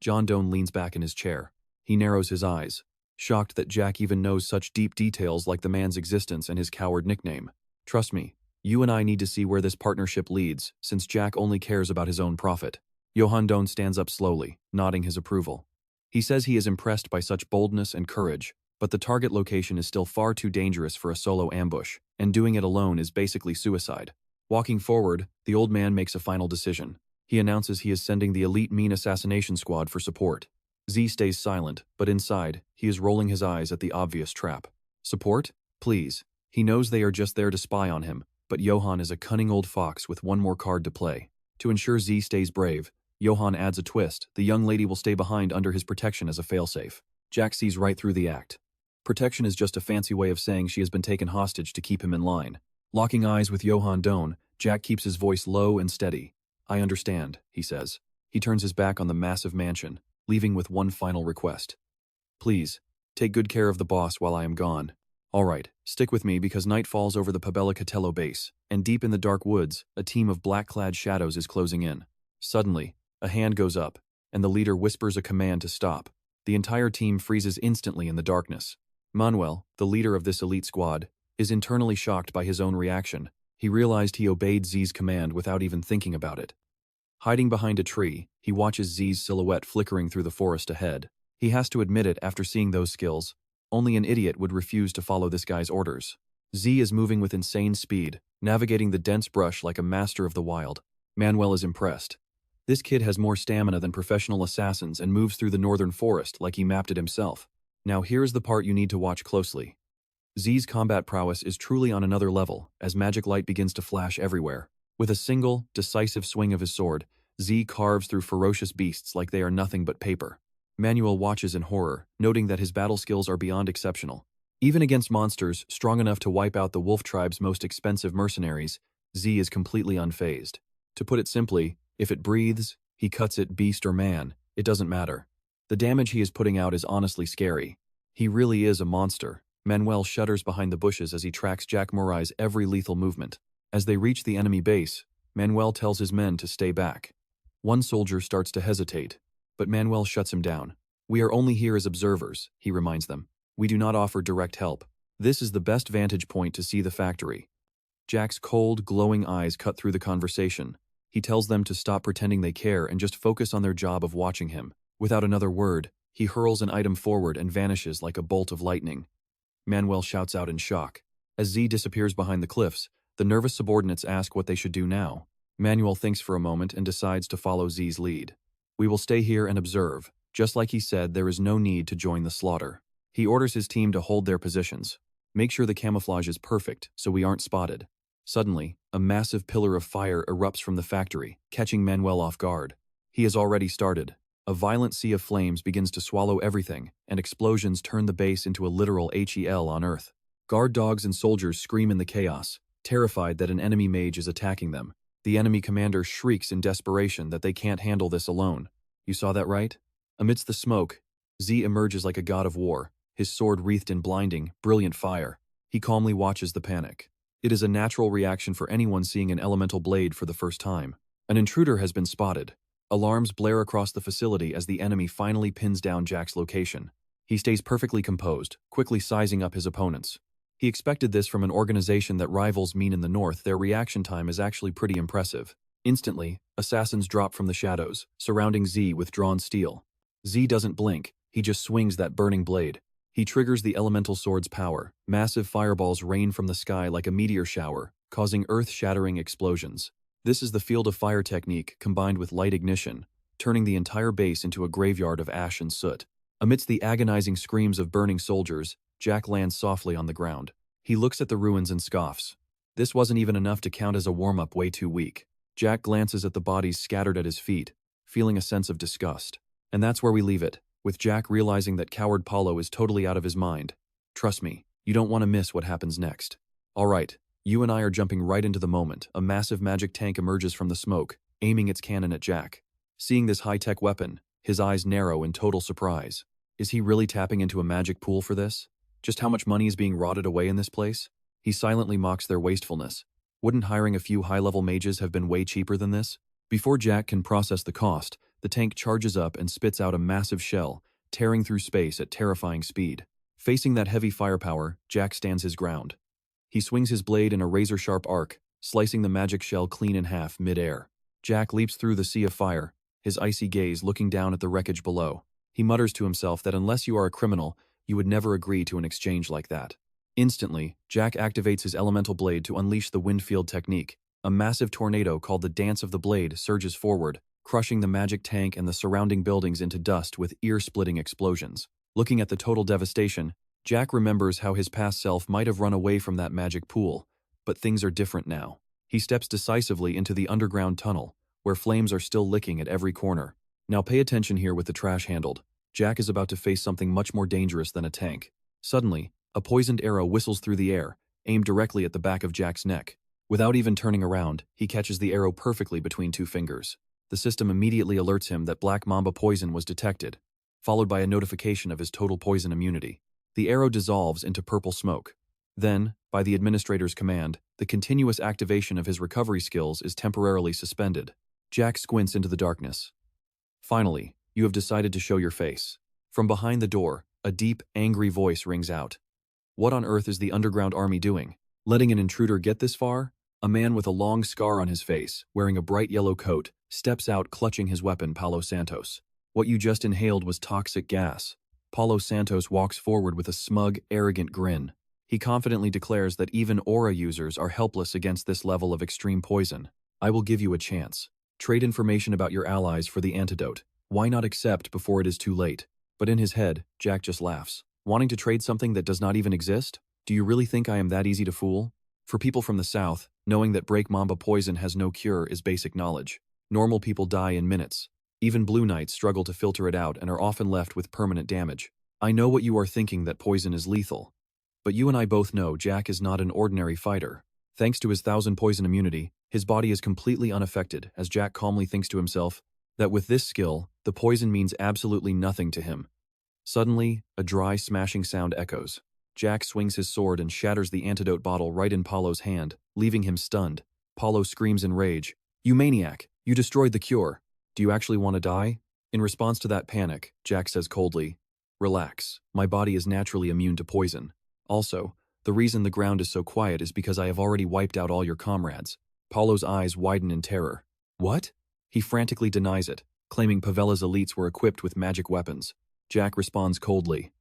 John Doe leans back in his chair. He narrows his eyes, shocked that Jack even knows such deep details like the man's existence and his coward nickname. Trust me, you and I need to see where this partnership leads, since Jack only cares about his own profit. Johan Doe stands up slowly, nodding his approval. He says he is impressed by such boldness and courage, but the target location is still far too dangerous for a solo ambush, and doing it alone is basically suicide. Walking forward, the old man makes a final decision. He announces he is sending the elite mean assassination squad for support. Z stays silent, but inside, he is rolling his eyes at the obvious trap. Support? Please. He knows they are just there to spy on him, but Johan is a cunning old fox with one more card to play. To ensure Z stays brave, Johan adds a twist. The young lady will stay behind under his protection as a failsafe. Jack sees right through the act. Protection is just a fancy way of saying she has been taken hostage to keep him in line. Locking eyes with Johan Doe, Jack keeps his voice low and steady. I understand, he says. He turns his back on the massive mansion, leaving with one final request. Please, take good care of the boss while I am gone. All right, stick with me because night falls over the Pabella Catello base, and deep in the dark woods, a team of black-clad shadows is closing in. Suddenly, a hand goes up, and the leader whispers a command to stop. The entire team freezes instantly in the darkness. Manuel, the leader of this elite squad, is internally shocked by his own reaction. He realized he obeyed Z's command without even thinking about it. Hiding behind a tree, he watches Z's silhouette flickering through the forest ahead. He has to admit it after seeing those skills. Only an idiot would refuse to follow this guy's orders. Z is moving with insane speed, navigating the dense brush like a master of the wild. Manuel is impressed. This kid has more stamina than professional assassins and moves through the northern forest like he mapped it himself. Now here's the part you need to watch closely. Z's combat prowess is truly on another level as magic light begins to flash everywhere. With a single, decisive swing of his sword, Z carves through ferocious beasts like they are nothing but paper. Manuel watches in horror, noting that his battle skills are beyond exceptional. Even against monsters strong enough to wipe out the wolf tribe's most expensive mercenaries, Z is completely unfazed. To put it simply, if it breathes, he cuts it beast or man, it doesn't matter. The damage he is putting out is honestly scary. He really is a monster. Manuel shudders behind the bushes as he tracks Jack Murray's every lethal movement. As they reach the enemy base, Manuel tells his men to stay back. One soldier starts to hesitate, but Manuel shuts him down. We are only here as observers, he reminds them. We do not offer direct help. This is the best vantage point to see the factory. Jack's cold, glowing eyes cut through the conversation. He tells them to stop pretending they care and just focus on their job of watching him. Without another word, he hurls an item forward and vanishes like a bolt of lightning. Manuel shouts out in shock. As Z disappears behind the cliffs, The nervous subordinates ask what they should do now. Manuel thinks for a moment and decides to follow Z's lead. We will stay here and observe. Just like he said, there is no need to join the slaughter. He orders his team to hold their positions. Make sure the camouflage is perfect so we aren't spotted. Suddenly, a massive pillar of fire erupts from the factory, catching Manuel off guard. He has already started. A violent sea of flames begins to swallow everything, and explosions turn the base into a literal hell on Earth. Guard dogs and soldiers scream in the chaos, terrified that an enemy mage is attacking them. The enemy commander shrieks in desperation that they can't handle this alone. You saw that right? Amidst the smoke, Z emerges like a god of war, his sword wreathed in blinding, brilliant fire. He calmly watches the panic. It is a natural reaction for anyone seeing an elemental blade for the first time. An intruder has been spotted. Alarms blare across the facility as the enemy finally pins down Jack's location. He stays perfectly composed, quickly sizing up his opponents. He expected this from an organization that rivals mean in the north. Their reaction time is actually pretty impressive. Instantly, assassins drop from the shadows, surrounding Z with drawn steel. Z doesn't blink, he just swings that burning blade. He triggers the elemental sword's power. Massive fireballs rain from the sky like a meteor shower, causing earth-shattering explosions. This is the field of fire technique combined with light ignition, turning the entire base into a graveyard of ash and soot. Amidst the agonizing screams of burning soldiers, Jack lands softly on the ground. He looks at the ruins and scoffs. This wasn't even enough to count as a warm-up. Way too weak. Jack glances at the bodies scattered at his feet, feeling a sense of disgust. And that's where we leave it, with Jack realizing that coward Paulo is totally out of his mind. Trust me, you don't want to miss what happens next. Alright, you and I are jumping right into the moment. A massive magic tank emerges from the smoke, aiming its cannon at Jack. Seeing this high-tech weapon, his eyes narrow in total surprise. Is he really tapping into a magic pool for this? Just how much money is being rotted away in this place? He silently mocks their wastefulness. Wouldn't hiring a few high-level mages have been way cheaper than this? Before Jack can process the cost, the tank charges up and spits out a massive shell, tearing through space at terrifying speed. Facing that heavy firepower, Jack stands his ground. He swings his blade in a razor-sharp arc, slicing the magic shell clean in half mid-air. Jack leaps through the sea of fire, his icy gaze looking down at the wreckage below. He mutters to himself that unless you are a criminal, you would never agree to an exchange like that. Instantly, Jack activates his elemental blade to unleash the Windfield technique. A massive tornado called the Dance of the Blade surges forward, crushing the magic tank and the surrounding buildings into dust with ear-splitting explosions. Looking at the total devastation, Jack remembers how his past self might have run away from that magic pool, but things are different now. He steps decisively into the underground tunnel, where flames are still licking at every corner. Now pay attention here with the trash handled. Jack is about to face something much more dangerous than a tank. Suddenly, a poisoned arrow whistles through the air, aimed directly at the back of Jack's neck. Without even turning around, he catches the arrow perfectly between two fingers. The system immediately alerts him that Black Mamba poison was detected, followed by a notification of his total poison immunity. The arrow dissolves into purple smoke. Then, by the administrator's command, the continuous activation of his recovery skills is temporarily suspended. Jack squints into the darkness. Finally, you have decided to show your face. From behind the door, a deep, angry voice rings out. What on earth is the underground army doing? Letting an intruder get this far? A man with a long scar on his face, wearing a bright yellow coat, steps out clutching his weapon. Paulo Santos. What you just inhaled was toxic gas. Paulo Santos walks forward with a smug, arrogant grin. He confidently declares that even aura users are helpless against this level of extreme poison. I will give you a chance. Trade information about your allies for the antidote. Why not accept before it is too late? But in his head, Jack just laughs. Wanting to trade something that does not even exist? Do you really think I am that easy to fool? For people from the south, knowing that Break Mamba poison has no cure is basic knowledge. Normal people die in minutes. Even Blue Knights struggle to filter it out and are often left with permanent damage. I know what you are thinking, that poison is lethal. But you and I both know Jack is not an ordinary fighter. Thanks to his 1000 poison immunity, his body is completely unaffected, as Jack calmly thinks to himself that with this skill, the poison means absolutely nothing to him. Suddenly, a dry, smashing sound echoes. Jack swings his sword and shatters the antidote bottle right in Paulo's hand, leaving him stunned. Paulo screams in rage. You maniac! You destroyed the cure! Do you actually want to die? In response to that panic, Jack says coldly, Relax, my body is naturally immune to poison. Also, the reason the ground is so quiet is because I have already wiped out all your comrades. Paulo's eyes widen in terror. What? He frantically denies it, claiming Pavela's elites were equipped with magic weapons. Jack responds coldly.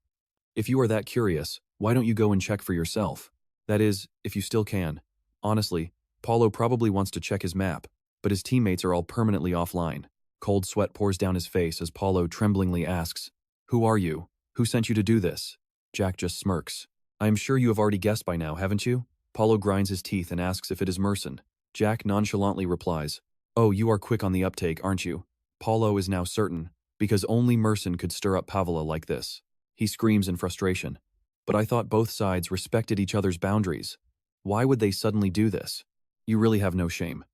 If you are that curious, why don't you go and check for yourself? That is, if you still can. Honestly, Paulo probably wants to check his map, but his teammates are all permanently offline. Cold sweat pours down his face as Paulo tremblingly asks, "Who are you? Who sent you to do this?" Jack just smirks. "I am sure you have already guessed by now, haven't you?" Paulo grinds his teeth and asks if it is Mercen. Jack nonchalantly replies, "Oh, you are quick on the uptake, aren't you?" Paulo is now certain, because only Mercen could stir up Pavla like this. He screams in frustration. "But I thought both sides respected each other's boundaries. Why would they suddenly do this? You really have no shame."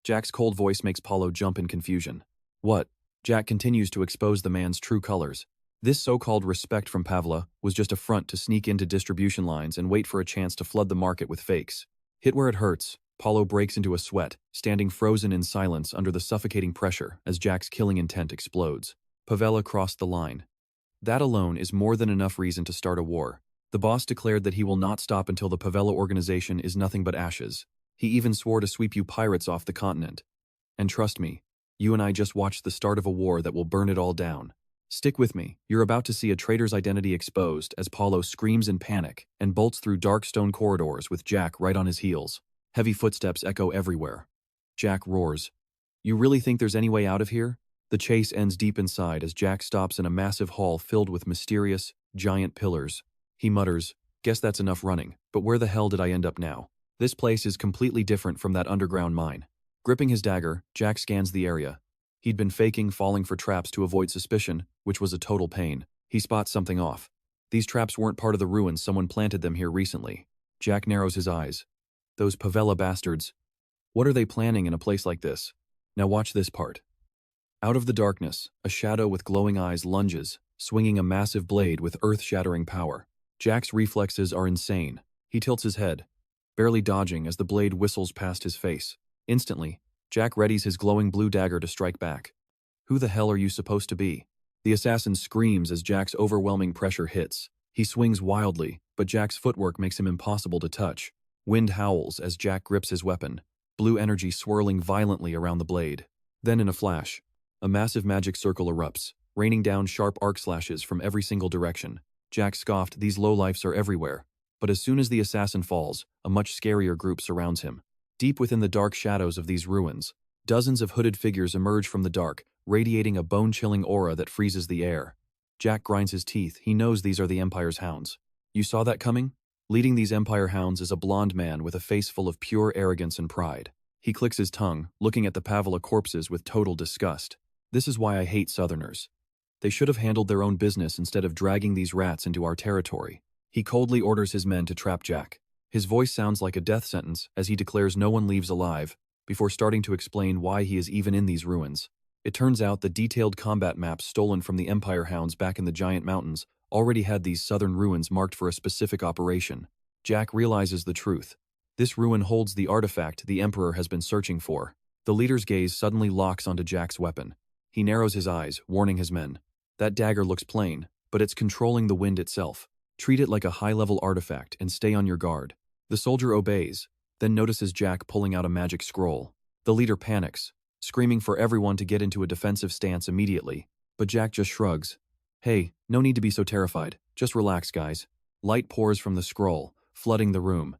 Jack's cold voice makes Paulo jump in confusion. "What?" Jack continues to expose the man's true colors. This so-called respect from Pavla was just a front to sneak into distribution lines and wait for a chance to flood the market with fakes. Hit where it hurts, Paulo breaks into a sweat, standing frozen in silence under the suffocating pressure as Jack's killing intent explodes. Pavela crossed the line. That alone is more than enough reason to start a war. The boss declared that he will not stop until the Pavela organization is nothing but ashes. He even swore to sweep you pirates off the continent. And trust me, you and I just watched the start of a war that will burn it all down. Stick with me, you're about to see a traitor's identity exposed as Paulo screams in panic and bolts through dark stone corridors with Jack right on his heels. Heavy footsteps echo everywhere. Jack roars, "You really think there's any way out of here?" The chase ends deep inside as Jack stops in a massive hall filled with mysterious, giant pillars. He mutters, "Guess that's enough running, but where the hell did I end up now?" This place is completely different from that underground mine. Gripping his dagger, Jack scans the area. He'd been faking falling for traps to avoid suspicion, which was a total pain. He spots something off. These traps weren't part of the ruins, someone planted them here recently. Jack narrows his eyes. Those Pavela bastards. What are they planning in a place like this? Now watch this part. Out of the darkness, a shadow with glowing eyes lunges, swinging a massive blade with earth-shattering power. Jack's reflexes are insane. He tilts his head, barely dodging as the blade whistles past his face. Instantly, Jack readies his glowing blue dagger to strike back. "Who the hell are you supposed to be?" The assassin screams as Jack's overwhelming pressure hits. He swings wildly, but Jack's footwork makes him impossible to touch. Wind howls as Jack grips his weapon, blue energy swirling violently around the blade. Then in a flash, a massive magic circle erupts, raining down sharp arc slashes from every single direction. Jack scoffed, "These lowlifes are everywhere." But as soon as the assassin falls, a much scarier group surrounds him. Deep within the dark shadows of these ruins, dozens of hooded figures emerge from the dark, radiating a bone-chilling aura that freezes the air. Jack grinds his teeth. He knows these are the Empire's hounds. You saw that coming? Leading these Empire hounds is a blond man with a face full of pure arrogance and pride. He clicks his tongue, looking at the Pavela corpses with total disgust. "This is why I hate Southerners. They should have handled their own business instead of dragging these rats into our territory." He coldly orders his men to trap Jack. His voice sounds like a death sentence as he declares no one leaves alive, before starting to explain why he is even in these ruins. It turns out the detailed combat maps stolen from the Empire hounds back in the Giant Mountains already had these southern ruins marked for a specific operation. Jack realizes the truth. This ruin holds the artifact the Emperor has been searching for. The leader's gaze suddenly locks onto Jack's weapon. He narrows his eyes, warning his men. "That dagger looks plain, but it's controlling the wind itself. Treat it like a high-level artifact and stay on your guard." The soldier obeys, then notices Jack pulling out a magic scroll. The leader panics, screaming for everyone to get into a defensive stance immediately, but Jack just shrugs. "Hey, no need to be so terrified. Just relax, guys." Light pours from the scroll, flooding the room.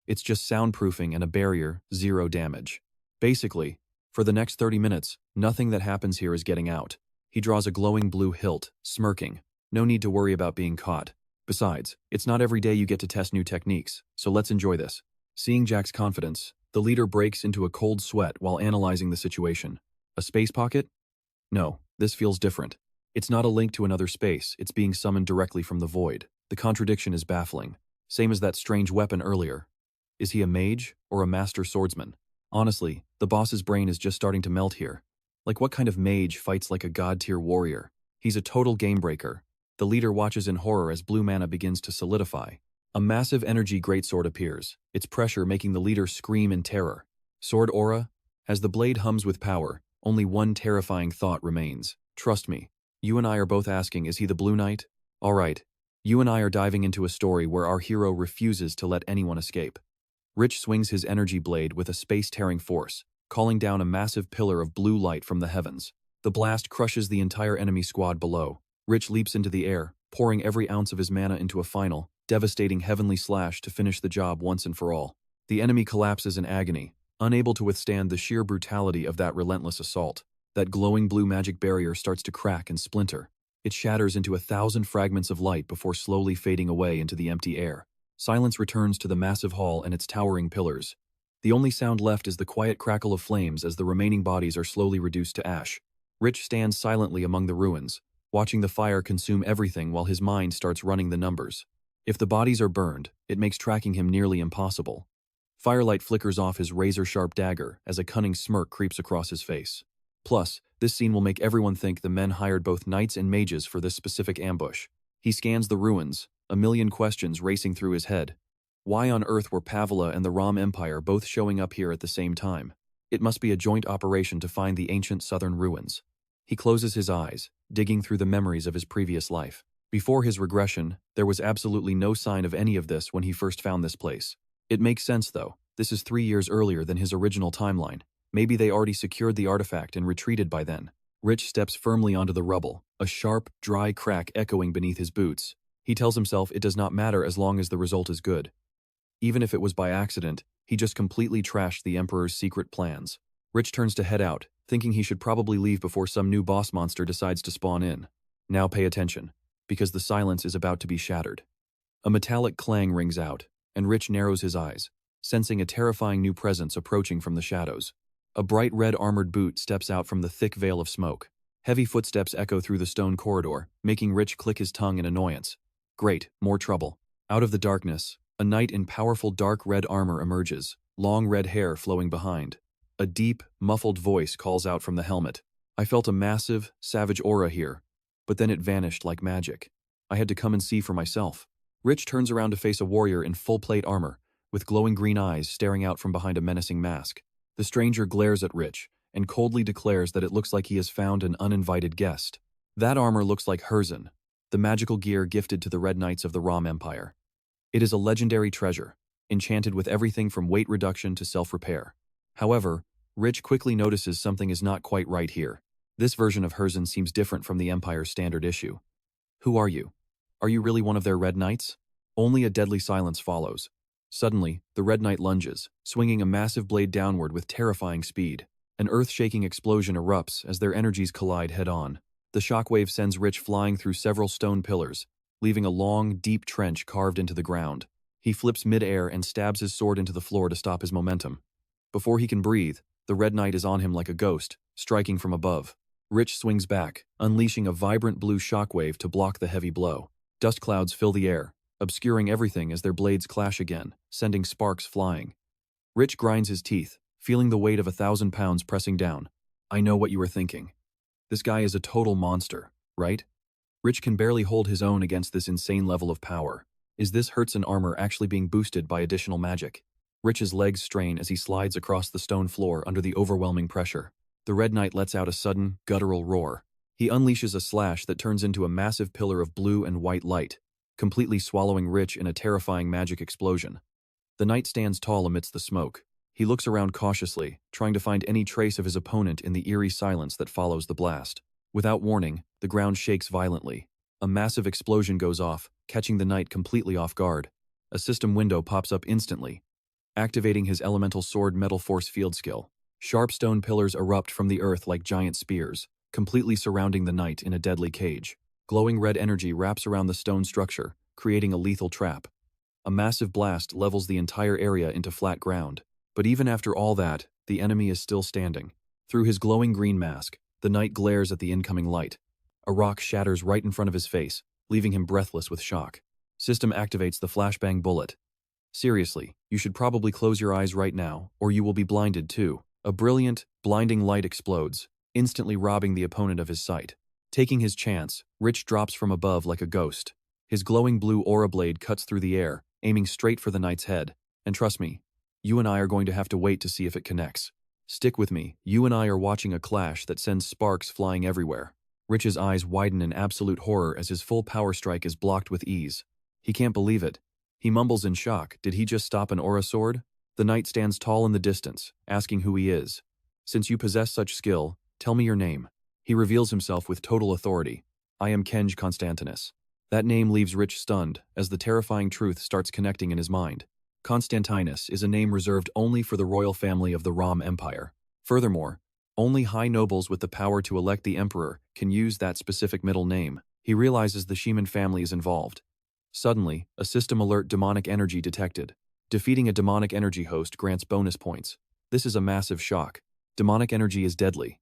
It's just soundproofing and a barrier, 0 damage. Basically, for the next 30 minutes, nothing that happens here is getting out. He draws a glowing blue hilt, smirking. No need to worry about being caught. Besides, it's not every day you get to test new techniques, so let's enjoy this. Seeing Jack's confidence, the leader breaks into a cold sweat while analyzing the situation. A space pocket? No, this feels different. It's not a link to another space, it's being summoned directly from the void. The contradiction is baffling. Same as that strange weapon earlier. Is he a mage or a master swordsman? Honestly, the boss's brain is just starting to melt here. Like, what kind of mage fights like a god-tier warrior? He's a total game-breaker. The leader watches in horror as blue mana begins to solidify. A massive energy greatsword appears, its pressure making the leader scream in terror. Sword aura? As the blade hums with power, only one terrifying thought remains. Trust me. You and I are both asking, is he the Blue Knight? Alright. You and I are diving into a story where our hero refuses to let anyone escape. Rich swings his energy blade with a space-tearing force, calling down a massive pillar of blue light from the heavens. The blast crushes the entire enemy squad below. Rich leaps into the air, pouring every ounce of his mana into a final, devastating heavenly slash to finish the job once and for all. The enemy collapses in agony, unable to withstand the sheer brutality of that relentless assault. That glowing blue magic barrier starts to crack and splinter. It shatters into 1,000 fragments of light before slowly fading away into the empty air. Silence returns to the massive hall and its towering pillars. The only sound left is the quiet crackle of flames as the remaining bodies are slowly reduced to ash. Rich stands silently among the ruins, watching the fire consume everything while his mind starts running the numbers. If the bodies are burned, it makes tracking him nearly impossible. Firelight flickers off his razor-sharp dagger as a cunning smirk creeps across his face. Plus, this scene will make everyone think the men hired both knights and mages for this specific ambush. He scans the ruins, a million questions racing through his head. Why on earth were Pavala and the Rom Empire both showing up here at the same time? It must be a joint operation to find the ancient southern ruins. He closes his eyes, digging through the memories of his previous life. Before his regression, there was absolutely no sign of any of this when he first found this place. It makes sense though. This is 3 years earlier than his original timeline. Maybe they already secured the artifact and retreated by then. Rich steps firmly onto the rubble, a sharp, dry crack echoing beneath his boots. He tells himself it does not matter as long as the result is good. Even if it was by accident, he just completely trashed the Emperor's secret plans. Rich turns to head out, thinking he should probably leave before some new boss monster decides to spawn in. Now pay attention, because the silence is about to be shattered. A metallic clang rings out, and Rich narrows his eyes, sensing a terrifying new presence approaching from the shadows. A bright red armored boot steps out from the thick veil of smoke. Heavy footsteps echo through the stone corridor, making Rich click his tongue in annoyance. Great, more trouble. Out of the darkness, a knight in powerful dark red armor emerges, long red hair flowing behind. A deep, muffled voice calls out from the helmet. I felt a massive, savage aura here, but then it vanished like magic. I had to come and see for myself. Rich turns around to face a warrior in full plate armor, with glowing green eyes staring out from behind a menacing mask. The stranger glares at Rich, and coldly declares that it looks like he has found an uninvited guest. That armor looks like Herzen, the magical gear gifted to the Red Knights of the Rom Empire. It is a legendary treasure, enchanted with everything from weight reduction to self-repair. However, Rich quickly notices something is not quite right here. This version of Herzen seems different from the Empire's standard issue. Who are you? Are you really one of their Red Knights? Only a deadly silence follows. Suddenly, the Red Knight lunges, swinging a massive blade downward with terrifying speed. An earth-shaking explosion erupts as their energies collide head-on. The shockwave sends Rich flying through several stone pillars, leaving a long, deep trench carved into the ground. He flips mid-air and stabs his sword into the floor to stop his momentum. Before he can breathe, the Red Knight is on him like a ghost, striking from above. Rich swings back, unleashing a vibrant blue shockwave to block the heavy blow. Dust clouds fill the air, obscuring everything as their blades clash again, sending sparks flying. Rich grinds his teeth, feeling the weight of 1,000 pounds pressing down. I know what you are thinking. This guy is a total monster, right? Rich can barely hold his own against this insane level of power. Is this Herzen armor actually being boosted by additional magic? Rich's legs strain as he slides across the stone floor under the overwhelming pressure. The Red Knight lets out a sudden, guttural roar. He unleashes a slash that turns into a massive pillar of blue and white light, completely swallowing Rich in a terrifying magic explosion. The knight stands tall amidst the smoke. He looks around cautiously, trying to find any trace of his opponent in the eerie silence that follows the blast. Without warning, the ground shakes violently. A massive explosion goes off, catching the knight completely off guard. A system window pops up instantly, activating his elemental sword metal force field skill. Sharp stone pillars erupt from the earth like giant spears, completely surrounding the knight in a deadly cage. Glowing red energy wraps around the stone structure, creating a lethal trap. A massive blast levels the entire area into flat ground. But even after all that, the enemy is still standing. Through his glowing green mask, the knight glares at the incoming light. A rock shatters right in front of his face, leaving him breathless with shock. System activates the flashbang bullet. Seriously, you should probably close your eyes right now, or you will be blinded too. A brilliant, blinding light explodes, instantly robbing the opponent of his sight. Taking his chance, Rich drops from above like a ghost. His glowing blue aura blade cuts through the air, aiming straight for the knight's head. And trust me, you and I are going to have to wait to see if it connects. Stick with me, you and I are watching a clash that sends sparks flying everywhere. Rich's eyes widen in absolute horror as his full power strike is blocked with ease. He can't believe it. He mumbles in shock. Did he just stop an aura sword? The knight stands tall in the distance, asking who he is. Since you possess such skill, tell me your name. He reveals himself with total authority. I am Kenj Constantinus. That name leaves Rich stunned, as the terrifying truth starts connecting in his mind. Constantinus is a name reserved only for the royal family of the Rom Empire. Furthermore, only high nobles with the power to elect the emperor can use that specific middle name. He realizes the Sheeman family is involved. Suddenly, a system alert demonic energy detected. Defeating a demonic energy host grants bonus points. This is a massive shock. Demonic energy is deadly.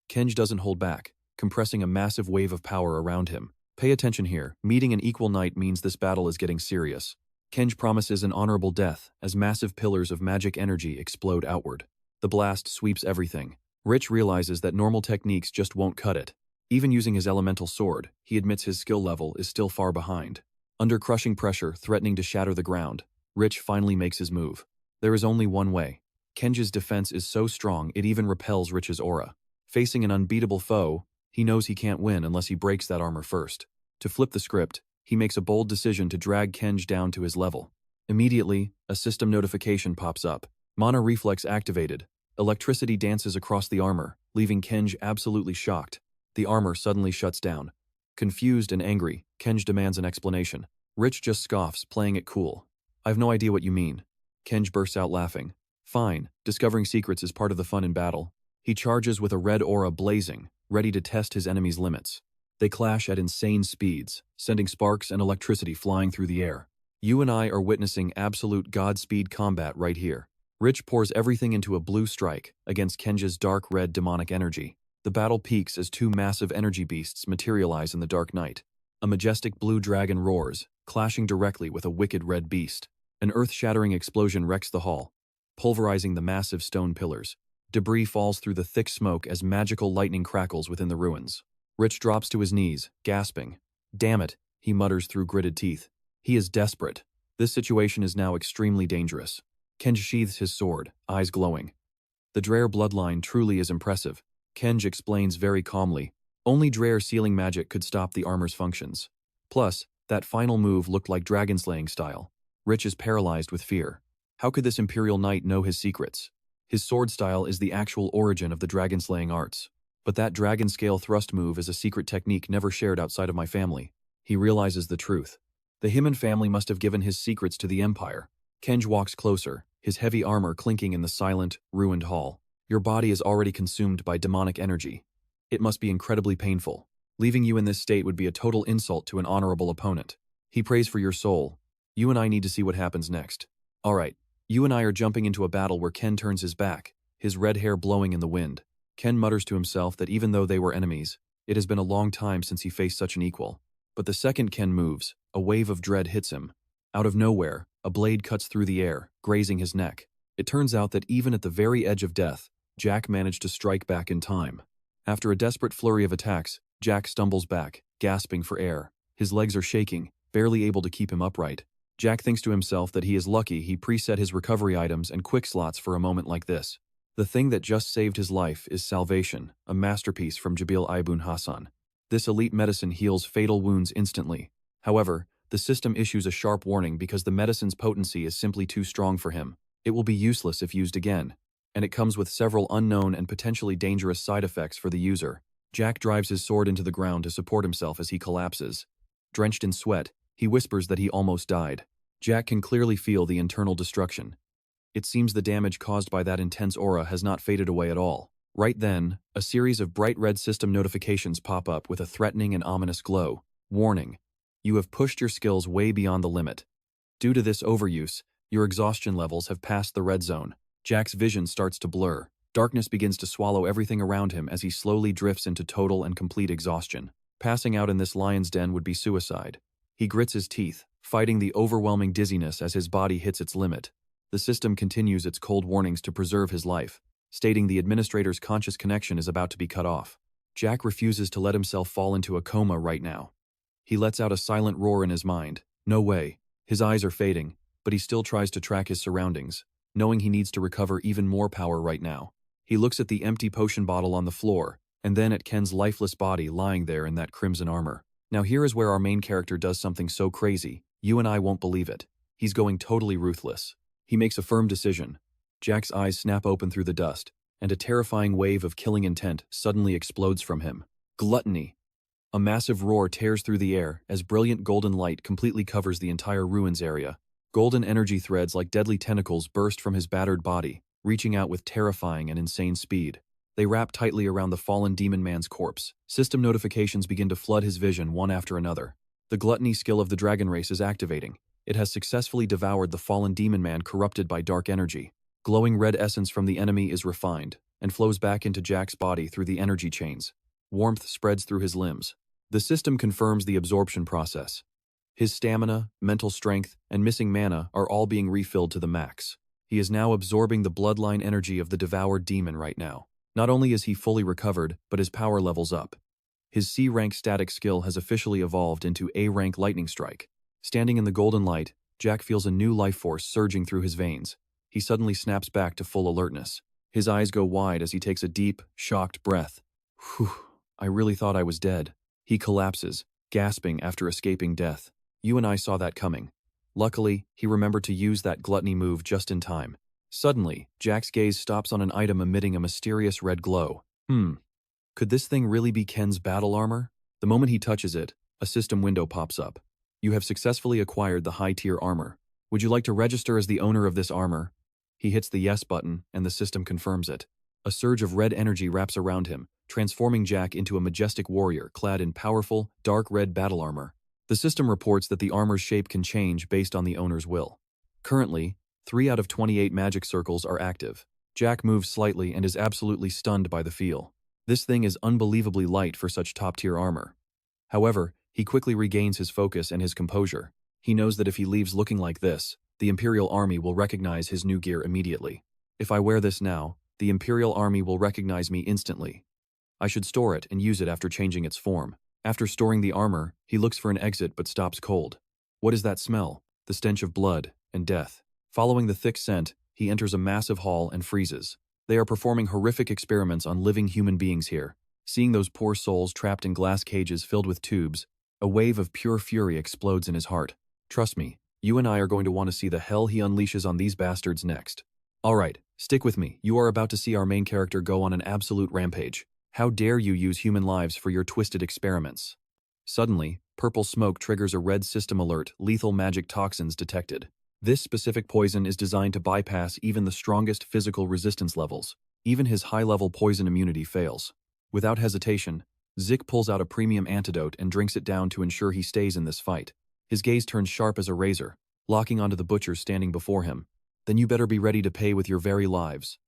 Kenj doesn't hold back, compressing a massive wave of power around him. Pay attention here, meeting an equal knight means this battle is getting serious. Kenj promises an honorable death as massive pillars of magic energy explode outward. The blast sweeps everything. Rich realizes that normal techniques just won't cut it. Even using his elemental sword, he admits his skill level is still far behind. Under crushing pressure, threatening to shatter the ground, Rich finally makes his move. There is only one way. Kenj's defense is so strong it even repels Rich's aura. Facing an unbeatable foe, he knows he can't win unless he breaks that armor first. To flip the script, he makes a bold decision to drag Kenj down to his level. Immediately, a system notification pops up. Mana reflex activated. Electricity dances across the armor, leaving Kenj absolutely shocked. The armor suddenly shuts down. Confused and angry, Kenj demands an explanation. Rich just scoffs, playing it cool. "I have no idea what you mean." Kenj bursts out laughing. "Fine, discovering secrets is part of the fun in battle." He charges with a red aura blazing, ready to test his enemy's limits. They clash at insane speeds, sending sparks and electricity flying through the air. You and I are witnessing absolute Godspeed combat right here. Rich pours everything into a blue strike against Kenj's dark red demonic energy. The battle peaks as two massive energy beasts materialize in the dark night. A majestic blue dragon roars, clashing directly with a wicked red beast. An earth-shattering explosion wrecks the hall, pulverizing the massive stone pillars. Debris falls through the thick smoke as magical lightning crackles within the ruins. Rich drops to his knees, gasping. "Damn it," he mutters through gritted teeth. He is desperate. This situation is now extremely dangerous. Kenj sheathes his sword, eyes glowing. The Dracker bloodline truly is impressive. Kenj explains very calmly. Only Dracker sealing magic could stop the armor's functions. Plus, that final move looked like dragon-slaying style. Rich is paralyzed with fear. How could this Imperial Knight know his secrets? His sword style is the actual origin of the dragon-slaying arts. But that dragon-scale thrust move is a secret technique never shared outside of my family. He realizes the truth. The Himon family must have given his secrets to the Empire. Kenj walks closer, his heavy armor clinking in the silent, ruined hall. Your body is already consumed by demonic energy. It must be incredibly painful. Leaving you in this state would be a total insult to an honorable opponent. He prays for your soul. You and I need to see what happens next. Alright, you and I are jumping into a battle where Ken turns his back, his red hair blowing in the wind. Ken mutters to himself that even though they were enemies, it has been a long time since he faced such an equal. But the second Ken moves, a wave of dread hits him. Out of nowhere, a blade cuts through the air, grazing his neck. It turns out that even at the very edge of death, Jack managed to strike back in time. After a desperate flurry of attacks, Jack stumbles back, gasping for air. His legs are shaking, barely able to keep him upright. Jack thinks to himself that he is lucky he preset his recovery items and quick slots for a moment like this. The thing that just saved his life is Salvation, a masterpiece from Jabil Ibn Hassan. This elite medicine heals fatal wounds instantly. However, the system issues a sharp warning because the medicine's potency is simply too strong for him. It will be useless if used again, and it comes with several unknown and potentially dangerous side effects for the user. Jack drives his sword into the ground to support himself as he collapses. Drenched in sweat, he whispers that he almost died. Jack can clearly feel the internal destruction. It seems the damage caused by that intense aura has not faded away at all. Right then, a series of bright red system notifications pop up with a threatening and ominous glow. Warning: you have pushed your skills way beyond the limit. Due to this overuse, your exhaustion levels have passed the red zone. Jack's vision starts to blur. Darkness begins to swallow everything around him as he slowly drifts into total and complete exhaustion. Passing out in this lion's den would be suicide. He grits his teeth, fighting the overwhelming dizziness as his body hits its limit. The system continues its cold warnings to preserve his life, stating the administrator's conscious connection is about to be cut off. Jack refuses to let himself fall into a coma right now. He lets out a silent roar in his mind. No way. His eyes are fading, but he still tries to track his surroundings, knowing he needs to recover even more power right now. He looks at the empty potion bottle on the floor, and then at Ken's lifeless body lying there in that crimson armor. Now here is where our main character does something so crazy, you and I won't believe it. He's going totally ruthless. He makes a firm decision. Jack's eyes snap open through the dust, and a terrifying wave of killing intent suddenly explodes from him. Gluttony. A massive roar tears through the air as brilliant golden light completely covers the entire ruins area. Golden energy threads like deadly tentacles burst from his battered body, reaching out with terrifying and insane speed. They wrap tightly around the fallen demon man's corpse. System notifications begin to flood his vision one after another. The gluttony skill of the dragon race is activating. It has successfully devoured the fallen demon man corrupted by dark energy. Glowing red essence from the enemy is refined and flows back into Jack's body through the energy chains. Warmth spreads through his limbs. The system confirms the absorption process. His stamina, mental strength, and missing mana are all being refilled to the max. He is now absorbing the bloodline energy of the devoured demon right now. Not only is he fully recovered, but his power levels up. His C-rank static skill has officially evolved into A-rank lightning strike. Standing in the golden light, Jack feels a new life force surging through his veins. He suddenly snaps back to full alertness. His eyes go wide as he takes a deep, shocked breath. Whew, I really thought I was dead. He collapses, gasping after escaping death. You and I saw that coming. Luckily, he remembered to use that gluttony move just in time. Suddenly, Jack's gaze stops on an item emitting a mysterious red glow. Could this thing really be Ken's battle armor? The moment he touches it, a system window pops up. You have successfully acquired the high-tier armor. Would you like to register as the owner of this armor? He hits the yes button, and the system confirms it. A surge of red energy wraps around him, transforming Jack into a majestic warrior clad in powerful, dark red battle armor. The system reports that the armor's shape can change based on the owner's will. Currently, 3 out of 28 magic circles are active. Jack moves slightly and is absolutely stunned by the feel. This thing is unbelievably light for such top-tier armor. However, he quickly regains his focus and his composure. He knows that if he leaves looking like this, the Imperial Army will recognize his new gear immediately. If I wear this now, the Imperial Army will recognize me instantly. I should store it and use it after changing its form. After storing the armor, he looks for an exit but stops cold. What is that smell? The stench of blood and death. Following the thick scent, he enters a massive hall and freezes. They are performing horrific experiments on living human beings here. Seeing those poor souls trapped in glass cages filled with tubes, a wave of pure fury explodes in his heart. Trust me, you and I are going to want to see the hell he unleashes on these bastards next. Alright, stick with me. You are about to see our main character go on an absolute rampage. How dare you use human lives for your twisted experiments? Suddenly, purple smoke triggers a red system alert, lethal magic toxins detected. This specific poison is designed to bypass even the strongest physical resistance levels. Even his high-level poison immunity fails. Without hesitation, Zik pulls out a premium antidote and drinks it down to ensure he stays in this fight. His gaze turns sharp as a razor, locking onto the butcher standing before him. Then you better be ready to pay with your very lives.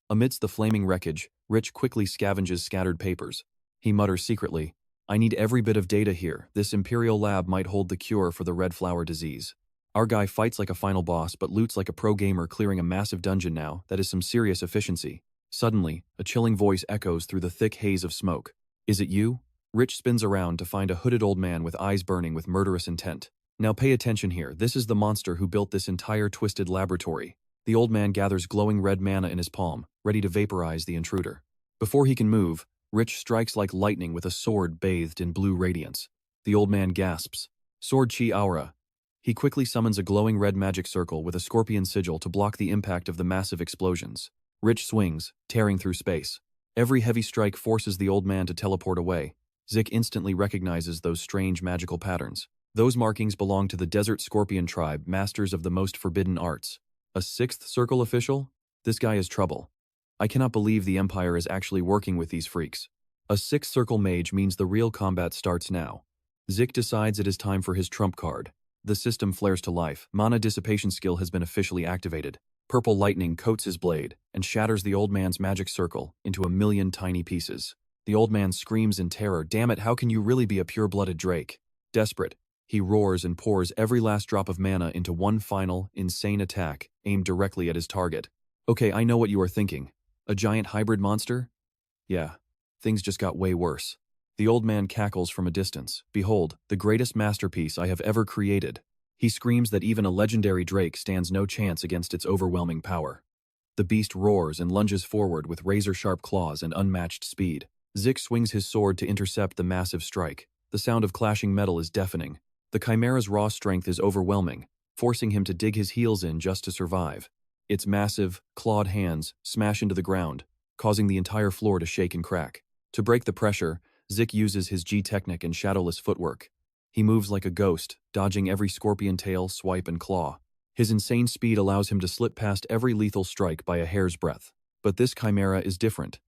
Amidst the flaming wreckage, Rich quickly scavenges scattered papers. He mutters secretly, I need every bit of data here. This Imperial lab might hold the cure for the red flower disease. Our guy fights like a final boss but loots like a pro gamer clearing a massive dungeon now. That is some serious efficiency. Suddenly, a chilling voice echoes through the thick haze of smoke. Is it you? Rich spins around to find a hooded old man with eyes burning with murderous intent. Now pay attention here. This is the monster who built this entire twisted laboratory. The old man gathers glowing red mana in his palm, ready to vaporize the intruder. Before he can move, Rich strikes like lightning with a sword bathed in blue radiance. The old man gasps. Sword Chi Aura. He quickly summons a glowing red magic circle with a scorpion sigil to block the impact of the massive explosions. Rich swings, tearing through space. Every heavy strike forces the old man to teleport away. Zik instantly recognizes those strange magical patterns. Those markings belong to the Desert Scorpion tribe, masters of the most forbidden arts. A sixth circle official? This guy is trouble. I cannot believe the Empire is actually working with these freaks. A sixth circle mage means the real combat starts now. Zik decides it is time for his trump card. The system flares to life. Mana dissipation skill has been officially activated. Purple lightning coats his blade and shatters the old man's magic circle into a million tiny pieces. The old man screams in terror, damn it, how can you really be a pure-blooded Drake? Desperate, he roars and pours every last drop of mana into one final, insane attack, aimed directly at his target. Okay, I know what you are thinking. A giant hybrid monster? Yeah, things just got way worse. The old man cackles from a distance. Behold, the greatest masterpiece I have ever created. He screams that even a legendary Drake stands no chance against its overwhelming power. The beast roars and lunges forward with razor-sharp claws and unmatched speed. Zik swings his sword to intercept the massive strike. The sound of clashing metal is deafening. The Chimera's raw strength is overwhelming, forcing him to dig his heels in just to survive. Its massive, clawed hands smash into the ground, causing the entire floor to shake and crack. To break the pressure, Zik uses his G-technic and shadowless footwork. He moves like a ghost, dodging every scorpion tail, swipe, and claw. His insane speed allows him to slip past every lethal strike by a hair's breadth. But this chimera is different.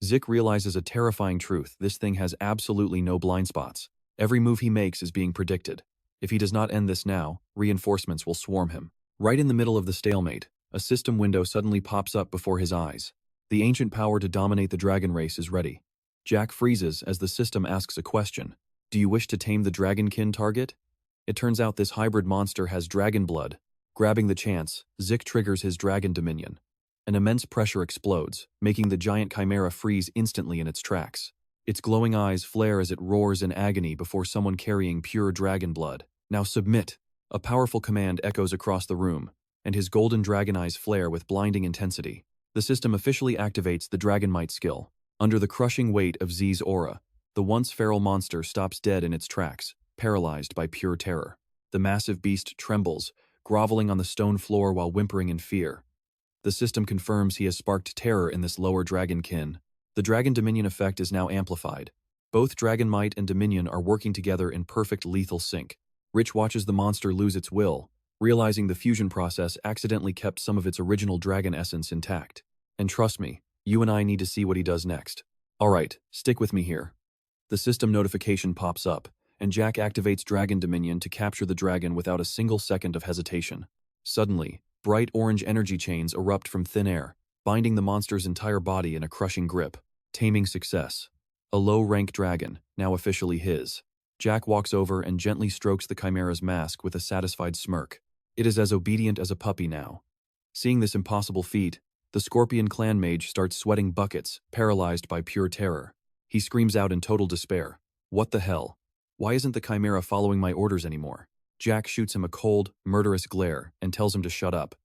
Zik realizes a terrifying truth: this thing has absolutely no blind spots. Every move he makes is being predicted. If he does not end this now, reinforcements will swarm him. Right in the middle of the stalemate, a system window suddenly pops up before his eyes. The ancient power to dominate the dragon race is ready. Jack freezes as the system asks a question. Do you wish to tame the dragonkin target? It turns out this hybrid monster has dragon blood. Grabbing the chance, Zik triggers his dragon dominion. An immense pressure explodes, making the giant chimera freeze instantly in its tracks. Its glowing eyes flare as it roars in agony before someone carrying pure dragon blood. Now submit! A powerful command echoes across the room, and his golden dragon eyes flare with blinding intensity. The system officially activates the Dragon Might skill. Under the crushing weight of Z's aura, the once feral monster stops dead in its tracks, paralyzed by pure terror. The massive beast trembles, groveling on the stone floor while whimpering in fear. The system confirms he has sparked terror in this lower dragonkin. The Dragon Dominion effect is now amplified. Both Dragon Might and Dominion are working together in perfect lethal sync. Rich watches the monster lose its will, realizing the fusion process accidentally kept some of its original dragon essence intact. And trust me, you and I need to see what he does next. Alright, stick with me here. The system notification pops up, and Jack activates Dragon Dominion to capture the dragon without a single second of hesitation. Suddenly, bright orange energy chains erupt from thin air, binding the monster's entire body in a crushing grip. Taming success. A low-rank dragon, now officially his. Jack walks over and gently strokes the chimera's mask with a satisfied smirk. It is as obedient as a puppy now. Seeing this impossible feat, the Scorpion clan mage starts sweating buckets, paralyzed by pure terror. He screams out in total despair. What the hell? Why isn't the chimera following my orders anymore? Jack shoots him a cold, murderous glare and tells him to shut up.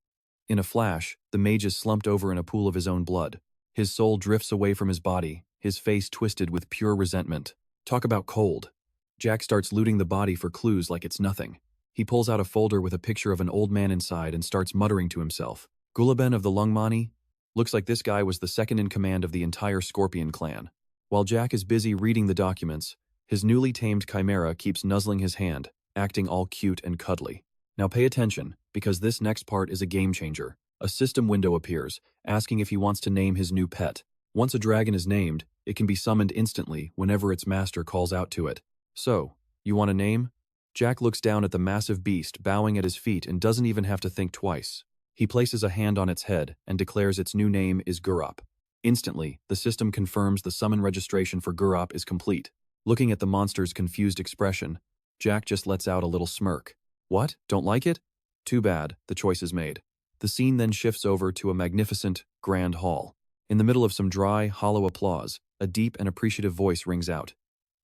In a flash, the mage is slumped over in a pool of his own blood. His soul drifts away from his body, his face twisted with pure resentment. Talk about cold. Jack starts looting the body for clues like it's nothing. He pulls out a folder with a picture of an old man inside and starts muttering to himself. Gulaben of the Lungmani? Looks like this guy was the second in command of the entire Scorpion clan. While Jack is busy reading the documents, his newly tamed chimera keeps nuzzling his hand, acting all cute and cuddly. Now pay attention, because this next part is a game changer. A system window appears, asking if he wants to name his new pet. Once a dragon is named, it can be summoned instantly whenever its master calls out to it. So, you want a name? Jack looks down at the massive beast bowing at his feet and doesn't even have to think twice. He places a hand on its head and declares its new name is Gurop. Instantly, the system confirms the summon registration for Gurop is complete. Looking at the monster's confused expression, Jack just lets out a little smirk. What? Don't like it? Too bad, the choice is made. The scene then shifts over to a magnificent, grand hall. In the middle of some dry, hollow applause, a deep and appreciative voice rings out.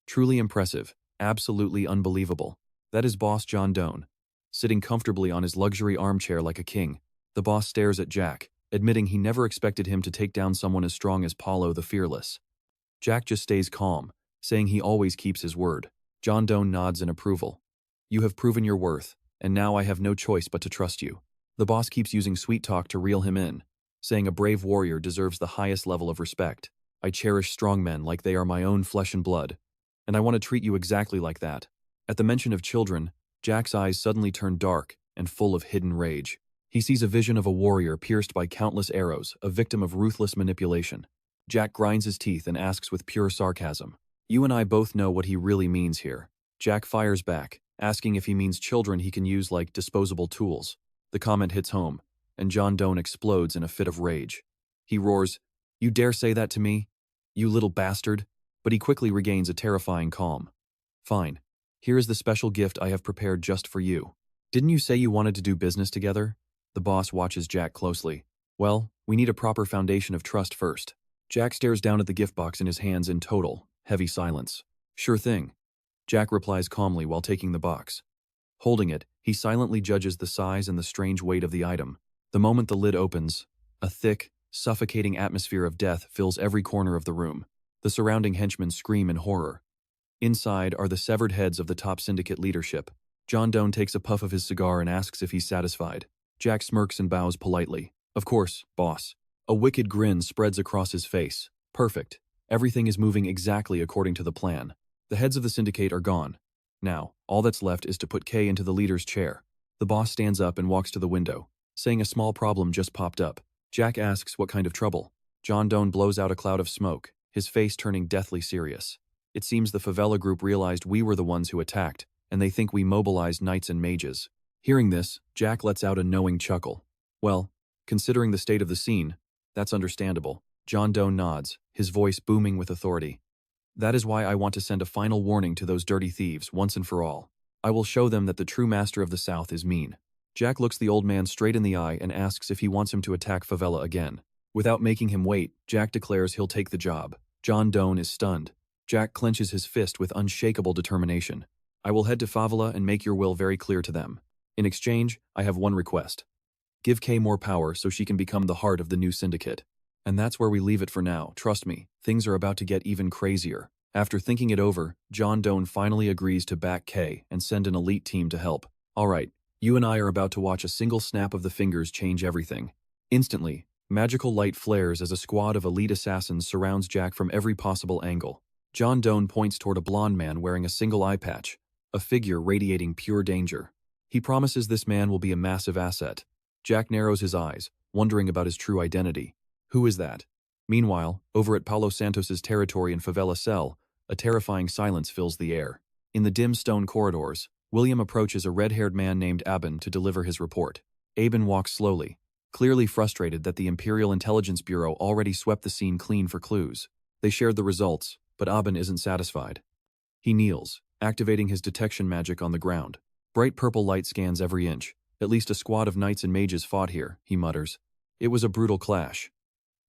Truly impressive, absolutely unbelievable. That is Boss John Doan, sitting comfortably on his luxury armchair like a king. The boss stares at Jack, admitting he never expected him to take down someone as strong as Paulo the Fearless. Jack just stays calm, saying he always keeps his word. John Doan nods in approval. You have proven your worth, and now I have no choice but to trust you. The boss keeps using sweet talk to reel him in, saying a brave warrior deserves the highest level of respect. I cherish strong men like they are my own flesh and blood, and I want to treat you exactly like that. At the mention of children, Jack's eyes suddenly turn dark and full of hidden rage. He sees a vision of a warrior pierced by countless arrows, a victim of ruthless manipulation. Jack grinds his teeth and asks with pure sarcasm, "You and I both know what he really means here." Jack fires back, asking if he means children he can use like disposable tools. The comment hits home, and John Doan explodes in a fit of rage. He roars, "You dare say that to me? You little bastard!" But he quickly regains a terrifying calm. "Fine. Here is the special gift I have prepared just for you. Didn't you say you wanted to do business together?" The boss watches Jack closely. "Well, we need a proper foundation of trust first." Jack stares down at the gift box in his hands in total, heavy silence. "Sure thing." Jack replies calmly while taking the box. Holding it, he silently judges the size and the strange weight of the item. The moment the lid opens, a thick, suffocating atmosphere of death fills every corner of the room. The surrounding henchmen scream in horror. Inside are the severed heads of the top syndicate leadership. John Doan takes a puff of his cigar and asks if he's satisfied. Jack smirks and bows politely. "Of course, boss." A wicked grin spreads across his face. "Perfect. Everything is moving exactly according to the plan. The heads of the syndicate are gone. Now, all that's left is to put Kay into the leader's chair." The boss stands up and walks to the window, saying a small problem just popped up. Jack asks what kind of trouble. John Doe blows out a cloud of smoke, his face turning deathly serious. It seems the favela group realized we were the ones who attacked, and they think we mobilized knights and mages. Hearing this, Jack lets out a knowing chuckle. Well, considering the state of the scene, that's understandable. John Doe nods, his voice booming with authority. That is why I want to send a final warning to those dirty thieves once and for all. I will show them that the true master of the South is mean. Jack looks the old man straight in the eye and asks if he wants him to attack favela again. Without making him wait, Jack declares he'll take the job. John Doe is stunned. Jack clenches his fist with unshakable determination. I will head to favela and make your will very clear to them. In exchange, I have one request. Give Kay more power so she can become the heart of the new syndicate. And that's where we leave it for now, trust me, things are about to get even crazier. After thinking it over, John Doe finally agrees to back Kay and send an elite team to help. Alright, you and I are about to watch a single snap of the fingers change everything. Instantly, magical light flares as a squad of elite assassins surrounds Jack from every possible angle. John Doe points toward a blonde man wearing a single eye patch, a figure radiating pure danger. He promises this man will be a massive asset. Jack narrows his eyes, wondering about his true identity. Who is that? Meanwhile, over at Palo Santos's territory in Favela Cell, a terrifying silence fills the air. In the dim stone corridors, William approaches a red-haired man named Aben to deliver his report. Aben walks slowly, clearly frustrated that the Imperial Intelligence Bureau already swept the scene clean for clues. They shared the results, but Aben isn't satisfied. He kneels, activating his detection magic on the ground. Bright purple light scans every inch. At least a squad of knights and mages fought here, he mutters. It was a brutal clash.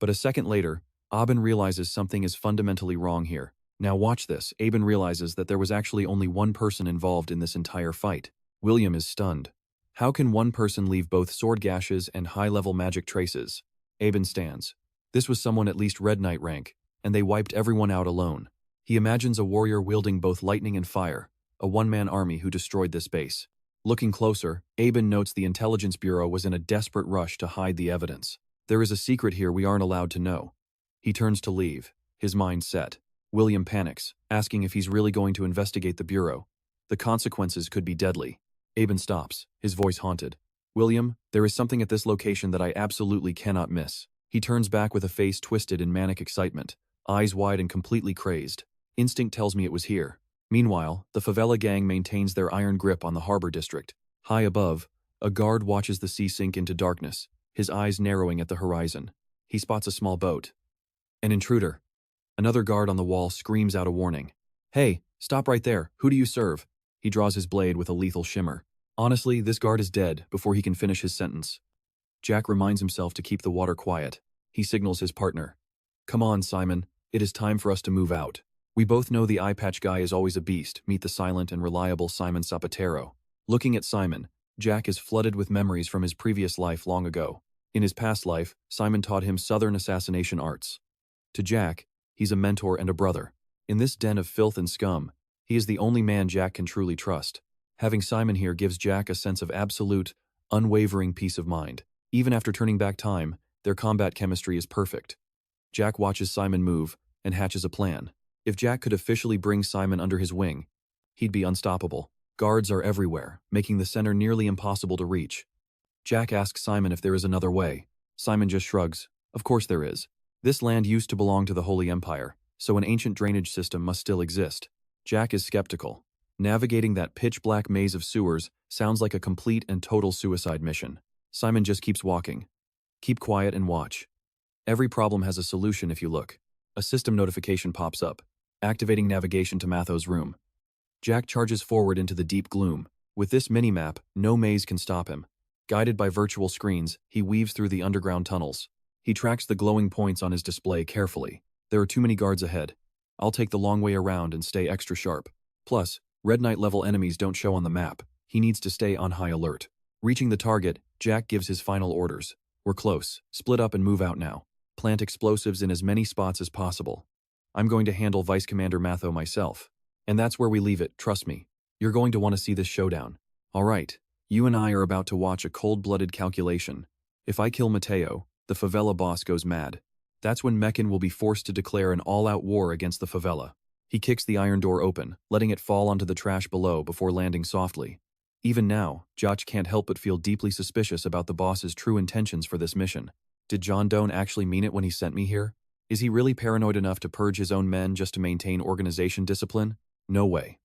But a second later, Aben realizes something is fundamentally wrong here. Now watch this. Aben realizes that there was actually only one person involved in this entire fight. William is stunned. How can one person leave both sword gashes and high-level magic traces? Aben stands. This was someone at least Red Knight rank, and they wiped everyone out alone. He imagines a warrior wielding both lightning and fire, a one-man army who destroyed this base. Looking closer, Aben notes the Intelligence Bureau was in a desperate rush to hide the evidence. There is a secret here we aren't allowed to know. He turns to leave, his mind set. William panics, asking if he's really going to investigate the Bureau. The consequences could be deadly. Aben stops, his voice haunted. William, there is something at this location that I absolutely cannot miss. He turns back with a face twisted in manic excitement, eyes wide and completely crazed. Instinct tells me it was here. Meanwhile, the favela gang maintains their iron grip on the harbor district. High above, a guard watches the sea sink into darkness, his eyes narrowing at the horizon. He spots a small boat. An intruder. Another guard on the wall screams out a warning. Hey, stop right there, who do you serve? He draws his blade with a lethal shimmer. Honestly, this guard is dead before he can finish his sentence. Jack reminds himself to keep the water quiet. He signals his partner. Come on, Simon, it is time for us to move out. We both know the eye patch guy is always a beast, meet the silent and reliable Simon Zapatero. Looking at Simon, Jack is flooded with memories from his previous life long ago. In his past life, Simon taught him Southern assassination arts. To Jack, he's a mentor and a brother. In this den of filth and scum, he is the only man Jack can truly trust. Having Simon here gives Jack a sense of absolute, unwavering peace of mind. Even after turning back time, their combat chemistry is perfect. Jack watches Simon move and hatches a plan. If Jack could officially bring Simon under his wing, he'd be unstoppable. Guards are everywhere, making the center nearly impossible to reach. Jack asks Simon if there is another way. Simon just shrugs. Of course there is. This land used to belong to the Holy Empire, so an ancient drainage system must still exist. Jack is skeptical. Navigating that pitch-black maze of sewers sounds like a complete and total suicide mission. Simon just keeps walking. Keep quiet and watch. Every problem has a solution if you look. A system notification pops up, activating navigation to Matho's room. Jack charges forward into the deep gloom. With this mini-map, no maze can stop him. Guided by virtual screens, he weaves through the underground tunnels. He tracks the glowing points on his display carefully. There are too many guards ahead. I'll take the long way around and stay extra sharp. Plus, Red Knight-level enemies don't show on the map. He needs to stay on high alert. Reaching the target, Jack gives his final orders. We're close. Split up and move out now. Plant explosives in as many spots as possible. I'm going to handle Vice Commander Matho myself. And that's where we leave it, trust me. You're going to want to see this showdown. Alright, you and I are about to watch a cold-blooded calculation. If I kill Mateo, the favela boss goes mad. That's when Mekin will be forced to declare an all-out war against the favela. He kicks the iron door open, letting it fall onto the trash below before landing softly. Even now, Joch can't help but feel deeply suspicious about the boss's true intentions for this mission. Did John Doe actually mean it when he sent me here? Is he really paranoid enough to purge his own men just to maintain organization discipline? No way.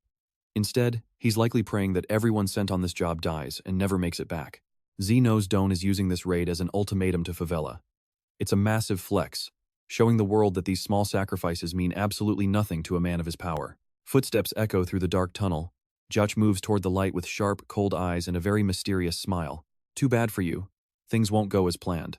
Instead, he's likely praying that everyone sent on this job dies and never makes it back. Z knows Doan is using this raid as an ultimatum to Favela. It's a massive flex, showing the world that these small sacrifices mean absolutely nothing to a man of his power. Footsteps echo through the dark tunnel. Joch moves toward the light with sharp, cold eyes and a very mysterious smile. Too bad for you. Things won't go as planned.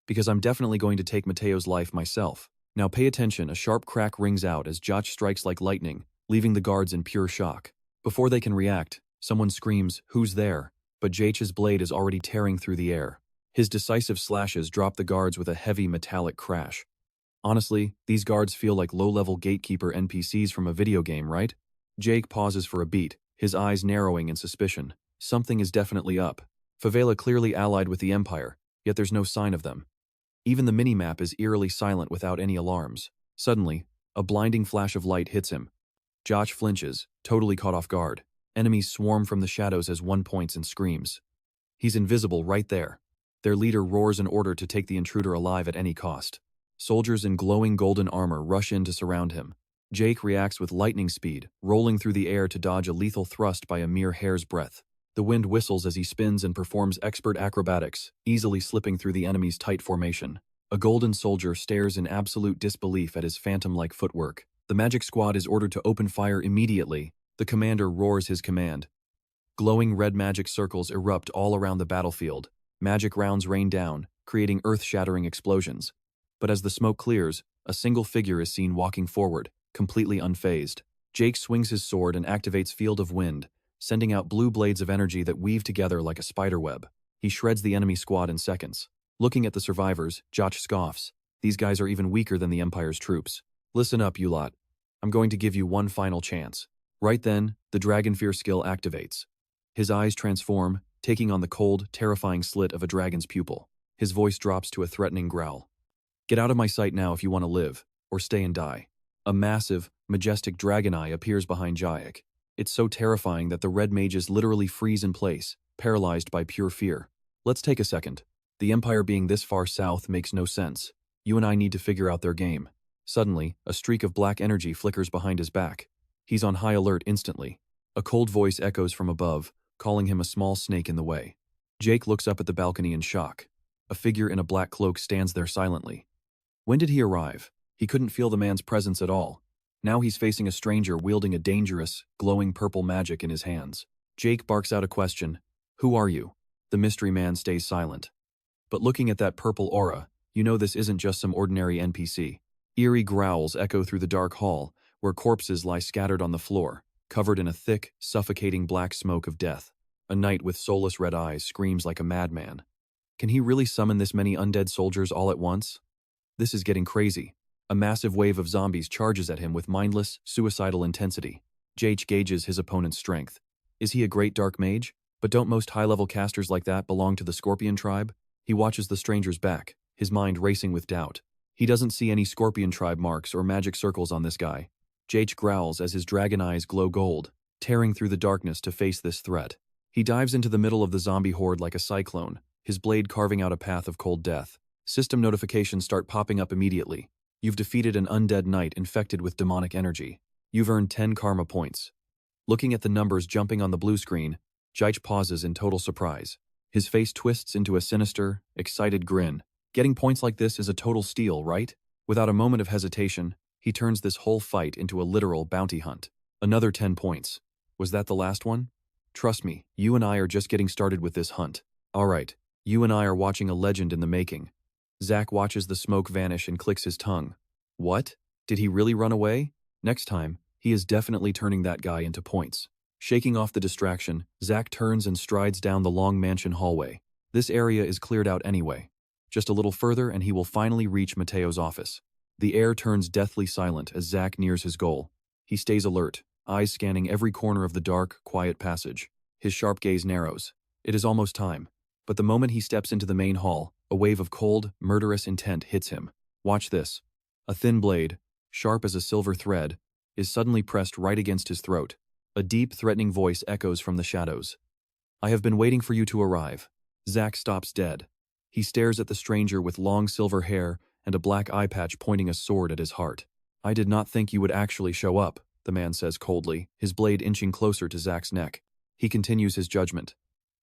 Because I'm definitely going to take Mateo's life myself. Now pay attention, a sharp crack rings out as Joch strikes like lightning, leaving the guards in pure shock. Before they can react, someone screams, "Who's there?" But Jach's blade is already tearing through the air. His decisive slashes drop the guards with a heavy metallic crash. Honestly, these guards feel like low-level gatekeeper NPCs from a video game, right? Jake pauses for a beat, his eyes narrowing in suspicion. Something is definitely up. Favela clearly allied with the Empire, yet there's no sign of them. Even the minimap is eerily silent without any alarms. Suddenly, a blinding flash of light hits him. Joch flinches, totally caught off guard. Enemies swarm from the shadows as one points and screams. He's invisible right there. Their leader roars an order to take the intruder alive at any cost. Soldiers in glowing golden armor rush in to surround him. Jake reacts with lightning speed, rolling through the air to dodge a lethal thrust by a mere hair's breadth. The wind whistles as he spins and performs expert acrobatics, easily slipping through the enemy's tight formation. A golden soldier stares in absolute disbelief at his phantom-like footwork. The magic squad is ordered to open fire immediately. The commander roars his command. Glowing red magic circles erupt all around the battlefield. Magic rounds rain down, creating earth-shattering explosions. But as the smoke clears, a single figure is seen walking forward, completely unfazed. Jake swings his sword and activates Field of Wind, sending out blue blades of energy that weave together like a spiderweb. He shreds the enemy squad in seconds. Looking at the survivors, Joch scoffs. These guys are even weaker than the Empire's troops. Listen up, you lot. I'm going to give you one final chance. Right then, the Dragon Fear skill activates. His eyes transform, taking on the cold, terrifying slit of a dragon's pupil. His voice drops to a threatening growl. Get out of my sight now if you want to live, or stay and die. A massive, majestic dragon eye appears behind Jayek. It's so terrifying that the red mages literally freeze in place, paralyzed by pure fear. Let's take a second. The Empire being this far south makes no sense. You and I need to figure out their game. Suddenly, a streak of black energy flickers behind his back. He's on high alert instantly. A cold voice echoes from above, calling him a small snake in the way. Jake looks up at the balcony in shock. A figure in a black cloak stands there silently. When did he arrive? He couldn't feel the man's presence at all. Now he's facing a stranger wielding a dangerous, glowing purple magic in his hands. Jake barks out a question. Who are you? The mystery man stays silent. But looking at that purple aura, you know this isn't just some ordinary NPC. Eerie growls echo through the dark hall, where corpses lie scattered on the floor, covered in a thick, suffocating black smoke of death. A knight with soulless red eyes screams like a madman. Can he really summon this many undead soldiers all at once? This is getting crazy. A massive wave of zombies charges at him with mindless, suicidal intensity. Jake gauges his opponent's strength. Is he a great dark mage? But don't most high-level casters like that belong to the Scorpion tribe? He watches the stranger's back, his mind racing with doubt. He doesn't see any Scorpion tribe marks or magic circles on this guy. Jake growls as his dragon eyes glow gold, tearing through the darkness to face this threat. He dives into the middle of the zombie horde like a cyclone, his blade carving out a path of cold death. System notifications start popping up immediately. You've defeated an undead knight infected with demonic energy. You've earned 10 karma points. Looking at the numbers jumping on the blue screen, Jake pauses in total surprise. His face twists into a sinister, excited grin. Getting points like this is a total steal, right? Without a moment of hesitation, he turns this whole fight into a literal bounty hunt. Another 10 points. Was that the last one? Trust me, you and I are just getting started with this hunt. Alright, you and I are watching a legend in the making. Zach watches the smoke vanish and clicks his tongue. What? Did he really run away? Next time, he is definitely turning that guy into points. Shaking off the distraction, Zach turns and strides down the long mansion hallway. This area is cleared out anyway. Just a little further and he will finally reach Mateo's office. The air turns deathly silent as Zach nears his goal. He stays alert, eyes scanning every corner of the dark, quiet passage. His sharp gaze narrows. It is almost time. But the moment he steps into the main hall, a wave of cold, murderous intent hits him. Watch this. A thin blade, sharp as a silver thread, is suddenly pressed right against his throat. A deep, threatening voice echoes from the shadows. I have been waiting for you to arrive. Zack stops dead. He stares at the stranger with long silver hair and a black eye patch pointing a sword at his heart. I did not think you would actually show up, the man says coldly, his blade inching closer to Zack's neck. He continues his judgment.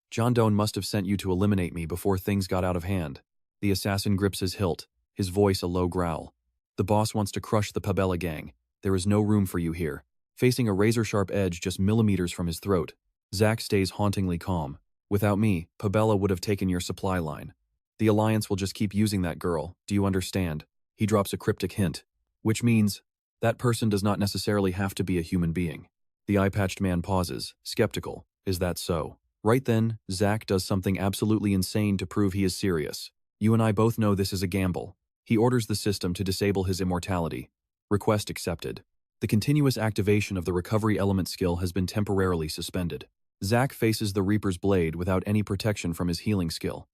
John Doe must have sent you to eliminate me before things got out of hand. The assassin grips his hilt, his voice a low growl. The boss wants to crush the Pabella gang. There is no room for you here. Facing a razor-sharp edge just millimeters from his throat, Zack stays hauntingly calm. Without me, Pabella would have taken your supply line. The Alliance will just keep using that girl, do you understand? He drops a cryptic hint. Which means, that person does not necessarily have to be a human being. The eye-patched man pauses, skeptical. Is that so? Right then, Zack does something absolutely insane to prove he is serious. You and I both know this is a gamble. He orders the system to disable his immortality. Request accepted. The continuous activation of the recovery element skill has been temporarily suspended. Zack faces the Reaper's blade without any protection from his healing skill.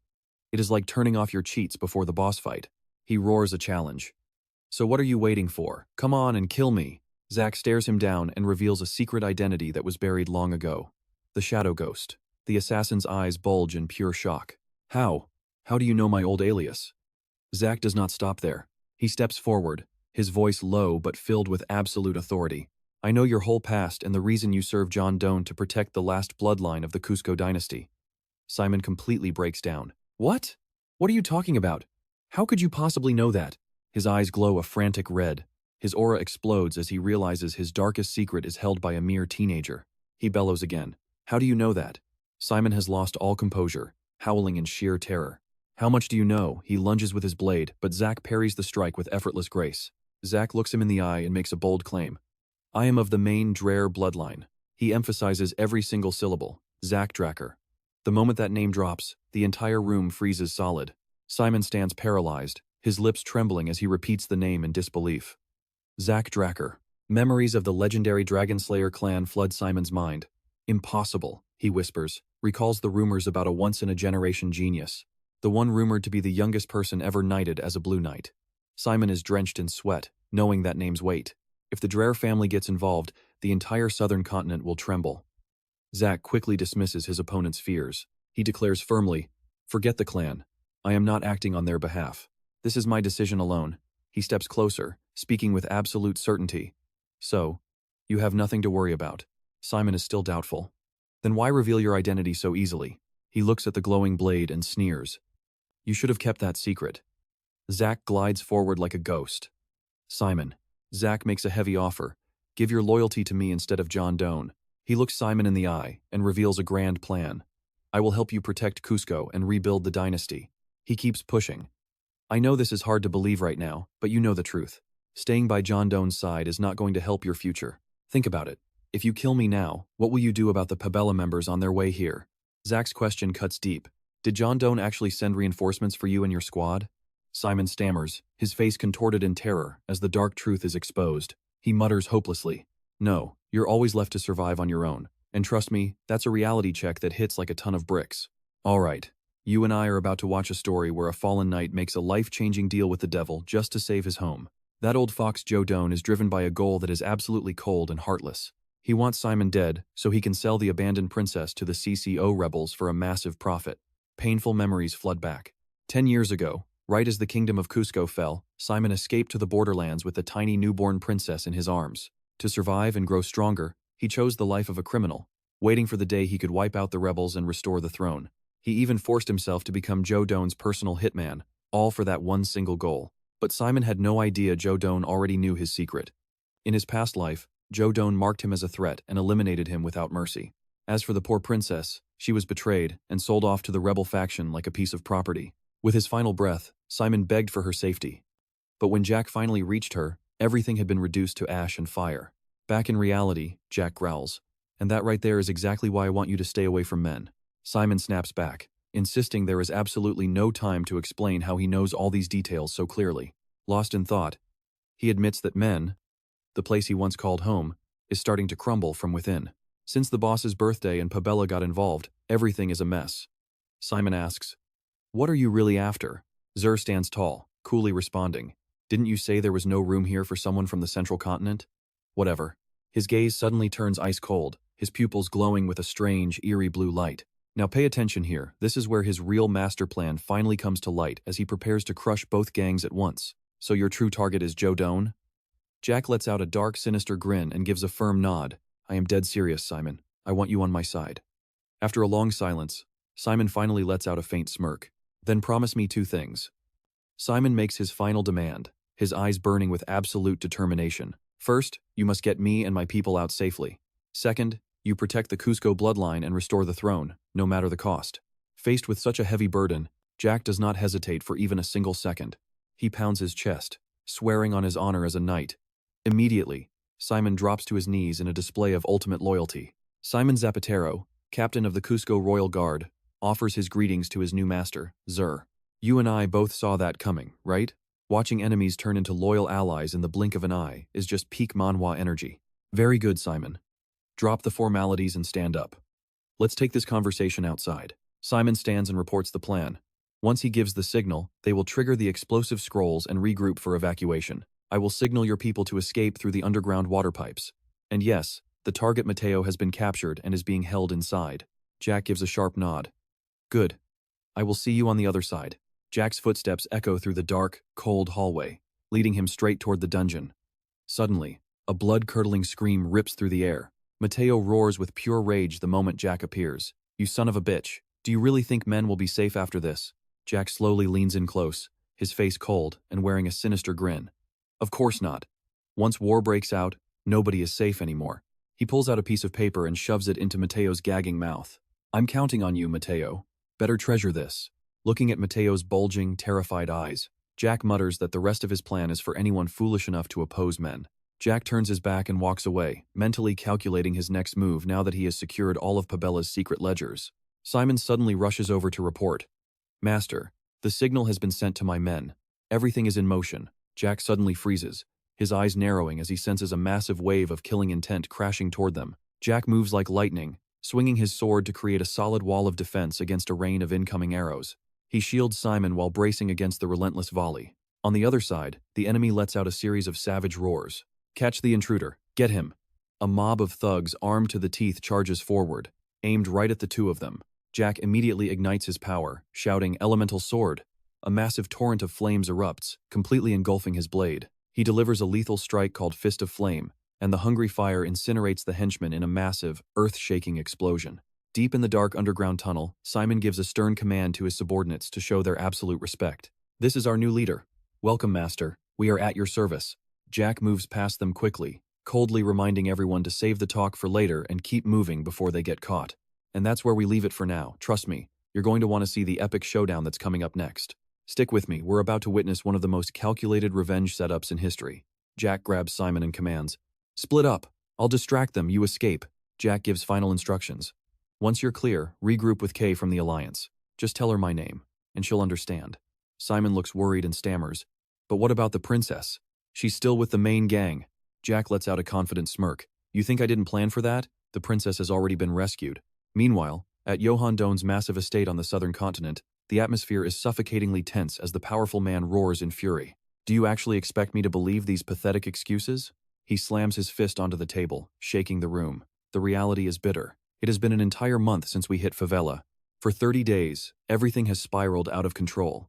It is like turning off your cheats before the boss fight. He roars a challenge. So what are you waiting for? Come on and kill me. Zack stares him down and reveals a secret identity that was buried long ago. The Shadow Ghost. The assassin's eyes bulge in pure shock. How? How do you know my old alias? Zack does not stop there. He steps forward, his voice low but filled with absolute authority. I know your whole past and the reason you served John Doe to protect the last bloodline of the Cusco dynasty. Simon completely breaks down. What? What are you talking about? How could you possibly know that? His eyes glow a frantic red. His aura explodes as he realizes his darkest secret is held by a mere teenager. He bellows again. How do you know that? Simon has lost all composure, howling in sheer terror. How much do you know? He lunges with his blade, but Zack parries the strike with effortless grace. Zack looks him in the eye and makes a bold claim. I am of the main Dracker bloodline. He emphasizes every single syllable. Zack Dracker. The moment that name drops, the entire room freezes solid. Simon stands paralyzed, his lips trembling as he repeats the name in disbelief. Zack Dracker. Memories of the legendary Dragon Slayer clan flood Simon's mind. Impossible, he whispers, recalls the rumors about a once-in-a-generation genius. The one rumored to be the youngest person ever knighted as a Blue Knight. Simon is drenched in sweat, knowing that name's weight. If the Dracker family gets involved, the entire southern continent will tremble. Zack quickly dismisses his opponent's fears. He declares firmly, forget the clan. I am not acting on their behalf. This is my decision alone. He steps closer, speaking with absolute certainty. So, you have nothing to worry about. Simon is still doubtful. Then why reveal your identity so easily? He looks at the glowing blade and sneers. You should have kept that secret. Zack glides forward like a ghost. Simon. Zack makes a heavy offer. Give your loyalty to me instead of John Doe. He looks Simon in the eye and reveals a grand plan. I will help you protect Cusco and rebuild the dynasty. He keeps pushing. I know this is hard to believe right now, but you know the truth. Staying by John Doe's side is not going to help your future. Think about it. If you kill me now, what will you do about the Pabella members on their way here? Zack's question cuts deep. Did John Doe actually send reinforcements for you and your squad? Simon stammers, his face contorted in terror as the dark truth is exposed. He mutters hopelessly. No, you're always left to survive on your own. And trust me, that's a reality check that hits like a ton of bricks. All right, you and I are about to watch a story where a fallen knight makes a life-changing deal with the devil just to save his home. That old fox Joe Doe is driven by a goal that is absolutely cold and heartless. He wants Simon dead so he can sell the abandoned princess to the CCO rebels for a massive profit. Painful memories flood back. 10 years ago, right as the kingdom of Cusco fell, Simon escaped to the borderlands with the tiny newborn princess in his arms. To survive and grow stronger, he chose the life of a criminal, waiting for the day he could wipe out the rebels and restore the throne. He even forced himself to become Joe Doe's personal hitman, all for that one single goal. But Simon had no idea Joe Doe already knew his secret. In his past life, Joe Doe marked him as a threat and eliminated him without mercy. As for the poor princess, she was betrayed and sold off to the rebel faction like a piece of property. With his final breath, Simon begged for her safety. But when Jack finally reached her, everything had been reduced to ash and fire. Back in reality, Jack growls. And that right there is exactly why I want you to stay away from men. Simon snaps back, insisting there is absolutely no time to explain how he knows all these details so clearly. Lost in thought, he admits that men, the place he once called home, is starting to crumble from within. Since the boss's birthday and Pabella got involved, everything is a mess. Simon asks, what are you really after? Zur stands tall, coolly responding. Didn't you say there was no room here for someone from the central continent? Whatever. His gaze suddenly turns ice cold, his pupils glowing with a strange, eerie blue light. Now pay attention here, this is where his real master plan finally comes to light as he prepares to crush both gangs at once. So your true target is Joe Doan? Jack lets out a dark, sinister grin and gives a firm nod. I am dead serious, Simon. I want you on my side. After a long silence, Simon finally lets out a faint smirk. Then promise me two things. Simon makes his final demand, his eyes burning with absolute determination. First, you must get me and my people out safely. Second, you protect the Cusco bloodline and restore the throne, no matter the cost. Faced with such a heavy burden, Jack does not hesitate for even a single second. He pounds his chest, swearing on his honor as a knight. Immediately, Simon drops to his knees in a display of ultimate loyalty. Simon Zapatero, captain of the Cusco Royal Guard, offers his greetings to his new master, Zer. You and I both saw that coming, right? Watching enemies turn into loyal allies in the blink of an eye is just peak Manhwa energy. Very good, Simon. Drop the formalities and stand up. Let's take this conversation outside. Simon stands and reports the plan. Once he gives the signal, they will trigger the explosive scrolls and regroup for evacuation. I will signal your people to escape through the underground water pipes. And yes, the target Mateo has been captured and is being held inside. Jack gives a sharp nod. Good. I will see you on the other side. Jack's footsteps echo through the dark, cold hallway, leading him straight toward the dungeon. Suddenly, a blood-curdling scream rips through the air. Mateo roars with pure rage the moment Jack appears. You son of a bitch. Do you really think men will be safe after this? Jack slowly leans in close, his face cold and wearing a sinister grin. Of course not. Once war breaks out, nobody is safe anymore. He pulls out a piece of paper and shoves it into Mateo's gagging mouth. I'm counting on you, Mateo. Better treasure this. Looking at Mateo's bulging, terrified eyes, Jack mutters that the rest of his plan is for anyone foolish enough to oppose men. Jack turns his back and walks away, mentally calculating his next move now that he has secured all of Pabella's secret ledgers. Simon suddenly rushes over to report. Master, the signal has been sent to my men. Everything is in motion. Jack suddenly freezes, his eyes narrowing as he senses a massive wave of killing intent crashing toward them. Jack moves like lightning, swinging his sword to create a solid wall of defense against a rain of incoming arrows. He shields Simon while bracing against the relentless volley. On the other side, the enemy lets out a series of savage roars. Catch the intruder. Get him. A mob of thugs armed to the teeth charges forward, aimed right at the two of them. Jack immediately ignites his power, shouting, Elemental Sword. A massive torrent of flames erupts, completely engulfing his blade. He delivers a lethal strike called Fist of Flame, and the hungry fire incinerates the henchman in a massive, earth-shaking explosion. Deep in the dark underground tunnel, Simon gives a stern command to his subordinates to show their absolute respect. This is our new leader. Welcome, Master. We are at your service. Jack moves past them quickly, coldly reminding everyone to save the talk for later and keep moving before they get caught. And that's where we leave it for now. Trust me, you're going to want to see the epic showdown that's coming up next. Stick with me, we're about to witness one of the most calculated revenge setups in history. Jack grabs Simon and commands, Split up. I'll distract them, you escape. Jack gives final instructions. Once you're clear, regroup with Kay from the Alliance. Just tell her my name, and she'll understand. Simon looks worried and stammers. But what about the princess? She's still with the main gang. Jack lets out a confident smirk. You think I didn't plan for that? The princess has already been rescued. Meanwhile, at Johann Doan's massive estate on the southern continent, the atmosphere is suffocatingly tense as the powerful man roars in fury. Do you actually expect me to believe these pathetic excuses? He slams his fist onto the table, shaking the room. The reality is bitter. It has been an entire month since we hit Favela. For 30 days, everything has spiraled out of control.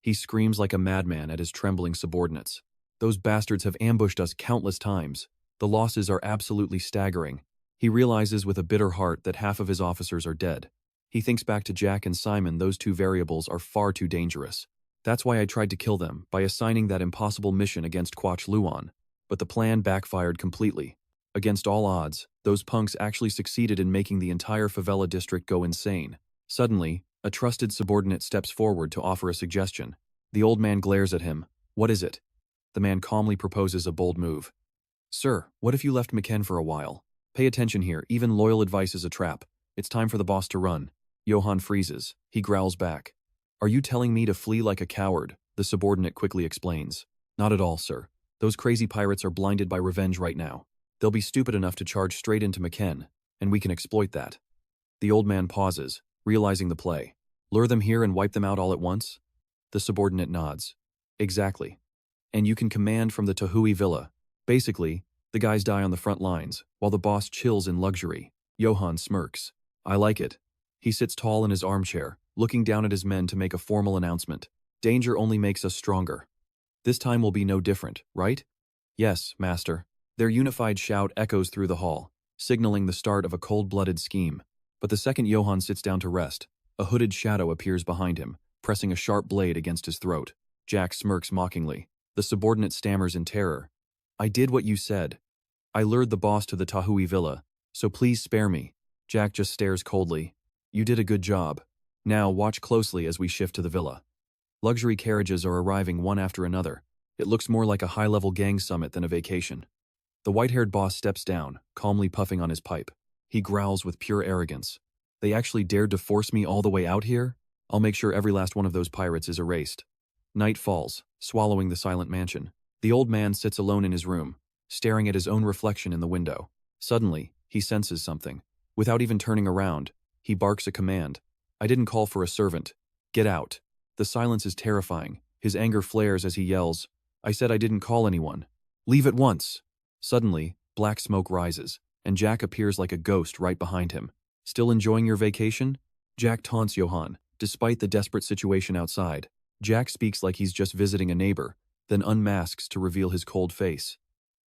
He screams like a madman at his trembling subordinates. Those bastards have ambushed us countless times. The losses are absolutely staggering. He realizes with a bitter heart that half of his officers are dead. He thinks back to Jack and Simon. Those two variables are far too dangerous. That's why I tried to kill them, by assigning that impossible mission against Quach Luan. But the plan backfired completely. Against all odds, those punks actually succeeded in making the entire favela district go insane. Suddenly, a trusted subordinate steps forward to offer a suggestion. The old man glares at him. What is it? The man calmly proposes a bold move. Sir, what if you left McKen for a while? Pay attention here, even loyal advice is a trap. It's time for the boss to run. Johann freezes. He growls back. Are you telling me to flee like a coward? The subordinate quickly explains. Not at all, sir. Those crazy pirates are blinded by revenge right now. They'll be stupid enough to charge straight into McKen, and we can exploit that. The old man pauses, realizing the play. Lure them here and wipe them out all at once? The subordinate nods. Exactly. And you can command from the Tahui Villa. Basically, the guys die on the front lines, while the boss chills in luxury. Johann smirks. I like it. He sits tall in his armchair, looking down at his men to make a formal announcement. Danger only makes us stronger. This time will be no different, right? Yes, master. Their unified shout echoes through the hall, signaling the start of a cold-blooded scheme. But the second Johann sits down to rest, a hooded shadow appears behind him, pressing a sharp blade against his throat. Jack smirks mockingly. The subordinate stammers in terror. I did what you said. I lured the boss to the Tahui villa, so please spare me. Jack just stares coldly. You did a good job. Now watch closely as we shift to the villa. Luxury carriages are arriving one after another. It looks more like a high-level gang summit than a vacation. The white-haired boss steps down, calmly puffing on his pipe. He growls with pure arrogance. They actually dared to force me all the way out here? I'll make sure every last one of those pirates is erased. Night falls, swallowing the silent mansion. The old man sits alone in his room, staring at his own reflection in the window. Suddenly, he senses something. Without even turning around, he barks a command. I didn't call for a servant. Get out. The silence is terrifying. His anger flares as he yells, I said I didn't call anyone. Leave at once. Suddenly, black smoke rises, and Jack appears like a ghost right behind him. Still enjoying your vacation? Jack taunts Johann, despite the desperate situation outside. Jack speaks like he's just visiting a neighbor, then unmasks to reveal his cold face.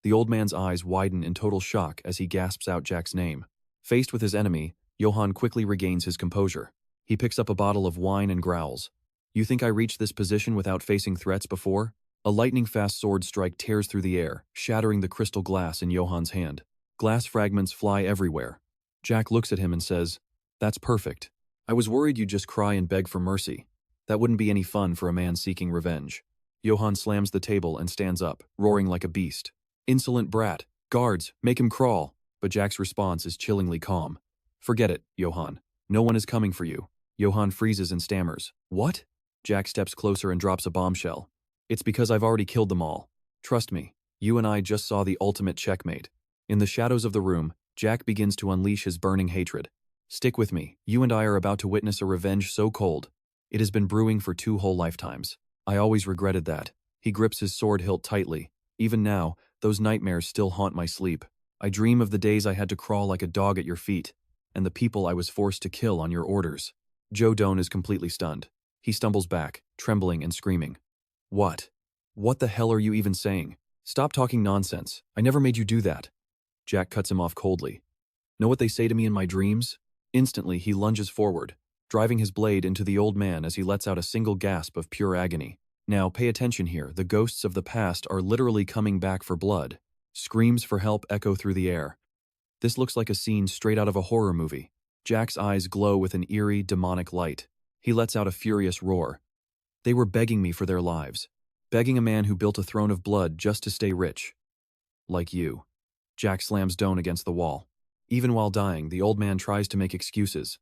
The old man's eyes widen in total shock as he gasps out Jack's name. Faced with his enemy, Johann quickly regains his composure. He picks up a bottle of wine and growls. You think I reached this position without facing threats before? A lightning-fast sword strike tears through the air, shattering the crystal glass in Johann's hand. Glass fragments fly everywhere. Jack looks at him and says, That's perfect. I was worried you'd just cry and beg for mercy. That wouldn't be any fun for a man seeking revenge. Johann slams the table and stands up, roaring like a beast. Insolent brat. Guards, make him crawl. But Jack's response is chillingly calm. Forget it, Johann. No one is coming for you. Johann freezes and stammers. What? Jack steps closer and drops a bombshell. It's because I've already killed them all. Trust me, you and I just saw the ultimate checkmate. In the shadows of the room, Jack begins to unleash his burning hatred. Stick with me. You and I are about to witness a revenge so cold. It has been brewing for 2 whole lifetimes. I always regretted that. He grips his sword hilt tightly. Even now, those nightmares still haunt my sleep. I dream of the days I had to crawl like a dog at your feet, and the people I was forced to kill on your orders. Joe Doan is completely stunned. He stumbles back, trembling and screaming. What? What the hell are you even saying? Stop talking nonsense. I never made you do that. Jack cuts him off coldly. Know what they say to me in my dreams? Instantly, he lunges forward, driving his blade into the old man as he lets out a single gasp of pure agony. Now, pay attention here. The ghosts of the past are literally coming back for blood. Screams for help echo through the air. This looks like a scene straight out of a horror movie. Jack's eyes glow with an eerie, demonic light. He lets out a furious roar. They were begging me for their lives. Begging a man who built a throne of blood just to stay rich. Like you. Jack slams Doan against the wall. Even while dying, the old man tries to make excuses.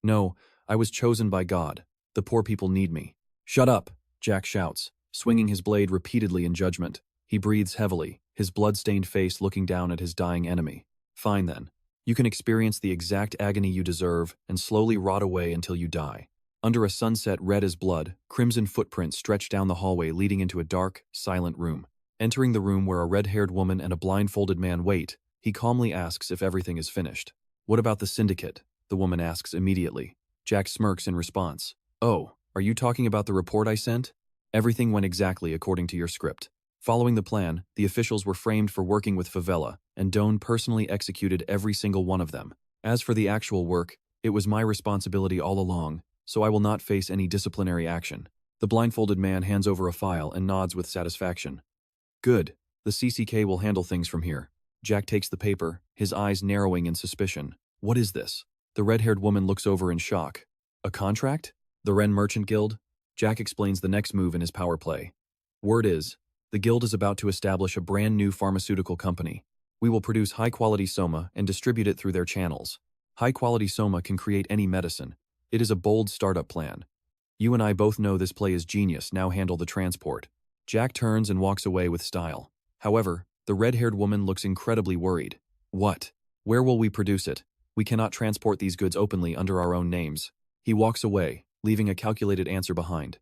No, I was chosen by God. The poor people need me. Shut up, Jack shouts, swinging his blade repeatedly in judgment. He breathes heavily, his blood-stained face looking down at his dying enemy. Fine then. You can experience the exact agony you deserve and slowly rot away until you die. Under a sunset red as blood, crimson footprints stretch down the hallway leading into a dark, silent room. Entering the room where a red-haired woman and a blindfolded man wait, he calmly asks if everything is finished. What about the syndicate? The woman asks immediately. Jack smirks in response. Oh, are you talking about the report I sent? Everything went exactly according to your script. Following the plan, the officials were framed for working with Favela, and Doan personally executed every single one of them. As for the actual work, it was my responsibility all along, so I will not face any disciplinary action. The blindfolded man hands over a file and nods with satisfaction. Good. The CCK will handle things from here. Jack takes the paper, his eyes narrowing in suspicion. What is this? The red-haired woman looks over in shock. A contract? The Ren Merchant Guild? Jack explains the next move in his power play. Word is, the guild is about to establish a brand new pharmaceutical company. We will produce high-quality soma and distribute it through their channels. High-quality soma can create any medicine. It is a bold startup plan. You and I both know this play is genius. Now handle the transport. Jack turns and walks away with style. However, the red-haired woman looks incredibly worried. What? Where will we produce it? We cannot transport these goods openly under our own names. He walks away, leaving a calculated answer behind.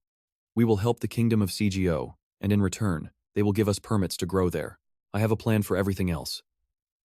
We will help the kingdom of CGO, and in return, they will give us permits to grow there. I have a plan for everything else.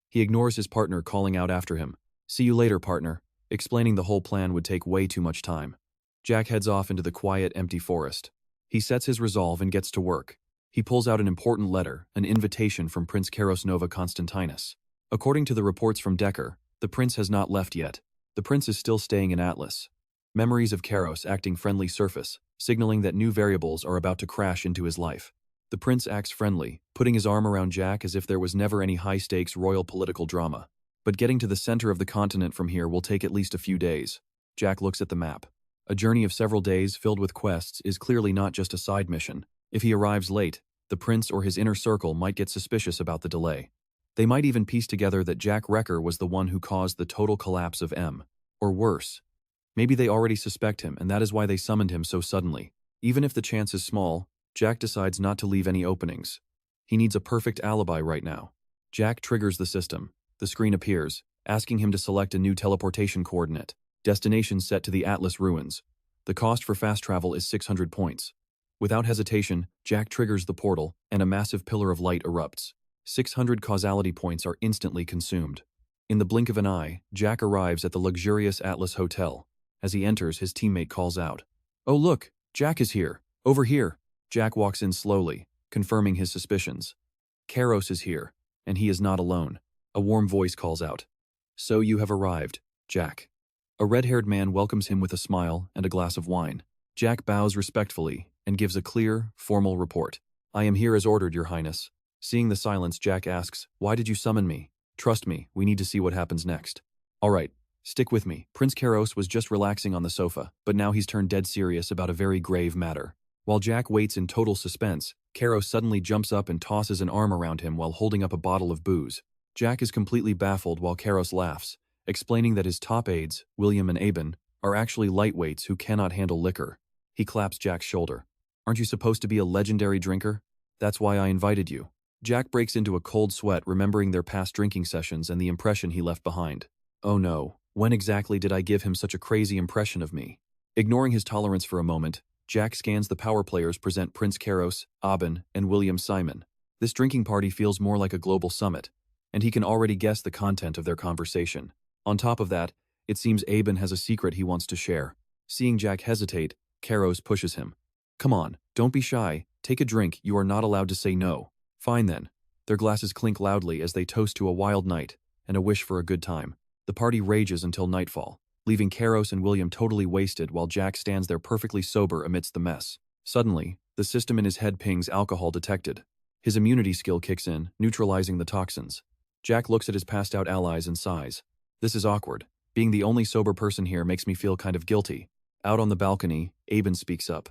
He ignores his partner calling out after him. See you later, partner. Explaining the whole plan would take way too much time. Jack heads off into the quiet, empty forest. He sets his resolve and gets to work. He pulls out an important letter, an invitation from Prince Karos Nova Constantinus. According to the reports from Dracker, the prince has not left yet. The prince is still staying in Atlas. Memories of Karos acting friendly surface, signaling that new variables are about to crash into his life. The prince acts friendly, putting his arm around Jack as if there was never any high-stakes royal political drama. But getting to the center of the continent from here will take at least a few days. Jack looks at the map. A journey of several days filled with quests is clearly not just a side mission. If he arrives late, the prince or his inner circle might get suspicious about the delay. They might even piece together that Jack Recker was the one who caused the total collapse of M. Or worse. Maybe they already suspect him and that is why they summoned him so suddenly. Even if the chance is small, Jack decides not to leave any openings. He needs a perfect alibi right now. Jack triggers the system. The screen appears, asking him to select a new teleportation coordinate. Destination set to the Atlas ruins. The cost for fast travel is 600 points. Without hesitation, Jack triggers the portal, and a massive pillar of light erupts. 600 causality points are instantly consumed. In the blink of an eye, Jack arrives at the luxurious Atlas Hotel. As he enters, his teammate calls out, "Oh look, Jack is here. Over here." Jack walks in slowly, confirming his suspicions. Karos is here, and he is not alone. A warm voice calls out, "So you have arrived, Jack." A red-haired man welcomes him with a smile and a glass of wine. Jack bows respectfully and gives a clear, formal report. "I am here as ordered, Your Highness." Seeing the silence, Jack asks, "Why did you summon me? Trust me, we need to see what happens next." "All right, stick with me." Prince Karos was just relaxing on the sofa, but now he's turned dead serious about a very grave matter. While Jack waits in total suspense, Karos suddenly jumps up and tosses an arm around him while holding up a bottle of booze. Jack is completely baffled while Karos laughs, explaining that his top aides, William and Aben, are actually lightweights who cannot handle liquor. He claps Jack's shoulder. "Aren't you supposed to be a legendary drinker? That's why I invited you." Jack breaks into a cold sweat remembering their past drinking sessions and the impression he left behind. Oh no, when exactly did I give him such a crazy impression of me? Ignoring his tolerance for a moment, Jack scans the power players present Prince Karos, Aben, and William Simon. This drinking party feels more like a global summit, and he can already guess the content of their conversation. On top of that, it seems Aben has a secret he wants to share. Seeing Jack hesitate, Karos pushes him. "Come on, don't be shy, take a drink, you are not allowed to say no." "Fine then." Their glasses clink loudly as they toast to a wild night and a wish for a good time. The party rages until nightfall, leaving Karos and William totally wasted while Jack stands there perfectly sober amidst the mess. Suddenly, the system in his head pings alcohol detected. His immunity skill kicks in, neutralizing the toxins. Jack looks at his passed-out allies and sighs. "This is awkward. Being the only sober person here makes me feel kind of guilty." Out on the balcony, Aben speaks up.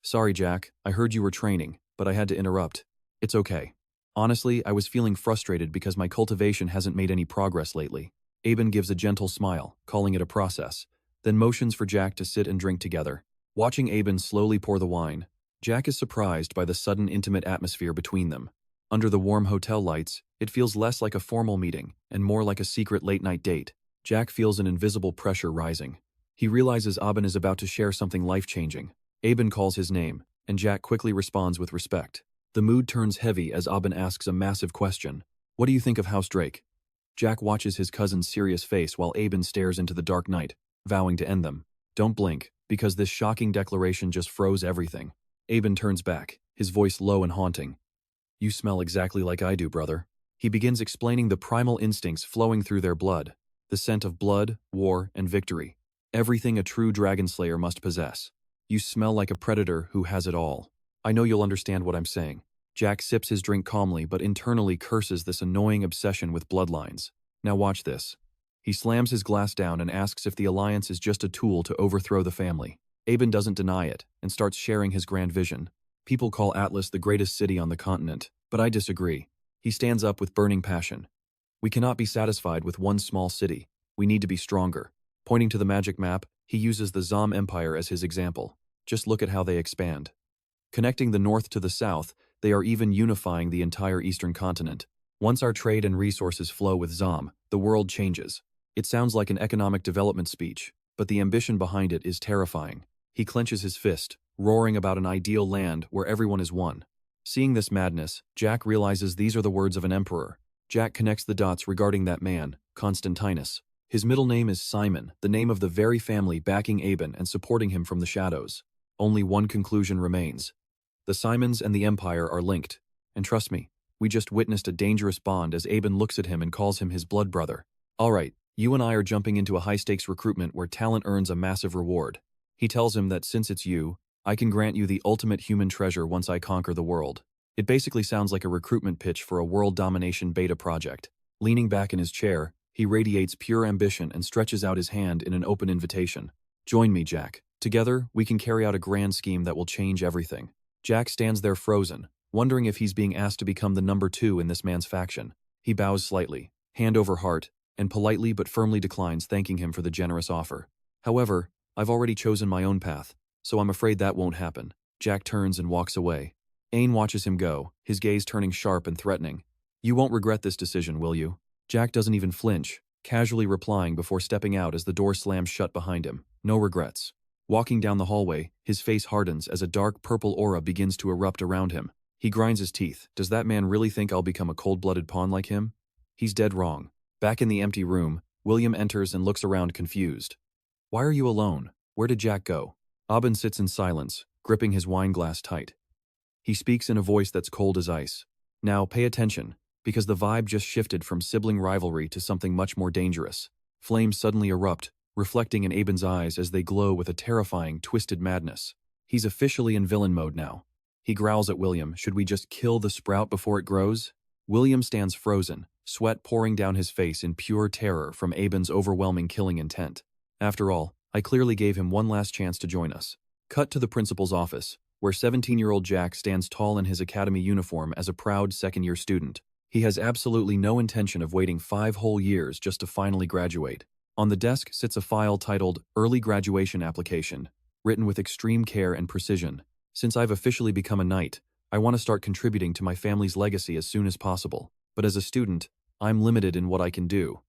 "Sorry, Jack, I heard you were training, but I had to interrupt. It's okay. Honestly, I was feeling frustrated because my cultivation hasn't made any progress lately." Aben gives a gentle smile, calling it a process, then motions for Jack to sit and drink together. Watching Aben slowly pour the wine, Jack is surprised by the sudden intimate atmosphere between them. Under the warm hotel lights, it feels less like a formal meeting and more like a secret late-night date. Jack feels an invisible pressure rising. He realizes Aben is about to share something life-changing. Aben calls his name, and Jack quickly responds with respect. The mood turns heavy as Aben asks a massive question. "What do you think of House Drake?" Jack watches his cousin's serious face while Aben stares into the dark night, vowing to end them. "Don't blink, because this shocking declaration just froze everything." Aben turns back, his voice low and haunting. "You smell exactly like I do, brother." He begins explaining the primal instincts flowing through their blood, the scent of blood, war, and victory. Everything a true dragon slayer must possess. "You smell like a predator who has it all." I know you'll understand what I'm saying. Jack sips his drink calmly but internally curses this annoying obsession with bloodlines. "Now watch this." He slams his glass down and asks if the alliance is just a tool to overthrow the family. Aben doesn't deny it and starts sharing his grand vision. "People call Atlas the greatest city on the continent, but I disagree." He stands up with burning passion. "We cannot be satisfied with one small city. We need to be stronger." Pointing to the magic map, he uses the Zom Empire as his example. Just look at how they expand. Connecting the north to the south, they are even unifying the entire eastern continent. Once our trade and resources flow with Zom, the world changes. It sounds like an economic development speech, but the ambition behind it is terrifying. He clenches his fist, roaring about an ideal land where everyone is one. Seeing this madness, Jack realizes these are the words of an emperor. Jack connects the dots regarding that man, Constantinus. His middle name is Simon, the name of the very family backing Aben and supporting him from the shadows. Only one conclusion remains. The Simons and the Empire are linked. And trust me, we just witnessed a dangerous bond as Aben looks at him and calls him his blood brother. Alright, you and I are jumping into a high-stakes recruitment where talent earns a massive reward. He tells him that since it's you, I can grant you the ultimate human treasure once I conquer the world. It basically sounds like a recruitment pitch for a world domination beta project. Leaning back in his chair, he radiates pure ambition and stretches out his hand in an open invitation. Join me, Jack. Together, we can carry out a grand scheme that will change everything. Jack stands there frozen, wondering if he's being asked to become the number 2 in this man's faction. He bows slightly, hand over heart, and politely but firmly declines thanking him for the generous offer. However, I've already chosen my own path, so I'm afraid that won't happen. Jack turns and walks away. Ain watches him go, his gaze turning sharp and threatening. You won't regret this decision, will you? Jack doesn't even flinch, casually replying before stepping out as the door slams shut behind him. No regrets. Walking down the hallway, his face hardens as a dark purple aura begins to erupt around him. He grinds his teeth. Does that man really think I'll become a cold-blooded pawn like him? He's dead wrong. Back in the empty room, William enters and looks around confused. Why are you alone? Where did Jack go? Aben sits in silence, gripping his wine glass tight. He speaks in a voice that's cold as ice. Now, pay attention, because the vibe just shifted from sibling rivalry to something much more dangerous. Flames suddenly erupt, reflecting in Aben's eyes as they glow with a terrifying, twisted madness. He's officially in villain mode now. He growls at William, should we just kill the sprout before it grows? William stands frozen, sweat pouring down his face in pure terror from Aben's overwhelming killing intent. After all, I clearly gave him one last chance to join us. Cut to the principal's office, where 17-year-old Jack stands tall in his academy uniform as a proud second-year student. He has absolutely no intention of waiting 5 whole years just to finally graduate. On the desk sits a file titled Early Graduation Application, written with extreme care and precision. Since I've officially become a knight, I want to start contributing to my family's legacy as soon as possible. But as a student, I'm limited in what I can do.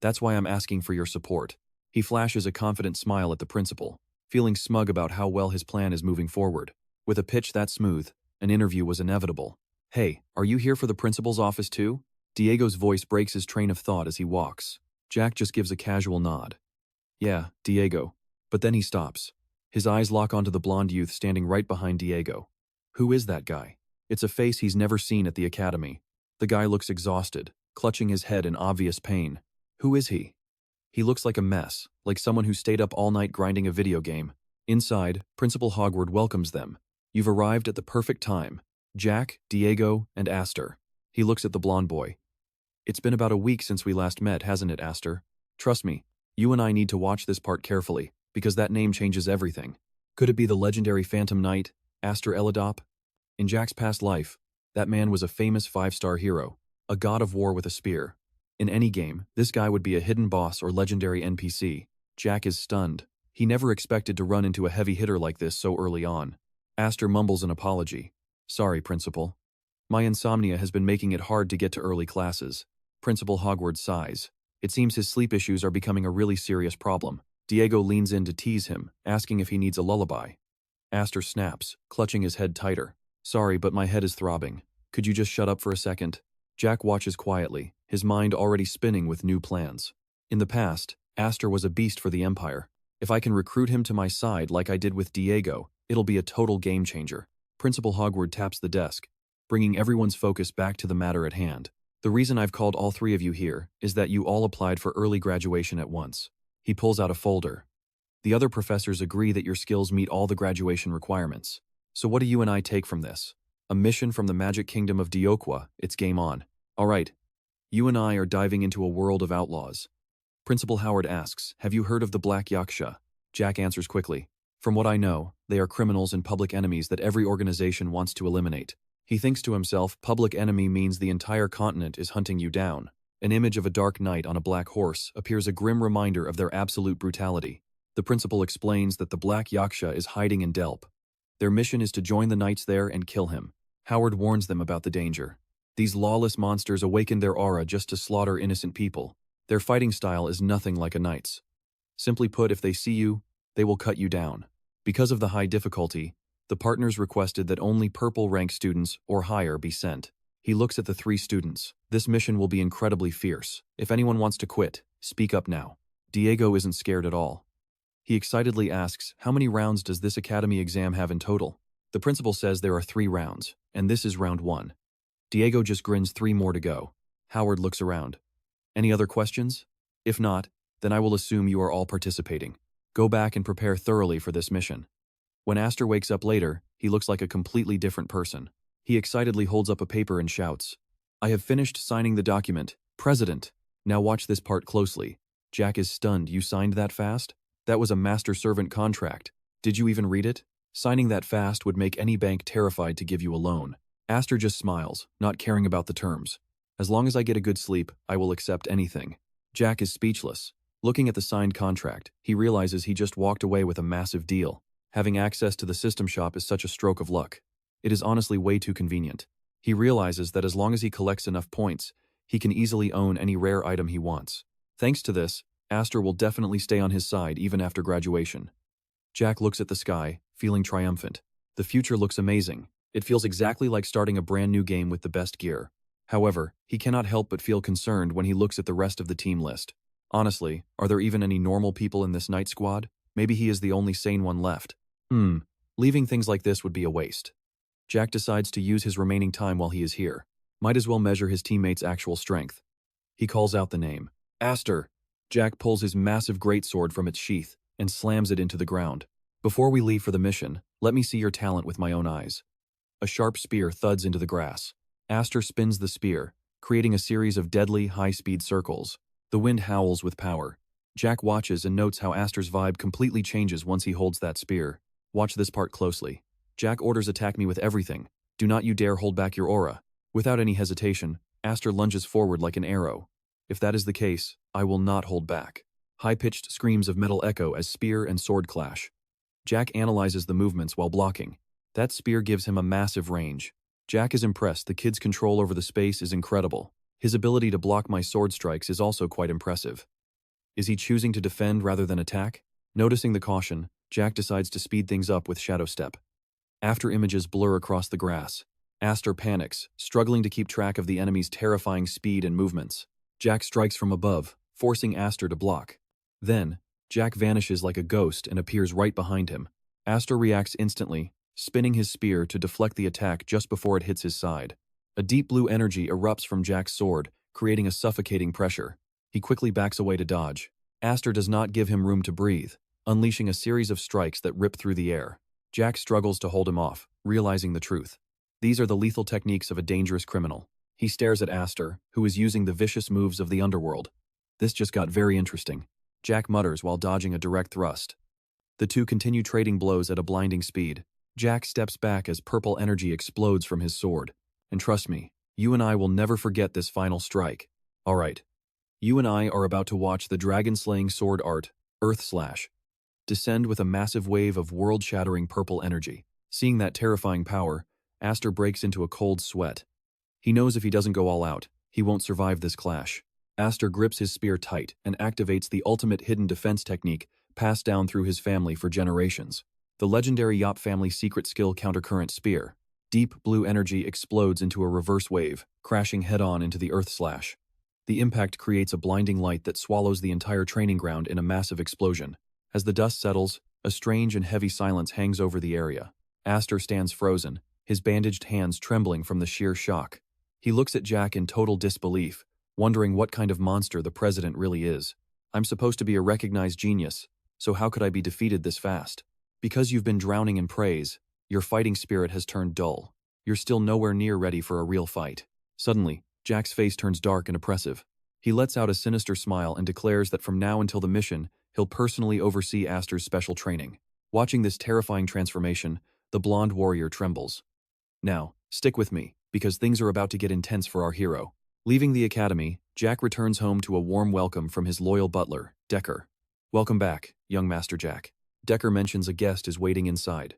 That's why I'm asking for your support. He flashes a confident smile at the principal, feeling smug about how well his plan is moving forward. With a pitch that smooth, an interview was inevitable. Hey, are you here for the principal's office too? Diego's voice breaks his train of thought as he walks. Jack just gives a casual nod. Yeah, Diego. But then he stops. His eyes lock onto the blonde youth standing right behind Diego. Who is that guy? It's a face he's never seen at the academy. The guy looks exhausted, clutching his head in obvious pain. Who is he? He looks like a mess, like someone who stayed up all night grinding a video game. Inside, Principal Hogwarts welcomes them. You've arrived at the perfect time. Jack, Diego, and Aster. He looks at the blonde boy. It's been about a week since we last met, hasn't it, Aster? Trust me, you and I need to watch this part carefully, because that name changes everything. Could it be the legendary Phantom Knight, Aster Eladop? In Jack's past life, that man was a famous 5-star hero, a god of war with a spear. In any game, this guy would be a hidden boss or legendary NPC. Jack is stunned. He never expected to run into a heavy hitter like this so early on. Aster mumbles an apology. Sorry, Principal. My insomnia has been making it hard to get to early classes. Principal Hogwarts sighs. It seems his sleep issues are becoming a really serious problem. Diego leans in to tease him, asking if he needs a lullaby. Aster snaps, clutching his head tighter. Sorry, but my head is throbbing. Could you just shut up for a second? Jack watches quietly, his mind already spinning with new plans. In the past, Aster was a beast for the Empire. If I can recruit him to my side like I did with Diego, it'll be a total game changer. Principal Hogwarts taps the desk, bringing everyone's focus back to the matter at hand. The reason I've called all 3 of you here is that you all applied for early graduation at once. He pulls out a folder. The other professors agree that your skills meet all the graduation requirements. So what do you and I take from this? A mission from the Magic Kingdom of Dioqua. It's game on. Alright, you and I are diving into a world of outlaws. Principal Howard asks, have you heard of the Black Yaksha? Jack answers quickly. From what I know, they are criminals and public enemies that every organization wants to eliminate. He thinks to himself, public enemy means the entire continent is hunting you down. An image of a dark knight on a black horse appears, a grim reminder of their absolute brutality. The principal explains that the Black Yaksha is hiding in Delp. Their mission is to join the knights there and kill him. Howard warns them about the danger. These lawless monsters awaken their aura just to slaughter innocent people. Their fighting style is nothing like a knight's. Simply put, if they see you, they will cut you down. Because of the high difficulty, the partners requested that only purple rank students or higher be sent. He looks at the 3 students. This mission will be incredibly fierce. If anyone wants to quit, speak up now. Diego isn't scared at all. He excitedly asks, how many rounds does this academy exam have in total? The principal says there are 3 rounds, and this is round 1. Diego just grins 3 more to go. Howard looks around. Any other questions? If not, then I will assume you are all participating. Go back and prepare thoroughly for this mission. When Aster wakes up later, he looks like a completely different person. He excitedly holds up a paper and shouts, I have finished signing the document, President. Now watch this part closely. Jack is stunned. You signed that fast? That was a master-servant contract. Did you even read it? Signing that fast would make any bank terrified to give you a loan. Aster just smiles, not caring about the terms. As long as I get a good sleep, I will accept anything. Jack is speechless. Looking at the signed contract, he realizes he just walked away with a massive deal. Having access to the system shop is such a stroke of luck. It is honestly way too convenient. He realizes that as long as he collects enough points, he can easily own any rare item he wants. Thanks to this, Aster will definitely stay on his side even after graduation. Jack looks at the sky, feeling triumphant. The future looks amazing. It feels exactly like starting a brand new game with the best gear. However, he cannot help but feel concerned when he looks at the rest of the team list. Honestly, are there even any normal people in this night squad? Maybe he is the only sane one left. Leaving things like this would be a waste. Jack decides to use his remaining time while he is here. Might as well measure his teammates' actual strength. He calls out the name. Aster! Jack pulls his massive greatsword from its sheath and slams it into the ground. Before we leave for the mission, let me see your talent with my own eyes. A sharp spear thuds into the grass. Aster spins the spear, creating a series of deadly, high-speed circles. The wind howls with power. Jack watches and notes how Aster's vibe completely changes once he holds that spear. Watch this part closely. Jack orders attack me with everything. Do not you dare hold back your aura. Without any hesitation, Aster lunges forward like an arrow. If that is the case, I will not hold back. High-pitched screams of metal echo as spear and sword clash. Jack analyzes the movements while blocking. That spear gives him a massive range. Jack is impressed. The kid's control over the space is incredible. His ability to block my sword strikes is also quite impressive. Is he choosing to defend rather than attack? Noticing the caution, Jack decides to speed things up with shadow step. After images blur across the grass, Aster panics, struggling to keep track of the enemy's terrifying speed and movements. Jack strikes from above, forcing Aster to block. Then, Jack vanishes like a ghost and appears right behind him. Aster reacts instantly, spinning his spear to deflect the attack just before it hits his side. A deep blue energy erupts from Jack's sword, creating a suffocating pressure. He quickly backs away to dodge. Aster does not give him room to breathe, unleashing a series of strikes that rip through the air. Jack struggles to hold him off, realizing the truth. These are the lethal techniques of a dangerous criminal. He stares at Aster, who is using the vicious moves of the underworld. This just got very interesting. Jack mutters while dodging a direct thrust. The two continue trading blows at a blinding speed. Jack steps back as purple energy explodes from his sword. And trust me, you and I will never forget this final strike. Alright. You and I are about to watch the dragon-slaying sword art, Earth Slash, descend with a massive wave of world-shattering purple energy. Seeing that terrifying power, Aster breaks into a cold sweat. He knows if he doesn't go all out, he won't survive this clash. Aster grips his spear tight and activates the ultimate hidden defense technique passed down through his family for generations. The legendary Yop family secret skill Countercurrent Spear. Deep blue energy explodes into a reverse wave, crashing head-on into the Earth Slash. The impact creates a blinding light that swallows the entire training ground in a massive explosion. As the dust settles, a strange and heavy silence hangs over the area. Aster stands frozen, his bandaged hands trembling from the sheer shock. He looks at Jack in total disbelief, wondering what kind of monster the president really is. I'm supposed to be a recognized genius, so how could I be defeated this fast? Because you've been drowning in praise, your fighting spirit has turned dull. You're still nowhere near ready for a real fight. Suddenly, Jack's face turns dark and oppressive. He lets out a sinister smile and declares that from now until the mission, he'll personally oversee Aster's special training. Watching this terrifying transformation, the blonde warrior trembles. Now, stick with me, because things are about to get intense for our hero. Leaving the academy, Jack returns home to a warm welcome from his loyal butler, Dracker. Welcome back, young Master Jack. Dracker mentions a guest is waiting inside.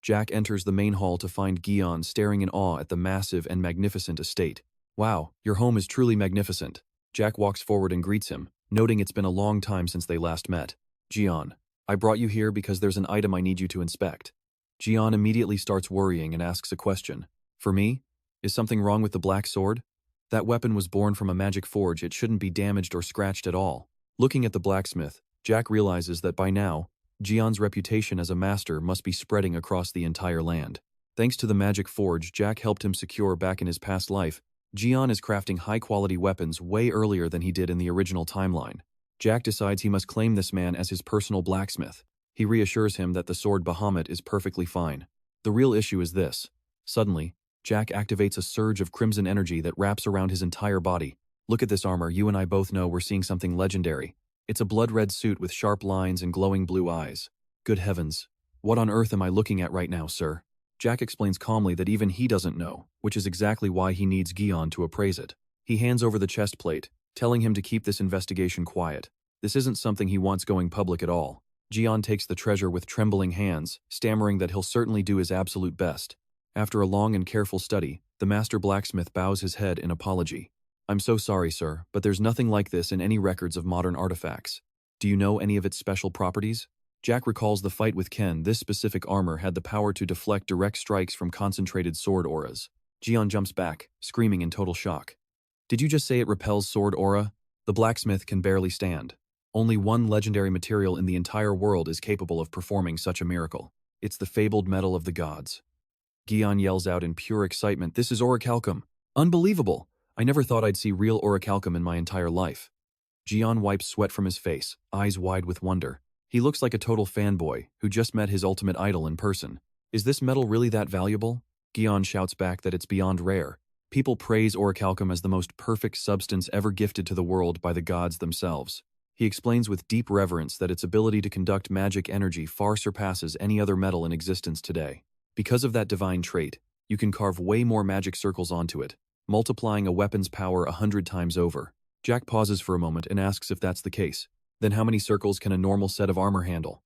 Jack enters the main hall to find Gion staring in awe at the massive and magnificent estate. Wow, your home is truly magnificent. Jack walks forward and greets him, noting it's been a long time since they last met. Gion, I brought you here because there's an item I need you to inspect. Gion immediately starts worrying and asks a question. For me? Is something wrong with the black sword? That weapon was born from a magic forge. It shouldn't be damaged or scratched at all. Looking at the blacksmith, Jack realizes that by now, Gion's reputation as a master must be spreading across the entire land. Thanks to the magic forge Jack helped him secure back in his past life, Gion is crafting high-quality weapons way earlier than he did in the original timeline. Jack decides he must claim this man as his personal blacksmith. He reassures him that the sword Bahamut is perfectly fine. The real issue is this. Suddenly, Jack activates a surge of crimson energy that wraps around his entire body. Look at this armor, you and I both know we're seeing something legendary. It's a blood-red suit with sharp lines and glowing blue eyes. Good heavens. What on earth am I looking at right now, sir? Jack explains calmly that even he doesn't know, which is exactly why he needs Gion to appraise it. He hands over the chest plate, telling him to keep this investigation quiet. This isn't something he wants going public at all. Gion takes the treasure with trembling hands, stammering that he'll certainly do his absolute best. After a long and careful study, the master blacksmith bows his head in apology. I'm so sorry, sir, but there's nothing like this in any records of modern artifacts. Do you know any of its special properties? Jack recalls the fight with Ken. This specific armor had the power to deflect direct strikes from concentrated sword auras. Gion jumps back, screaming in total shock. Did you just say it repels sword aura? The blacksmith can barely stand. Only one legendary material in the entire world is capable of performing such a miracle. It's the fabled metal of the gods. Gion yells out in pure excitement, "This is orichalcum! Unbelievable! I never thought I'd see real orichalcum in my entire life." Gion wipes sweat from his face, eyes wide with wonder. He looks like a total fanboy who just met his ultimate idol in person. Is this metal really that valuable? Gion shouts back that it's beyond rare. People praise orichalcum as the most perfect substance ever gifted to the world by the gods themselves. He explains with deep reverence that its ability to conduct magic energy far surpasses any other metal in existence today. Because of that divine trait, you can carve way more magic circles onto it, multiplying a weapon's power 100 times over. Jack pauses for a moment and asks if that's the case. Then how many circles can a normal set of armor handle?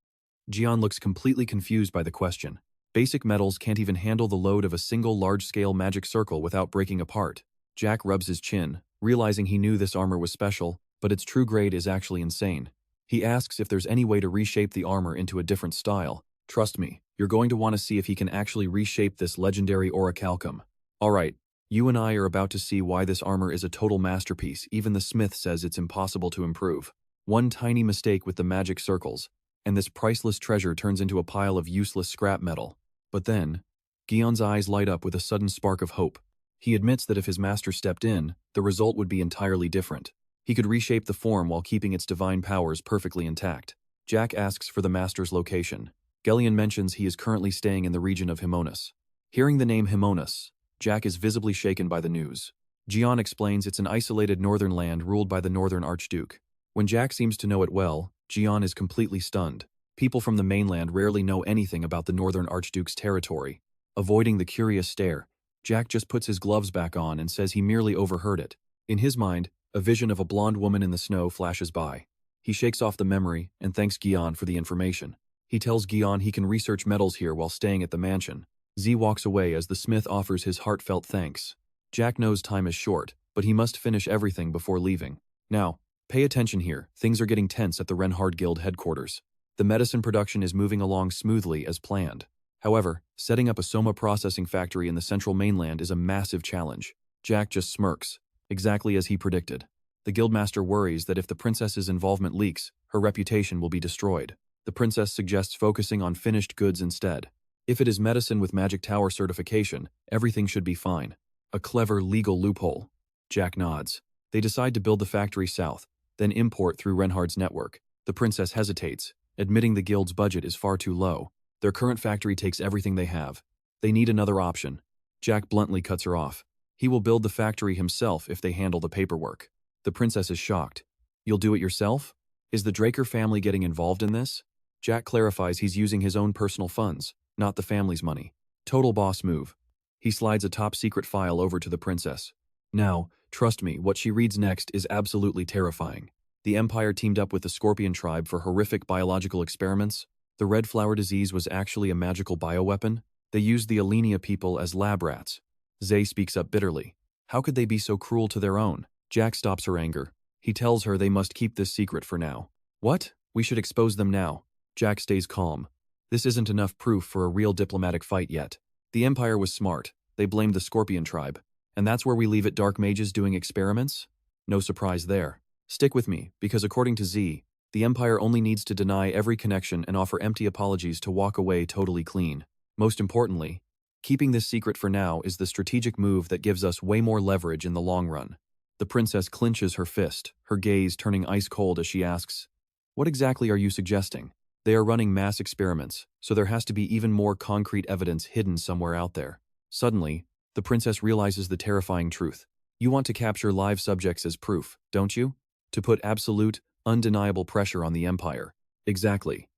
Gion looks completely confused by the question. Basic metals can't even handle the load of a single large-scale magic circle without breaking apart. Jack rubs his chin, realizing he knew this armor was special, but its true grade is actually insane. He asks if there's any way to reshape the armor into a different style. Trust me, you're going to want to see if he can actually reshape this legendary orichalcum. Alright, you and I are about to see why this armor is a total masterpiece. Even the smith says it's impossible to improve. One tiny mistake with the magic circles, and this priceless treasure turns into a pile of useless scrap metal. But then, Gion's eyes light up with a sudden spark of hope. He admits that if his master stepped in, the result would be entirely different. He could reshape the form while keeping its divine powers perfectly intact. Jack asks for the master's location. Gellion mentions he is currently staying in the region of Himonas. Hearing the name Himonas, Jack is visibly shaken by the news. Gion explains it's an isolated northern land ruled by the northern archduke. When Jack seems to know it well, Gion is completely stunned. People from the mainland rarely know anything about the northern archduke's territory. Avoiding the curious stare, Jack just puts his gloves back on and says he merely overheard it. In his mind, a vision of a blonde woman in the snow flashes by. He shakes off the memory and thanks Gion for the information. He tells Gion he can research metals here while staying at the mansion. Z walks away as the smith offers his heartfelt thanks. Jack knows time is short, but he must finish everything before leaving. Now, pay attention here, things are getting tense at the Renhard Guild headquarters. The medicine production is moving along smoothly as planned. However, setting up a soma processing factory in the central mainland is a massive challenge. Jack just smirks, exactly as he predicted. The guildmaster worries that if the princess's involvement leaks, her reputation will be destroyed. The princess suggests focusing on finished goods instead. If it is medicine with Magic Tower certification, everything should be fine. A clever legal loophole. Jack nods. They decide to build the factory south, then import through Renhard's network. The princess hesitates, admitting the guild's budget is far too low. Their current factory takes everything they have. They need another option. Jack bluntly cuts her off. He will build the factory himself if they handle the paperwork. The princess is shocked. You'll do it yourself? Is the Dracker family getting involved in this? Jack clarifies he's using his own personal funds, not the family's money. Total boss move. He slides a top-secret file over to the princess. Now, trust me, what she reads next is absolutely terrifying. The Empire teamed up with the Scorpion tribe for horrific biological experiments. The red flower disease was actually a magical bioweapon. They used the Alenia people as lab rats. Zay speaks up bitterly. How could they be so cruel to their own? Jack stops her anger. He tells her they must keep this secret for now. What? We should expose them now. Jack stays calm. This isn't enough proof for a real diplomatic fight yet. The Empire was smart. They blamed the Scorpion tribe. And that's where we leave it, dark mages doing experiments? No surprise there. Stick with me, because according to Z, the Empire only needs to deny every connection and offer empty apologies to walk away totally clean. Most importantly, keeping this secret for now is the strategic move that gives us way more leverage in the long run. The princess clenches her fist, her gaze turning ice cold as she asks, "What exactly are you suggesting?" They are running mass experiments, so there has to be even more concrete evidence hidden somewhere out there. Suddenly, the princess realizes the terrifying truth. You want to capture live subjects as proof, don't you? To put absolute, undeniable pressure on the Empire. Exactly.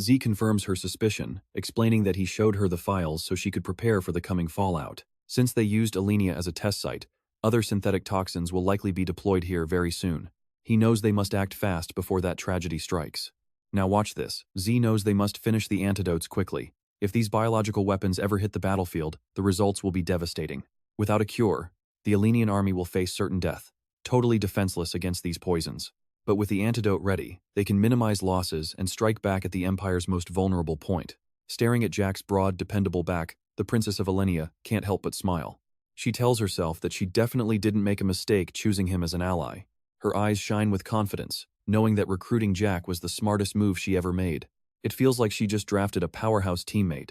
Z confirms her suspicion, explaining that he showed her the files so she could prepare for the coming fallout. Since they used Alenia as a test site, other synthetic toxins will likely be deployed here very soon. He knows they must act fast before that tragedy strikes. Now watch this. Z knows they must finish the antidotes quickly. If these biological weapons ever hit the battlefield, the results will be devastating. Without a cure, the Alenian army will face certain death, totally defenseless against these poisons. But with the antidote ready, they can minimize losses and strike back at the Empire's most vulnerable point. Staring at Jack's broad, dependable back, the Princess of Alenia can't help but smile. She tells herself that she definitely didn't make a mistake choosing him as an ally. Her eyes shine with confidence, knowing that recruiting Jack was the smartest move she ever made. It feels like she just drafted a powerhouse teammate.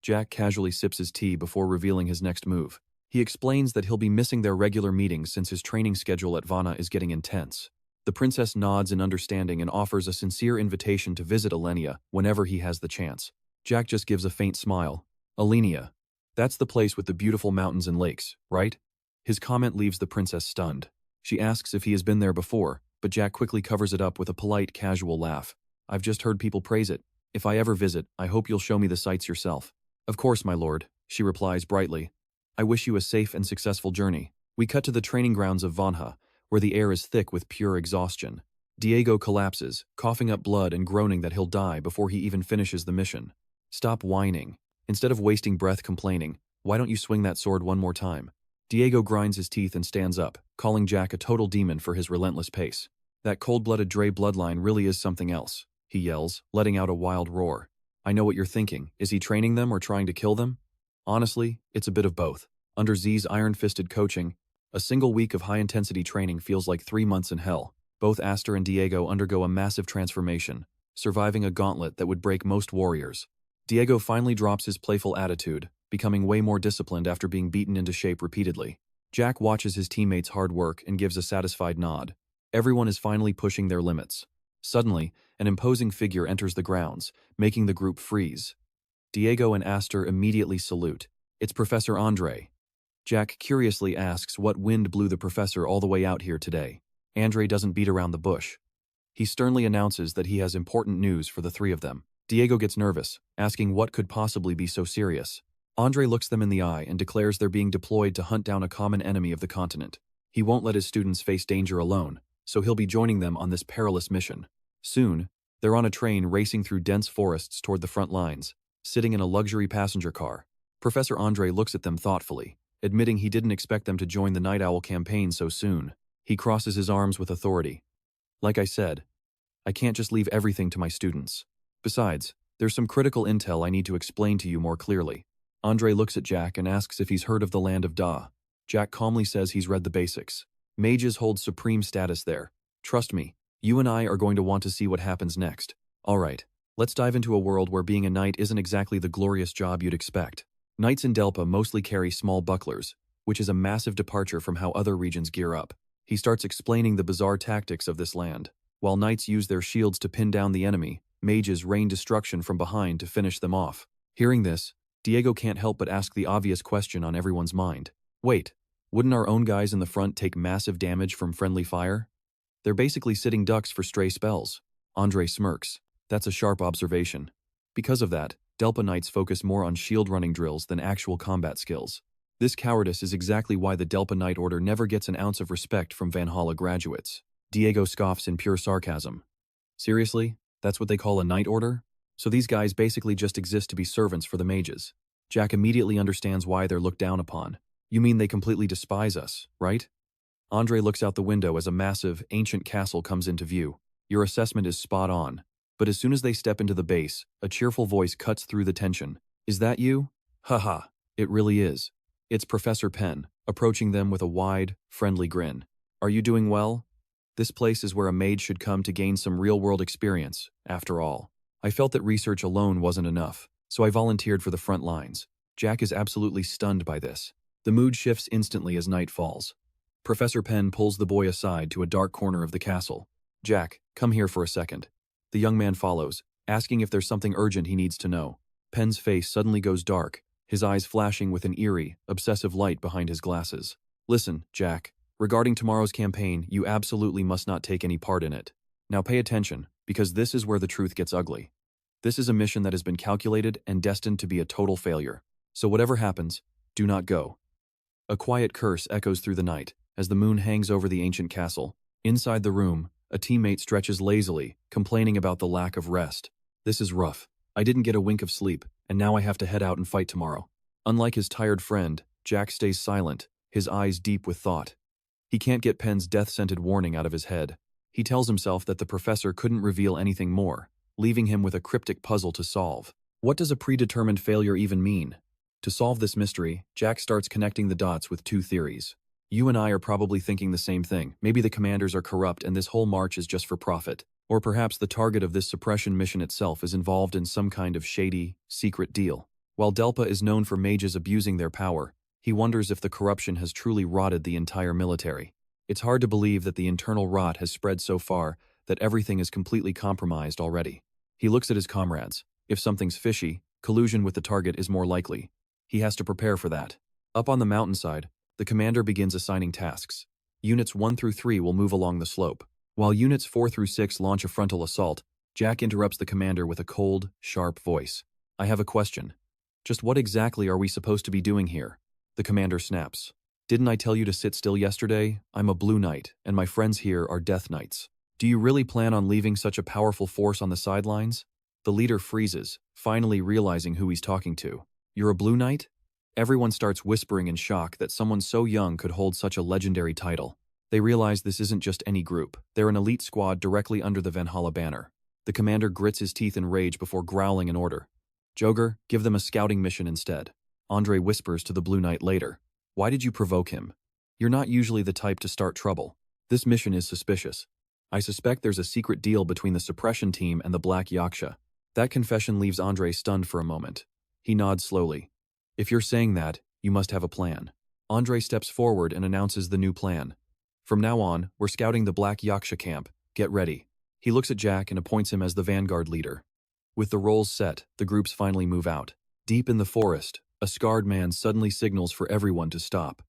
Jack casually sips his tea before revealing his next move. He explains that he'll be missing their regular meetings since his training schedule at Vana is getting intense. The princess nods in understanding and offers a sincere invitation to visit Alenia whenever he has the chance. Jack just gives a faint smile. Alenia. That's the place with the beautiful mountains and lakes, right? His comment leaves the princess stunned. She asks if he has been there before, but Jack quickly covers it up with a polite, casual laugh. I've just heard people praise it. If I ever visit, I hope you'll show me the sights yourself. Of course, my lord, she replies brightly. I wish you a safe and successful journey. We cut to the training grounds of Vanha, where the air is thick with pure exhaustion. Diego collapses, coughing up blood and groaning that he'll die before he even finishes the mission. Stop whining. Instead of wasting breath complaining, why don't you swing that sword one more time? Diego grinds his teeth and stands up, calling Jack a total demon for his relentless pace. That cold-blooded Dre bloodline really is something else, he yells, letting out a wild roar. I know what you're thinking. Is he training them or trying to kill them? Honestly, it's a bit of both. Under Z's iron-fisted coaching, a single week of high-intensity training feels like 3 months in hell. Both Aster and Diego undergo a massive transformation, surviving a gauntlet that would break most warriors. Diego finally drops his playful attitude, becoming way more disciplined after being beaten into shape repeatedly. Jack watches his teammates' hard work and gives a satisfied nod. Everyone is finally pushing their limits. Suddenly, an imposing figure enters the grounds, making the group freeze. Diego and Aster immediately salute. It's Professor Andre. Jack curiously asks what wind blew the professor all the way out here today. Andre doesn't beat around the bush. He sternly announces that he has important news for the three of them. Diego gets nervous, asking what could possibly be so serious. Andre looks them in the eye and declares they're being deployed to hunt down a common enemy of the continent. He won't let his students face danger alone, so he'll be joining them on this perilous mission. Soon, they're on a train racing through dense forests toward the front lines, sitting in a luxury passenger car. Professor Andre looks at them thoughtfully, admitting he didn't expect them to join the Night Owl campaign so soon. He crosses his arms with authority. Like I said, I can't just leave everything to my students. Besides, there's some critical intel I need to explain to you more clearly. Andre looks at Jack and asks if he's heard of the land of Da. Jack calmly says he's read the basics. Mages hold supreme status there. Trust me, you and I are going to want to see what happens next. Alright, let's dive into a world where being a knight isn't exactly the glorious job you'd expect. Knights in Delpa mostly carry small bucklers, which is a massive departure from how other regions gear up. He starts explaining the bizarre tactics of this land. While knights use their shields to pin down the enemy, mages rain destruction from behind to finish them off. Hearing this, Diego can't help but ask the obvious question on everyone's mind. Wait, wouldn't our own guys in the front take massive damage from friendly fire? They're basically sitting ducks for stray spells. Andre smirks. That's a sharp observation. Because of that, Delpa Knights focus more on shield running drills than actual combat skills. This cowardice is exactly why the Delpa Knight Order never gets an ounce of respect from Valhalla graduates. Diego scoffs in pure sarcasm. Seriously? That's what they call a Knight Order? So these guys basically just exist to be servants for the mages. Jack immediately understands why they're looked down upon. You mean they completely despise us, right? Andre looks out the window as a massive, ancient castle comes into view. Your assessment is spot on. But as soon as they step into the base, a cheerful voice cuts through the tension. Is that you? Haha, it really is. It's Professor Penn, approaching them with a wide, friendly grin. Are you doing well? This place is where a mage should come to gain some real-world experience, after all. I felt that research alone wasn't enough, so I volunteered for the front lines. Jack is absolutely stunned by this. The mood shifts instantly as night falls. Professor Penn pulls the boy aside to a dark corner of the castle. Jack, come here for a second. The young man follows, asking if there's something urgent he needs to know. Penn's face suddenly goes dark, his eyes flashing with an eerie, obsessive light behind his glasses. Listen, Jack. Regarding tomorrow's campaign, you absolutely must not take any part in it. Now pay attention, because this is where the truth gets ugly. This is a mission that has been calculated and destined to be a total failure. So whatever happens, do not go. A quiet curse echoes through the night as the moon hangs over the ancient castle. Inside the room, a teammate stretches lazily, complaining about the lack of rest. This is rough. I didn't get a wink of sleep, and now I have to head out and fight tomorrow. Unlike his tired friend, Jack stays silent, his eyes deep with thought. He can't get Penn's death-scented warning out of his head. He tells himself that the professor couldn't reveal anything more, leaving him with a cryptic puzzle to solve. What does a predetermined failure even mean? To solve this mystery, Jack starts connecting the dots with two theories. You and I are probably thinking the same thing. Maybe the commanders are corrupt and this whole march is just for profit. Or perhaps the target of this suppression mission itself is involved in some kind of shady, secret deal. While Delpa is known for mages abusing their power, he wonders if the corruption has truly rotted the entire military. It's hard to believe that the internal rot has spread so far that everything is completely compromised already. He looks at his comrades. If something's fishy, collusion with the target is more likely. He has to prepare for that. Up on the mountainside, the commander begins assigning tasks. Units 1 through 3 will move along the slope. While Units 4 through 6 launch a frontal assault, Jack interrupts the commander with a cold, sharp voice. I have a question. Just what exactly are we supposed to be doing here? The commander snaps. Didn't I tell you to sit still yesterday? I'm a Blue Knight, and my friends here are Death Knights. Do you really plan on leaving such a powerful force on the sidelines? The leader freezes, finally realizing who he's talking to. You're a Blue Knight? Everyone starts whispering in shock that someone so young could hold such a legendary title. They realize this isn't just any group. They're an elite squad directly under the Valhalla banner. The commander grits his teeth in rage before growling an order. Joger, give them a scouting mission instead. Andre whispers to the Blue Knight later. Why did you provoke him? You're not usually the type to start trouble. This mission is suspicious. I suspect there's a secret deal between the suppression team and the Black Yaksha. That confession leaves Andre stunned for a moment. He nods slowly. If you're saying that, you must have a plan. Andre steps forward and announces the new plan. From now on, we're scouting the Black Yaksha camp. Get ready. He looks at Jack and appoints him as the vanguard leader. With the roles set, the groups finally move out. Deep in the forest, a scarred man suddenly signals for everyone to stop.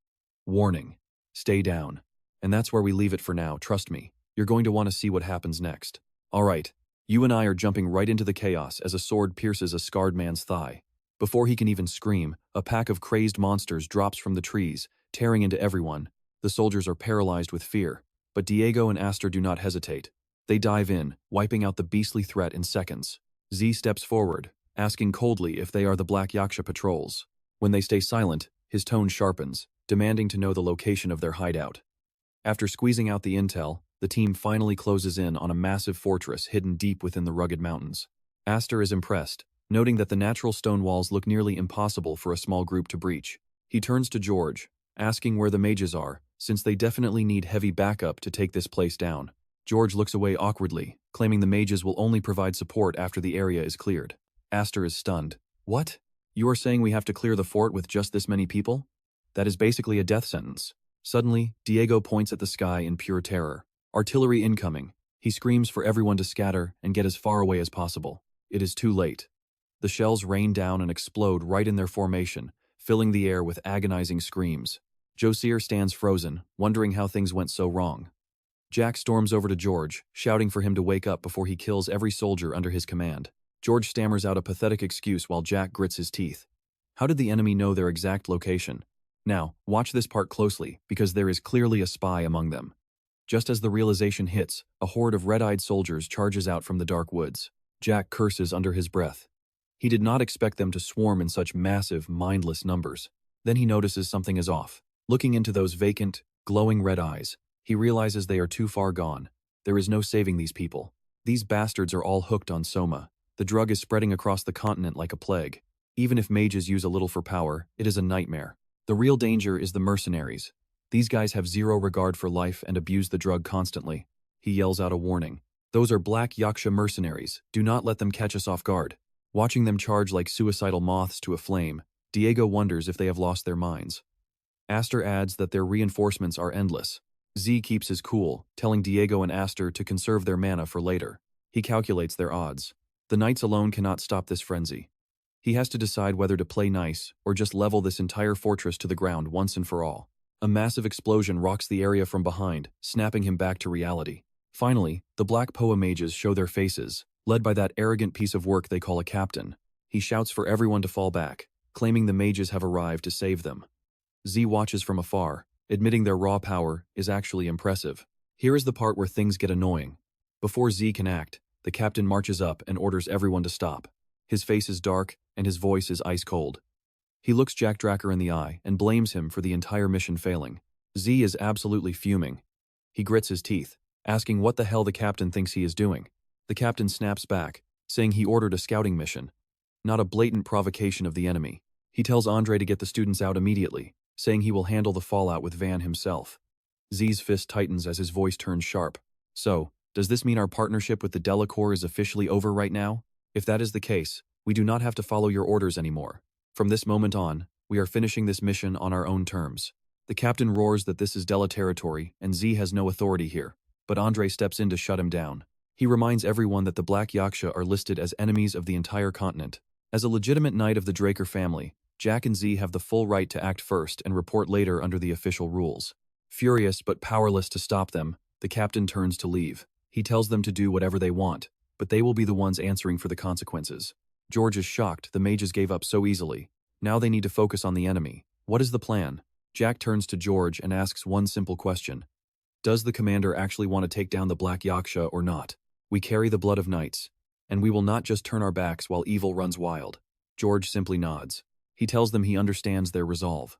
Warning. Stay down. And that's where we leave it for now, trust me. You're going to want to see what happens next. Alright, you and I are jumping right into the chaos as a sword pierces a scarred man's thigh. Before he can even scream, a pack of crazed monsters drops from the trees, tearing into everyone. The soldiers are paralyzed with fear, but Diego and Aster do not hesitate. They dive in, wiping out the beastly threat in seconds. Z steps forward, asking coldly if they are the Black Yaksha patrols. When they stay silent, his tone sharpens, demanding to know the location of their hideout. After squeezing out the intel, the team finally closes in on a massive fortress hidden deep within the rugged mountains. Aster is impressed, noting that the natural stone walls look nearly impossible for a small group to breach. He turns to George, asking where the mages are, since they definitely need heavy backup to take this place down. George looks away awkwardly, claiming the mages will only provide support after the area is cleared. Aster is stunned. What? You are saying we have to clear the fort with just this many people? That is basically a death sentence. Suddenly, Diego points at the sky in pure terror. Artillery incoming. He screams for everyone to scatter and get as far away as possible. It is too late. The shells rain down and explode right in their formation, filling the air with agonizing screams. Josier stands frozen, wondering how things went so wrong. Jack storms over to George, shouting for him to wake up before he kills every soldier under his command. George stammers out a pathetic excuse while Jack grits his teeth. How did the enemy know their exact location? Now, watch this part closely, because there is clearly a spy among them. Just as the realization hits, a horde of red-eyed soldiers charges out from the dark woods. Jack curses under his breath. He did not expect them to swarm in such massive, mindless numbers. Then he notices something is off. Looking into those vacant, glowing red eyes, he realizes they are too far gone. There is no saving these people. These bastards are all hooked on Soma. The drug is spreading across the continent like a plague. Even if mages use a little for power, it is a nightmare. The real danger is the mercenaries. These guys have zero regard for life and abuse the drug constantly. He yells out a warning. Those are black Yaksha mercenaries. Do not let them catch us off guard. Watching them charge like suicidal moths to a flame, Diego wonders if they have lost their minds. Aster adds that their reinforcements are endless. Z keeps his cool, telling Diego and Aster to conserve their mana for later. He calculates their odds. The knights alone cannot stop this frenzy. He has to decide whether to play nice or just level this entire fortress to the ground once and for all. A massive explosion rocks the area from behind, snapping him back to reality. Finally, the Black Poa mages show their faces, led by that arrogant piece of work they call a captain. He shouts for everyone to fall back, claiming the mages have arrived to save them. Z watches from afar, admitting their raw power is actually impressive. Here is the part where things get annoying. Before Z can act, the captain marches up and orders everyone to stop. His face is dark, and his voice is ice cold. He looks Jack Dracker in the eye and blames him for the entire mission failing. Z is absolutely fuming. He grits his teeth, asking what the hell the captain thinks he is doing. The captain snaps back, saying he ordered a scouting mission, not a blatant provocation of the enemy. He tells Andre to get the students out immediately, saying he will handle the fallout with Van himself. Z's fist tightens as his voice turns sharp. So, does this mean our partnership with the Delacour is officially over right now? If that is the case, we do not have to follow your orders anymore. From this moment on, we are finishing this mission on our own terms. The captain roars that this is Dela territory and Z has no authority here, but Andre steps in to shut him down. He reminds everyone that the Black Yaksha are listed as enemies of the entire continent. As a legitimate knight of the Dracker family, Jack and Z have the full right to act first and report later under the official rules. Furious but powerless to stop them, the captain turns to leave. He tells them to do whatever they want, but they will be the ones answering for the consequences. George is shocked the mages gave up so easily. Now they need to focus on the enemy. What is the plan? Jack turns to George and asks one simple question. Does the commander actually want to take down the Black Yaksha or not? We carry the blood of knights, and we will not just turn our backs while evil runs wild. George simply nods. He tells them he understands their resolve.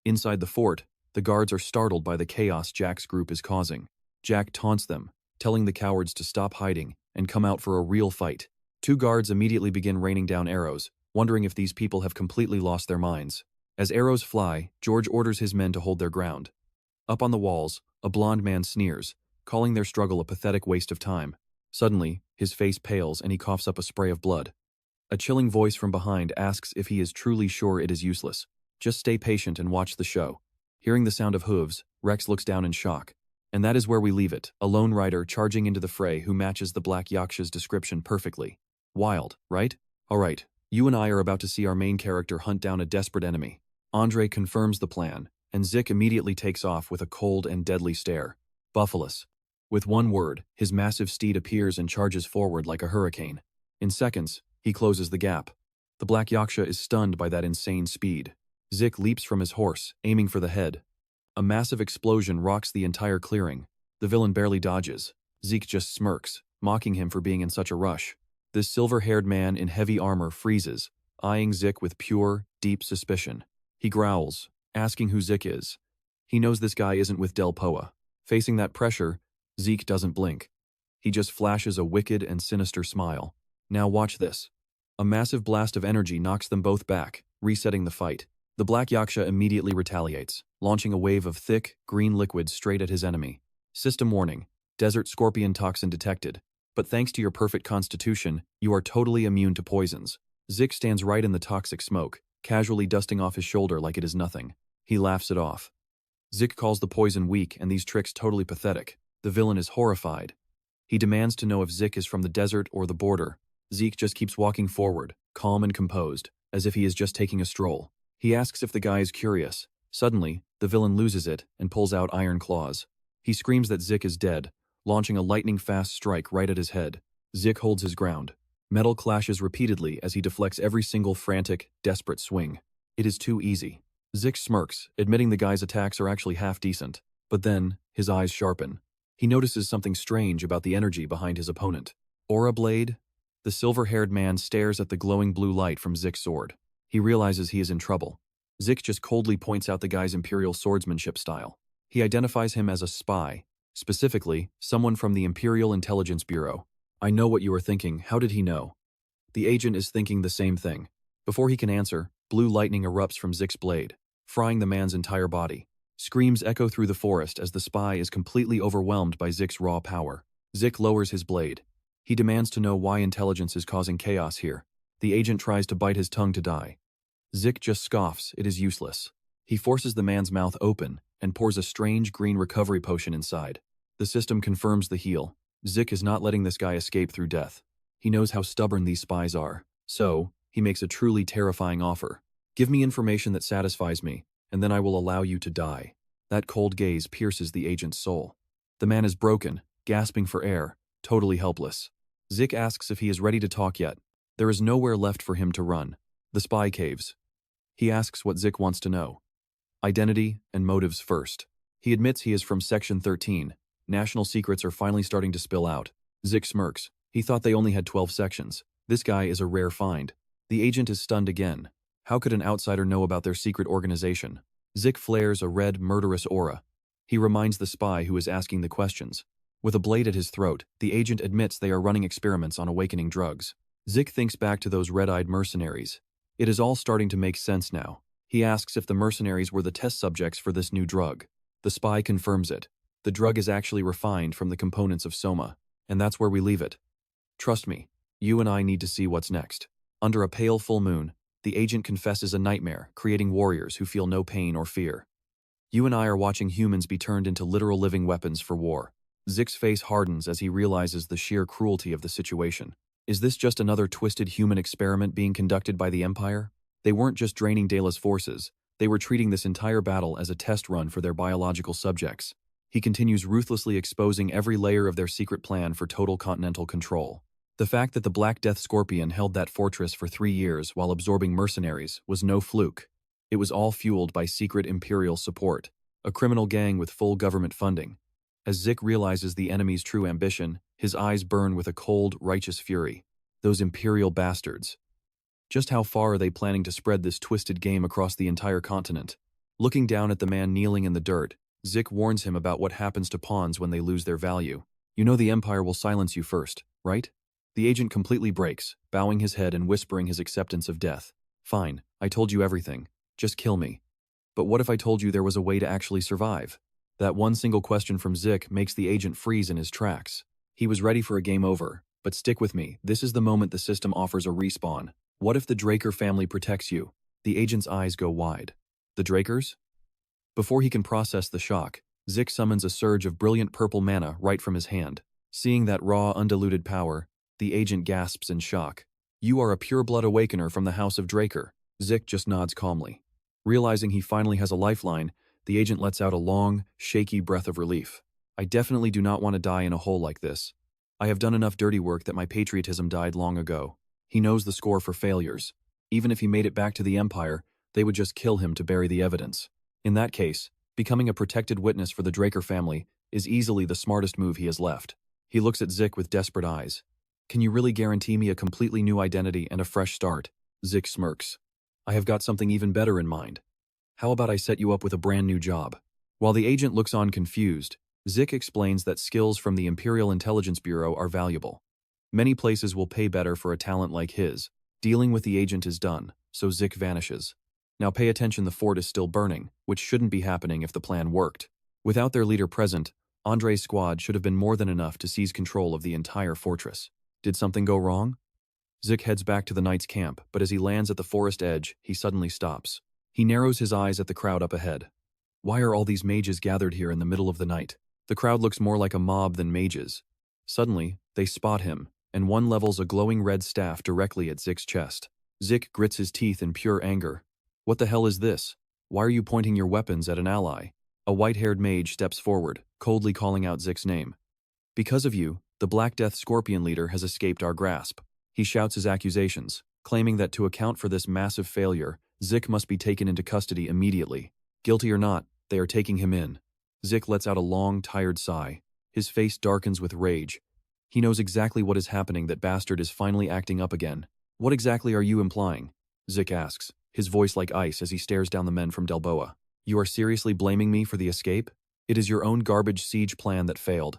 Inside the fort, the guards are startled by the chaos Jack's group is causing. Jack taunts them, telling the cowards to stop hiding and come out for a real fight. Two guards immediately begin raining down arrows, wondering if these people have completely lost their minds. As arrows fly, George orders his men to hold their ground. Up on the walls, a blond man sneers, calling their struggle a pathetic waste of time. Suddenly, his face pales and he coughs up a spray of blood. A chilling voice from behind asks if he is truly sure it is useless. Just stay patient and watch the show. Hearing the sound of hooves, Rex looks down in shock. And that is where we leave it, a lone rider charging into the fray who matches the Black Yaksha's description perfectly. Wild, right? Alright, you and I are about to see our main character hunt down a desperate enemy. Andre confirms the plan, and Zik immediately takes off with a cold and deadly stare. Buffalos. With one word, his massive steed appears and charges forward like a hurricane. In seconds, he closes the gap. The Black Yaksha is stunned by that insane speed. Zik leaps from his horse, aiming for the head. A massive explosion rocks the entire clearing. The villain barely dodges. Zeke just smirks, mocking him for being in such a rush. This silver-haired man in heavy armor freezes, eyeing Zik with pure, deep suspicion. He growls, asking who Zik is. He knows this guy isn't with Del Poa. Facing that pressure, Zeke doesn't blink. He just flashes a wicked and sinister smile. Now watch this. A massive blast of energy knocks them both back, resetting the fight. The Black Yaksha immediately retaliates, launching a wave of thick, green liquid straight at his enemy. System warning: Desert Scorpion toxin detected. But thanks to your perfect constitution, you are totally immune to poisons. Zik stands right in the toxic smoke, casually dusting off his shoulder like it is nothing. He laughs it off. Zik calls the poison weak and these tricks totally pathetic. The villain is horrified. He demands to know if Zik is from the desert or the border. Zeke just keeps walking forward, calm and composed, as if he is just taking a stroll. He asks if the guy is curious. Suddenly, the villain loses it and pulls out iron claws. He screams that Zik is dead, launching a lightning-fast strike right at his head. Zik holds his ground. Metal clashes repeatedly as he deflects every single frantic, desperate swing. It is too easy. Zik smirks, admitting the guy's attacks are actually half-decent. But then, his eyes sharpen. He notices something strange about the energy behind his opponent. Aura Blade? The silver-haired man stares at the glowing blue light from Zik's sword. He realizes he is in trouble. Zik just coldly points out the guy's imperial swordsmanship style. He identifies him as a spy, specifically, someone from the Imperial Intelligence Bureau. I know what you are thinking. How did he know? The agent is thinking the same thing. Before he can answer, blue lightning erupts from Zik's blade, frying the man's entire body. Screams echo through the forest as the spy is completely overwhelmed by Zik's raw power. Zik lowers his blade. He demands to know why intelligence is causing chaos here. The agent tries to bite his tongue to die. Zik just scoffs, it is useless. He forces the man's mouth open and pours a strange green recovery potion inside. The system confirms the heal. Zik is not letting this guy escape through death. He knows how stubborn these spies are. So, he makes a truly terrifying offer. Give me information that satisfies me, and then I will allow you to die. That cold gaze pierces the agent's soul. The man is broken, gasping for air, totally helpless. Zik asks if he is ready to talk yet. There is nowhere left for him to run. The spy caves. He asks what Zik wants to know. Identity and motives first. He admits he is from Section 13. National secrets are finally starting to spill out. Zik smirks. He thought they only had 12 sections. This guy is a rare find. The agent is stunned again. How could an outsider know about their secret organization? Zik flares a red, murderous aura. He reminds the spy who is asking the questions. With a blade at his throat, the agent admits they are running experiments on awakening drugs. Zik thinks back to those red-eyed mercenaries. It is all starting to make sense now. He asks if the mercenaries were the test subjects for this new drug. The spy confirms it. The drug is actually refined from the components of soma, and that's where we leave it. Trust me, you and I need to see what's next. Under a pale full moon, the agent confesses a nightmare, creating warriors who feel no pain or fear. You and I are watching humans be turned into literal living weapons for war. Zik's face hardens as he realizes the sheer cruelty of the situation. Is this just another twisted human experiment being conducted by the Empire? They weren't just draining Dela's forces, they were treating this entire battle as a test run for their biological subjects. He continues ruthlessly exposing every layer of their secret plan for total continental control. The fact that the Black Death Scorpion held that fortress for 3 years while absorbing mercenaries was no fluke. It was all fueled by secret Imperial support, a criminal gang with full government funding. As Zik realizes the enemy's true ambition, his eyes burn with a cold, righteous fury. Those Imperial bastards. Just how far are they planning to spread this twisted game across the entire continent? Looking down at the man kneeling in the dirt, Zik warns him about what happens to pawns when they lose their value. You know the Empire will silence you first, right? The agent completely breaks, bowing his head and whispering his acceptance of death. Fine, I told you everything. Just kill me. But what if I told you there was a way to actually survive? That one single question from Zik makes the agent freeze in his tracks. He was ready for a game over, but stick with me, this is the moment the system offers a respawn. What if the Dracker family protects you? The agent's eyes go wide. The Drakers? Before he can process the shock, Zik summons a surge of brilliant purple mana right from his hand. Seeing that raw, undiluted power, the agent gasps in shock. You are a pure-blood awakener from the House of Dracker. Zik just nods calmly. Realizing he finally has a lifeline, the agent lets out a long, shaky breath of relief. I definitely do not want to die in a hole like this. I have done enough dirty work that my patriotism died long ago. He knows the score for failures. Even if he made it back to the Empire, they would just kill him to bury the evidence. In that case, becoming a protected witness for the Dracker family is easily the smartest move he has left. He looks at Zik with desperate eyes. Can you really guarantee me a completely new identity and a fresh start? Zik smirks. I have got something even better in mind. How about I set you up with a brand new job? While the agent looks on confused, Zik explains that skills from the Imperial Intelligence Bureau are valuable. Many places will pay better for a talent like his. Dealing with the agent is done, so Zik vanishes. Now pay attention, the fort is still burning, which shouldn't be happening if the plan worked. Without their leader present, Andre's squad should have been more than enough to seize control of the entire fortress. Did something go wrong? Zik heads back to the knight's camp, but as he lands at the forest edge, he suddenly stops. He narrows his eyes at the crowd up ahead. Why are all these mages gathered here in the middle of the night? The crowd looks more like a mob than mages. Suddenly, they spot him, and one levels a glowing red staff directly at Zik's chest. Zik grits his teeth in pure anger. What the hell is this? Why are you pointing your weapons at an ally? A white-haired mage steps forward, coldly calling out Zik's name. Because of you, the Black Death Scorpion leader has escaped our grasp. He shouts his accusations, claiming that to account for this massive failure, Zik must be taken into custody immediately. Guilty or not, they are taking him in. Zik lets out a long, tired sigh. His face darkens with rage. He knows exactly what is happening, that bastard is finally acting up again. What exactly are you implying? Zik asks, his voice like ice as he stares down the men from Delboa. You are seriously blaming me for the escape? It is your own garbage siege plan that failed.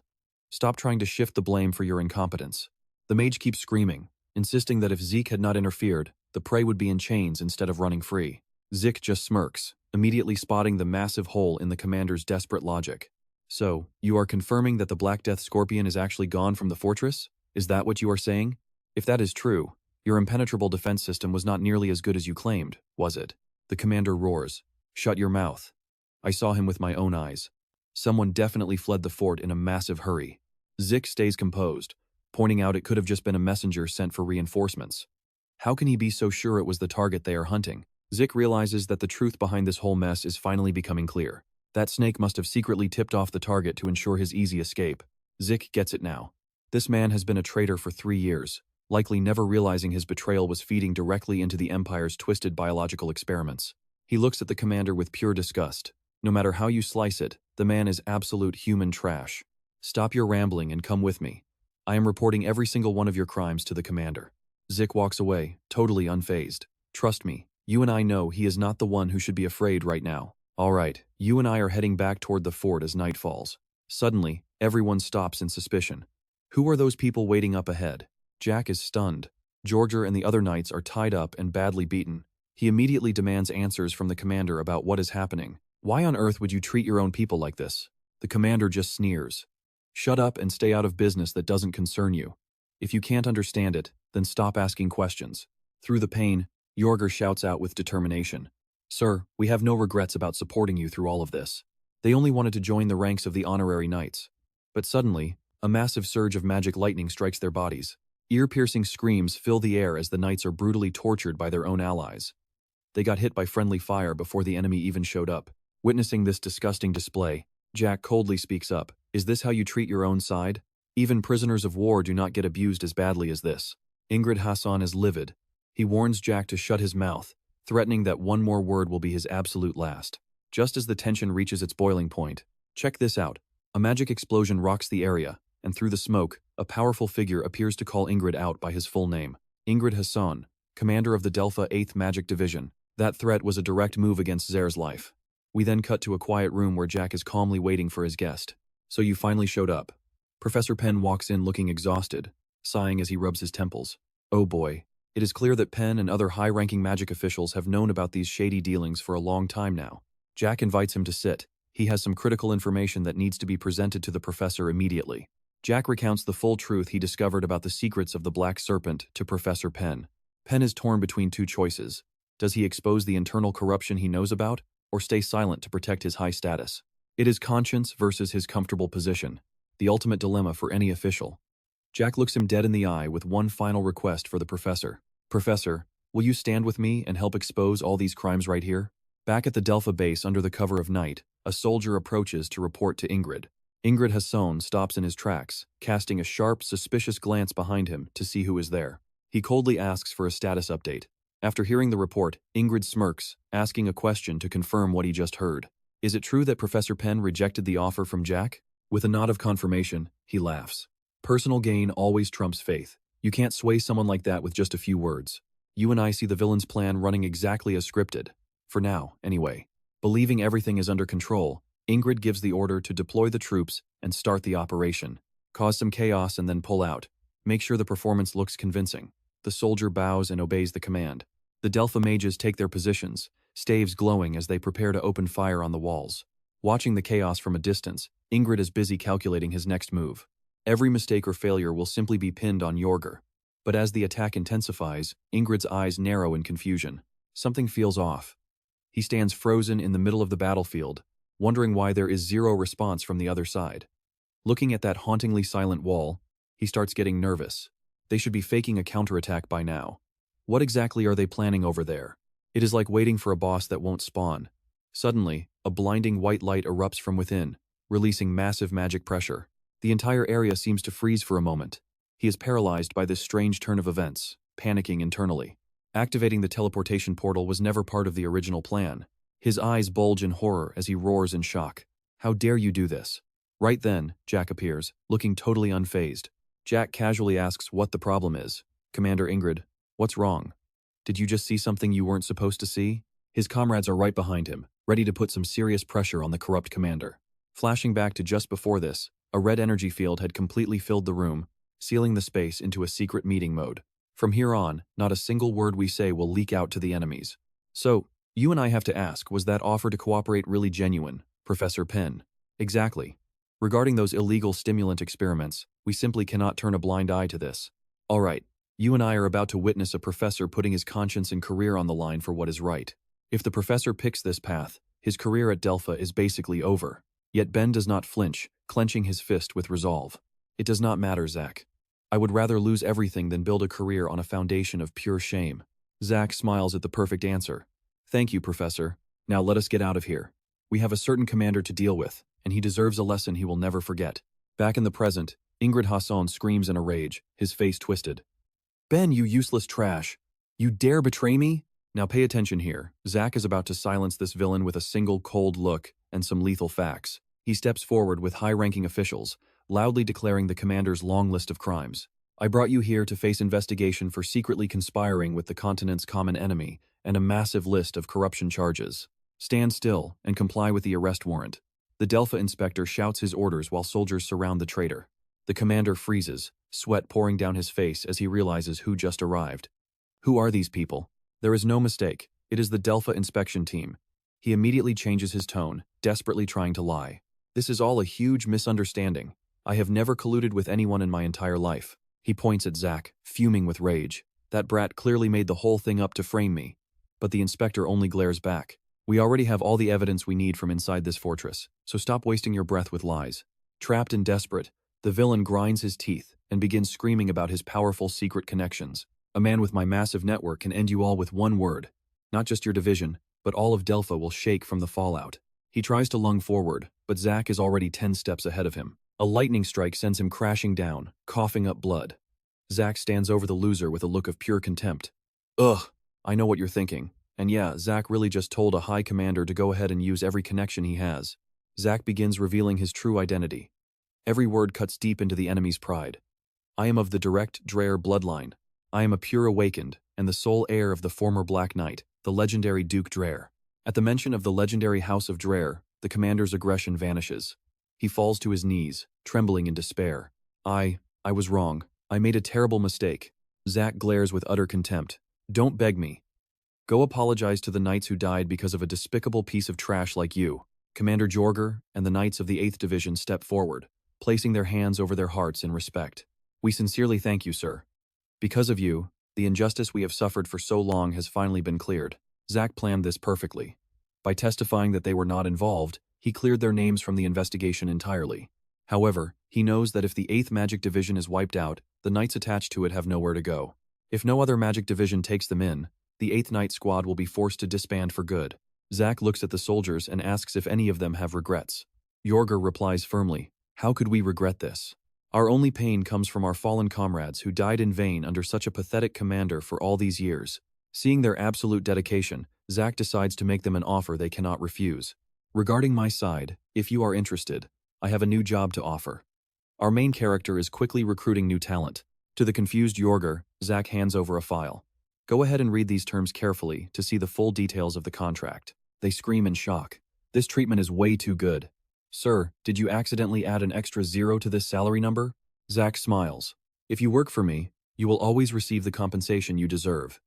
Stop trying to shift the blame for your incompetence. The mage keeps screaming, insisting that if Zik had not interfered, the prey would be in chains instead of running free. Zik just smirks, immediately spotting the massive hole in the commander's desperate logic. So, you are confirming that the Black Death Scorpion is actually gone from the fortress? Is that what you are saying? If that is true, your impenetrable defense system was not nearly as good as you claimed, was it? The commander roars. Shut your mouth. I saw him with my own eyes. Someone definitely fled the fort in a massive hurry. Zik stays composed, pointing out it could have just been a messenger sent for reinforcements. How can he be so sure it was the target they are hunting? Zik realizes that the truth behind this whole mess is finally becoming clear. That snake must have secretly tipped off the target to ensure his easy escape. Zik gets it now. This man has been a traitor for 3 years, likely never realizing his betrayal was feeding directly into the Empire's twisted biological experiments. He looks at the commander with pure disgust. No matter how you slice it, the man is absolute human trash. Stop your rambling and come with me. I am reporting every single one of your crimes to the commander. Zik walks away, totally unfazed. Trust me, you and I know he is not the one who should be afraid right now. All right, you and I are heading back toward the fort as night falls. Suddenly, everyone stops in suspicion. Who are those people waiting up ahead? Jack is stunned. Georgia and the other knights are tied up and badly beaten. He immediately demands answers from the commander about what is happening. Why on earth would you treat your own people like this? The commander just sneers. Shut up and stay out of business that doesn't concern you. If you can't understand it, then stop asking questions. Through the pain, Jorger shouts out with determination. Sir, we have no regrets about supporting you through all of this. They only wanted to join the ranks of the honorary knights. But suddenly, a massive surge of magic lightning strikes their bodies. Ear-piercing screams fill the air as the knights are brutally tortured by their own allies. They got hit by friendly fire before the enemy even showed up. Witnessing this disgusting display, Jack coldly speaks up. Is this how you treat your own side? Even prisoners of war do not get abused as badly as this. Ingrid Hassan is livid. He warns Jack to shut his mouth, threatening that one more word will be his absolute last. Just as the tension reaches its boiling point, check this out. A magic explosion rocks the area, and through the smoke, a powerful figure appears to call Ingrid out by his full name. Ingrid Hassan, commander of the Delpha 8th Magic Division. That threat was a direct move against Zare's life. We then cut to a quiet room where Jack is calmly waiting for his guest. So you finally showed up. Professor Penn walks in looking exhausted, sighing as he rubs his temples. Oh boy. It is clear that Penn and other high-ranking magic officials have known about these shady dealings for a long time now. Jack invites him to sit. He has some critical information that needs to be presented to the professor immediately. Jack recounts the full truth he discovered about the secrets of the Black Serpent to Professor Penn. Penn is torn between two choices. Does he expose the internal corruption he knows about, or stay silent to protect his high status? It is conscience versus his comfortable position, the ultimate dilemma for any official. Jack looks him dead in the eye with one final request for the professor. Professor, will you stand with me and help expose all these crimes right here? Back at the Delpha base under the cover of night, a soldier approaches to report to Ingrid. Ingrid Hassan stops in his tracks, casting a sharp, suspicious glance behind him to see who is there. He coldly asks for a status update. After hearing the report, Ingrid smirks, asking a question to confirm what he just heard. Is it true that Professor Penn rejected the offer from Jack? With a nod of confirmation, he laughs. Personal gain always trumps faith. You can't sway someone like that with just a few words. You and I see the villain's plan running exactly as scripted. For now, anyway. Believing everything is under control, Ingrid gives the order to deploy the troops and start the operation. Cause some chaos and then pull out. Make sure the performance looks convincing. The soldier bows and obeys the command. The Delpha mages take their positions, staves glowing as they prepare to open fire on the walls. Watching the chaos from a distance, Ingrid is busy calculating his next move. Every mistake or failure will simply be pinned on Jorger. But as the attack intensifies, Ingrid's eyes narrow in confusion. Something feels off. He stands frozen in the middle of the battlefield, wondering why there is zero response from the other side. Looking at that hauntingly silent wall, he starts getting nervous. They should be faking a counterattack by now. What exactly are they planning over there? It is like waiting for a boss that won't spawn. Suddenly, a blinding white light erupts from within, releasing massive magic pressure. The entire area seems to freeze for a moment. He is paralyzed by this strange turn of events, panicking internally. Activating the teleportation portal was never part of the original plan. His eyes bulge in horror as he roars in shock. How dare you do this? Right then, Jack appears, looking totally unfazed. Jack casually asks what the problem is. Commander Ingrid, what's wrong? Did you just see something you weren't supposed to see? His comrades are right behind him, ready to put some serious pressure on the corrupt commander. Flashing back to just before this, a red energy field had completely filled the room, sealing the space into a secret meeting mode. From here on, not a single word we say will leak out to the enemies. So, you and I have to ask, was that offer to cooperate really genuine, Professor Penn? Exactly. Regarding those illegal stimulant experiments, we simply cannot turn a blind eye to this. Alright, you and I are about to witness a professor putting his conscience and career on the line for what is right. If the professor picks this path, his career at Delphi is basically over. Yet Ben does not flinch, clenching his fist with resolve. It does not matter, Zach. I would rather lose everything than build a career on a foundation of pure shame. Zach smiles at the perfect answer. Thank you, Professor. Now let us get out of here. We have a certain commander to deal with, and he deserves a lesson he will never forget. Back in the present, Ingrid Hassan screams in a rage, his face twisted. Ben, you useless trash. You dare betray me? Now pay attention here. Zach is about to silence this villain with a single cold look and some lethal facts. He steps forward with high-ranking officials, loudly declaring the commander's long list of crimes. I brought you here to face investigation for secretly conspiring with the continent's common enemy and a massive list of corruption charges. Stand still and comply with the arrest warrant. The Delphi inspector shouts his orders while soldiers surround the traitor. The commander freezes, sweat pouring down his face as he realizes who just arrived. Who are these people? There is no mistake. It is the Delphi inspection team. He immediately changes his tone, desperately trying to lie. This is all a huge misunderstanding. I have never colluded with anyone in my entire life. He points at Zach, fuming with rage. That brat clearly made the whole thing up to frame me. But the inspector only glares back. We already have all the evidence we need from inside this fortress, so stop wasting your breath with lies. Trapped and desperate, the villain grinds his teeth and begins screaming about his powerful secret connections. A man with my massive network can end you all with one word. Not just your division, but all of Delphi will shake from the fallout. He tries to lung forward, but Zach is already 10 steps ahead of him. A lightning strike sends him crashing down, coughing up blood. Zach stands over the loser with a look of pure contempt. Ugh, I know what you're thinking. And yeah, Zach really just told a high commander to go ahead and use every connection he has. Zach begins revealing his true identity. Every word cuts deep into the enemy's pride. I am of the direct Dracker bloodline. I am a pure awakened, and the sole heir of the former Black Knight, the legendary Duke Dracker. At the mention of the legendary House of Dracker, the commander's aggression vanishes. He falls to his knees, trembling in despair. I was wrong. I made a terrible mistake. Zach glares with utter contempt. Don't beg me. Go apologize to the knights who died because of a despicable piece of trash like you. Commander Jorger and the knights of the 8th Division step forward, placing their hands over their hearts in respect. We sincerely thank you, sir. Because of you, the injustice we have suffered for so long has finally been cleared. Zach planned this perfectly. By testifying that they were not involved, he cleared their names from the investigation entirely. However, he knows that if the 8th Magic Division is wiped out, the knights attached to it have nowhere to go. If no other Magic Division takes them in, the 8th Knight Squad will be forced to disband for good. Zach looks at the soldiers and asks if any of them have regrets. Jorger replies firmly, "How could we regret this? Our only pain comes from our fallen comrades who died in vain under such a pathetic commander for all these years." Seeing their absolute dedication, Zach decides to make them an offer they cannot refuse. Regarding my side, if you are interested, I have a new job to offer. Our main character is quickly recruiting new talent. To the confused Jorger, Zach hands over a file. Go ahead and read these terms carefully to see the full details of the contract. They scream in shock. This treatment is way too good. Sir, did you accidentally add an extra 0 to this salary number? Zach smiles. If you work for me, you will always receive the compensation you deserve.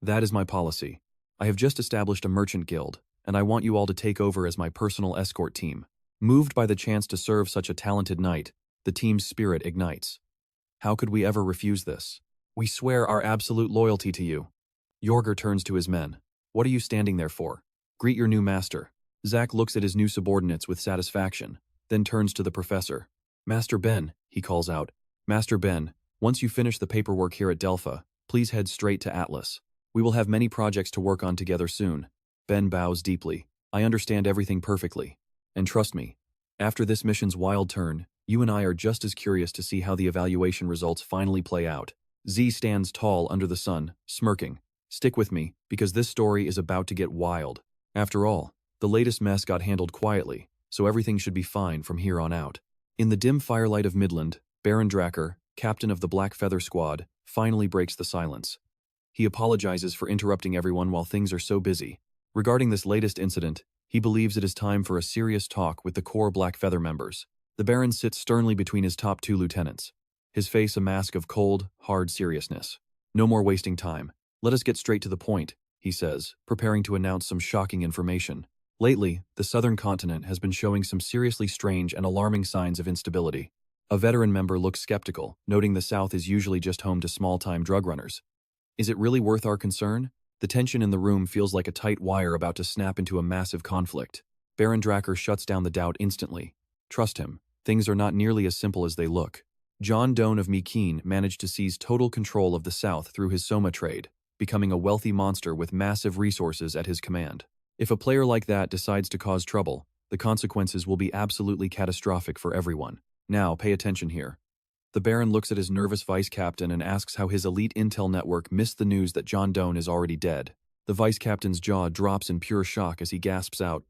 That is my policy. I have just established a merchant guild, and I want you all to take over as my personal escort team. Moved by the chance to serve such a talented knight, the team's spirit ignites. How could we ever refuse this? We swear our absolute loyalty to you. Jorger turns to his men. What are you standing there for? Greet your new master. Zach looks at his new subordinates with satisfaction, then turns to the professor. Master Ben, he calls out. Master Ben, once you finish the paperwork here at Delphi, please head straight to Atlas. We will have many projects to work on together soon. Ben bows deeply. I understand everything perfectly. And trust me, after this mission's wild turn, you and I are just as curious to see how the evaluation results finally play out. Z stands tall under the sun, smirking. Stick with me, because this story is about to get wild. After all, the latest mess got handled quietly, so everything should be fine from here on out. In the dim firelight of Midland, Baron Dracker, captain of the Black Feather Squad, finally breaks the silence. He apologizes for interrupting everyone while things are so busy. Regarding this latest incident, he believes it is time for a serious talk with the core Black Feather members. The Baron sits sternly between his top 2 lieutenants, his face a mask of cold, hard seriousness. No more wasting time. Let us get straight to the point, he says, preparing to announce some shocking information. Lately, the southern continent has been showing some seriously strange and alarming signs of instability. A veteran member looks skeptical, noting the South is usually just home to small-time drug runners. Is it really worth our concern? The tension in the room feels like a tight wire about to snap into a massive conflict. Baron Dracker shuts down the doubt instantly. Trust him, things are not nearly as simple as they look. John Doan of Meekeen managed to seize total control of the South through his Soma trade, becoming a wealthy monster with massive resources at his command. If a player like that decides to cause trouble, the consequences will be absolutely catastrophic for everyone. Now, pay attention here. The Baron looks at his nervous vice captain and asks how his elite intel network missed the news that John Doan is already dead. The vice captain's jaw drops in pure shock as he gasps out,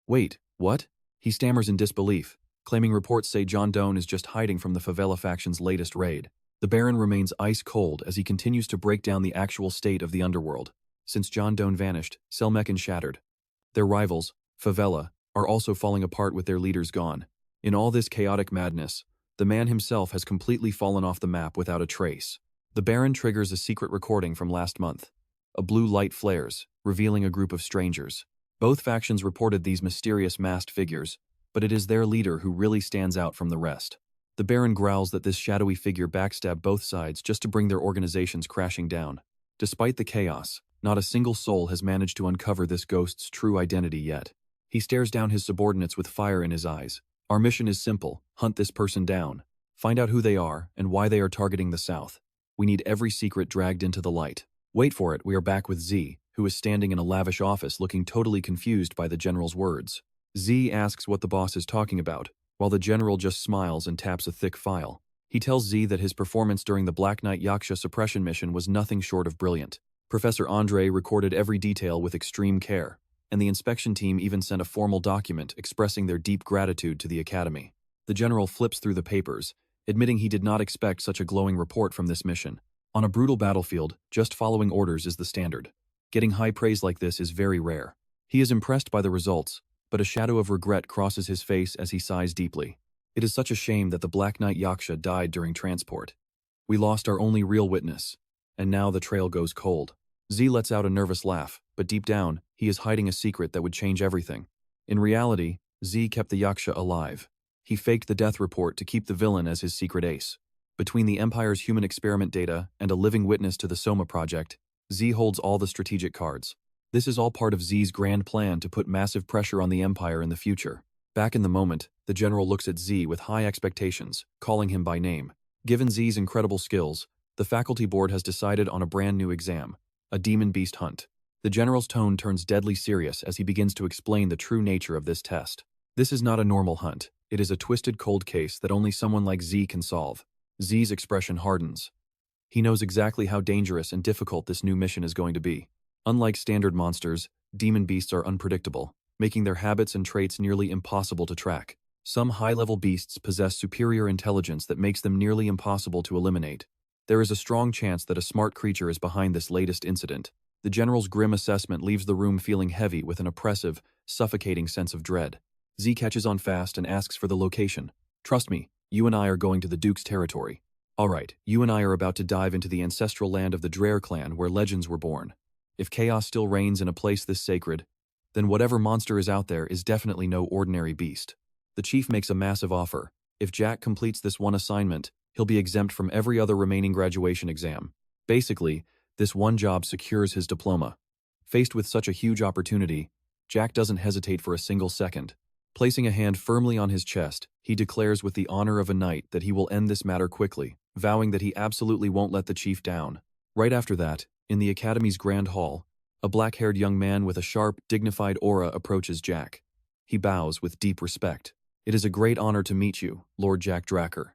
"Wait, what?" He stammers in disbelief, claiming reports say John Doan is just hiding from the favela faction's latest raid. The Baron remains ice cold as he continues to break down the actual state of the underworld. Since John Doan vanished, Selmeccan shattered. Their rivals, favela, are also falling apart with their leaders gone. In all this chaotic madness, the man himself has completely fallen off the map without a trace. The Baron triggers a secret recording from last month. A blue light flares, revealing a group of strangers. Both factions reported these mysterious masked figures, but it is their leader who really stands out from the rest. The Baron growls that this shadowy figure backstabbed both sides just to bring their organizations crashing down. Despite the chaos, not a single soul has managed to uncover this ghost's true identity yet. He stares down his subordinates with fire in his eyes. Our mission is simple: hunt this person down. Find out who they are and why they are targeting the South. We need every secret dragged into the light. Wait for it, we are back with Z, who is standing in a lavish office looking totally confused by the general's words. Z asks what the boss is talking about, while the general just smiles and taps a thick file. He tells Z that his performance during the Black Knight Yaksha suppression mission was nothing short of brilliant. Professor Andre recorded every detail with extreme care, and the inspection team even sent a formal document expressing their deep gratitude to the Academy. The general flips through the papers, admitting he did not expect such a glowing report from this mission. On a brutal battlefield, just following orders is the standard. Getting high praise like this is very rare. He is impressed by the results, but a shadow of regret crosses his face as he sighs deeply. It is such a shame that the Black Knight Yaksha died during transport. We lost our only real witness, and now the trail goes cold. Z lets out a nervous laugh, but deep down, he is hiding a secret that would change everything. In reality, Z kept the Yaksha alive. He faked the death report to keep the villain as his secret ace. Between the Empire's human experiment data and a living witness to the Soma project, Z holds all the strategic cards. This is all part of Z's grand plan to put massive pressure on the Empire in the future. Back in the moment, the general looks at Z with high expectations, calling him by name. Given Z's incredible skills, the faculty board has decided on a brand new exam, a demon beast hunt. The general's tone turns deadly serious as he begins to explain the true nature of this test. This is not a normal hunt. It is a twisted cold case that only someone like Z can solve. Z's expression hardens. He knows exactly how dangerous and difficult this new mission is going to be. Unlike standard monsters, demon beasts are unpredictable, making their habits and traits nearly impossible to track. Some high-level beasts possess superior intelligence that makes them nearly impossible to eliminate. There is a strong chance that a smart creature is behind this latest incident. The general's grim assessment leaves the room feeling heavy with an oppressive, suffocating sense of dread. Z catches on fast and asks for the location. Trust me, you and I are going to the Duke's territory. Alright, you and I are about to dive into the ancestral land of the Dracker clan where legends were born. If chaos still reigns in a place this sacred, then whatever monster is out there is definitely no ordinary beast. The chief makes a massive offer. If Jack completes this one assignment, he'll be exempt from every other remaining graduation exam. Basically, this one job secures his diploma. Faced with such a huge opportunity, Jack doesn't hesitate for a single second. Placing a hand firmly on his chest, he declares with the honor of a knight that he will end this matter quickly, vowing that he absolutely won't let the chief down. Right after that, in the Academy's Grand Hall, a black-haired young man with a sharp, dignified aura approaches Jack. He bows with deep respect. It is a great honor to meet you, Lord Jack Dracker.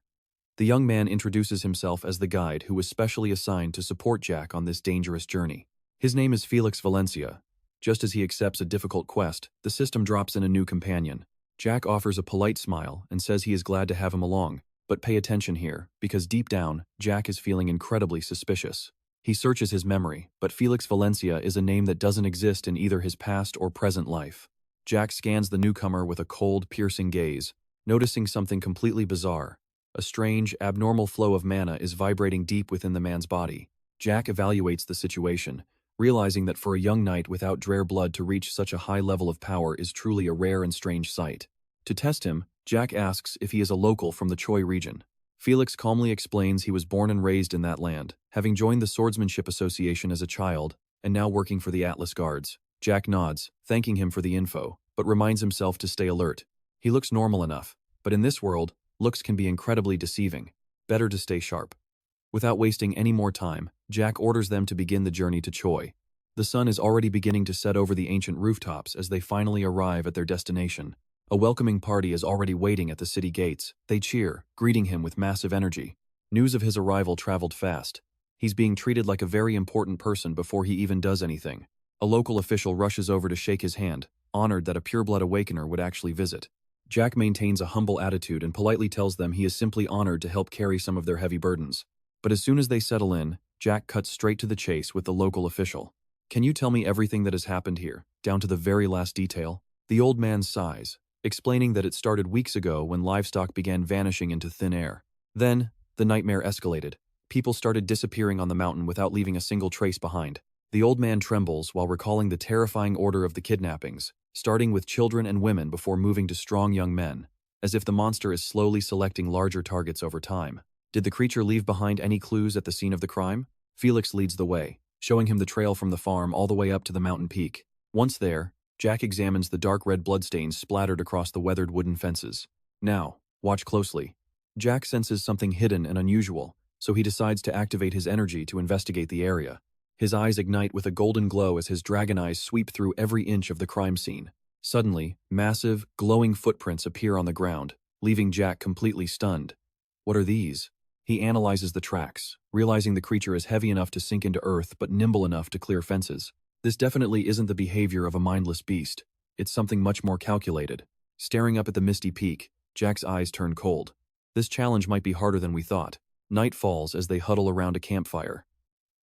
The young man introduces himself as the guide who was specially assigned to support Jack on this dangerous journey. His name is Felix Valencia. Just as he accepts a difficult quest, the system drops in a new companion. Jack offers a polite smile and says he is glad to have him along, but pay attention here, because deep down, Jack is feeling incredibly suspicious. He searches his memory, but Felix Valencia is a name that doesn't exist in either his past or present life. Jack scans the newcomer with a cold, piercing gaze, noticing something completely bizarre. A strange, abnormal flow of mana is vibrating deep within the man's body. Jack evaluates the situation, realizing that for a young knight without Drare blood to reach such a high level of power is truly a rare and strange sight. To test him, Jack asks if he is a local from the Choi region. Felix calmly explains he was born and raised in that land, having joined the Swordsmanship Association as a child, and now working for the Atlas Guards. Jack nods, thanking him for the info, but reminds himself to stay alert. He looks normal enough, but in this world, looks can be incredibly deceiving. Better to stay sharp. Without wasting any more time, Jack orders them to begin the journey to Choi. The sun is already beginning to set over the ancient rooftops as they finally arrive at their destination. A welcoming party is already waiting at the city gates. They cheer, greeting him with massive energy. News of his arrival traveled fast. He's being treated like a very important person before he even does anything. A local official rushes over to shake his hand, honored that a pureblood awakener would actually visit. Jack maintains a humble attitude and politely tells them he is simply honored to help carry some of their heavy burdens. But as soon as they settle in, Jack cuts straight to the chase with the local official. "Can you tell me everything that has happened here, down to the very last detail?" The old man sighs, explaining that it started weeks ago when livestock began vanishing into thin air. Then, the nightmare escalated. People started disappearing on the mountain without leaving a single trace behind. The old man trembles while recalling the terrifying order of the kidnappings, starting with children and women before moving to strong young men, as if the monster is slowly selecting larger targets over time. Did the creature leave behind any clues at the scene of the crime? Felix leads the way, showing him the trail from the farm all the way up to the mountain peak. Once there, Jack examines the dark red bloodstains splattered across the weathered wooden fences. Now, watch closely. Jack senses something hidden and unusual, so he decides to activate his energy to investigate the area. His eyes ignite with a golden glow as his dragon eyes sweep through every inch of the crime scene. Suddenly, massive, glowing footprints appear on the ground, leaving Jack completely stunned. What are these? He analyzes the tracks, realizing the creature is heavy enough to sink into earth but nimble enough to clear fences. This definitely isn't the behavior of a mindless beast. It's something much more calculated. Staring up at the misty peak, Jack's eyes turn cold. This challenge might be harder than we thought. Night falls as they huddle around a campfire.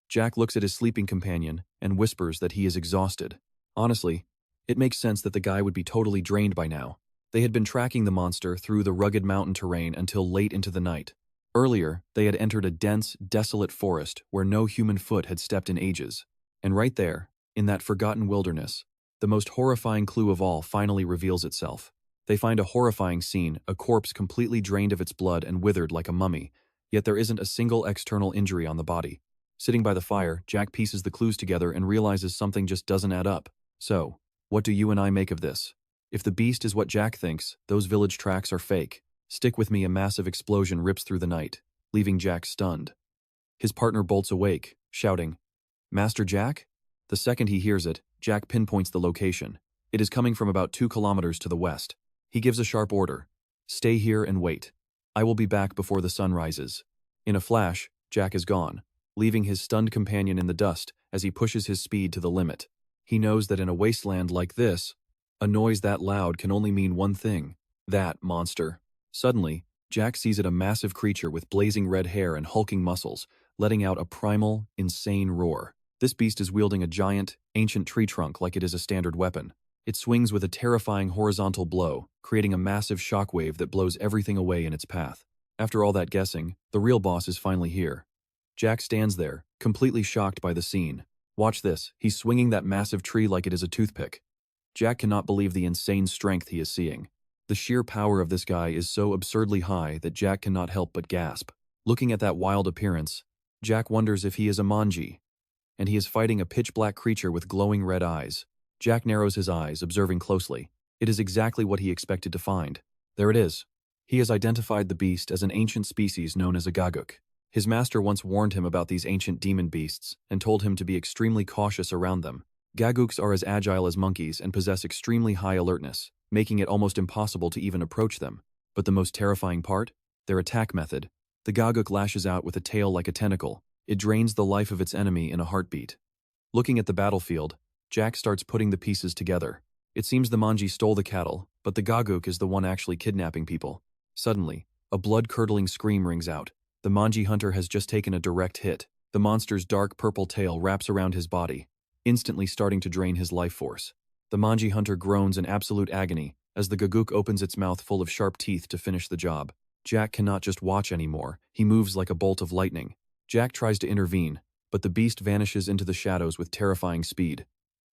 Jack looks at his sleeping companion and whispers that he is exhausted. Honestly, it makes sense that the guy would be totally drained by now. They had been tracking the monster through the rugged mountain terrain until late into the night. Earlier, they had entered a dense, desolate forest where no human foot had stepped in ages. And right there, in that forgotten wilderness, the most horrifying clue of all finally reveals itself. They find a horrifying scene, a corpse completely drained of its blood and withered like a mummy, yet there isn't a single external injury on the body. Sitting by the fire, Jack pieces the clues together and realizes something just doesn't add up. So, what do you and I make of this? If the beast is what Jack thinks, those village tracks are fake. Stick with me. A massive explosion rips through the night, leaving Jack stunned. His partner bolts awake, shouting, "Master Jack?" The second he hears it, Jack pinpoints the location. It is coming from about 2 kilometers to the west. He gives a sharp order. "Stay here and wait. I will be back before the sun rises." In a flash, Jack is gone, leaving his stunned companion in the dust as he pushes his speed to the limit. He knows that in a wasteland like this, a noise that loud can only mean one thing: that monster. Suddenly, Jack sees it, a massive creature with blazing red hair and hulking muscles, letting out a primal, insane roar. This beast is wielding a giant, ancient tree trunk like it is a standard weapon. It swings with a terrifying horizontal blow, creating a massive shockwave that blows everything away in its path. After all that guessing, the real boss is finally here. Jack stands there, completely shocked by the scene. Watch this, he's swinging that massive tree like it is a toothpick. Jack cannot believe the insane strength he is seeing. The sheer power of this guy is so absurdly high that Jack cannot help but gasp. Looking at that wild appearance, Jack wonders if he is a manji, and he is fighting a pitch-black creature with glowing red eyes. Jack narrows his eyes, observing closely. It is exactly what he expected to find. There it is. He has identified the beast as an ancient species known as a gaguk. His master once warned him about these ancient demon beasts and told him to be extremely cautious around them. Gaguks are as agile as monkeys and possess extremely high alertness, making it almost impossible to even approach them. But the most terrifying part? Their attack method. The gaguk lashes out with a tail like a tentacle. It drains the life of its enemy in a heartbeat. Looking at the battlefield, Jack starts putting the pieces together. It seems the manji stole the cattle, but the gaguk is the one actually kidnapping people. Suddenly, a blood-curdling scream rings out. The manji hunter has just taken a direct hit. The monster's dark purple tail wraps around his body, instantly starting to drain his life force. The manji hunter groans in absolute agony as the gaguk opens its mouth full of sharp teeth to finish the job. Jack cannot just watch anymore. He moves like a bolt of lightning. Jack tries to intervene, but the beast vanishes into the shadows with terrifying speed.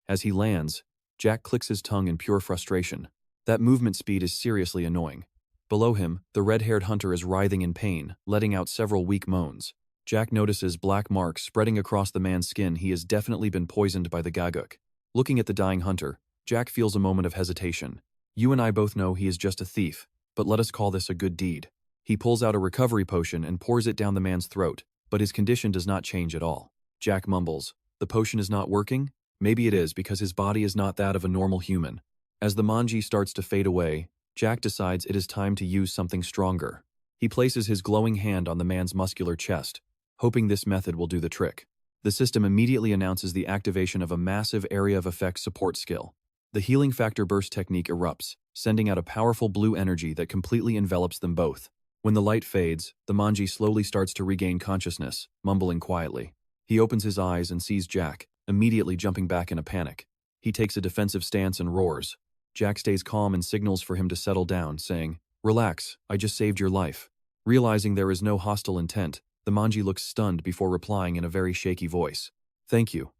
As he lands, Jack clicks his tongue in pure frustration. That movement speed is seriously annoying. Below him, the red-haired hunter is writhing in pain, letting out several weak moans. Jack notices black marks spreading across the man's skin. He has definitely been poisoned by the gaguk. Looking at the dying hunter, Jack feels a moment of hesitation. You and I both know he is just a thief, but let us call this a good deed. He pulls out a recovery potion and pours it down the man's throat, but his condition does not change at all. Jack mumbles, "The potion is not working?" Maybe it is because his body is not that of a normal human. As the manji starts to fade away, Jack decides it is time to use something stronger. He places his glowing hand on the man's muscular chest, hoping this method will do the trick. The system immediately announces the activation of a massive area of effect support skill. The healing factor burst technique erupts, sending out a powerful blue energy that completely envelops them both. When the light fades, the manji slowly starts to regain consciousness, mumbling quietly. He opens his eyes and sees Jack, immediately jumping back in a panic. He takes a defensive stance and roars. Jack stays calm and signals for him to settle down, saying, "Relax, I just saved your life." Realizing there is no hostile intent, the manji looks stunned before replying in a very shaky voice. "Thank you."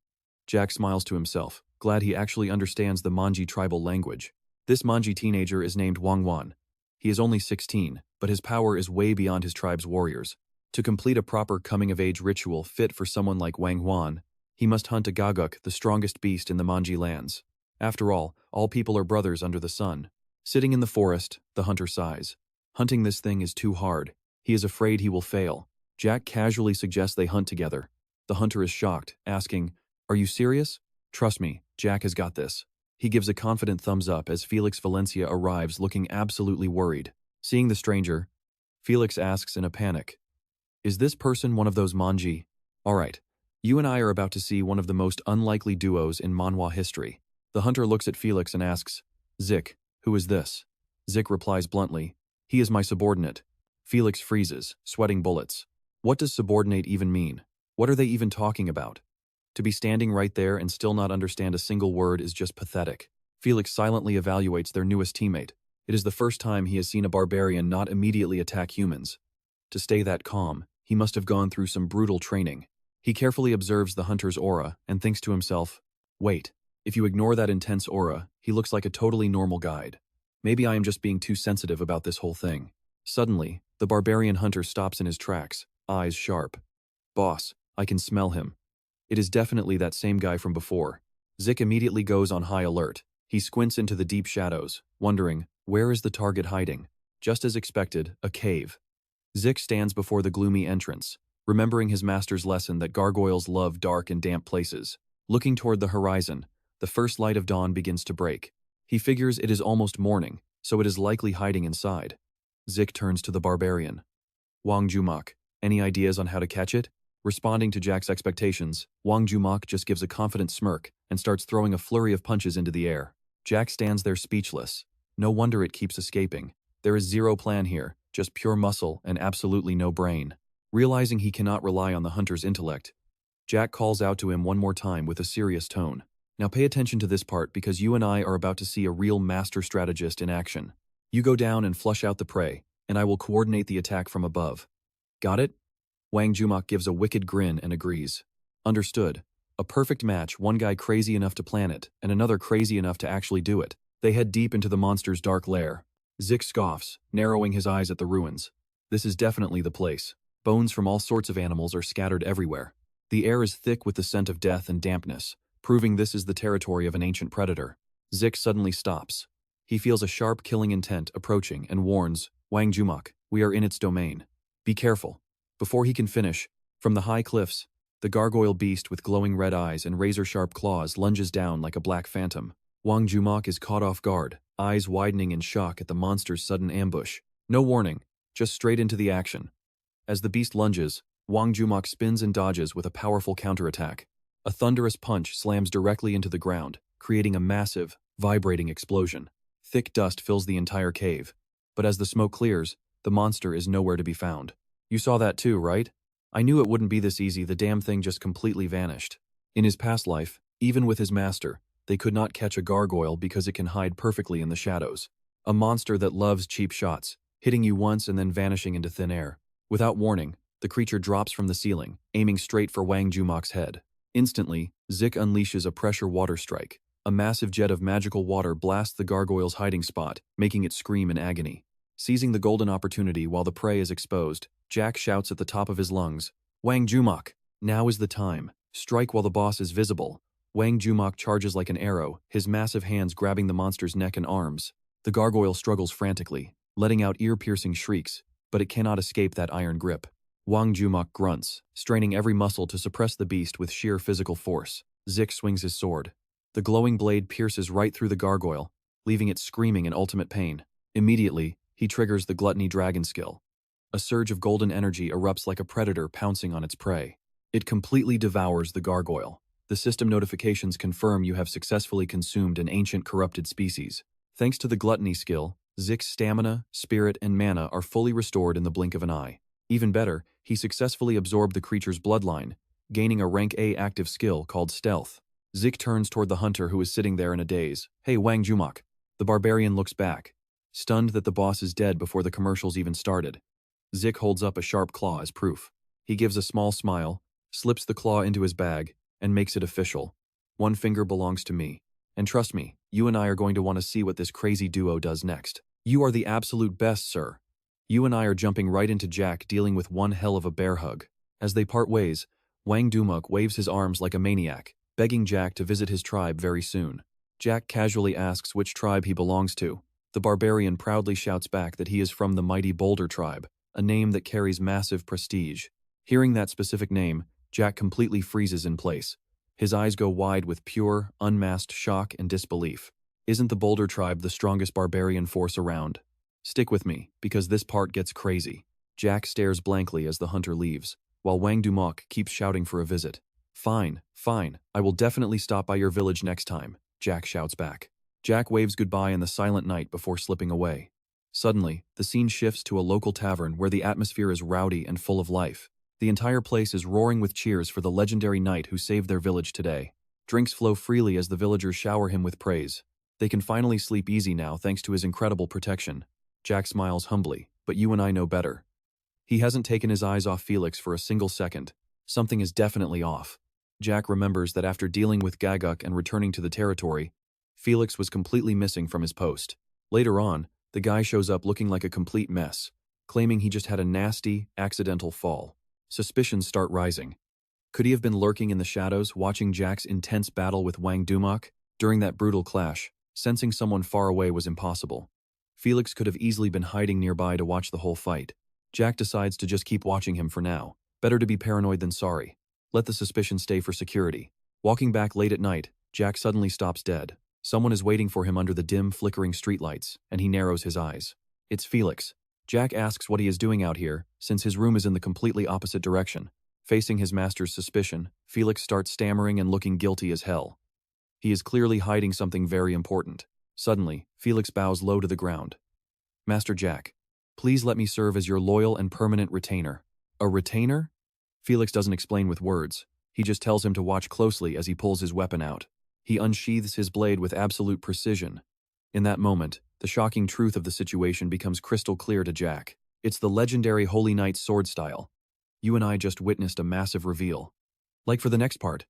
Jack smiles to himself, glad he actually understands the manji tribal language. This manji teenager is named Wang Wan. He is only 16, but his power is way beyond his tribe's warriors. To complete a proper coming-of-age ritual fit for someone like Wang Wan, he must hunt a gaguk, the strongest beast in the manji lands. After all people are brothers under the sun. Sitting in the forest, the hunter sighs. Hunting this thing is too hard. He is afraid he will fail. Jack casually suggests they hunt together. The hunter is shocked, asking, "Are you serious?" "Trust me, Jack has got this." He gives a confident thumbs up as Felix Valencia arrives looking absolutely worried. Seeing the stranger, Felix asks in a panic, "Is this person one of those manji?" "Alright, you and I are about to see one of the most unlikely duos in Manhwa history." The hunter looks at Felix and asks, "Zik, who is this?" Zik replies bluntly, "He is my subordinate." Felix freezes, sweating bullets. What does subordinate even mean? What are they even talking about? To be standing right there and still not understand a single word is just pathetic. Felix silently evaluates their newest teammate. It is the first time he has seen a barbarian not immediately attack humans. To stay that calm, he must have gone through some brutal training. He carefully observes the hunter's aura and thinks to himself, "Wait, if you ignore that intense aura, he looks like a totally normal guide. Maybe I am just being too sensitive about this whole thing." Suddenly, the barbarian hunter stops in his tracks, eyes sharp. "Boss, I can smell him." It is definitely that same guy from before. Zik immediately goes on high alert. He squints into the deep shadows, wondering, where is the target hiding? Just as expected, a cave. Zik stands before the gloomy entrance, remembering his master's lesson that gargoyles love dark and damp places. Looking toward the horizon, the first light of dawn begins to break. He figures it is almost morning, so it is likely hiding inside. Zik turns to the barbarian. "Wang Jumak, any ideas on how to catch it?" Responding to Jack's expectations, Wang Jumak just gives a confident smirk and starts throwing a flurry of punches into the air. Jack stands there speechless. No wonder it keeps escaping. There is zero plan here, just pure muscle and absolutely no brain. Realizing he cannot rely on the hunter's intellect, Jack calls out to him one more time with a serious tone. "Now pay attention to this part because you and I are about to see a real master strategist in action. You go down and flush out the prey, and I will coordinate the attack from above. Got it?" Wang Jumak gives a wicked grin and agrees. Understood. A perfect match, one guy crazy enough to plan it, and another crazy enough to actually do it. They head deep into the monster's dark lair. Zik scoffs, narrowing his eyes at the ruins. This is definitely the place. Bones from all sorts of animals are scattered everywhere. The air is thick with the scent of death and dampness, proving this is the territory of an ancient predator. Zik suddenly stops. He feels a sharp killing intent approaching and warns, "Wang Jumak, we are in its domain. Be careful." Before he can finish, from the high cliffs, the gargoyle beast with glowing red eyes and razor-sharp claws lunges down like a black phantom. Wang Jumak is caught off guard, eyes widening in shock at the monster's sudden ambush. No warning, just straight into the action. As the beast lunges, Wang Jumak spins and dodges with a powerful counterattack. A thunderous punch slams directly into the ground, creating a massive, vibrating explosion. Thick dust fills the entire cave, but as the smoke clears, the monster is nowhere to be found. You saw that too, right? I knew it wouldn't be this easy. The damn thing just completely vanished. In his past life, even with his master, they could not catch a gargoyle because it can hide perfectly in the shadows. A monster that loves cheap shots, hitting you once and then vanishing into thin air. Without warning, The creature drops from the ceiling, aiming straight for Wang Jumok's head. Instantly, Zik unleashes a pressure water strike. A massive jet of magical water blasts the gargoyle's hiding spot, making it scream in agony. Seizing the golden opportunity while the prey is exposed, Jack shouts at the top of his lungs, "Wang Jumok! Now is the time. Strike while the boss is visible." Wang Jumok charges like an arrow, his massive hands grabbing the monster's neck and arms. The gargoyle struggles frantically, letting out ear-piercing shrieks, but it cannot escape that iron grip. Wang Jumok grunts, straining every muscle to suppress the beast with sheer physical force. Zik swings his sword. The glowing blade pierces right through the gargoyle, leaving it screaming in ultimate pain. Immediately, he triggers the Gluttony Dragon skill. A surge of golden energy erupts like a predator pouncing on its prey. It completely devours the gargoyle. The system notifications confirm you have successfully consumed an ancient corrupted species. Thanks to the Gluttony skill, Zik's stamina, spirit, and mana are fully restored in the blink of an eye. Even better, he successfully absorbed the creature's bloodline, gaining a rank A active skill called Stealth. Zik turns toward the hunter who is sitting there in a daze. "Hey, Wang Jumok." The barbarian looks back, stunned that the boss is dead before the commercials even started. Zik holds up a sharp claw as proof. He gives a small smile, slips the claw into his bag, and makes it official. "One finger belongs to me. And trust me, you and I are going to want to see what this crazy duo does next." "You are the absolute best, sir." You and I are jumping right into Jack dealing with one hell of a bear hug. As they part ways, Wang Jumok waves his arms like a maniac, begging Jack to visit his tribe very soon. Jack casually asks which tribe he belongs to. The barbarian proudly shouts back that he is from the mighty Boulder tribe, a name that carries massive prestige. Hearing that specific name, Jack completely freezes in place. His eyes go wide with pure, unmasked shock and disbelief. Isn't the Boulder tribe the strongest barbarian force around? Stick with me, because this part gets crazy. Jack stares blankly as the hunter leaves, while Wang Jumok keeps shouting for a visit. Fine, I will definitely stop by your village next time," Jack shouts back. Jack waves goodbye in the silent night before slipping away. Suddenly, the scene shifts to a local tavern where the atmosphere is rowdy and full of life. The entire place is roaring with cheers for the legendary knight who saved their village today. Drinks flow freely as the villagers shower him with praise. They can finally sleep easy now thanks to his incredible protection. Jack smiles humbly, but you and I know better. He hasn't taken his eyes off Felix for a single second. Something is definitely off. Jack remembers that after dealing with Gaguk and returning to the territory, Felix was completely missing from his post. Later on, the guy shows up looking like a complete mess, claiming he just had a nasty, accidental fall. Suspicions start rising. Could he have been lurking in the shadows, watching Jack's intense battle with Wang Jumok? During that brutal clash, sensing someone far away was impossible. Felix could have easily been hiding nearby to watch the whole fight. Jack decides to just keep watching him for now. Better to be paranoid than sorry. Let the suspicion stay for security. Walking back late at night, Jack suddenly stops dead. Someone is waiting for him under the dim, flickering streetlights, and he narrows his eyes. It's Felix. Jack asks what he is doing out here, since his room is in the completely opposite direction. Facing his master's suspicion, Felix starts stammering and looking guilty as hell. He is clearly hiding something very important. Suddenly, Felix bows low to the ground. "Master Jack, please let me serve as your loyal and permanent retainer." "A retainer?" Felix doesn't explain with words. He just tells him to watch closely as he pulls his weapon out. He unsheathes his blade with absolute precision. In that moment, the shocking truth of the situation becomes crystal clear to Jack. It's the legendary Holy Knight sword style. You and I just witnessed a massive reveal. Like for the next part,